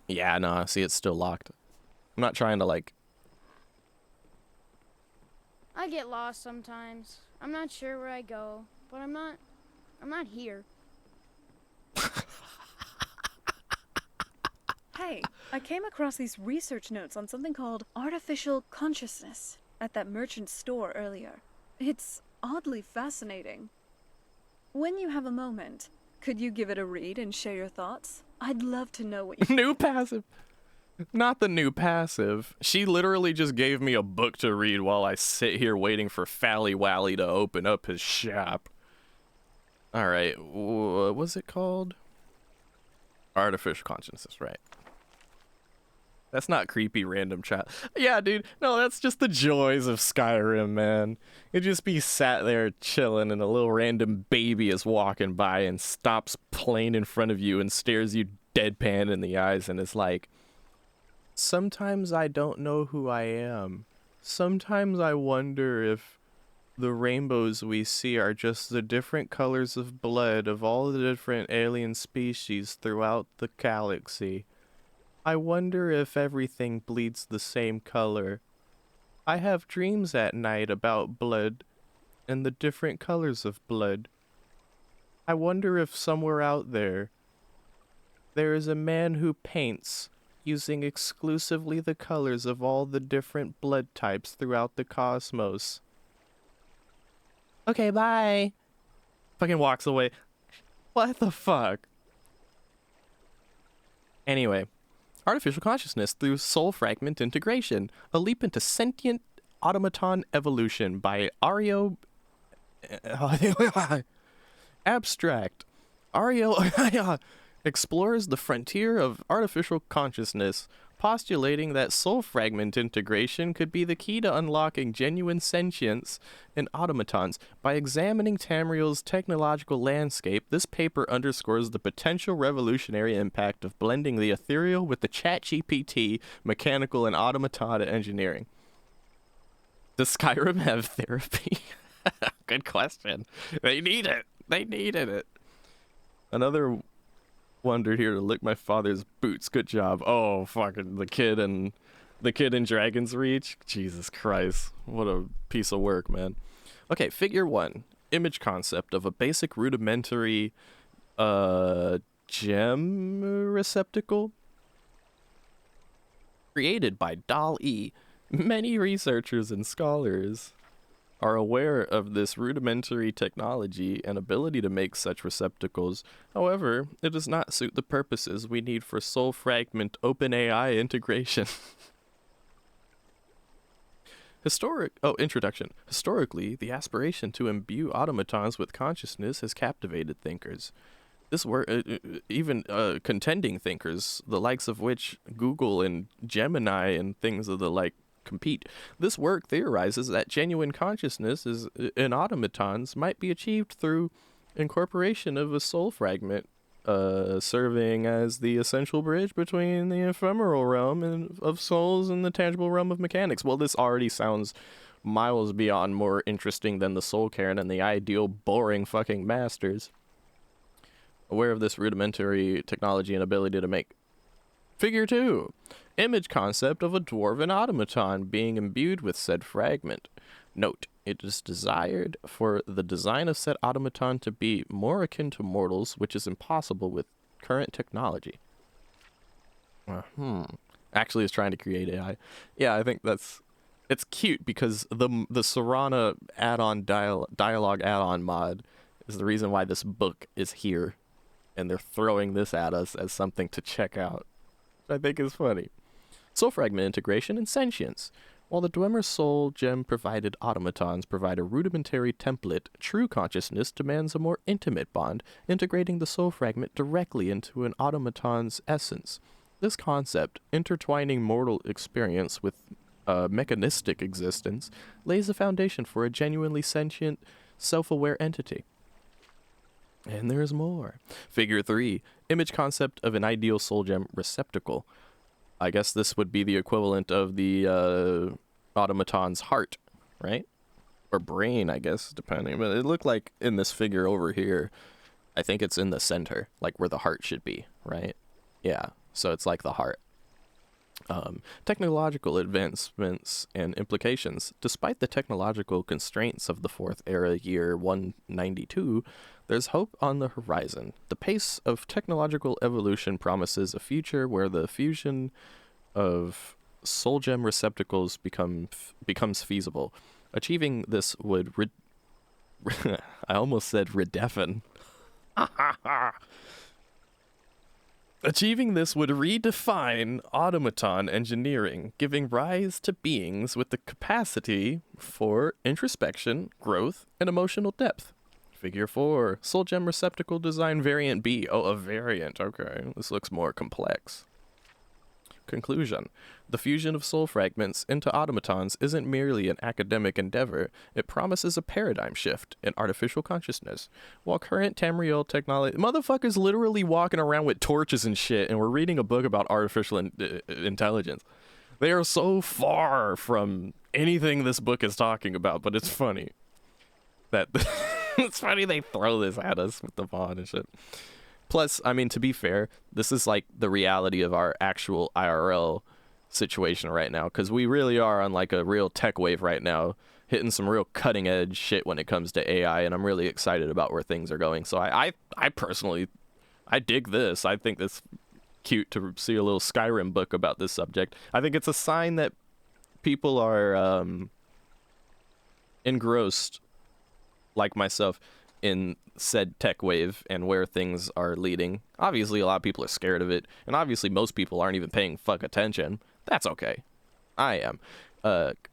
Yeah, nah, see, it's still locked. I'm not trying to, like... I get lost sometimes. I'm not sure where I go, but I'm not here. Hey, I came across these research notes on something called artificial consciousness at that merchant store earlier. It's oddly fascinating. When you have a moment, could you give it a read and share your thoughts? I'd love to know what you... New passive. Not the new passive. She literally just gave me a book to read while I sit here waiting for Fally Wally to open up his shop. Alright, what was it called? Artificial consciousness, right. That's not creepy random chat. Yeah, dude. No, that's just the joys of Skyrim, man. You just be sat there chilling and a little random baby is walking by and stops playing in front of you and stares you deadpan in the eyes and is like, sometimes I don't know who I am. Sometimes I wonder if the rainbows we see are just the different colors of blood of all the different alien species throughout the galaxy. I wonder if everything bleeds the same color. I have dreams at night about blood and the different colors of blood. I wonder if somewhere out there is a man who paints using exclusively the colors of all the different blood types throughout the cosmos. Okay, bye. Fucking walks away. What the fuck? Anyway, artificial consciousness through soul fragment integration, a leap into sentient automaton evolution by Ario... Abstract. Ario... explores the frontier of artificial consciousness, postulating that soul fragment integration could be the key to unlocking genuine sentience in automatons. By examining Tamriel's technological landscape, this paper underscores the potential revolutionary impact of blending the ethereal with the ChatGPT, mechanical and automaton engineering. Does Skyrim have therapy? Good question. They need it. They needed it. Another wonder here to lick my father's boots. Good job. Oh, fucking the kid in Dragon's Reach. Jesus Christ. What a piece of work, man. Okay, figure 1. Image concept of a basic rudimentary gem receptacle created by DAL-E. Many researchers and scholars are aware of this rudimentary technology and ability to make such receptacles. However, it does not suit the purposes we need for soul fragment OpenAI integration. Introduction. Historically, the aspiration to imbue automatons with consciousness has captivated thinkers. This work, even contending thinkers, the likes of which Google and Gemini and things of the like compete. This work theorizes that genuine consciousness in automatons might be achieved through incorporation of a soul fragment, serving as the essential bridge between the ephemeral realm of souls and the tangible realm of mechanics. Well, this already sounds miles beyond more interesting than the soul cairn and the ideal boring fucking masters. Aware of this rudimentary technology and ability to make figure 2. Image concept of a dwarven automaton being imbued with said fragment. Note, it is desired for the design of said automaton to be more akin to mortals, which is impossible with current technology. Actually, it's trying to create AI. Yeah, I think it's cute because the Serana add-on dialogue add-on mod is the reason why this book is here, and they're throwing this at us as something to check out, which I think is funny. Soul fragment integration and sentience. While the Dwemer soul gem provided automatons provide a rudimentary template, true consciousness demands a more intimate bond, integrating the soul fragment directly into an automaton's essence. This concept, intertwining mortal experience with mechanistic existence, lays the foundation for a genuinely sentient, self-aware entity. And there's more. Figure 3. Image concept of an ideal soul gem receptacle. I guess this would be the equivalent of the automaton's heart, right? Or brain, I guess, depending. But it looked like in this figure over here, I think it's in the center, like where the heart should be, right? Yeah, so it's like the heart. Technological advancements and implications. Despite the technological constraints of the Fourth Era year 192, there's hope on the horizon. The pace of technological evolution promises a future where the fusion of soul gem receptacles becomes feasible. Achieving this would I almost said redefine. Achieving this would redefine automaton engineering, giving rise to beings with the capacity for introspection, growth, and emotional depth. Figure 4, Soul Gem Receptacle Design Variant B. Oh, a variant. Okay, this looks more complex. Conclusion. The fusion of soul fragments into automatons isn't merely an academic endeavor, it promises a paradigm shift in artificial consciousness. While current Tamriel technology... Motherfuckers literally walking around with torches and shit, and we're reading a book about artificial intelligence. They are so far from anything this book is talking about, but it's funny. That it's funny they throw this at us with the mod and shit. Plus, I mean, to be fair, this is like the reality of our actual IRL situation right now, because we really are on like a real tech wave right now, hitting some real cutting edge shit when it comes to AI, and I'm really excited about where things are going. So I personally, I dig this. I think it's cute to see a little Skyrim book about this subject. I think it's a sign that people are engrossed, like myself, in said tech wave and where things are leading. Obviously, a lot of people are scared of it, and obviously most people aren't even paying fuck attention. That's okay. I am.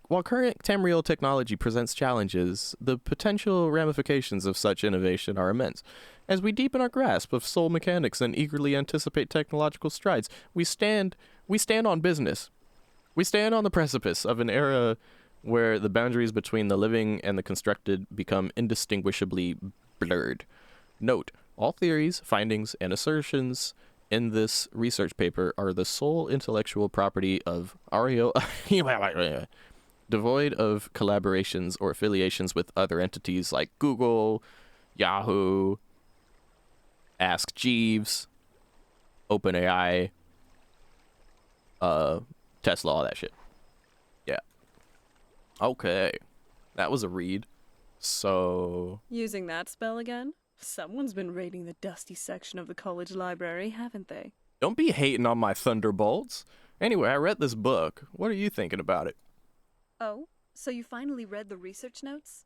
While current Tamriel technology presents challenges, the potential ramifications of such innovation are immense. As we deepen our grasp of soul mechanics and eagerly anticipate technological strides, we stand on business. We stand on the precipice of an era where the boundaries between the living and the constructed become indistinguishably blurred. Note, all theories, findings, and assertions in this research paper are the sole intellectual property of Ario, devoid of collaborations or affiliations with other entities like Google, Yahoo, Ask Jeeves, OpenAI, Tesla, all that shit. Yeah. Okay. That was a read. So... Using that spell again? Someone's been raiding the dusty section of the college library, haven't they? Don't be hating on my thunderbolts. Anyway, I read this book. What are you thinking about it? Oh, so you finally read the research notes?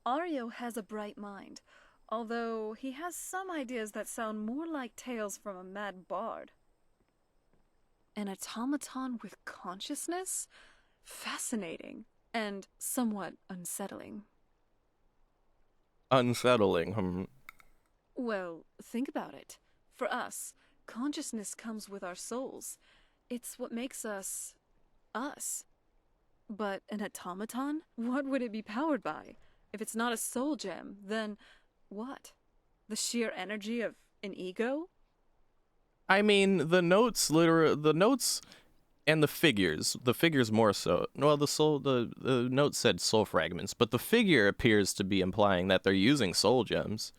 Ario has a bright mind, although he has some ideas that sound more like tales from a mad bard. An automaton with consciousness? Fascinating, and somewhat unsettling. Unsettling, Well, think about it. For us, consciousness comes with our souls. It's what makes us... us. But an automaton? What would it be powered by? If it's not a soul gem, then what? The sheer energy of an ego? I mean, the notes and the figures more so. Well, the note said soul fragments, but the figure appears to be implying that they're using soul gems.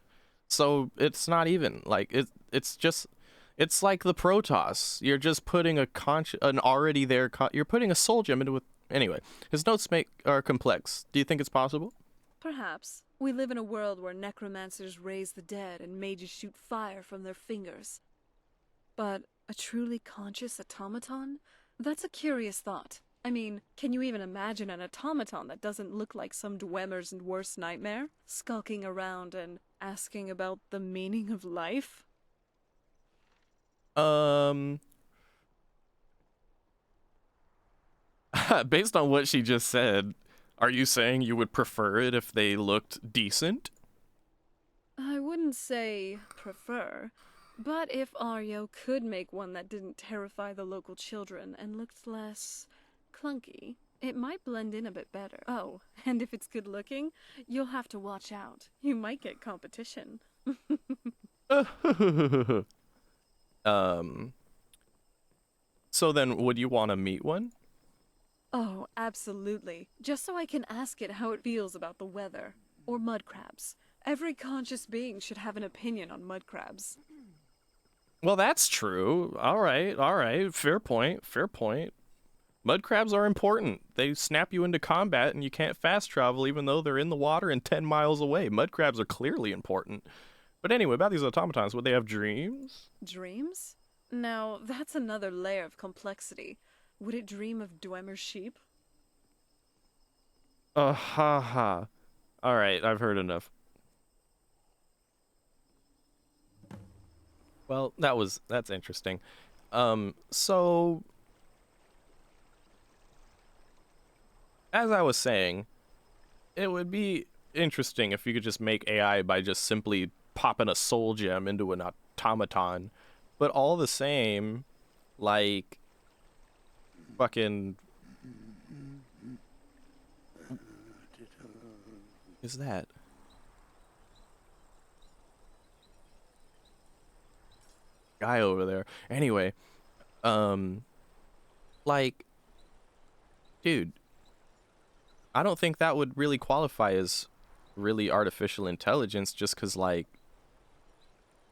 So it's not even like it's like the Protoss. You're just putting you're putting a soul gem into anyway. His notes are complex. Do you think it's possible? Perhaps. We live in a world where necromancers raise the dead and mages shoot fire from their fingers. But a truly conscious automaton? That's a curious thought. I mean, can you even imagine an automaton that doesn't look like some Dwemer's worst nightmare? Skulking around and asking about the meaning of life? Based on what she just said, are you saying you would prefer it if they looked decent? I wouldn't say prefer. But if Ario could make one that didn't terrify the local children and looked less clunky, it might blend in a bit better. Oh, and if it's good looking, you'll have to watch out. You might get competition. So then would you want to meet one? Oh, absolutely. Just so I can ask it how it feels about the weather. Or mud crabs. Every conscious being should have an opinion on mud crabs. Well, that's true. All right. Fair point. Mud crabs are important. They snap you into combat and you can't fast travel even though they're in the water and 10 miles away. Mud crabs are clearly important. But anyway, about these automatons, would they have dreams? Dreams? Now, that's another layer of complexity. Would it dream of Dwemer's sheep? All right, I've heard enough. Well, that's interesting. So as I was saying, it would be interesting if you could just make AI by just simply popping a soul gem into an automaton, but all the same, like, fucking, is that? Guy over there. Anyway, like, dude, I don't think that would really qualify as really artificial intelligence, just because, like,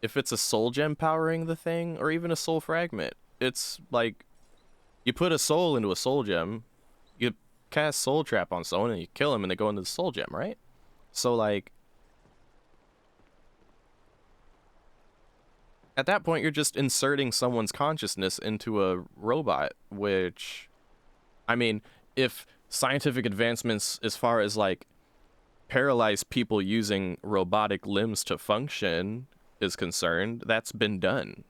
if it's a soul gem powering the thing, or even a soul fragment, it's like, you put a soul into a soul gem, you cast soul trap on someone, and you kill him, and they go into the soul gem, right? So, like, at that point, you're just inserting someone's consciousness into a robot, which, I mean, if scientific advancements as far as, like, paralyzed people using robotic limbs to function is concerned, that's been done.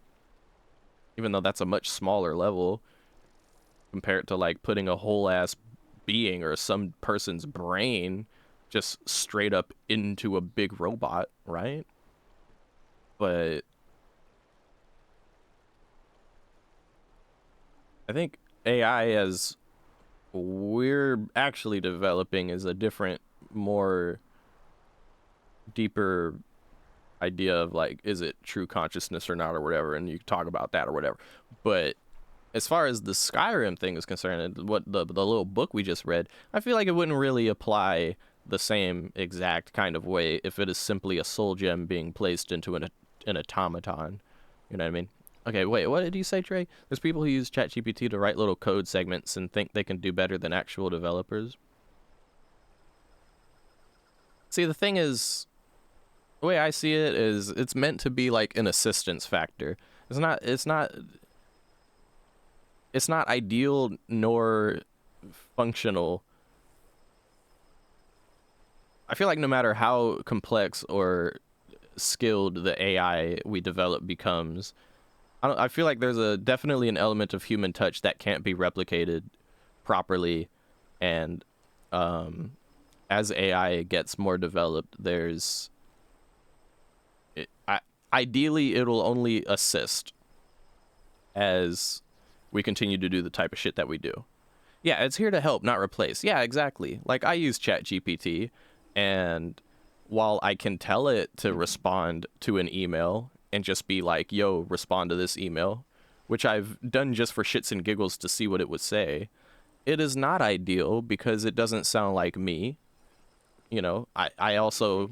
Even though that's a much smaller level compared to, like, putting a whole ass being or some person's brain just straight up into a big robot, right? But I think AI, as we're actually developing, is a different, more deeper idea of, like, is it true consciousness or not, or whatever, and you talk about that or whatever. But as far as the Skyrim thing is concerned, what the little book we just read, I feel like it wouldn't really apply the same exact kind of way if it is simply a soul gem being placed into an automaton. You know what I mean? Okay, wait, what did you say, Trey? There's people who use ChatGPT to write little code segments and think they can do better than actual developers. See, the thing is, the way I see it is, it's meant to be like an assistance factor. It's not ideal nor functional. I feel like no matter how complex or skilled the AI we develop becomes, I feel like there's definitely an element of human touch that can't be replicated properly, and as AI gets more developed, ideally it'll only assist as we continue to do the type of shit that we do. Yeah, it's here to help, not replace. Yeah, exactly. Like, I use ChatGPT, and while I can tell it to respond to an email and just be like, yo, respond to this email, which I've done just for shits and giggles to see what it would say, it is not ideal because it doesn't sound like me. You know, I also...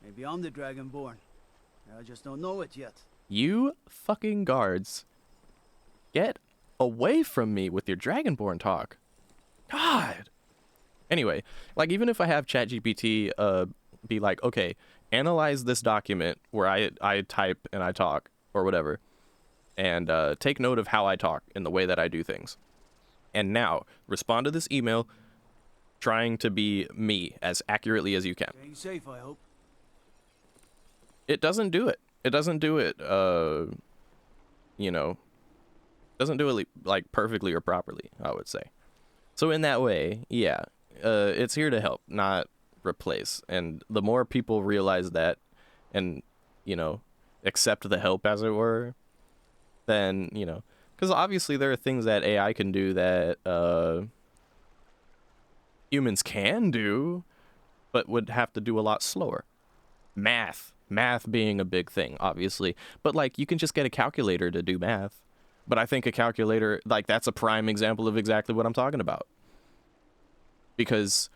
Maybe I'm the Dragonborn. I just don't know it yet. You fucking guards. Get away from me with your Dragonborn talk. God. Anyway, like, even if I have ChatGPT be like, okay, analyze this document where I type and I talk or whatever, and take note of how I talk and the way that I do things. And now, respond to this email trying to be me as accurately as you can. Staying safe, I hope. It doesn't do it. It doesn't do it, you know, doesn't do it like perfectly or properly, I would say. So in that way, yeah, it's here to help, not replace. And the more people realize that and, you know, accept the help, as it were, then, you know, because obviously there are things that AI can do that humans can do, but would have to do a lot slower. Math being a big thing, obviously, but like, you can just get a calculator to do math. But I think a calculator, like, that's a prime example of exactly what I'm talking about. Because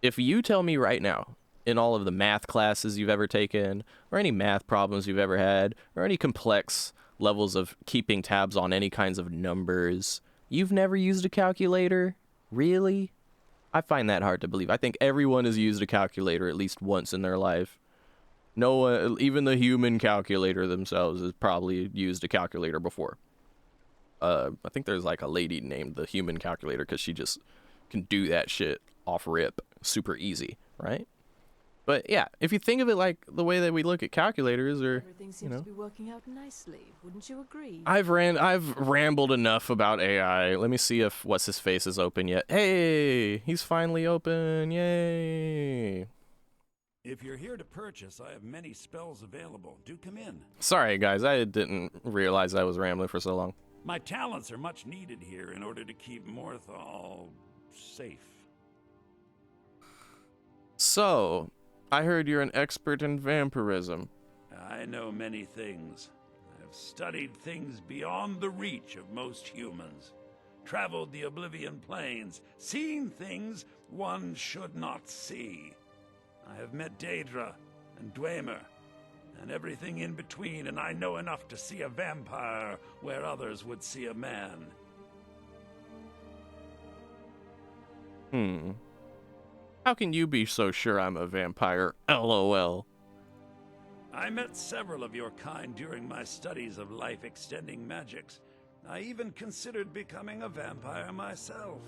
if you tell me right now, in all of the math classes you've ever taken, or any math problems you've ever had, or any complex levels of keeping tabs on any kinds of numbers, you've never used a calculator? Really? I find that hard to believe. I think everyone has used a calculator at least once in their life. No one, even the human calculator themselves, has probably used a calculator before. I think there's like a lady named the human calculator because she just can do that shit off rip super easy, right? But yeah, if you think of it like the way that we look at calculators, or Everything seems to be working out nicely. Wouldn't you agree? I've rambled enough about AI. Let me see if what's his face is open yet. Hey, he's finally open. Yay. If you're here to purchase, I have many spells available. Do come in. Sorry guys, I didn't realize I was rambling for so long. My talents are much needed here in order to keep Morthal safe. So, I heard you're an expert in vampirism. I know many things. I've studied things beyond the reach of most humans. Traveled the Oblivion Plains, seen things one should not see. I have met Daedra and Dwemer, and everything in between, and I know enough to see a vampire where others would see a man. How can you be so sure I'm a vampire? LOL. I met several of your kind during my studies of life-extending magics. I even considered becoming a vampire myself.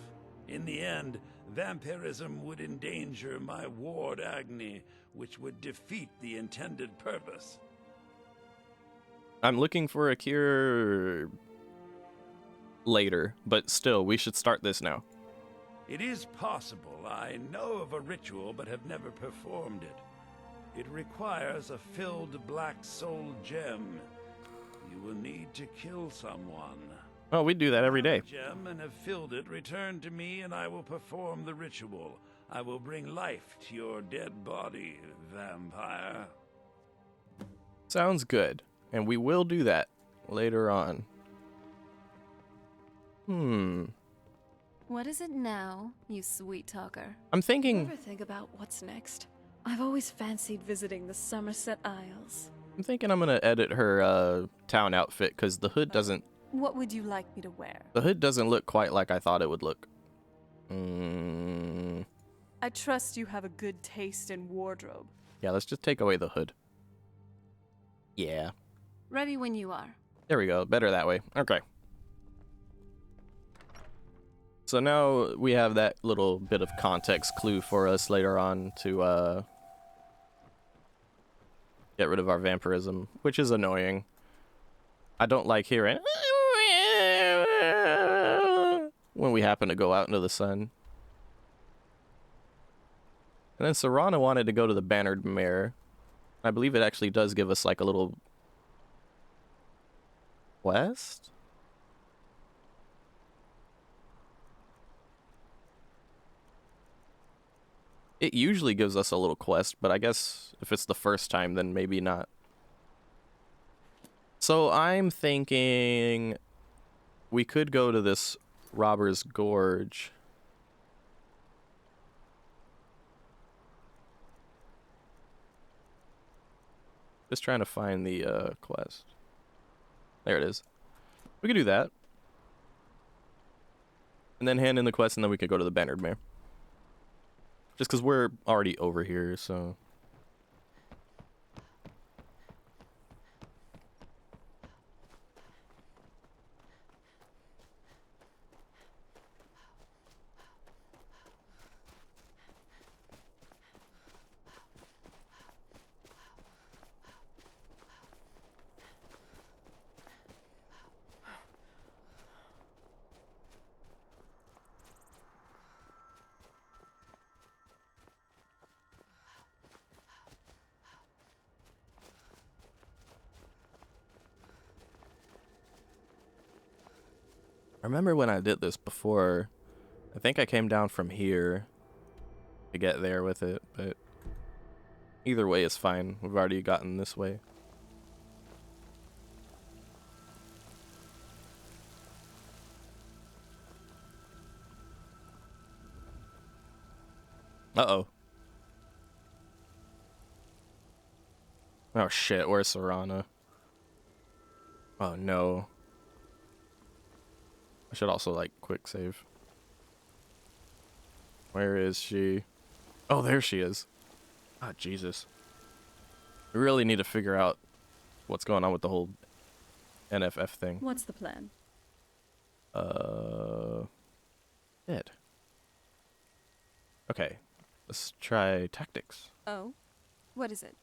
In the end, vampirism would endanger my ward Agni, which would defeat the intended purpose. I'm looking for a cure later, but still, we should start this now. It is possible. I know of a ritual, but have never performed it. It requires a filled black soul gem. You will need to kill someone. Oh, we do that every day. Gem and have filled it. Return to me, and I will perform the ritual. I will bring life to your dead body, vampire. Sounds good, and we will do that later on. What is it now, you sweet talker? I'm thinking... Ever think about what's next? I've always fancied visiting the Somerset Isles. I'm thinking I'm gonna edit her town outfit, because the hood doesn't... What would you like me to wear? The hood doesn't look quite like I thought it would look. I trust you have a good taste in wardrobe. Yeah, let's just take away the hood. Yeah. Ready when you are. There we go. Better that way. Okay. So now we have that little bit of context clue for us later on to get rid of our vampirism, which is annoying. I don't like hearing when we happen to go out into the sun. And then Serana wanted to go to the Bannered Mare. I believe it actually does give us like a little quest. It usually gives us a little quest, but I guess if it's the first time, then maybe not. So I'm thinking we could go to this Robber's Gorge. Just trying to find the quest. There it is. We could do that. And then hand in the quest, and then we could go to the Bannered Mare. Just because we're already over here, so... I remember when I did this before, I think I came down from here to get there with it, but either way is fine. We've already gotten this way. Uh-oh. Oh shit, where's Serana? Oh no. I should also, like, quick save. Where is she? Oh, there she is. Ah, Jesus. We really need to figure out what's going on with the whole NFF thing. What's the plan? Dead. Okay. Let's try tactics. Oh, What is it?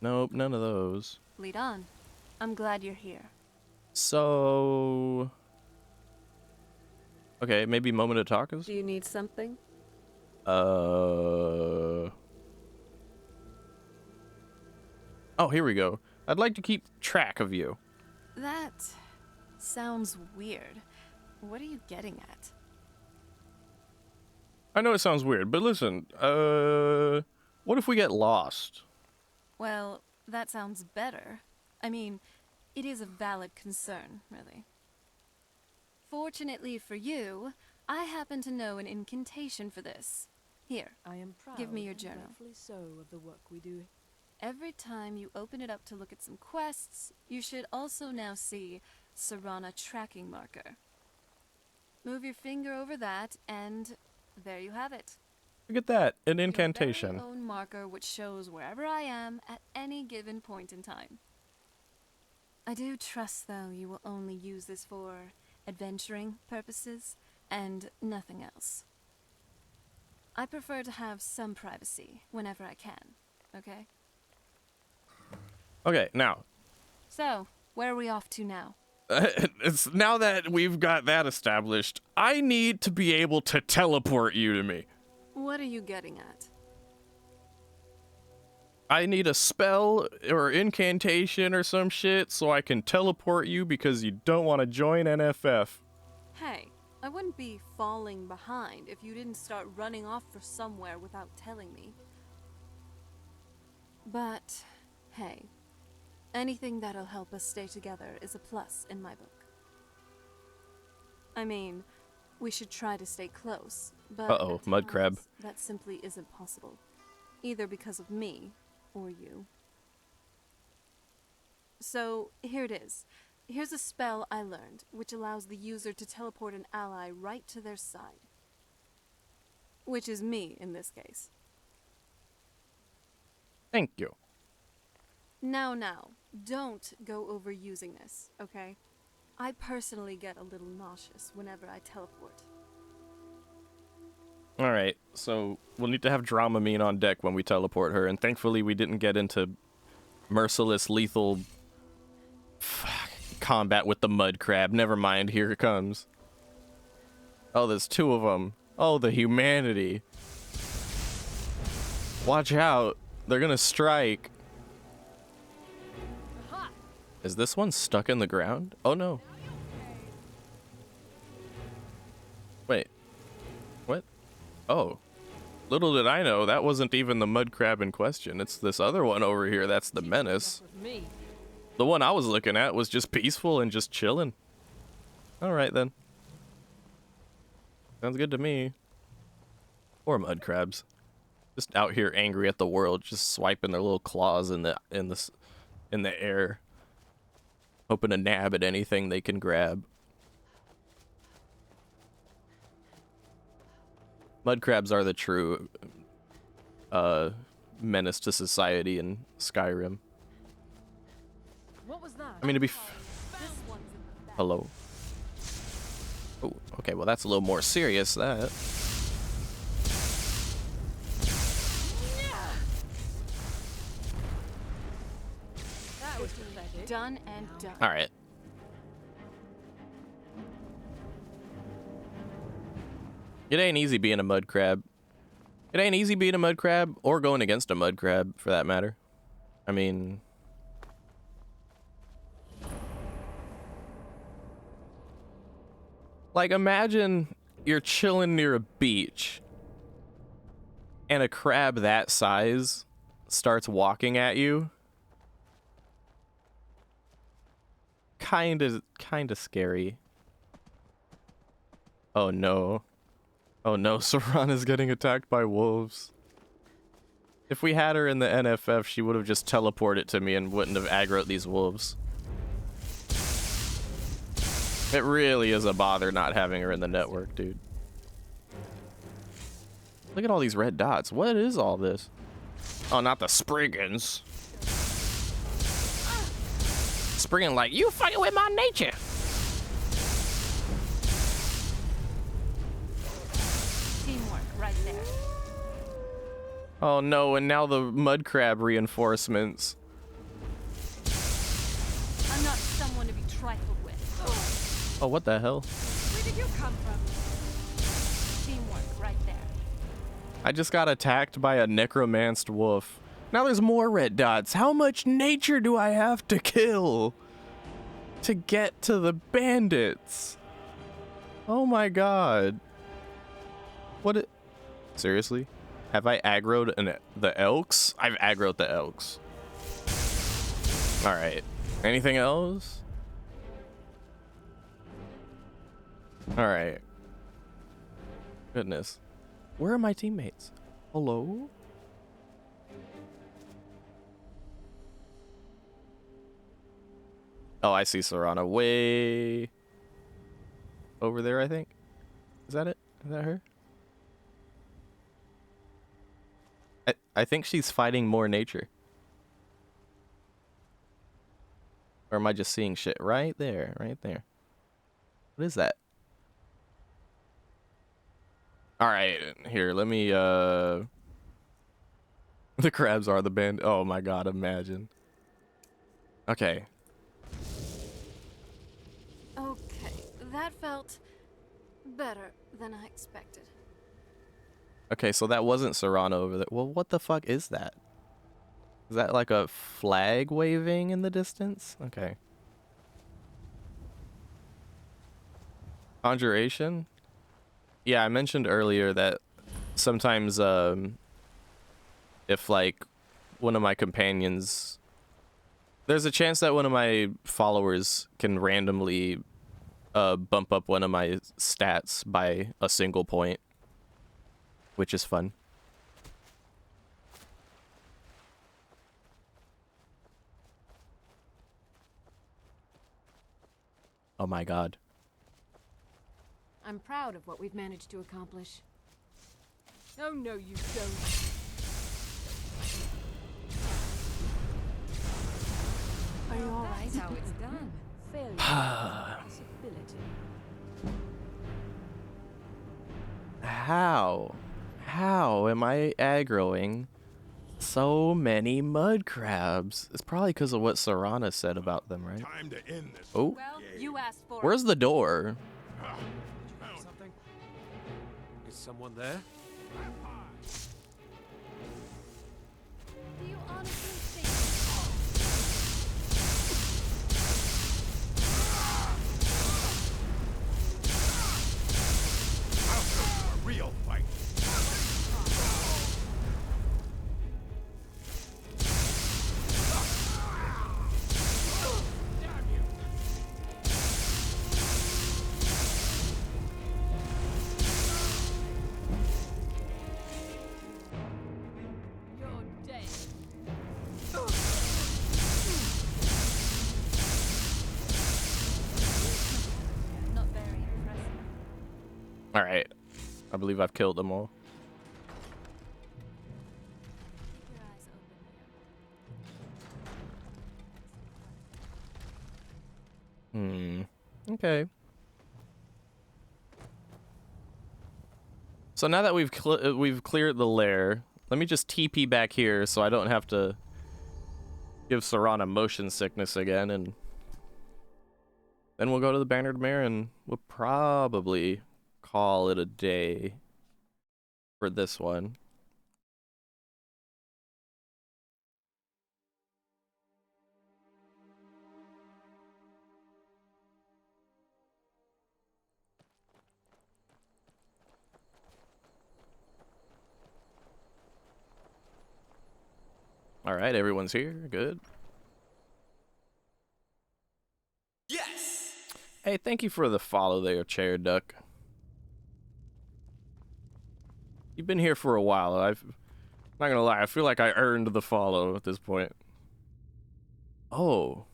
Nope, none of those. Lead on. I'm glad you're here. So... Okay, maybe moment of tacos? Do you need something? Oh, here we go. I'd like to keep track of you. That sounds weird. What are you getting at? I know it sounds weird, but listen, what if we get lost? Well, that sounds better. I mean, it is a valid concern, really. Fortunately for you, I happen to know an incantation for this. Here, I am proud give me your and journal. thankfully so of the work we do. Every time you open it up to look at some quests, you should also now see Serana tracking marker. Move your finger over that, and there you have it. Look at that, an Your incantation. very own marker which shows wherever I am at any given point in time. I do trust, though, you will only use this for adventuring purposes and nothing else. I prefer to have some privacy whenever I can, okay? Okay, now. So, where are we off to now? It's now that we've got that established, I need to be able to teleport you to me. What are you getting at? I need a spell or incantation or some shit so I can teleport you because you don't want to join NFF. Hey, I wouldn't be falling behind if you didn't start running off for somewhere without telling me. But, hey, anything that'll help us stay together is a plus in my book. I mean, we should try to stay close, but Uh-oh, mud crab. that simply isn't possible. Either because of me, or you. So, here it is. Here's a spell I learned, which allows the user to teleport an ally right to their side. Which is me, in this case. Thank you. Now, don't go overusing this, okay? I personally get a little nauseous whenever I teleport. Alright, so we'll need to have Dramamine on deck when we teleport her, and thankfully we didn't get into merciless, lethal combat with the mud crab. Never mind, here it comes. Oh, there's two of them. Oh, the humanity. Watch out. They're gonna strike. Is this one stuck in the ground? Oh, no. Wait. What? Oh. Little did I know, that wasn't even the mud crab in question. It's this other one over here that's the menace. The one I was looking at was just peaceful and just chilling. Alright then. Sounds good to me. Poor mud crabs. Just out here angry at the world, just swiping their little claws in the air. Hoping to nab at anything they can grab. Mud crabs are the true menace to society in Skyrim. What was that? I mean, to be hello. Oh, okay, well that's a little more serious, that. That was done and done. Alright. It ain't easy being a mud crab. It ain't easy being a mud crab, or going against a mud crab, for that matter. I mean... Like, imagine you're chilling near a beach, and a crab that size starts walking at you. Kinda scary. Oh no. Oh no, Serana's getting attacked by wolves. If we had her in the NFF, she would have just teleported to me and wouldn't have aggroed these wolves. It really is a bother not having her in the network, dude. Look at all these red dots. What is all this? Oh, not the Spriggans. Spriggan like, you fucking with my nature. Oh no, and now the mud crab reinforcements. I'm not someone to be trifled with. Oh, what the hell? Where did you come from? Teamwork right there. I just got attacked by a necromanced wolf. Now there's more red dots. How much nature do I have to kill to get to the bandits? Oh my god. Seriously? Have I aggroed the elks? I've aggroed the elks. Alright. Anything else? Alright. Goodness. Where are my teammates? Hello? Oh, I see Serana way over there, I think. Is that it? Is that her? I think she's fighting more nature. Or am I just seeing shit? Right there, right there. What is that? Alright, here, let me, the crabs are the band. Oh my god, imagine. Okay. Okay, that felt better than I expected. Okay, so that wasn't Serana over there. Well, what the fuck is that? Is that like a flag waving in the distance? Okay. Conjuration? Yeah, I mentioned earlier that sometimes if like one of my companions, there's a chance that one of my followers can randomly bump up one of my stats by a single point, which is fun. Oh my god. I'm proud of what we've managed to accomplish. Oh no, you don't. Are you all right? That's how it's done. How am I aggroing so many mud crabs? It's probably because of what Serana said about them, right? Time to end this. Oh, Well, you asked for where's the door? Something? Is someone there? Do you honestly think I'll show you a real fight. You're dead. not very impressive? All right, I believe I've killed them all. Keep your eyes open here. Okay. So now that we've cleared the lair, let me just TP back here so I don't have to give Serana motion sickness again, and then we'll go to the Bannered Mare and we'll probably call it a day for this one. All right, everyone's here. Good. Yes. Hey, thank you for the follow there, Chair Duck. You've been here for a while. Not gonna lie, I feel like I earned the follow at this point. Oh.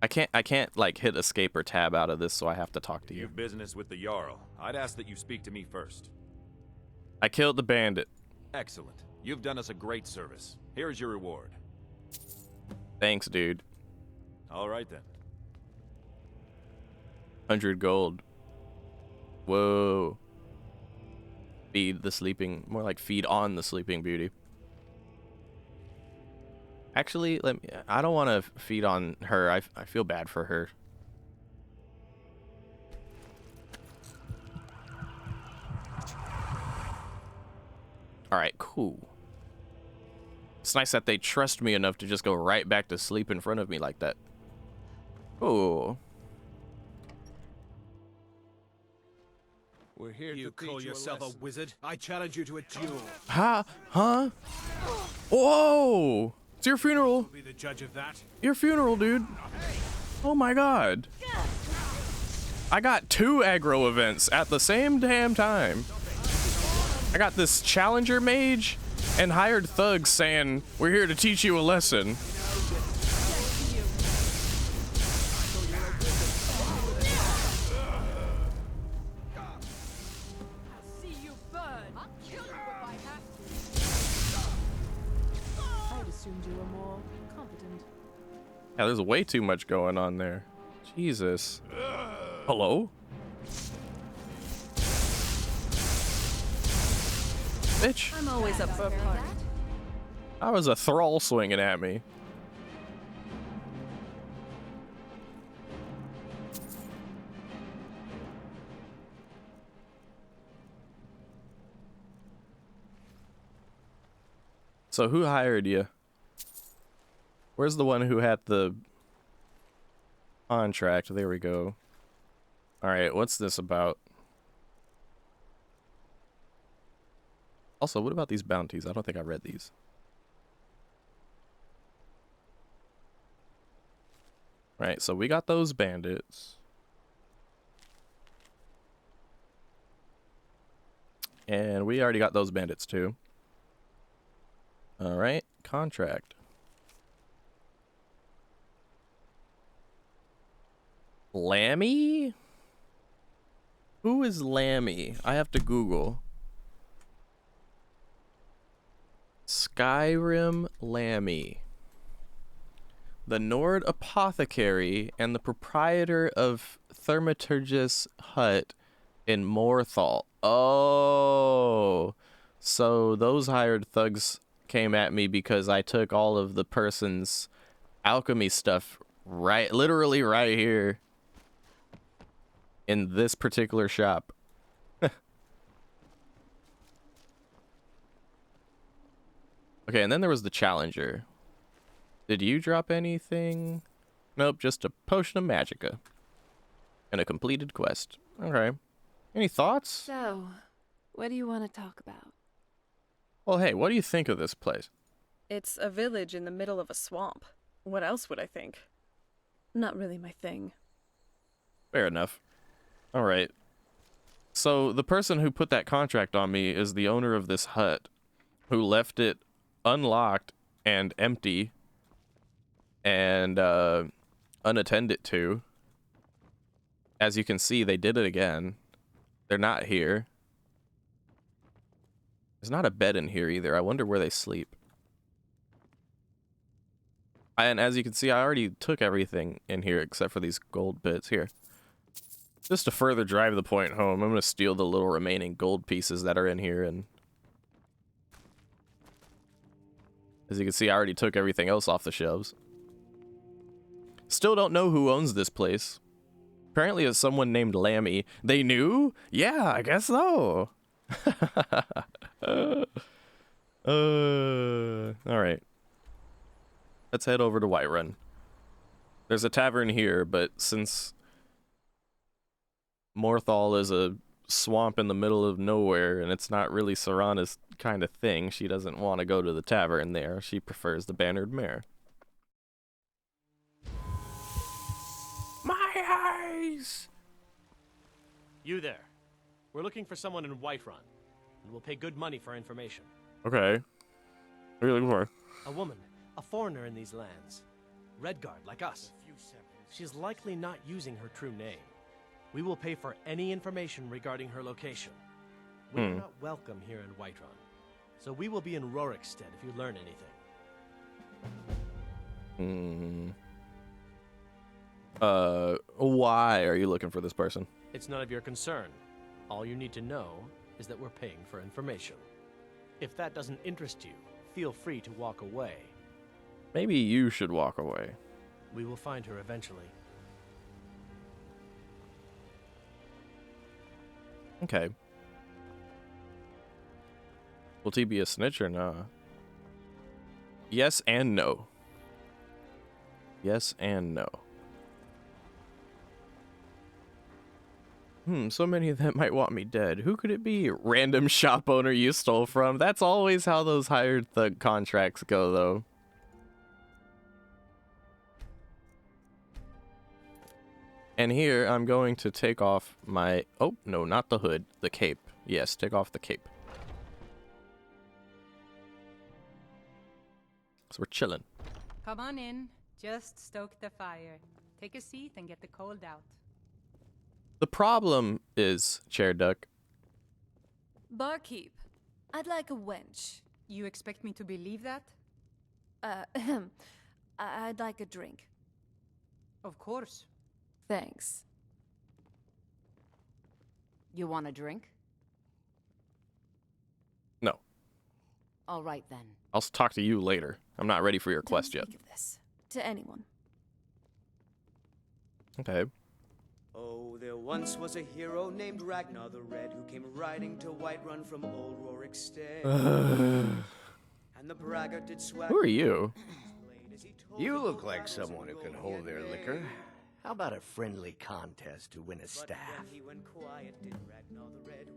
I can't like hit escape or tab out of this, so I have to talk to you. You've business with the Jarl. I'd ask that you speak to me first. I killed the bandit. Excellent. You've done us a great service. Here's your reward. Thanks, dude. All right then. 100 gold. Whoa. feed the sleeping, more like feed on the sleeping beauty. Actually, I don't want to feed on her. I feel bad for her. All right, cool. It's nice that they trust me enough to just go right back to sleep in front of me like that. Ooh. We're here you to call teach yourself you a wizard? I challenge you to a duel. Huh? Whoa! It's your funeral. Be the judge of that. Your funeral, dude. Oh my god. I got 2 aggro events at the same damn time. I got this challenger mage and hired thugs saying, "We're here to teach you a lesson." Yeah, there's way too much going on there. Jesus. Hello? Bitch. I'm always up for a party. I was a thrall swinging at me. So who hired you? Where's the one who had the contract? There we go. All right, what's this about? Also, what about these bounties? I don't think I read these. All right, so we got those bandits. And we already got those bandits too. All right, contract. Lammy? Who is Lammy? I have to Google. Skyrim Lammy. The Nord apothecary and the proprietor of Thaumaturgus hut in Morthal. Oh, so those hired thugs came at me because I took all of the person's alchemy stuff literally right here in this particular shop. Okay, and then there was the challenger. Did you drop anything? Nope, just a potion of magicka and a completed quest. Okay. Any thoughts? So, what do you want to talk about? Well, hey, what do you think of this place? It's a village in the middle of a swamp. What else would I think? Not really my thing. Fair enough. All right. So the person who put that contract on me is the owner of this hut, who left it unlocked and empty and unattended to. As you can see, they did it again. They're not here. There's not a bed in here either. I wonder where they sleep. And as you can see, I already took everything in here except for these gold bits here. Just to further drive the point home, I'm going to steal the little remaining gold pieces that are in here. And as you can see, I already took everything else off the shelves. Still don't know who owns this place. Apparently it's someone named Lammy. They knew? Yeah, I guess so. Alright. Let's head over to Whiterun. There's a tavern here, but since Morthal is a swamp in the middle of nowhere and it's not really Serana's kind of thing, she doesn't want to go to the tavern there. She prefers the Bannered Mare. My eyes! You there. We're looking for someone in Whiterun, and we'll pay good money for information. Okay. What are you looking for? A woman, a foreigner in these lands. Redguard, like us. She's likely not using her true name. We will pay for any information regarding her location. We are not welcome here in Whiterun, so we will be in Rorikstead if you learn anything. Why are you looking for this person? It's none of your concern. All you need to know is that we're paying for information. If that doesn't interest you, feel free to walk away. Maybe you should walk away. We will find her eventually. Okay. Will T be a snitch or nah? Yes and no. Yes and no. So many of them might want me dead. Who could it be? Random shop owner you stole from? That's always how those hired thug contracts go, though. And here, I'm going to take off my... Oh, no, not the hood. The cape. Yes, take off the cape. So we're chilling. Come on in. Just stoke the fire. Take a seat and get the cold out. The problem is, Chair Duck... Barkeep, I'd like a wench. You expect me to believe that? I'd like a drink. Of course. Thanks. You want a drink? No. All right then. I'll talk to you later. I'm not ready for your quest yet. Don't speak of this to anyone. Okay. Oh, there once was a hero named Ragnar the Red who came riding to Whiterun from old Rorik's stead. And the braggart did swag. Who are you? You look like someone who can hold their liquor. How about a friendly contest to win a staff?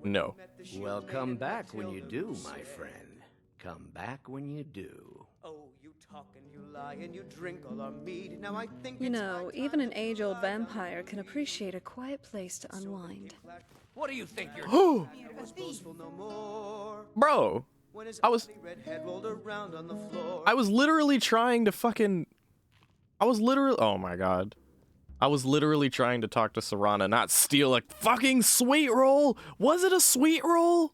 No. Well, come back when you do, my friend. Come back when you do. Oh, you talk and you lie and you drink all our mead. Now I think You know, even an age-old vampire can appreciate a quiet place to unwind. What do you think you're doing? Bro, I was literally trying to fucking... Oh my god. I was literally trying to talk to Serana, not steal a fucking sweet roll. Was it a sweet roll?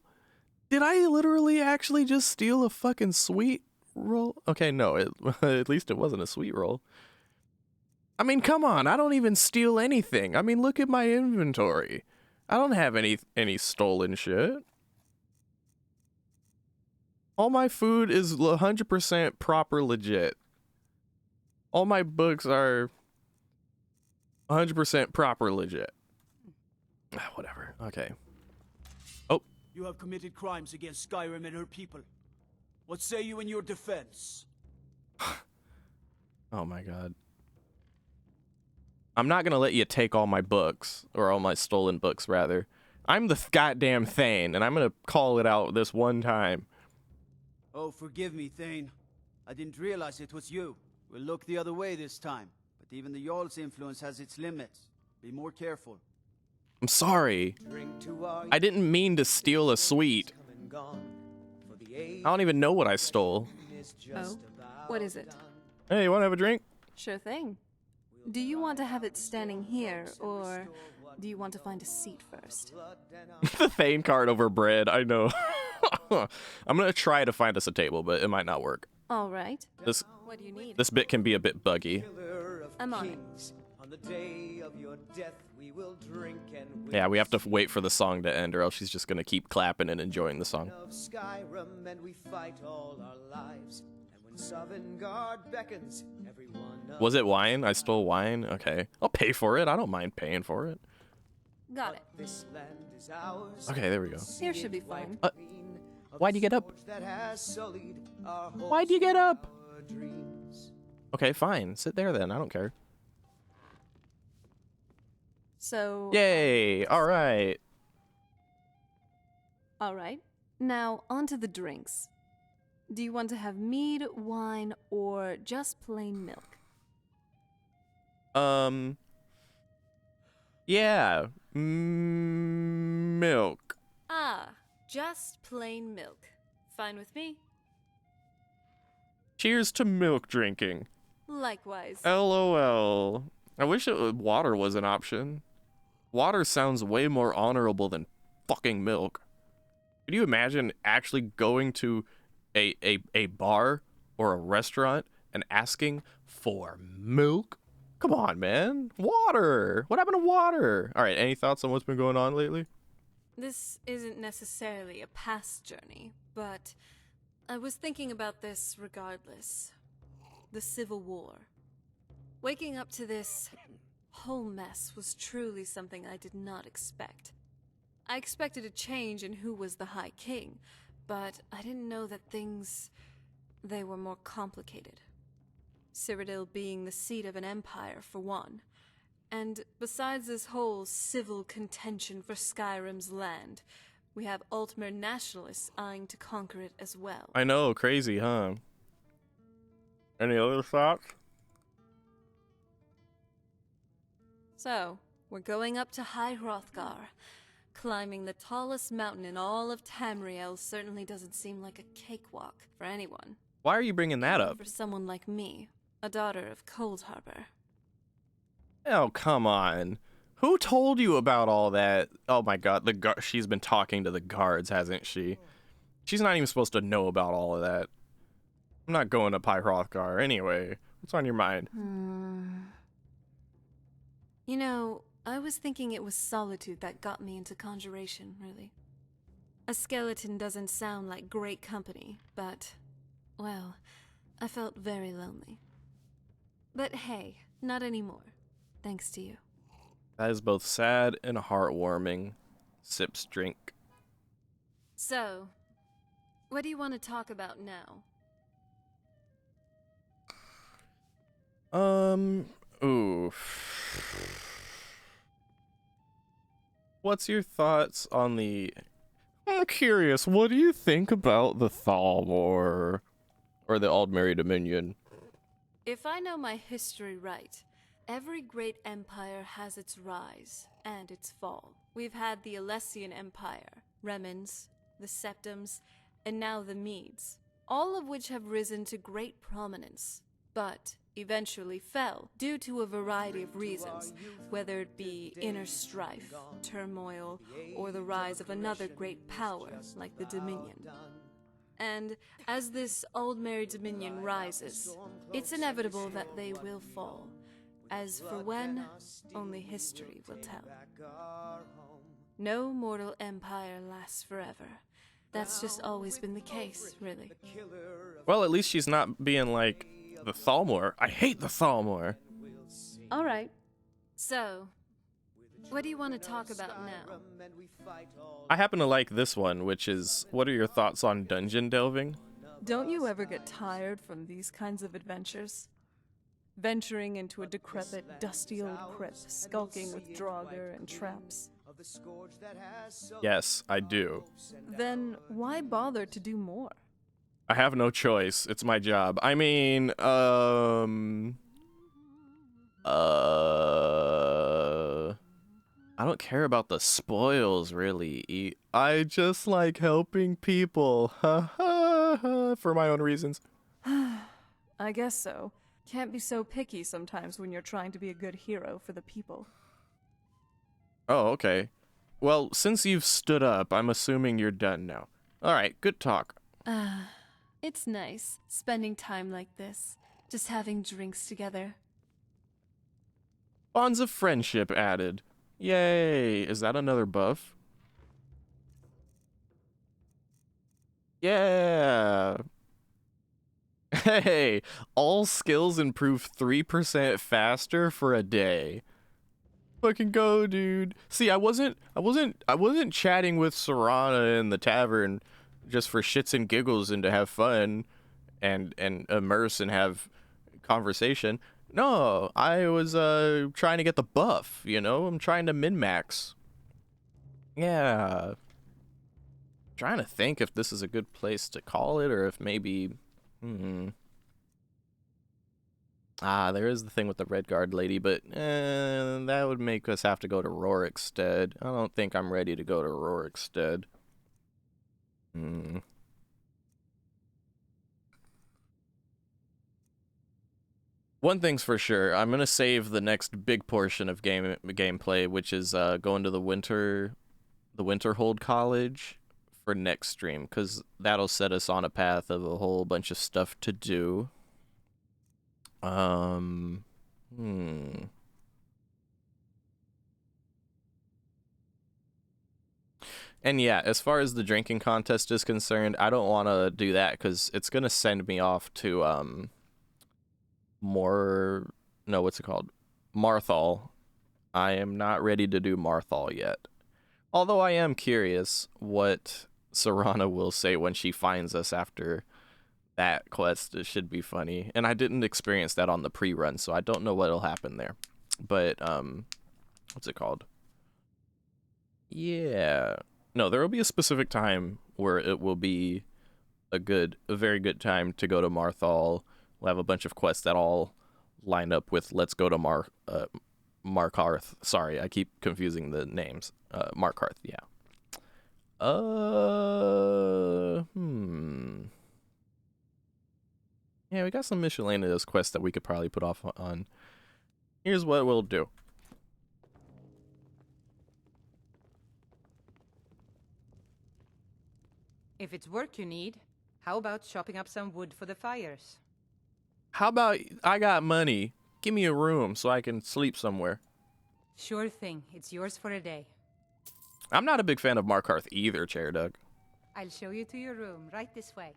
Did I literally actually just steal a fucking sweet roll? Okay, no, at least it wasn't a sweet roll. I mean, come on, I don't even steal anything. I mean, look at my inventory. I don't have any stolen shit. All my food is 100% proper legit. All my books are 100% proper legit. Whatever. Okay. Oh. You have committed crimes against Skyrim and her people. What say you in your defense? Oh my god. I'm not gonna let you take all my books, or all my stolen books, rather. I'm the goddamn Thane, and I'm gonna call it out this one time. Oh, forgive me, Thane. I didn't realize it was you. We'll look the other way this time. But even the Jarl's influence has its limits. Be more careful. I'm sorry. I didn't mean to steal a sweet. I don't even know what I stole. Oh? What is it? Hey, you wanna have a drink? Sure thing. Do you want to have it standing here, or do you want to find a seat first? The Thane card over bread, I know. I'm gonna try to find us a table, but it might not work. All right. What do you need? This bit can be a bit buggy. I'm on it. On the day of your death, we will drink and Yeah, we have to wait for the song to end, or else she's just gonna keep clapping and enjoying the song. of Skyrim, and we fight all our lives. And when Sovngarde beckons, everyone Was it wine? I stole wine? Okay. I'll pay for it. I don't mind paying for it. Got it. This land is ours. Okay, there we go. Here should be fine. Why'd you get up? That has sullied our Why'd you get up? dreams. Okay, fine. Sit there then. I don't care. So... Yay! Alright. All right. Now, on to the drinks. Do you want to have mead, wine, or just plain milk? Yeah. Milk. Ah, just plain milk. Fine with me. Cheers to milk drinking. Likewise. LOL. I wish water was an option. Water sounds way more honorable than fucking milk. Could you imagine actually going to a bar or a restaurant and asking for milk? Come on, man. Water. What happened to water? All right, any thoughts on what's been going on lately? This isn't necessarily a past journey, but I was thinking about this regardless. The Civil War. Waking up to this whole mess was truly something I did not expect. I expected a change in who was the High King, but I didn't know that they were more complicated. Cyrodiil being the seat of an empire, for one. And besides this whole civil contention for Skyrim's land, we have Altmer nationalists eyeing to conquer it as well. I know, crazy, huh? Any other thoughts? So, we're going up to High Hrothgar. Climbing the tallest mountain in all of Tamriel certainly doesn't seem like a cakewalk for anyone. Why are you bringing that up? For someone like me, a daughter of Cold Harbor. Oh, come on. Who told you about all that? Oh my god, she's been talking to the guards, hasn't she? She's not even supposed to know about all of that. I'm not going to High Hrothgar anyway. What's on your mind? You know, I was thinking it was solitude that got me into conjuration, really. A skeleton doesn't sound like great company, but, well, I felt very lonely. But hey, not anymore. Thanks to you. That is both sad and heartwarming. Sips drink. So, what do you want to talk about now? Ooh. What's your thoughts on the... I'm curious, what do you think about the Thalmor? Or the Aldmeri Dominion? If I know my history right, every great empire has its rise and its fall. We've had the Alessian Empire, Remans, the Septums, and now the Medes, all of which have risen to great prominence, but eventually fell due to a variety of reasons, whether it be inner strife, turmoil, or the rise of another great power like the Dominion. And as this Aldmeri Dominion rises, it's inevitable that they will fall. As for when, only history will tell. No mortal empire lasts forever. That's just always been the case, really. Well, at least she's not being like the Thalmor. I hate the Thalmor. All right. So, what do you want to talk about now? I happen to like this one, which is, what are your thoughts on dungeon delving? Don't you ever get tired from these kinds of adventures? Venturing into a decrepit, dusty old crypt, skulking with Draugr and traps. Yes, I do. Then why bother to do more? I have no choice. It's my job. I mean, I don't care about the spoils, really. I just like helping people. Ha ha ha. For my own reasons. I guess so. Can't be so picky sometimes when you're trying to be a good hero for the people. Oh, okay. Well, since you've stood up, I'm assuming you're done now. Alright, good talk. It's nice, spending time like this. Just having drinks together. Bonds of friendship added. Yay! Is that another buff? Yeah! Hey! All skills improve 3% faster for a day. Fucking go, dude. See, I wasn't chatting with Serana in the tavern just for shits and giggles and to have fun and immerse and have conversation. No, I was trying to get the buff, you know? I'm trying to min-max. Yeah. Trying to think if this is a good place to call it or if maybe there is the thing with the Redguard lady, but that would make us have to go to Rorikstead. I don't think I'm ready to go to Rorikstead. One thing's for sure, I'm gonna save the next big portion of gameplay, which is going to the Winterhold College for next stream, because that'll set us on a path of a whole bunch of stuff to do. And yeah, as far as the drinking contest is concerned, I don't want to do that because it's going to send me off to what's it called? Marthal. I am not ready to do Marthal yet. Although I am curious what Serana will say when she finds us after that quest. It should be funny. And I didn't experience that on the pre-run, so I don't know what'll happen there. But, what's it called? Yeah. No, there will be a specific time where it will be a very good time to go to Marthal. We'll have a bunch of quests that all line up with let's go to Markarth. Sorry, I keep confusing the names. Markarth, yeah. Yeah, we got some miscellaneous quests that we could probably put off on. Here's what we'll do. If it's work you need, how about chopping up some wood for the fires? How about I got money? Give me a room so I can sleep somewhere. Sure thing. It's yours for a day. I'm not a big fan of Markarth either, Chair Doug. I'll show you to your room, right this way.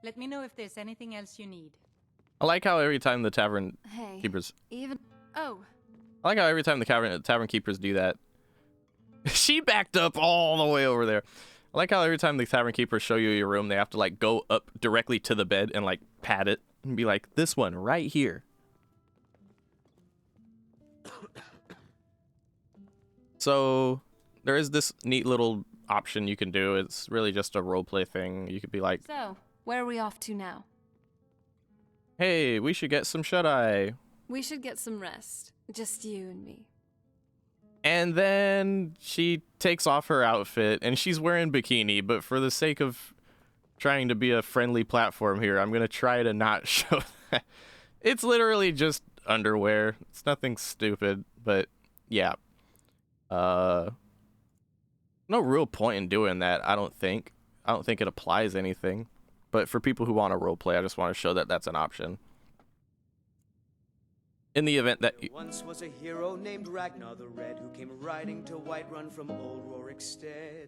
Let me know if there's anything else you need. I like how every time the tavern Hey, keepers... Oh. I like how every time the tavern keepers do that... She backed up all the way over there. I like how every time the tavern keepers show you your room, they have to, like, go up directly to the bed and, like, pat it and be like, this one right here. So, there is this neat little option you can do. It's really just a roleplay thing. You could be like... So, where are we off to now? Hey, we should get some shut-eye. We should get some rest. Just you and me. And then she takes off her outfit, and she's wearing bikini, but for the sake of trying to be a friendly platform here, I'm going to try to not show that. It's literally just underwear. It's nothing stupid, but yeah. No real point in doing that, I don't think. I don't think it applies anything. But for people who want to roleplay, I just want to show that that's an option. In the event that... There once was a hero named Ragnar the Red who came riding to Whiterun from old Rorikstead.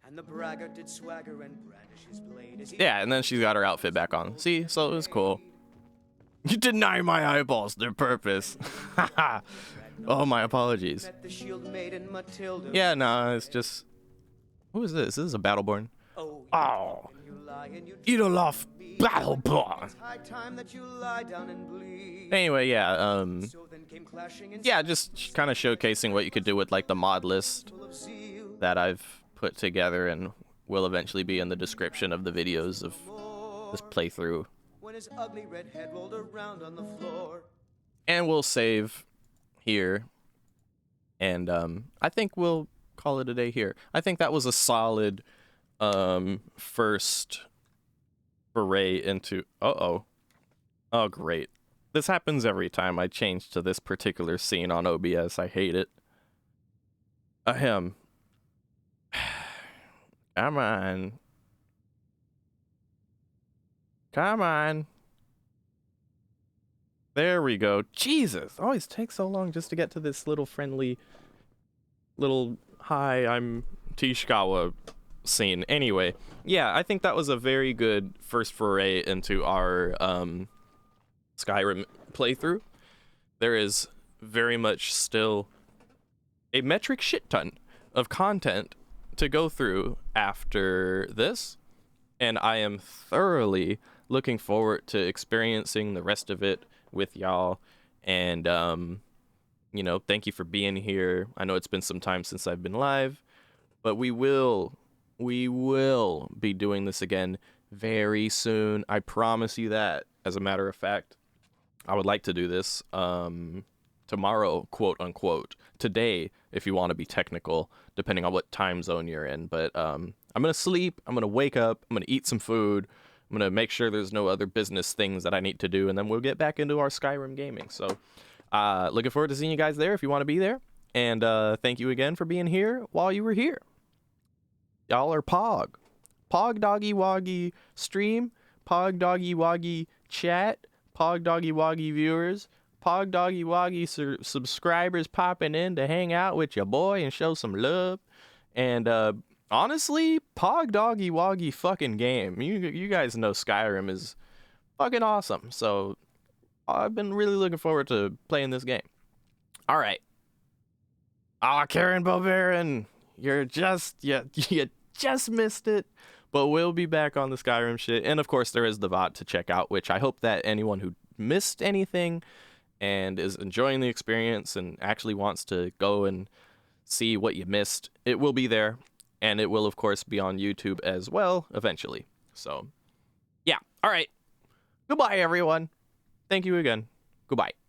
And the braggart did swagger and brandish his blade as he... Yeah, and then she's got her outfit back on. See? So it was cool. You deny my eyeballs their purpose. Oh, my apologies. Met the shield maiden Matilda. Yeah, no, it's just... Who is this? This is a Battleborn. Oh. Idolaf Battleborn. It's high time that you lie down and bleed. Anyway, yeah, So then came clashing in yeah, just kind of showcasing what you could do with, like, the mod list that I've put together and will eventually be in the description of the videos of this playthrough. When his ugly red head rolled around on the floor. And we'll save here. And I think we'll call it a day here. I think that was a solid first foray into... Uh-oh. Oh, great. This happens every time I change to this particular scene on OBS. I hate it. Ahem. Come on. Come on. There we go. Jesus. Always takes so long just to get to this little friendly... Little, hi, I'm Tishkawa scene. Anyway, yeah, I think that was a very good first foray into our Skyrim playthrough. There is very much still a metric shit ton of content to go through after this, and I am thoroughly looking forward to experiencing the rest of it with y'all. And you know, thank you for being here. I know it's been some time since I've been live, but we will be doing this again very soon. I promise you that. As a matter of fact, I would like to do this tomorrow, quote unquote. Today, if you want to be technical, depending on what time zone you're in. But I'm going to sleep. I'm going to wake up. I'm going to eat some food. I'm going to make sure there's no other business things that I need to do. And then we'll get back into our Skyrim gaming. So looking forward to seeing you guys there if you want to be there. And thank you again for being here while you were here. Y'all are Pog. Pog Doggy Woggy stream. Pog Doggy Woggy chat. Pog Doggy Woggy viewers. Pog Doggy Woggy subscribers popping in to hang out with your boy and show some love. And honestly, Pog Doggy Woggy fucking game. You guys know Skyrim is fucking awesome. So I've been really looking forward to playing this game. All right. Karen Bobaron, you just missed it. But we'll be back on the Skyrim shit. And of course, there is the VOD to check out, which I hope that anyone who missed anything and is enjoying the experience and actually wants to go and see what you missed, it will be there. And it will, of course, be on YouTube as well eventually. So, yeah. All right. Goodbye, everyone. Thank you again. Goodbye.